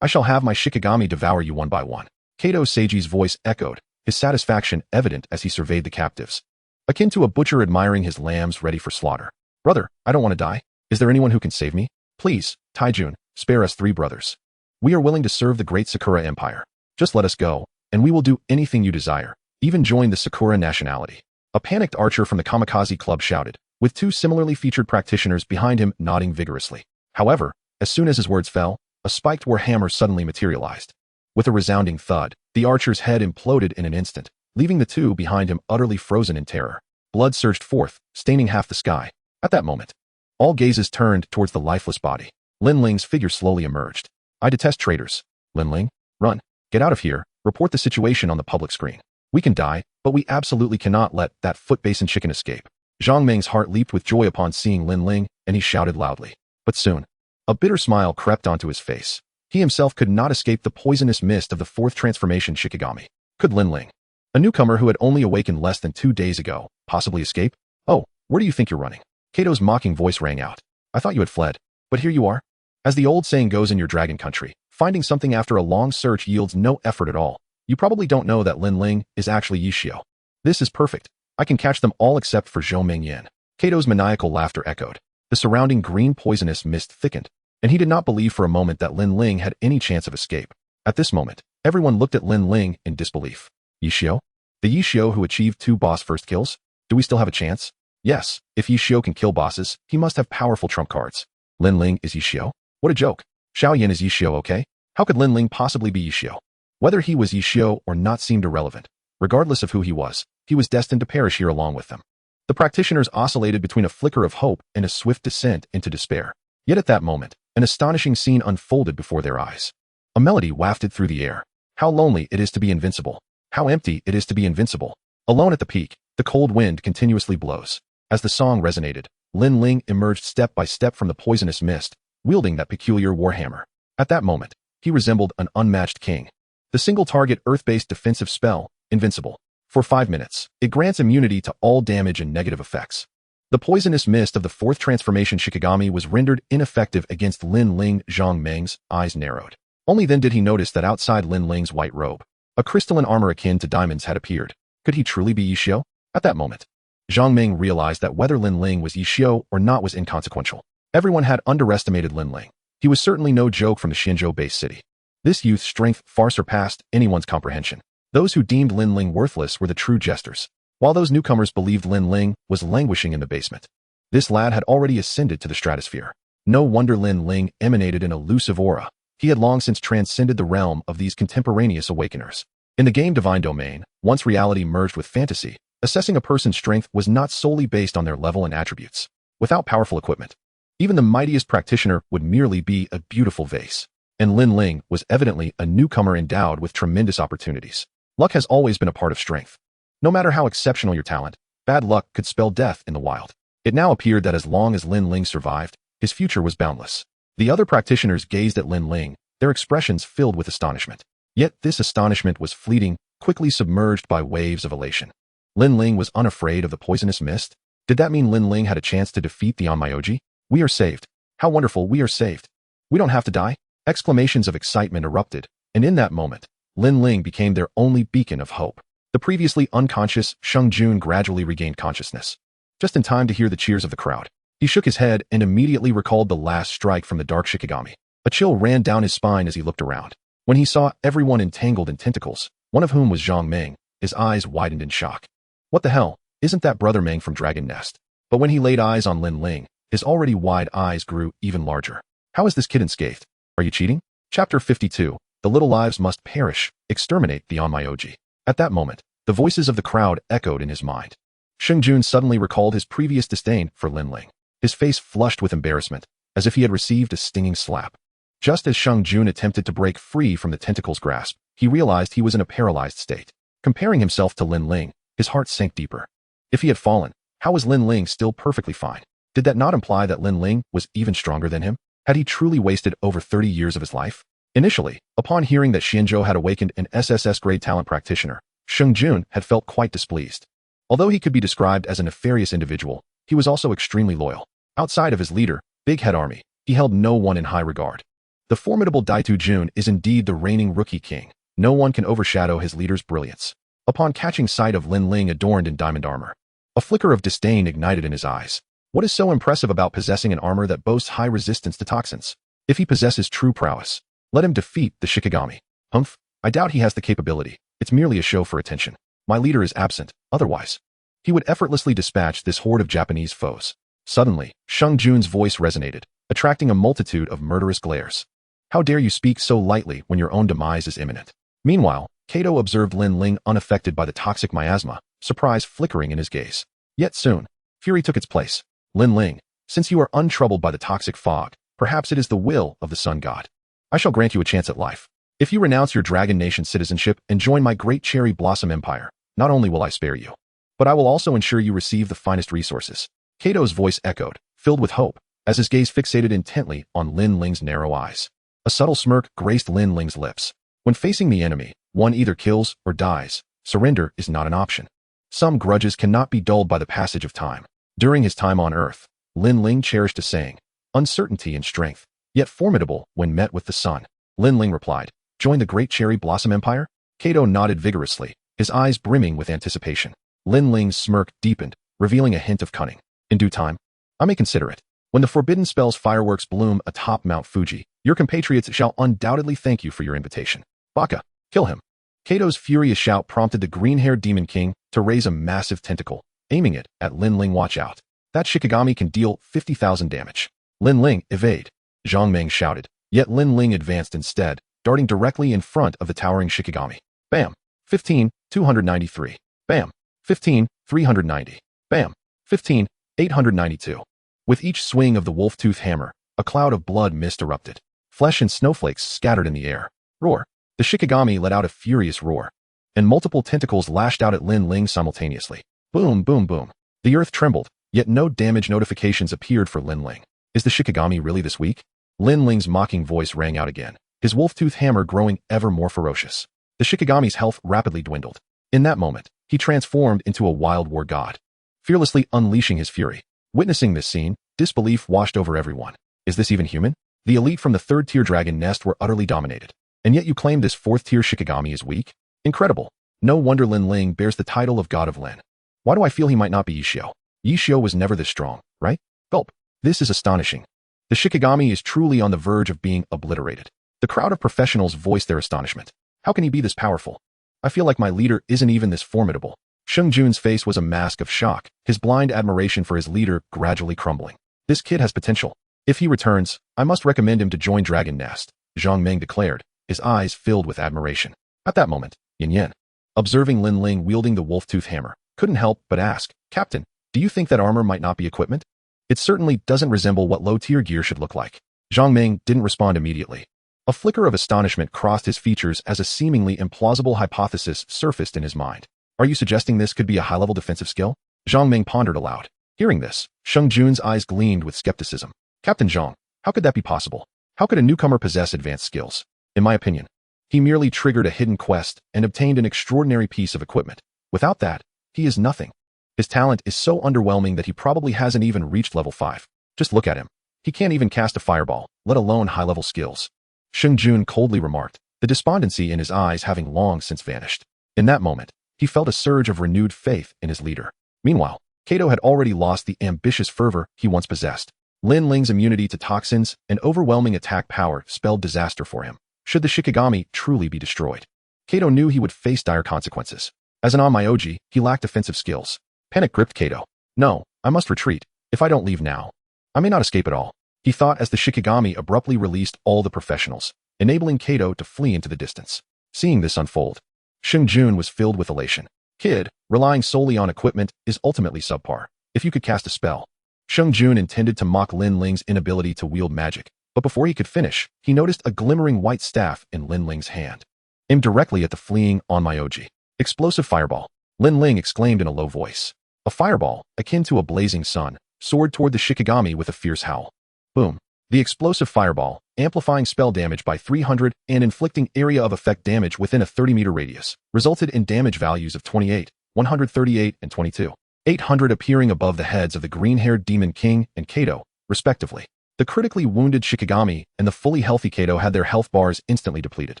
I I shall have my Shikigami devour you one by one. Kato Seiji's voice echoed, his satisfaction evident as he surveyed the captives, akin to a butcher admiring his lambs ready for slaughter. Brother, I don't want to die. Is there anyone who can save me? Please, Taijun, spare us 3 brothers. We are willing to serve the great Sakura Empire. Just let us go, and we will do anything you desire, even join the Sakura nationality. A panicked archer from the Kamikaze Club shouted, with 2 similarly featured practitioners behind him nodding vigorously. However, as soon as his words fell, a spiked war hammer suddenly materialized. With a resounding thud, the archer's head imploded in an instant, leaving the 2 behind him utterly frozen in terror. Blood surged forth, staining half the sky. At that moment, all gazes turned towards the lifeless body. Lin Ling's figure slowly emerged. I detest traitors. Lin Ling, run. Get out of here. Report the situation on the public screen. We can die, but we absolutely cannot let that foot basin chicken escape. Zhang Meng's heart leaped with joy upon seeing Lin Ling, and he shouted loudly. But soon, a bitter smile crept onto his face. He himself could not escape the poisonous mist of the 4th transformation Shikigami. Could Lin Ling, a newcomer who had only awakened less than 2 days ago, possibly escape? Oh, where do you think you're running? Kato's mocking voice rang out. I thought you had fled, but here you are. As the old saying goes in your dragon country, finding something after a long search yields no effort at all. You probably don't know that Lin Ling is actually Yishio. This is perfect. I can catch them all except for Zhou Mingyan. Kato's maniacal laughter echoed. The surrounding green poisonous mist thickened, and he did not believe for a moment that Lin Ling had any chance of escape. At this moment, everyone looked at Lin Ling in disbelief. Yishio? The Yishio who achieved 2 boss first kills? Do we still have a chance? Yes, if Yishio can kill bosses, he must have powerful trump cards. Lin Ling is Yishio? What a joke. Xiaoyan is Yishio, okay? How could Lin Ling possibly be Yishio? Whether he was Yishio or not seemed irrelevant. Regardless of who he was destined to perish here along with them. The practitioners oscillated between a flicker of hope and a swift descent into despair. Yet at that moment, an astonishing scene unfolded before their eyes. A melody wafted through the air. How lonely it is to be invincible. How empty it is to be invincible. Alone at the peak, the cold wind continuously blows. As the song resonated, Lin Ling emerged step by step from the poisonous mist, wielding that peculiar warhammer. At that moment, he resembled an unmatched king. The single-target earth-based defensive spell, Invincible. For 5 minutes, it grants immunity to all damage and negative effects. The poisonous mist of the 4th transformation Shikigami was rendered ineffective against Lin Ling. Zhang Meng's eyes narrowed. Only then did he notice that outside Lin Ling's white robe, a crystalline armor akin to diamonds had appeared. Could he truly be Yishio? At that moment, Zhang Meng realized that whether Lin Ling was Yishio or not was inconsequential. Everyone had underestimated Lin Ling. He was certainly no joke from the Xinzhou-based city. This youth's strength far surpassed anyone's comprehension. Those who deemed Lin Ling worthless were the true jesters, while those newcomers believed Lin Ling was languishing in the basement. This lad had already ascended to the stratosphere. No wonder Lin Ling emanated an elusive aura. He had long since transcended the realm of these contemporaneous awakeners. In the game Divine Domain, once reality merged with fantasy, assessing a person's strength was not solely based on their level and attributes. Without powerful equipment, even the mightiest practitioner would merely be a beautiful vase. And Lin Ling was evidently a newcomer endowed with tremendous opportunities. Luck has always been a part of strength. No matter how exceptional your talent, bad luck could spell death in the wild. It now appeared that as long as Lin Ling survived, his future was boundless. The other practitioners gazed at Lin Ling, their expressions filled with astonishment. Yet this astonishment was fleeting, quickly submerged by waves of elation. Lin Ling was unafraid of the poisonous mist? Did that mean Lin Ling had a chance to defeat the Onmyoji? We are saved. How wonderful, we are saved. We don't have to die? Exclamations of excitement erupted, and in that moment, Lin Ling became their only beacon of hope. The previously unconscious Sheng Jun gradually regained consciousness. Just in time to hear the cheers of the crowd. He shook his head and immediately recalled the last strike from the dark Shikigami. A chill ran down his spine as he looked around. When he saw everyone entangled in tentacles, one of whom was Zhang Meng, his eyes widened in shock. What the hell? Isn't that Brother Meng from Dragon Nest? But when he laid eyes on Lin Ling, his already wide eyes grew even larger. How is this kid unscathed? Are you cheating? Chapter 52. The little lives must perish. Exterminate the Onmyoji. At that moment, the voices of the crowd echoed in his mind. Sheng Jun suddenly recalled his previous disdain for Lin Ling. His face flushed with embarrassment, as if he had received a stinging slap. Just as Sheng Jun attempted to break free from the tentacle's grasp, he realized he was in a paralyzed state. Comparing himself to Lin Ling, his heart sank deeper. If he had fallen, how was Lin Ling still perfectly fine? Did that not imply that Lin Ling was even stronger than him? Had he truly wasted over 30 years of his life? Initially, upon hearing that Xianzhou had awakened an SSS-grade talent practitioner, Sheng Jun had felt quite displeased. Although he could be described as a nefarious individual, he was also extremely loyal. Outside of his leader, Big Head Army, he held no one in high regard. The formidable Daitu Jun is indeed the reigning rookie king. No one can overshadow his leader's brilliance. Upon catching sight of Lin Ling adorned in diamond armor, a flicker of disdain ignited in his eyes. What is so impressive about possessing an armor that boasts high resistance to toxins? If he possesses true prowess, let him defeat the Shikigami. Humph, I doubt he has the capability. It's merely a show for attention. My leader is absent, otherwise he would effortlessly dispatch this horde of Japanese foes. Suddenly, Sheng Jun's voice resonated, attracting a multitude of murderous glares. How dare you speak so lightly when your own demise is imminent? Meanwhile, Kato observed Lin Ling unaffected by the toxic miasma, surprise flickering in his gaze. Yet soon, fury took its place. Lin Ling, since you are untroubled by the toxic fog, perhaps it is the will of the sun god. I shall grant you a chance at life. If you renounce your Dragon Nation citizenship and join my great cherry blossom empire, not only will I spare you, but I will also ensure you receive the finest resources. Kato's voice echoed, filled with hope, as his gaze fixated intently on Lin Ling's narrow eyes. A subtle smirk graced Lin Ling's lips. When facing the enemy, one either kills or dies. Surrender is not an option. Some grudges cannot be dulled by the passage of time. During his time on Earth, Lin Ling cherished a saying, uncertainty and strength, yet formidable when met with the sun. Lin Ling replied, join the great cherry blossom empire? Kato nodded vigorously, his eyes brimming with anticipation. Lin Ling's smirk deepened, revealing a hint of cunning. In due time, I may consider it. When the forbidden spell's fireworks bloom atop Mount Fuji, your compatriots shall undoubtedly thank you for your invitation. Baka, kill him. Kato's furious shout prompted the green-haired Demon King to raise a massive tentacle, aiming it at Lin Ling. Watch out. That Shikigami can deal 50,000 damage. Lin Ling, evade. Zhang Meng shouted, yet Lin Ling advanced instead, darting directly in front of the towering Shikigami. Bam. 15, 293. Bam. 15, 390. Bam. 15, 892. With each swing of the wolf-tooth hammer, a cloud of blood mist erupted. Flesh and snowflakes scattered in the air. Roar. The Shikigami let out a furious roar, and multiple tentacles lashed out at Lin Ling simultaneously. Boom, boom, boom. The earth trembled, yet no damage notifications appeared for Lin Ling. Is the Shikigami really this weak? Lin Ling's mocking voice rang out again, his wolf-tooth hammer growing ever more ferocious. The Shikigami's health rapidly dwindled. In that moment, he transformed into a wild war god, fearlessly unleashing his fury. Witnessing this scene, disbelief washed over everyone. Is this even human? The elite from the third-tier dragon nest were utterly dominated. And yet you claim this fourth-tier Shikigami is weak? Incredible. No wonder Lin Ling bears the title of God of Lin. Why do I feel he might not be Yishio? Yishio was never this strong, right? Gulp. This is astonishing. The Shikigami is truly on the verge of being obliterated. The crowd of professionals voiced their astonishment. How can he be this powerful? I feel like my leader isn't even this formidable. Sheng Jun's face was a mask of shock, his blind admiration for his leader gradually crumbling. This kid has potential. If he returns, I must recommend him to join Dragon Nest, Zhang Meng declared, his eyes filled with admiration. At that moment, Yin Yin, observing Lin Ling wielding the wolf-tooth hammer, couldn't help but ask, Captain, do you think that armor might not be equipment? It certainly doesn't resemble what low-tier gear should look like. Zhang Meng didn't respond immediately. A flicker of astonishment crossed his features as a seemingly implausible hypothesis surfaced in his mind. Are you suggesting this could be a high-level defensive skill? Zhang Meng pondered aloud. Hearing this, Sheng Jun's eyes gleamed with skepticism. Captain Zhang, how could that be possible? How could a newcomer possess advanced skills? In my opinion, he merely triggered a hidden quest and obtained an extraordinary piece of equipment. Without that, he is nothing. His talent is so underwhelming that he probably hasn't even reached level 5. Just look at him. He can't even cast a fireball, let alone high-level skills. Sheng Jun coldly remarked, the despondency in his eyes having long since vanished. In that moment, he felt a surge of renewed faith in his leader. Meanwhile, Kato had already lost the ambitious fervor he once possessed. Lin Ling's immunity to toxins and overwhelming attack power spelled disaster for him. Should the Shikigami truly be destroyed, Kato knew he would face dire consequences. As an Onmyoji, he lacked offensive skills. Panic gripped Kato. No, I must retreat. If I don't leave now, I may not escape at all, he thought as the Shikigami abruptly released all the professionals, enabling Kato to flee into the distance. Seeing this unfold, Sheng Jun was filled with elation. Kid, relying solely on equipment is ultimately subpar. If you could cast a spell. Sheng Jun intended to mock Lin Ling's inability to wield magic, but before he could finish, he noticed a glimmering white staff in Lin Ling's hand, aimed directly at the fleeing Onmyoji. Explosive fireball, Lin Ling exclaimed in a low voice. A fireball, akin to a blazing sun, soared toward the Shikigami with a fierce howl. Boom. The explosive fireball, amplifying spell damage by 300 and inflicting area of effect damage within a 30-meter radius, resulted in damage values of 28, 138, and 22. 800 appearing above the heads of the green-haired Demon King and Kato, respectively. The critically wounded Shikigami and the fully healthy Kato had their health bars instantly depleted.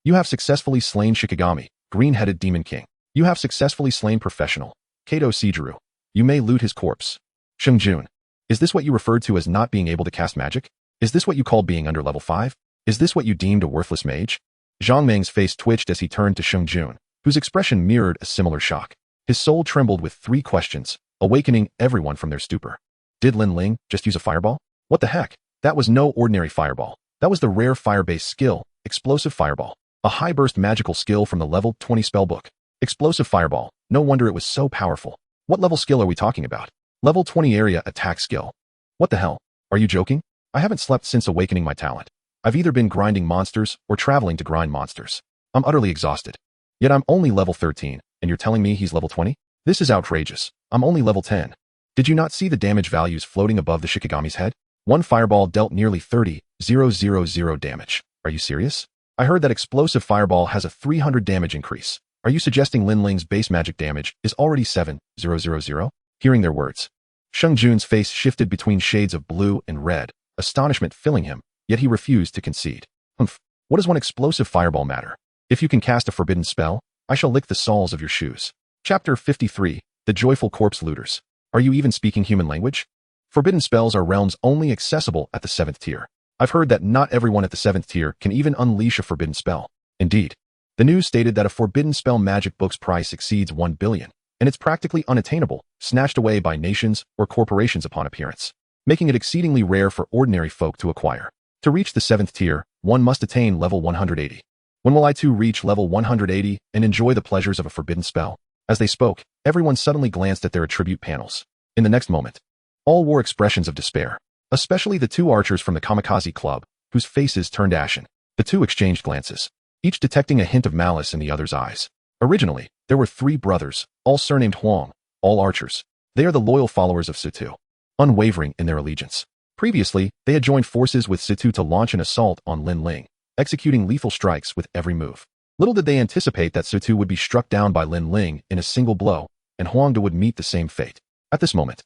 You have successfully slain Shikigami, green-headed demon king. You have successfully slain professional Kato Seijiru. You may loot his corpse. Shungjun. Is this what you referred to as not being able to cast magic? Is this what you call being under level 5? Is this what you deemed a worthless mage? Zhang Meng's face twitched as he turned to Shungjun, whose expression mirrored a similar shock. His soul trembled with 3 questions, awakening everyone from their stupor. Did Lin Ling just use a fireball? What the heck? That was no ordinary fireball. That was the rare fire-based skill, Explosive Fireball. A high-burst magical skill from the level 20 spellbook. Explosive Fireball. No wonder it was so powerful. What level skill are we talking about? Level 20 area attack skill. What the hell? Are you joking? I haven't slept since awakening my talent. I've either been grinding monsters or traveling to grind monsters. I'm utterly exhausted. Yet I'm only level 13, and you're telling me he's level 20? This is outrageous. I'm only level 10. Did you not see the damage values floating above the Shikigami's head? One fireball dealt nearly 30,000 damage. Are you serious? I heard that Explosive Fireball has a 300 damage increase. Are you suggesting Lin Ling's base magic damage is already 7,000? Hearing their words, Shungjun's face shifted between shades of blue and red, astonishment filling him, yet he refused to concede. Humph. What does one Explosive Fireball matter? If you can cast a forbidden spell, I shall lick the soles of your shoes. Chapter 53, The Joyful Corpse Looters. Are you even speaking human language? Forbidden spells are realms only accessible at the 7th tier. I've heard that not everyone at the 7th tier can even unleash a forbidden spell. Indeed, the news stated that a forbidden spell magic book's price exceeds 1 billion, and it's practically unattainable, snatched away by nations or corporations upon appearance, making it exceedingly rare for ordinary folk to acquire. To reach the 7th tier, one must attain level 180. When will I too reach level 180 and enjoy the pleasures of a forbidden spell? As they spoke, everyone suddenly glanced at their attribute panels. In the next moment, all wore expressions of despair, especially the 2 archers from the Kamikaze Club, whose faces turned ashen. The 2 exchanged glances, each detecting a hint of malice in the other's eyes. Originally, there were 3 brothers, all surnamed Huang, all archers. They are the loyal followers of Situ, unwavering in their allegiance. Previously, they had joined forces with Situ to launch an assault on Lin Ling, executing lethal strikes with every move. Little did they anticipate that Situ would be struck down by Lin Ling in a single blow, and Huangda would meet the same fate. At this moment,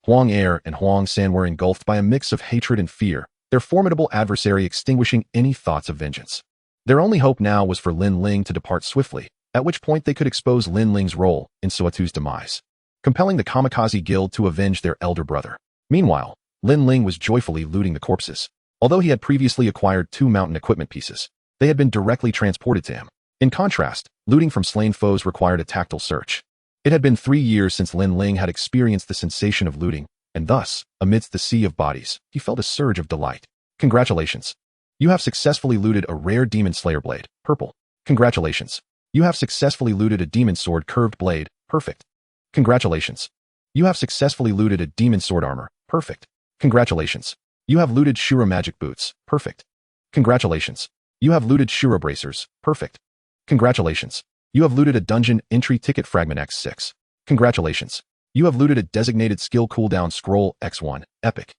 Huang Air and Huang San were engulfed by a mix of hatred and fear, their formidable adversary extinguishing any thoughts of vengeance. Their only hope now was for Lin Ling to depart swiftly, at which point they could expose Lin Ling's role in Suatu's demise, compelling the Kamikaze Guild to avenge their elder brother. Meanwhile, Lin Ling was joyfully looting the corpses. Although he had previously acquired 2 mountain equipment pieces, they had been directly transported to him. In contrast, looting from slain foes required a tactile search. It had been 3 years since Lin Ling had experienced the sensation of looting, and thus, amidst the sea of bodies, he felt a surge of delight. Congratulations. You have successfully looted a rare Demon Slayer blade, purple. Congratulations. You have successfully looted a Demon Sword curved blade, perfect. Congratulations. You have successfully looted a Demon Sword armor, perfect. Congratulations. You have looted Shura magic boots, perfect. Congratulations. You have looted Shura bracers, perfect. Congratulations. You have looted a dungeon entry ticket fragment X6. Congratulations. You have looted a designated skill cooldown scroll X1, epic.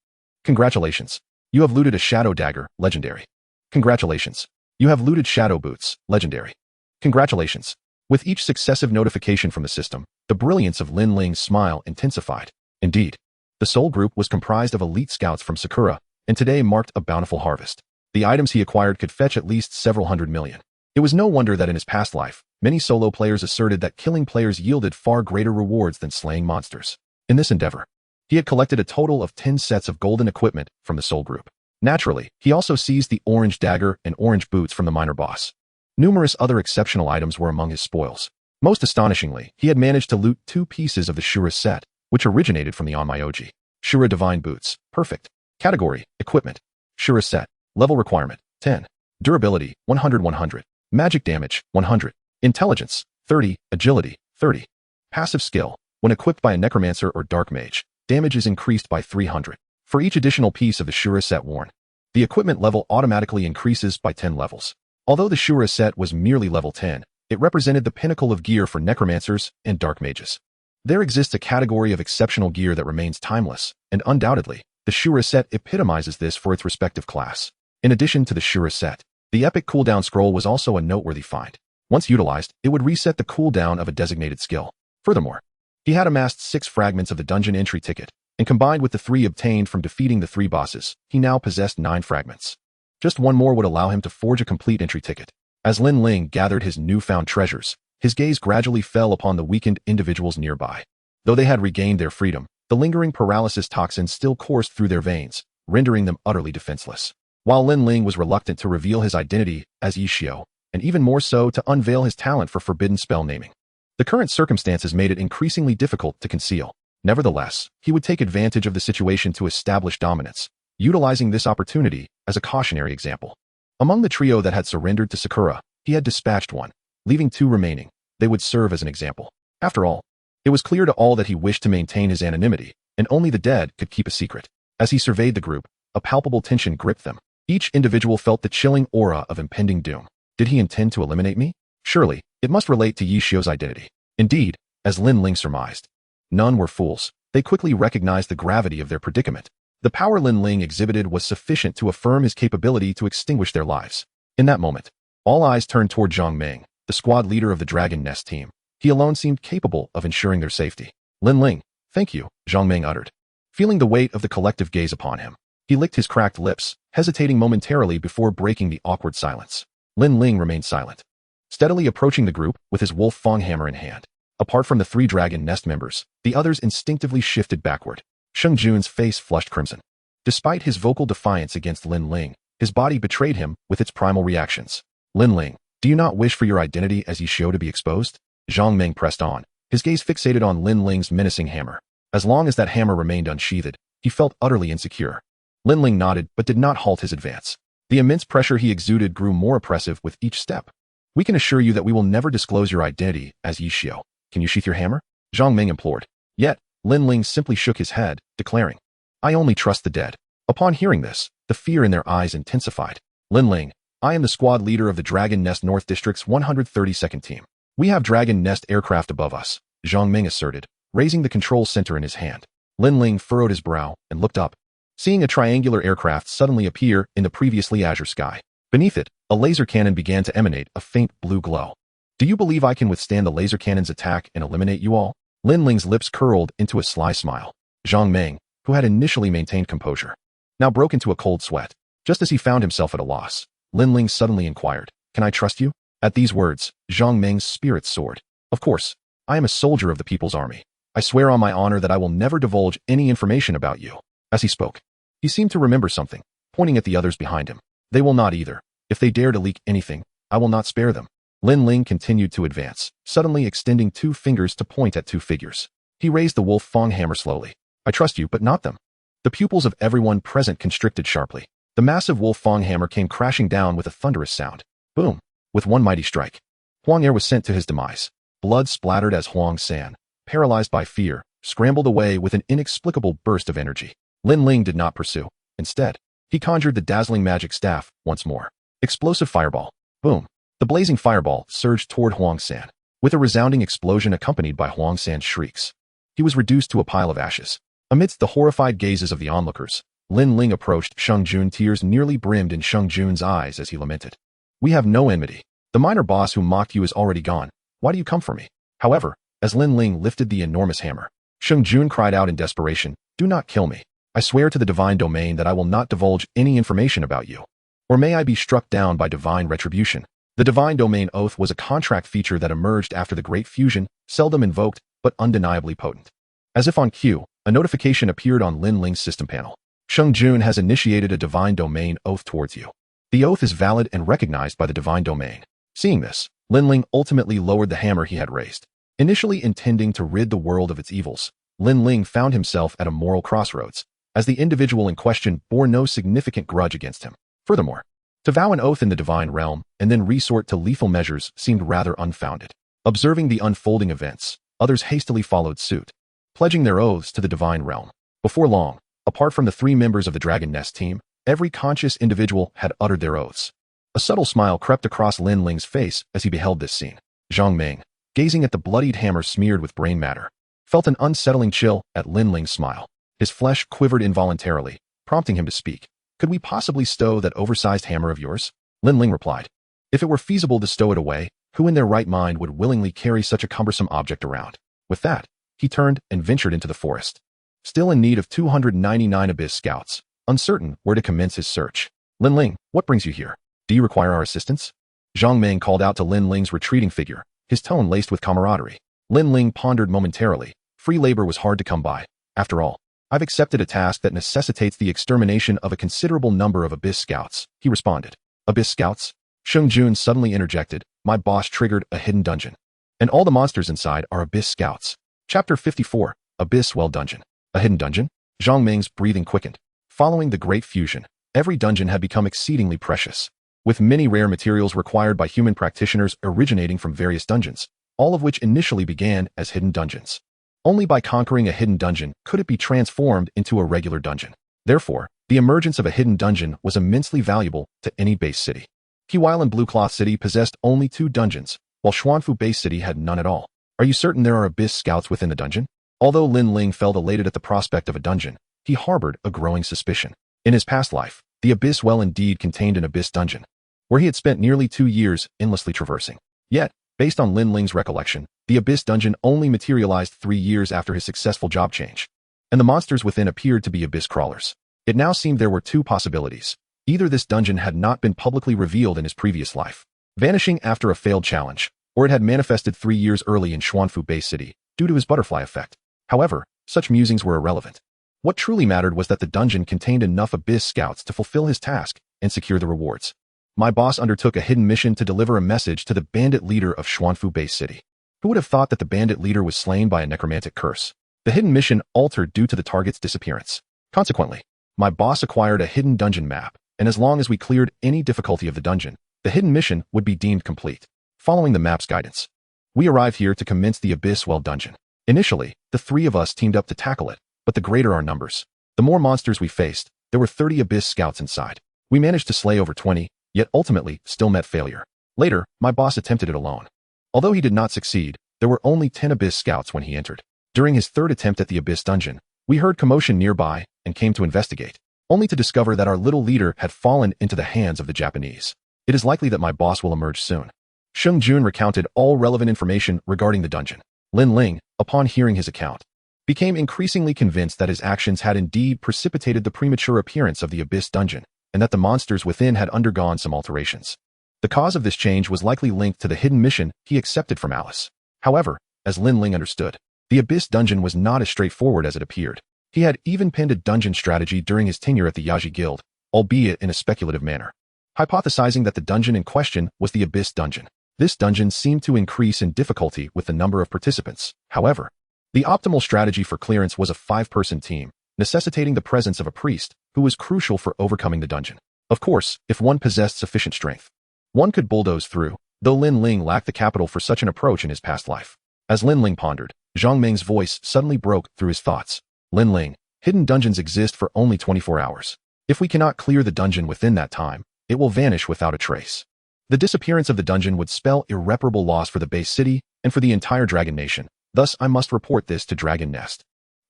Congratulations. You have looted a shadow dagger, legendary. Congratulations. You have looted shadow boots, legendary. Congratulations. With each successive notification from the system, the brilliance of Lin Ling's smile intensified. Indeed, the Soul Group was comprised of elite scouts from Sakura, and today marked a bountiful harvest. The items he acquired could fetch at least several hundred million. It was no wonder that in his past life, many solo players asserted that killing players yielded far greater rewards than slaying monsters. In this endeavor, he had collected a total of 10 sets of golden equipment from the Soul Group. Naturally, he also seized the orange dagger and orange boots from the minor boss. Numerous other exceptional items were among his spoils. Most astonishingly, he had managed to loot 2 pieces of the Shura set, which originated from the Onmyoji. Shura Divine Boots, perfect. Category, Equipment. Shura set, level requirement, 10. Durability, 100. Magic damage, 100. Intelligence, 30. Agility, 30. Passive skill, when equipped by a necromancer or dark mage, damage is increased by 300. For each additional piece of the Shura set worn, the equipment level automatically increases by 10 levels. Although the Shura set was merely level 10, it represented the pinnacle of gear for necromancers and dark mages. There exists a category of exceptional gear that remains timeless, and undoubtedly, the Shura set epitomizes this for its respective class. In addition to the Shura set, the epic cooldown scroll was also a noteworthy find. Once utilized, it would reset the cooldown of a designated skill. Furthermore, he had amassed 6 fragments of the dungeon entry ticket, and combined with the 3 obtained from defeating the 3 bosses, he now possessed 9 fragments. Just one more would allow him to forge a complete entry ticket. As Lin Ling gathered his newfound treasures, his gaze gradually fell upon the weakened individuals nearby. Though they had regained their freedom, the lingering paralysis toxin still coursed through their veins, rendering them utterly defenseless. While Lin Ling was reluctant to reveal his identity as Yishio, and even more so to unveil his talent for forbidden spell naming, the current circumstances made it increasingly difficult to conceal. Nevertheless, he would take advantage of the situation to establish dominance, utilizing this opportunity as a cautionary example. Among the trio that had surrendered to Sakura, he had dispatched one, leaving 2 remaining. They would serve as an example. After all, it was clear to all that he wished to maintain his anonymity, and only the dead could keep a secret. As he surveyed the group, a palpable tension gripped them. Each individual felt the chilling aura of impending doom. Did he intend to eliminate me? Surely, it must relate to Yishio's identity. Indeed, as Lin Ling surmised, none were fools. They quickly recognized the gravity of their predicament. The power Lin Ling exhibited was sufficient to affirm his capability to extinguish their lives. In that moment, all eyes turned toward Zhang Meng, the squad leader of the Dragon Nest team. He alone seemed capable of ensuring their safety. Lin Ling, thank you, Zhang Meng uttered. Feeling the weight of the collective gaze upon him, he licked his cracked lips, hesitating momentarily before breaking the awkward silence. Lin Ling remained silent, steadily approaching the group with his wolf fang hammer in hand. Apart from the 3 Dragon Nest members, the others instinctively shifted backward. Sheng Jun's face flushed crimson. Despite his vocal defiance against Lin Ling, his body betrayed him with its primal reactions. Lin Ling, do you not wish for your identity as Yishio to be exposed? Zhang Meng pressed on, his gaze fixated on Lin Ling's menacing hammer. As long as that hammer remained unsheathed, he felt utterly insecure. Lin Ling nodded but did not halt his advance. The immense pressure he exuded grew more oppressive with each step. We can assure you that we will never disclose your identity as Yishio. Can you sheath your hammer? Zhang Meng implored. Yet, Lin Ling simply shook his head, declaring, I only trust the dead. Upon hearing this, the fear in their eyes intensified. Lin Ling, I am the squad leader of the Dragon Nest North District's 132nd team. We have Dragon Nest aircraft above us, Zhang Meng asserted, raising the control center in his hand. Lin Ling furrowed his brow and looked up, seeing a triangular aircraft suddenly appear in the previously azure sky. Beneath it, a laser cannon began to emanate a faint blue glow. Do you believe I can withstand the laser cannon's attack and eliminate you all? Lin Ling's lips curled into a sly smile. Zhang Meng, who had initially maintained composure, now broke into a cold sweat. Just as he found himself at a loss, Lin Ling suddenly inquired, Can I trust you? At these words, Zhang Meng's spirits soared. Of course, I am a soldier of the People's Army. I swear on my honor that I will never divulge any information about you. As he spoke, he seemed to remember something, pointing at the others behind him. They will not either. If they dare to leak anything, I will not spare them. Lin Ling continued to advance, suddenly extending 2 fingers to point at 2 figures. He raised the wolf fang hammer slowly. I trust you, but not them. The pupils of everyone present constricted sharply. The massive wolf fang hammer came crashing down with a thunderous sound. Boom! With one mighty strike, Huang Er was sent to his demise. Blood splattered as Huang San, paralyzed by fear, scrambled away with an inexplicable burst of energy. Lin Ling did not pursue. Instead, he conjured the dazzling magic staff once more. Explosive fireball. Boom! The blazing fireball surged toward Huang San, with a resounding explosion accompanied by Huang San's shrieks. He was reduced to a pile of ashes. Amidst the horrified gazes of the onlookers, Lin Ling approached Sheng Jun. Tears nearly brimmed in Sheng Jun's eyes as he lamented. We have no enmity. The minor boss who mocked you is already gone. Why do you come for me? However, as Lin Ling lifted the enormous hammer, Sheng Jun cried out in desperation, Do not kill me. I swear to the divine domain that I will not divulge any information about you. Or may I be struck down by divine retribution. The divine domain oath was a contract feature that emerged after the Great Fusion, seldom invoked, but undeniably potent. As if on cue, a notification appeared on Lin Ling's system panel. Sheng Jun has initiated a divine domain oath towards you. The oath is valid and recognized by the divine domain. Seeing this, Lin Ling ultimately lowered the hammer he had raised. Initially intending to rid the world of its evils, Lin Ling found himself at a moral crossroads, as the individual in question bore no significant grudge against him. Furthermore, to vow an oath in the divine realm and then resort to lethal measures seemed rather unfounded. Observing the unfolding events, others hastily followed suit, pledging their oaths to the divine realm. Before long, apart from the 3 members of the Dragon Nest team, every conscious individual had uttered their oaths. A subtle smile crept across Lin Ling's face as he beheld this scene. Zhang Meng, gazing at the bloodied hammer smeared with brain matter, felt an unsettling chill at Lin Ling's smile. His flesh quivered involuntarily, prompting him to speak. Could we possibly stow that oversized hammer of yours? Lin Ling replied. If it were feasible to stow it away, who in their right mind would willingly carry such a cumbersome object around? With that, he turned and ventured into the forest. still in need of 299 Abyss Scouts, uncertain where to commence his search. Lin Ling, what brings you here? Do you require our assistance? Zhang Meng called out to Lin Ling's retreating figure, his tone laced with camaraderie. Lin Ling pondered momentarily. Free labor was hard to come by. After all, I've accepted a task that necessitates the extermination of a considerable number of Abyss Scouts, he responded. Abyss Scouts? Sheng Jun suddenly interjected. My boss triggered a hidden dungeon. And all the monsters inside are Abyss Scouts. Chapter 54, Abyss Well Dungeon. A hidden dungeon? Zhang Meng's breathing quickened. Following the Great Fusion, every dungeon had become exceedingly precious, with many rare materials required by human practitioners originating from various dungeons, all of which initially began as hidden dungeons. Only by conquering a hidden dungeon could it be transformed into a regular dungeon. Therefore, the emergence of a hidden dungeon was immensely valuable to any base city. Kiwile and Blue Cloth City possessed only 2 dungeons, while Xuanfu Base City had none at all. Are you certain there are Abyss Scouts within the dungeon? Although Lin Ling felt elated at the prospect of a dungeon, he harbored a growing suspicion. In his past life, the Abyss Well indeed contained an Abyss dungeon, where he had spent nearly 2 years endlessly traversing. Yet, based on Lin Ling's recollection, the Abyss dungeon only materialized 3 years after his successful job change, and the monsters within appeared to be Abyss crawlers. It now seemed there were 2 possibilities. Either this dungeon had not been publicly revealed in his previous life, vanishing after a failed challenge, or it had manifested 3 years early in Xuanfu Base City due to his butterfly effect. However, such musings were irrelevant. What truly mattered was that the dungeon contained enough Abyss Scouts to fulfill his task and secure the rewards. My boss undertook a hidden mission to deliver a message to the bandit leader of Xuanfu Base City. Who would have thought that the bandit leader was slain by a necromantic curse? The hidden mission altered due to the target's disappearance. Consequently, my boss acquired a hidden dungeon map, and as long as we cleared any difficulty of the dungeon, the hidden mission would be deemed complete. Following the map's guidance, we arrived here to commence the Abyss Well dungeon. Initially, the 3 of us teamed up to tackle it, but the greater our numbers, the more monsters we faced. There were 30 Abyss Scouts inside. We managed to slay over 20, yet ultimately still met failure. Later, my boss attempted it alone. Although he did not succeed, there were only 10 Abyss Scouts when he entered. During his 3rd attempt at the Abyss dungeon, we heard commotion nearby and came to investigate, only to discover that our little leader had fallen into the hands of the Japanese. It is likely that my boss will emerge soon. Sheng Jun recounted all relevant information regarding the dungeon. Lin Ling, upon hearing his account, became increasingly convinced that his actions had indeed precipitated the premature appearance of the Abyss dungeon, and that the monsters within had undergone some alterations. The cause of this change was likely linked to the hidden mission he accepted from Alice. However, as Lin Ling understood, the Abyss dungeon was not as straightforward as it appeared. He had even penned a dungeon strategy during his tenure at the Yaji Guild, albeit in a speculative manner, hypothesizing that the dungeon in question was the Abyss dungeon. This dungeon seemed to increase in difficulty with the number of participants. However, the optimal strategy for clearance was a 5-person team, necessitating the presence of a priest, who was crucial for overcoming the dungeon. Of course, if one possessed sufficient strength, one could bulldoze through, though Lin Ling lacked the capital for such an approach in his past life. As Lin Ling pondered, Zhang Meng's voice suddenly broke through his thoughts. Lin Ling, hidden dungeons exist for only 24 hours. If we cannot clear the dungeon within that time, it will vanish without a trace. The disappearance of the dungeon would spell irreparable loss for the base city and for the entire Dragon Nation. Thus, I must report this to Dragon Nest.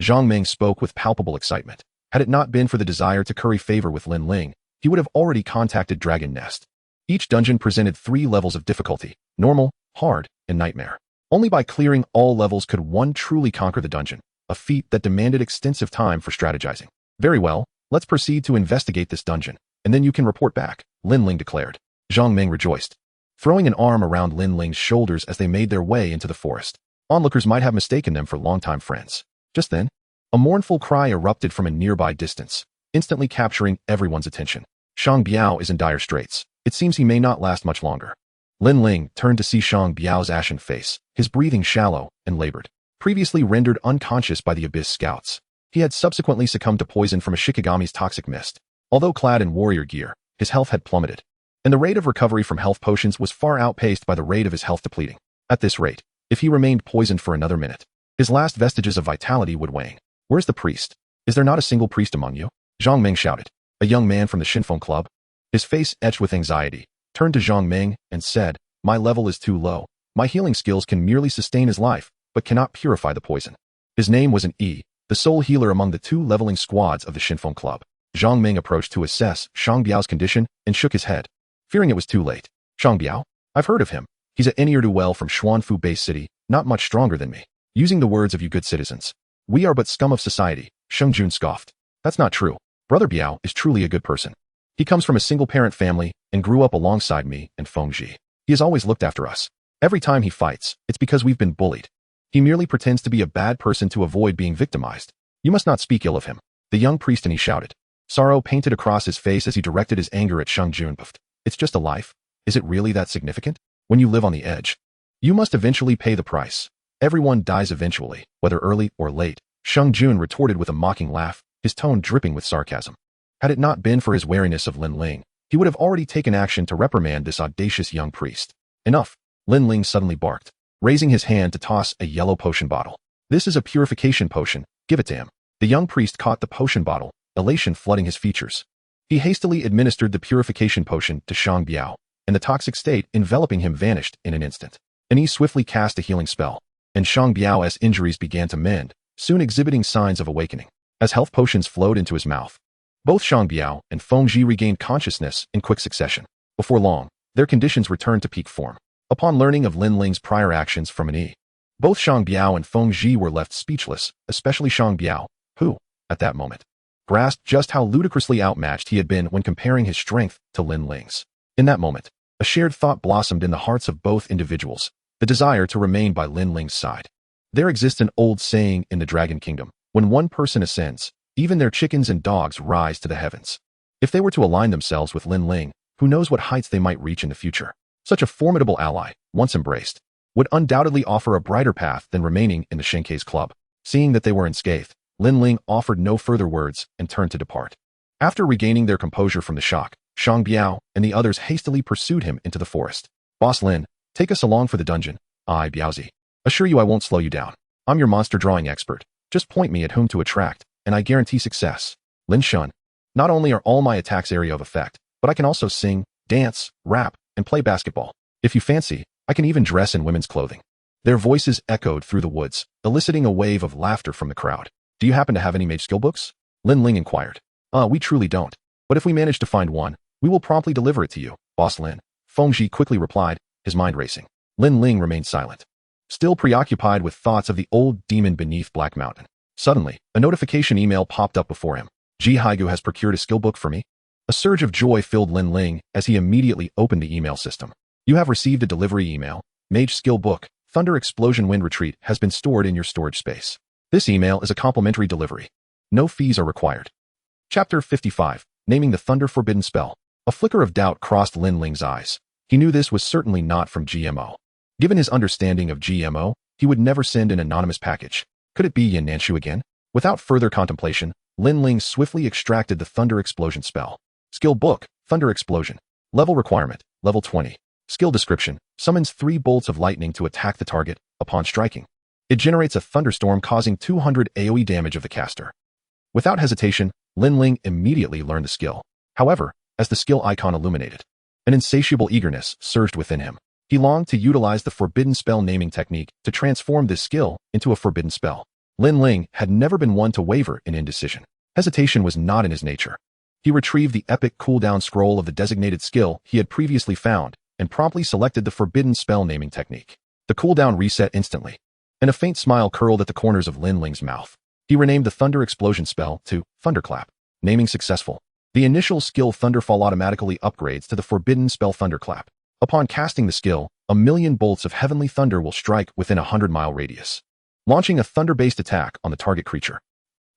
Zhang Meng spoke with palpable excitement. Had it not been for the desire to curry favor with Lin Ling, he would have already contacted Dragon Nest. Each dungeon presented 3 levels of difficulty: normal, hard, and nightmare. Only by clearing all levels could one truly conquer the dungeon, a feat that demanded extensive time for strategizing. Very well, let's proceed to investigate this dungeon, and then you can report back, Lin Ling declared. Zhang Meng rejoiced, throwing an arm around Lin Ling's shoulders as they made their way into the forest. Onlookers might have mistaken them for longtime friends. Just then, a mournful cry erupted from a nearby distance, instantly capturing everyone's attention. Shang Biao is in dire straits. It seems he may not last much longer. Lin Ling turned to see Shang Biao's ashen face, his breathing shallow and labored. Previously rendered unconscious by the Abyss Scouts, he had subsequently succumbed to poison from a Shikigami's toxic mist. Although clad in warrior gear, his health had plummeted, and the rate of recovery from health potions was far outpaced by the rate of his health depleting. At this rate, if he remained poisoned for another minute, his last vestiges of vitality would wane. Where's the priest? Is there not a single priest among you? Zhang Meng shouted. A young man from the Shinfeng Club, his face etched with anxiety, turned to Zhang Meng and said, "My level is too low. My healing skills can merely sustain his life, but cannot purify the poison." His name was an E, the sole healer among the 2 leveling squads of the Shinfeng Club. Zhang Meng approached to assess Shang Biao's condition and shook his head, fearing it was too late. Shang Biao? I've heard of him. He's a ne'er-do-well from Xuanfu Base City, not much stronger than me. Using the words of you good citizens, we are but scum of society, Sheng Jun scoffed. That's not true. Brother Biao is truly a good person. He comes from a single-parent family and grew up alongside me and Fengji. He has always looked after us. Every time he fights, it's because we've been bullied. He merely pretends to be a bad person to avoid being victimized. You must not speak ill of him. The young priest and he shouted. Sorrow painted across his face as he directed his anger at Sheng Jun. It's just a life. Is it really that significant? When you live on the edge, you must eventually pay the price. Everyone dies eventually, whether early or late. Sheng Jun retorted with a mocking laugh, his tone dripping with sarcasm. Had it not been for his wariness of Lin Ling, he would have already taken action to reprimand this audacious young priest. Enough, Lin Ling suddenly barked, raising his hand to toss a yellow potion bottle. This is a purification potion, give it to him. The young priest caught the potion bottle, elation flooding his features. He hastily administered the purification potion to Shang Biao, and the toxic state enveloping him vanished in an instant. And he swiftly cast a healing spell, and Shang Biao's injuries began to mend, soon exhibiting signs of awakening. As health potions flowed into his mouth, both Shang Biao and Fengji regained consciousness in quick succession. Before long, their conditions returned to peak form. Upon learning of Lin Ling's prior actions from an E, both Shang Biao and Fengji were left speechless, especially Shang Biao, who, at that moment, grasped just how ludicrously outmatched he had been when comparing his strength to Lin Ling's. In that moment, a shared thought blossomed in the hearts of both individuals, the desire to remain by Lin Ling's side. There exists an old saying in the Dragon Kingdom, when one person ascends, even their chickens and dogs rise to the heavens. If they were to align themselves with Lin Ling, who knows what heights they might reach in the future. Such a formidable ally, once embraced, would undoubtedly offer a brighter path than remaining in the Shenkei's club. Seeing that they were unscathed, Lin Ling offered no further words and turned to depart. After regaining their composure from the shock, Shang Biao and the others hastily pursued him into the forest. Boss Lin, take us along for the dungeon. I, Biaozi, assure you I won't slow you down. I'm your monster drawing expert. Just point me at whom to attract, and I guarantee success. Lin Shun. Not only are all my attacks area of effect, but I can also sing, dance, rap, and play basketball. If you fancy, I can even dress in women's clothing. Their voices echoed through the woods, eliciting a wave of laughter from the crowd. Do you happen to have any mage skill books? Lin Ling inquired. We truly don't. But if we manage to find one, we will promptly deliver it to you, Boss Lin. Fengji quickly replied, his mind racing. Lin Ling remained silent, still preoccupied with thoughts of the old demon beneath Black Mountain. Suddenly, a notification email popped up before him. Ji Haigu has procured a skill book for me. A surge of joy filled Lin Ling as he immediately opened the email system. You have received a delivery email. Mage skill book, Thunder Explosion Wind Retreat has been stored in your storage space. This email is a complimentary delivery. No fees are required. Chapter 55, Naming the Thunder Forbidden Spell. A flicker of doubt crossed Lin Ling's eyes. He knew this was certainly not from GMO. Given his understanding of GMO, he would never send an anonymous package. Could it be Yin Nanshu again? Without further contemplation, Lin Ling swiftly extracted the Thunder Explosion spell. Skill book, Thunder Explosion. Level requirement, level 20. Skill description, summons 3 bolts of lightning to attack the target upon striking. It generates a thunderstorm causing 200 AoE damage of the caster. Without hesitation, Lin Ling immediately learned the skill. However, as the skill icon illuminated, an insatiable eagerness surged within him. He longed to utilize the forbidden spell naming technique to transform this skill into a forbidden spell. Lin Ling had never been one to waver in indecision. Hesitation was not in his nature. He retrieved the epic cooldown scroll of the designated skill he had previously found and promptly selected the forbidden spell naming technique. The cooldown reset instantly, and a faint smile curled at the corners of Lin Ling's mouth. He renamed the Thunder Explosion spell to Thunderclap. Naming successful. The initial skill Thunderfall automatically upgrades to the forbidden spell Thunderclap. Upon casting the skill, 1,000,000 bolts of heavenly thunder will strike within a 100-mile radius, launching a thunder-based attack on the target creature.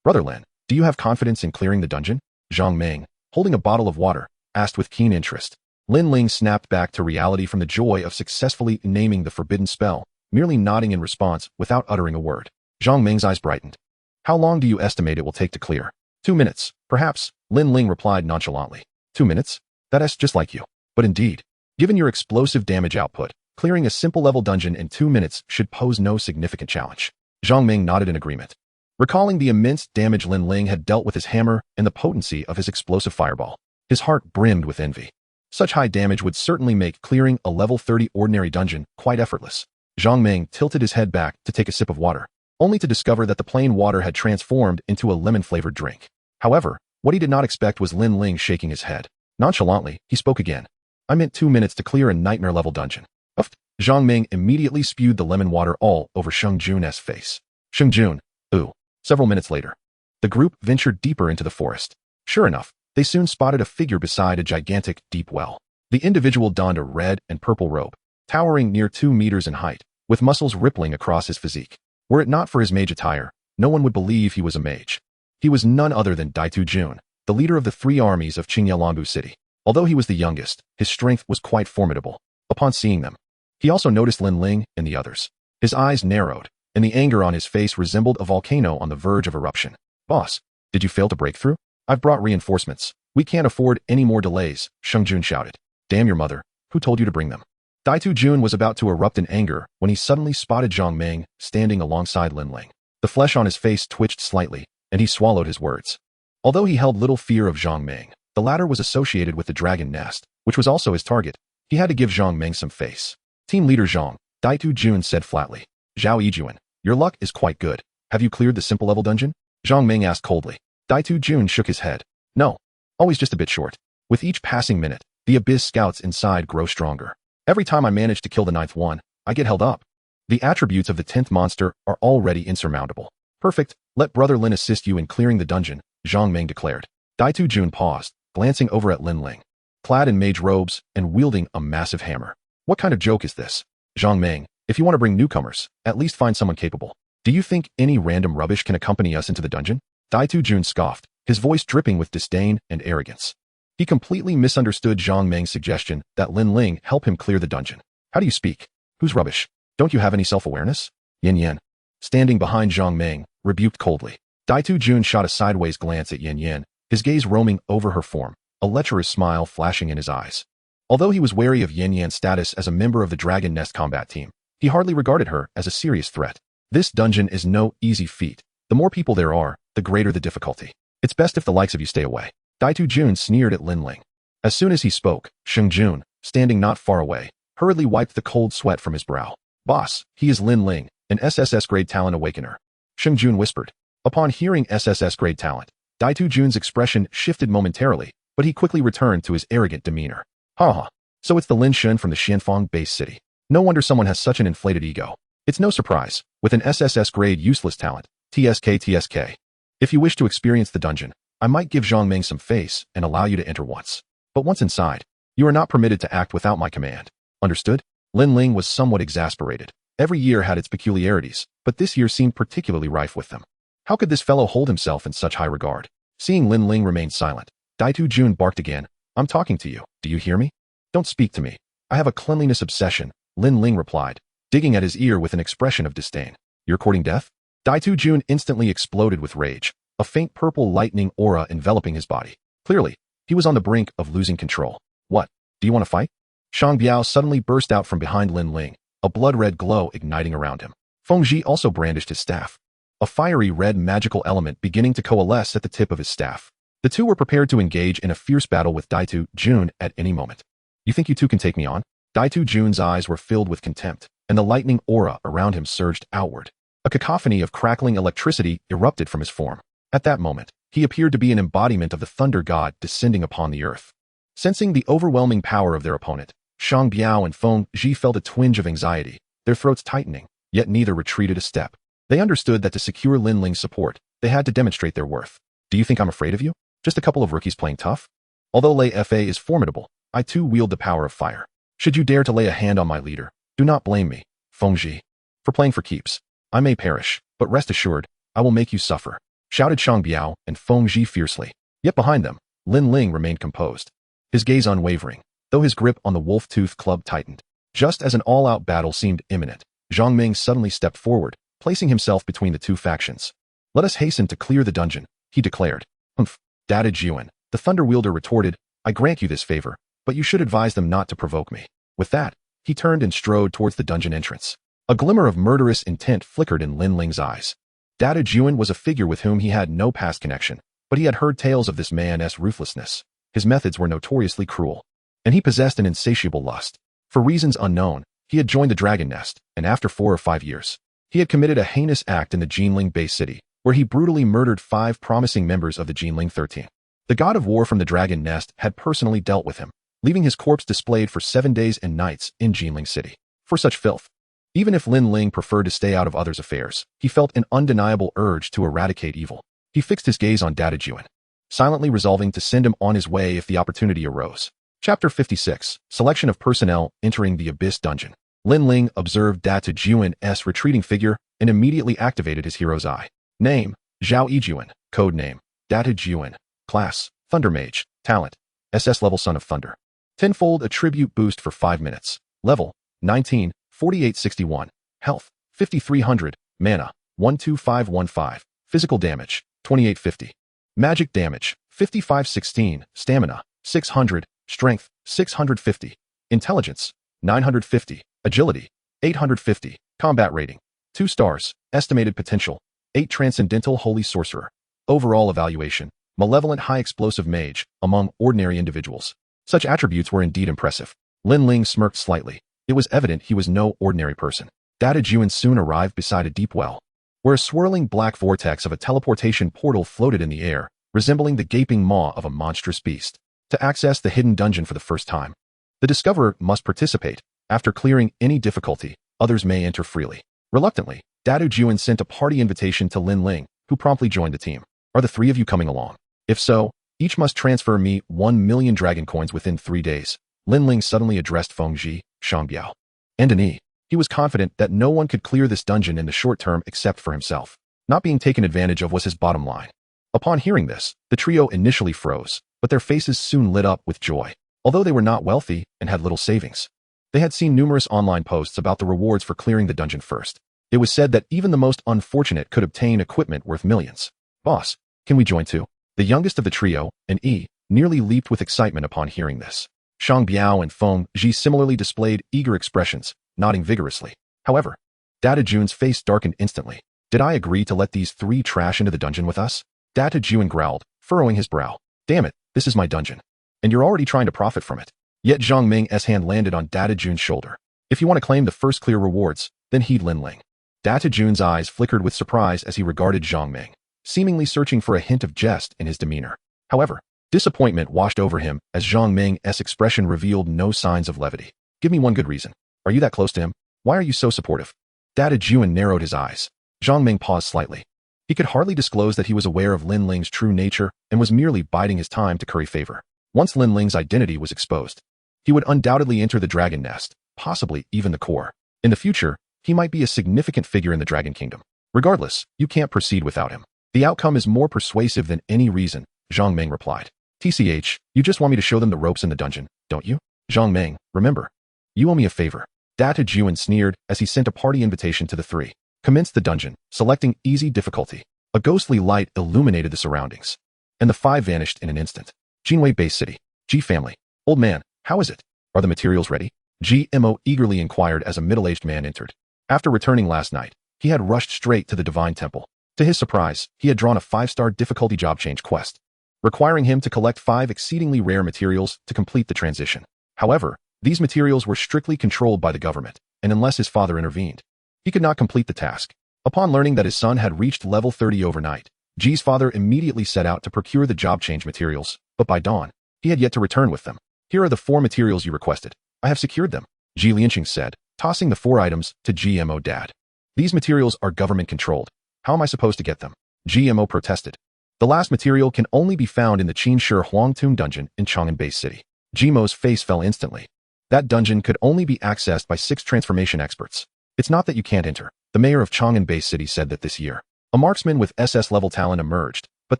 Brother Lin, do you have confidence in clearing the dungeon? Zhang Meng, holding a bottle of water, asked with keen interest. Lin Ling snapped back to reality from the joy of successfully naming the forbidden spell, merely nodding in response without uttering a word. Zhang Meng's eyes brightened. How long do you estimate it will take to clear? 2 minutes, perhaps, Lin Ling replied nonchalantly. 2 minutes? That's just like you. But indeed, given your explosive damage output, clearing a simple level dungeon in 2 minutes should pose no significant challenge. Zhang Meng nodded in agreement. Recalling the immense damage Lin Ling had dealt with his hammer and the potency of his explosive fireball, his heart brimmed with envy. Such high damage would certainly make clearing a level 30 ordinary dungeon quite effortless. Zhang Meng tilted his head back to take a sip of water, only to discover that the plain water had transformed into a lemon-flavored drink. However, what he did not expect was Lin Ling shaking his head. Nonchalantly, he spoke again. I meant 2 minutes to clear a nightmare-level dungeon. Uffed. Zhang Meng immediately spewed the lemon water all over Sheng Jun's face. Sheng Jun, ooh. Several minutes later. The group ventured deeper into the forest. Sure enough, they soon spotted a figure beside a gigantic, deep well. The individual donned a red and purple robe, towering near 2 meters in height, with muscles rippling across his physique. Were it not for his mage attire, no one would believe he was a mage. He was none other than Daitu Jun, the leader of the 3 armies of Qingyalanbu City. Although he was the youngest, his strength was quite formidable. Upon seeing them, he also noticed Lin Ling and the others. His eyes narrowed, and the anger on his face resembled a volcano on the verge of eruption. Boss, did you fail to break through? I've brought reinforcements. We can't afford any more delays, Sheng Jun shouted. Damn your mother. Who told you to bring them? Daitu Jun was about to erupt in anger when he suddenly spotted Zhang Ming standing alongside Lin Ling. The flesh on his face twitched slightly, and he swallowed his words. Although he held little fear of Zhang Ming, the latter was associated with the dragon nest, which was also his target. He had to give Zhang Ming some face. Team leader Zhang, Daitu Jun said flatly. Zhao Yijuan, your luck is quite good. Have you cleared the simple level dungeon? Zhang Ming asked coldly. Daitu Jun shook his head. No. Always just a bit short. With each passing minute, the abyss scouts inside grow stronger. Every time I manage to kill the 9th one, I get held up. The attributes of the 10th monster are already insurmountable. Perfect. Let Brother Lin assist you in clearing the dungeon, Zhang Ming declared. Daitu Jun paused, glancing over at Lin Ling, clad in mage robes and wielding a massive hammer. What kind of joke is this? Zhang Ming, if you want to bring newcomers, at least find someone capable. Do you think any random rubbish can accompany us into the dungeon? Daitu Jun scoffed, his voice dripping with disdain and arrogance. He completely misunderstood Zhang Ming's suggestion that Lin Ling help him clear the dungeon. How do you speak? Who's rubbish? Don't you have any self-awareness? Yin Yin, standing behind Zhang Ming, rebuked coldly. Daitu Jun shot a sideways glance at Yin Yin, his gaze roaming over her form, a lecherous smile flashing in his eyes. Although he was wary of Yin Yan's status as a member of the Dragon Nest combat team, he hardly regarded her as a serious threat. This dungeon is no easy feat. The more people there are, the greater the difficulty. It's best if the likes of you stay away. Daitu Jun sneered at Lin Ling. As soon as he spoke, Sheng Jun, standing not far away, hurriedly wiped the cold sweat from his brow. Boss, he is Lin Ling, an SSS grade talent awakener. Sheng Jun whispered. Upon hearing SSS grade talent, Daitu Jun's expression shifted momentarily, but he quickly returned to his arrogant demeanor. Haha, so it's the Lin Shun from the Xianfang base city. No wonder someone has such an inflated ego. It's no surprise, with an SSS grade useless talent, TSK. If you wish to experience the dungeon, I might give Zhang Ming some face and allow you to enter once. But once inside, you are not permitted to act without my command. Understood? Lin Ling was somewhat exasperated. Every year had its peculiarities, but this year seemed particularly rife with them. How could this fellow hold himself in such high regard? Seeing Lin Ling remain silent, Daitu Jun barked again. I'm talking to you. Do you hear me? Don't speak to me. I have a cleanliness obsession, Lin Ling replied, digging at his ear with an expression of disdain. You're courting death? Daitu Jun instantly exploded with rage, a faint purple lightning aura enveloping his body. Clearly, he was on the brink of losing control. What? Do you want to fight? Shang Biao suddenly burst out from behind Lin Ling, a blood-red glow igniting around him. Feng Ji also brandished his staff, a fiery red magical element beginning to coalesce at the tip of his staff. The two were prepared to engage in a fierce battle with Daitu Jun at any moment. You think you two can take me on? Daitu Jun's eyes were filled with contempt, and the lightning aura around him surged outward. A cacophony of crackling electricity erupted from his form. At that moment, he appeared to be an embodiment of the thunder god descending upon the earth. Sensing the overwhelming power of their opponent, Shang Biao and Feng Ji felt a twinge of anxiety, their throats tightening, yet neither retreated a step. They understood that to secure Lin Ling's support, they had to demonstrate their worth. Do you think I'm afraid of you? Just a couple of rookies playing tough? Although Lei Fa is formidable, I too wield the power of fire. Should you dare to lay a hand on my leader, do not blame me, Feng Ji, for playing for keeps. I may perish, but rest assured, I will make you suffer, shouted Shang Biao and Feng Ji fiercely. Yet behind them, Lin Ling remained composed, his gaze unwavering, though his grip on the wolf-tooth club tightened. Just as an all-out battle seemed imminent, Zhang Ming suddenly stepped forward, placing himself between the two factions. Let us hasten to clear the dungeon, he declared. Humph, Data Jiuan, the Thunder Wielder retorted, I grant you this favor, but you should advise them not to provoke me. With that, he turned and strode towards the dungeon entrance. A glimmer of murderous intent flickered in Lin Ling's eyes. Data Jiuan was a figure with whom he had no past connection, but he had heard tales of this man's ruthlessness. His methods were notoriously cruel, and he possessed an insatiable lust. For reasons unknown, he had joined the Dragon Nest, and after 4 or 5 years, he had committed a heinous act in the Jinling base city, where he brutally murdered 5 promising members of the Jinling 13. The god of war from the Dragon Nest had personally dealt with him, leaving his corpse displayed for 7 days and nights in Jinling City. For such filth, even if Lin Ling preferred to stay out of others' affairs, he felt an undeniable urge to eradicate evil. He fixed his gaze on Data Juan, silently resolving to send him on his way if the opportunity arose. Chapter 56. Selection of Personnel Entering the Abyss Dungeon. Lin Ling observed Data Juan's retreating figure and immediately activated his hero's eye. Name, Zhao Yijuan. Code name, Data Juan. Class, Thunder Mage. Talent, SS level Son of Thunder. Tenfold attribute boost for 5 minutes. Level, 19, 4861. Health, 5300. Mana, 12515. Physical damage, 2850. Magic damage, 5516. Stamina, 600. Strength, 650. Intelligence, 950. Agility, 850. Combat rating, 2 stars. Estimated potential, 8 Transcendental Holy Sorcerer. Overall evaluation, Malevolent High Explosive Mage among ordinary individuals. Such attributes were indeed impressive. Lin Ling smirked slightly. It was evident he was no ordinary person. Data Juan soon arrived beside a deep well, where a swirling black vortex of a teleportation portal floated in the air, resembling the gaping maw of a monstrous beast. To access the hidden dungeon for the first time, the discoverer must participate. After clearing any difficulty, others may enter freely. Reluctantly, Data Juan sent a party invitation to Lin Ling, who promptly joined the team. Are the 3 of you coming along? If so, each must transfer me 1 million dragon coins within 3 days. Lin Ling suddenly addressed Feng Ji, Shangbiao, and Ani. He was confident that no one could clear this dungeon in the short term except for himself. Not being taken advantage of was his bottom line. Upon hearing this, the trio initially froze, but their faces soon lit up with joy. Although they were not wealthy and had little savings, they had seen numerous online posts about the rewards for clearing the dungeon first. It was said that even the most unfortunate could obtain equipment worth millions. Boss, can we join too? The youngest of the trio, an E, nearly leaped with excitement upon hearing this. Shang Biao and Feng Ji similarly displayed eager expressions, nodding vigorously. However, Data Juan's face darkened instantly. Did I agree to let these 3 trash into the dungeon with us? Data Juan growled, furrowing his brow. Damn it, this is my dungeon. And you're already trying to profit from it. Yet Zhang Ming's hand landed on Data Juan's shoulder. If you want to claim the first clear rewards, then heed Lin Ling. Data Juan's eyes flickered with surprise as he regarded Zhang Ming, seemingly searching for a hint of jest in his demeanor. However, disappointment washed over him as Zhang Ming's expression revealed no signs of levity. Give me one good reason. Are you that close to him? Why are you so supportive? Data Juan narrowed his eyes. Zhang Ming paused slightly. He could hardly disclose that he was aware of Lin Ling's true nature and was merely biding his time to curry favor. Once Lin Ling's identity was exposed, he would undoubtedly enter the dragon nest, possibly even the core. In the future, he might be a significant figure in the Dragon Kingdom. Regardless, you can't proceed without him. The outcome is more persuasive than any reason, Zhang Ming replied. TCH, you just want me to show them the ropes in the dungeon, don't you? Zhang Ming, remember, you owe me a favor. Data Juan sneered as he sent a party invitation to the 3. Commenced the dungeon, selecting easy difficulty. A ghostly light illuminated the surroundings, and the 5 vanished in an instant. Jinwei Base City. G family. Old man, how is it? Are the materials ready? GMO eagerly inquired as a middle-aged man entered. After returning last night, he had rushed straight to the Divine Temple. To his surprise, he had drawn a 5-star difficulty job change quest, requiring him to collect 5 exceedingly rare materials to complete the transition. However, these materials were strictly controlled by the government, and unless his father intervened, he could not complete the task. Upon learning that his son had reached level 30 overnight, Ji's father immediately set out to procure the job change materials, but by dawn, he had yet to return with them. Here are the 4 materials you requested. I have secured them, Ji Lianqing said, tossing the 4 items to GMO Dad. These materials are government-controlled. How am I supposed to get them? GMO protested. The last material can only be found in the Qinshi Huangtun dungeon in Chang'an Base City. GMO's face fell instantly. That dungeon could only be accessed by 6 transformation experts. It's not that you can't enter. The mayor of Chang'an Base City said that this year, a marksman with SS-level talent emerged, but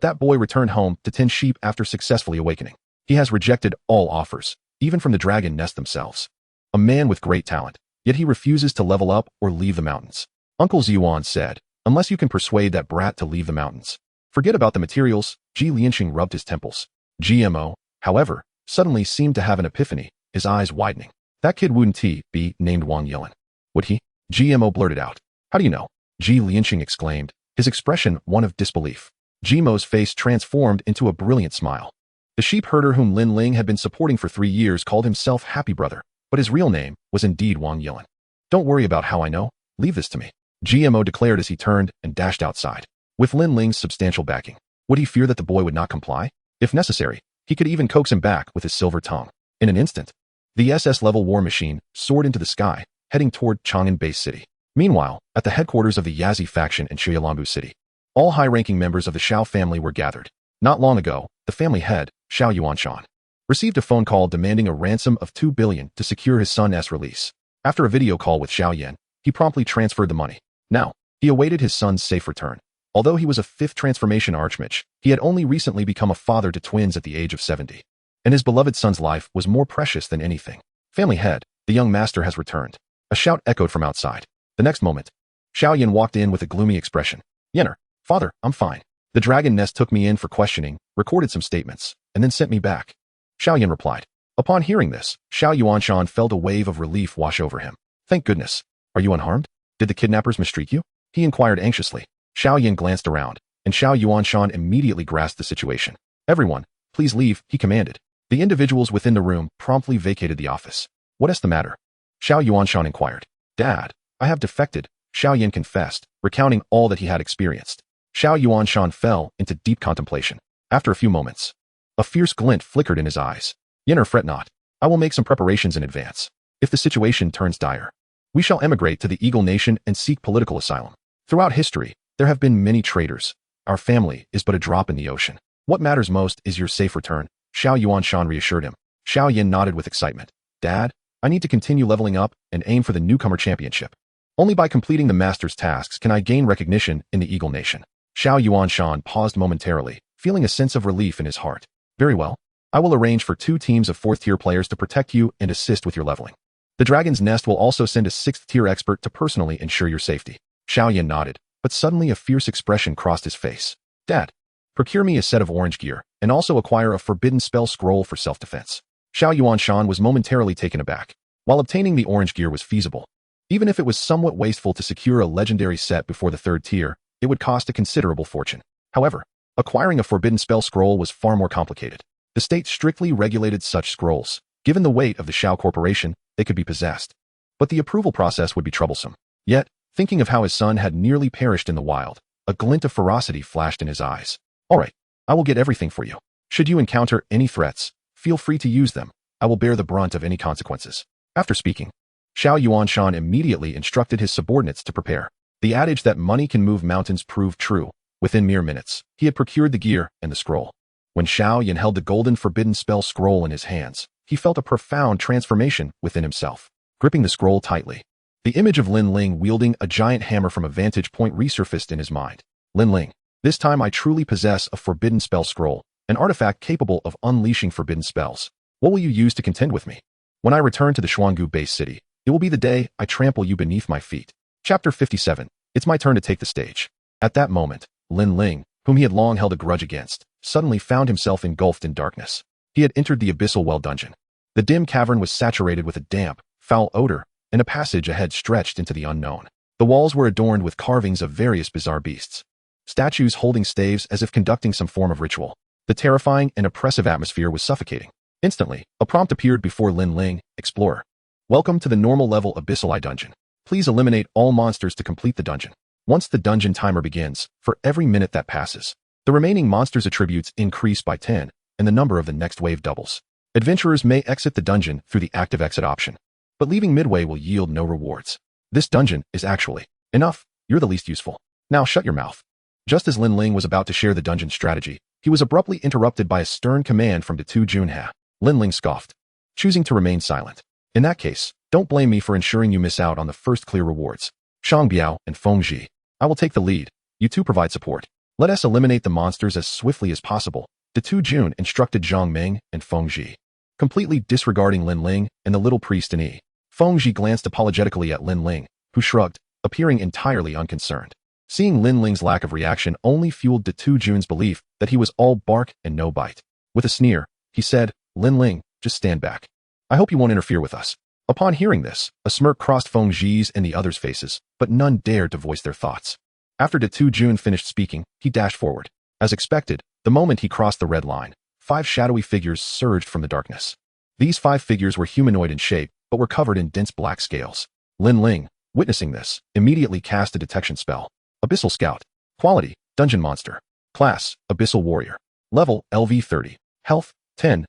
that boy returned home to tend sheep after successfully awakening. He has rejected all offers, even from the dragon nest themselves. A man with great talent, yet he refuses to level up or leave the mountains. Uncle Ziyuan said, unless you can persuade that brat to leave the mountains, forget about the materials. Ji Lianqing rubbed his temples. GMO, however, suddenly seemed to have an epiphany, his eyes widening. That kid wouldn't be named Wang Yilan. Would he? GMO blurted out. How do you know? Ji Lianqing exclaimed, his expression one of disbelief. GMO's face transformed into a brilliant smile. The sheep herder whom Lin Ling had been supporting for 3 years called himself Happy Brother, but his real name was indeed Wang Yilan. Don't worry about how I know. Leave this to me, GMO declared as he turned and dashed outside. With Lin Ling's substantial backing, would he fear that the boy would not comply? If necessary, he could even coax him back with his silver tongue. In an instant, the SS-level war machine soared into the sky, heading toward Chang'an Base City. Meanwhile, at the headquarters of the Yazi faction in Xuyalambu City, All high-ranking members of the Xiao family were gathered. Not long ago, the family head, Xiao Yuanshan, received a phone call demanding a ransom of 2 billion to secure his son's release. After a video call with Xiao Yan, he promptly transferred the money. Now, he awaited his son's safe return. Although he was a fifth transformation archmage, he had only recently become a father to twins at the age of 70. And his beloved son's life was more precious than anything. Family head, the young master has returned. A shout echoed from outside. The next moment, Xiao Yan walked in with a gloomy expression. Yenner, father, I'm fine. The dragon nest took me in for questioning, recorded some statements, and then sent me back. Xiao Yan replied. Upon hearing this, Xiao Yuanshan felt a wave of relief wash over him. Thank goodness. Are you unharmed? Did the kidnappers mistreat you? He inquired anxiously. Xiao Yan glanced around, and Xiao Yuanshan immediately grasped the situation. Everyone, please leave, he commanded. The individuals within the room promptly vacated the office. What is the matter? Xiao Yuanshan inquired. Dad, I have defected, Xiao Yan confessed, recounting all that he had experienced. Xiao Yuanshan fell into deep contemplation. After a few moments, a fierce glint flickered in his eyes. Yenner, fret not. I will make some preparations in advance. If the situation turns dire, we shall emigrate to the Eagle Nation and seek political asylum. Throughout history, there have been many traitors. Our family is but a drop in the ocean. What matters most is your safe return, Xiao Yuanshan reassured him. Xiao Yan nodded with excitement. Dad, I need to continue leveling up and aim for the newcomer championship. Only by completing the master's tasks can I gain recognition in the Eagle Nation. Xiao Yuanshan paused momentarily, feeling a sense of relief in his heart. Very well. I will arrange for 2 teams of 4th-tier players to protect you and assist with your leveling. The Dragon's Nest will also send a 6th-tier expert to personally ensure your safety. Xiao Yan nodded, but suddenly a fierce expression crossed his face. Dad, procure me a set of orange gear, and also acquire a forbidden spell scroll for self-defense. Xiao Yuanshan was momentarily taken aback. While obtaining the orange gear was feasible, even if it was somewhat wasteful to secure a legendary set before the 3rd tier, it would cost a considerable fortune. However, acquiring a forbidden spell scroll was far more complicated. The state strictly regulated such scrolls. Given the weight of the Xiao Corporation, they could be possessed. But the approval process would be troublesome. Yet, thinking of how his son had nearly perished in the wild, a glint of ferocity flashed in his eyes. All right, I will get everything for you. Should you encounter any threats, feel free to use them. I will bear the brunt of any consequences. After speaking, Xiao Yuanshan immediately instructed his subordinates to prepare. The adage that money can move mountains proved true. Within mere minutes, he had procured the gear and the scroll. When Xiao Yan held the golden forbidden spell scroll in his hands, he felt a profound transformation within himself. Gripping the scroll tightly, the image of Lin Ling wielding a giant hammer from a vantage point resurfaced in his mind. Lin Ling, this time I truly possess a forbidden spell scroll, an artifact capable of unleashing forbidden spells. What will you use to contend with me? When I return to the Xuangu base city, it will be the day I trample you beneath my feet. Chapter 57. It's my turn to take the stage. At that moment, Lin Ling, whom he had long held a grudge against, suddenly found himself engulfed in darkness. He had entered the abyssal well dungeon. The dim cavern was saturated with a damp, foul odor, and a passage ahead stretched into the unknown. The walls were adorned with carvings of various bizarre beasts. Statues holding staves as if conducting some form of ritual. The terrifying and oppressive atmosphere was suffocating. Instantly, a prompt appeared before Lin Ling, Explorer. Welcome to the normal level Abyssal dungeon. Please eliminate all monsters to complete the dungeon. Once the dungeon timer begins, for every minute that passes, the remaining monsters' attributes increase by 10, and the number of the next wave doubles. Adventurers may exit the dungeon through the active exit option, but leaving midway will yield no rewards. This dungeon is actually enough. You're the least useful. Now shut your mouth. Just as Lin Ling was about to share the dungeon strategy, he was abruptly interrupted by a stern command from Tu Junha. Lin Ling scoffed, choosing to remain silent. In that case, don't blame me for ensuring you miss out on the first clear rewards. Shang Biao and Feng Ji, I will take the lead. You two provide support. Let us eliminate the monsters as swiftly as possible. Tu Jun instructed Zhang Ming and Feng Ji. Completely disregarding Lin Ling and the little priest in Yi, Feng Ji glanced apologetically at Lin Ling, who shrugged, appearing entirely unconcerned. Seeing Lin Ling's lack of reaction only fueled Tu Jun's belief that he was all bark and no bite. With a sneer, he said, Lin Ling, just stand back. I hope you won't interfere with us. Upon hearing this, a smirk crossed Feng Ji's and the others' faces, but none dared to voice their thoughts. After Tu Jun finished speaking, he dashed forward. As expected, the moment he crossed the red line, 5 shadowy figures surged from the darkness. These 5 figures were humanoid in shape, but were covered in dense black scales. Lin Ling, witnessing this, immediately cast a detection spell. Abyssal Scout. Quality, Dungeon Monster. Class, Abyssal Warrior. Level, LV 30. Health, 10,000.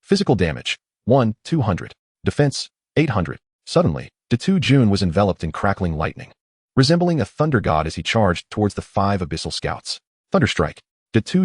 Physical damage, 1,200. Defense, 800. Suddenly, Tu Jun was enveloped in crackling lightning. resembling a thunder god as he charged towards the 5 abyssal scouts. Thunderstrike!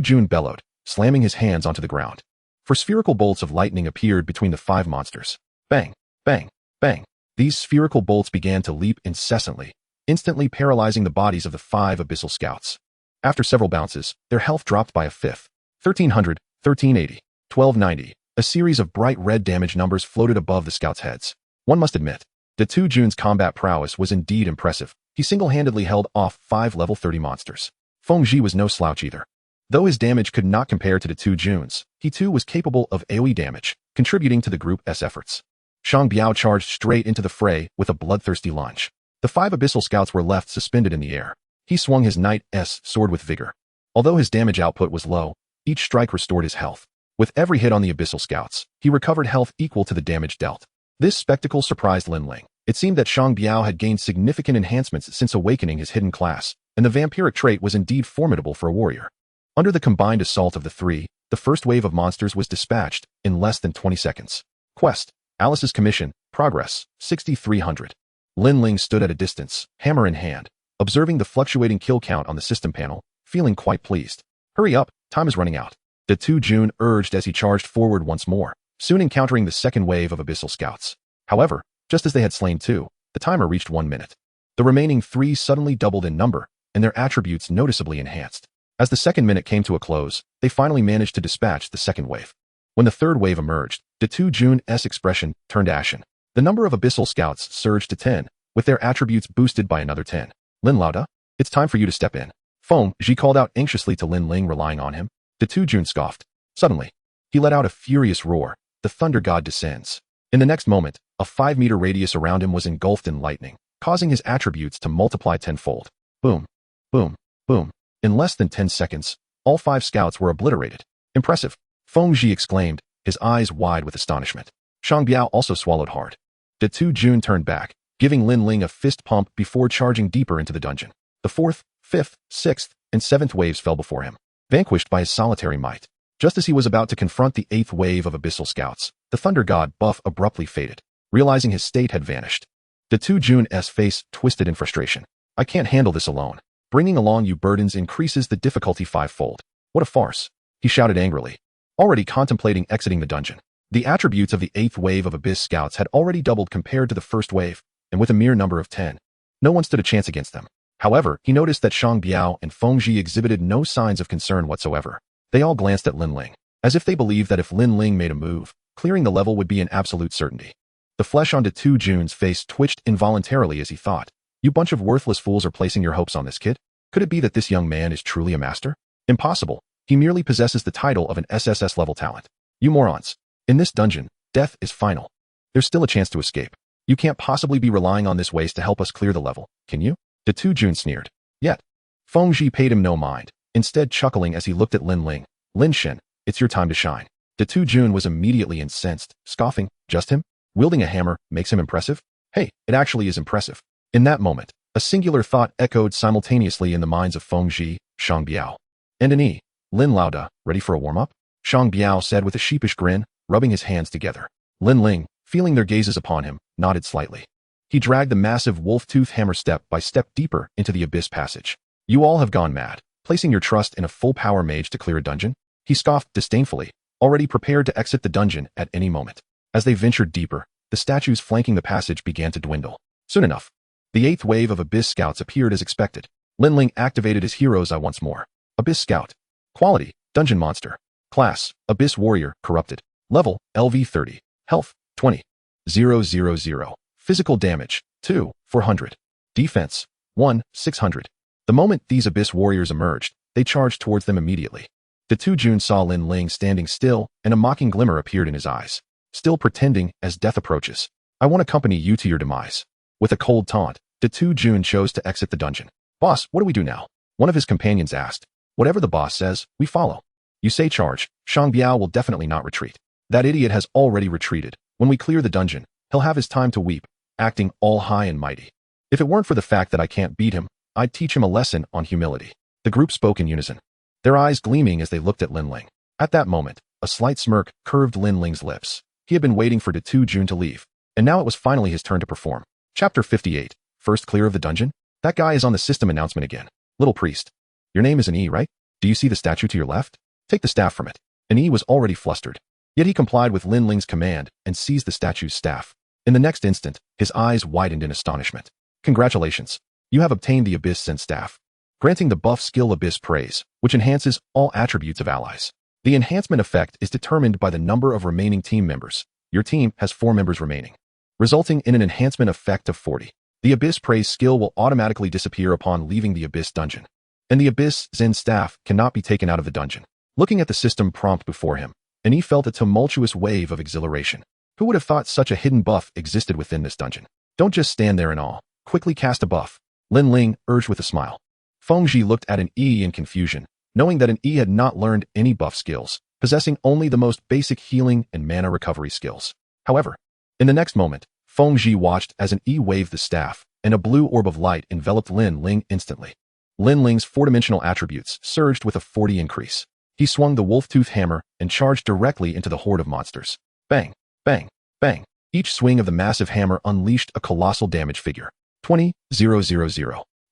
Jun bellowed, slamming his hands onto the ground. For spherical bolts of lightning appeared between the 5 monsters. Bang! Bang! Bang! These spherical bolts began to leap incessantly, instantly paralyzing the bodies of the 5 abyssal scouts. After several bounces, their health dropped by a fifth. 1300, 1380, 1290. A series of bright red damage numbers floated above the scouts' heads. One must admit, Jun's combat prowess was indeed impressive. He single-handedly held off 5 level 30 monsters. Feng Zhi was no slouch either. Though his damage could not compare to Jun's, he too was capable of AoE damage, contributing to the group's efforts. Shang Biao charged straight into the fray with a bloodthirsty lunge. The 5 abyssal scouts were left suspended in the air. He swung his knight's sword with vigor. Although his damage output was low, each strike restored his health. With every hit on the abyssal scouts, he recovered health equal to the damage dealt. This spectacle surprised Lin Ling. It seemed that Shang Biao had gained significant enhancements since awakening his hidden class, and the vampiric trait was indeed formidable for a warrior. Under the combined assault of the 3, the first wave of monsters was dispatched in less than 20 seconds. Quest: Alice's Commission, Progress, 6300. Lin Ling stood at a distance, hammer in hand, observing the fluctuating kill count on the system panel, feeling quite pleased. Hurry up, time is running out. Jun urged as he charged forward once more, soon encountering the second wave of abyssal scouts. However, just as they had slain 2, the timer reached 1 minute. The remaining 3 suddenly doubled in number, and their attributes noticeably enhanced. As the second minute came to a close, they finally managed to dispatch the second wave. When the third wave emerged, Jun's expression turned ashen. The number of abyssal scouts surged to 10, with their attributes boosted by another 10. Lin Lauda, it's time for you to step in. Feng Zhi called out anxiously to Lin Ling, relying on him. Jun scoffed. Suddenly, he let out a furious roar. The thunder god descends. In the next moment, a 5-meter radius around him was engulfed in lightning, causing his attributes to multiply tenfold. Boom, boom, boom. In less than 10 seconds, all 5 scouts were obliterated. Impressive, Feng Zhi exclaimed, his eyes wide with astonishment. Shang Biao also swallowed hard. Jun turned back, giving Lin Ling a fist pump before charging deeper into the dungeon. The 4th, 5th, 6th, and 7th waves fell before him, vanquished by his solitary might. Just as he was about to confront the 8th wave of abyssal scouts, the thunder god buff abruptly faded, realizing his state had vanished. Jun's face twisted in frustration. I can't handle this alone. Bringing along you burdens increases the difficulty 5-fold. What a farce, he shouted angrily, already contemplating exiting the dungeon. The attributes of the 8th wave of abyss scouts had already doubled compared to the first wave, and with a mere number of 10, no one stood a chance against them. However, he noticed that Shang Biao and Feng Zhi exhibited no signs of concern whatsoever. They all glanced at Lin Ling, as if they believed that if Lin Ling made a move, clearing the level would be an absolute certainty. The flesh on Jun's face twitched involuntarily as he thought, you bunch of worthless fools are placing your hopes on this kid? Could it be that this young man is truly a master? Impossible. He merely possesses the title of an SSS-level talent. You morons. In this dungeon, death is final. There's still a chance to escape. You can't possibly be relying on this waste to help us clear the level, can you? Jun sneered. Yet. Feng Zhi paid him no mind, instead chuckling as he looked at Lin Ling. Lin Shen, it's your time to shine. Jun was immediately incensed, scoffing, just him? Wielding a hammer makes him impressive? Hey, it actually is impressive. In that moment, a singular thought echoed simultaneously in the minds of Feng Zhi, Shang Biao, and an E. Lin Lauda, ready for a warm-up? Shang Biao said with a sheepish grin, rubbing his hands together. Lin Ling, feeling their gazes upon him, nodded slightly. He dragged the massive wolf-tooth hammer step by step deeper into the abyss passage. You all have gone mad, placing your trust in a full-power mage to clear a dungeon? He scoffed disdainfully, already prepared to exit the dungeon at any moment. As they ventured deeper, the statues flanking the passage began to dwindle. Soon enough, the 8th wave of Abyss Scouts appeared as expected. Lin Ling activated his hero's eye once more. Abyss Scout. Quality, Dungeon Monster. Class, Abyss Warrior, Corrupted. Level, LV 30. Health, 20. 000. Physical damage, 2, 400. Defense, 1, 600. The moment these Abyss Warriors emerged, they charged towards them immediately. Jun saw Lin Ling standing still, and a mocking glimmer appeared in his eyes. Still pretending as death approaches. I won't accompany you to your demise. With a cold taunt, Jun chose to exit the dungeon. Boss, what do we do now? One of his companions asked. Whatever the boss says, we follow. You say charge, Shang Biao will definitely not retreat. That idiot has already retreated. When we clear the dungeon, he'll have his time to weep, acting all high and mighty. If it weren't for the fact that I can't beat him, I'd teach him a lesson on humility. The group spoke in unison, their eyes gleaming as they looked at Lin Ling. At that moment, a slight smirk curved Lin Ling's lips. He had been waiting for Jun to leave, and now it was finally his turn to perform. Chapter 58. First clear of the dungeon? That guy is on the system announcement again. Little priest. Your name is an E, right? Do you see the statue to your left? Take the staff from it. An E was already flustered. Yet he complied with Lin Ling's command and seized the statue's staff. In the next instant, his eyes widened in astonishment. Congratulations. You have obtained the Abyss Sense staff, granting the buff skill Abyss Praise, which enhances all attributes of allies. The enhancement effect is determined by the number of remaining team members. Your team has 4 members remaining, resulting in an enhancement effect of 40. The Abyss Praise skill will automatically disappear upon leaving the Abyss dungeon, and the Abyss Zen staff cannot be taken out of the dungeon. Looking at the system prompt before him, and he felt a tumultuous wave of exhilaration. Who would have thought such a hidden buff existed within this dungeon? Don't just stand there in awe. Quickly cast a buff. Lin Ling urged with a smile. Fengji looked at an E in confusion, knowing that an E had not learned any buff skills, possessing only the most basic healing and mana recovery skills. However, in the next moment, Fengji watched as an E waved the staff, and a blue orb of light enveloped Lin Ling instantly. Lin Ling's 4-dimensional attributes surged with a 40 increase. He swung the wolf-tooth hammer and charged directly into the horde of monsters. Bang, bang, bang. Each swing of the massive hammer unleashed a colossal damage figure. 20,000,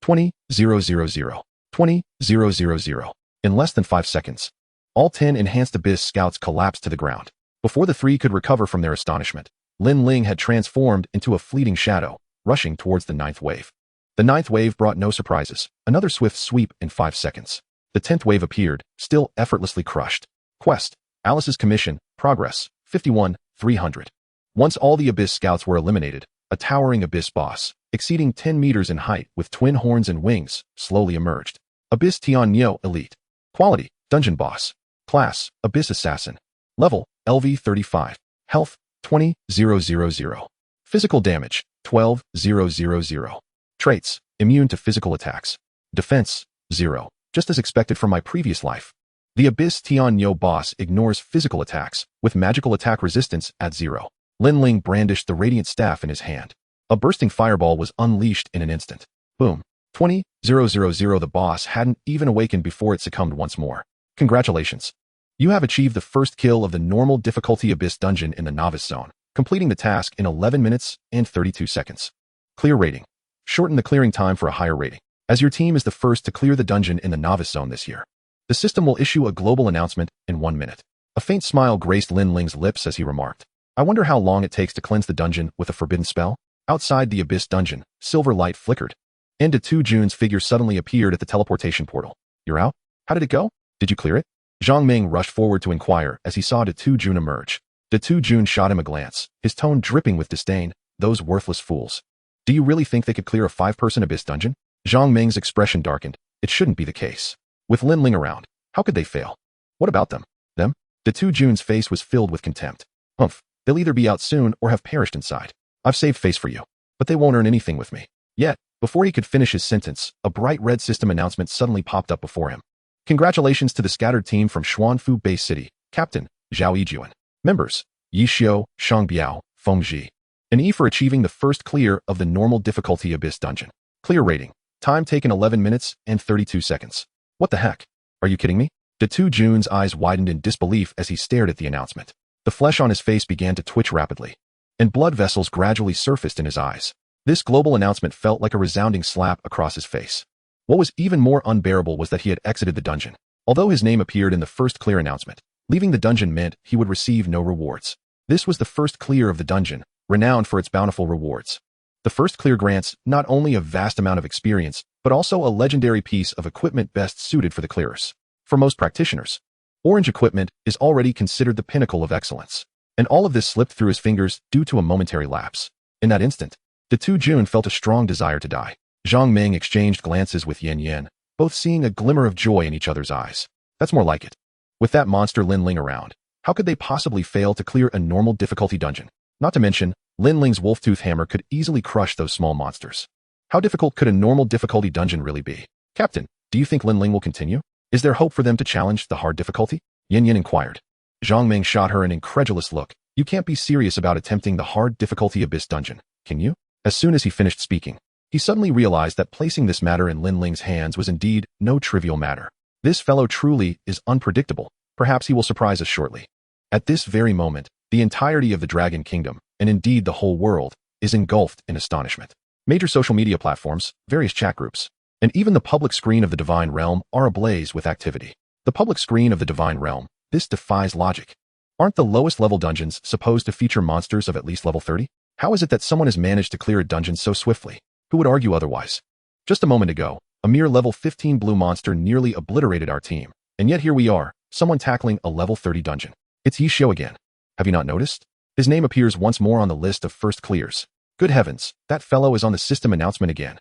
20,000, 20,000. In less than 5 seconds, all 10 enhanced Abyss scouts collapsed to the ground. Before the 3 could recover from their astonishment, Lin Ling had transformed into a fleeting shadow, rushing towards the 9th wave. The 9th wave brought no surprises, another swift sweep in 5 seconds. The 10th wave appeared, still effortlessly crushed. Quest, Alice's Commission, Progress, 51,300. Once all the Abyss scouts were eliminated, a towering Abyss boss, exceeding 10 meters in height with twin horns and wings, slowly emerged. Abyss Tian Nyo Elite. Quality, Dungeon Boss. Class, Abyss Assassin. Level, LV 35. Health, 20,000. Physical damage, 12,000. Traits, immune to physical attacks. Defense, 0. Just as expected from my previous life. The Abyss Tian Nyo boss ignores physical attacks, with magical attack resistance at 0. Lin Ling brandished the radiant staff in his hand. A bursting fireball was unleashed in an instant. Boom. 20,000. The boss hadn't even awakened before it succumbed once more. Congratulations. You have achieved the first kill of the normal difficulty Abyss dungeon in the novice zone, completing the task in 11 minutes and 32 seconds. Clear rating. Shorten the clearing time for a higher rating, as your team is the first to clear the dungeon in the novice zone this year. The system will issue a global announcement in 1 minute. A faint smile graced Lin Ling's lips as he remarked, I wonder how long it takes to cleanse the dungeon with a forbidden spell? Outside the Abyss dungeon, silver light flickered. And De Tu Jun's figure suddenly appeared at the teleportation portal. You're out? How did it go? Did you clear it? Zhang Ming rushed forward to inquire as he saw De Tu Jun emerge. De Tu Jun shot him a glance, his tone dripping with disdain. Those worthless fools. Do you really think they could clear a 5-person Abyss dungeon? Zhang Ming's expression darkened. It shouldn't be the case. With Lin Ling around, how could they fail? What about them? Them? De Tu Jun's face was filled with contempt. Humph. They'll either be out soon or have perished inside. I've saved face for you, but they won't earn anything with me. Yet, before he could finish his sentence, a bright red system announcement suddenly popped up before him. Congratulations to the scattered team from Xuanfu Base City. Captain, Zhao Yijuan. Members, Yi Xiao, Shang Biao, Feng Ji. An E for achieving the first clear of the normal difficulty Abyss dungeon. Clear rating. Time taken 11 minutes and 32 seconds. What the heck? Are you kidding me? De Tu Jun's eyes widened in disbelief as he stared at the announcement. The flesh on his face began to twitch rapidly, and blood vessels gradually surfaced in his eyes. This global announcement felt like a resounding slap across his face. What was even more unbearable was that he had exited the dungeon. Although his name appeared in the first clear announcement, leaving the dungeon meant he would receive no rewards. This was the first clear of the dungeon, renowned for its bountiful rewards. The first clear grants not only a vast amount of experience, but also a legendary piece of equipment best suited for the clearers. For most practitioners, orange equipment is already considered the pinnacle of excellence. And all of this slipped through his fingers due to a momentary lapse. In that instant, De Tu Jun felt a strong desire to die. Zhang Ming exchanged glances with Yan Yan, both seeing a glimmer of joy in each other's eyes. That's more like it. With that monster Lin Ling around, how could they possibly fail to clear a normal difficulty dungeon? Not to mention, Lin Ling's wolf-tooth hammer could easily crush those small monsters. How difficult could a normal difficulty dungeon really be? Captain, do you think Lin Ling will continue? Is there hope for them to challenge the hard difficulty? Yan Yan inquired. Zhang Ming shot her an incredulous look. You can't be serious about attempting the hard difficulty Abyss dungeon, can you? As soon as he finished speaking, he suddenly realized that placing this matter in Lin Ling's hands was indeed no trivial matter. This fellow truly is unpredictable. Perhaps he will surprise us shortly. At this very moment, the entirety of the Dragon Kingdom, and indeed the whole world, is engulfed in astonishment. Major social media platforms, various chat groups, and even the public screen of the Divine Realm are ablaze with activity. The public screen of the Divine Realm, this defies logic. Aren't the lowest level dungeons supposed to feature monsters of at least level 30? How is it that someone has managed to clear a dungeon so swiftly? Who would argue otherwise? Just a moment ago, a mere level 15 blue monster nearly obliterated our team, and yet here we are, someone tackling a level 30 dungeon. It's Yishio again. Have you not noticed? His name appears once more on the list of first clears. Good heavens, that fellow is on the system announcement again.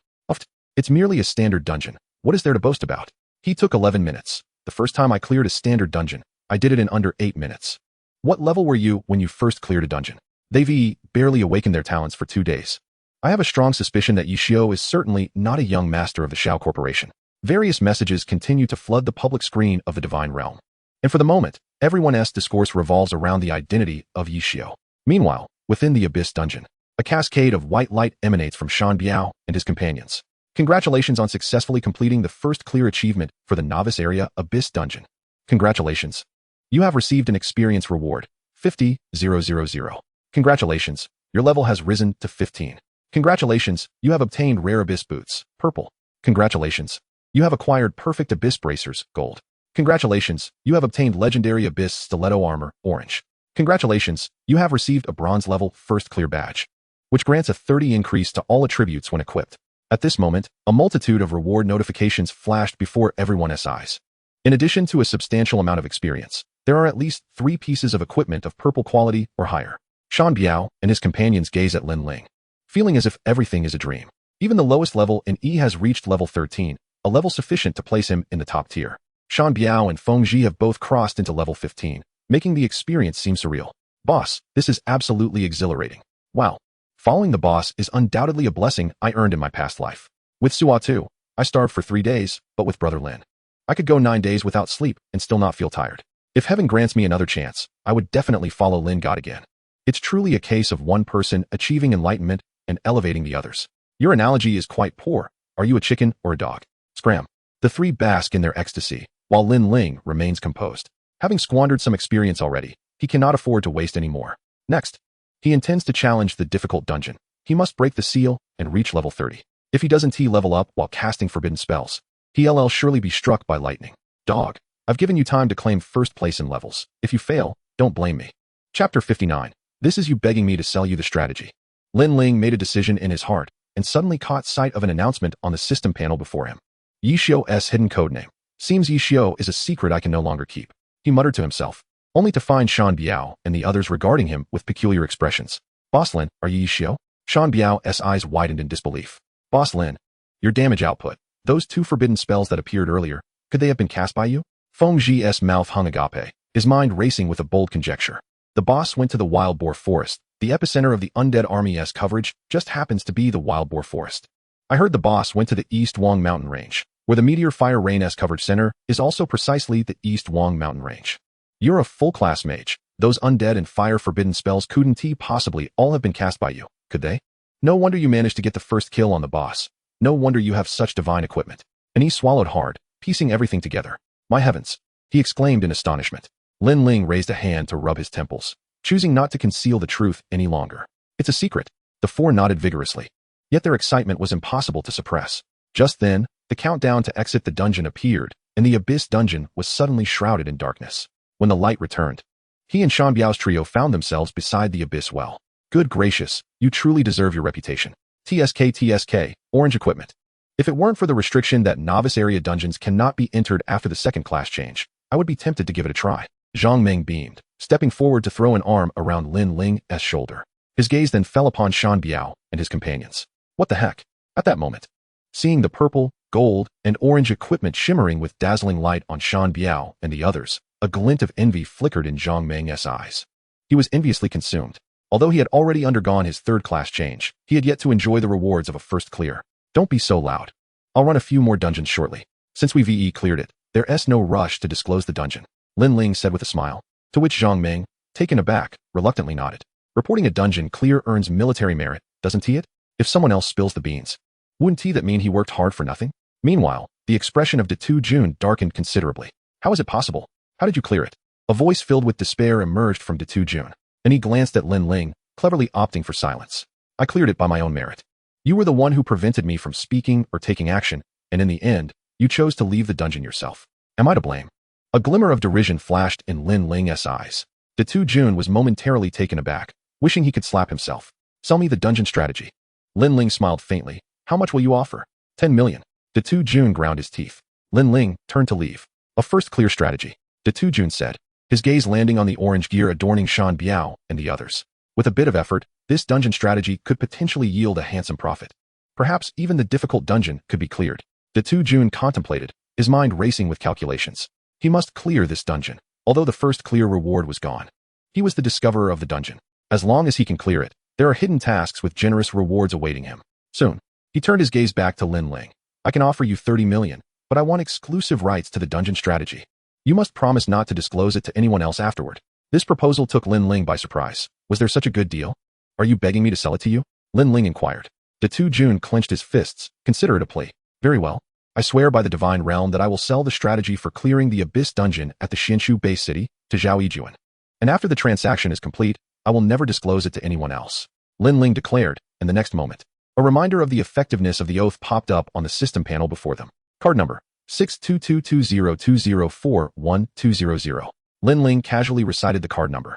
It's merely a standard dungeon. What is there to boast about? He took 11 minutes. The first time I cleared a standard dungeon, I did it in under 8 minutes. What level were you when you first cleared a dungeon? They've barely awakened their talents for 2 days. I have a strong suspicion that Yishio is certainly not a young master of the Shao Corporation. Various messages continue to flood the public screen of the Divine Realm. And for the moment, everyone's discourse revolves around the identity of Yishio. Meanwhile, within the Abyss dungeon, a cascade of white light emanates from Shan Biao and his companions. Congratulations on successfully completing the first clear achievement for the Novice Area Abyss dungeon. Congratulations. You have received an experience reward, 50,000. Congratulations, your level has risen to 15. Congratulations, you have obtained rare Abyss boots, purple. Congratulations, you have acquired perfect Abyss bracers, gold. Congratulations, you have obtained legendary Abyss stiletto armor, orange. Congratulations, you have received a bronze level first clear badge, which grants a 30 increase to all attributes when equipped. At this moment, a multitude of reward notifications flashed before everyone's eyes. In addition to a substantial amount of experience, there are at least 3 pieces of equipment of purple quality or higher. Shan Biao and his companions gaze at Lin Ling, feeling as if everything is a dream. Even the lowest level in E has reached level 13, a level sufficient to place him in the top tier. Shan Biao and Feng Ji have both crossed into level 15, making the experience seem surreal. Boss, this is absolutely exhilarating. Wow. Following the boss is undoubtedly a blessing I earned in my past life. With Suo too, I starved for 3 days, but with Brother Lin, I could go 9 days without sleep and still not feel tired. If heaven grants me another chance, I would definitely follow Lin God again. It's truly a case of one person achieving enlightenment and elevating the others. Your analogy is quite poor. Are you a chicken or a dog? Scram. The 3 bask in their ecstasy, while Lin Ling remains composed. Having squandered some experience already, he cannot afford to waste any more. Next, he intends to challenge the difficult dungeon. He must break the seal and reach level 30. If he doesn't level up while casting forbidden spells, he'll surely be struck by lightning. Dog, I've given you time to claim first place in levels. If you fail, don't blame me. Chapter 59. This is you begging me to sell you the strategy. Lin Ling made a decision in his heart and suddenly caught sight of an announcement on the system panel before him. Yishio's hidden codename. Seems Yishio is a secret I can no longer keep. He muttered to himself, only to find Shan Biao and the others regarding him with peculiar expressions. Boss Lin, are you Yishio? Shan Biao's eyes widened in disbelief. Boss Lin, your damage output. Those 2 forbidden spells that appeared earlier, could they have been cast by you? Feng Ji's mouth hung agape, his mind racing with a bold conjecture. The boss went to the Wild Boar Forest. The epicenter of the undead army's coverage just happens to be the Wild Boar Forest. I heard the boss went to the East Wong Mountain Range, where the Meteor Fire Rain's coverage center is also precisely the East Wong Mountain Range. You're a full-class mage. Those undead and fire forbidden spells couldn't possibly all have been cast by you, could they? No wonder you managed to get the first kill on the boss. No wonder you have such divine equipment. And he swallowed hard, piecing everything together. My heavens, he exclaimed in astonishment. Lin Ling raised a hand to rub his temples, choosing not to conceal the truth any longer. It's a secret. The 4 nodded vigorously. Yet their excitement was impossible to suppress. Just then, the countdown to exit the dungeon appeared, and the Abyss dungeon was suddenly shrouded in darkness. When the light returned, he and Shan Biao's trio found themselves beside the Abyss well. Good gracious, you truly deserve your reputation. TSK, orange equipment. If it weren't for the restriction that novice area dungeons cannot be entered after the second class change, I would be tempted to give it a try. Zhang Meng beamed, stepping forward to throw an arm around Lin Ling's shoulder. His gaze then fell upon Shan Biao and his companions. What the heck? At that moment, seeing the purple, gold, and orange equipment shimmering with dazzling light on Shan Biao and the others, a glint of envy flickered in Zhang Meng's eyes. He was enviously consumed. Although he had already undergone his third-class change, he had yet to enjoy the rewards of a first clear. Don't be so loud. I'll run a few more dungeons shortly. Since we cleared it, there's no rush to disclose the dungeon, Lin Ling said with a smile, to which Zhang Meng, taken aback, reluctantly nodded. Reporting a dungeon clear earns military merit, doesn't it? If someone else spills the beans, wouldn't that mean he worked hard for nothing? Meanwhile, the expression of Datu Jun darkened considerably. How is it possible? How did you clear it? A voice filled with despair emerged from Datu Jun, and he glanced at Lin Ling, cleverly opting for silence. I cleared it by my own merit. You were the one who prevented me from speaking or taking action, and in the end, you chose to leave the dungeon yourself. Am I to blame? A glimmer of derision flashed in Lin Ling's eyes. Jun was momentarily taken aback, wishing he could slap himself. Sell me the dungeon strategy. Lin Ling smiled faintly. How much will you offer? 10 million. Jun ground his teeth. Lin Ling turned to leave. A first clear strategy, Jun said, his gaze landing on the orange gear adorning Shan Biao and the others. With a bit of effort, this dungeon strategy could potentially yield a handsome profit. Perhaps even the difficult dungeon could be cleared. Jun contemplated, his mind racing with calculations. He must clear this dungeon, although the first clear reward was gone. He was the discoverer of the dungeon. As long as he can clear it, there are hidden tasks with generous rewards awaiting him. Soon, he turned his gaze back to Lin Ling. I can offer you 30 million, but I want exclusive rights to the dungeon strategy. You must promise not to disclose it to anyone else afterward. This proposal took Lin Ling by surprise. Was there such a good deal? Are you begging me to sell it to you? Lin Ling inquired. Jun clenched his fists. Consider it a plea. Very well. I swear by the divine realm that I will sell the strategy for clearing the Abyss dungeon at the Xinshu base city to Zhao Yijuan. And after the transaction is complete, I will never disclose it to anyone else. Lin Ling declared, and the next moment, a reminder of the effectiveness of the oath popped up on the system panel before them. Card number 6222020412000. Lin Ling casually recited the card number.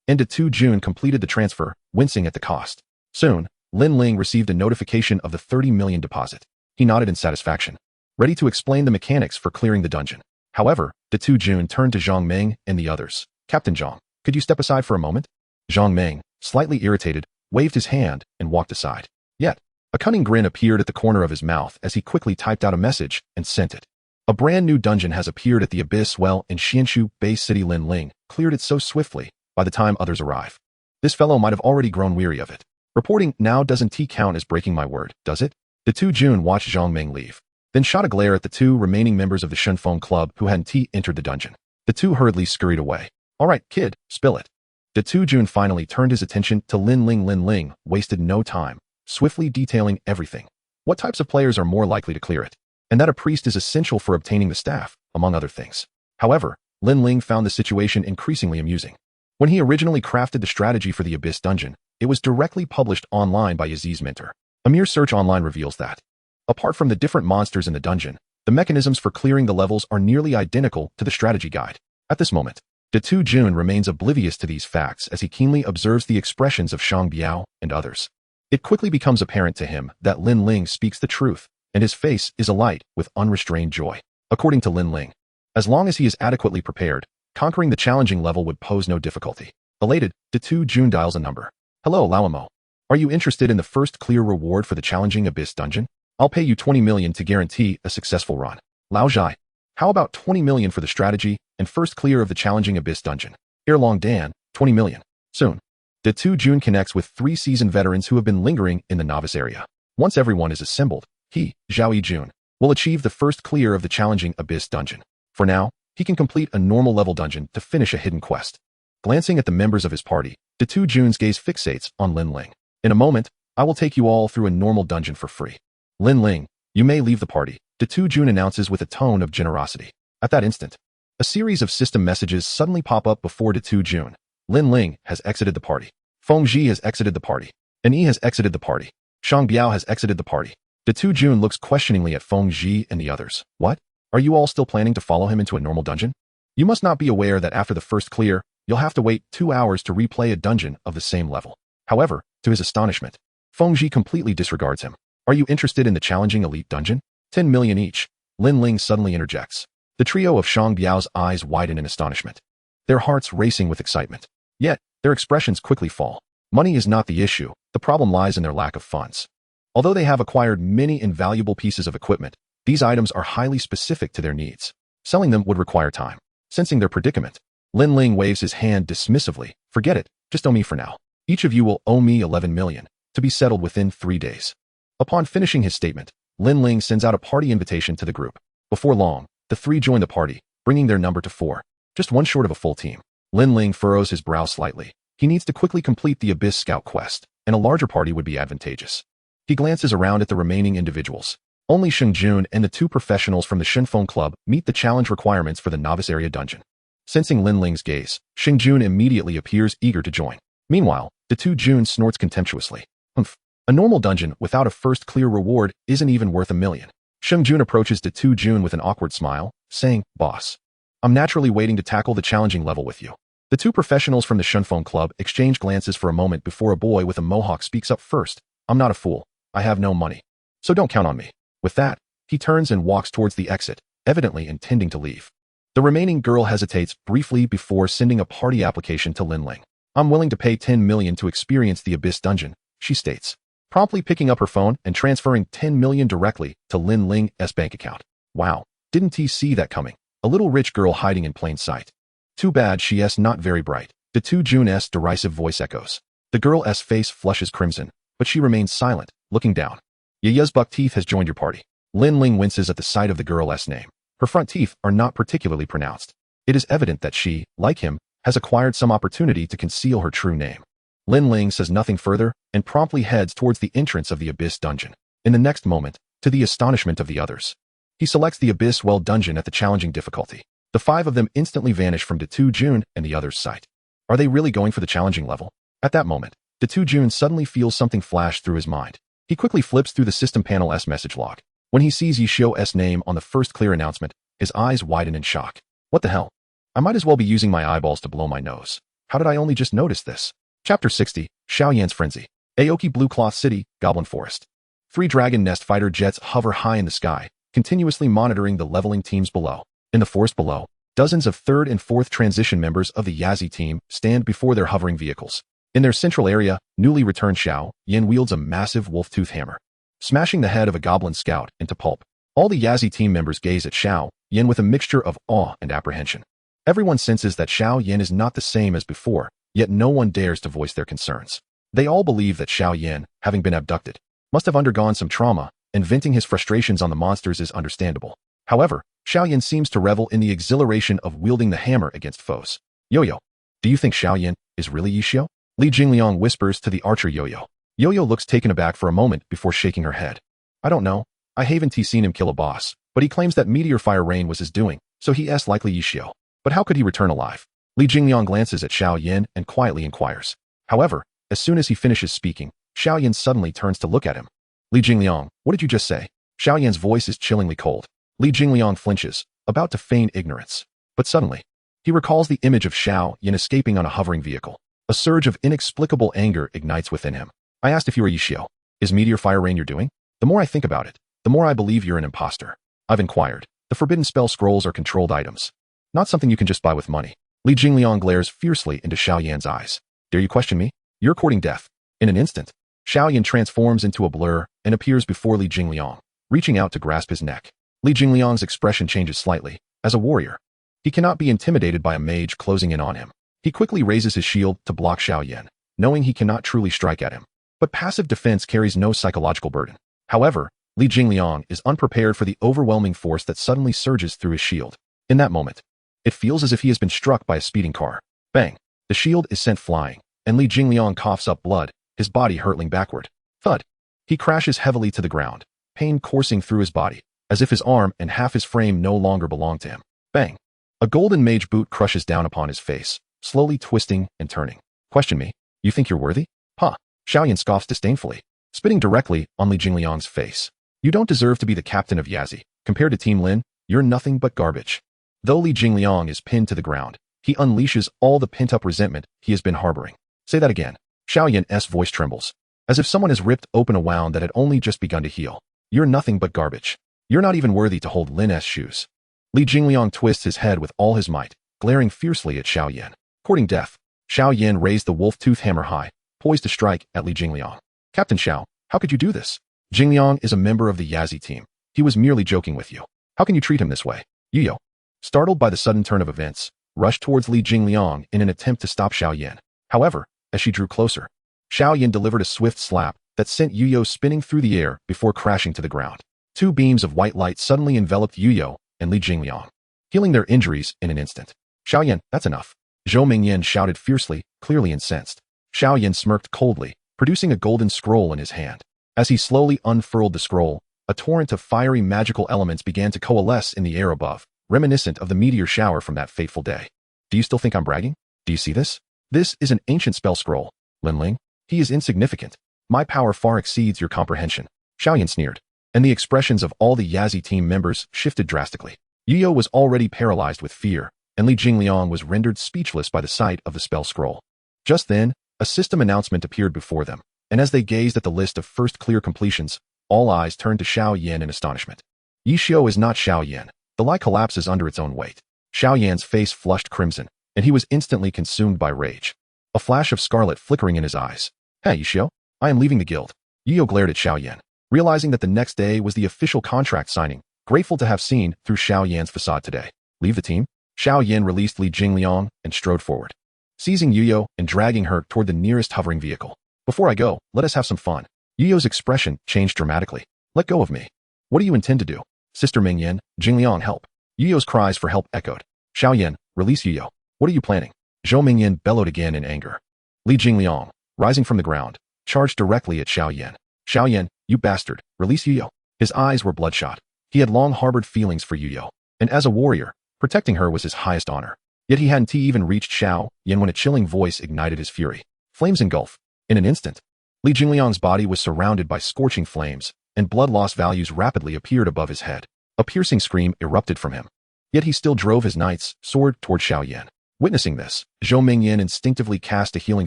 And Jun completed the transfer, wincing at the cost. Soon, Lin Ling received a notification of the 30 million deposit. He nodded in satisfaction, ready to explain the mechanics for clearing the dungeon. However, Jun turned to Zhang Meng and the others. Captain Zhang, could you step aside for a moment? Zhang Meng, slightly irritated, waved his hand and walked aside. Yet, a cunning grin appeared at the corner of his mouth as he quickly typed out a message and sent it. A brand new dungeon has appeared at the Abyss Well in Xinshu Base City. Lin Ling cleared it so swiftly by the time others arrive. This fellow might have already grown weary of it. Reporting now doesn't count as breaking my word, does it? Jun watched Zhang Meng leave, then shot a glare at the two remaining members of the Shenfeng Club who hadn't entered the dungeon. The two hurriedly scurried away. All right, kid, spill it. Jun finally turned his attention to Lin Ling. Lin Ling wasted no time, swiftly detailing everything. What types of players are more likely to clear it? And that a priest is essential for obtaining the staff, among other things. However, Lin Ling found the situation increasingly amusing. When he originally crafted the strategy for the Abyss dungeon, it was directly published online by Yazid's mentor. A mere search online reveals that, apart from the different monsters in the dungeon, the mechanisms for clearing the levels are nearly identical to the strategy guide. At this moment, Jun remains oblivious to these facts as he keenly observes the expressions of Shang Biao and others. It quickly becomes apparent to him that Lin Ling speaks the truth, and his face is alight with unrestrained joy. According to Lin Ling, as long as he is adequately prepared, conquering the challenging level would pose no difficulty. Elated, Jun dials a number. Hello, Laomo. Are you interested in the first clear reward for the challenging Abyss dungeon? I'll pay you 20 million to guarantee a successful run. Lao Zhai. How about 20 million for the strategy and first clear of the challenging Abyss dungeon? Erlong Dan, 20 million. Soon. Jun connects with 3 seasoned veterans who have been lingering in the novice area. Once everyone is assembled, he, Zhao Yijun, will achieve the first clear of the challenging Abyss dungeon. For now, he can complete a normal level dungeon to finish a hidden quest. Glancing at the members of his party, Jun's gaze fixates on Lin Ling. In a moment, I will take you all through a normal dungeon for free. Lin Ling, you may leave the party, Jun announces with a tone of generosity. At that instant, a series of system messages suddenly pop up before Jun. Lin Ling has exited the party. Feng Ji has exited the party. Yi has exited the party. Shang Biao has exited the party. Jun looks questioningly at Feng Ji and the others. What? Are you all still planning to follow him into a normal dungeon? You must not be aware that after the first clear, you'll have to wait 2 hours to replay a dungeon of the same level. However, to his astonishment, Feng Ji completely disregards him. Are you interested in the challenging elite dungeon? 10 million each. Lin Ling suddenly interjects. The trio of Shang Biao's eyes widen in astonishment, their hearts racing with excitement. Yet, their expressions quickly fall. Money is not the issue, the problem lies in their lack of funds. Although they have acquired many invaluable pieces of equipment, these items are highly specific to their needs. Selling them would require time. Sensing their predicament, Lin Ling waves his hand dismissively. Forget it, just owe me for now. Each of you will owe me 11 million, to be settled within 3 days. Upon finishing his statement, Lin Ling sends out a party invitation to the group. Before long, the 3 join the party, bringing their number to 4. Just one short of a full team. Lin Ling furrows his brow slightly. He needs to quickly complete the Abyss Scout quest, and a larger party would be advantageous. He glances around at the remaining individuals. Only Sheng Jun and the 2 professionals from the Shenfeng Club meet the challenge requirements for the novice area dungeon. Sensing Lin Ling's gaze, Sheng Jun immediately appears eager to join. Meanwhile, Jun snorts contemptuously. Humph. A normal dungeon without a first clear reward isn't even worth 1,000,000. Sheng Jun approaches Tu Jun with an awkward smile, saying, "Boss, I'm naturally waiting to tackle the challenging level with you." The two professionals from the Shunfeng Club exchange glances for a moment before a boy with a mohawk speaks up first. "I'm not a fool. I have no money. So don't count on me." With that, he turns and walks towards the exit, evidently intending to leave. The remaining girl hesitates briefly before sending a party application to Lin Ling. "I'm willing to pay 10 million to experience the Abyss Dungeon," she states, promptly picking up her phone and transferring 10 million directly to Lin Ling's bank account. Wow, didn't he see that coming? A little rich girl hiding in plain sight. Too bad she's not very bright. The Tu Jun's derisive voice echoes. The girl's face flushes crimson, but she remains silent, looking down. "Yaya's buck teeth has joined your party." Lin Ling winces at the sight of the girl's name. Her front teeth are not particularly pronounced. It is evident that she, like him, has acquired some opportunity to conceal her true name. Lin Ling says nothing further and promptly heads towards the entrance of the Abyss Dungeon. In the next moment, to the astonishment of the others, he selects the Abyss Well Dungeon at the challenging difficulty. The five of them instantly vanish from Tu Jun and the others' sight. Are they really going for the challenging level? At that moment, Tu Jun suddenly feels something flash through his mind. He quickly flips through the system panel's message log. When he sees Yishio's name on the first clear announcement, his eyes widen in shock. What the hell? I might as well be using my eyeballs to blow my nose. How did I only just notice this? Chapter 60, Xiaoyan's Frenzy. Aoki Blue Cloth City, Goblin Forest. 3 Dragon Nest fighter jets hover high in the sky, continuously monitoring the leveling teams below. In the forest below, dozens of 3rd and 4th transition members of the Yazi team stand before their hovering vehicles. In their central area, newly returned Xiao Yan wields a massive wolf-tooth hammer, smashing the head of a goblin scout into pulp. All the Yazi team members gaze at Xiao Yan with a mixture of awe and apprehension. Everyone senses that Xiao Yan is not the same as before, yet no one dares to voice their concerns. They all believe that Xiao Yan, having been abducted, must have undergone some trauma, and venting his frustrations on the monsters is understandable. However, Xiao Yan seems to revel in the exhilaration of wielding the hammer against foes. "Yo-Yo, do you think Xiao Yan is really Yishio?" Li Jingliang whispers to the archer Yo-Yo. Yo-Yo looks taken aback for a moment before shaking her head. "I don't know. I haven't seen him kill a boss, but he claims that Meteor Fire Rain was his doing, so he's likely Yishio. But how could he return alive?" Li Jingliang glances at Xiao Yan and quietly inquires. However, as soon as he finishes speaking, Xiao Yan suddenly turns to look at him. "Li Jingliang, what did you just say?" Xiao Yan's voice is chillingly cold. Li Jingliang flinches, about to feign ignorance. But suddenly, he recalls the image of Xiao Yan escaping on a hovering vehicle. A surge of inexplicable anger ignites within him. "I asked if you were Yishio. Is Meteor Fire Rain your doing? The more I think about it, the more I believe you're an imposter." I've inquired. "The forbidden spell scrolls are controlled items, not something you can just buy with money." Li Jingliang glares fiercely into Xiao Yan's eyes. "Dare you question me? You're courting death." In an instant, Xiao Yan transforms into a blur and appears before Li Jingliang, reaching out to grasp his neck. Li Jingliang's expression changes slightly. As a warrior, he cannot be intimidated by a mage closing in on him. He quickly raises his shield to block Xiao Yan, knowing he cannot truly strike at him. But passive defense carries no psychological burden. However, Li Jingliang is unprepared for the overwhelming force that suddenly surges through his shield. In that moment, it feels as if he has been struck by a speeding car. Bang! The shield is sent flying, and Li Jingliang coughs up blood, his body hurtling backward. Thud! He crashes heavily to the ground, pain coursing through his body, as if his arm and half his frame no longer belonged to him. Bang! A golden mage boot crushes down upon his face, slowly twisting and turning. "Question me? You think you're worthy?" "Huh." Xiao Yan scoffs disdainfully, spitting directly on Li Jingliang's face. "You don't deserve to be the captain of Yazi. Compared to Team Lin, you're nothing but garbage." Though Li Jingliang is pinned to the ground, he unleashes all the pent-up resentment he has been harboring. "Say that again." Xiao Yan's voice trembles, as if someone has ripped open a wound that had only just begun to heal. "You're nothing but garbage. You're not even worthy to hold Lin's shoes." Li Jingliang twists his head with all his might, glaring fiercely at Xiao Yan. Courting death, Xiao Yan raised the wolf-tooth hammer high, poised to strike at Li Jingliang. "Captain Xiao, how could you do this? Jingliang is a member of the Yazi team. He was merely joking with you. How can you treat him this way?" Yo-Yo, startled by the sudden turn of events, rushed towards Li Jingliang in an attempt to stop Xiao Yan. However, as she drew closer, Xiao Yan delivered a swift slap that sent Yo-Yo spinning through the air before crashing to the ground. 2 beams of white light suddenly enveloped Yo-Yo and Li Jingliang, healing their injuries in an instant. "Xiao Yan, that's enough." Zhou Mingyan shouted fiercely, clearly incensed. Xiao Yan smirked coldly, producing a golden scroll in his hand. As he slowly unfurled the scroll, a torrent of fiery magical elements began to coalesce in the air above, reminiscent of the meteor shower from that fateful day. "Do you still think I'm bragging? Do you see this? This is an ancient spell scroll. Lin Ling, he is insignificant. My power far exceeds your comprehension. Xiaoyan sneered, and the expressions of all the Yazi team members shifted drastically. Yuyo was already paralyzed with fear, and Li Jingliang was rendered speechless by the sight of the spell scroll. Just then, a system announcement appeared before them, and as they gazed at the list of first clear completions, all eyes turned to Xiao Yan in astonishment. Yi Xiao is not Xiao Yan. The lie collapses under its own weight. Xiao Yan's face flushed crimson, and he was instantly consumed by rage. A flash of scarlet flickering in his eyes. Hey, Yi Xiao, I am leaving the guild. Yuyo glared at Xiao Yan, realizing that the next day was the official contract signing, grateful to have seen through Xiao Yan's facade today. Leave the team? Xiao Yan released Li Jingliang and strode forward, seizing Yuyo and dragging her toward the nearest hovering vehicle. Before I go, let us have some fun. Yuyo's expression changed dramatically. Let go of me. What do you intend to do? Sister Mingyan, Jingliang, help. Yuyo's cries for help echoed. Xiao Yan, release Yuyo. What are you planning? Zhou Mingyan bellowed again in anger. Li Jingliang, rising from the ground, charged directly at Xiao Yan. Xiao Yan, you bastard, release Yuyo. His eyes were bloodshot. He had long harbored feelings for Yuyo, and as a warrior, protecting her was his highest honor. Yet he hadn't even reached Xiao Yan when a chilling voice ignited his fury. Flames engulf. In an instant, Li Jingliang's body was surrounded by scorching flames, and blood loss values rapidly appeared above his head. A piercing scream erupted from him. Yet he still drove his knight's sword toward Xiao Yan. Witnessing this, Zhou Mingyan instinctively cast a healing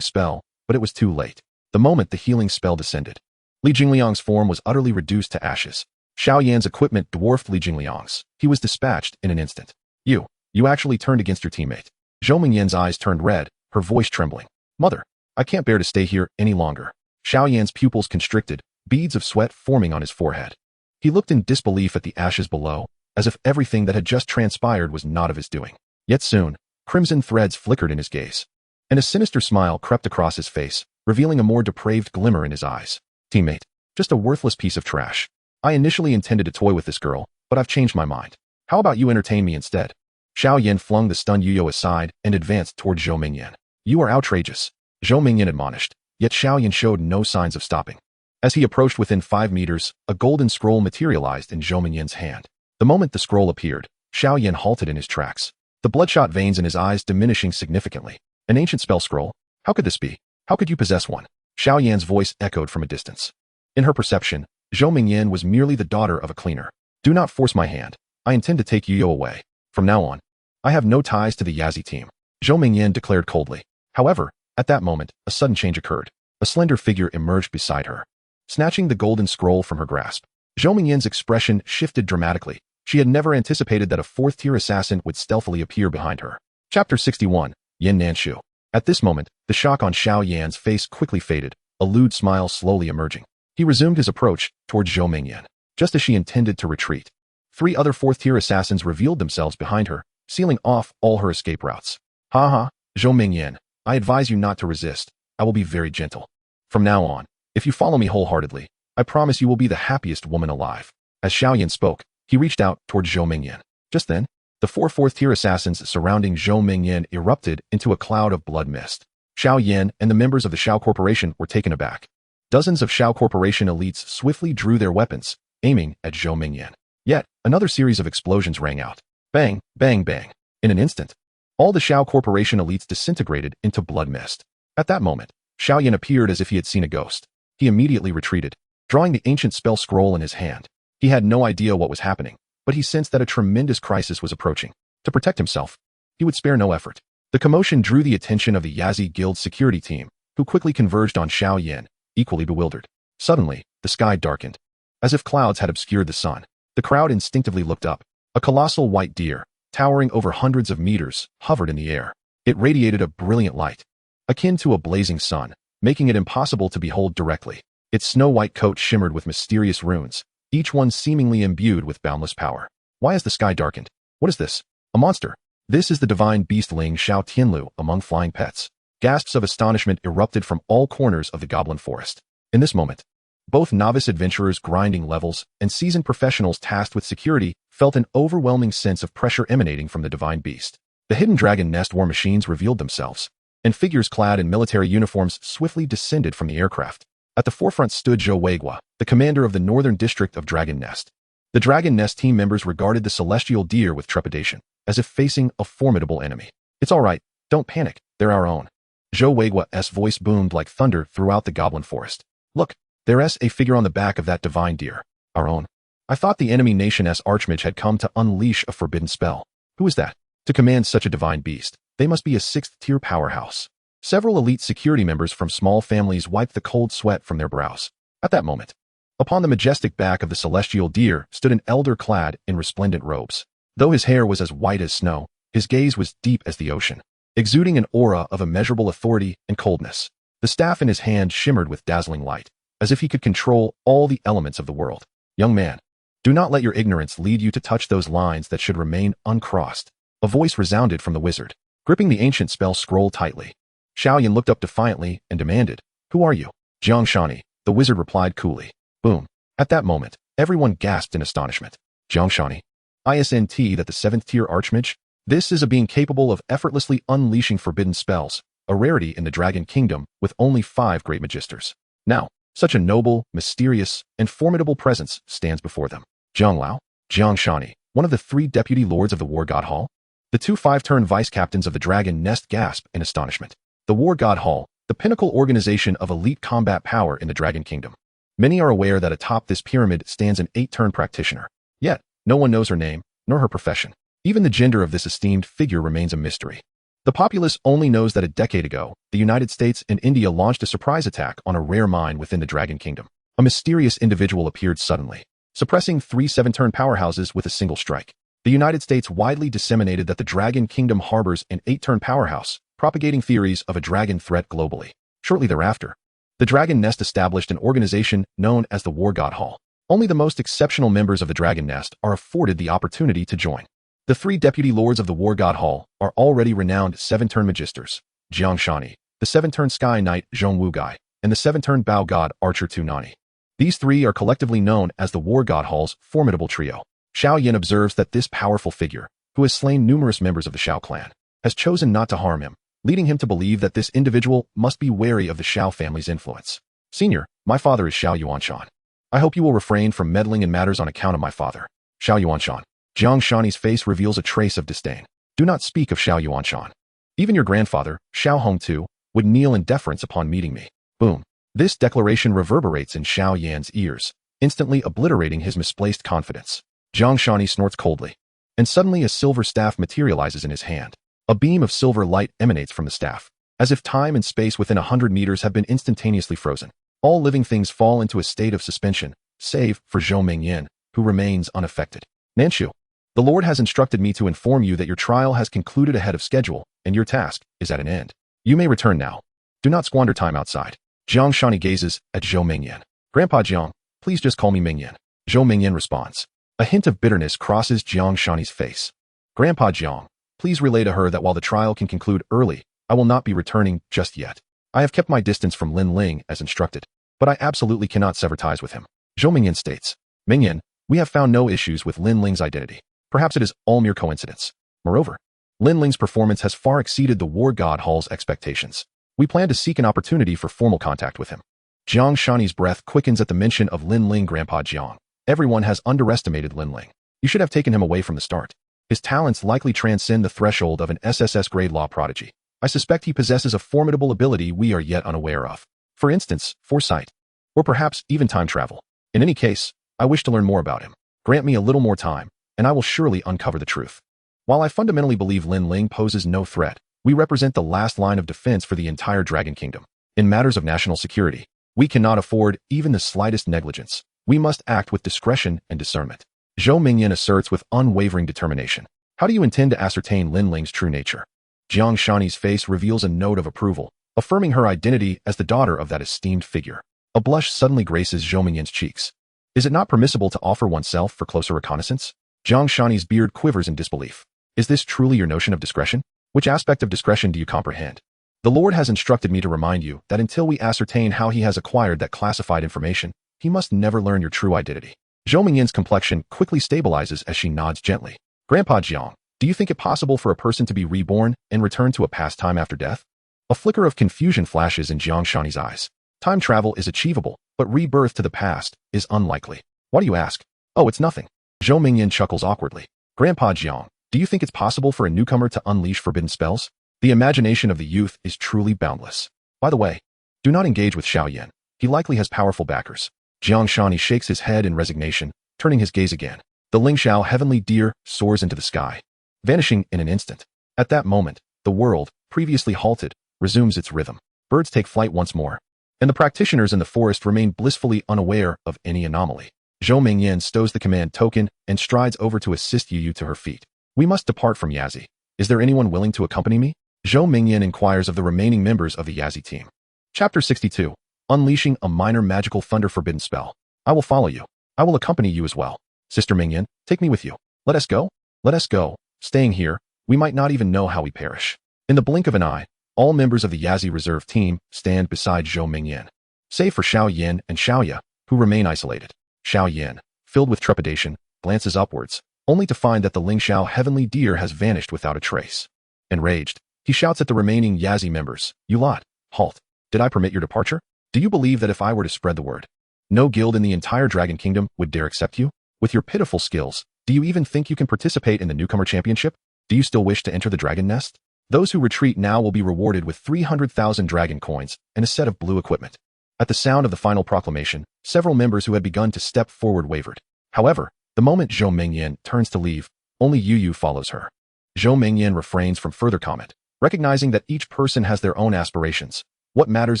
spell, but it was too late. The moment the healing spell descended, Li Jingliang's form was utterly reduced to ashes. Xiao Yan's equipment dwarfed Li Jingliang's. He was dispatched in an instant. You actually turned against your teammate. Zhou Mingyan's eyes turned red, her voice trembling. Mother, I can't bear to stay here any longer. Xiao Yan's pupils constricted, beads of sweat forming on his forehead. He looked in disbelief at the ashes below, as if everything that had just transpired was not of his doing. Yet soon, crimson threads flickered in his gaze, and a sinister smile crept across his face, revealing a more depraved glimmer in his eyes. Teammate, just a worthless piece of trash. I initially intended to toy with this girl, but I've changed my mind. How about you entertain me instead? Xiao Yan flung the stunned Yuyo aside and advanced toward Zhou Mingyan. You are outrageous, Zhou Mingyan admonished, yet Xiao Yan showed no signs of stopping. As he approached within 5 meters, a golden scroll materialized in Zhou Mingyan's hand. The moment the scroll appeared, Xiao Yan halted in his tracks, the bloodshot veins in his eyes diminishing significantly. An ancient spell scroll? How could this be? How could you possess one? Xiao Yan's voice echoed from a distance. In her perception, Zhou Mingyan was merely the daughter of a cleaner. Do not force my hand. I intend to take Yuyo away. From now on, I have no ties to the Yazi team, Zhou Mingyan declared coldly. However, at that moment, a sudden change occurred. A slender figure emerged beside her, snatching the golden scroll from her grasp. Zhou Mingyan's expression shifted dramatically. She had never anticipated that a fourth-tier assassin would stealthily appear behind her. Chapter 61, Yin Nanshu. At this moment, the shock on Xiao Yan's face quickly faded, a lewd smile slowly emerging. He resumed his approach towards Zhou Mingyan, just as she intended to retreat. 3 other fourth-tier assassins revealed themselves behind her, sealing off all her escape routes. Ha, Zhou Mingyan, I advise you not to resist. I will be very gentle. From now on, if you follow me wholeheartedly, I promise you will be the happiest woman alive. As Xiao Yan spoke, he reached out towards Zhou Mingyan. Just then, the 4 fourth-tier assassins surrounding Zhou Mingyan erupted into a cloud of blood mist. Xiao Yan and the members of the Shao Corporation were taken aback. Dozens of Shao Corporation elites swiftly drew their weapons, aiming at Zhou Mingyan. Yet, another series of explosions rang out. Bang, bang, bang. In an instant, all the Shao Corporation elites disintegrated into blood mist. At that moment, Xiao Yan appeared as if he had seen a ghost. He immediately retreated, drawing the ancient spell scroll in his hand. He had no idea what was happening, but he sensed that a tremendous crisis was approaching. To protect himself, he would spare no effort. The commotion drew the attention of the Yazi Guild security team, who quickly converged on Xiao Yan, equally bewildered. Suddenly, the sky darkened, as if clouds had obscured the sun. The crowd instinctively looked up. A colossal white deer, towering over hundreds of meters, hovered in the air. It radiated a brilliant light, akin to a blazing sun, making it impossible to behold directly. Its snow-white coat shimmered with mysterious runes, each one seemingly imbued with boundless power. Why has the sky darkened? What is this? A monster. This is the divine beast Ling Shao Tianlu among flying pets. Gasps of astonishment erupted from all corners of the goblin forest. In this moment, both novice adventurers grinding levels and seasoned professionals tasked with security felt an overwhelming sense of pressure emanating from the divine beast. The hidden dragon nest war machines revealed themselves, and figures clad in military uniforms swiftly descended from the aircraft. At the forefront stood Zhou Weigua, the commander of the northern district of Dragon Nest. The Dragon Nest team members regarded the celestial deer with trepidation, as if facing a formidable enemy. It's all right, don't panic, they're our own. Zhou Weigua's voice boomed like thunder throughout the goblin forest. Look, there's a figure on the back of that divine deer. Our own. I thought the enemy nation's archmage had come to unleash a forbidden spell. Who is that? To command such a divine beast, they must be a 6th-tier powerhouse. Several elite security members from small families wiped the cold sweat from their brows. At that moment, upon the majestic back of the celestial deer stood an elder clad in resplendent robes. Though his hair was as white as snow, his gaze was deep as the ocean, exuding an aura of immeasurable authority and coldness. The staff in his hand shimmered with dazzling light, as if he could control all the elements of the world. Young man, do not let your ignorance lead you to touch those lines that should remain uncrossed. A voice resounded from the wizard, gripping the ancient spell scroll tightly. Xiaoyan looked up defiantly and demanded, "Who are you?" "Jiang Shani," the wizard replied coolly. Boom. At that moment, everyone gasped in astonishment. Jiang Shani. ISNT that the 7th-tier archmage? This is a being capable of effortlessly unleashing forbidden spells, a rarity in the Dragon Kingdom with only 5 great magisters. Now, such a noble, mysterious, and formidable presence stands before them. Jiang Lao, Jiang Shani, one of the 3 deputy lords of the War God Hall? The 2 5-turn vice-captains of the Dragon Nest gasped in astonishment. The War God Hall, the pinnacle organization of elite combat power in the Dragon Kingdom. Many are aware that atop this pyramid stands an 8-turn practitioner. Yet, no one knows her name, nor her profession. Even the gender of this esteemed figure remains a mystery. The populace only knows that a decade ago, the United States and India launched a surprise attack on a rare mine within the Dragon Kingdom. A mysterious individual appeared suddenly, suppressing 3 7-turn powerhouses with a single strike. The United States widely disseminated that the Dragon Kingdom harbors an 8-turn powerhouse, propagating theories of a dragon threat globally. Shortly thereafter, the Dragon Nest established an organization known as the War God Hall. Only the most exceptional members of the Dragon Nest are afforded the opportunity to join. The 3 deputy lords of the War God Hall are already renowned 7-turn magisters, Jiang Shani, the 7-turn Sky Knight Zhong Wugai, and the 7-turn Bao God Archer Tu Nani. These 3 are collectively known as the War God Hall's formidable trio. Xiao Yin observes that this powerful figure, who has slain numerous members of the Xiao clan, has chosen not to harm him, leading him to believe that this individual must be wary of the Xiao family's influence. Senior, my father is Xiao Yuanshan. I hope you will refrain from meddling in matters on account of my father. Xiao Yuanshan. Jiang Shani's face reveals a trace of disdain. Do not speak of Xiao Yuanshan. Even your grandfather, Xiao Hongtu, would kneel in deference upon meeting me. Boom. This declaration reverberates in Xiao Yan's ears, instantly obliterating his misplaced confidence. Jiang Shani snorts coldly, and suddenly a silver staff materializes in his hand. A beam of silver light emanates from the staff, as if time and space within 100 meters have been instantaneously frozen. All living things fall into a state of suspension, save for Zhou Mingyan, who remains unaffected. Nanshu, the Lord has instructed me to inform you that your trial has concluded ahead of schedule, and your task is at an end. You may return now. Do not squander time outside. Jiang Shani gazes at Zhou Mingyan. Grandpa Jiang, please just call me Mingyan. Zhou Mingyan responds. A hint of bitterness crosses Jiang Shani's face. Grandpa Jiang, please relay to her that while the trial can conclude early, I will not be returning just yet. I have kept my distance from Lin Ling as instructed, but I absolutely cannot sever ties with him. Zhou Mingyan states. Mingyan, we have found no issues with Lin Ling's identity. Perhaps it is all mere coincidence. Moreover, Lin Ling's performance has far exceeded the War God Hall's expectations. We plan to seek an opportunity for formal contact with him. Jiang Shani's breath quickens at the mention of Lin Ling. Grandpa Jiang. Everyone has underestimated Lin Ling. You should have taken him away from the start. His talents likely transcend the threshold of an SSS-grade law prodigy. I suspect he possesses a formidable ability we are yet unaware of. For instance, foresight. Or perhaps even time travel. In any case, I wish to learn more about him. Grant me a little more time, and I will surely uncover the truth. While I fundamentally believe Lin Ling poses no threat, we represent the last line of defense for the entire Dragon Kingdom. In matters of national security, we cannot afford even the slightest negligence. We must act with discretion and discernment. Zhou Mingyan asserts with unwavering determination. How do you intend to ascertain Lin Ling's true nature? Jiang Shani's face reveals a note of approval, affirming her identity as the daughter of that esteemed figure. A blush suddenly graces Zhou Mingyan's cheeks. Is it not permissible to offer oneself for closer reconnaissance? Jiang Shani's beard quivers in disbelief. Is this truly your notion of discretion? Which aspect of discretion do you comprehend? The Lord has instructed me to remind you that until we ascertain how he has acquired that classified information, he must never learn your true identity. Zhou Mingyan's complexion quickly stabilizes as she nods gently. Grandpa Jiang, do you think it possible for a person to be reborn and return to a past time after death? A flicker of confusion flashes in Jiang Shani's eyes. Time travel is achievable, but rebirth to the past is unlikely. Why do you ask? Oh, it's nothing. Zhou Mingyan chuckles awkwardly. Grandpa Jiang, do you think it's possible for a newcomer to unleash forbidden spells? The imagination of the youth is truly boundless. By the way, do not engage with Xiao Yan. He likely has powerful backers. Jiang Shani shakes his head in resignation, turning his gaze again. The Lingxiao heavenly deer soars into the sky, vanishing in an instant. At that moment, the world, previously halted, resumes its rhythm. Birds take flight once more, and the practitioners in the forest remain blissfully unaware of any anomaly. Zhou Mingyan stows the command token and strides over to assist Yu to her feet. We must depart from Yazi. Is there anyone willing to accompany me? Zhou Mingyan inquires of the remaining members of the Yazi team. Chapter 62. Unleashing a minor magical thunder forbidden spell. I will follow you. I will accompany you as well. Sister Mingyan, take me with you. Let us go. Let us go. Staying here, we might not even know how we perish. In the blink of an eye, all members of the Yazi reserve team stand beside Zhou Mingyan, save for Xiao Yin and Xiaoya, who remain isolated. Xiao Yin, filled with trepidation, glances upwards, only to find that the Lingxiao heavenly deer has vanished without a trace. Enraged, he shouts at the remaining Yazi members, "You lot, halt. Did I permit your departure? Do you believe that if I were to spread the word, no guild in the entire Dragon Kingdom would dare accept you? With your pitiful skills, do you even think you can participate in the newcomer championship? Do you still wish to enter the dragon nest? Those who retreat now will be rewarded with 300,000 dragon coins and a set of blue equipment." At the sound of the final proclamation, several members who had begun to step forward wavered. However, the moment Zhou Mingyan turns to leave, only Yu follows her. Zhou Mingyan refrains from further comment, recognizing that each person has their own aspirations. What matters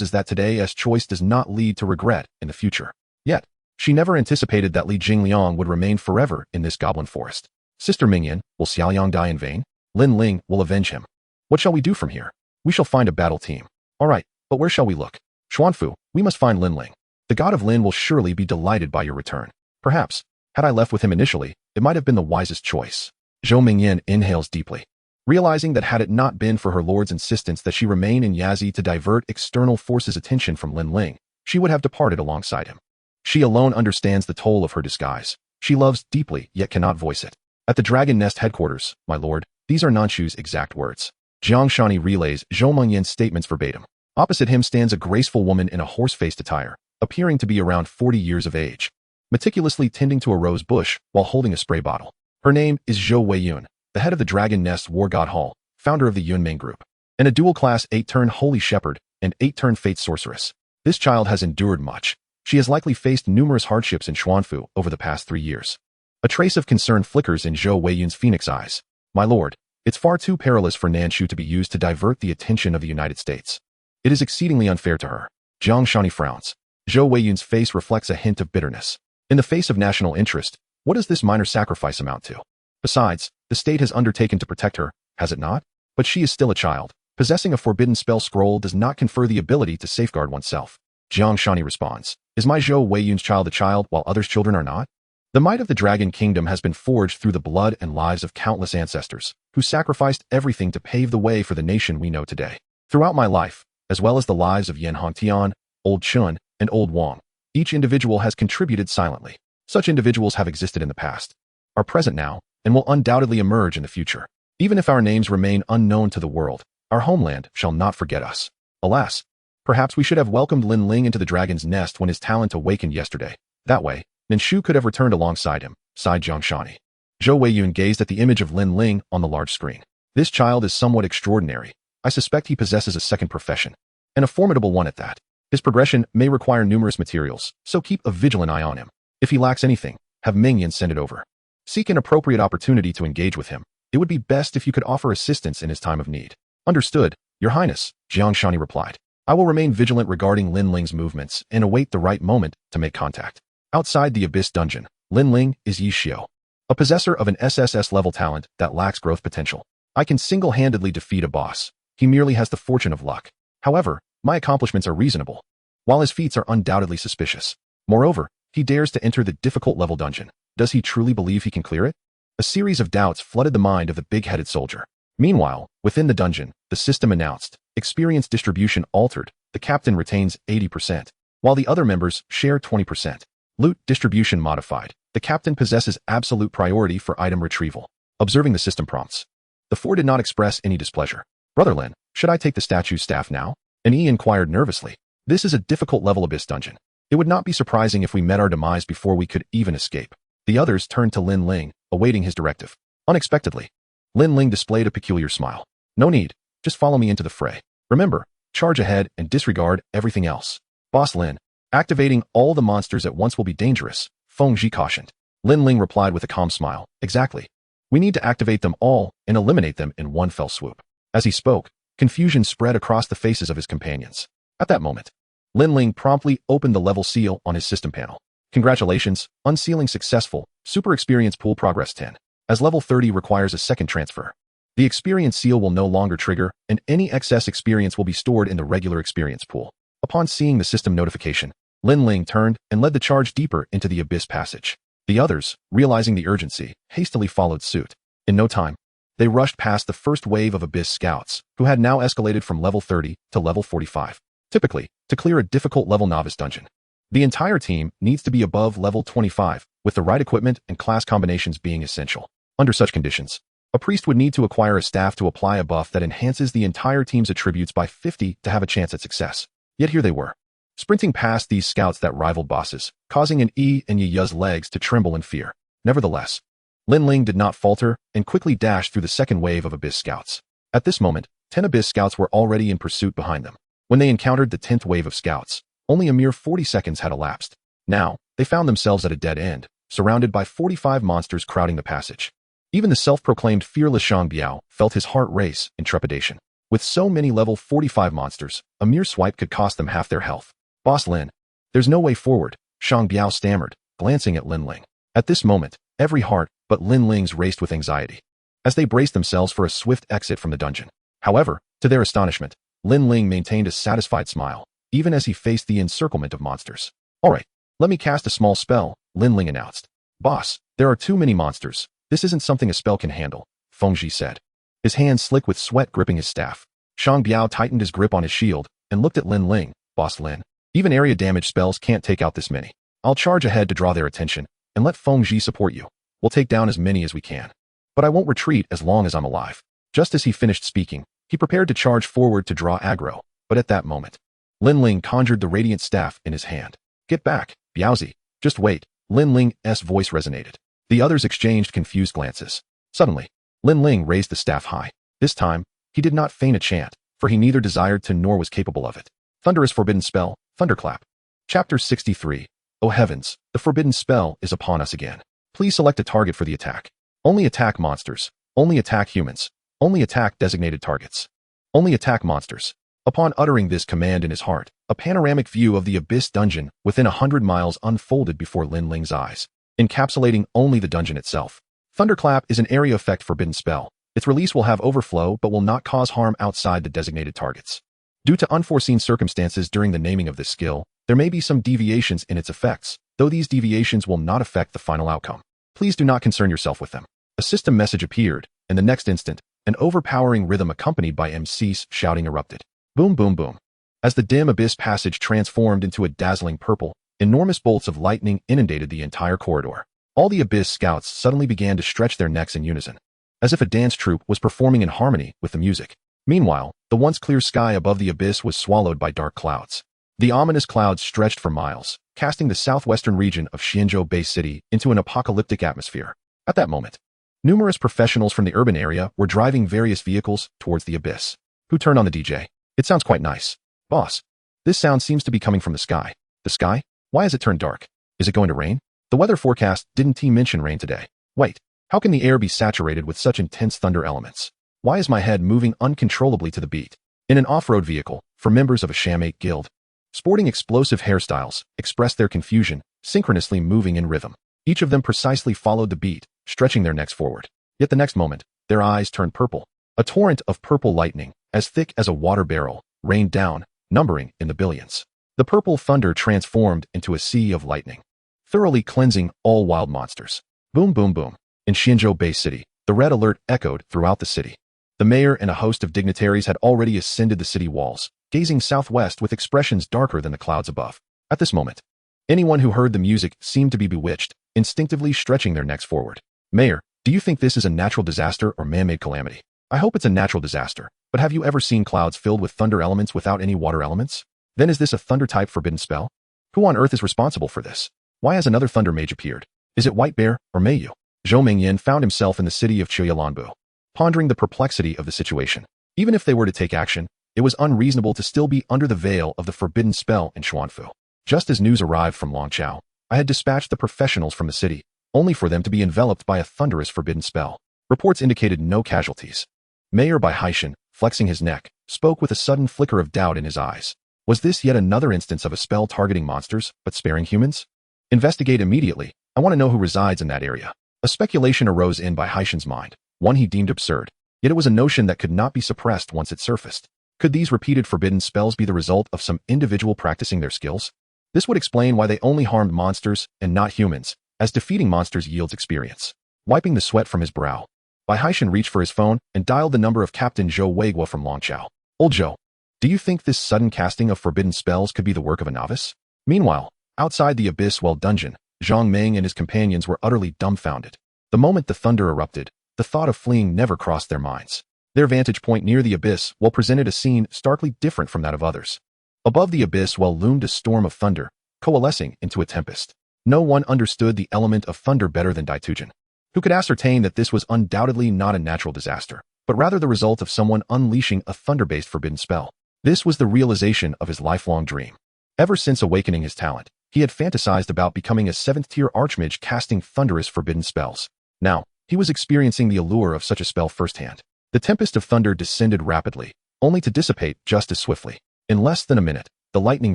is that today's choice does not lead to regret in the future. Yet, she never anticipated that Li Jingliang would remain forever in this goblin forest. Sister Mingyan, will Xiaoliang die in vain? Lin Ling will avenge him. What shall we do from here? We shall find a battle team. All right, but where shall we look? Xuanfu, we must find Lin Ling. The god of Lin will surely be delighted by your return. Perhaps, had I left with him initially, it might have been the wisest choice. Zhou Mingyan inhales deeply, realizing that had it not been for her lord's insistence that she remain in Yazi to divert external forces' attention from Lin Ling, she would have departed alongside him. She alone understands the toll of her disguise. She loves deeply, yet cannot voice it. At the Dragon Nest headquarters, my lord, these are Nanshu's exact words. Jiang Shani relays Zhou Mingyan's statements verbatim. Opposite him stands a graceful woman in a horse-faced attire, appearing to be around 40 years of age, meticulously tending to a rose bush while holding a spray bottle. Her name is Zhou Weiyun, the head of the Dragon Nest War God Hall, founder of the Yunming Group, and a dual-class 8-turn Holy Shepherd and 8-turn Fate Sorceress. This child has endured much. She has likely faced numerous hardships in Xuanfu over the past 3 years. A trace of concern flickers in Zhou Weiyun's phoenix eyes. My lord, it's far too perilous for Nanshu to be used to divert the attention of the United States. It is exceedingly unfair to her. Jiang Shani frowns. Zhou Weiyun's face reflects a hint of bitterness. In the face of national interest, what does this minor sacrifice amount to? Besides, the state has undertaken to protect her, has it not? But she is still a child. Possessing a forbidden spell scroll does not confer the ability to safeguard oneself. Jiang Shani responds, is my Zhou Weiyun's child a child while others' children are not? The might of the Dragon Kingdom has been forged through the blood and lives of countless ancestors, who sacrificed everything to pave the way for the nation we know today. Throughout my life, as well as the lives of Yan Hongtian, Old Chun, and Old Wang, each individual has contributed silently. Such individuals have existed in the past, are present now, and will undoubtedly emerge in the future. Even if our names remain unknown to the world, our homeland shall not forget us. Alas, perhaps we should have welcomed Lin Ling into the dragon's nest when his talent awakened yesterday. That way, Nanshu could have returned alongside him, sighed Jiang Shani. Zhou Weiyun gazed at the image of Lin Ling on the large screen. This child is somewhat extraordinary. I suspect he possesses a second profession, and a formidable one at that. His progression may require numerous materials, so keep a vigilant eye on him. If he lacks anything, have Mingyan send it over. Seek an appropriate opportunity to engage with him. It would be best if you could offer assistance in his time of need. Understood, Your Highness, Jiang Shani replied. I will remain vigilant regarding Lin Ling's movements and await the right moment to make contact. Outside the Abyss Dungeon, Lin Ling is Yi Xiao, a possessor of an SSS-level talent that lacks growth potential. I can single-handedly defeat a boss. He merely has the fortune of luck. However, my accomplishments are reasonable, while his feats are undoubtedly suspicious. Moreover, he dares to enter the difficult-level dungeon. Does he truly believe he can clear it? A series of doubts flooded the mind of the big-headed soldier. Meanwhile, within the dungeon, the system announced, experience distribution altered. The captain retains 80%, while the other members share 20%. Loot distribution modified. The captain possesses absolute priority for item retrieval. Observing the system prompts, the four did not express any displeasure. Brother Lin, should I take the statue's staff now? And he inquired nervously. This is a difficult-level abyss dungeon. It would not be surprising if we met our demise before we could even escape. The others turned to Lin Ling, awaiting his directive. Unexpectedly, Lin Ling displayed a peculiar smile. No need, just follow me into the fray. Remember, charge ahead and disregard everything else. Boss Lin, Activating all the monsters at once will be dangerous, Feng Zhi cautioned. Lin Ling replied with a calm smile. Exactly. We need to activate them all and eliminate them in one fell swoop. As he spoke, confusion spread across the faces of his companions. At that moment, Lin Ling promptly opened the level seal on his system panel. Congratulations, unsealing successful, super experience pool progress 10. As level 30 requires a second transfer. The experience seal will no longer trigger, and any excess experience will be stored in the regular experience pool. Upon seeing the system notification, Lin Ling turned and led the charge deeper into the abyss passage. The others, realizing the urgency, hastily followed suit. In no time, they rushed past the first wave of abyss scouts, who had now escalated from level 30 to level 45. Typically, to clear a difficult level novice dungeon, the entire team needs to be above level 25, with the right equipment and class combinations being essential. Under such conditions, a priest would need to acquire a staff to apply a buff that enhances the entire team's attributes by 50 to have a chance at success. Yet here they were, sprinting past these scouts that rivaled bosses, causing an E and Yu's legs to tremble in fear. Nevertheless, Lin Ling did not falter and quickly dashed through the second wave of abyss scouts. At this moment, 10 abyss scouts were already in pursuit behind them. When they encountered the 10th wave of scouts, only a mere 40 seconds had elapsed. Now, they found themselves at a dead end, surrounded by 45 monsters crowding the passage. Even the self-proclaimed fearless Shang Biao felt his heart race in trepidation. With so many level 45 monsters, a mere swipe could cost them half their health. Boss Lin, there's no way forward, Shang Biao stammered, glancing at Lin Ling. At this moment, every heart but Lin Ling's raced with anxiety, as they braced themselves for a swift exit from the dungeon. However, to their astonishment, Lin Ling maintained a satisfied smile, even as he faced the encirclement of monsters. All right, let me cast a small spell, Lin Ling announced. Boss, there are too many monsters. This isn't something a spell can handle, Feng Zhi said, his hands slick with sweat gripping his staff. Shang Biao tightened his grip on his shield and looked at Lin Ling. Boss Lin, even area damage spells can't take out this many. I'll charge ahead to draw their attention and let Feng Zhi support you. We'll take down as many as we can. But I won't retreat as long as I'm alive. Just as he finished speaking, he prepared to charge forward to draw aggro, but at that moment, Lin Ling conjured the radiant staff in his hand. Get back, Biaozi. Just wait. Lin Ling's voice resonated. The others exchanged confused glances. Suddenly, Lin Ling raised the staff high. This time, he did not feign a chant, for he neither desired to nor was capable of it. Thunderous forbidden spell, Thunderclap. Chapter 63. O heavens, the forbidden spell is upon us again. Please select a target for the attack. Only attack monsters. Only attack humans. Only attack designated targets. Only attack monsters. Upon uttering this command in his heart, a panoramic view of the abyss dungeon within 100 miles unfolded before Lin Ling's eyes, encapsulating only the dungeon itself. Thunderclap is an area effect forbidden spell. Its release will have overflow but will not cause harm outside the designated targets. Due to unforeseen circumstances during the naming of this skill, there may be some deviations in its effects, though these deviations will not affect the final outcome. Please do not concern yourself with them. A system message appeared, and the next instant, an overpowering rhythm accompanied by MC's shouting erupted. Boom boom boom. As the dim abyss passage transformed into a dazzling purple, enormous bolts of lightning inundated the entire corridor. All the abyss scouts suddenly began to stretch their necks in unison, as if a dance troupe was performing in harmony with the music. Meanwhile, the once clear sky above the abyss was swallowed by dark clouds. The ominous clouds stretched for miles, casting the southwestern region of Xianzhou Bay City into an apocalyptic atmosphere. At that moment, numerous professionals from the urban area were driving various vehicles towards the abyss. Who turned on the DJ? It sounds quite nice. Boss, this sound seems to be coming from the sky. The sky? Why has it turned dark? Is it going to rain? The weather forecast didn't mention rain today. Wait, how can the air be saturated with such intense thunder elements? Why is my head moving uncontrollably to the beat? In an off-road vehicle, for members of a Shamate guild, sporting explosive hairstyles, expressed their confusion, synchronously moving in rhythm. Each of them precisely followed the beat, stretching their necks forward. Yet the next moment, their eyes turned purple. A torrent of purple lightning, as thick as a water barrel, rained down, numbering in the billions. The purple thunder transformed into a sea of lightning, thoroughly cleansing all wild monsters. Boom boom boom. In Xianzhou Bay City, the red alert echoed throughout the city. The mayor and a host of dignitaries had already ascended the city walls, gazing southwest with expressions darker than the clouds above. At this moment, anyone who heard the music seemed to be bewitched, instinctively stretching their necks forward. Mayor, do you think this is a natural disaster or man-made calamity? I hope it's a natural disaster, but have you ever seen clouds filled with thunder elements without any water elements? Then is this a thunder-type forbidden spell? Who on earth is responsible for this? Why has another thunder mage appeared? Is it White Bear or Meiyu? Zhou Mingyan found himself in the city of Chuyalanbu, pondering the perplexity of the situation. Even if they were to take action, it was unreasonable to still be under the veil of the forbidden spell in Xuanfu. Just as news arrived from Longchao, I had dispatched the professionals from the city, only for them to be enveloped by a thunderous forbidden spell. Reports indicated no casualties. Mayor Bai Haishan, flexing his neck, spoke with a sudden flicker of doubt in his eyes. Was this yet another instance of a spell targeting monsters, but sparing humans? Investigate immediately. I want to know who resides in that area. A speculation arose in Bai Haishan's mind, one he deemed absurd, yet it was a notion that could not be suppressed once it surfaced. Could these repeated forbidden spells be the result of some individual practicing their skills? This would explain why they only harmed monsters and not humans, as defeating monsters yields experience. Wiping the sweat from his brow, Bai Haishan reached for his phone and dialed the number of Captain Zhou Weiguo from Longchao. Old Zhou, do you think this sudden casting of forbidden spells could be the work of a novice? Meanwhile, outside the Abyss Well dungeon, Zhang Meng and his companions were utterly dumbfounded. The moment the thunder erupted, the thought of fleeing never crossed their minds. Their vantage point near the Abyss Well presented a scene starkly different from that of others. Above the Abyss Well loomed a storm of thunder, coalescing into a tempest. No one understood the element of thunder better than Daitujin, who could ascertain that this was undoubtedly not a natural disaster, but rather the result of someone unleashing a thunder-based forbidden spell. This was the realization of his lifelong dream. Ever since awakening his talent, he had fantasized about becoming a 7th-tier archmage casting thunderous forbidden spells. Now, he was experiencing the allure of such a spell firsthand. The tempest of thunder descended rapidly, only to dissipate just as swiftly. In less than a minute, the lightning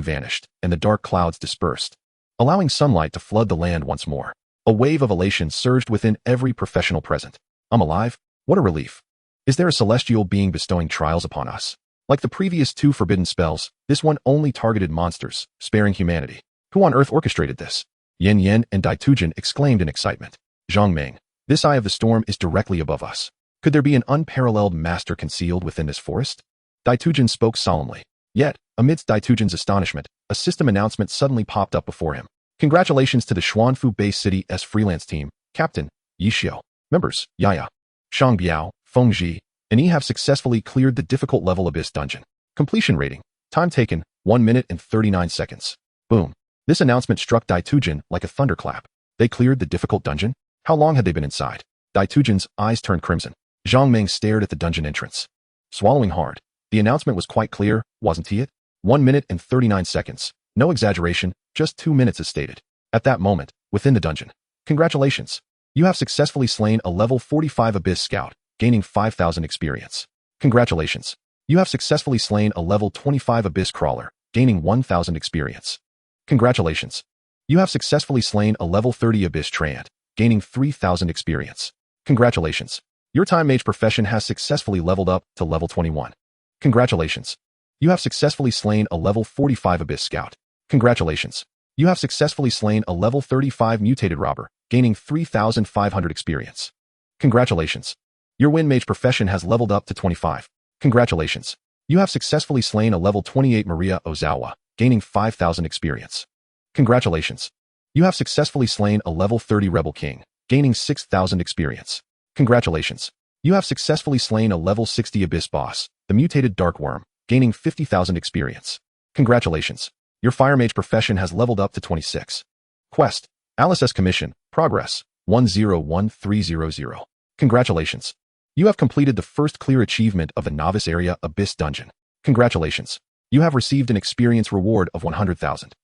vanished and the dark clouds dispersed, allowing sunlight to flood the land once more. A wave of elation surged within every professional present. I'm alive? What a relief. Is there a celestial being bestowing trials upon us? Like the previous 2 forbidden spells, this one only targeted monsters, sparing humanity. Who on earth orchestrated this? Yen Yen and Daitujin exclaimed in excitement. Zhang Meng, this eye of the storm is directly above us. Could there be an unparalleled master concealed within this forest? Daitujin spoke solemnly. Yet, amidst Daitujin's astonishment, a system announcement suddenly popped up before him. Congratulations to the Xuanfu-based City's freelance team, Captain Yi Xiao. Members, Yaya, Shang Biao, Feng Ji, and Yi have successfully cleared the difficult level Abyss dungeon. Completion rating. Time taken, 1 minute and 39 seconds. Boom. This announcement struck Daitujin like a thunderclap. They cleared the difficult dungeon? How long had they been inside? Daitujin's eyes turned crimson. Zhang Meng stared at the dungeon entrance. Swallowing hard. The announcement was quite clear, wasn't he it? 1 minute and 39 seconds. No exaggeration, just 2 minutes as stated. At that moment, within the dungeon. Congratulations. You have successfully slain a level 45 Abyss Scout, gaining 5,000 experience. Congratulations. You have successfully slain a level 25 Abyss Crawler, gaining 1,000 experience. Congratulations. You have successfully slain a level 30 Abyss Treant, gaining 3,000 experience. Congratulations. Your Time Mage profession has successfully leveled up to level 21. Congratulations. You have successfully slain a level 45 Abyss Scout. Congratulations. You have successfully slain a level 35 Mutated Robber, gaining 3,500 experience. Congratulations. Your Wind Mage profession has leveled up to 25. Congratulations. You have successfully slain a level 28 Maria Ozawa, gaining 5,000 experience. Congratulations. You have successfully slain a level 30 Rebel King, gaining 6,000 experience. Congratulations. You have successfully slain a level 60 Abyss Boss, the Mutated Dark Worm, gaining 50,000 experience. Congratulations. Your Fire Mage profession has leveled up to 26. Quest. Alice's Commission. Progress. 101300. Congratulations. You have completed the first clear achievement of the Novice Area Abyss Dungeon. Congratulations. You have received an experience reward of 100,000.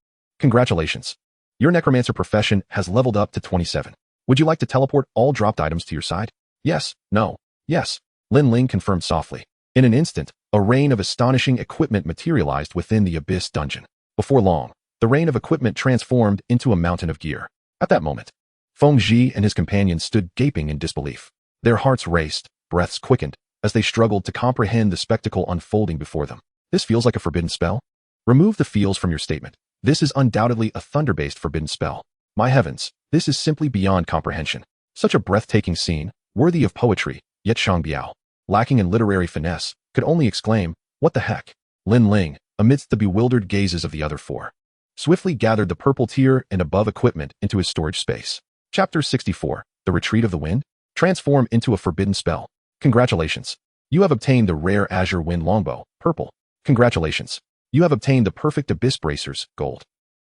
Congratulations. Your Necromancer profession has leveled up to 27. Would you like to teleport all dropped items to your side? Yes, no, yes. Lin Ling confirmed softly. In an instant, a rain of astonishing equipment materialized within the Abyss Dungeon. Before long, the rain of equipment transformed into a mountain of gear. At that moment, Feng Ji and his companions stood gaping in disbelief. Their hearts raced, breaths quickened, as they struggled to comprehend the spectacle unfolding before them. This feels like a forbidden spell? Remove the feels from your statement. This is undoubtedly a thunder-based forbidden spell. My heavens, this is simply beyond comprehension. Such a breathtaking scene, worthy of poetry, yet Shang Biao, lacking in literary finesse, could only exclaim, "What the heck?" Lin Ling, amidst the bewildered gazes of the other 4, swiftly gathered the purple tier and above equipment into his storage space. Chapter 64, The Retreat of the Wind? Transform into a forbidden spell. Congratulations. You have obtained the rare Azure Wind Longbow, purple. Congratulations. You have obtained the perfect Abyss Bracers, gold.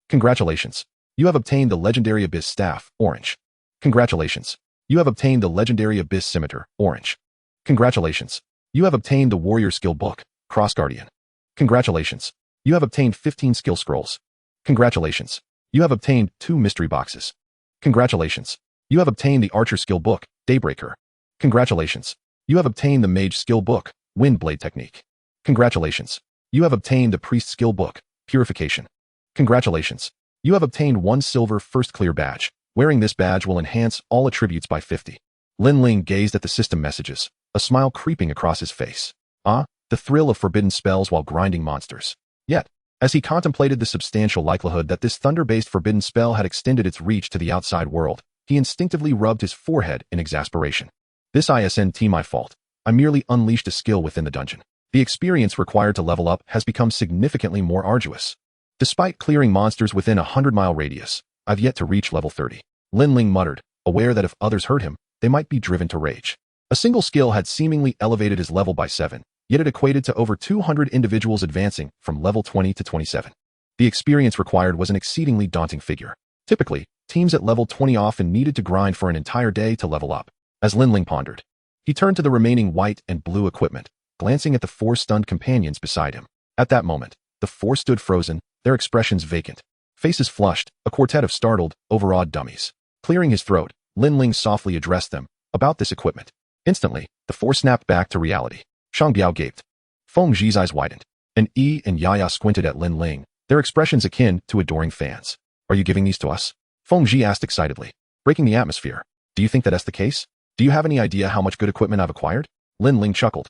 Congratulations. You have obtained the legendary Abyss Staff, orange. Congratulations. You have obtained the legendary Abyss Scimitar, orange. Congratulations. You have obtained the Warrior Skill Book, Cross Guardian. Congratulations. You have obtained 15 skill scrolls. Congratulations. You have obtained 2 mystery boxes. Congratulations. You have obtained the Archer Skill Book, Daybreaker. Congratulations. You have obtained the Mage Skill Book, Windblade Technique. Congratulations. You have obtained the Priest Skill Book, Purification. Congratulations. You have obtained 1 silver First Clear badge. Wearing this badge will enhance all attributes by 50. Lin Ling gazed at the system messages, a smile creeping across his face. The thrill of forbidden spells while grinding monsters. Yet, as he contemplated the substantial likelihood that this thunder-based forbidden spell had extended its reach to the outside world, he instinctively rubbed his forehead in exasperation. This isn't my fault. I merely unleashed a skill within the dungeon. The experience required to level up has become significantly more arduous. Despite clearing monsters within a 100-mile radius, I've yet to reach level 30. Lin Ling muttered, aware that if others heard him, they might be driven to rage. A single skill had seemingly elevated his level by 7, yet it equated to over 200 individuals advancing from level 20 to 27. The experience required was an exceedingly daunting figure. Typically, teams at level 20 often needed to grind for an entire day to level up. As Lin Ling pondered, he turned to the remaining white and blue equipment, glancing at the 4 stunned companions beside him. At that moment, the 4 stood frozen, their expressions vacant. Faces flushed, a quartet of startled, overawed dummies. Clearing his throat, Lin Ling softly addressed them about this equipment. Instantly, the 4 snapped back to reality. Shang Biao gaped. Feng Zhi's eyes widened, and Yi and Yaya squinted at Lin Ling, their expressions akin to adoring fans. Are you giving these to us? Feng Zhi asked excitedly, breaking the atmosphere. Do you think that's the case? Do you have any idea how much good equipment I've acquired? Lin Ling chuckled.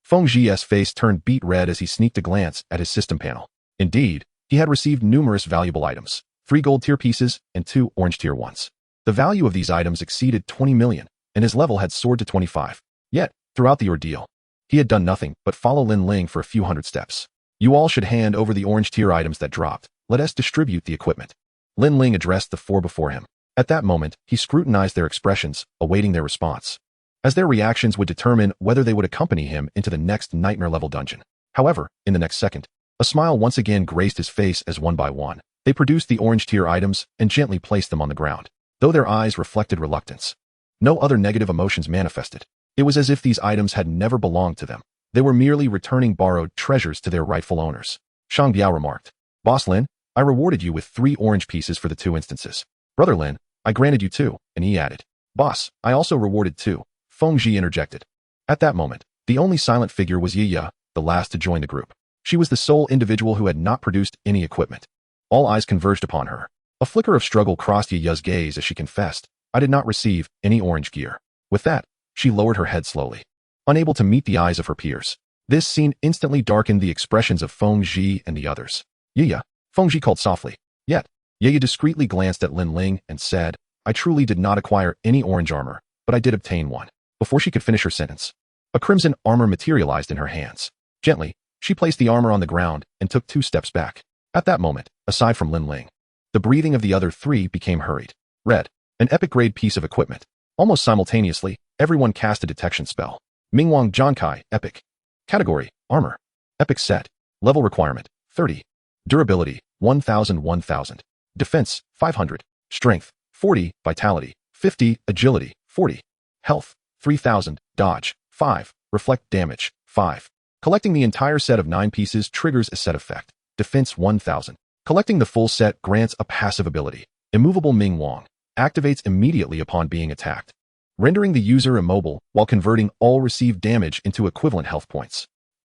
Feng Zhi's face turned beet red as he sneaked a glance at his system panel. Indeed, he had received numerous valuable items, 3 gold tier pieces and 2 orange tier ones. The value of these items exceeded 20 million, and his level had soared to 25. Yet, throughout the ordeal, he had done nothing but follow Lin Ling for a few hundred steps. You all should hand over the orange tier items that dropped. Let us distribute the equipment. Lin Ling addressed the 4 before him. At that moment, he scrutinized their expressions, awaiting their response, as their reactions would determine whether they would accompany him into the next nightmare-level dungeon. However, in the next second, a smile once again graced his face as one by one, they produced the orange tier items and gently placed them on the ground, though their eyes reflected reluctance. No other negative emotions manifested. It was as if these items had never belonged to them. They were merely returning borrowed treasures to their rightful owners. Shang Biao remarked, Boss Lin, I rewarded you with 3 orange pieces for the 2 instances. Brother Lin, I granted you 2, and he added, Boss, I also rewarded 2. Feng Zhi interjected. At that moment, the only silent figure was Yiya, the last to join the group. She was the sole individual who had not produced any equipment. All eyes converged upon her. A flicker of struggle crossed Yiya's gaze as she confessed, I did not receive any orange gear. With that, she lowered her head slowly, unable to meet the eyes of her peers. This scene instantly darkened the expressions of Feng Zhi and the others. Yiya, Feng Zhi called softly. Yet, Yiya discreetly glanced at Lin Ling and said, I truly did not acquire any orange armor, but I did obtain one. Before she could finish her sentence, a crimson armor materialized in her hands. Gently, she placed the armor on the ground and took 2 steps back. At that moment, aside from Lin Ling, the breathing of the other 3 became hurried. Red, an epic-grade piece of equipment. Almost simultaneously, everyone cast a detection spell. Mingwang Zhangkai, Epic. Category, Armor. Epic Set. Level Requirement, 30. Durability, 1000. Defense, 500. Strength, 40. Vitality, 50. Agility, 40. Health, 3000. Dodge, 5. Reflect damage, 5. Collecting the entire set of 9 pieces triggers a set effect. Defense 1000. Collecting the full set grants a passive ability. Immovable Mingwang. Activates immediately upon being attacked, rendering the user immobile while converting all received damage into equivalent health points.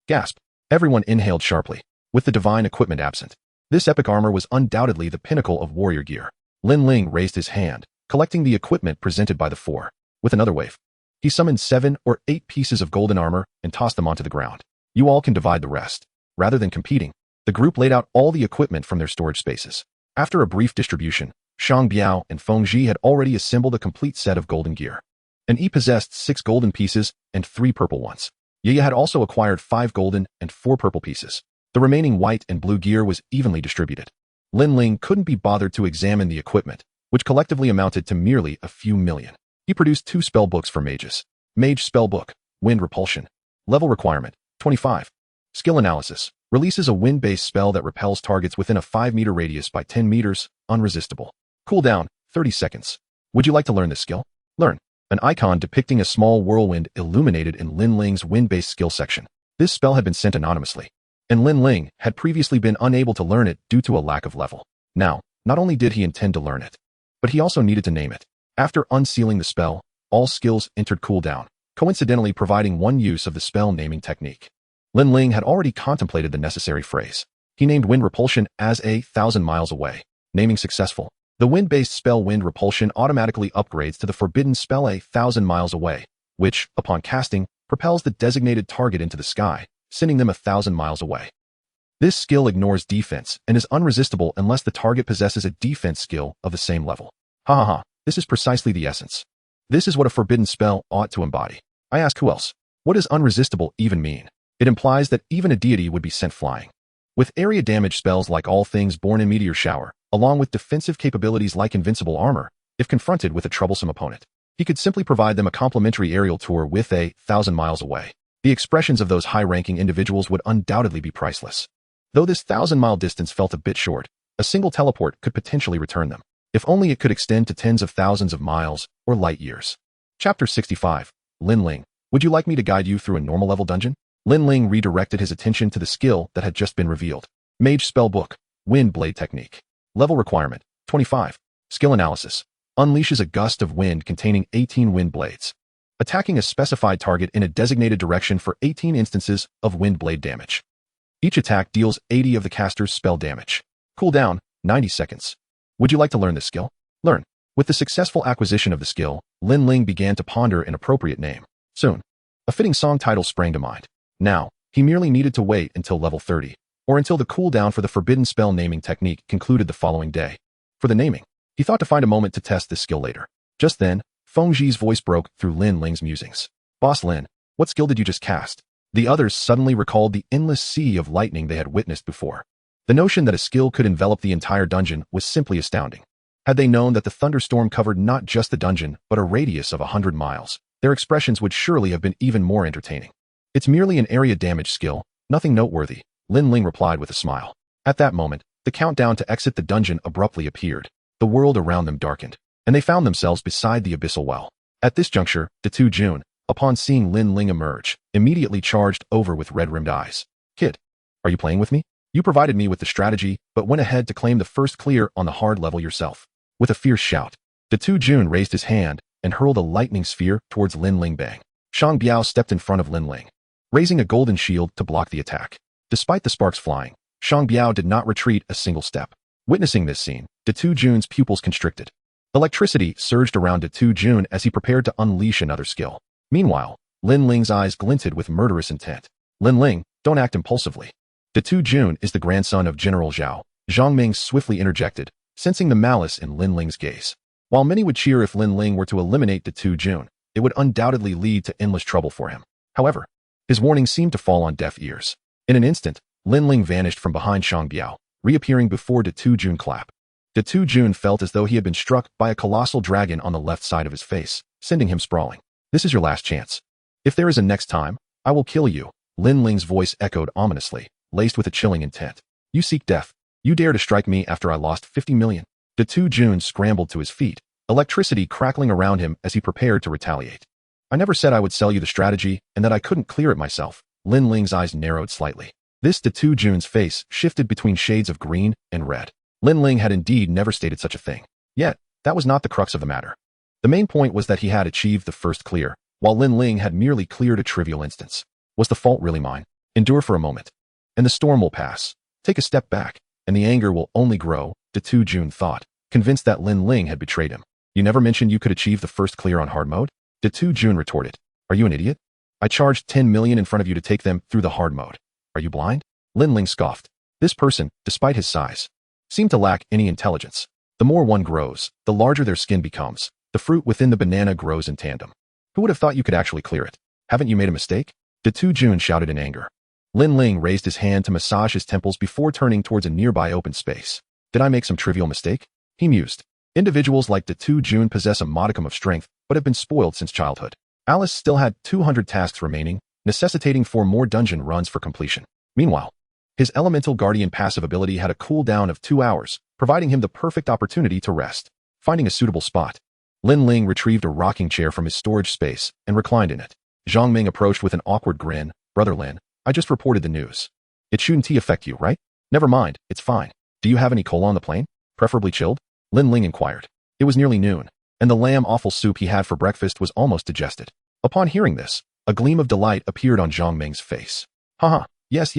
Gasp. Everyone inhaled sharply. With the divine equipment absent, this epic armor was undoubtedly the pinnacle of warrior gear. Lin Ling raised his hand, collecting the equipment presented by the 4. With another wave, he summoned 7 or 8 pieces of golden armor and tossed them onto the ground. You all can divide the rest. Rather than competing, the group laid out all the equipment from their storage spaces. After a brief distribution, Shang Biao and Feng Zhi had already assembled a complete set of golden gear. And Yi possessed 6 golden pieces and 3 purple ones. Yiya had also acquired 5 golden and 4 purple pieces. The remaining white and blue gear was evenly distributed. Lin Ling couldn't be bothered to examine the equipment, which collectively amounted to merely a few million. He produced 2 spell books for mages. Mage Spell Book, Wind Repulsion. Level Requirement, 25. Skill Analysis. Releases a wind-based spell that repels targets within a 5-meter radius by 10 meters, unresistible. Cooldown, 30 seconds. Would you like to learn this skill? Learn. An icon depicting a small whirlwind illuminated in Lin Ling's wind-based skill section. This spell had been sent anonymously. and Lin Ling had previously been unable to learn it due to a lack of level. Now, not only did he intend to learn it, but he also needed to name it. After unsealing the spell, all skills entered cooldown, coincidentally providing one use of the spell naming technique. Lin Ling had already contemplated the necessary phrase. He named Wind Repulsion as 1,000 miles away. Naming successful. The wind-based spell Wind Repulsion automatically upgrades to the forbidden spell 1,000 miles away, which, upon casting, propels the designated target into the sky, sending them 1,000 miles away. This skill ignores defense and is unresistible unless the target possesses a defense skill of the same level. This is precisely the essence. This is what a forbidden spell ought to embody. I ask who else? What does unresistible even mean? It implies that even a deity would be sent flying. With area damage spells like all things born in Meteor Shower, along with defensive capabilities like invincible armor, if confronted with a troublesome opponent, he could simply provide them a complimentary aerial tour with 1,000 miles away. The expressions of those high-ranking individuals would undoubtedly be priceless. Though this 1,000-mile distance felt a bit short, a single teleport could potentially return them, if only it could extend to tens of thousands of miles or light years. Chapter 65. Lin Ling. Would you like me to guide you through a normal level dungeon? Lin Ling redirected his attention to the skill that had just been revealed. Mage Spell Book. Wind Blade Technique. Level requirement, 25. Skill analysis. Unleashes a gust of wind containing 18 wind blades, attacking a specified target in a designated direction for 18 instances of wind blade damage. Each attack deals 80 of the caster's spell damage. Cooldown, 90 seconds. Would you like to learn this skill? Learn. With the successful acquisition of the skill, Lin Ling began to ponder an appropriate name. Soon, a fitting song title sprang to mind. Now, he merely needed to wait until level 30, or until the cooldown for the forbidden spell naming technique concluded the following day. For the naming, he thought to find a moment to test this skill later. Just then, Feng Zhi's voice broke through Lin Ling's musings. Boss Lin, what skill did you just cast? The others suddenly recalled the endless sea of lightning they had witnessed before. The notion that a skill could envelop the entire dungeon was simply astounding. Had they known that the thunderstorm covered not just the dungeon, but a radius of 100 miles, their expressions would surely have been even more entertaining. It's merely an area damage skill, nothing noteworthy, Lin Ling replied with a smile. At that moment, the countdown to exit the dungeon abruptly appeared. The world around them darkened, and they found themselves beside the abyssal well. At this juncture, Detu Jun, upon seeing Lin Ling emerge, immediately charged over with red-rimmed eyes. Kid, are you playing with me? You provided me with the strategy, but went ahead to claim the first clear on the hard level yourself. With a fierce shout, Detu Jun raised his hand and hurled a lightning sphere towards Lin Ling. Bang. Shang Biao stepped in front of Lin Ling, raising a golden shield to block the attack. Despite the sparks flying, Shang Biao did not retreat a single step. Witnessing this scene, Detu Jun's pupils constricted. Electricity surged around Detu Jun as he prepared to unleash another skill. Meanwhile, Lin Ling's eyes glinted with murderous intent. Lin Ling, don't act impulsively. Detu Jun is the grandson of General Zhao. Zhang Ming swiftly interjected, sensing the malice in Lin Ling's gaze. While many would cheer if Lin Ling were to eliminate Detu Jun, it would undoubtedly lead to endless trouble for him. However, his warning seemed to fall on deaf ears. In an instant, Lin Ling vanished from behind Shang Biao, reappearing before Detu Jun clap. Detu Jun felt as though he had been struck by a colossal dragon on the left side of his face, sending him sprawling. This is your last chance. If there is a next time, I will kill you. Lin Ling's voice echoed ominously, laced with a chilling intent. You seek death. You dare to strike me after I lost 50 million. Detu Jun scrambled to his feet, electricity crackling around him as he prepared to retaliate. I never said I would sell you the strategy and that I couldn't clear it myself. Lin Ling's eyes narrowed slightly. This Detu Jun's face shifted between shades of green and red. Lin Ling had indeed never stated such a thing. Yet, that was not the crux of the matter. The main point was that he had achieved the first clear, while Lin Ling had merely cleared a trivial instance. Was the fault really mine? Endure for a moment, and the storm will pass. Take a step back, and the anger will only grow, Detu Jun thought, convinced that Lin Ling had betrayed him. You never mentioned you could achieve the first clear on hard mode? Detu Jun retorted. Are you an idiot? I charged 10 million in front of you to take them through the hard mode. Are you blind? Lin Ling scoffed. This person, despite his size, seemed to lack any intelligence. The more one grows, the larger their skin becomes. The fruit within the banana grows in tandem. Who would have thought you could actually clear it? Haven't you made a mistake? Detu Jun shouted in anger. Lin Ling raised his hand to massage his temples before turning towards a nearby open space. Did I make some trivial mistake? He mused. Individuals like Detu Jun possess a modicum of strength, but have been spoiled since childhood. Alice still had 200 tasks remaining, necessitating 4 more dungeon runs for completion. Meanwhile, his elemental guardian passive ability had a cooldown of 2 hours, providing him the perfect opportunity to rest. Finding a suitable spot, Lin Ling retrieved a rocking chair from his storage space and reclined in it. Zhang Ming approached with an awkward grin. Brother Lin, I just reported the news. It shouldn't affect you, right? Never mind, it's fine. Do you have any cola on the plane? Preferably chilled? Lin Ling inquired. It was nearly noon, and the lamb offal soup he had for breakfast was almost digested. Upon hearing this, a gleam of delight appeared on Zhang Ming's face. Haha, yes.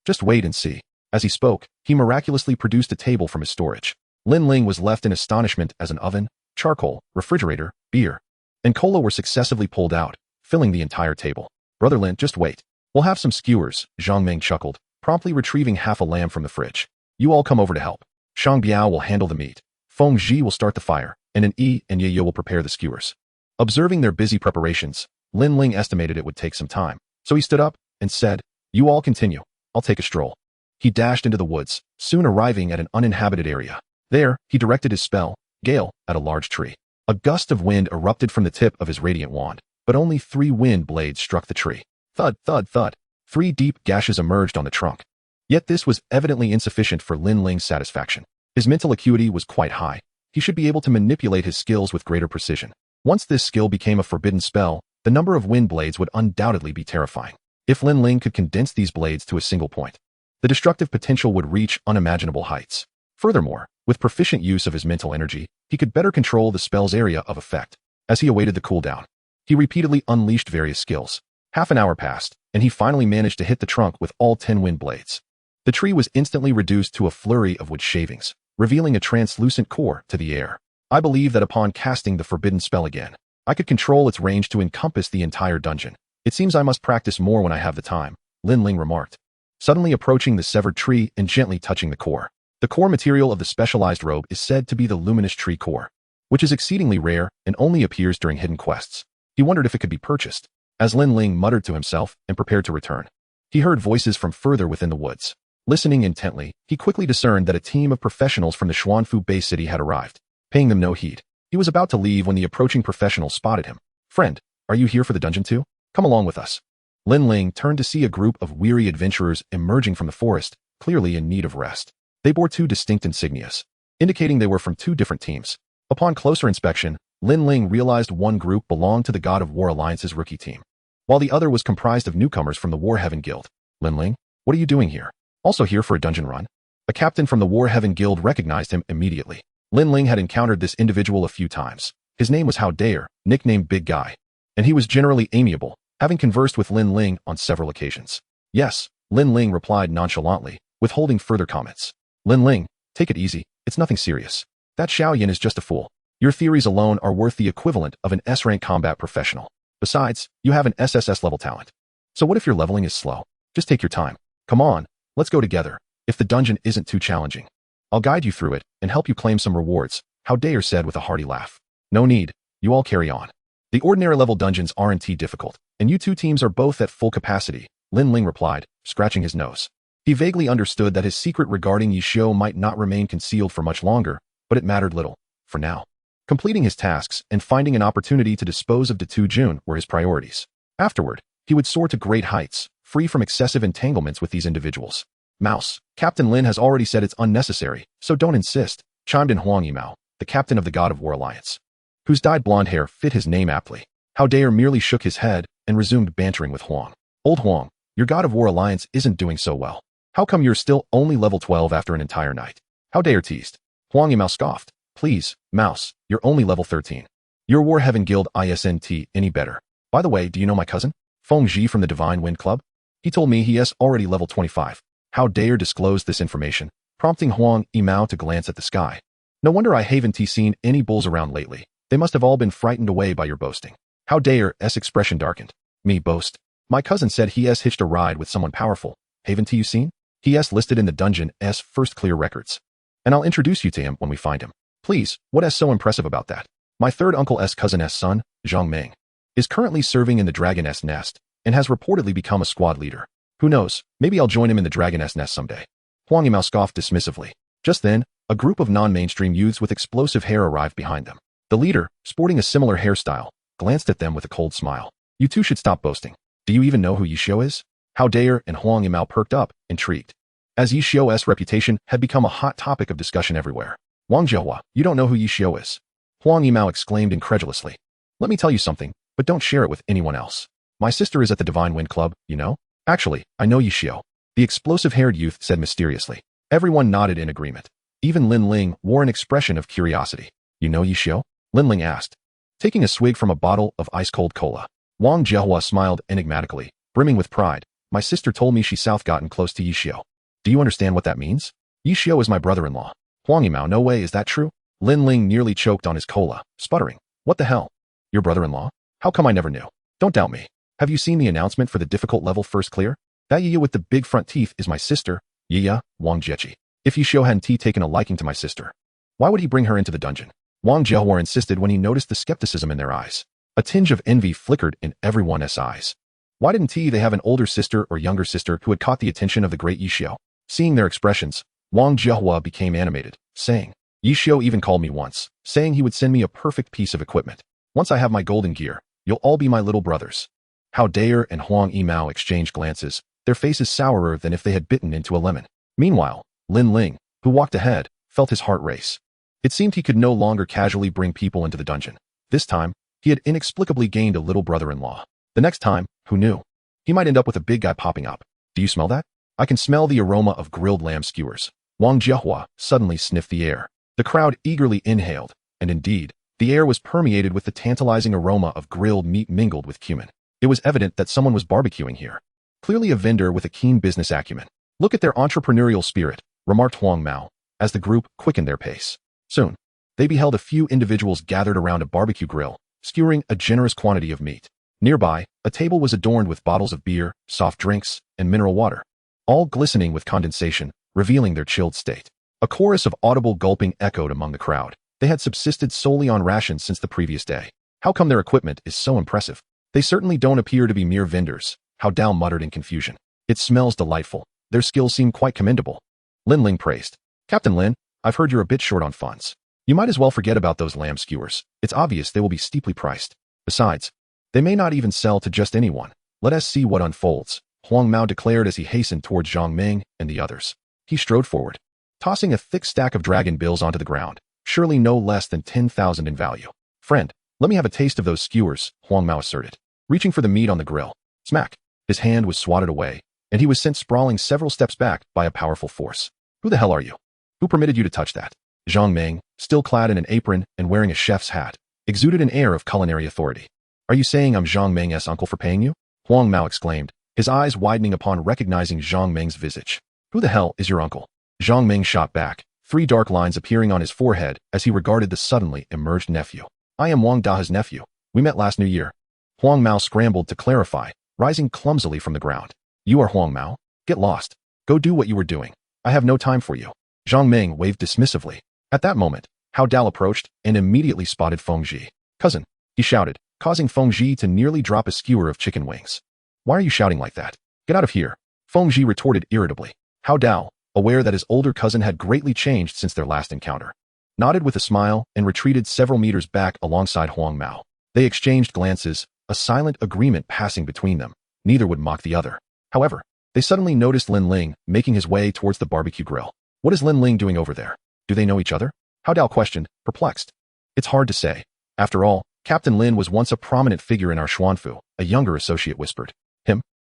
Just wait and see. As he spoke, he miraculously produced a table from his storage. Lin Ling was left in astonishment as an oven, charcoal, refrigerator, beer, and cola were successively pulled out, filling the entire table. Brother Lin, just wait. We'll have some skewers, Zhang Ming chuckled, promptly retrieving half a lamb from the fridge. You all come over to help. Shang Biao will handle the meat. Feng Zhi will start the fire, and an Yi and Ye will prepare the skewers. Observing their busy preparations, Lin Ling estimated it would take some time, so he stood up and said, You all continue. I'll take a stroll. He dashed into the woods, soon arriving at an uninhabited area. There, he directed his spell, Gale, at a large tree. A gust of wind erupted from the tip of his radiant wand, but only 3 wind blades struck the tree. Thud, thud, thud. 3 deep gashes emerged on the trunk. Yet this was evidently insufficient for Lin Ling's satisfaction. His mental acuity was quite high. He should be able to manipulate his skills with greater precision. Once this skill became a forbidden spell, the number of wind blades would undoubtedly be terrifying. If Lin Ling could condense these blades to a single point, the destructive potential would reach unimaginable heights. Furthermore, with proficient use of his mental energy, he could better control the spell's area of effect. As he awaited the cooldown, he repeatedly unleashed various skills. Half an hour passed, and he finally managed to hit the trunk with all 10 wind blades. The tree was instantly reduced to a flurry of wood shavings, revealing a translucent core to the air. I believe that upon casting the forbidden spell again, I could control its range to encompass the entire dungeon. It seems I must practice more when I have the time, Lin Ling remarked, suddenly approaching the severed tree and gently touching the core. The core material of the specialized robe is said to be the luminous tree core, which is exceedingly rare and only appears during hidden quests. He wondered if it could be purchased. As Lin Ling muttered to himself and prepared to return, he heard voices from further within the woods. Listening intently, he quickly discerned that a team of professionals from the Xuanfu Bay City had arrived, paying them no heed. He was about to leave when the approaching professional spotted him. Friend, are you here for the dungeon too? Come along with us. Lin Ling turned to see a group of weary adventurers emerging from the forest, clearly in need of rest. They bore 2 distinct insignias, indicating they were from 2 different teams. Upon closer inspection, Lin Ling realized one group belonged to the God of War Alliance's rookie team, while the other was comprised of newcomers from the War Heaven Guild. Lin Ling, what are you doing here? Also here for a dungeon run? A captain from the War Heaven Guild recognized him immediately. Lin Ling had encountered this individual a few times. His name was Hao Daer, nicknamed Big Guy, and he was generally amiable, having conversed with Lin Ling on several occasions. Yes, Lin Ling replied nonchalantly, withholding further comments. Lin Ling, take it easy, it's nothing serious. That Xiaoyan is just a fool. Your theories alone are worth the equivalent of an S-rank combat professional. Besides, you have an SSS level talent. So what if your leveling is slow? Just take your time. Come on, let's go together. If the dungeon isn't too challenging, I'll guide you through it and help you claim some rewards, Hao Daer said with a hearty laugh. No need, you all carry on. The ordinary level dungeons aren't difficult, and you 2 teams are both at full capacity, Lin Ling replied, scratching his nose. He vaguely understood that his secret regarding Yishio might not remain concealed for much longer, but it mattered little, for now. Completing his tasks and finding an opportunity to dispose of Tu Jun were his priorities. Afterward, he would soar to great heights, free from excessive entanglements with these individuals. Mouse, Captain Lin has already said it's unnecessary, so don't insist, chimed in Huang Yimao, the captain of the God of War Alliance, whose dyed blonde hair fit his name aptly. Hao Daer merely shook his head and resumed bantering with Huang. Old Huang, your God of War Alliance isn't doing so well. How come you're still only level 12 after an entire night? Hao Daer teased. Huang Yimao scoffed. Please, Mouse, you're only level 13. Your War Heaven Guild isn't any better. By the way, do you know my cousin? Feng Zhi from the Divine Wind Club? He told me he is already level 25. Hao Daer disclosed this information, prompting Huang Yimao to glance at the sky. No wonder I haven't seen any bulls around lately. They must have all been frightened away by your boasting. Hao Daer's expression darkened. Me boast. My cousin said he has hitched a ride with someone powerful. Haven't you seen? He is listed in the dungeon's first clear records. And I'll introduce you to him when we find him. Please, what is so impressive about that? My third uncle's cousin's son, Zhang Ming, is currently serving in the Dragon's Nest and has reportedly become a squad leader. Who knows, maybe I'll join him in the Dragon's Nest someday. Huang Yimao scoffed dismissively. Just then, a group of non-mainstream youths with explosive hair arrived behind them. The leader, sporting a similar hairstyle, glanced at them with a cold smile. You 2 should stop boasting. Do you even know who Yishio is? Hao Daer and Huang Yimao perked up, intrigued, as Yishio's reputation had become a hot topic of discussion everywhere. Wang Jiahua, you don't know who Yishio is? Huang Yimao exclaimed incredulously. Let me tell you something, but don't share it with anyone else. My sister is at the Divine Wind Club, you know? Actually, I know Yishio. the explosive-haired youth said mysteriously. Everyone nodded in agreement. Even Lin Ling wore an expression of curiosity. You know Yishio? Lin Ling asked, taking a swig from a bottle of ice-cold cola. Wang Jiahua smiled enigmatically, brimming with pride. My sister told me she's south gotten close to Yishio. Do you understand what that means? Yishio is my brother-in-law. Huang Yimao, no way, is that true? Lin Ling nearly choked on his cola, sputtering. What the hell? Your brother-in-law? How come I never knew? Don't doubt me. Have you seen the announcement for the difficult level first clear? That Yiya with the big front teeth is my sister, Yiya, Wang Jiechi. If Yishio hadn't taken a liking to my sister, why would he bring her into the dungeon? Wang Jiahua insisted when he noticed the skepticism in their eyes. A tinge of envy flickered in everyone's eyes. Why didn't they have an older sister or younger sister who had caught the attention of the great Yishio? Seeing their expressions, Wang Jiahua became animated, saying, Yishio even called me once, saying he would send me a perfect piece of equipment. Once I have my golden gear, you'll all be my little brothers. How Daer and Huang Yimao exchanged glances, their faces sourer than if they had bitten into a lemon. Meanwhile, Lin Ling, who walked ahead, felt his heart race. It seemed he could no longer casually bring people into the dungeon. This time, he had inexplicably gained a little brother-in-law. The next time, who knew? He might end up with a big guy popping up. Do you smell that? I can smell the aroma of grilled lamb skewers. Wang Jiahua suddenly sniffed the air. The crowd eagerly inhaled, and indeed, the air was permeated with the tantalizing aroma of grilled meat mingled with cumin. It was evident that someone was barbecuing here. Clearly a vendor with a keen business acumen. Look at their entrepreneurial spirit, remarked Huang Mao, as the group quickened their pace. Soon, they beheld a few individuals gathered around a barbecue grill, skewering a generous quantity of meat. Nearby, a table was adorned with bottles of beer, soft drinks, and mineral water, all glistening with condensation, revealing their chilled state. A chorus of audible gulping echoed among the crowd. They had subsisted solely on rations since the previous day. How come their equipment is so impressive? They certainly don't appear to be mere vendors, Hao Dao muttered in confusion. It smells delightful. Their skills seem quite commendable. Lin Ling praised. Captain Lin, I've heard you're a bit short on funds. You might as well forget about those lamb skewers. It's obvious they will be steeply priced. Besides, they may not even sell to just anyone. Let us see what unfolds, Huang Mao declared as he hastened towards Zhang Ming and the others. He strode forward, tossing a thick stack of dragon bills onto the ground, surely no less than 10,000 in value. Friend, let me have a taste of those skewers, Huang Mao asserted, reaching for the meat on the grill. Smack! His hand was swatted away, and he was sent sprawling several steps back by a powerful force. Who the hell are you? Who permitted you to touch that? Zhang Ming, still clad in an apron and wearing a chef's hat, exuded an air of culinary authority. Are you saying I'm Zhang Ming's uncle for paying you? Huang Mao exclaimed, his eyes widening upon recognizing Zhang Ming's visage. Who the hell is your uncle? Zhang Ming shot back, 3 dark lines appearing on his forehead as he regarded the suddenly emerged nephew. I am Wang Da's nephew. We met last New Year. Huang Mao scrambled to clarify, rising clumsily from the ground. You are Huang Mao? Get lost. Go do what you were doing. I have no time for you. Zhang Ming waved dismissively. At that moment, Hao Dao approached and immediately spotted Feng Ji. Cousin, he shouted, causing Feng Ji to nearly drop a skewer of chicken wings. Why are you shouting like that? Get out of here. Feng Ji retorted irritably. Hao Dao, aware that his older cousin had greatly changed since their last encounter, nodded with a smile and retreated several meters back alongside Huang Mao. They exchanged glances, a silent agreement passing between them. Neither would mock the other. However, they suddenly noticed Lin Ling making his way towards the barbecue grill. What is Lin Ling doing over there? Do they know each other? Hao Dao questioned, perplexed. It's hard to say. After all, Captain Lin was once a prominent figure in our Xuanfu, a younger associate whispered.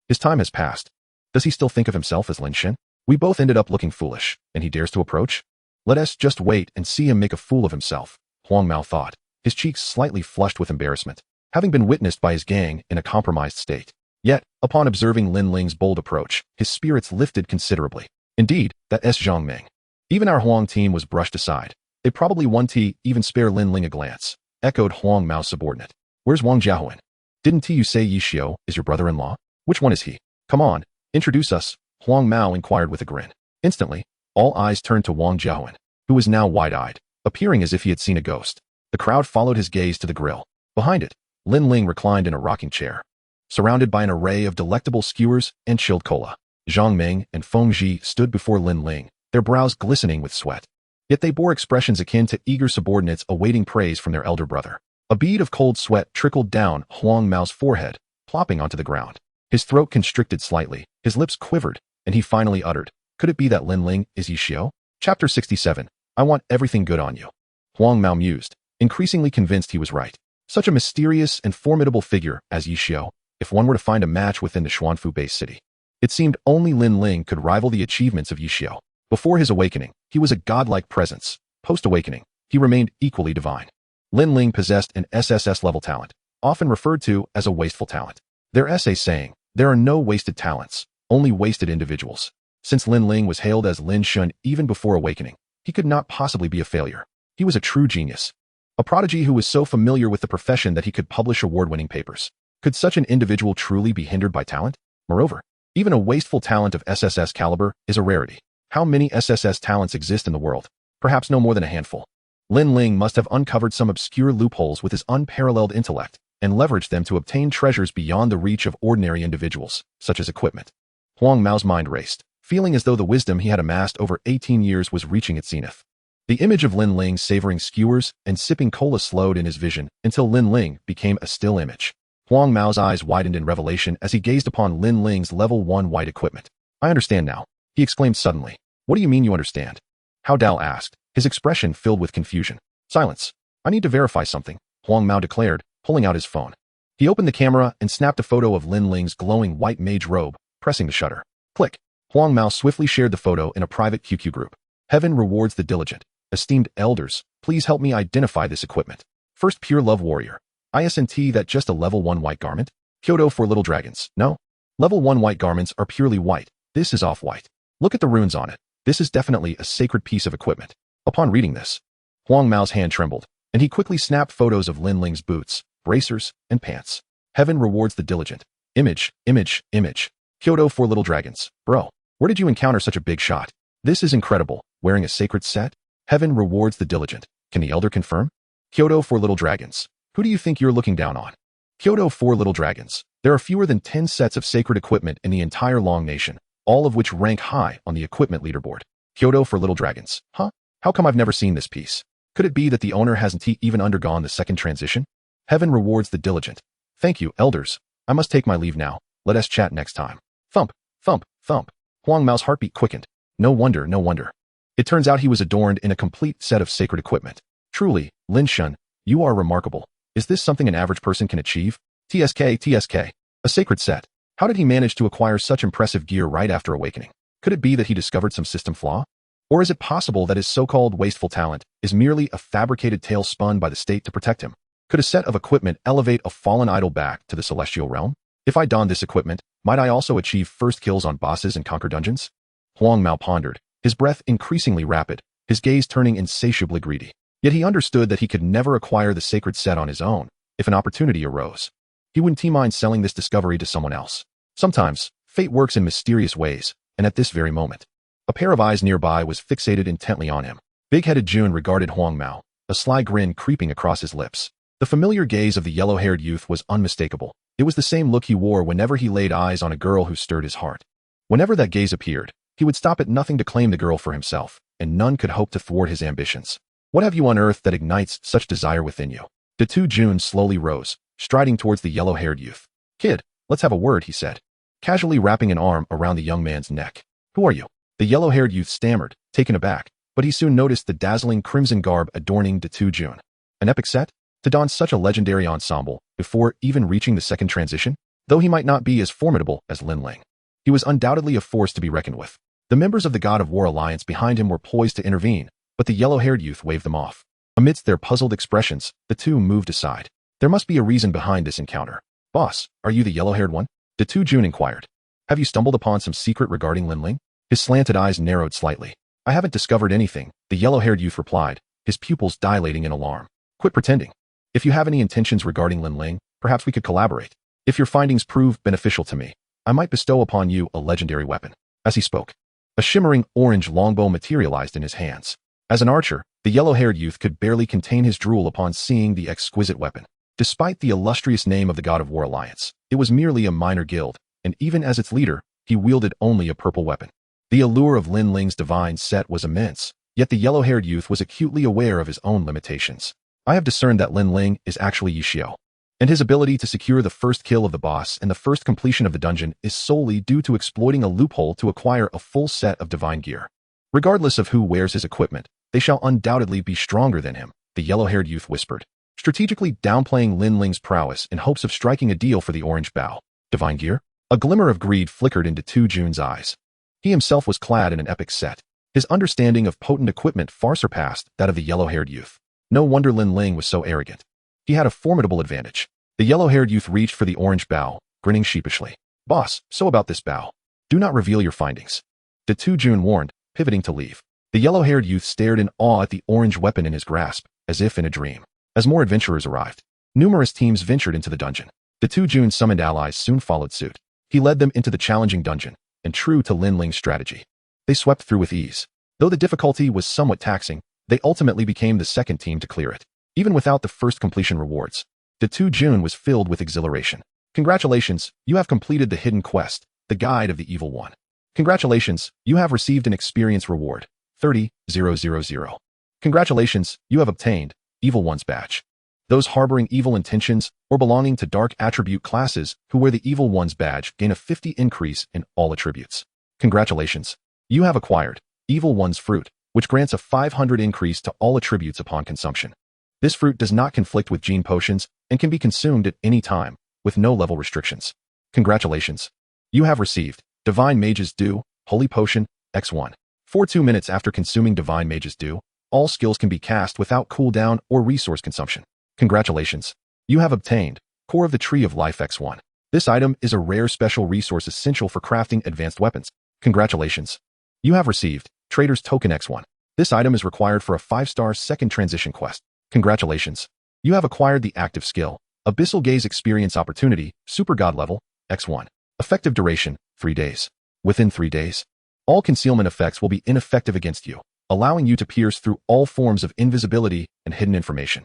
His time has passed. Does he still think of himself as Lin Shen? We both ended up looking foolish, and he dares to approach? Let us just wait and see him make a fool of himself, Huang Mao thought, his cheeks slightly flushed with embarrassment, having been witnessed by his gang in a compromised state. Yet, upon observing Lin Ling's bold approach, his spirits lifted considerably. Indeed, that is Zhang Ming. Even our Huang team was brushed aside. They probably won't even spare Lin Ling a glance, echoed Huang Mao's subordinate. Where's Wang Jiahuan? Didn't you say Yishio is your brother-in-law? Which one is he? Come on, introduce us, Huang Mao inquired with a grin. Instantly, all eyes turned to Wang Jiahuan, who was now wide-eyed, appearing as if he had seen a ghost. The crowd followed his gaze to the grill. Behind it, Lin Ling reclined in a rocking chair, surrounded by an array of delectable skewers and chilled cola. Zhang Ming and Feng Ji stood before Lin Ling, their brows glistening with sweat. Yet they bore expressions akin to eager subordinates awaiting praise from their elder brother. A bead of cold sweat trickled down Huang Mao's forehead, plopping onto the ground. His throat constricted slightly, his lips quivered, and he finally uttered, could it be that Lin Ling is Yishio? Chapter 67. I want everything good on you. Huang Mao mused, increasingly convinced he was right. Such a mysterious and formidable figure as Yishio, if one were to find a match within the Xuanfu-based city. It seemed only Lin Ling could rival the achievements of Yixiao. Before his awakening, he was a godlike presence. Post-awakening, he remained equally divine. Lin Ling possessed an SSS-level talent, often referred to as a wasteful talent. Their essay saying, "There are no wasted talents, only wasted individuals." Since Lin Ling was hailed as Lin Shun even before awakening, he could not possibly be a failure. He was a true genius. A prodigy who was so familiar with the profession that he could publish award-winning papers. Could such an individual truly be hindered by talent? Moreover, even a wasteful talent of SSS caliber is a rarity. How many SSS talents exist in the world? Perhaps no more than a handful. Lin Ling must have uncovered some obscure loopholes with his unparalleled intellect and leveraged them to obtain treasures beyond the reach of ordinary individuals, such as equipment. Huang Mao's mind raced, feeling as though the wisdom he had amassed over 18 years was reaching its zenith. The image of Lin Ling savoring skewers and sipping cola slowed in his vision until Lin Ling became a still image. Huang Mao's eyes widened in revelation as he gazed upon Lin Ling's level 1 white equipment. "I understand now," he exclaimed suddenly. "What do you mean you understand?" Hao Dao asked, his expression filled with confusion. "Silence. I need to verify something," Huang Mao declared, pulling out his phone. He opened the camera and snapped a photo of Lin Ling's glowing white mage robe, pressing the shutter. Click. Huang Mao swiftly shared the photo in a private QQ group. "Heaven rewards the diligent. Esteemed elders, please help me identify this equipment. First pure love warrior. ISNT that just a level 1 white garment? Kyoto for little dragons. No. Level 1 white garments are purely white. This is off-white. Look at the runes on it. This is definitely a sacred piece of equipment." Upon reading this, Huang Mao's hand trembled, and he quickly snapped photos of Lin Ling's boots, bracers, and pants. "Heaven rewards the diligent. Image, image, image. Kyoto for little dragons. Bro, where did you encounter such a big shot? This is incredible. Wearing a sacred set? Heaven rewards the diligent. Can the elder confirm? Kyoto for little dragons. Who do you think you're looking down on? Kyoto for little dragons. There are fewer than 10 sets of sacred equipment in the entire Long Nation, all of which rank high on the equipment leaderboard. Kyoto for little dragons. Huh? How come I've never seen this piece? Could it be that the owner hasn't even undergone the second transition? Heaven rewards the diligent. Thank you, elders. I must take my leave now. Let us chat next time." Thump, thump, thump. Huang Mao's heartbeat quickened. No wonder, no wonder. It turns out he was adorned in a complete set of sacred equipment. Truly, Lin Shun, you are remarkable. Is this something an average person can achieve? TSK. A sacred set. How did he manage to acquire such impressive gear right after awakening? Could it be that he discovered some system flaw? Or is it possible that his so-called wasteful talent is merely a fabricated tale spun by the state to protect him? Could a set of equipment elevate a fallen idol back to the celestial realm? If I don this equipment, might I also achieve first kills on bosses and conquer dungeons? Huang Mao pondered, his breath increasingly rapid, his gaze turning insatiably greedy. Yet he understood that he could never acquire the sacred set on his own. If an opportunity arose, he wouldn't mind selling this discovery to someone else. Sometimes, fate works in mysterious ways, and at this very moment, a pair of eyes nearby was fixated intently on him. Big-headed Jun regarded Huang Mao, a sly grin creeping across his lips. The familiar gaze of the yellow-haired youth was unmistakable. It was the same look he wore whenever he laid eyes on a girl who stirred his heart. Whenever that gaze appeared, he would stop at nothing to claim the girl for himself, and none could hope to thwart his ambitions. What have you unearthed that ignites such desire within you? The two Jun slowly rose, striding towards the yellow-haired youth. Kid, let's have a word, he said, casually wrapping an arm around the young man's neck. Who are you? The yellow-haired youth stammered, taken aback, but he soon noticed the dazzling crimson garb adorning the two Jun. An epic set? To don such a legendary ensemble before even reaching the second transition? Though he might not be as formidable as Lin Ling, he was undoubtedly a force to be reckoned with. The members of the God of War alliance behind him were poised to intervene, but the yellow-haired youth waved them off. Amidst their puzzled expressions, the two moved aside. There must be a reason behind this encounter. Boss, are you the yellow-haired one? The two Jun inquired. Have you stumbled upon some secret regarding Lin Ling? His slanted eyes narrowed slightly. I haven't discovered anything, the yellow-haired youth replied, his pupils dilating in alarm. Quit pretending. If you have any intentions regarding Lin Ling, perhaps we could collaborate. If your findings prove beneficial to me, I might bestow upon you a legendary weapon. As he spoke, a shimmering orange longbow materialized in his hands. As an archer, the yellow-haired youth could barely contain his drool upon seeing the exquisite weapon. Despite the illustrious name of the God of War Alliance, it was merely a minor guild, and even as its leader, he wielded only a purple weapon. The allure of Lin Ling's divine set was immense, yet the yellow-haired youth was acutely aware of his own limitations. I have discerned that Lin Ling is actually Yixiao, and his ability to secure the first kill of the boss and the first completion of the dungeon is solely due to exploiting a loophole to acquire a full set of divine gear. Regardless of who wears his equipment, they shall undoubtedly be stronger than him, the yellow-haired youth whispered, strategically downplaying Lin Ling's prowess in hopes of striking a deal for the orange bow. Divine gear? A glimmer of greed flickered into Tu Jun's eyes. He himself was clad in an epic set. His understanding of potent equipment far surpassed that of the yellow-haired youth. No wonder Lin Ling was so arrogant. He had a formidable advantage. The yellow-haired youth reached for the orange bow, grinning sheepishly. Boss, so about this bow. Do not reveal your findings. The Tu Jun warned, pivoting to leave. The yellow-haired youth stared in awe at the orange weapon in his grasp, as if in a dream. As more adventurers arrived, numerous teams ventured into the dungeon. The Tu Jun summoned allies soon followed suit. He led them into the challenging dungeon, and true to Lin Ling's strategy, they swept through with ease. Though the difficulty was somewhat taxing, they ultimately became the second team to clear it. Even without the first completion rewards, the Tu Jun was filled with exhilaration. Congratulations, you have completed the hidden quest, the Guide of the Evil One. Congratulations, you have received an experience reward, 30,000. Congratulations, you have obtained Evil One's badge. Those harboring evil intentions or belonging to dark attribute classes who wear the Evil One's badge gain a 50 increase in all attributes. Congratulations, you have acquired Evil One's fruit, which grants a 500 increase to all attributes upon consumption. This fruit does not conflict with gene potions and can be consumed at any time, with no level restrictions. Congratulations, you have received Divine Mage's Dew, Holy Potion, X1. For 2 minutes after consuming Divine Mage's Dew, all skills can be cast without cooldown or resource consumption. Congratulations, you have obtained Core of the Tree of Life X1. This item is a rare special resource essential for crafting advanced weapons. Congratulations, you have received Trader's Token X1. This item is required for a 5-star second transition quest. Congratulations, you have acquired the active skill, Abyssal Gaze Experience Opportunity, Super God Level, X1. Effective duration, 3 days. Within 3 days, all concealment effects will be ineffective against you, allowing you to pierce through all forms of invisibility and hidden information.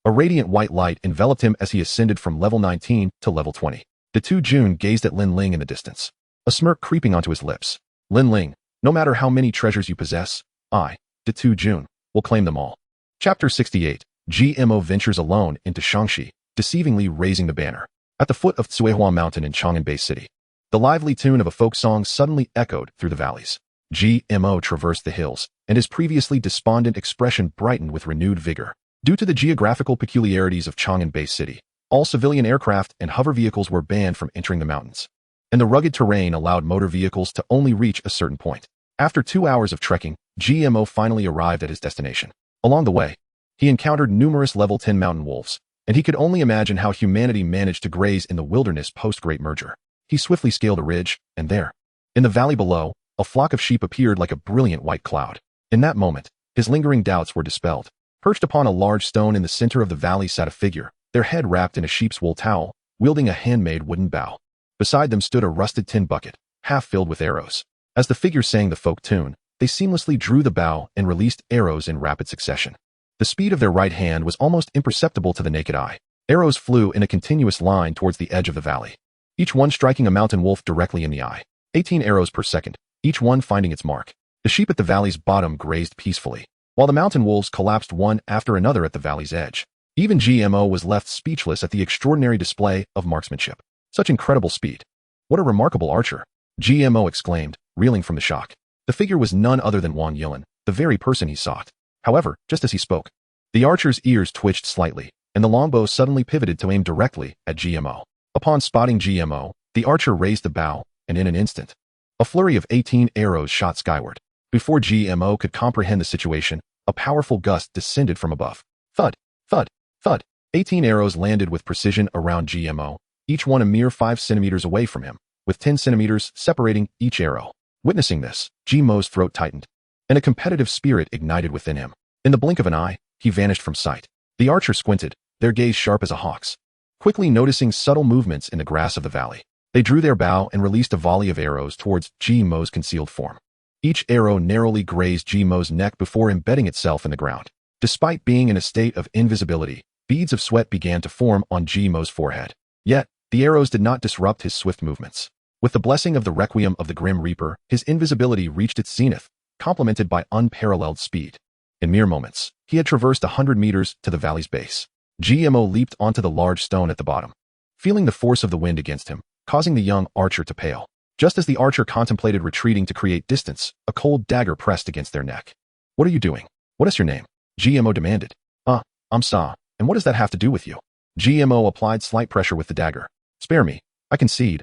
A radiant white light enveloped him as he ascended from level 19 to level 20. The Tu Jun gazed at Lin Ling in the distance, a smirk creeping onto his lips. Lin Ling, no matter how many treasures you possess, I, the Tu Jun, will claim them all. Chapter 68, GMO ventures alone into Shangxi, deceivingly raising the banner. At the foot of Tsuehua Mountain in Chang'an Bay City, the lively tune of a folk song suddenly echoed through the valleys. GMO traversed the hills, and his previously despondent expression brightened with renewed vigor. Due to the geographical peculiarities of Chang'an Bay City, all civilian aircraft and hover vehicles were banned from entering the mountains, and the rugged terrain allowed motor vehicles to only reach a certain point. After 2 hours of trekking, GMO finally arrived at his destination. Along the way, he encountered numerous level 10 mountain wolves, and he could only imagine how humanity managed to graze in the wilderness post-Great Merger. He swiftly scaled a ridge, and there, in the valley below, a flock of sheep appeared like a brilliant white cloud. In that moment, his lingering doubts were dispelled. Perched upon a large stone in the center of the valley sat a figure, their head wrapped in a sheep's wool towel, wielding a handmade wooden bow. Beside them stood a rusted tin bucket, half filled with arrows. As the figure sang the folk tune, they seamlessly drew the bow and released arrows in rapid succession. The speed of their right hand was almost imperceptible to the naked eye. Arrows flew in a continuous line towards the edge of the valley, each one striking a mountain wolf directly in the eye. 18 arrows per second, each one finding its mark. The sheep at the valley's bottom grazed peacefully, while the mountain wolves collapsed one after another at the valley's edge. Even GMO was left speechless at the extraordinary display of marksmanship. Such incredible speed. What a remarkable archer, GMO exclaimed, reeling from the shock. The figure was none other than Wang Yilin, the very person he sought. However, just as he spoke, the archer's ears twitched slightly, and the longbow suddenly pivoted to aim directly at GMO. Upon spotting GMO, the archer raised the bow, and in an instant, a flurry of 18 arrows shot skyward. Before GMO could comprehend the situation, a powerful gust descended from above. Thud, thud, thud. 18 arrows landed with precision around GMO, each one a mere 5 centimeters away from him, with 10 centimeters separating each arrow. Witnessing this, GMO's throat tightened, and a competitive spirit ignited within him. In the blink of an eye, he vanished from sight. The archer squinted, their gaze sharp as a hawk's, quickly noticing subtle movements in the grass of the valley. They drew their bow and released a volley of arrows towards GMO's concealed form. Each arrow narrowly grazed GMO's neck before embedding itself in the ground. Despite being in a state of invisibility, beads of sweat began to form on GMO's forehead. Yet, the arrows did not disrupt his swift movements. With the blessing of the Requiem of the Grim Reaper, his invisibility reached its zenith, complemented by unparalleled speed. In mere moments, he had traversed 100 meters to the valley's base. GMO leaped onto the large stone at the bottom, feeling the force of the wind against him, causing the young archer to pale. Just as the archer contemplated retreating to create distance, a cold dagger pressed against their neck. "What are you doing? What is your name?" GMO demanded. I'm Sa, and what does that have to do with you?" GMO applied slight pressure with the dagger. "Spare me. I concede.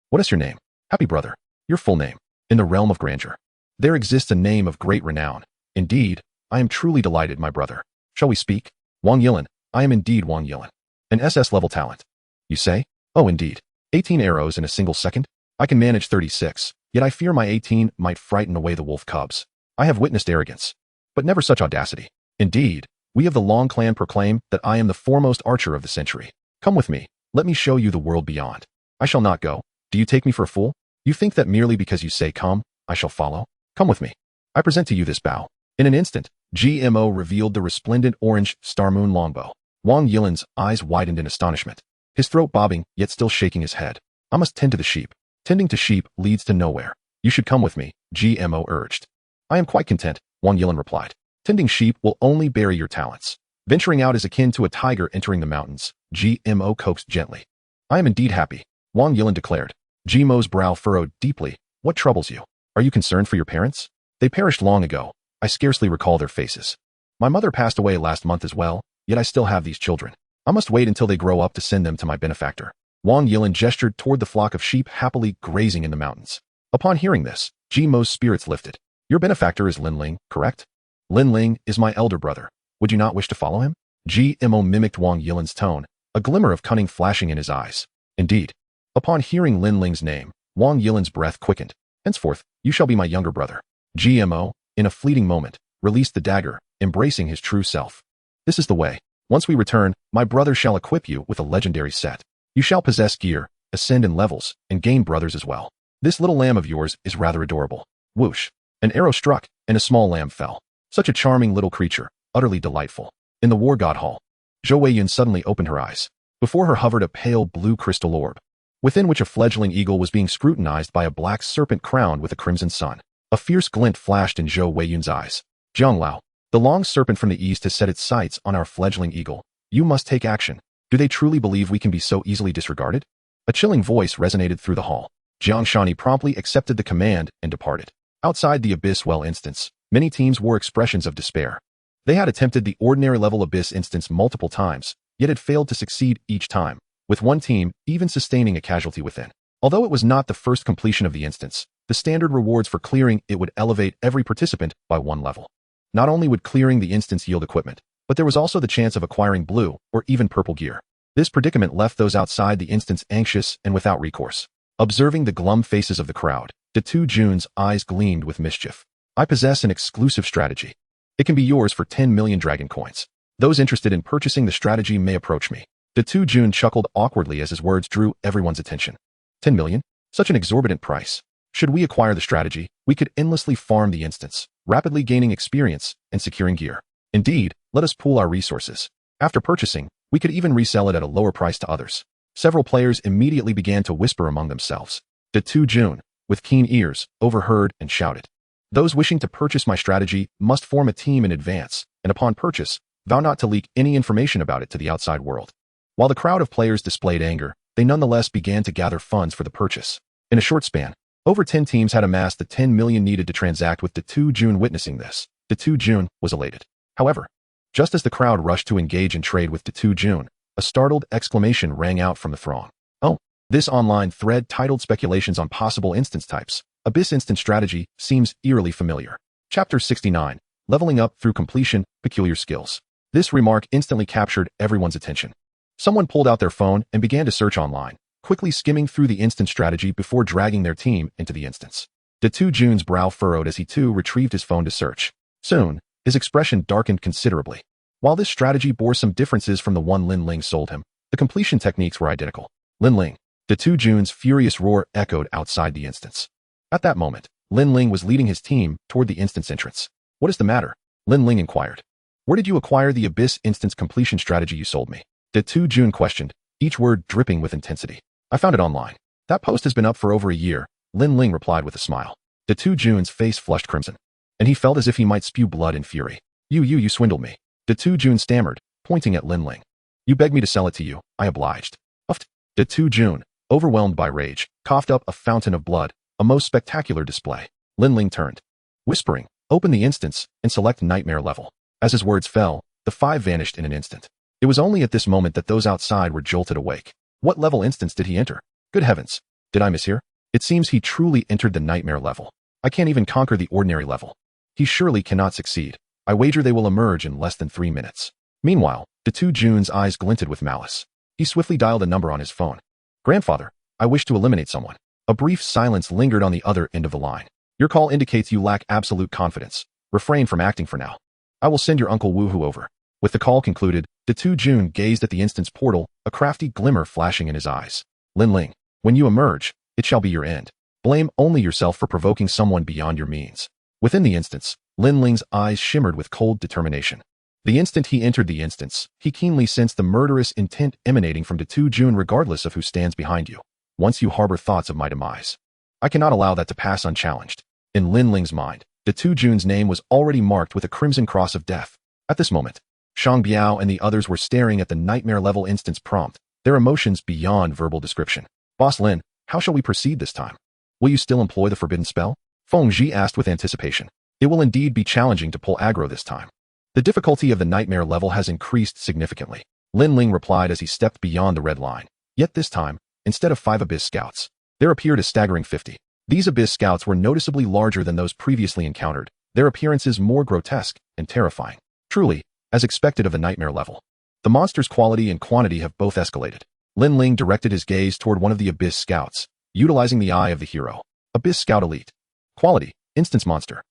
What is your name? Happy brother. Your full name. In the realm of grandeur. There exists a name of great renown. Indeed, I am truly delighted, my brother. Shall we speak? Wang Yilin. I am indeed Wang Yilin. An SS level talent. You say? Oh, indeed. 18 arrows in a single second? I can manage 36, yet I fear my 18 might frighten away the wolf cubs. I have witnessed arrogance, but never such audacity. Indeed, we of the Long clan proclaim that I am the foremost archer of the century. Come with me. Let me show you the world beyond. I shall not go. Do you take me for a fool? You think that merely because you say come, I shall follow? Come with me. I present to you this bow. In an instant, GMO revealed the resplendent orange star moon longbow. Wang Yilin's eyes widened in astonishment, his throat bobbing, yet still shaking his head. I must tend to the sheep. Tending to sheep leads to nowhere. You should come with me, GMO urged. I am quite content, Wang Yilin replied. Tending sheep will only bury your talents. Venturing out is akin to a tiger entering the mountains, GMO coaxed gently. I am indeed happy, Wang Yilin declared. GMO's brow furrowed deeply. What troubles you? Are you concerned for your parents? They perished long ago. I scarcely recall their faces. My mother passed away last month as well, yet I still have these children. I must wait until they grow up to send them to my benefactor. Wang Yilin gestured toward the flock of sheep happily grazing in the mountains. Upon hearing this, GMO's spirits lifted. Your benefactor is Lin Ling, correct? Lin Ling is my elder brother. Would you not wish to follow him? GMO mimicked Wang Yilin's tone, a glimmer of cunning flashing in his eyes. Indeed. Upon hearing Lin Ling's name, Wang Yilin's breath quickened. Henceforth, you shall be my younger brother. GMO, in a fleeting moment, released the dagger, embracing his true self. This is the way. Once we return, my brother shall equip you with a legendary set. You shall possess gear, ascend in levels, and gain brothers as well. This little lamb of yours is rather adorable. Whoosh. An arrow struck, and a small lamb fell. Such a charming little creature, utterly delightful. In the War God Hall, Zhou Weiyun suddenly opened her eyes. Before her hovered a pale blue crystal orb, within which a fledgling eagle was being scrutinized by a black serpent crowned with a crimson sun. A fierce glint flashed in Zhou Weiyun's eyes. Jianglao, the long serpent from the east has set its sights on our fledgling eagle. You must take action. Do they truly believe we can be so easily disregarded? A chilling voice resonated through the hall. Jiang Shani promptly accepted the command and departed. Outside the Abyss Well instance, many teams wore expressions of despair. They had attempted the ordinary level Abyss instance multiple times, yet had failed to succeed each time, with one team even sustaining a casualty within. Although it was not the first completion of the instance, the standard rewards for clearing it would elevate every participant by one level. Not only would clearing the instance yield equipment, but there was also the chance of acquiring blue or even purple gear. This predicament left those outside the instance anxious and without recourse. Observing the glum faces of the crowd, Datu Jun's eyes gleamed with mischief. I possess an exclusive strategy. It can be yours for 10 million dragon coins. Those interested in purchasing the strategy may approach me. Datu Jun chuckled awkwardly as his words drew everyone's attention. 10 million? Such an exorbitant price. Should we acquire the strategy, we could endlessly farm the instance, rapidly gaining experience and securing gear. Indeed, let us pool our resources. After purchasing, we could even resell it at a lower price to others. Several players immediately began to whisper among themselves. Datu Jun, with keen ears, overheard and shouted. Those wishing to purchase my strategy must form a team in advance, and upon purchase, vow not to leak any information about it to the outside world. While the crowd of players displayed anger, they nonetheless began to gather funds for the purchase. In a short span, over 10 teams had amassed the 10 million needed to transact with Datu Jun. Witnessing this, Datu Jun was elated. However, just as the crowd rushed to engage in trade with Datu Jun, a startled exclamation rang out from the throng. Oh, this online thread titled Speculations on Possible Instance Types, Abyss Instance Strategy seems eerily familiar. Chapter 69, Leveling Up Through Completion, Peculiar Skills. This remark instantly captured everyone's attention. Someone pulled out their phone and began to search online, quickly skimming through the instance strategy before dragging their team into the instance. Datu Jun's brow furrowed as he too retrieved his phone to search. Soon, his expression darkened considerably. While this strategy bore some differences from the one Lin Ling sold him, the completion techniques were identical. Lin Ling. Datu Jun's furious roar echoed outside the instance. At that moment, Lin Ling was leading his team toward the instance entrance. What is the matter? Lin Ling inquired. Where did you acquire the Abyss instance completion strategy you sold me? Datu Jun questioned, each word dripping with intensity. I found it online. That post has been up for over a year, Lin Ling replied with a smile. Datu Jun's face flushed crimson, and he felt as if he might spew blood in fury. You swindled me. Datu Jun stammered, pointing at Lin Ling. You begged me to sell it to you, I obliged. Uffed. Datu Jun, overwhelmed by rage, coughed up a fountain of blood, a most spectacular display. Lin Ling turned, whispering, open the instance and select nightmare level. As his words fell, the 5 vanished in an instant. It was only at this moment that those outside were jolted awake. What level instance did he enter? Good heavens. Did I mishear? It seems he truly entered the nightmare level. I can't even conquer the ordinary level. He surely cannot succeed. I wager they will emerge in less than 3 minutes. Meanwhile, Jun's eyes glinted with malice. He swiftly dialed a number on his phone. Grandfather, I wish to eliminate someone. A brief silence lingered on the other end of the line. Your call indicates you lack absolute confidence. Refrain from acting for now. I will send your Uncle Woohoo over. With the call concluded, Jun gazed at the instance portal, a crafty glimmer flashing in his eyes. Lin Ling, when you emerge, it shall be your end. Blame only yourself for provoking someone beyond your means. Within the instance, Lin Ling's eyes shimmered with cold determination. The instant he entered the instance, he keenly sensed the murderous intent emanating from Jun regardless of who stands behind you. Once you harbor thoughts of my demise, I cannot allow that to pass unchallenged. In Lin Ling's mind, Jun's name was already marked with a crimson cross of death. At this moment, Shang Biao and the others were staring at the nightmare-level instance prompt, their emotions beyond verbal description. Boss Lin, how shall we proceed this time? Will you still employ the forbidden spell? Feng Zhi asked with anticipation. It will indeed be challenging to pull aggro this time. The difficulty of the nightmare level has increased significantly. Lin Ling replied as he stepped beyond the red line. Yet this time, instead of 5 Abyss Scouts, there appeared a staggering 50. These Abyss Scouts were noticeably larger than those previously encountered, their appearances more grotesque and terrifying. Truly, as expected of the nightmare level, the monster's quality and quantity have both escalated. Lin Ling directed his gaze toward one of the Abyss Scouts, utilizing the eye of the hero. Abyss Scout Elite. Quality, Instance Monster.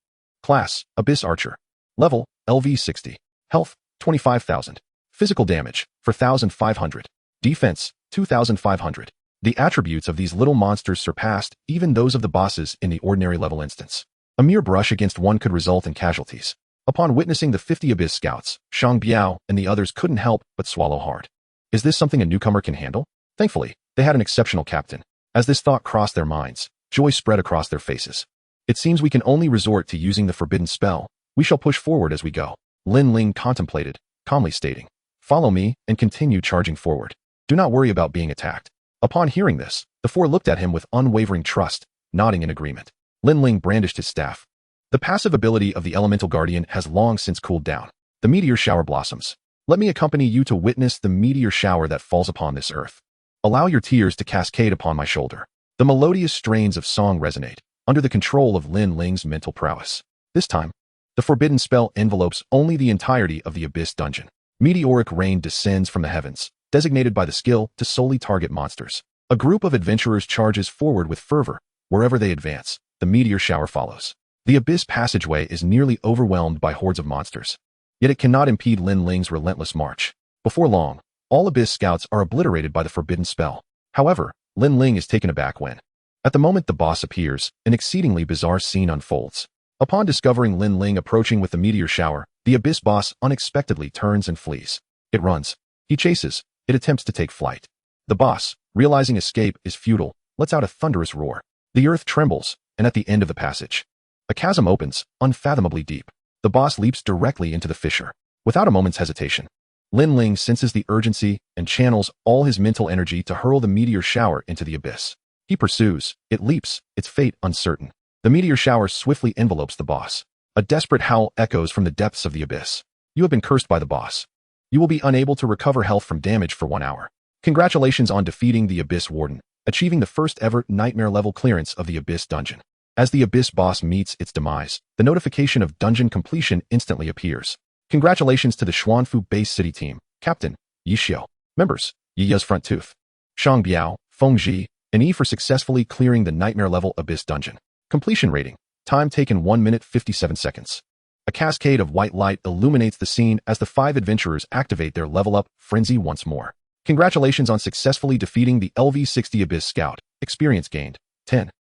Class, Abyss Archer. Level, LV 60. Health, 25,000. Physical damage, 4,500. Defense, 2,500. The attributes of these little monsters surpassed even those of the bosses in the ordinary level instance. A mere brush against one could result in casualties. Upon witnessing the 50 Abyss Scouts, Shang Biao and the others couldn't help but swallow hard. Is this something a newcomer can handle? Thankfully, they had an exceptional captain. As this thought crossed their minds, joy spread across their faces. It seems we can only resort to using the forbidden spell. We shall push forward as we go. Lin Ling contemplated, calmly stating, follow me and continue charging forward. Do not worry about being attacked. Upon hearing this, the 4 looked at him with unwavering trust, nodding in agreement. Lin Ling brandished his staff. The passive ability of the Elemental Guardian has long since cooled down. The Meteor Shower blossoms. Let me accompany you to witness the meteor shower that falls upon this earth. Allow your tears to cascade upon my shoulder. The melodious strains of song resonate, under the control of Lin Ling's mental prowess. This time, the forbidden spell envelopes only the entirety of the Abyss Dungeon. Meteoric rain descends from the heavens, designated by the skill to solely target monsters. A group of adventurers charges forward with fervor. Wherever they advance, the meteor shower follows. The Abyss passageway is nearly overwhelmed by hordes of monsters. Yet it cannot impede Lin Ling's relentless march. Before long, all Abyss Scouts are obliterated by the forbidden spell. However, Lin Ling is taken aback when, at the moment the boss appears, an exceedingly bizarre scene unfolds. Upon discovering Lin Ling approaching with the meteor shower, the Abyss boss unexpectedly turns and flees. It runs. He chases. It attempts to take flight. The boss, realizing escape is futile, lets out a thunderous roar. The earth trembles, and at the end of the passage, a chasm opens, unfathomably deep. The boss leaps directly into the fissure. Without a moment's hesitation, Lin Ling senses the urgency and channels all his mental energy to hurl the meteor shower into the abyss. He pursues. It leaps, its fate uncertain. The meteor shower swiftly envelopes the boss. A desperate howl echoes from the depths of the abyss. You have been cursed by the boss. You will be unable to recover health from damage for 1 hour. Congratulations on defeating the Abyss Warden, achieving the first ever nightmare level clearance of the Abyss Dungeon. As the Abyss boss meets its demise, the notification of dungeon completion instantly appears. Congratulations to the Xuanfu Base City team, Captain, Yi Xiao, members, Yiya's Front Tooth, Shang Biao, Feng Zhi, and Yi for successfully clearing the nightmare level Abyss Dungeon. Completion rating, time taken 1 minute 57 seconds. A cascade of white light illuminates the scene as the 5 adventurers activate their level up frenzy once more. Congratulations on successfully defeating the LV-60 Abyss Scout. Experience gained, 10,000.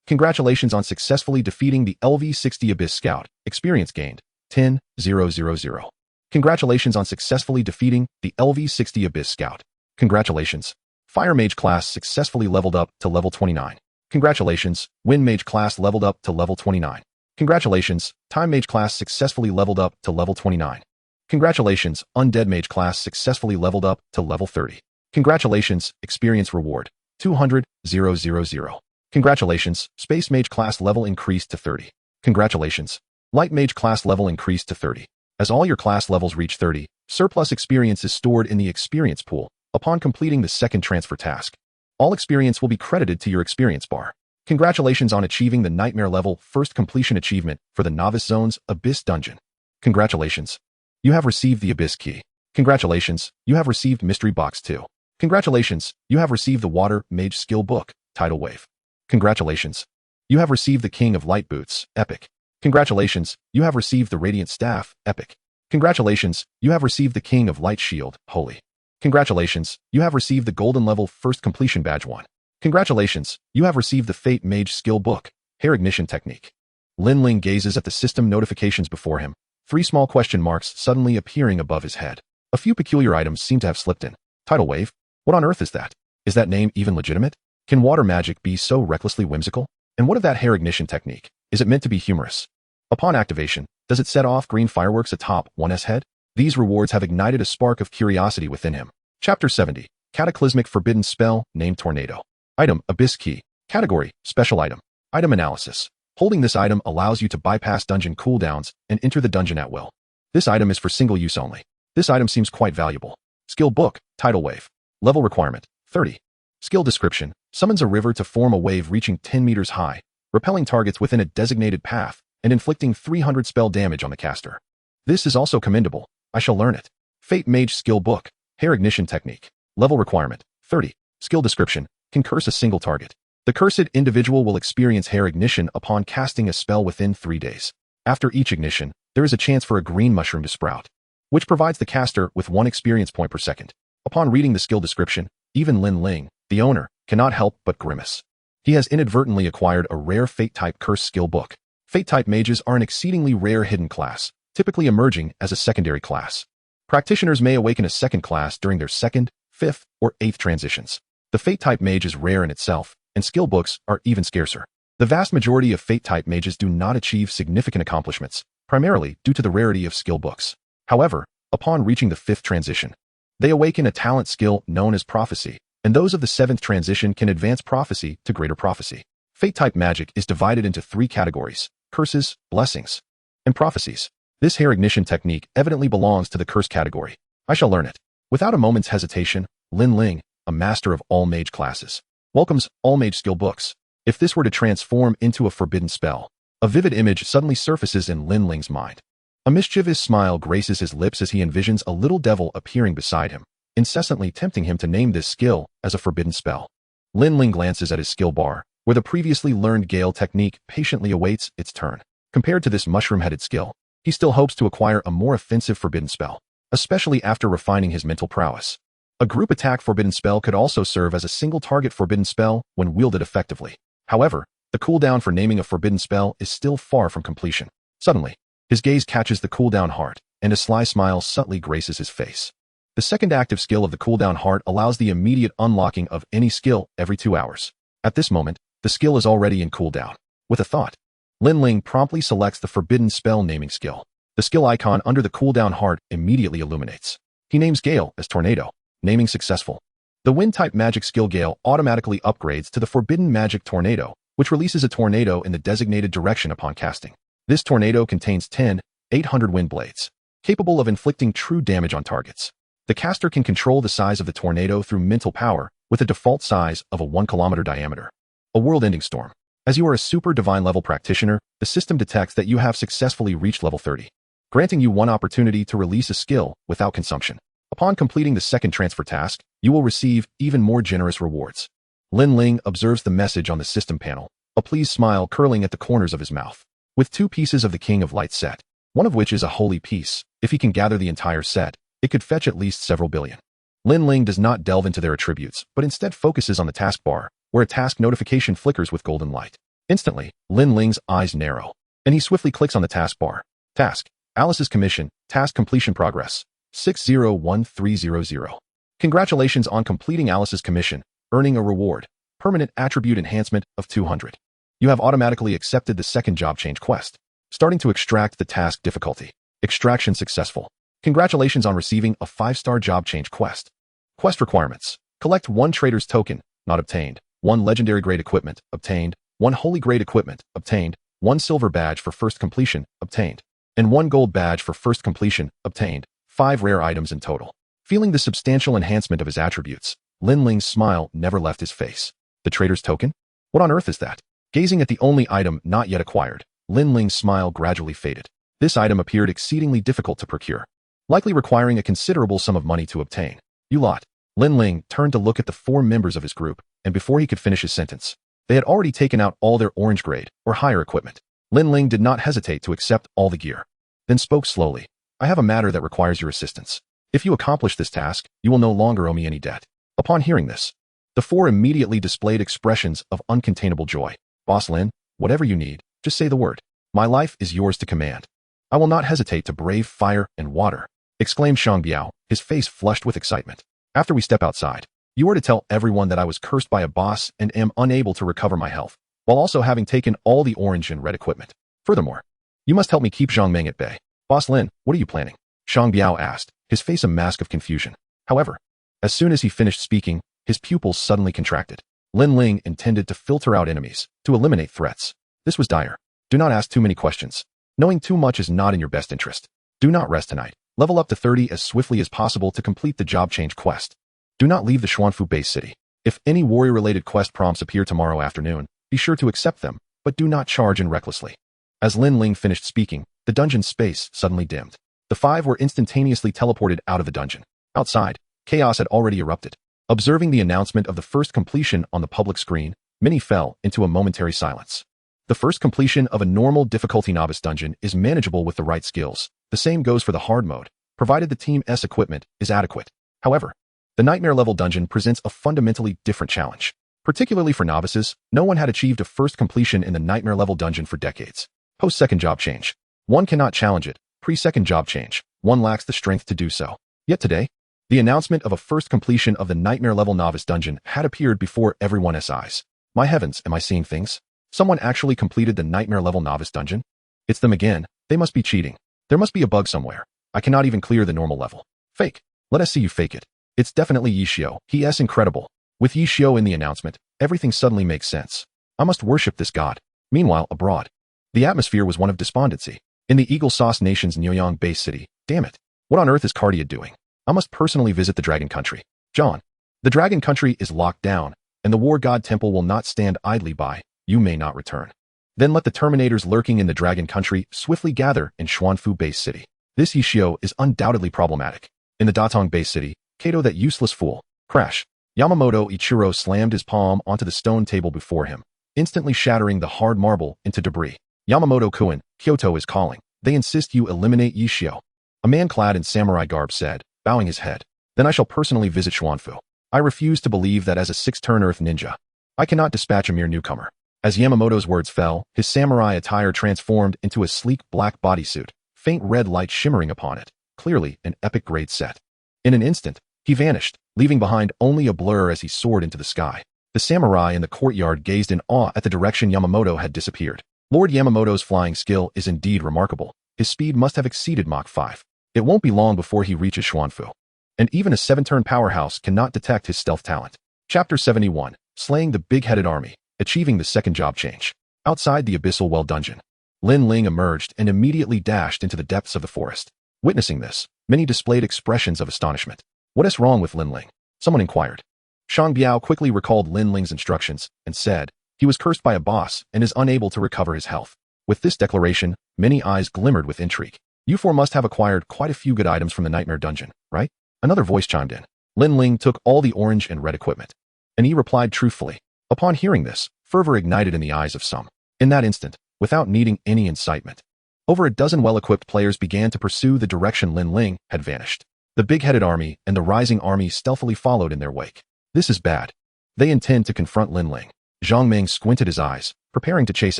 Congratulations on successfully defeating the LV-60 Abyss Scout. Experience gained, 10,000. Congratulations on successfully defeating the LV-60 Abyss Scout. Congratulations. Fire Mage class successfully leveled up to level 29. Congratulations. Wind Mage class leveled up to level 29. Congratulations. Time Mage class successfully leveled up to level 29. Congratulations. Undead Mage class successfully leveled up to level 30. Congratulations. Experience reward, 200,000. Congratulations. Space Mage class level increased to 30. Congratulations. Light Mage class level increased to 30. As all your class levels reach 30, surplus experience is stored in the experience pool upon completing the second transfer task. All experience will be credited to your experience bar. Congratulations on achieving the Nightmare level first completion achievement for the Novice Zone's Abyss Dungeon. Congratulations. You have received the Abyss Key. Congratulations, you have received Mystery Box 2. Congratulations, you have received the Water Mage Skill Book, Tidal Wave. Congratulations. You have received the King of Light Boots, Epic. Congratulations, you have received the Radiant Staff, Epic. Congratulations, you have received the King of Light Shield, Holy. Congratulations, you have received the Golden Level First Completion Badge 1. Congratulations, you have received the Fate Mage Skill Book, Hair Ignition Technique. Lin Ling gazes at the system notifications before him, 3 small question marks suddenly appearing above his head. A few peculiar items seem to have slipped in. Tidal Wave? What on earth is that? Is that name even legitimate? Can water magic be so recklessly whimsical? And what of that hair ignition technique? Is it meant to be humorous? Upon activation, does it set off green fireworks atop 1's head? These rewards have ignited a spark of curiosity within him. Chapter 70. Cataclysmic Forbidden Spell, named Tornado. Item, Abyss Key. Category, Special Item. Item Analysis. Holding this item allows you to bypass dungeon cooldowns and enter the dungeon at will. This item is for single use only. This item seems quite valuable. Skill Book, Tidal Wave. Level Requirement, 30. Skill Description. Summons a river to form a wave reaching 10 meters high, repelling targets within a designated path, and inflicting 300 spell damage on the caster. This is also commendable. I shall learn it. Fate Mage Skill Book, Hair Ignition Technique. Level Requirement, 30. Skill Description. Can curse a single target. The cursed individual will experience hair ignition upon casting a spell within 3 days. After each ignition, there is a chance for a green mushroom to sprout, which provides the caster with 1 experience point per second. Upon reading the skill description, even Lin Ling, the owner, cannot help but grimace. He has inadvertently acquired a rare Fate-type curse skill book. Fate-type mages are an exceedingly rare hidden class, typically emerging as a secondary class. Practitioners may awaken a second class during their 2nd, 5th, or 8th transitions. The Fate-type mage is rare in itself, and skill books are even scarcer. The vast majority of Fate-type mages do not achieve significant accomplishments, primarily due to the rarity of skill books. However, upon reaching the 5th transition, they awaken a talent skill known as Prophecy, and those of the 7th transition can advance Prophecy to Greater Prophecy. Fate-type magic is divided into 3 categories: curses, blessings, and prophecies. This hair ignition technique evidently belongs to the curse category. I shall learn it. Without a moment's hesitation, Lin Ling, a master of all mage classes, welcomes all mage skill books. If this were to transform into a forbidden spell, a vivid image suddenly surfaces in Lin Ling's mind. A mischievous smile graces his lips as he envisions a little devil appearing beside him, incessantly tempting him to name this skill as a forbidden spell. Lin Ling glances at his skill bar, where the previously learned Gale technique patiently awaits its turn. Compared to this mushroom-headed skill, he still hopes to acquire a more offensive forbidden spell, especially after refining his mental prowess. A group attack forbidden spell could also serve as a single target forbidden spell when wielded effectively. However, the cooldown for naming a forbidden spell is still far from completion. Suddenly, his gaze catches the cooldown heart, and a sly smile subtly graces his face. The second active skill of the cooldown heart allows the immediate unlocking of any skill every 2 hours. At this moment, the skill is already in cooldown. With a thought, Lin Ling promptly selects the forbidden spell naming skill. The skill icon under the cooldown heart immediately illuminates. He names Gale as Tornado, naming successful. The wind-type magic skill Gale automatically upgrades to the forbidden magic Tornado, which releases a tornado in the designated direction upon casting. This tornado contains 10, 800 wind blades, capable of inflicting true damage on targets. The caster can control the size of the tornado through mental power with a default size of a 1-kilometer diameter. A world-ending storm. As you are a super divine level practitioner, the system detects that you have successfully reached level 30, granting you 1 opportunity to release a skill without consumption. Upon completing the 2nd transfer task, you will receive even more generous rewards. Lin Ling observes the message on the system panel, a pleased smile curling at the corners of his mouth. With 2 pieces of the King of Light set, one of which is a holy piece, if he can gather the entire set, it could fetch at least several billion. Lin Ling does not delve into their attributes, but instead focuses on the taskbar, where a task notification flickers with golden light. Instantly, Lin Ling's eyes narrow, and he swiftly clicks on the taskbar. Task: Alice's Commission, Task Completion Progress, 601300. Congratulations on completing Alice's Commission, earning a reward, Permanent Attribute Enhancement of 200. You have automatically accepted the 2nd job change quest. Starting to extract the task difficulty. Extraction successful. Congratulations on receiving a 5-star job change quest. Quest requirements. Collect 1 trader's token, not obtained, 1 legendary grade equipment, obtained, 1 holy grade equipment, obtained, 1 silver badge for first completion, obtained, and 1 gold badge for first completion, obtained, 5 rare items in total. Feeling the substantial enhancement of his attributes, Lin Ling's smile never left his face. The trader's token? What on earth is that? Gazing at the only item not yet acquired, Lin Ling's smile gradually faded. This item appeared exceedingly difficult to procure, likely requiring a considerable sum of money to obtain. You lot. Lin Ling turned to look at the 4 members of his group, and before he could finish his sentence, they had already taken out all their orange grade or higher equipment. Lin Ling did not hesitate to accept all the gear, then spoke slowly. I have a matter that requires your assistance. If you accomplish this task, you will no longer owe me any debt. Upon hearing this, the 4 immediately displayed expressions of uncontainable joy. Boss Lin, whatever you need, just say the word. My life is yours to command. I will not hesitate to brave fire and water, exclaimed Shang Biao, his face flushed with excitement. After we step outside, you are to tell everyone that I was cursed by a boss and am unable to recover my health, while also having taken all the orange and red equipment. Furthermore, you must help me keep Zhang Meng at bay. Boss Lin, what are you planning? Shang Biao asked, his face a mask of confusion. However, as soon as he finished speaking, his pupils suddenly contracted. Lin Ling intended to filter out enemies, to eliminate threats. This was dire. Do not ask too many questions. Knowing too much is not in your best interest. Do not rest tonight. Level up to 30 as swiftly as possible to complete the job change quest. Do not leave the Xuanfu base city. If any warrior-related quest prompts appear tomorrow afternoon, be sure to accept them, but do not charge in recklessly. As Lin Ling finished speaking, the dungeon's space suddenly dimmed. The 5 were instantaneously teleported out of the dungeon. Outside, chaos had already erupted. Observing the announcement of the first completion on the public screen, many fell into a momentary silence. The first completion of a normal difficulty novice dungeon is manageable with the right skills. The same goes for the hard mode, provided the team's equipment is adequate. However, the nightmare level dungeon presents a fundamentally different challenge. Particularly for novices, no one had achieved a first completion in the nightmare level dungeon for decades. Post-second job change. One cannot challenge it. Pre-second job change. One lacks the strength to do so. Yet today, the announcement of a first completion of the nightmare level novice dungeon had appeared before everyone's eyes. My heavens, am I seeing things? Someone actually completed the nightmare level novice dungeon? It's them again. They must be cheating. There must be a bug somewhere. I cannot even clear the normal level. Fake. Let us see you fake it. It's definitely Yishio. He is incredible. With Yishio in the announcement, everything suddenly makes sense. I must worship this god. Meanwhile, abroad, the atmosphere was one of despondency. In the Eagle Sauce Nation's Nyuyang base city, damn it. What on earth is Cardia doing? I must personally visit the Dragon Country. John. The Dragon Country is locked down, and the War God Temple will not stand idly by. You may not return. Then let the Terminators lurking in the Dragon Country swiftly gather in Xuanfu base city. This Yishio is undoubtedly problematic. In the Datong base city, Kato that useless fool. Crash. Yamamoto Ichiro slammed his palm onto the stone table before him, instantly shattering the hard marble into debris. Yamamoto-kun, Kyoto is calling. They insist you eliminate Yishio. A man clad in samurai garb said, bowing his head. Then I shall personally visit Xuanfu. I refuse to believe that as a 6-turn Earth ninja, I cannot dispatch a mere newcomer. As Yamamoto's words fell, his samurai attire transformed into a sleek black bodysuit, faint red light shimmering upon it, clearly an epic grade set. In an instant, he vanished, leaving behind only a blur as he soared into the sky. The samurai in the courtyard gazed in awe at the direction Yamamoto had disappeared. Lord Yamamoto's flying skill is indeed remarkable. His speed must have exceeded Mach 5. It won't be long before he reaches Xuanfu. And even a 7-turn powerhouse cannot detect his stealth talent. Chapter 71, Slaying the Big-Headed Army, Achieving the Second Job Change. Outside the Abyssal Well dungeon, Lin Ling emerged and immediately dashed into the depths of the forest. Witnessing this, many displayed expressions of astonishment. What is wrong with Lin Ling? Someone inquired. Shang Biao quickly recalled Lin Ling's instructions and said, he was cursed by a boss and is unable to recover his health. With this declaration, many eyes glimmered with intrigue. You 4 must have acquired quite a few good items from the Nightmare Dungeon, right? Another voice chimed in. Lin Ling took all the orange and red equipment. And he replied truthfully. Upon hearing this, fervor ignited in the eyes of some. In that instant, without needing any incitement, over a dozen well-equipped players began to pursue the direction Lin Ling had vanished. The big-headed army and the rising army stealthily followed in their wake. This is bad. They intend to confront Lin Ling. Zhang Meng squinted his eyes, preparing to chase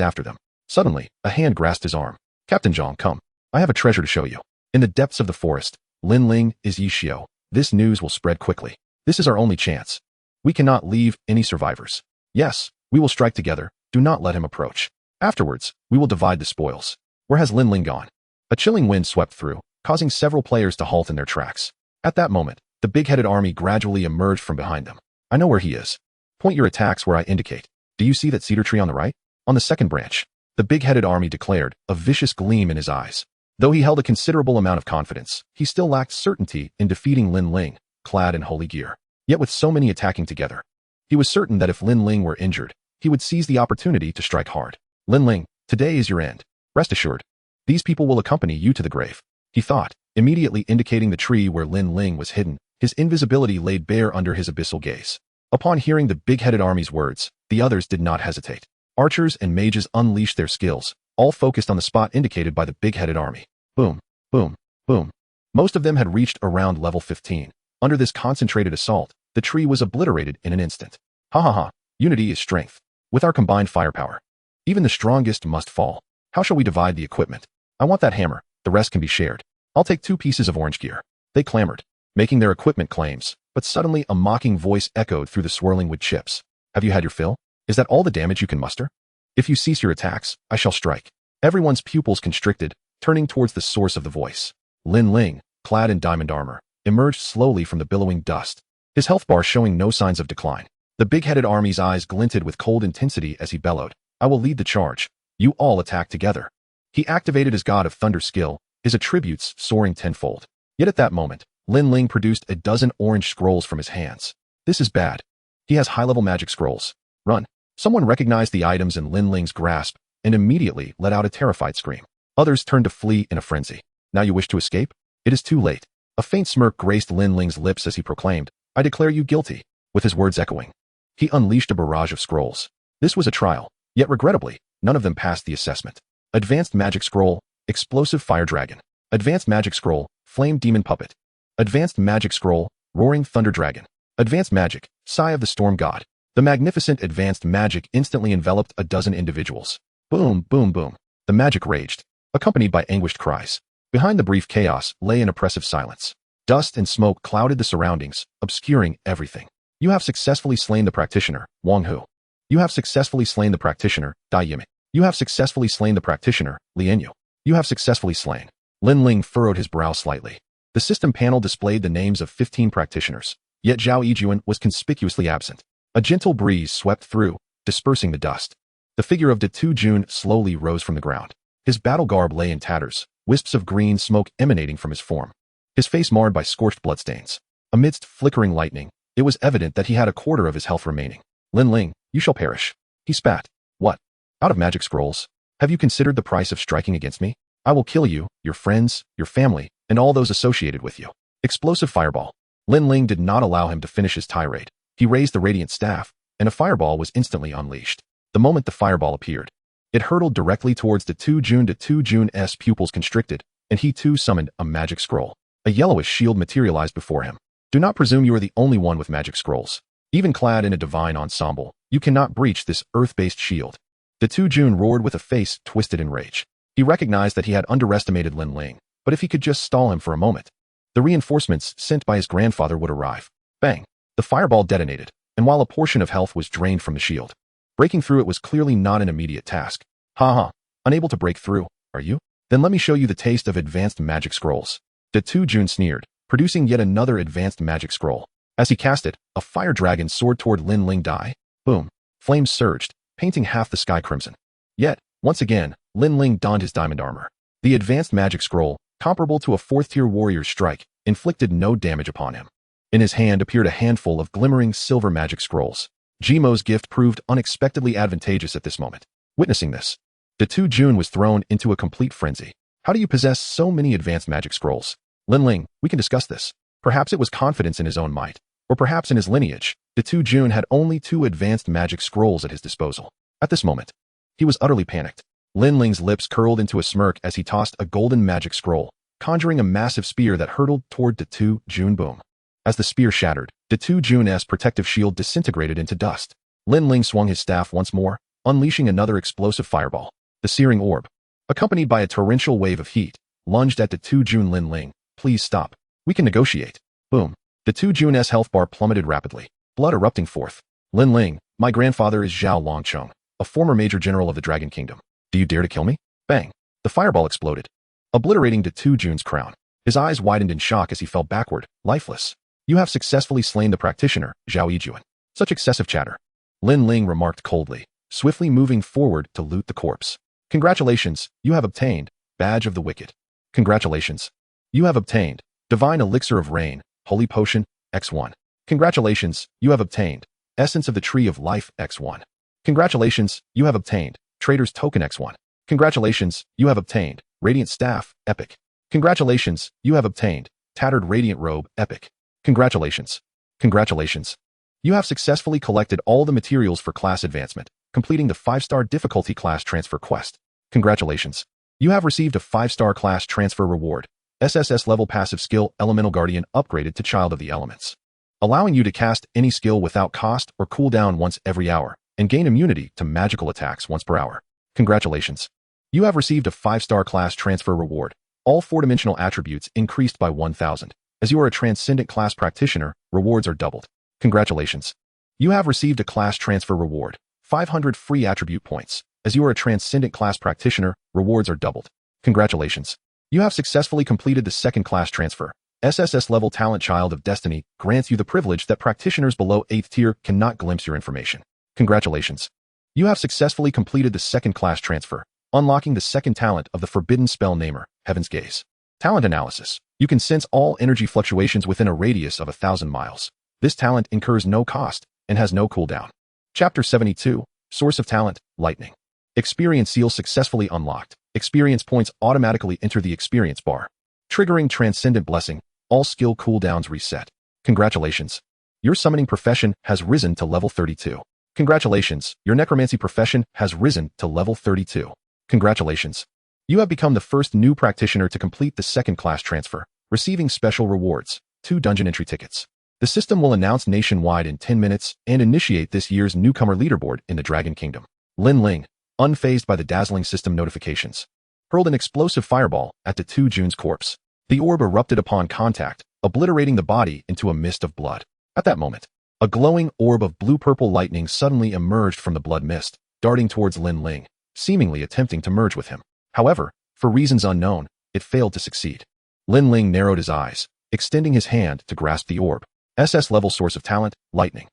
after them. Suddenly, a hand grasped his arm. Captain Zhang, come. I have a treasure to show you. In the depths of the forest, Lin Ling is Yishio. This news will spread quickly. This is our only chance. We cannot leave any survivors. Yes, we will strike together. Do not let him approach. Afterwards, we will divide the spoils. Where has Lin Ling gone? A chilling wind swept through, causing several players to halt in their tracks. At that moment, the big-headed army gradually emerged from behind them. I know where he is. Point your attacks where I indicate. Do you see that cedar tree on the right? On the second branch. The big-headed army declared, a vicious gleam in his eyes. Though he held a considerable amount of confidence, he still lacked certainty in defeating Lin Ling, clad in holy gear. Yet with so many attacking together, he was certain that if Lin Ling were injured, he would seize the opportunity to strike hard. Lin Ling, today is your end. Rest assured, these people will accompany you to the grave, he thought, immediately indicating the tree where Lin Ling was hidden, his invisibility laid bare under his abyssal gaze. Upon hearing the big-headed army's words, the others did not hesitate. Archers and mages unleashed their skills, all focused on the spot indicated by the big-headed army. Boom, boom, boom. Most of them had reached around level 15. Under this concentrated assault, the tree was obliterated in an instant. Ha ha ha, unity is strength. With our combined firepower, even the strongest must fall. How shall we divide the equipment? I want that hammer, the rest can be shared. I'll take 2 pieces of orange gear. They clamored, making their equipment claims, but suddenly a mocking voice echoed through the swirling wood chips. Have you had your fill? Is that all the damage you can muster? If you cease your attacks, I shall strike. Everyone's pupils constricted, turning towards the source of the voice. Lin Ling, clad in diamond armor, emerged slowly from the billowing dust, his health bar showing no signs of decline. The big-headed army's eyes glinted with cold intensity as he bellowed, I will lead the charge. You all attack together. He activated his God of Thunder skill, his attributes soaring tenfold. Yet at that moment, Lin Ling produced a dozen orange scrolls from his hands. This is bad. He has high-level magic scrolls. Run. Someone recognized the items in Lin Ling's grasp and immediately let out a terrified scream. Others turned to flee in a frenzy. Now you wish to escape? It is too late. A faint smirk graced Lin Ling's lips as he proclaimed, I declare you guilty. With his words echoing, he unleashed a barrage of scrolls. This was a trial, yet regrettably, none of them passed the assessment. Advanced Magic Scroll, Explosive Fire Dragon. Advanced Magic Scroll, Flame Demon Puppet. Advanced Magic Scroll, Roaring Thunder Dragon. Advanced Magic, Sigh of the Storm God. The magnificent advanced magic instantly enveloped a dozen individuals. Boom, boom, boom. The magic raged, accompanied by anguished cries. Behind the brief chaos lay an oppressive silence. Dust and smoke clouded the surroundings, obscuring everything. You have successfully slain the practitioner, Wang Hu. You have successfully slain the practitioner, Dai Yimi. You have successfully slain the practitioner, Lian Yu. You have successfully slain. Lin Ling furrowed his brow slightly. The system panel displayed the names of 15 practitioners, yet Zhao Yijuan was conspicuously absent. A gentle breeze swept through, dispersing the dust. The figure of De Tu Jun slowly rose from the ground. His battle garb lay in tatters, wisps of green smoke emanating from his form. His face marred by scorched bloodstains. Amidst flickering lightning, it was evident that he had a quarter of his health remaining. Lin Ling, you shall perish. He spat. What? Out of magic scrolls? Have you considered the price of striking against me? I will kill you, your friends, your family, and all those associated with you. Explosive fireball. Lin Ling did not allow him to finish his tirade. He raised the radiant staff, and a fireball was instantly unleashed. The moment the fireball appeared, it hurtled directly towards De Tu Jun's pupils constricted, and he too summoned a magic scroll. A yellowish shield materialized before him. Do not presume you are the only one with magic scrolls. Even clad in a divine ensemble, you cannot breach this earth-based shield. De Tu Jun roared with a face twisted in rage. He recognized that he had underestimated Lin Ling, but if he could just stall him for a moment, the reinforcements sent by his grandfather would arrive. Bang! The fireball detonated, and while a portion of health was drained from the shield, breaking through it was clearly not an immediate task. Ha ha! Unable to break through, are you? Then let me show you the taste of advanced magic scrolls. De Tu Jun sneered, producing yet another advanced magic scroll. As he cast it, a fire dragon soared toward Lin Ling Dai. Boom! Flames surged, painting half the sky crimson. Yet, once again, Lin Ling donned his diamond armor. The advanced magic scroll, comparable to a 4th-tier warrior's strike, inflicted no damage upon him. In his hand appeared a handful of glimmering silver magic scrolls. Jimo's gift proved unexpectedly advantageous at this moment. Witnessing this, De Tu Jun was thrown into a complete frenzy. How do you possess so many advanced magic scrolls? Lin Ling, we can discuss this. Perhaps it was confidence in his own might, or perhaps in his lineage. De Tu Jun had only 2 advanced magic scrolls at his disposal. At this moment, he was utterly panicked. Lin Ling's lips curled into a smirk as he tossed a golden magic scroll, conjuring a massive spear that hurtled toward De Tu Jun. Boom. As the spear shattered, De Tu Jun's protective shield disintegrated into dust. Lin Ling swung his staff once more, unleashing another explosive fireball. The searing orb, accompanied by a torrential wave of heat, lunged at De Tu Jun. Lin Ling, please stop. We can negotiate. Boom. De Tu Jun's health bar plummeted rapidly, blood erupting forth. Lin Ling, my grandfather is Zhao Longcheng, a former major general of the Dragon Kingdom. Do you dare to kill me? Bang. The fireball exploded, obliterating De Tu Jun's crown. His eyes widened in shock as he fell backward, lifeless. You have successfully slain the practitioner, Zhao Yijuan. Such excessive chatter. Lin Ling remarked coldly, swiftly moving forward to loot the corpse. Congratulations, you have obtained Badge of the Wicked. Congratulations. You have obtained Divine Elixir of Rain, Holy Potion, X1. Congratulations, you have obtained Essence of the Tree of Life X1. Congratulations, you have obtained Trader's Token X1. Congratulations, you have obtained Radiant Staff Epic. Congratulations, you have obtained Tattered Radiant Robe Epic. Congratulations. Congratulations. You have successfully collected all the materials for class advancement, completing the 5-star difficulty class transfer quest. Congratulations. You have received a 5-star class transfer reward, SSS level passive skill Elemental Guardian upgraded to Child of the Elements, allowing you to cast any skill without cost or cooldown once every hour, and gain immunity to magical attacks once per hour. Congratulations. You have received a 5-star class transfer reward, all 4-dimensional attributes increased by 1,000. As you are a Transcendent class practitioner, rewards are doubled. Congratulations. You have received a class transfer reward, 500 free attribute points. As you are a Transcendent class practitioner, rewards are doubled. Congratulations. You have successfully completed the 2nd class transfer. SSS level talent Child of Destiny grants you the privilege that practitioners below 8th tier cannot glimpse your information. Congratulations. You have successfully completed the 2nd class transfer, unlocking the 2nd talent of the Forbidden Spell Namer, Heaven's Gaze. Talent Analysis. You can sense all energy fluctuations within a radius of 1,000 miles. This talent incurs no cost and has no cooldown. Chapter 72, Source of Talent, Lightning. Experience Seal successfully unlocked. Experience points automatically enter the experience bar. Triggering Transcendent Blessing, all skill cooldowns reset. Congratulations. Your summoning profession has risen to level 32. Congratulations, your necromancy profession has risen to level 32. Congratulations. You have become the first new practitioner to complete the 2nd class transfer, receiving special rewards, 2 dungeon entry tickets. The system will announce nationwide in 10 minutes and initiate this year's newcomer leaderboard in the Dragon Kingdom. Lin Ling, unfazed by the dazzling system notifications, hurled an explosive fireball at the 2 June's corpse. The orb erupted upon contact, obliterating the body into a mist of blood. At that moment, a glowing orb of blue-purple lightning suddenly emerged from the blood mist, darting towards Lin Ling, seemingly attempting to merge with him. However, for reasons unknown, it failed to succeed. Lin Ling narrowed his eyes, extending his hand to grasp the orb. SS level Source of Talent, Lightning.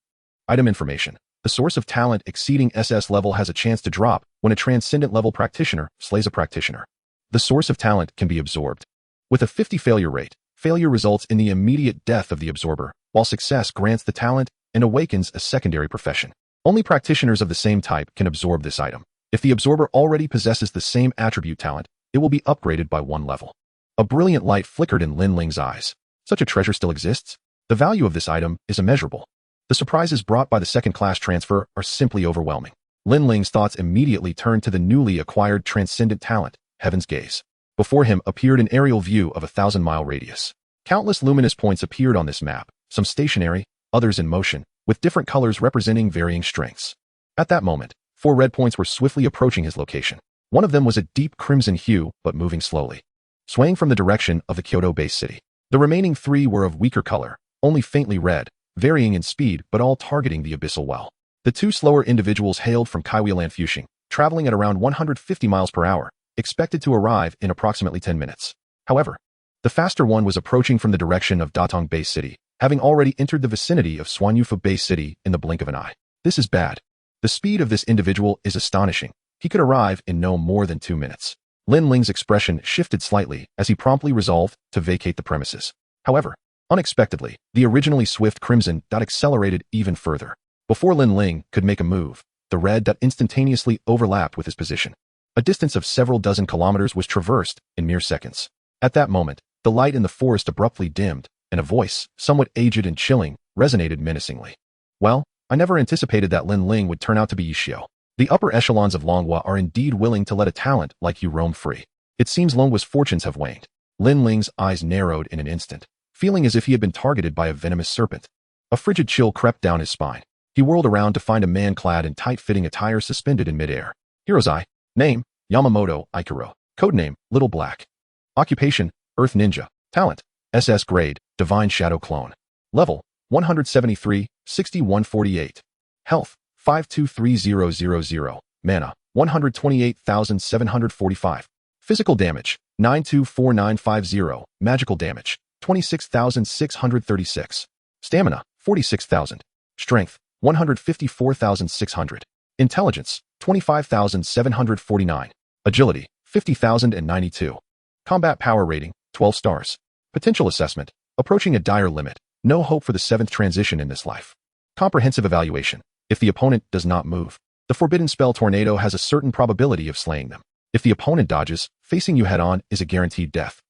Item information. The source of talent exceeding SS level has a chance to drop when a Transcendent level practitioner slays a practitioner. The source of talent can be absorbed. With a 50 failure rate, failure results in the immediate death of the absorber, while success grants the talent and awakens a secondary profession. Only practitioners of the same type can absorb this item. If the absorber already possesses the same attribute talent, it will be upgraded by 1 level. A brilliant light flickered in Lin Ling's eyes. Such a treasure still exists? The value of this item is immeasurable. The surprises brought by the 2nd class transfer are simply overwhelming. Lin Ling's thoughts immediately turned to the newly acquired Transcendent talent, Heaven's Gaze. Before him appeared an aerial view of a 1,000-mile radius. Countless luminous points appeared on this map, some stationary, others in motion, with different colors representing varying strengths. At that moment, 4 red points were swiftly approaching his location. One of them was a deep crimson hue, but moving slowly, swaying from the direction of the Kyoto-based city. The remaining 3 were of weaker color, only faintly red, varying in speed but all targeting the Abyssal Well. The 2 slower individuals hailed from Kaiwialand Fushing, traveling at around 150 miles per hour, expected to arrive in approximately 10 minutes. However, the faster one was approaching from the direction of Datong Bay City, having already entered the vicinity of Swanyufa Bay City in the blink of an eye. This is bad. The speed of this individual is astonishing. He could arrive in no more than 2 minutes. Lin Ling's expression shifted slightly as he promptly resolved to vacate the premises. However, unexpectedly, the originally swift crimson dot accelerated even further. Before Lin Ling could make a move, the red dot instantaneously overlapped with his position. A distance of several dozen kilometers was traversed in mere seconds. At that moment, the light in the forest abruptly dimmed, and a voice, somewhat aged and chilling, resonated menacingly. Well, I never anticipated that Lin Ling would turn out to be Yishio. The upper echelons of Longhua are indeed willing to let a talent like you roam free. It seems Longhua's fortunes have waned. Lin Ling's eyes narrowed in an instant, feeling as if he had been targeted by a venomous serpent. A frigid chill crept down his spine. He whirled around to find a man clad in tight-fitting attire suspended in midair. Hero's Eye. Name, Yamamoto Ikuro. Codename, Little Black. Occupation, Earth Ninja. Talent, SS Grade, Divine Shadow Clone. Level, 173, 6148. Health, 523000. Mana, 128,745. Physical damage, 924950. Magical damage, 26,636. Stamina, 46,000. Strength, 154,600. Intelligence, 25,749. Agility, 50,092. Combat power rating, 12 stars. Potential assessment, approaching a dire limit. No hope for the seventh transition in this life. Comprehensive evaluation. If the opponent does not move, the forbidden spell tornado has a certain probability of slaying them. If the opponent dodges, facing you head-on is a guaranteed death.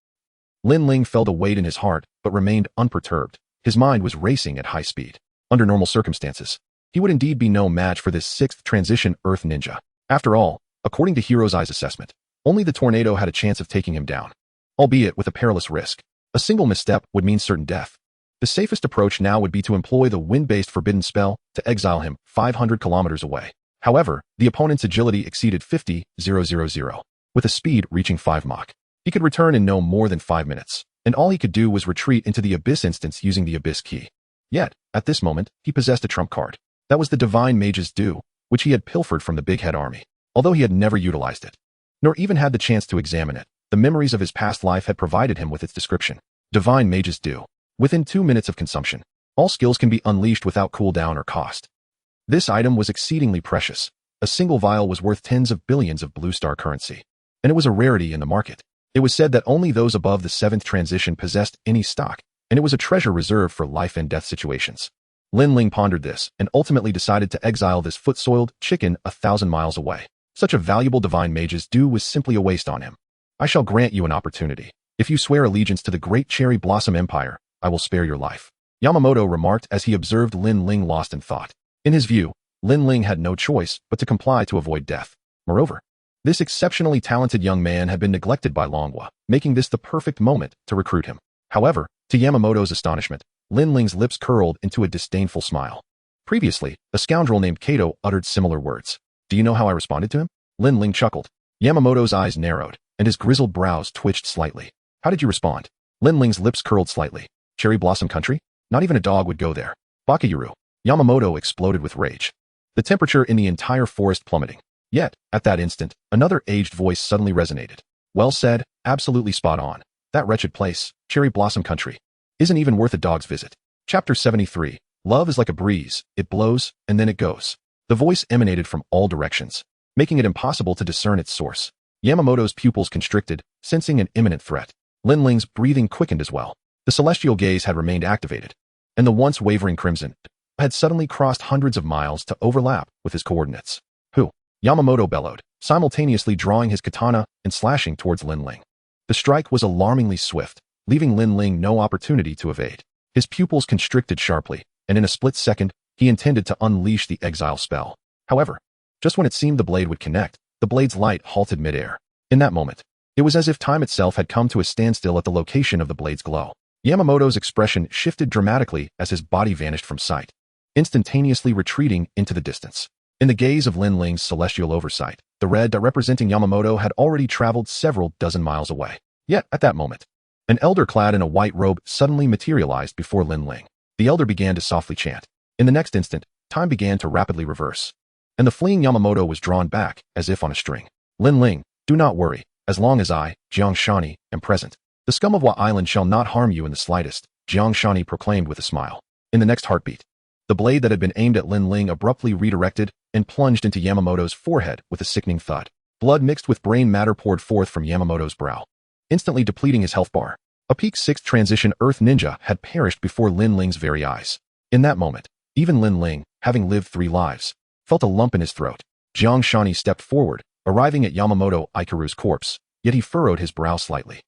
Lin Ling felt a weight in his heart, but remained unperturbed. His mind was racing at high speed. Under normal circumstances, he would indeed be no match for this sixth transition Earth Ninja. After all, according to Hero's Eye's assessment, only the tornado had a chance of taking him down, albeit with a perilous risk. A single misstep would mean certain death. The safest approach now would be to employ the wind-based forbidden spell to exile him 500 kilometers away. However, the opponent's agility exceeded 50,000, with a speed reaching 5 Mach. He could return in no more than 5 minutes, and all he could do was retreat into the Abyss instance using the Abyss key. Yet, at this moment, he possessed a trump card. That was the Divine Mage's Due, which he had pilfered from the Big Head army. Although he had never utilized it, nor even had the chance to examine it, the memories of his past life had provided him with its description. Divine Mage's Due. Within 2 minutes of consumption, all skills can be unleashed without cooldown or cost. This item was exceedingly precious. A single vial was worth tens of billions of blue star currency, and it was a rarity in the market. It was said that only those above the 7th transition possessed any stock, and it was a treasure reserved for life and death situations. Lin Ling pondered this and ultimately decided to exile this foot-soiled chicken 1,000 miles away. Such a valuable Divine Mage's Due was simply a waste on him. I shall grant you an opportunity. If you swear allegiance to the great Cherry Blossom Empire, I will spare your life, Yamamoto remarked as he observed Lin Ling lost in thought. In his view, Lin Ling had no choice but to comply to avoid death. Moreover, this exceptionally talented young man had been neglected by Manhwa, making this the perfect moment to recruit him. However, to Yamamoto's astonishment, Lin Ling's lips curled into a disdainful smile. Previously, a scoundrel named Kato uttered similar words. Do you know how I responded to him? Lin Ling chuckled. Yamamoto's eyes narrowed, and his grizzled brows twitched slightly. How did you respond? Lin Ling's lips curled slightly. Cherry Blossom Country? Not even a dog would go there. Bakayuru. Yamamoto exploded with rage. The temperature in the entire forest plummeting. Yet, at that instant, another aged voice suddenly resonated. Well said, absolutely spot on. That wretched place, Cherry Blossom Country, isn't even worth a dog's visit. Chapter 73. Love is like a breeze. It blows, and then it goes. The voice emanated from all directions, making it impossible to discern its source. Yamamoto's pupils constricted, sensing an imminent threat. Lin Ling's breathing quickened as well. The celestial gaze had remained activated, and the once wavering crimson had suddenly crossed hundreds of miles to overlap with his coordinates. Who? Yamamoto bellowed, simultaneously drawing his katana and slashing towards Lin Ling. The strike was alarmingly swift, leaving Lin Ling no opportunity to evade. His pupils constricted sharply, and in a split second, he intended to unleash the exile spell. However, just when it seemed the blade would connect, the blade's light halted midair. In that moment, it was as if time itself had come to a standstill at the location of the blade's glow. Yamamoto's expression shifted dramatically as his body vanished from sight, instantaneously retreating into the distance. In the gaze of Lin Ling's celestial oversight, the red dot representing Yamamoto had already traveled several dozen miles away. Yet, at that moment, an elder clad in a white robe suddenly materialized before Lin Ling. The elder began to softly chant. In the next instant, time began to rapidly reverse, and the fleeing Yamamoto was drawn back as if on a string. Lin Ling, do not worry, as long as I, Jiang Shani, am present. The scum of Wa Island shall not harm you in the slightest, Jiang Shani proclaimed with a smile. In the next heartbeat, the blade that had been aimed at Lin Ling abruptly redirected and plunged into Yamamoto's forehead with a sickening thud. Blood mixed with brain matter poured forth from Yamamoto's brow, instantly depleting his health bar. A peak 6th transition Earth Ninja had perished before Lin Ling's very eyes. In that moment, even Lin Ling, having lived 3 lives, felt a lump in his throat. Jiang Shani stepped forward, arriving at Yamamoto Ikaru's corpse, yet he furrowed his brow slightly.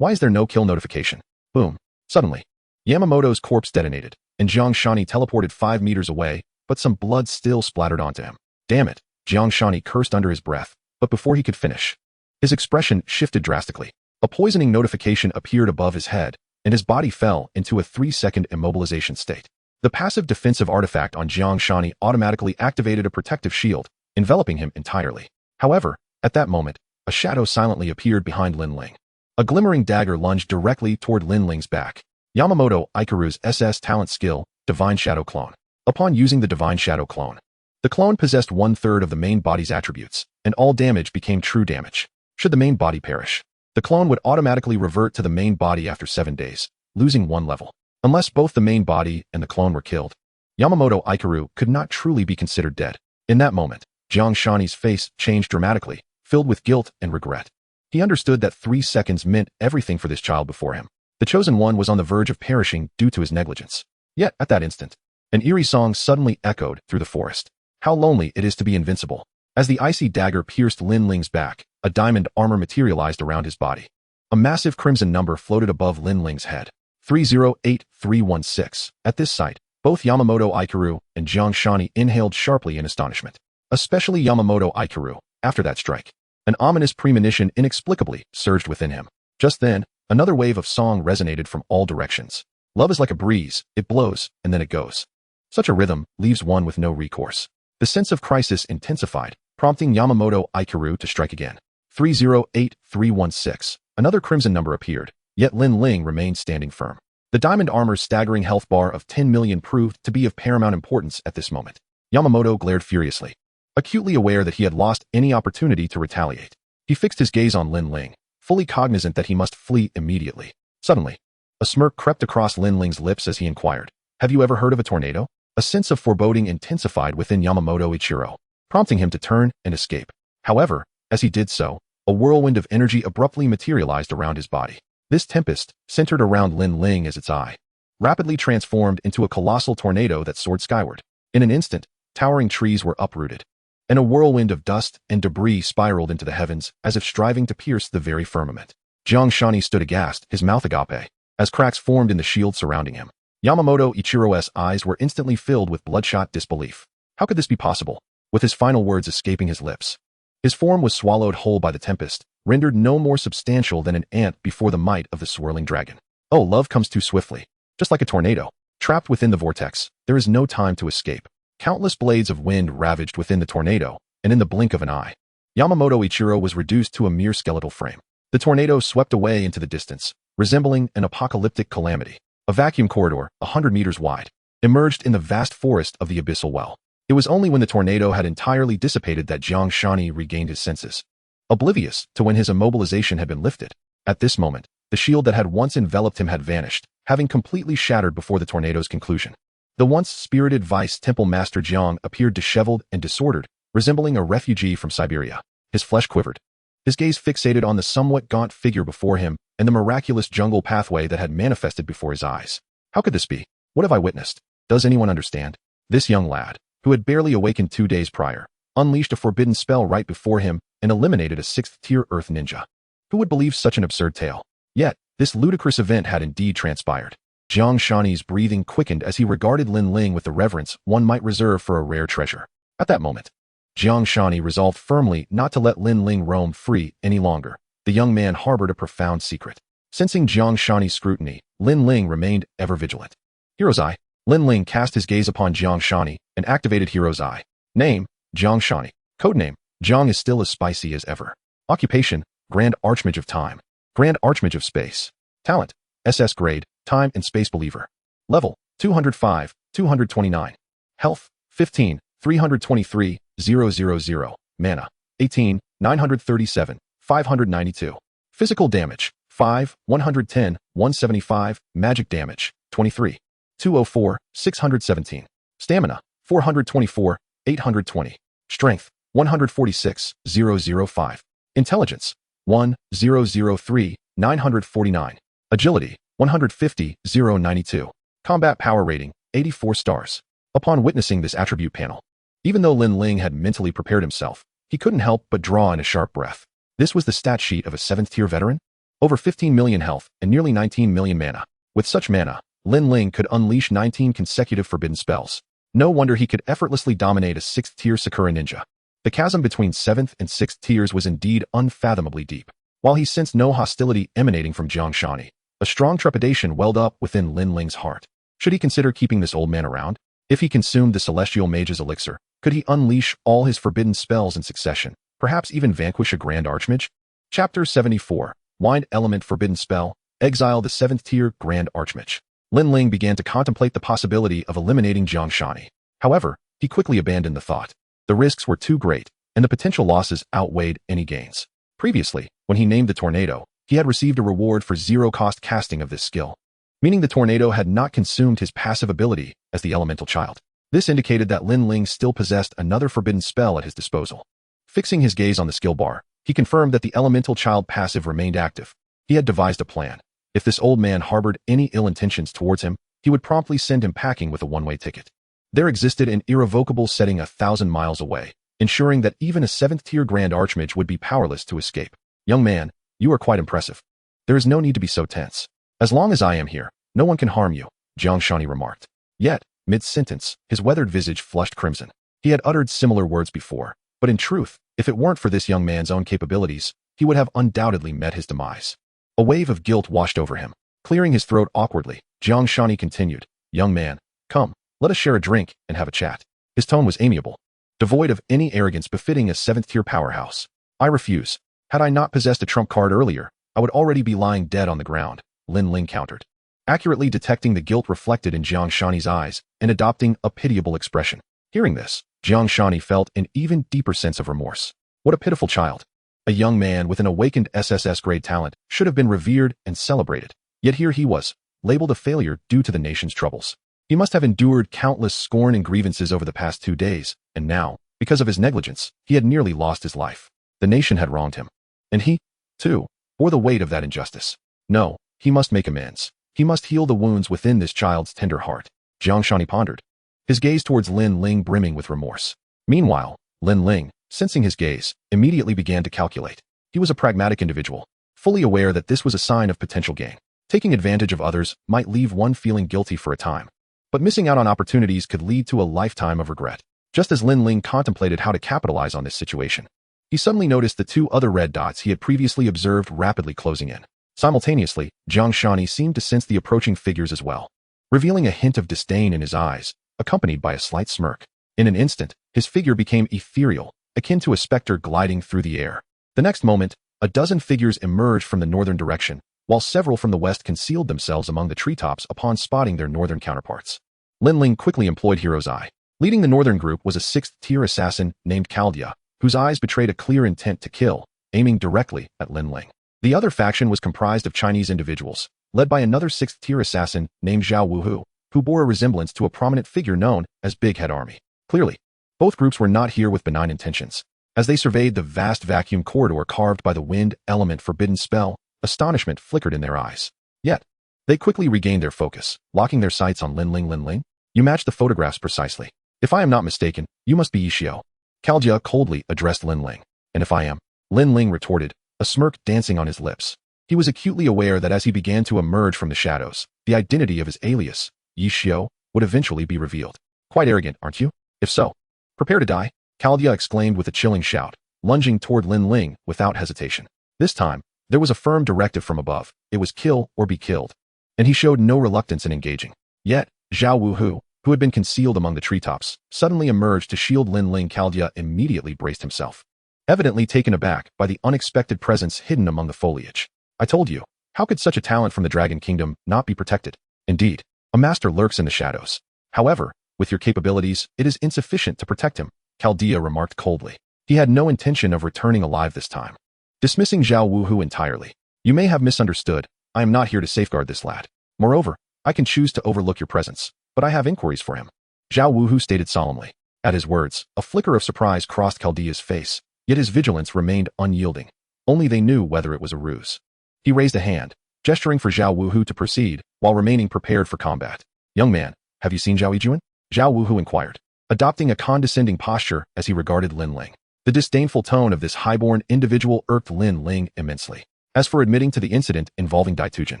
Why is there no kill notification? Boom. Suddenly, Yamamoto's corpse detonated, and Jiang Shani teleported 5 meters away, but some blood still splattered onto him. Damn it, Jiang Shani cursed under his breath, but before he could finish, his expression shifted drastically. A poisoning notification appeared above his head, and his body fell into a 3-second immobilization state. The passive defensive artifact on Jiang Shani automatically activated a protective shield, enveloping him entirely. However, at that moment, a shadow silently appeared behind Lin Ling. A glimmering dagger lunged directly toward Lin Ling's back. Yamamoto Ikaru's SS talent skill, Divine Shadow Clone. Upon using the Divine Shadow Clone, the clone possessed 1/3 of the main body's attributes, and all damage became true damage. Should the main body perish, the clone would automatically revert to the main body after 7 days, losing 1 level. Unless both the main body and the clone were killed, Yamamoto Ikaru could not truly be considered dead. In that moment, Jiang Shani's face changed dramatically, filled with guilt and regret. He understood that 3 seconds meant everything for this child before him. The chosen one was on the verge of perishing due to his negligence. Yet, at that instant, an eerie song suddenly echoed through the forest. How lonely it is to be invincible. As the icy dagger pierced Lin Ling's back, a diamond armor materialized around his body. A massive crimson number floated above Lin Ling's head. 308316. At this sight, both Yamamoto Ikaru and Jiang Shani inhaled sharply in astonishment. Especially Yamamoto Ikaru, after that strike. An ominous premonition inexplicably surged within him. Just then, another wave of song resonated from all directions. Love is like a breeze, it blows, and then it goes. Such a rhythm leaves one with no recourse. The sense of crisis intensified, prompting Yamamoto Ikaru to strike again. 308316. Another crimson number appeared, yet Lin Ling remained standing firm. The diamond armor's staggering health bar of 10 million proved to be of paramount importance at this moment. Yamamoto glared furiously, acutely aware that he had lost any opportunity to retaliate. He fixed his gaze on Lin Ling, fully cognizant that he must flee immediately. Suddenly, a smirk crept across Lin Ling's lips as he inquired, "Have you ever heard of a tornado?" A sense of foreboding intensified within Yamamoto Ichiro, prompting him to turn and escape. However, as he did so, a whirlwind of energy abruptly materialized around his body. This tempest, centered around Lin Ling as its eye, rapidly transformed into a colossal tornado that soared skyward. In an instant, towering trees were uprooted, and a whirlwind of dust and debris spiraled into the heavens as if striving to pierce the very firmament. Jiang Shani stood aghast, his mouth agape, as cracks formed in the shield surrounding him. Yamamoto Ichiro's eyes were instantly filled with bloodshot disbelief. How could this be possible? With his final words escaping his lips, his form was swallowed whole by the tempest, rendered no more substantial than an ant before the might of the swirling dragon. Oh, love comes too swiftly. Just like a tornado. Trapped within the vortex, there is no time to escape. Countless blades of wind ravaged within the tornado, and in the blink of an eye, Yamamoto Ichiro was reduced to a mere skeletal frame. The tornado swept away into the distance, resembling an apocalyptic calamity. A vacuum corridor, 100 meters wide, emerged in the vast forest of the abyssal well. It was only when the tornado had entirely dissipated that Jiang Shani regained his senses, oblivious to when his immobilization had been lifted. At this moment, the shield that had once enveloped him had vanished, having completely shattered before the tornado's conclusion. The once spirited Vice Temple Master Jiang appeared disheveled and disordered, resembling a refugee from Siberia. His flesh quivered, his gaze fixated on the somewhat gaunt figure before him and the miraculous jungle pathway that had manifested before his eyes. How could this be? What have I witnessed? Does anyone understand? This young lad, who had barely awakened 2 days prior, unleashed a forbidden spell right before him and eliminated a 6th-tier earth ninja. Who would believe such an absurd tale? Yet, this ludicrous event had indeed transpired. Jiang Shani's breathing quickened as he regarded Lin Ling with the reverence one might reserve for a rare treasure. At that moment, Jiang Shani resolved firmly not to let Lin Ling roam free any longer. The young man harbored a profound secret. Sensing Jiang Shani's scrutiny, Lin Ling remained ever vigilant. Hero's Eye. Lin Ling cast his gaze upon Jiang Shani and activated Hero's Eye. Name, Jiang Shani. Codename, Jiang is still as spicy as ever. Occupation, Grand Archmage of Time. Grand Archmage of Space. Talent, SS grade, Time and Space Believer. Level, 205, 229. Health, 15, 323, 000. Mana, 18, 937, 592. Physical damage, 5, 110, 175. Magic damage, 23, 204, 617. Stamina, 424, 820. Strength, 146, 005. Intelligence, 1, 003, 949. Agility, 150, 092. Combat power rating, 84 stars. Upon witnessing this attribute panel, even though Lin Ling had mentally prepared himself, he couldn't help but draw in a sharp breath. This was the stat sheet of a 7th-tier veteran? Over 15 million health and nearly 19 million mana. With such mana, Lin Ling could unleash 19 consecutive forbidden spells. No wonder he could effortlessly dominate a 6th-tier Sakura ninja. The chasm between 7th and 6th tiers was indeed unfathomably deep. While he sensed no hostility emanating from Jiang Shani, a strong trepidation welled up within Lin Ling's heart. Should he consider keeping this old man around? If he consumed the Celestial Mage's elixir, could he unleash all his forbidden spells in succession, perhaps even vanquish a Grand Archmage? Chapter 74. Wind Element Forbidden Spell. Exile the 7th-tier Grand Archmage. Lin Ling began to contemplate the possibility of eliminating Jiang Shani. However, he quickly abandoned the thought. The risks were too great, and the potential losses outweighed any gains. Previously, when he named the tornado, he had received a reward for zero-cost casting of this skill, meaning the tornado had not consumed his passive ability as the elemental child. This indicated that Lin Ling still possessed another forbidden spell at his disposal. Fixing his gaze on the skill bar, he confirmed that the elemental child passive remained active. He had devised a plan. If this old man harbored any ill intentions towards him, he would promptly send him packing with a one-way ticket. There existed an irrevocable setting 1,000 miles away, ensuring that even a 7th-tier Grand Archmage would be powerless to escape. Young man, you are quite impressive. There is no need to be so tense. As long as I am here, no one can harm you, Jiang Shani remarked. Yet, mid-sentence, his weathered visage flushed crimson. He had uttered similar words before, but in truth, if it weren't for this young man's own capabilities, he would have undoubtedly met his demise. A wave of guilt washed over him. Clearing his throat awkwardly, Jiang Shani continued, Young man, come, let us share a drink and have a chat. His tone was amiable, devoid of any arrogance befitting a 7th-tier powerhouse. I refuse. Had I not possessed a trump card earlier, I would already be lying dead on the ground, Lin Ling countered, accurately detecting the guilt reflected in Jiang Shani's eyes and adopting a pitiable expression. Hearing this, Jiang Shani felt an even deeper sense of remorse. What a pitiful child. A young man with an awakened SSS-grade talent should have been revered and celebrated. Yet here he was, labeled a failure due to the nation's troubles. He must have endured countless scorn and grievances over the past 2 days, and now, because of his negligence, he had nearly lost his life. The nation had wronged him. And he, too, bore the weight of that injustice. No, he must make amends. He must heal the wounds within this child's tender heart. Jiang Shani pondered, his gaze towards Lin Ling brimming with remorse. Meanwhile, Lin Ling, sensing his gaze, immediately began to calculate. He was a pragmatic individual, fully aware that this was a sign of potential gain. Taking advantage of others might leave one feeling guilty for a time, but missing out on opportunities could lead to a lifetime of regret. Just as Lin Ling contemplated how to capitalize on this situation, he suddenly noticed the 2 other red dots he had previously observed rapidly closing in. Simultaneously, Jiang Shani seemed to sense the approaching figures as well, revealing a hint of disdain in his eyes, accompanied by a slight smirk. In an instant, his figure became ethereal, akin to a specter gliding through the air. The next moment, a dozen figures emerged from the northern direction, while several from the west concealed themselves among the treetops upon spotting their northern counterparts. Lin Ling quickly employed Hero's Eye. Leading the northern group was a 6th-tier assassin named Chaldea, whose eyes betrayed a clear intent to kill, aiming directly at Lin Ling. The other faction was comprised of Chinese individuals, led by another 6th-tier assassin named Zhao Wuhu, who bore a resemblance to a prominent figure known as Big Head Army. Clearly, both groups were not here with benign intentions. As they surveyed the vast vacuum corridor carved by the wind element forbidden spell, astonishment flickered in their eyes. Yet, they quickly regained their focus, locking their sights on Lin Ling. Lin Ling, you match the photographs precisely. If I am not mistaken, you must be Yishio. Chaldea coldly addressed Lin Ling. And if I am, Lin Ling retorted, a smirk dancing on his lips. He was acutely aware that as he began to emerge from the shadows, the identity of his alias, Yishio, would eventually be revealed. Quite arrogant, aren't you? If so, prepare to die, Chaldea exclaimed with a chilling shout, lunging toward Lin Ling without hesitation. This time, there was a firm directive from above. It was kill or be killed. And he showed no reluctance in engaging. Yet, Zhao Wuhu, who had been concealed among the treetops, suddenly emerged to shield Lin Ling. Chaldea immediately braced himself, evidently taken aback by the unexpected presence hidden among the foliage. I told you, how could such a talent from the Dragon Kingdom not be protected? Indeed, a master lurks in the shadows. However, with your capabilities, it is insufficient to protect him, Chaldea remarked coldly. He had no intention of returning alive this time. Dismissing Zhao Wuhu entirely. You may have misunderstood. I am not here to safeguard this lad. Moreover, I can choose to overlook your presence, but I have inquiries for him. Zhao Wuhu stated solemnly. At his words, a flicker of surprise crossed Chaldea's face, yet his vigilance remained unyielding. Only they knew whether it was a ruse. He raised a hand, gesturing for Zhao Wuhu to proceed, while remaining prepared for combat. Young man, have you seen Zhao Yijuan? Zhao Wuhu inquired, adopting a condescending posture as he regarded Lin Ling. The disdainful tone of this highborn individual irked Lin Ling immensely. As for admitting to the incident involving Daitujin,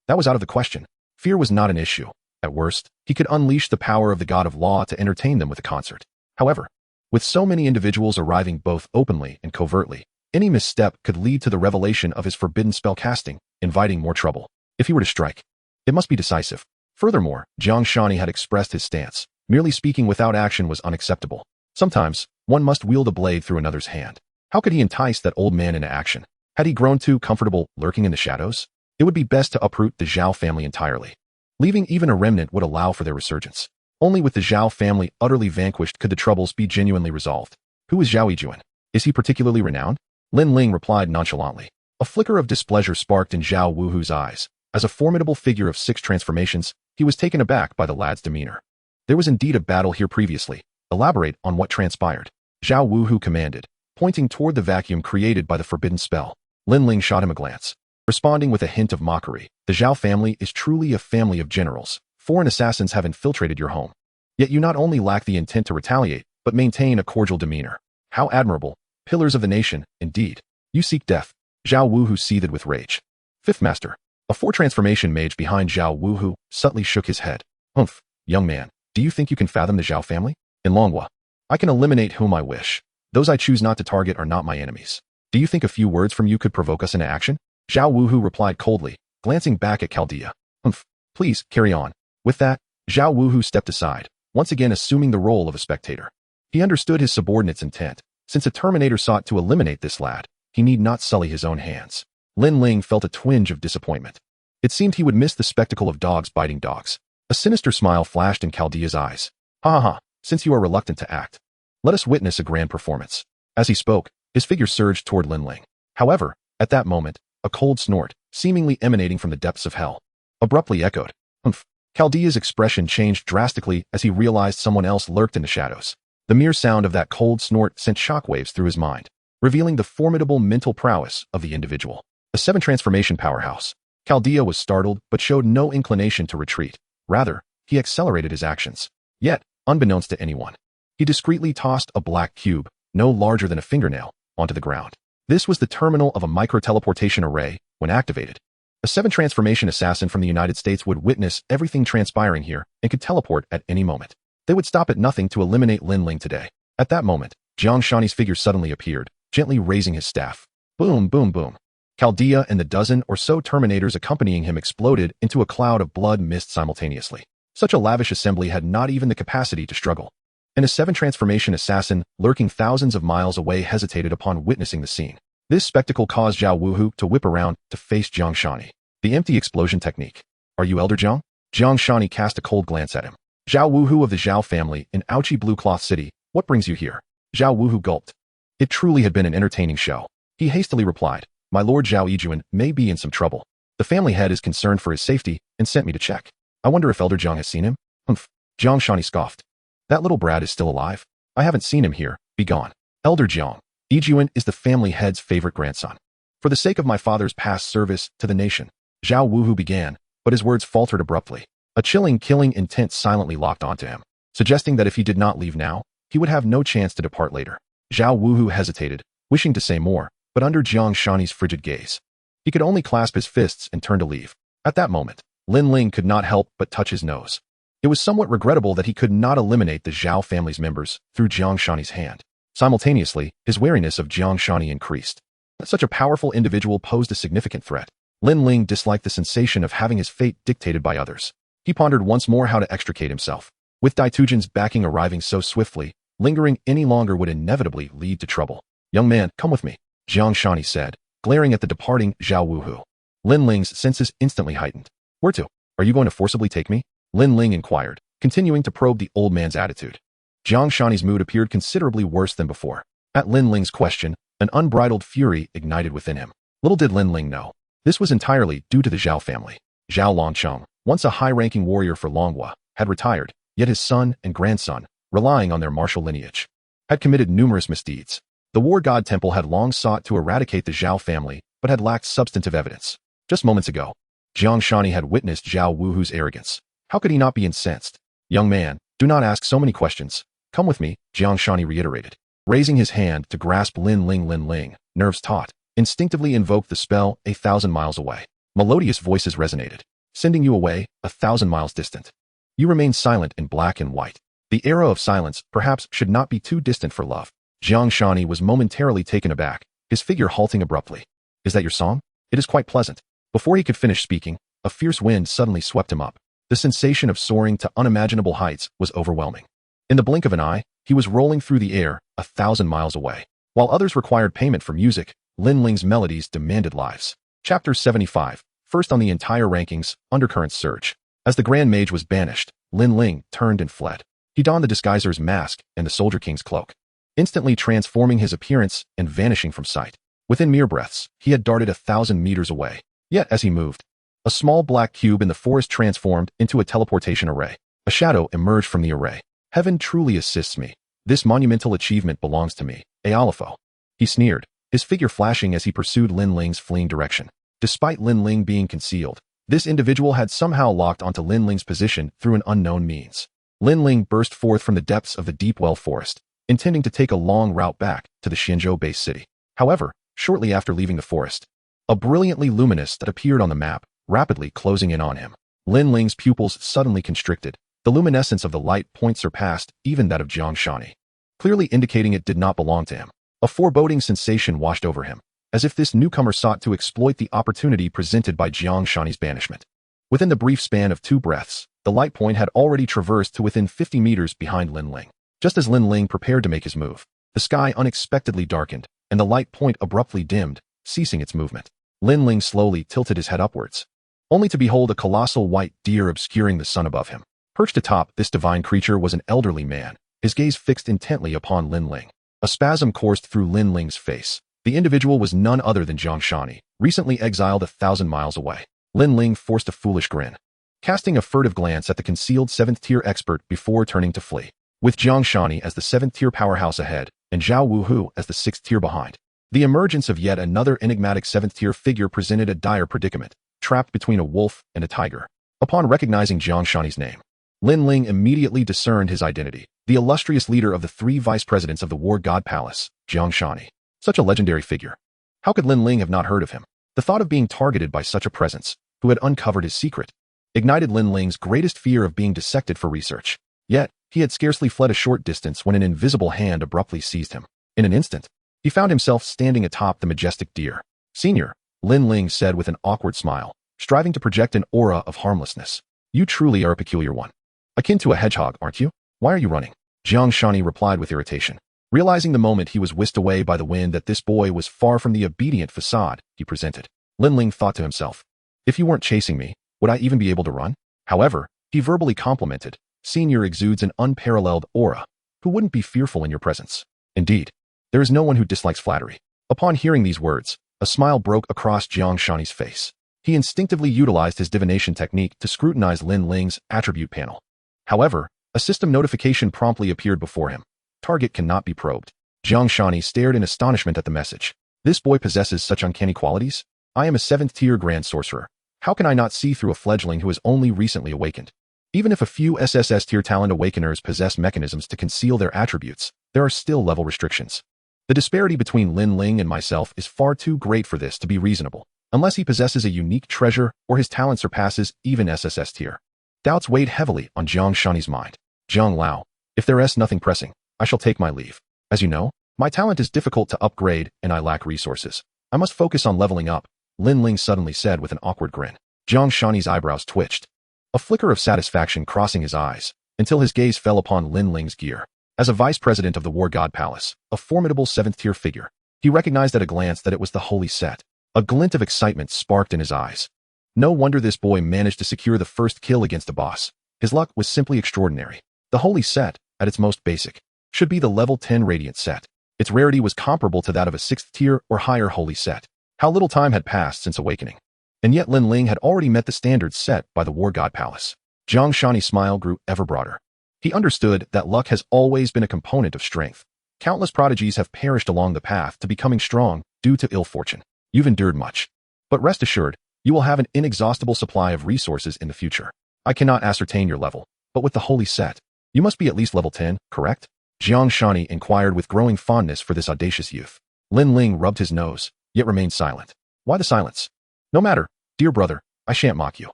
that was out of the question. Fear was not an issue. At worst, he could unleash the power of the god of law to entertain them with a concert. However, with so many individuals arriving both openly and covertly, any misstep could lead to the revelation of his forbidden spell casting, inviting more trouble. If he were to strike, it must be decisive. Furthermore, Jiang Shani had expressed his stance. Merely speaking without action was unacceptable. Sometimes, one must wield a blade through another's hand. How could he entice that old man into action? Had he grown too comfortable lurking in the shadows? It would be best to uproot the Zhao family entirely. Leaving even a remnant would allow for their resurgence. Only with the Zhao family utterly vanquished could the troubles be genuinely resolved. Who is Zhao Yijuan? Is he particularly renowned? Lin Ling replied nonchalantly. A flicker of displeasure sparked in Zhao Wuhu's eyes. As a formidable figure of 6 transformations, he was taken aback by the lad's demeanor. There was indeed a battle here previously. Elaborate on what transpired. Zhao Wuhu commanded, pointing toward the vacuum created by the forbidden spell. Lin Ling shot him a glance. Responding with a hint of mockery, the Zhao family is truly a family of generals. Foreign assassins have infiltrated your home. Yet you not only lack the intent to retaliate, but maintain a cordial demeanor. How admirable. Pillars of the nation, indeed. You seek death. Zhao Wuhu seethed with rage. Fifth Master. A four-transformation mage behind Zhao Wuhu subtly shook his head. Humph, young man, do you think you can fathom the Zhao family? In Longhua, I can eliminate whom I wish. Those I choose not to target are not my enemies. Do you think a few words from you could provoke us into action? Zhao Wuhu replied coldly, glancing back at Chaldea. Humph, please, carry on. With that, Zhao Wuhu stepped aside, once again assuming the role of a spectator. He understood his subordinate's intent. Since a Terminator sought to eliminate this lad, he need not sully his own hands. Lin Ling felt a twinge of disappointment. It seemed he would miss the spectacle of dogs biting dogs. A sinister smile flashed in Chaldea's eyes. Ha ha ha, since you are reluctant to act, let us witness a grand performance. As he spoke, his figure surged toward Lin Ling. However, at that moment, a cold snort, seemingly emanating from the depths of hell, abruptly echoed. Humph. Chaldea's expression changed drastically as he realized someone else lurked in the shadows. The mere sound of that cold snort sent shockwaves through his mind, revealing the formidable mental prowess of the individual. A seven-transformation powerhouse. Chaldea was startled but showed no inclination to retreat. Rather, he accelerated his actions. Yet, unbeknownst to anyone, he discreetly tossed a black cube, no larger than a fingernail, onto the ground. This was the terminal of a micro-teleportation array. When activated, a seven-transformation assassin from the United States would witness everything transpiring here and could teleport at any moment. They would stop at nothing to eliminate Lin Ling today. At that moment, Jiang Shani's figure suddenly appeared, gently raising his staff. Boom, boom, boom. Chaldea and the dozen or so Terminators accompanying him exploded into a cloud of blood mist simultaneously. Such a lavish assembly had not even the capacity to struggle. And a seven-transformation assassin, lurking thousands of miles away, hesitated upon witnessing the scene. This spectacle caused Zhao Wuhu to whip around to face Jiang Shani. The empty explosion technique. Are you Elder Jiang? Jiang Shani cast a cold glance at him. Zhao Wuhu of the Zhao family in Ouchi Blue Cloth City, what brings you here? Zhao Wuhu gulped. It truly had been an entertaining show. He hastily replied, my lord Zhao Yijuan may be in some trouble. The family head is concerned for his safety and sent me to check. I wonder if Elder Jiang has seen him? Humph. Jiang Shani scoffed. That little brat is still alive? I haven't seen him here. Be gone. Elder Jiang. Yijuan is the family head's favorite grandson. For the sake of my father's past service to the nation, Zhao Wuhu began, but his words faltered abruptly. A chilling, killing intent silently locked onto him, suggesting that if he did not leave now, he would have no chance to depart later. Zhao Wuhu hesitated, wishing to say more, but under Jiang Shani's frigid gaze, he could only clasp his fists and turn to leave. At that moment, Lin Ling could not help but touch his nose. It was somewhat regrettable that he could not eliminate the Zhao family's members through Jiang Shani's hand. Simultaneously, his wariness of Jiang Shani increased. Such a powerful individual posed a significant threat. Lin Ling disliked the sensation of having his fate dictated by others. He pondered once more how to extricate himself. With Daitujin's backing arriving so swiftly, lingering any longer would inevitably lead to trouble. Young man, come with me, Jiang Shani said, glaring at the departing Zhao Wuhu. Lin Ling's senses instantly heightened. Where to? Are you going to forcibly take me? Lin Ling inquired, continuing to probe the old man's attitude. Jiang Shani's mood appeared considerably worse than before. At Lin Ling's question, an unbridled fury ignited within him. Little did Lin Ling know, this was entirely due to the Zhao family. Zhao Longcheng, once a high-ranking warrior for Longhua, had retired, yet his son and grandson, relying on their martial lineage, had committed numerous misdeeds. The War God Temple had long sought to eradicate the Zhao family, but had lacked substantive evidence. Just moments ago, Jiang Shani had witnessed Zhao Wuhu's arrogance. How could he not be incensed? Young man, do not ask so many questions. Come with me, Jiang Shani reiterated. Raising his hand to grasp Lin Ling, nerves taut, instinctively invoked the spell 1,000 miles away. Melodious voices resonated, sending you away 1,000 miles distant. You remain silent in black and white. The era of silence perhaps should not be too distant for love. Jiang Shani was momentarily taken aback, his figure halting abruptly. Is that your song? It is quite pleasant. Before he could finish speaking, a fierce wind suddenly swept him up. The sensation of soaring to unimaginable heights was overwhelming. In the blink of an eye, he was rolling through the air 1,000 miles away. While others required payment for music, Lin Ling's melodies demanded lives. Chapter 75. First on the entire rankings, undercurrents surge. As the Grand Mage was banished, Lin Ling turned and fled. He donned the Disguiser's mask and the Soldier King's cloak, instantly transforming his appearance and vanishing from sight. Within mere breaths, he had darted 1,000 meters away. Yet, as he moved, a small black cube in the forest transformed into a teleportation array. A shadow emerged from the array. Heaven truly assists me. This monumental achievement belongs to me, Aolifo. He sneered, his figure flashing as he pursued Lin Ling's fleeing direction. Despite Lin Ling being concealed, this individual had somehow locked onto Lin Ling's position through an unknown means. Lin Ling burst forth from the depths of the deep well forest, intending to take a long route back to the Xianzhou-based city. However, shortly after leaving the forest, a brilliantly luminous that appeared on the map, rapidly closing in on him. Lin Ling's pupils suddenly constricted. The luminescence of the light point surpassed even that of Jiang Shani, clearly indicating it did not belong to him. A foreboding sensation washed over him, as if this newcomer sought to exploit the opportunity presented by Jiang Shani's banishment. Within the brief span of 2 breaths, the light point had already traversed to within 50 meters behind Lin Ling. Just as Lin Ling prepared to make his move, the sky unexpectedly darkened, and the light point abruptly dimmed, ceasing its movement. Lin Ling slowly tilted his head upwards, only to behold a colossal white deer obscuring the sun above him. Perched atop this divine creature was an elderly man, his gaze fixed intently upon Lin Ling. A spasm coursed through Lin Ling's face. The individual was none other than Jiang Shani, recently exiled 1,000 miles away. Lin Ling forced a foolish grin, casting a furtive glance at the concealed 7th-tier expert before turning to flee. With Jiang Shani as the 7th-tier powerhouse ahead, and Zhao Wuhu as the 6th-tier behind, the emergence of yet another enigmatic 7th-tier figure presented a dire predicament, trapped between a wolf and a tiger. Upon recognizing Jiang Shani's name, Lin Ling immediately discerned his identity, the illustrious leader of the 3 vice presidents of the War God Palace, Jiang Shani. Such a legendary figure. How could Lin Ling have not heard of him? The thought of being targeted by such a presence, who had uncovered his secret, ignited Lin Ling's greatest fear of being dissected for research. Yet, he had scarcely fled a short distance when an invisible hand abruptly seized him. In an instant, he found himself standing atop the majestic deer. "Senior," Lin Ling said with an awkward smile, striving to project an aura of harmlessness. "You truly are a peculiar one. Akin to a hedgehog, aren't you? Why are you running?" Jiang Shani replied with irritation. Realizing the moment he was whisked away by the wind that this boy was far from the obedient facade he presented, Lin Ling thought to himself, "If you weren't chasing me, would I even be able to run?" However, he verbally complimented, "Senior exudes an unparalleled aura. Who wouldn't be fearful in your presence? Indeed, there is no one who dislikes flattery." Upon hearing these words, a smile broke across Jiang Shani's face. He instinctively utilized his divination technique to scrutinize Lin Ling's attribute panel. However, a system notification promptly appeared before him. "Target cannot be probed." Jiang Shani stared in astonishment at the message. "This boy possesses such uncanny qualities? I am a 7th-tier Grand Sorcerer. How can I not see through a fledgling who has only recently awakened?" Even if a few SSS-tier talent awakeners possess mechanisms to conceal their attributes, there are still level restrictions. The disparity between Lin Ling and myself is far too great for this to be reasonable, unless he possesses a unique treasure or his talent surpasses even SSS tier. Doubts weighed heavily on Jiang Shani's mind. "Jiang Lao, if there is nothing pressing, I shall take my leave. As you know, my talent is difficult to upgrade and I lack resources. I must focus on leveling up," Lin Ling suddenly said with an awkward grin. Jiang Shani's eyebrows twitched, a flicker of satisfaction crossing his eyes, until his gaze fell upon Lin Ling's gear. As a vice president of the War God Palace, a formidable 7th-tier figure, he recognized at a glance that it was the holy set. A glint of excitement sparked in his eyes. No wonder this boy managed to secure the first kill against the boss. His luck was simply extraordinary. The holy set, at its most basic, should be the level 10 Radiant set. Its rarity was comparable to that of a 6th-tier or higher holy set. How little time had passed since awakening. And yet Lin Ling had already met the standards set by the War God Palace. Jiang Shani's smile grew ever broader. He understood that luck has always been a component of strength. Countless prodigies have perished along the path to becoming strong due to ill fortune. You've endured much. But rest assured, you will have an inexhaustible supply of resources in the future. I cannot ascertain your level, but with the holy set, you must be at least level 10, correct? Jiang Shani inquired with growing fondness for this audacious youth. Lin Ling rubbed his nose, yet remained silent. Why the silence? "No matter, dear brother, I shan't mock you.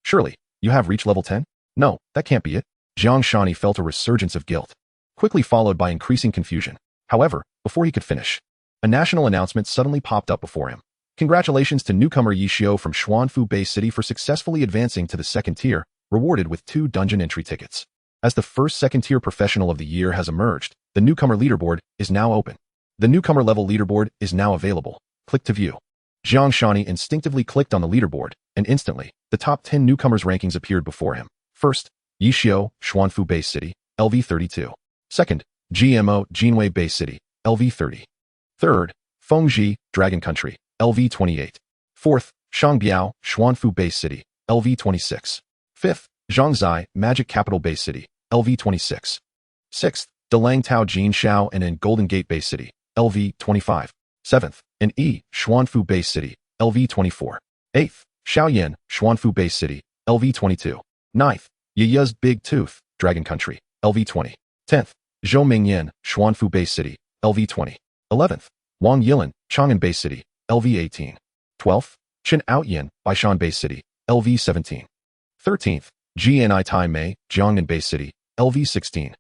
Surely, you have reached level 10? No, that can't be it." Jiang Shani felt a resurgence of guilt, quickly followed by increasing confusion. However, before he could finish, a national announcement suddenly popped up before him. "Congratulations to newcomer Yi Xiao from Xuanfu Bay City for successfully advancing to the 2nd tier, rewarded with 2 dungeon entry tickets." As the first 2nd-tier professional of the year has emerged, the newcomer leaderboard is now open. The newcomer level leaderboard is now available. Click to view. Jiang Shani instinctively clicked on the leaderboard, and instantly, the top 10 newcomers' rankings appeared before him. First, Yi Xiao, Xuanfu Bay City, LV 32. Second, GMO, Jinwei Bay City, LV 30. Third, Fengji, Dragon Country, LV 28. Fourth, Shangbiao, Xuanfu Bay City, LV 26. Fifth, Zhangzai, Magic Capital Bay City, LV 26. Sixth, Delangtao Jinshao and in Golden Gate Bay City, LV 25. Seventh, and Xuanfu Bay City, LV 24. 8th, Shaoyan, Xuanfu Base City, LV 22. 9th, Yiya's Big Tooth, Dragon Country, LV 20. 10th, Zhou Mingyan, Xuanfu Base City, LV 20. 11th, Wang Yilan, Chang'an Base City, LV 18. 12th, Chen Outyan, Baishan Base City, LV 17. 13th, Jianai Tai Mei, Jiangnan Base City, LV 16.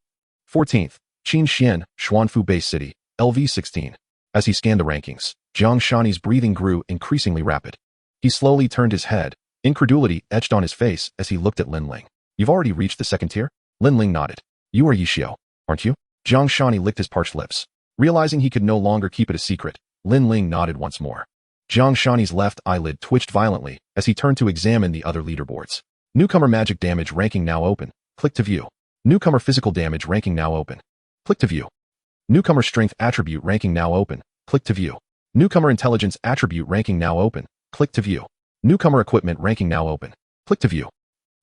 14th, Qin Xian, Xuanfu Base City, LV 16. As he scanned the rankings, Jiang Shani's breathing grew increasingly rapid. He slowly turned his head, incredulity etched on his face as he looked at Lin Ling. You've already reached the second tier? Lin Ling nodded. You are Yishio, aren't you? Jiang Shani licked his parched lips. Realizing he could no longer keep it a secret, Lin Ling nodded once more. Jiang Shani's left eyelid twitched violently as he turned to examine the other leaderboards. Newcomer magic damage ranking now open. Click to view. Newcomer physical damage ranking now open. Click to view. Newcomer strength attribute ranking now open. Click to view. Newcomer intelligence attribute ranking now open. Click to view. Newcomer equipment ranking now open. Click to view.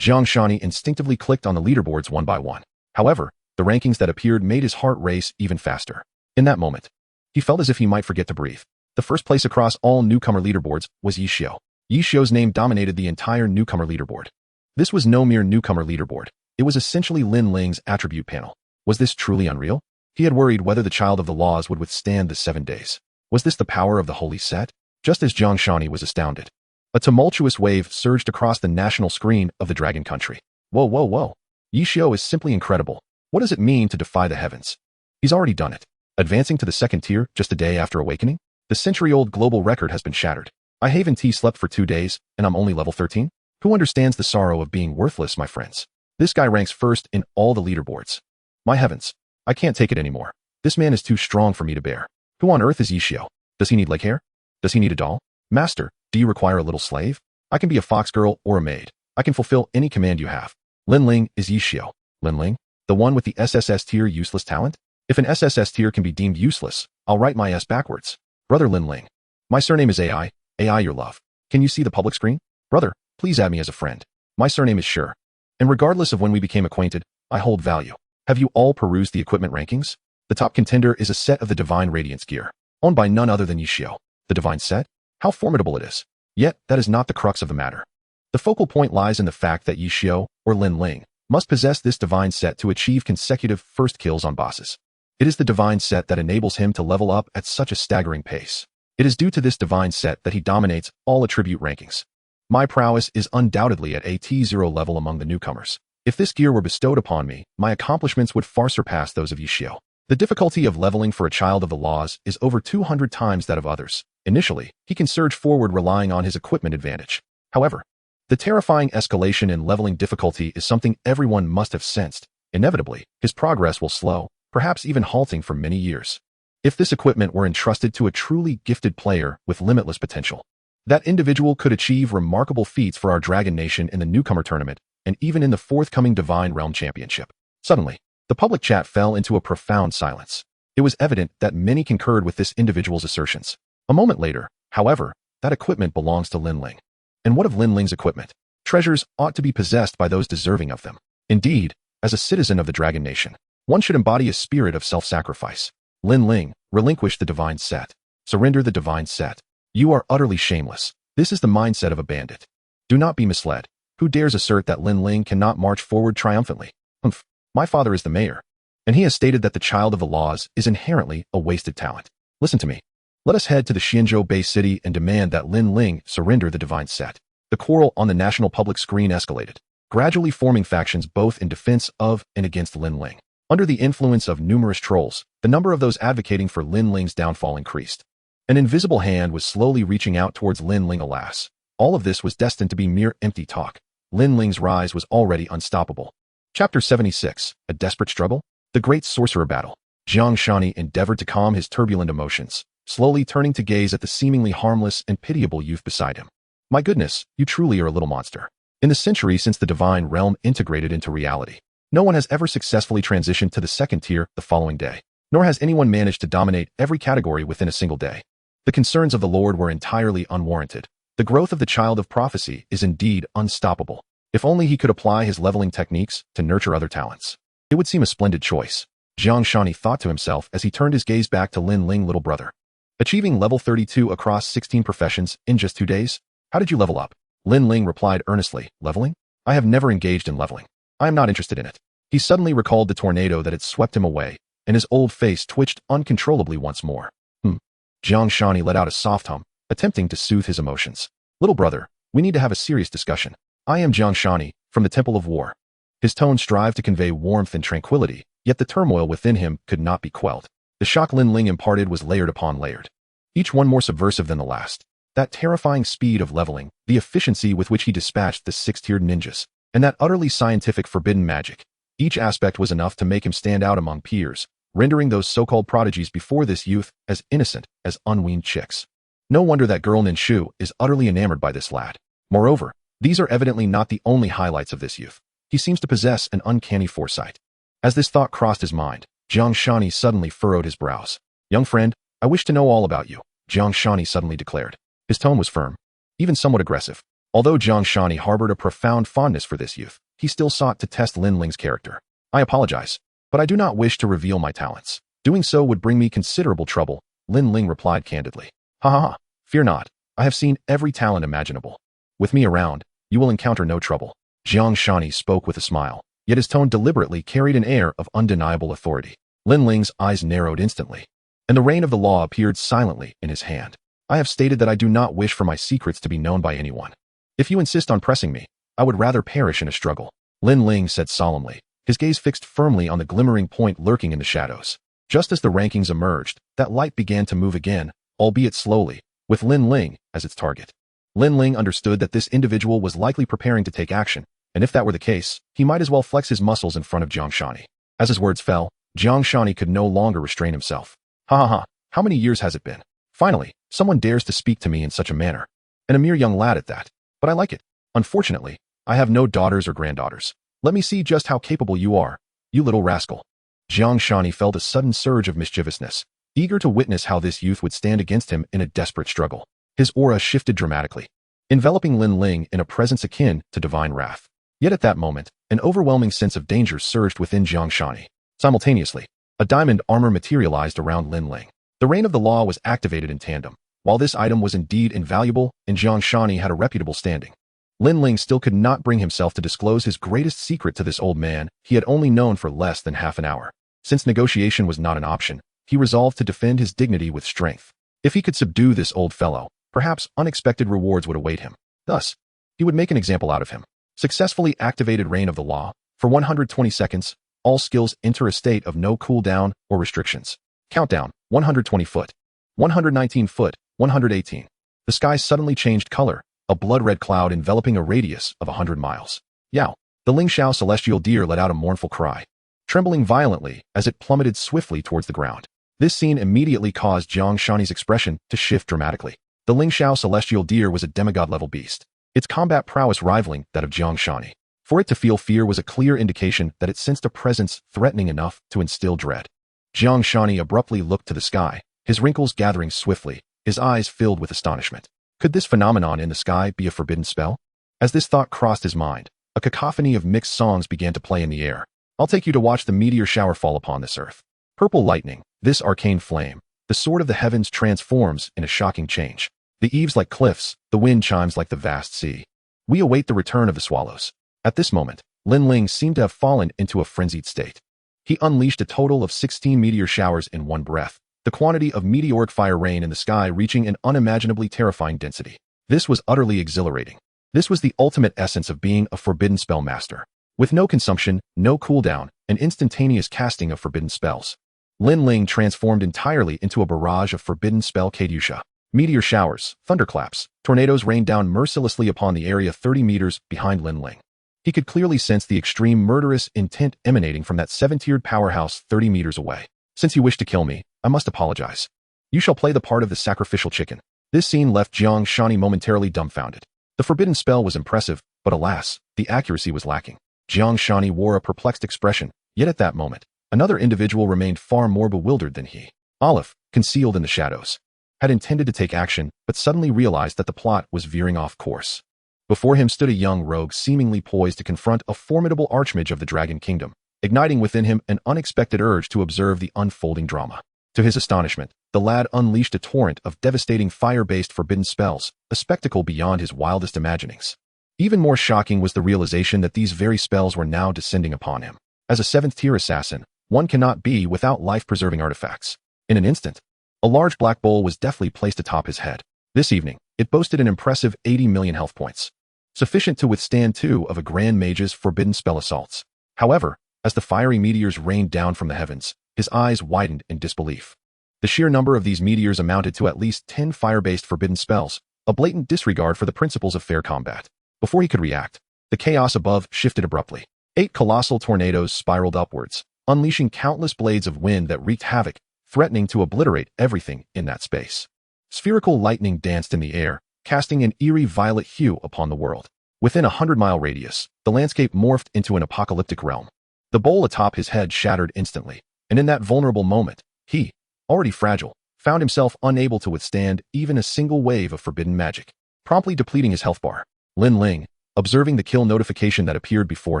Jiang Shani instinctively clicked on the leaderboards one by one. However, the rankings that appeared made his heart race even faster. In that moment, he felt as if he might forget to breathe. The first place across all newcomer leaderboards was Yishio. Yishio's name dominated the entire newcomer leaderboard. This was no mere newcomer leaderboard. It was essentially Lin Ling's attribute panel. Was this truly unreal? He had worried whether the child of the laws would withstand the 7 days. Was this the power of the holy set? Just as Jiang Shani was astounded, a tumultuous wave surged across the national screen of the Dragon Country. Whoa, whoa, whoa. Yishio is simply incredible. What does it mean to defy the heavens? He's already done it. Advancing to the second tier just a day after awakening? The century-old global record has been shattered. I haven't slept for 2 days, and I'm only level 13? Who understands the sorrow of being worthless, my friends? This guy ranks first in all the leaderboards. My heavens. I can't take it anymore. This man is too strong for me to bear. Who on earth is Yishio? Does he need leg hair? Does he need a doll? Master, do you require a little slave? I can be a fox girl or a maid. I can fulfill any command you have. Lin Ling is Yishio. Lin Ling? The one with the SSS tier useless talent? If an SSS tier can be deemed useless, I'll write my S backwards. Brother Lin Ling. My surname is AI. AI your love. Can you see the public screen? Brother, please add me as a friend. My surname is Sure. And regardless of when we became acquainted, I hold value. Have you all perused the equipment rankings? The top contender is a set of the Divine Radiance gear, owned by none other than Yishio. The Divine set? How formidable it is. Yet, that is not the crux of the matter. The focal point lies in the fact that Yishio, or Lin Ling, must possess this divine set to achieve consecutive first kills on bosses. It is the divine set that enables him to level up at such a staggering pace. It is due to this divine set that he dominates all attribute rankings. My prowess is undoubtedly at a T0 level among the newcomers. If this gear were bestowed upon me, my accomplishments would far surpass those of Yishio. The difficulty of leveling for a child of the laws is over 200 times that of others. Initially, he can surge forward relying on his equipment advantage. However, the terrifying escalation in leveling difficulty is something everyone must have sensed. Inevitably, his progress will slow, perhaps even halting for many years. If this equipment were entrusted to a truly gifted player with limitless potential, that individual could achieve remarkable feats for our Dragon Nation in the newcomer tournament and even in the forthcoming Divine Realm Championship. Suddenly, the public chat fell into a profound silence. It was evident that many concurred with this individual's assertions. A moment later, however, that equipment belongs to Lin Ling. And what of Lin Ling's equipment? Treasures ought to be possessed by those deserving of them. Indeed, as a citizen of the Dragon Nation, one should embody a spirit of self-sacrifice. Lin Ling, relinquish the divine set. Surrender the divine set. You are utterly shameless. This is the mindset of a bandit. Do not be misled. Who dares assert that Lin Ling cannot march forward triumphantly? Humph. My father is the mayor, and he has stated that the child of the laws is inherently a wasted talent. Listen to me. Let us head to the Xianzhou Bay City and demand that Lin Ling surrender the divine set. The quarrel on the national public screen escalated, gradually forming factions both in defense of and against Lin Ling. Under the influence of numerous trolls, the number of those advocating for Lin Ling's downfall increased. An invisible hand was slowly reaching out towards Lin Ling. Alas, all of this was destined to be mere empty talk. Lin Ling's rise was already unstoppable. Chapter 76, A Desperate Struggle? The Great Sorcerer Battle. Jiang Shani endeavored to calm his turbulent emotions, slowly turning to gaze at the seemingly harmless and pitiable youth beside him. My goodness, you truly are a little monster. In the century since the divine realm integrated into reality, no one has ever successfully transitioned to the second tier the following day, nor has anyone managed to dominate every category within a single day. The concerns of the Lord were entirely unwarranted. The growth of the child of prophecy is indeed unstoppable. If only he could apply his leveling techniques to nurture other talents, it would seem a splendid choice. Jiang Shani thought to himself as he turned his gaze back to Lin Ling, little brother. Achieving level 32 across 16 professions in just 2 days? How did you level up? Lin Ling replied earnestly, leveling? I have never engaged in leveling. I am not interested in it. He suddenly recalled the tornado that had swept him away, and his old face twitched uncontrollably once more. Jiang Shani let out a soft hum, attempting to soothe his emotions. Little brother, we need to have a serious discussion. I am Jiang Shani, from the Temple of War. His tone strived to convey warmth and tranquility, yet the turmoil within him could not be quelled. The shock Lin Ling imparted was layered upon layered, each one more subversive than the last. That terrifying speed of leveling, the efficiency with which he dispatched the six-tiered ninjas, and that utterly scientific forbidden magic. Each aspect was enough to make him stand out among peers, rendering those so-called prodigies before this youth as innocent as unweaned chicks. No wonder that girl Ninshu is utterly enamored by this lad. Moreover, these are evidently not the only highlights of this youth. He seems to possess an uncanny foresight. As this thought crossed his mind, Jiang Shani suddenly furrowed his brows. Young friend, I wish to know all about you, Jiang Shani suddenly declared. His tone was firm, even somewhat aggressive. Although Jiang Shani harbored a profound fondness for this youth, he still sought to test Lin Ling's character. I apologize, but I do not wish to reveal my talents. Doing so would bring me considerable trouble, Lin Ling replied candidly. Ha ha ha, fear not. I have seen every talent imaginable. With me around, you will encounter no trouble. Jiang Shani spoke with a smile, yet his tone deliberately carried an air of undeniable authority. Lin Ling's eyes narrowed instantly, and the rein of the law appeared silently in his hand. I have stated that I do not wish for my secrets to be known by anyone. If you insist on pressing me, I would rather perish in a struggle, Lin Ling said solemnly, his gaze fixed firmly on the glimmering point lurking in the shadows. Just as the rankings emerged, that light began to move again, albeit slowly, with Lin Ling as its target. Lin Ling understood that this individual was likely preparing to take action, and if that were the case, he might as well flex his muscles in front of Jiang Shani. As his words fell, Jiang Shani could no longer restrain himself. Ha ha ha, how many years has it been? Finally, someone dares to speak to me in such a manner. And a mere young lad at that. But I like it. Unfortunately, I have no daughters or granddaughters. Let me see just how capable you are, you little rascal. Jiang Shani felt a sudden surge of mischievousness, eager to witness how this youth would stand against him in a desperate struggle. His aura shifted dramatically, enveloping Lin Ling in a presence akin to divine wrath. Yet at that moment, an overwhelming sense of danger surged within Jiang Shani. Simultaneously, a diamond armor materialized around Lin Ling. The reign of the law was activated in tandem. While this item was indeed invaluable, and Jiang Shani had a reputable standing, Lin Ling still could not bring himself to disclose his greatest secret to this old man he had only known for less than half an hour. Since negotiation was not an option, he resolved to defend his dignity with strength. If he could subdue this old fellow, perhaps unexpected rewards would await him. Thus, he would make an example out of him. Successfully activated Reign of the Law. For 120 seconds, all skills enter a state of no cooldown or restrictions. Countdown, 120 foot, 119 foot, 118. The sky suddenly changed color, a blood-red cloud enveloping a radius of 100 miles. Yao! The Ling Shao celestial deer let out a mournful cry, trembling violently as it plummeted swiftly towards the ground. This scene immediately caused Jiang Shani's expression to shift dramatically. The Ling Shao celestial deer was a demigod-level beast, its combat prowess rivaling that of Jiang Shani. For it to feel fear was a clear indication that it sensed a presence threatening enough to instill dread. Jiang Shani abruptly looked to the sky, his wrinkles gathering swiftly, his eyes filled with astonishment. Could this phenomenon in the sky be a forbidden spell? As this thought crossed his mind, a cacophony of mixed songs began to play in the air. I'll take you to watch the meteor shower fall upon this earth. Purple lightning, this arcane flame, the sword of the heavens transforms in a shocking change. The eaves like cliffs, the wind chimes like the vast sea. We await the return of the swallows. At this moment, Lin Ling seemed to have fallen into a frenzied state. He unleashed a total of 16 meteor showers in one breath, the quantity of meteoric fire rain in the sky reaching an unimaginably terrifying density. This was utterly exhilarating. This was the ultimate essence of being a forbidden spell master. With no consumption, no cooldown, an instantaneous casting of forbidden spells. Lin Ling transformed entirely into a barrage of forbidden spell Kadyusha. Meteor showers, thunderclaps, tornadoes rained down mercilessly upon the area 30 meters behind Lin Ling. He could clearly sense the extreme murderous intent emanating from that 7-tiered powerhouse 30 meters away. Since you wish to kill me, I must apologize. You shall play the part of the sacrificial chicken. This scene left Jiang Shani momentarily dumbfounded. The forbidden spell was impressive, but alas, the accuracy was lacking. Jiang Shani wore a perplexed expression, yet at that moment, another individual remained far more bewildered than he. Olive, concealed in the shadows, had intended to take action, but suddenly realized that the plot was veering off course. Before him stood a young rogue seemingly poised to confront a formidable archmage of the Dragon Kingdom, igniting within him an unexpected urge to observe the unfolding drama. To his astonishment, the lad unleashed a torrent of devastating fire-based forbidden spells, a spectacle beyond his wildest imaginings. Even more shocking was the realization that these very spells were now descending upon him. As a 7th-tier assassin, one cannot be without life-preserving artifacts. In an instant, a large black bowl was deftly placed atop his head. This evening, it boasted an impressive 80 million health points, sufficient to withstand 2 of a Grand Mage's forbidden spell assaults. However, as the fiery meteors rained down from the heavens, his eyes widened in disbelief. The sheer number of these meteors amounted to at least 10 fire-based forbidden spells, a blatant disregard for the principles of fair combat. Before he could react, the chaos above shifted abruptly. 8 colossal tornadoes spiraled upwards, unleashing countless blades of wind that wreaked havoc, threatening to obliterate everything in that space. Spherical lightning danced in the air, casting an eerie violet hue upon the world. Within a 100-mile radius, the landscape morphed into an apocalyptic realm. The bowl atop his head shattered instantly, and in that vulnerable moment, he, already fragile, found himself unable to withstand even a single wave of forbidden magic, promptly depleting his health bar. Lin Ling, observing the kill notification that appeared before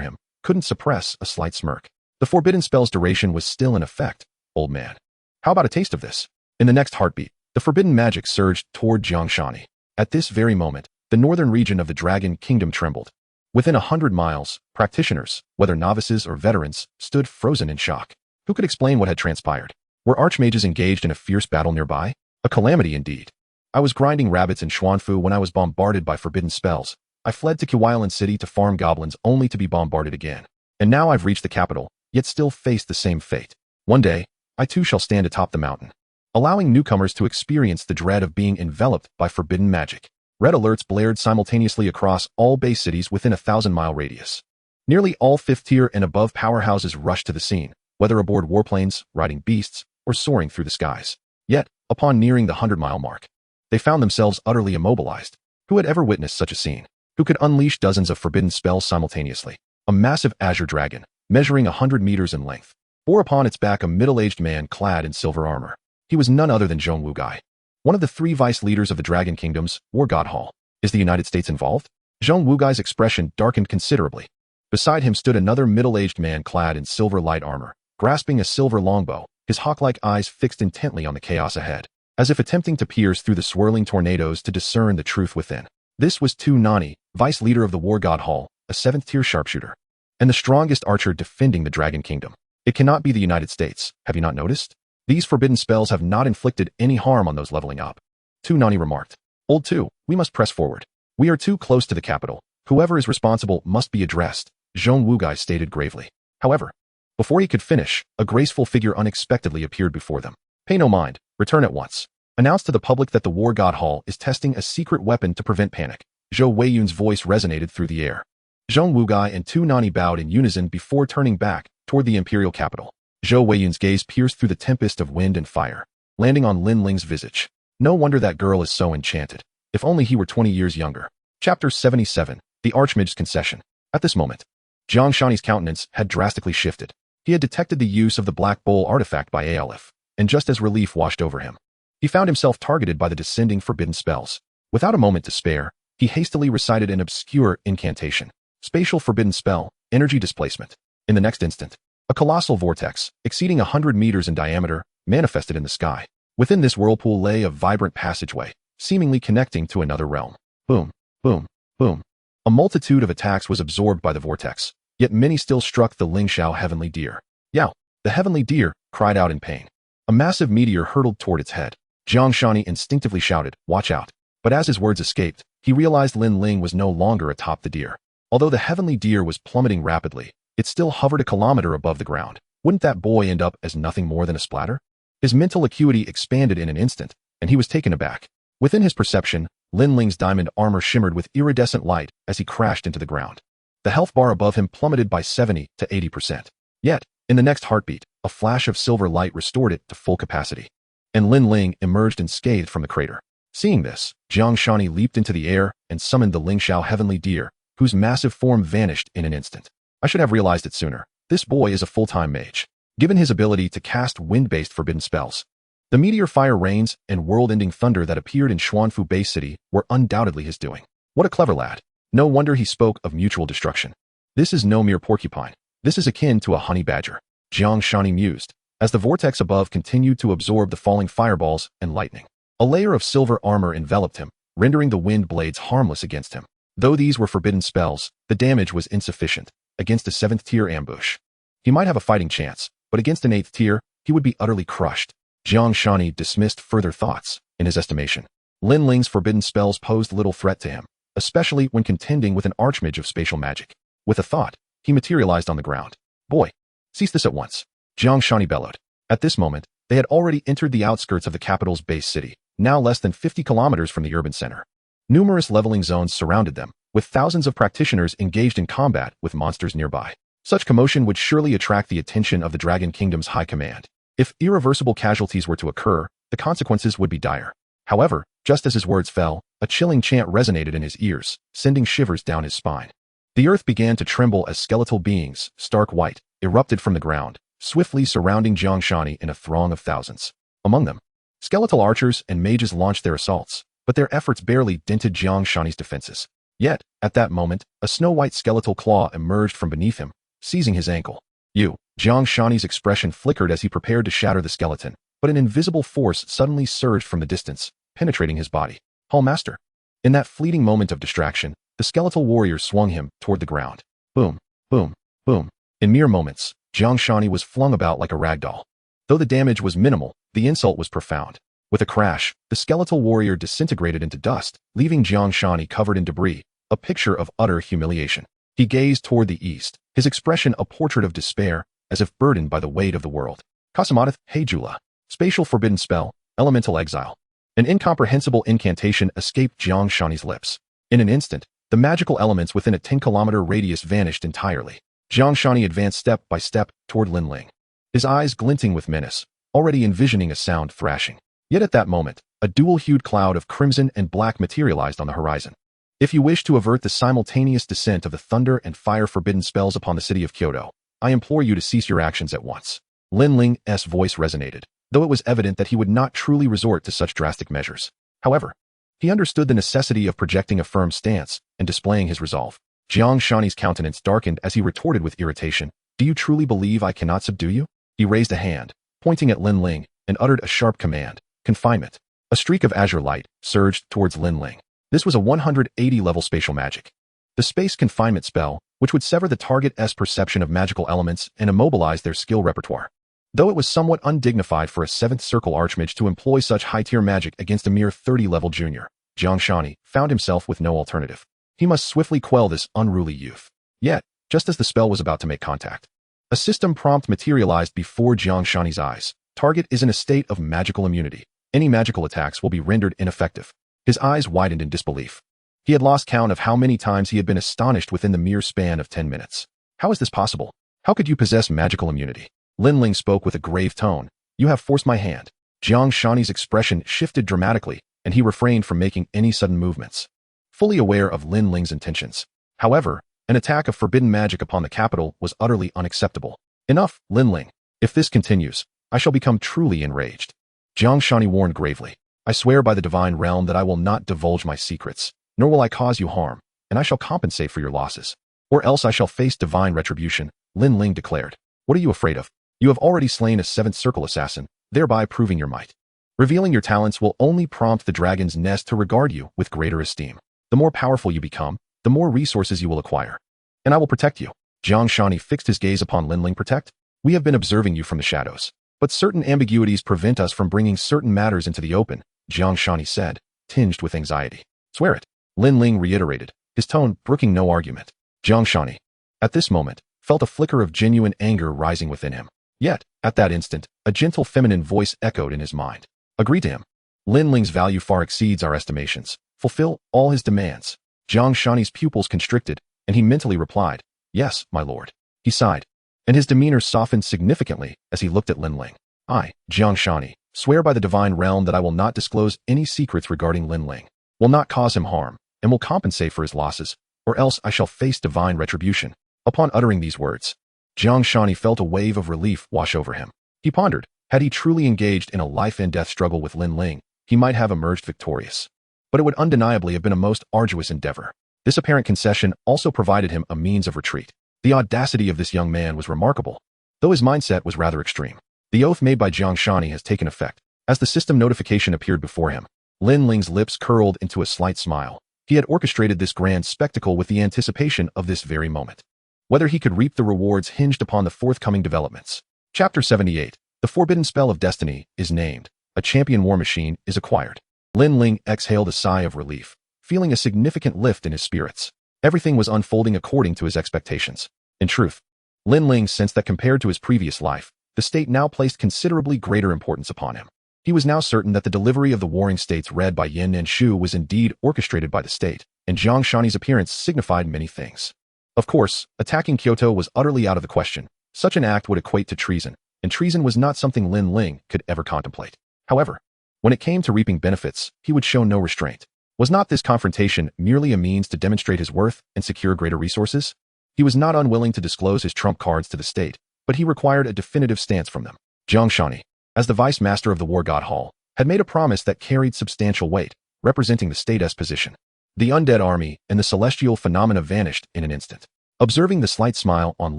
him, couldn't suppress a slight smirk. The forbidden spell's duration was still in effect, old man. How about a taste of this? In the next heartbeat, the forbidden magic surged toward Jiangshani. At this very moment, the northern region of the Dragon Kingdom trembled. Within 100 miles, practitioners, whether novices or veterans, stood frozen in shock. Who could explain what had transpired? Were archmages engaged in a fierce battle nearby? A calamity indeed. I was grinding rabbits in Xuanfu when I was bombarded by forbidden spells. I fled to Kiwailan City to farm goblins only to be bombarded again. And now I've reached the capital, yet still face the same fate. One day, I too shall stand atop the mountain, allowing newcomers to experience the dread of being enveloped by forbidden magic. Red alerts blared simultaneously across all base cities within a 1,000-mile radius. Nearly all 5th-tier and above powerhouses rushed to the scene, whether aboard warplanes, riding beasts, or soaring through the skies. Yet, upon nearing the 100-mile mark, they found themselves utterly immobilized. Who had ever witnessed such a scene? Who could unleash dozens of forbidden spells simultaneously? A massive azure dragon, measuring 100 meters in length, bore upon its back a middle-aged man clad in silver armor. He was none other than Zhong Wugai, one of the 3 vice leaders of the Dragon Kingdom's War God Hall. Is the United States involved? Zhong Wugai's expression darkened considerably. Beside him stood another middle-aged man clad in silver light armor, grasping a silver longbow, his hawk-like eyes fixed intently on the chaos ahead, as if attempting to pierce through the swirling tornadoes to discern the truth within. This was Tu Nani, vice leader of the War God Hall, a 7th-tier sharpshooter, and the strongest archer defending the Dragon Kingdom. It cannot be the United States, have you not noticed? These forbidden spells have not inflicted any harm on those leveling up. Tu Nani remarked. Old Tu, we must press forward. We are too close to the capital. Whoever is responsible must be addressed, Zhong Wugai stated gravely. However, before he could finish, a graceful figure unexpectedly appeared before them. Pay no mind, return at once. Announce to the public that the War God Hall is testing a secret weapon to prevent panic. Zhou Weiyun's voice resonated through the air. Zhong Wugai and Tu Nani bowed in unison before turning back toward the imperial capital. Zhou Weiyun's gaze pierced through the tempest of wind and fire, landing on Lin Ling's visage. No wonder that girl is so enchanted. If only he were 20 years younger. Chapter 77, The Archmage's Concession. At this moment, Jiang Shani's countenance had drastically shifted. He had detected the use of the Black Bowl artifact by Aleph, and just as relief washed over him, he found himself targeted by the descending forbidden spells. Without a moment to spare, he hastily recited an obscure incantation. Spatial forbidden spell, energy displacement. In the next instant, a colossal vortex, exceeding 100 meters in diameter, manifested in the sky. Within this whirlpool lay a vibrant passageway, seemingly connecting to another realm. Boom, boom, boom. A multitude of attacks was absorbed by the vortex, yet many still struck the Lingxiao heavenly deer. Yao, the heavenly deer, cried out in pain. A massive meteor hurtled toward its head. Jiang Shani instinctively shouted, "Watch out." But as his words escaped, he realized Lin Ling was no longer atop the deer. Although the heavenly deer was plummeting rapidly, it still hovered a kilometer above the ground. Wouldn't that boy end up as nothing more than a splatter? His mental acuity expanded in an instant, and he was taken aback. Within his perception, Lin Ling's diamond armor shimmered with iridescent light as he crashed into the ground. The health bar above him plummeted by 70 to 80%. Yet, in the next heartbeat, a flash of silver light restored it to full capacity, and Lin Ling emerged unscathed from the crater. Seeing this, Jiang Shani leaped into the air and summoned the Lingxiao heavenly deer, whose massive form vanished in an instant. I should have realized it sooner. This boy is a full-time mage, given his ability to cast wind-based forbidden spells. The meteor fire rains and world-ending thunder that appeared in Xuanfu Bay City were undoubtedly his doing. What a clever lad. No wonder he spoke of mutual destruction. This is no mere porcupine. This is akin to a honey badger, Jiang Shani mused. as the vortex above continued to absorb the falling fireballs and lightning. A layer of silver armor enveloped him, rendering the wind blades harmless against him. Though these were forbidden spells, the damage was insufficient against a 7th-tier ambush. He might have a fighting chance, but against an 8th tier, he would be utterly crushed. Jiang Shani dismissed further thoughts. In his estimation, Lin Ling's forbidden spells posed little threat to him, especially when contending with an archmage of spatial magic. With a thought, he materialized on the ground. Boy, cease this at once, Jiang Shani bellowed. At this moment, they had already entered the outskirts of the capital's base city, now less than 50 kilometers from the urban center. Numerous leveling zones surrounded them, with thousands of practitioners engaged in combat with monsters nearby. Such commotion would surely attract the attention of the Dragon Kingdom's high command. If irreversible casualties were to occur, the consequences would be dire. However, just as his words fell, a chilling chant resonated in his ears, sending shivers down his spine. The earth began to tremble as skeletal beings, stark white, erupted from the ground, swiftly surrounding Jiang Shani in a throng of thousands. Among them, skeletal archers and mages launched their assaults, but their efforts barely dented Jiang Shani's defenses. Yet, at that moment, a snow-white skeletal claw emerged from beneath him, seizing his ankle. Jiang Shani's expression flickered as he prepared to shatter the skeleton, but an invisible force suddenly surged from the distance, penetrating his body. Hall Master. In that fleeting moment of distraction, the skeletal warrior swung him toward the ground. Boom, boom, boom. In mere moments, Jiang Shani was flung about like a ragdoll. Though the damage was minimal, the insult was profound. With a crash, the skeletal warrior disintegrated into dust, leaving Jiang Shani covered in debris, a picture of utter humiliation. He gazed toward the east, his expression a portrait of despair, as if burdened by the weight of the world. Kasamath Heijula. Spatial forbidden spell, elemental exile. An incomprehensible incantation escaped Jiang Shani's lips. In an instant, the magical elements within a 10-kilometer radius vanished entirely. Jiang Shani advanced step by step toward Lin Ling, his eyes glinting with menace, already envisioning a sound thrashing. Yet at that moment, a dual-hued cloud of crimson and black materialized on the horizon. If you wish to avert the simultaneous descent of the thunder and fire forbidden spells upon the city of Kyoto, I implore you to cease your actions at once. Lin Ling's voice resonated, though it was evident that he would not truly resort to such drastic measures. However, he understood the necessity of projecting a firm stance and displaying his resolve. Jiang Shani's countenance darkened as he retorted with irritation. Do you truly believe I cannot subdue you? He raised a hand, pointing at Lin Ling, and uttered a sharp command. Confinement. A streak of azure light surged towards Lin Ling. This was a 180-level spatial magic. The space confinement spell, which would sever the target's perception of magical elements and immobilize their skill repertoire. Though it was somewhat undignified for a 7th Circle Archmage to employ such high-tier magic against a mere 30-level junior, Jiang Shani found himself with no alternative. He must swiftly quell this unruly youth. Yet, just as the spell was about to make contact, a system prompt materialized before Jiang Shani's eyes. Target is in a state of magical immunity. Any magical attacks will be rendered ineffective. His eyes widened in disbelief. He had lost count of how many times he had been astonished within the mere span of 10 minutes. How is this possible? How could you possess magical immunity? Lin Ling spoke with a grave tone. You have forced my hand. Jiang Shani's expression shifted dramatically, and he refrained from making any sudden movements, fully aware of Lin Ling's intentions. However, an attack of forbidden magic upon the capital was utterly unacceptable. Enough, Lin Ling. If this continues, I shall become truly enraged. Jiang Shani warned gravely. I swear by the divine realm that I will not divulge my secrets, nor will I cause you harm, and I shall compensate for your losses. Or else I shall face divine retribution, Lin Ling declared. What are you afraid of? You have already slain a 7th Circle assassin, thereby proving your might. Revealing your talents will only prompt the dragon's nest to regard you with greater esteem. The more powerful you become, the more resources you will acquire. And I will protect you. Jiang Shani fixed his gaze upon Lin Ling. Protect? We have been observing you from the shadows. But certain ambiguities prevent us from bringing certain matters into the open, Jiang Shani said, tinged with anxiety. Swear it. Lin Ling reiterated, his tone brooking no argument. Jiang Shani, at this moment, felt a flicker of genuine anger rising within him. Yet, at that instant, a gentle feminine voice echoed in his mind. Agree to him. Lin Ling's value far exceeds our estimations. Fulfill all his demands. Jiang Shani's pupils constricted, and he mentally replied, Yes, my lord. He sighed, and his demeanor softened significantly as he looked at Lin Ling. I, Jiang Shani, swear by the divine realm that I will not disclose any secrets regarding Lin Ling, will not cause him harm, and will compensate for his losses, or else I shall face divine retribution. Upon uttering these words, Jiang Shani felt a wave of relief wash over him. He pondered, had he truly engaged in a life-and-death struggle with Lin Ling, he might have emerged victorious. But it would undeniably have been a most arduous endeavor. This apparent concession also provided him a means of retreat. The audacity of this young man was remarkable, though his mindset was rather extreme. The oath made by Jiang Shani has taken effect. As the system notification appeared before him, Lin Ling's lips curled into a slight smile. He had orchestrated this grand spectacle with the anticipation of this very moment. Whether he could reap the rewards hinged upon the forthcoming developments. Chapter 78. The Forbidden Spell of Destiny is named. A champion war machine is acquired. Lin Ling exhaled a sigh of relief, feeling a significant lift in his spirits. Everything was unfolding according to his expectations. In truth, Lin Ling sensed that compared to his previous life, the state now placed considerably greater importance upon him. He was now certain that the delivery of the warring states read by Yin and Shu was indeed orchestrated by the state, and Jiang Shani's appearance signified many things. Of course, attacking Kyoto was utterly out of the question. Such an act would equate to treason, and treason was not something Lin Ling could ever contemplate. However, when it came to reaping benefits, he would show no restraint. Was not this confrontation merely a means to demonstrate his worth and secure greater resources? He was not unwilling to disclose his trump cards to the state, but he required a definitive stance from them. Jiang Shani, as the vice master of the War God Hall, had made a promise that carried substantial weight, representing the state's position. The undead army and the celestial phenomena vanished in an instant. Observing the slight smile on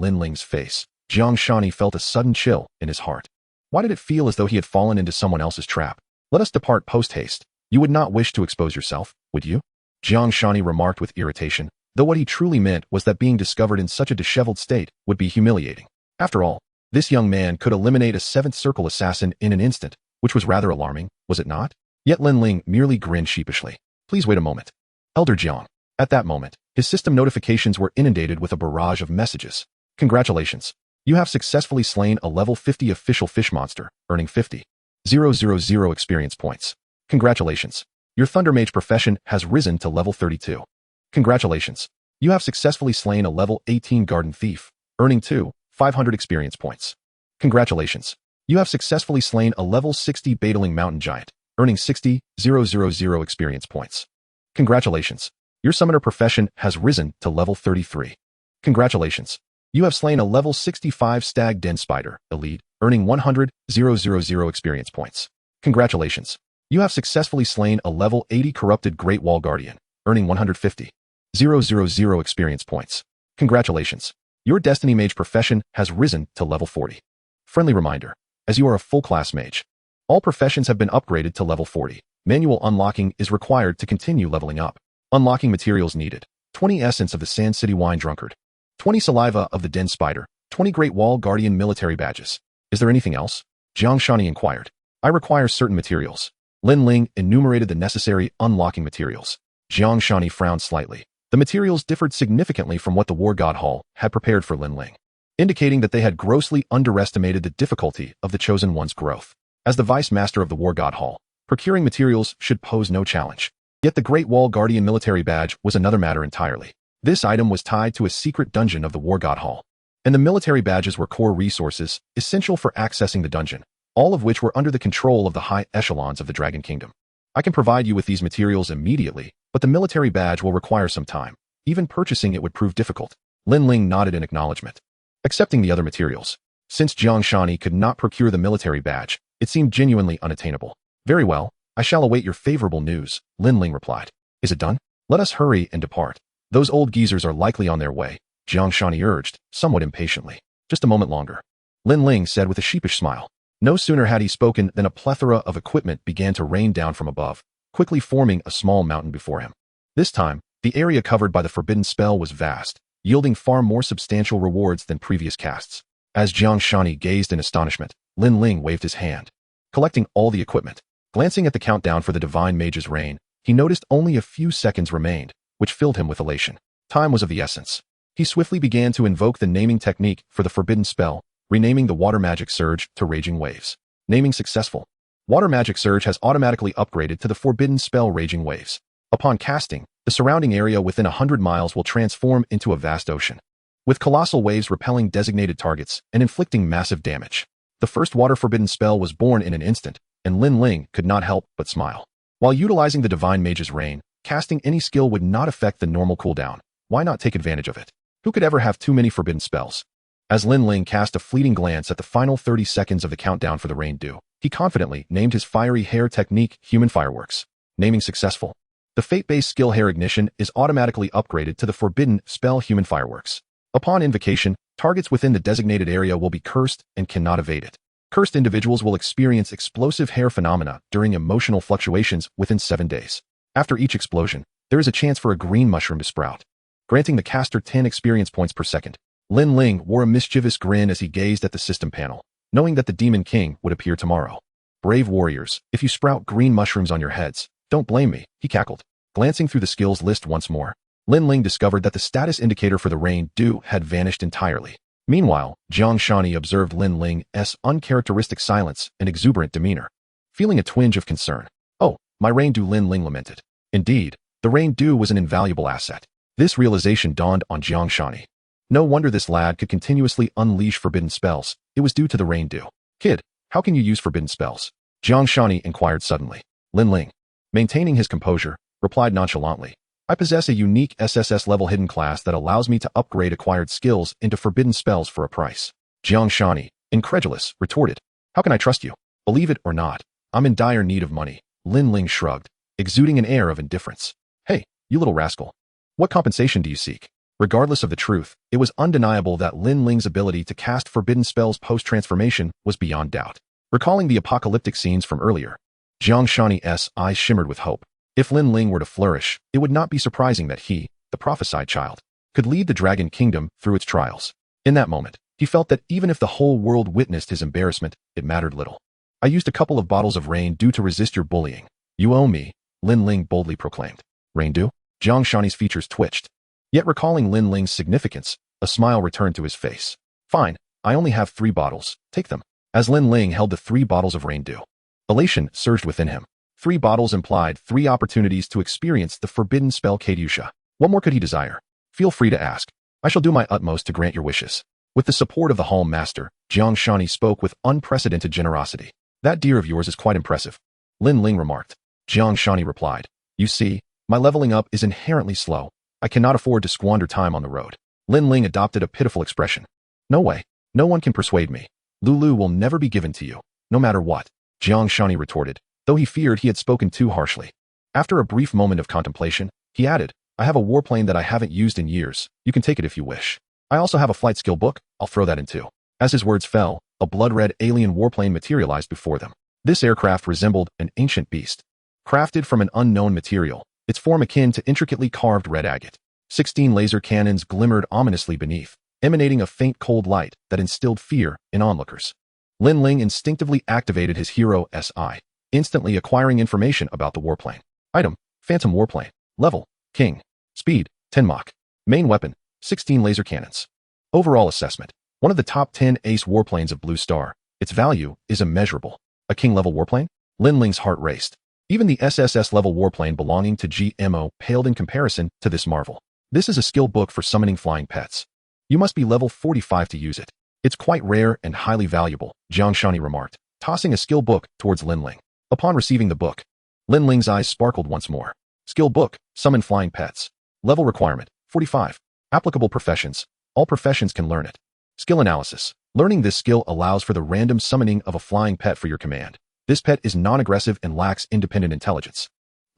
Lin Ling's face, Jiang Shani felt a sudden chill in his heart. Why did it feel as though he had fallen into someone else's trap? Let us depart post-haste. You would not wish to expose yourself, would you? Jiang Shani remarked with irritation, though what he truly meant was that being discovered in such a disheveled state would be humiliating. After all, this young man could eliminate a seventh circle assassin in an instant, which was rather alarming, was it not? Yet Lin Ling merely grinned sheepishly. Please wait a moment. Elder Jiang. At that moment, his system notifications were inundated with a barrage of messages. Congratulations. You have successfully slain a level 50 official fish monster, earning 50,000 experience points. Congratulations. Your Thunder Mage profession has risen to level 32. Congratulations. You have successfully slain a level 18 Garden Thief, earning 500 experience points. Congratulations. You have successfully slain a level 60 Battling Mountain Giant, earning 60,000 experience points. Congratulations. Your Summoner profession has risen to level 33. Congratulations. You have slain a level 65 Stag Den Spider, Elite, earning 100,000 experience points. Congratulations. You have successfully slain a level 80 Corrupted Great Wall Guardian, earning 150,000 experience points. Congratulations. Your Destiny Mage profession has risen to level 40. Friendly reminder, as you are a full-class mage, all professions have been upgraded to level 40. Manual unlocking is required to continue leveling up. Unlocking materials needed. 20 Essence of the Sand City Wine Drunkard. 20 Saliva of the Den Spider. 20 Great Wall Guardian military badges. Is there anything else? Jiang Shani inquired. I require certain materials. Lin Ling enumerated the necessary unlocking materials. Jiang Shani frowned slightly. The materials differed significantly from what the War God Hall had prepared for Lin Ling, indicating that they had grossly underestimated the difficulty of the Chosen One's growth. As the Vice Master of the War God Hall, procuring materials should pose no challenge. Yet the Great Wall Guardian military badge was another matter entirely. This item was tied to a secret dungeon of the War God Hall, and the military badges were core resources essential for accessing the dungeon, all of which were under the control of the high echelons of the Dragon Kingdom. I can provide you with these materials immediately, but the military badge will require some time. Even purchasing it would prove difficult. Lin Ling nodded in acknowledgement. Accepting the other materials. Since Jiang Shani could not procure the military badge, it seemed genuinely unattainable. Very well, I shall await your favorable news, Lin Ling replied. Is it done? Let us hurry and depart. Those old geezers are likely on their way, Jiang Shani urged, somewhat impatiently. Just a moment longer. Lin Ling said with a sheepish smile. No sooner had he spoken than a plethora of equipment began to rain down from above, quickly forming a small mountain before him. This time, the area covered by the forbidden spell was vast, yielding far more substantial rewards than previous casts. As Jiang Shani gazed in astonishment, Lin Ling waved his hand, collecting all the equipment. Glancing at the countdown for the Divine Mage's reign, he noticed only a few seconds remained, which filled him with elation. Time was of the essence. He swiftly began to invoke the naming technique for the forbidden spell, renaming the Water Magic Surge to Raging Waves. Naming successful. Water Magic Surge has automatically upgraded to the forbidden spell Raging Waves. Upon casting, the surrounding area within 100 miles will transform into a vast ocean, with colossal waves repelling designated targets and inflicting massive damage. The first water forbidden spell was born in an instant, and Lin Ling could not help but smile. While utilizing the Divine Mage's reign, casting any skill would not affect the normal cooldown. Why not take advantage of it? Who could ever have too many forbidden spells? As Lin Ling cast a fleeting glance at the final 30 seconds of the countdown for the rain due, he confidently named his fiery hair technique Human Fireworks. Naming successful. The fate-based skill Hair Ignition is automatically upgraded to the forbidden spell Human Fireworks. Upon invocation, targets within the designated area will be cursed and cannot evade it. Cursed individuals will experience explosive hair phenomena during emotional fluctuations within 7 days. After each explosion, there is a chance for a green mushroom to sprout, granting the caster 10 experience points per second. Lin Ling wore a mischievous grin as he gazed at the system panel, knowing that the Demon King would appear tomorrow. Brave warriors, if you sprout green mushrooms on your heads, don't blame me, he cackled. Glancing through the skills list once more, Lin Ling discovered that the status indicator for the rain dew had vanished entirely. Meanwhile, Jiang Shani observed Lin Ling's uncharacteristic silence and exuberant demeanor, feeling a twinge of concern. Oh, my rain dew, Lin Ling lamented. Indeed, the rain dew was an invaluable asset. This realization dawned on Jiang Shani. No wonder this lad could continuously unleash forbidden spells. It was due to the rain dew. Kid, how can you use forbidden spells? Jiang Shani inquired suddenly. Lin Ling, maintaining his composure, replied nonchalantly. I possess a unique SSS-level hidden class that allows me to upgrade acquired skills into forbidden spells for a price. Jiang Shani, incredulous, retorted. How can I trust you? Believe it or not, I'm in dire need of money. Lin Ling shrugged, exuding an air of indifference. Hey, you little rascal. What compensation do you seek? Regardless of the truth, it was undeniable that Lin Ling's ability to cast forbidden spells post-transformation was beyond doubt. Recalling the apocalyptic scenes from earlier, Jiang Shani's eyes shimmered with hope. If Lin Ling were to flourish, it would not be surprising that he, the prophesied child, could lead the Dragon Kingdom through its trials. In that moment, he felt that even if the whole world witnessed his embarrassment, it mattered little. I used a couple of bottles of rain dew to resist your bullying. You owe me, Lin Ling boldly proclaimed. Rain dew? Jiang Shani's features twitched. Yet recalling Lin Ling's significance, a smile returned to his face. Fine, I only have 3 bottles. Take them. As Lin Ling held the 3 bottles of rain dew, elation surged within him. 3 bottles implied 3 opportunities to experience the forbidden spell Katyusha. What more could he desire? Feel free to ask. I shall do my utmost to grant your wishes. With the support of the Hall Master, Jiang Shani spoke with unprecedented generosity. That deer of yours is quite impressive, Lin Ling remarked. Jiang Shani replied. You see, my leveling up is inherently slow. I cannot afford to squander time on the road. Lin Ling adopted a pitiful expression. No way. No one can persuade me. Lulu will never be given to you, no matter what, Jiang Shani retorted, though he feared he had spoken too harshly. After a brief moment of contemplation, he added, I have a warplane that I haven't used in years. You can take it if you wish. I also have a flight skill book. I'll throw that in too. As his words fell, a blood-red alien warplane materialized before them. This aircraft resembled an ancient beast, crafted from an unknown material, its form akin to intricately carved red agate. 16 laser cannons glimmered ominously beneath, emanating a faint cold light that instilled fear in onlookers. Lin Ling instinctively activated his hero SI, instantly acquiring information about the warplane. Item, Phantom Warplane. Level, King. Speed, 10 Mach. Main weapon, 16 laser cannons. Overall assessment, one of the top 10 ace warplanes of Blue Star. Its value is immeasurable. A king-level warplane? Lin Ling's heart raced. Even the SSS-level warplane belonging to GMO paled in comparison to this marvel. This is a skill book for summoning flying pets. You must be level 45 to use it. It's quite rare and highly valuable, Jiang Shani remarked, tossing a skill book towards Lin Ling. Upon receiving the book, Lin Ling's eyes sparkled once more. Skill book, Summon Flying Pets. Level requirement, 45. Applicable professions. All professions can learn it. Skill analysis. Learning this skill allows for the random summoning of a flying pet for your command. This pet is non-aggressive and lacks independent intelligence.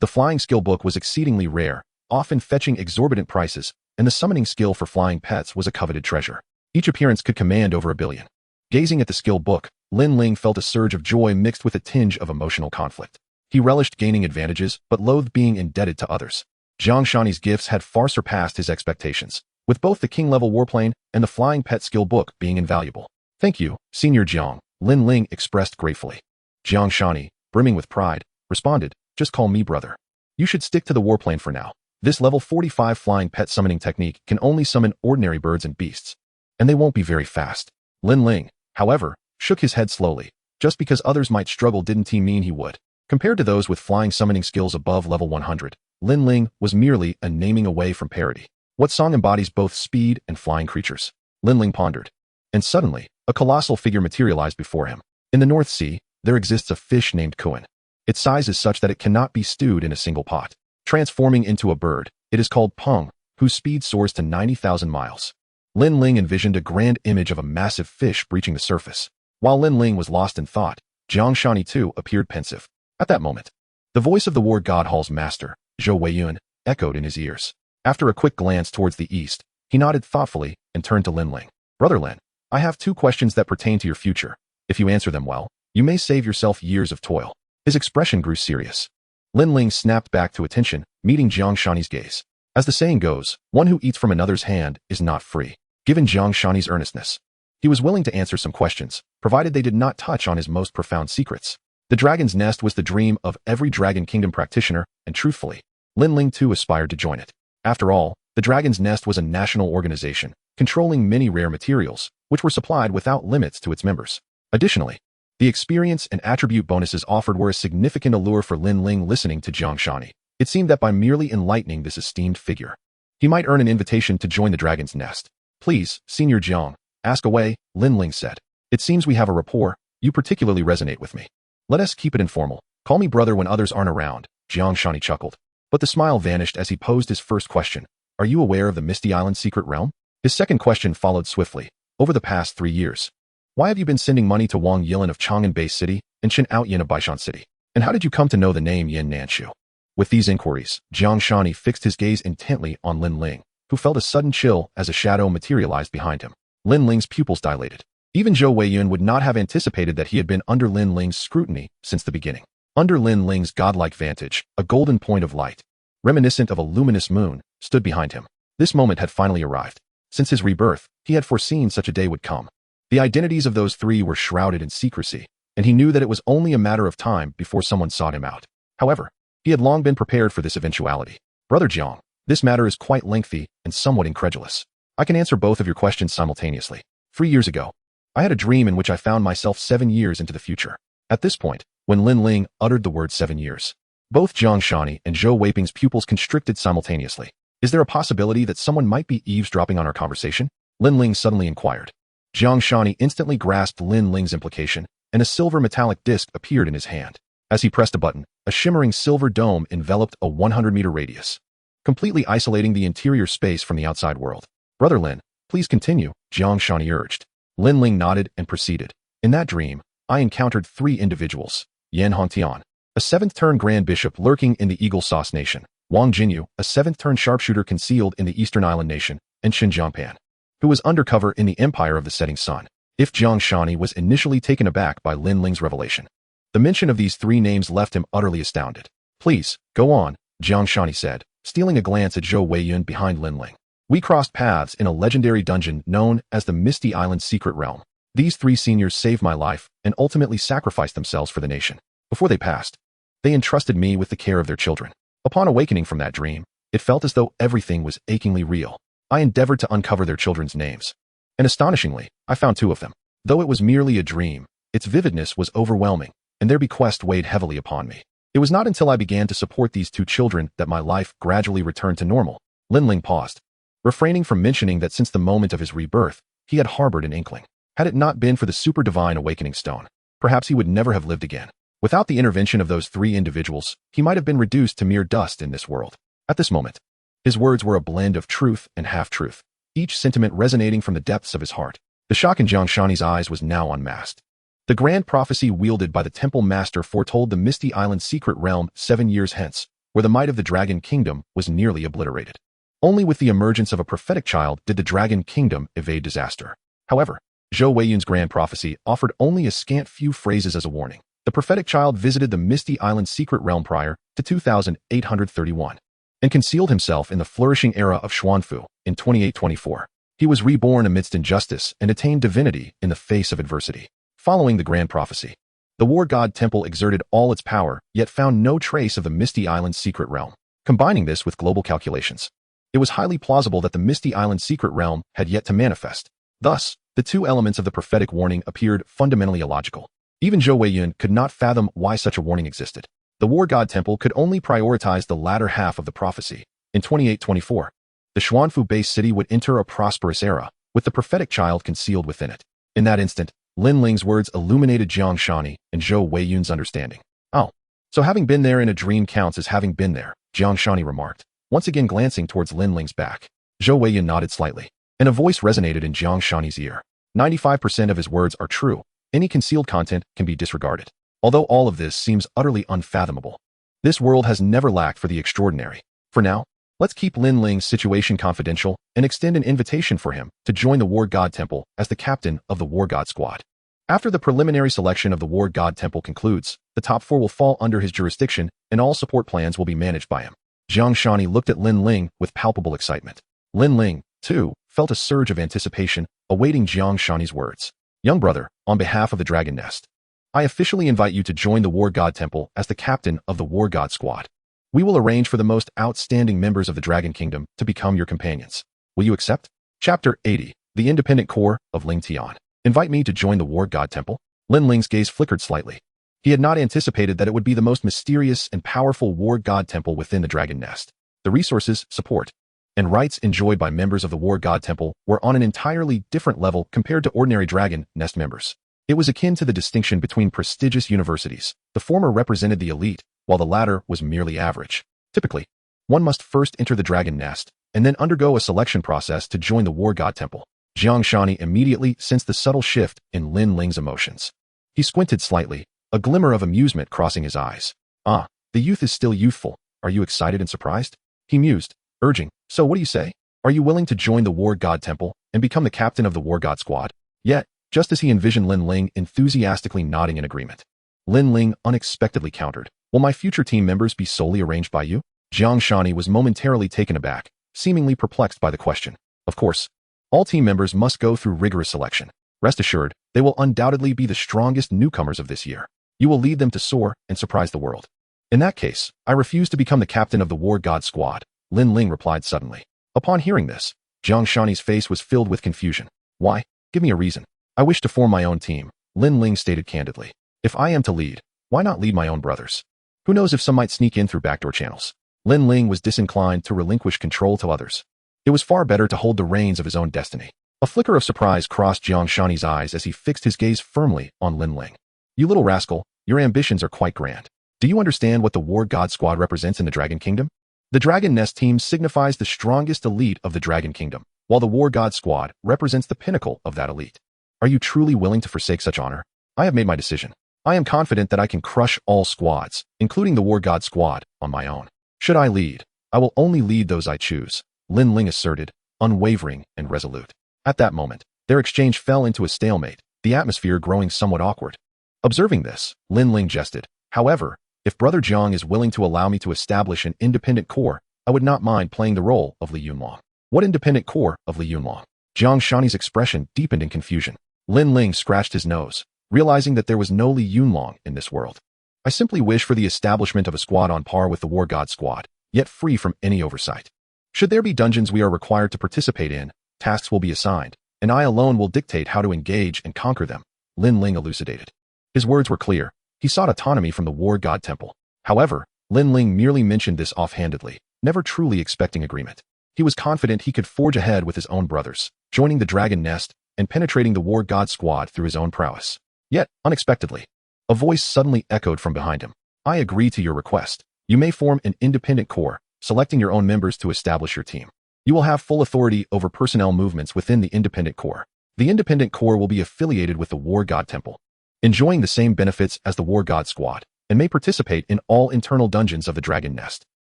The flying skill book was exceedingly rare, often fetching exorbitant prices, and the summoning skill for flying pets was a coveted treasure. Each appearance could command over $1 billion. Gazing at the skill book, Lin Ling felt a surge of joy mixed with a tinge of emotional conflict. He relished gaining advantages, but loathed being indebted to others. Jiang Shani's gifts had far surpassed his expectations, with both the king-level warplane and the flying pet skill book being invaluable. Thank you, Senior Jiang, Lin Ling expressed gratefully. Jiang Shani, brimming with pride, responded, just call me brother. You should stick to the warplane for now. This level 45 flying pet summoning technique can only summon ordinary birds and beasts, and they won't be very fast. Lin Ling, however, shook his head slowly. Just because others might struggle didn't he mean he would. Compared to those with flying summoning skills above level 100, Lin Ling was merely a naming away from parity. What song embodies both speed and flying creatures? Lin Ling pondered. And suddenly, a colossal figure materialized before him. In the North Sea, there exists a fish named Kuan. Its size is such that it cannot be stewed in a single pot. Transforming into a bird, it is called Peng, whose speed soars to 90,000 miles. Lin Ling envisioned a grand image of a massive fish breaching the surface. While Lin Ling was lost in thought, Jiang Shani too appeared pensive. At that moment, the voice of the War God Hall's master, Zhou Weiyun, echoed in his ears. After a quick glance towards the east, he nodded thoughtfully and turned to Lin Ling. Brother Lin, I have 2 questions that pertain to your future. If you answer them well, you may save yourself years of toil. His expression grew serious. Lin Ling snapped back to attention, meeting Jiang Shani's gaze. As the saying goes, one who eats from another's hand is not free. Given Jiang Shani's earnestness, he was willing to answer some questions, provided they did not touch on his most profound secrets. The Dragon's Nest was the dream of every Dragon Kingdom practitioner, and truthfully, Lin Ling too aspired to join it. After all, the Dragon's Nest was a national organization, controlling many rare materials, which were supplied without limits to its members. Additionally, the experience and attribute bonuses offered were a significant allure for Lin Ling. Listening to Jiang Shani, it seemed that by merely enlightening this esteemed figure, he might earn an invitation to join the Dragon's Nest. Please, Senior Jiang, ask away, Lin Ling said. It seems we have a rapport. You particularly resonate with me. Let us keep it informal. Call me brother when others aren't around, Jiang Shani chuckled. But the smile vanished as he posed his first question. Are you aware of the Misty Island secret realm? His second question followed swiftly. Over the past 3 years, why have you been sending money to Wang Yilan of Chang'an Bay City and Chen Outyin of Baishan City? And how did you come to know the name Yin Nanshu? With these inquiries, Jiang Shani fixed his gaze intently on Lin Ling, who felt a sudden chill as a shadow materialized behind him. Lin Ling's pupils dilated. Even Zhou Weiyun would not have anticipated that he had been under Lin Ling's scrutiny since the beginning. Under Lin Ling's godlike vantage, a golden point of light, reminiscent of a luminous moon, stood behind him. This moment had finally arrived. Since his rebirth, he had foreseen such a day would come. The identities of those three were shrouded in secrecy, and he knew that it was only a matter of time before someone sought him out. However, he had long been prepared for this eventuality. Brother Jiang, this matter is quite lengthy and somewhat incredulous. I can answer both of your questions simultaneously. 3 years ago, I had a dream in which I found myself 7 years into the future. At this point, when Lin Ling uttered the word 7 years, both Jiang Shani and Zhou Weiping's pupils constricted simultaneously. Is there a possibility that someone might be eavesdropping on our conversation? Lin Ling suddenly inquired. Jiang Shani instantly grasped Lin Ling's implication, and a silver metallic disc appeared in his hand. As he pressed a button, a shimmering silver dome enveloped a 100-meter radius, completely isolating the interior space from the outside world. Brother Lin, please continue, Jiang Shani urged. Lin Ling nodded and proceeded. In that dream, I encountered 3 individuals. Yan Hongtian, a 7th-turn Grand Bishop lurking in the Eagle Sauce Nation, Wang Jinyu, a 7th-turn sharpshooter concealed in the Eastern Island Nation, and Xinjiangpan, who was undercover in the Empire of the Setting Sun. If Jiang Shani was initially taken aback by Lin Ling's revelation, the mention of these 3 names left him utterly astounded. Please, go on, Jiang Shani said, stealing a glance at Zhou Weiyun behind Lin Ling. We crossed paths in a legendary dungeon known as the Misty Island Secret Realm. These 3 seniors saved my life and ultimately sacrificed themselves for the nation. Before they passed, they entrusted me with the care of their children. Upon awakening from that dream, it felt as though everything was achingly real. I endeavored to uncover their children's names, and astonishingly, I found 2 of them. Though it was merely a dream, its vividness was overwhelming, and their bequest weighed heavily upon me. It was not until I began to support these 2 children that my life gradually returned to normal. Lin Ling paused, refraining from mentioning that since the moment of his rebirth, he had harbored an inkling. Had it not been for the super divine awakening stone, perhaps he would never have lived again. Without the intervention of those 3 individuals, he might have been reduced to mere dust in this world. At this moment, his words were a blend of truth and half-truth, each sentiment resonating from the depths of his heart. The shock in Jiang Shani's eyes was now unmasked. The grand prophecy wielded by the Temple Master foretold the Misty Island secret realm 7 years hence, where the might of the Dragon Kingdom was nearly obliterated. Only with the emergence of a prophetic child did the Dragon Kingdom evade disaster. However, Zhou Weiyun's grand prophecy offered only a scant few phrases as a warning. The prophetic child visited the Misty Island secret realm prior to 2831 and concealed himself in the flourishing era of Xuanfu in 2824. He was reborn amidst injustice and attained divinity in the face of adversity. Following the grand prophecy, the War God Temple exerted all its power, yet found no trace of the Misty Island secret realm. Combining this with global calculations, it was highly plausible that the Misty Island secret realm had yet to manifest. Thus, the 2 elements of the prophetic warning appeared fundamentally illogical. Even Zhou Weiyun could not fathom why such a warning existed. The War God Temple could only prioritize the latter half of the prophecy. In 2824, the Xuanfu-based city would enter a prosperous era, with the prophetic child concealed within it. In that instant, Lin Ling's words illuminated Jiang Shani and Zhou Weiyun's understanding. Oh, so having been there in a dream counts as having been there, Jiang Shani remarked, once again glancing towards Lin Ling's back. Zhou Weiyun nodded slightly, and a voice resonated in Jiang Shani's ear. 95% of his words are true. Any concealed content can be disregarded. Although all of this seems utterly unfathomable, this world has never lacked for the extraordinary. For now, let's keep Lin Ling's situation confidential and extend an invitation for him to join the War God Temple as the captain of the War God Squad. After the preliminary selection of the War God Temple concludes, the top 4 will fall under his jurisdiction, and all support plans will be managed by him. Jiang Shani looked at Lin Ling with palpable excitement. Lin Ling, too, felt a surge of anticipation, awaiting Jiang Shani's words. Young brother, on behalf of the Dragon Nest, I officially invite you to join the War God Temple as the captain of the War God Squad. We will arrange for the most outstanding members of the Dragon Kingdom to become your companions. Will you accept? Chapter 80. The Independent Core of Ling Tian. Invite me to join the War God Temple? Lin Ling's gaze flickered slightly. He had not anticipated that it would be the most mysterious and powerful War God Temple within the Dragon Nest. The resources, support, and rights enjoyed by members of the War God Temple were on an entirely different level compared to ordinary Dragon Nest members. It was akin to the distinction between prestigious universities. The former represented the elite, while the latter was merely average. Typically, one must first enter the Dragon Nest and then undergo a selection process to join the War God Temple. Jiang Shani immediately sensed the subtle shift in Lin Ling's emotions. He squinted slightly, a glimmer of amusement crossing his eyes. Ah, the youth is still youthful. Are you excited and surprised? He mused, urging, so what do you say? Are you willing to join the War God Temple and become the captain of the War God Squad? Yet, just as he envisioned Lin Ling enthusiastically nodding in agreement, Lin Ling unexpectedly countered, will my future team members be solely arranged by you? Jiang Shani was momentarily taken aback, seemingly perplexed by the question. Of course, all team members must go through rigorous selection. Rest assured, they will undoubtedly be the strongest newcomers of this year. You will lead them to soar and surprise the world. In that case, I refuse to become the captain of the War God Squad, Lin Ling replied suddenly. Upon hearing this, Jiang Shani's face was filled with confusion. Why? Give me a reason. I wish to form my own team, Lin Ling stated candidly. If I am to lead, why not lead my own brothers? Who knows if some might sneak in through backdoor channels? Lin Ling was disinclined to relinquish control to others. It was far better to hold the reins of his own destiny. A flicker of surprise crossed Jiang Shani's eyes as he fixed his gaze firmly on Lin Ling. You little rascal, your ambitions are quite grand. Do you understand what the War God Squad represents in the Dragon Kingdom? The Dragon Nest team signifies the strongest elite of the Dragon Kingdom, while the War God Squad represents the pinnacle of that elite. Are you truly willing to forsake such honor? I have made my decision. I am confident that I can crush all squads, including the War God Squad, on my own. Should I lead, I will only lead those I choose, Lin Ling asserted, unwavering and resolute. At that moment, their exchange fell into a stalemate, the atmosphere growing somewhat awkward. Observing this, Lin Ling jested. However, if Brother Jiang is willing to allow me to establish an independent core, I would not mind playing the role of Li Yunlong. What independent core of Li Yunlong? Jiang Shani's expression deepened in confusion. Lin Ling scratched his nose, realizing that there was no Li Yunlong in this world. I simply wish for the establishment of a squad on par with the War God Squad, yet free from any oversight. Should there be dungeons we are required to participate in, tasks will be assigned, and I alone will dictate how to engage and conquer them, Lin Ling elucidated. His words were clear. He sought autonomy from the War God Temple. However, Lin Ling merely mentioned this offhandedly, never truly expecting agreement. He was confident he could forge ahead with his own brothers, joining the Dragon Nest and penetrating the War God Squad through his own prowess. Yet, unexpectedly, a voice suddenly echoed from behind him. I agree to your request. You may form an independent core, selecting your own members to establish your team. You will have full authority over personnel movements within the independent core. The independent core will be affiliated with the War God Temple, enjoying the same benefits as the War God Squad, and may participate in all internal dungeons of the Dragon Nest.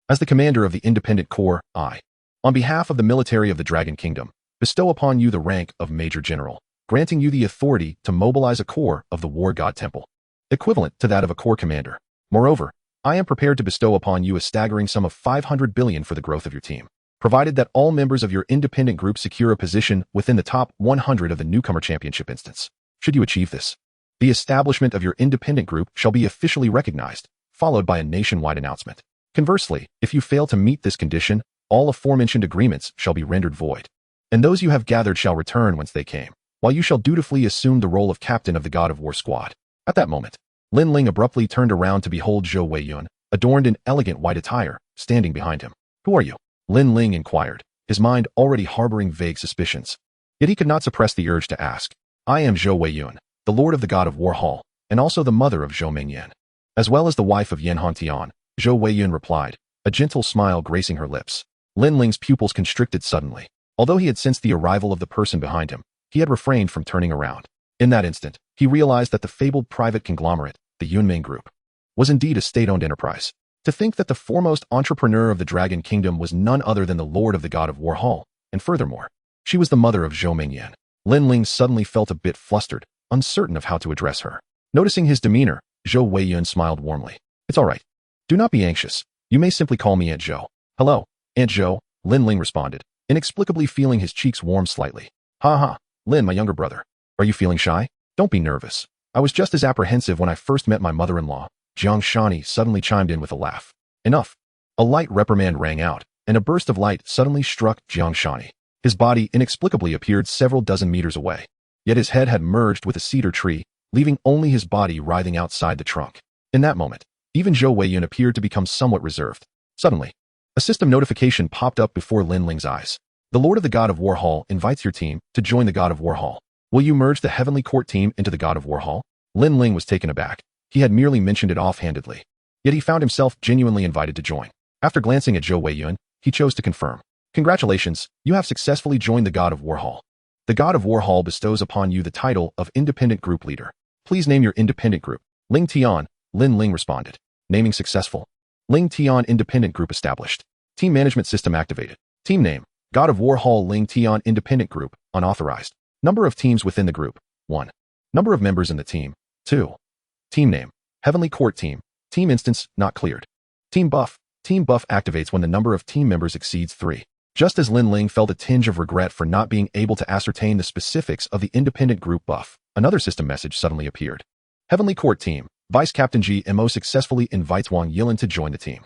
As the commander of the independent core, I, on behalf of the military of the Dragon Kingdom, bestow upon you the rank of Major General, granting you the authority to mobilize a core of the War God Temple, equivalent to that of a corps commander. Moreover, I am prepared to bestow upon you a staggering sum of 500 billion for the growth of your team, provided that all members of your independent group secure a position within the top 100 of the Newcomer Championship instance. Should you achieve this, the establishment of your independent group shall be officially recognized, followed by a nationwide announcement. Conversely, if you fail to meet this condition, all aforementioned agreements shall be rendered void, and those you have gathered shall return whence they came, while you shall dutifully assume the role of captain of the God of War Squad. At that moment, Lin Ling abruptly turned around to behold Zhou Weiyun, adorned in elegant white attire, standing behind him. Who are you? Lin Ling inquired, his mind already harboring vague suspicions. Yet he could not suppress the urge to ask. I am Zhou Weiyun, the lord of the God of War Hall, and also the mother of Zhou Mengyan, as well as the wife of Yan Hantian, Zhou Weiyun replied, a gentle smile gracing her lips. Lin Ling's pupils constricted suddenly. Although he had sensed the arrival of the person behind him, he had refrained from turning around. In that instant, he realized that the fabled private conglomerate, the Yunming Group, was indeed a state-owned enterprise. To think that the foremost entrepreneur of the Dragon Kingdom was none other than the Lord of the God of War Hall, and furthermore, she was the mother of Zhou Mengyan. Lin Ling suddenly felt a bit flustered, uncertain of how to address her. Noticing his demeanor, Zhou Weiyun smiled warmly. It's all right. Do not be anxious. You may simply call me Aunt Zhou. Hello, Aunt Zhou, Lin Ling responded, inexplicably feeling his cheeks warm slightly. Ha ha, Lin, my younger brother. Are you feeling shy? Don't be nervous. I was just as apprehensive when I first met my mother-in-law. Jiang Shani suddenly chimed in with a laugh. Enough. A light reprimand rang out, and a burst of light suddenly struck Jiang Shani. His body inexplicably appeared several dozen meters away. Yet his head had merged with a cedar tree, leaving only his body writhing outside the trunk. In that moment, even Zhou Weiyun appeared to become somewhat reserved. Suddenly, a system notification popped up before Lin Ling's eyes. The Lord of the God of War Hall invites your team to join the God of War Hall. Will you merge the Heavenly Court team into the God of War Hall? Lin Ling was taken aback. He had merely mentioned it offhandedly. Yet he found himself genuinely invited to join. After glancing at Zhou Weiyun, he chose to confirm. Congratulations, you have successfully joined the God of War Hall. The God of War Hall bestows upon you the title of Independent Group Leader. Please name your independent group. Ling Tian, Lin Ling responded. Naming successful. Ling Tian Independent Group established. Team management system activated. Team name, God of War Hall Ling Tian Independent Group, unauthorized. Number of teams within the group, 1. Number of members in the team, 2. Team name, Heavenly Court Team. Team instance, not cleared. Team buff. Team buff activates when the number of team members exceeds 3. Just as Lin Ling felt a tinge of regret for not being able to ascertain the specifics of the independent group buff, another system message suddenly appeared. Heavenly Court Team, Vice Captain GMO successfully invites Wang Yilin to join the team.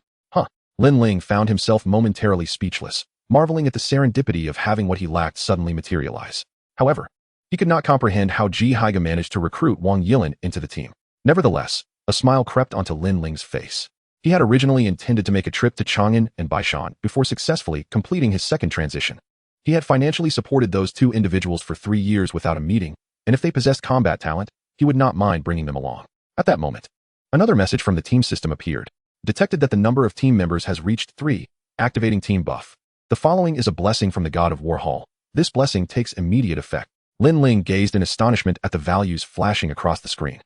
Lin Ling found himself momentarily speechless, marveling at the serendipity of having what he lacked suddenly materialize. However, he could not comprehend how Ji Haiga managed to recruit Wang Yilin into the team. Nevertheless, a smile crept onto Lin Ling's face. He had originally intended to make a trip to Chang'an and Baishan before successfully completing his second transition. He had financially supported those two individuals for 3 years without a meeting, and if they possessed combat talent, he would not mind bringing them along. At that moment, another message from the team system appeared. Detected that the number of team members has reached 3, activating team buff. The following is a blessing from the God of War Hall. This blessing takes immediate effect. Lin Ling gazed in astonishment at the values flashing across the screen.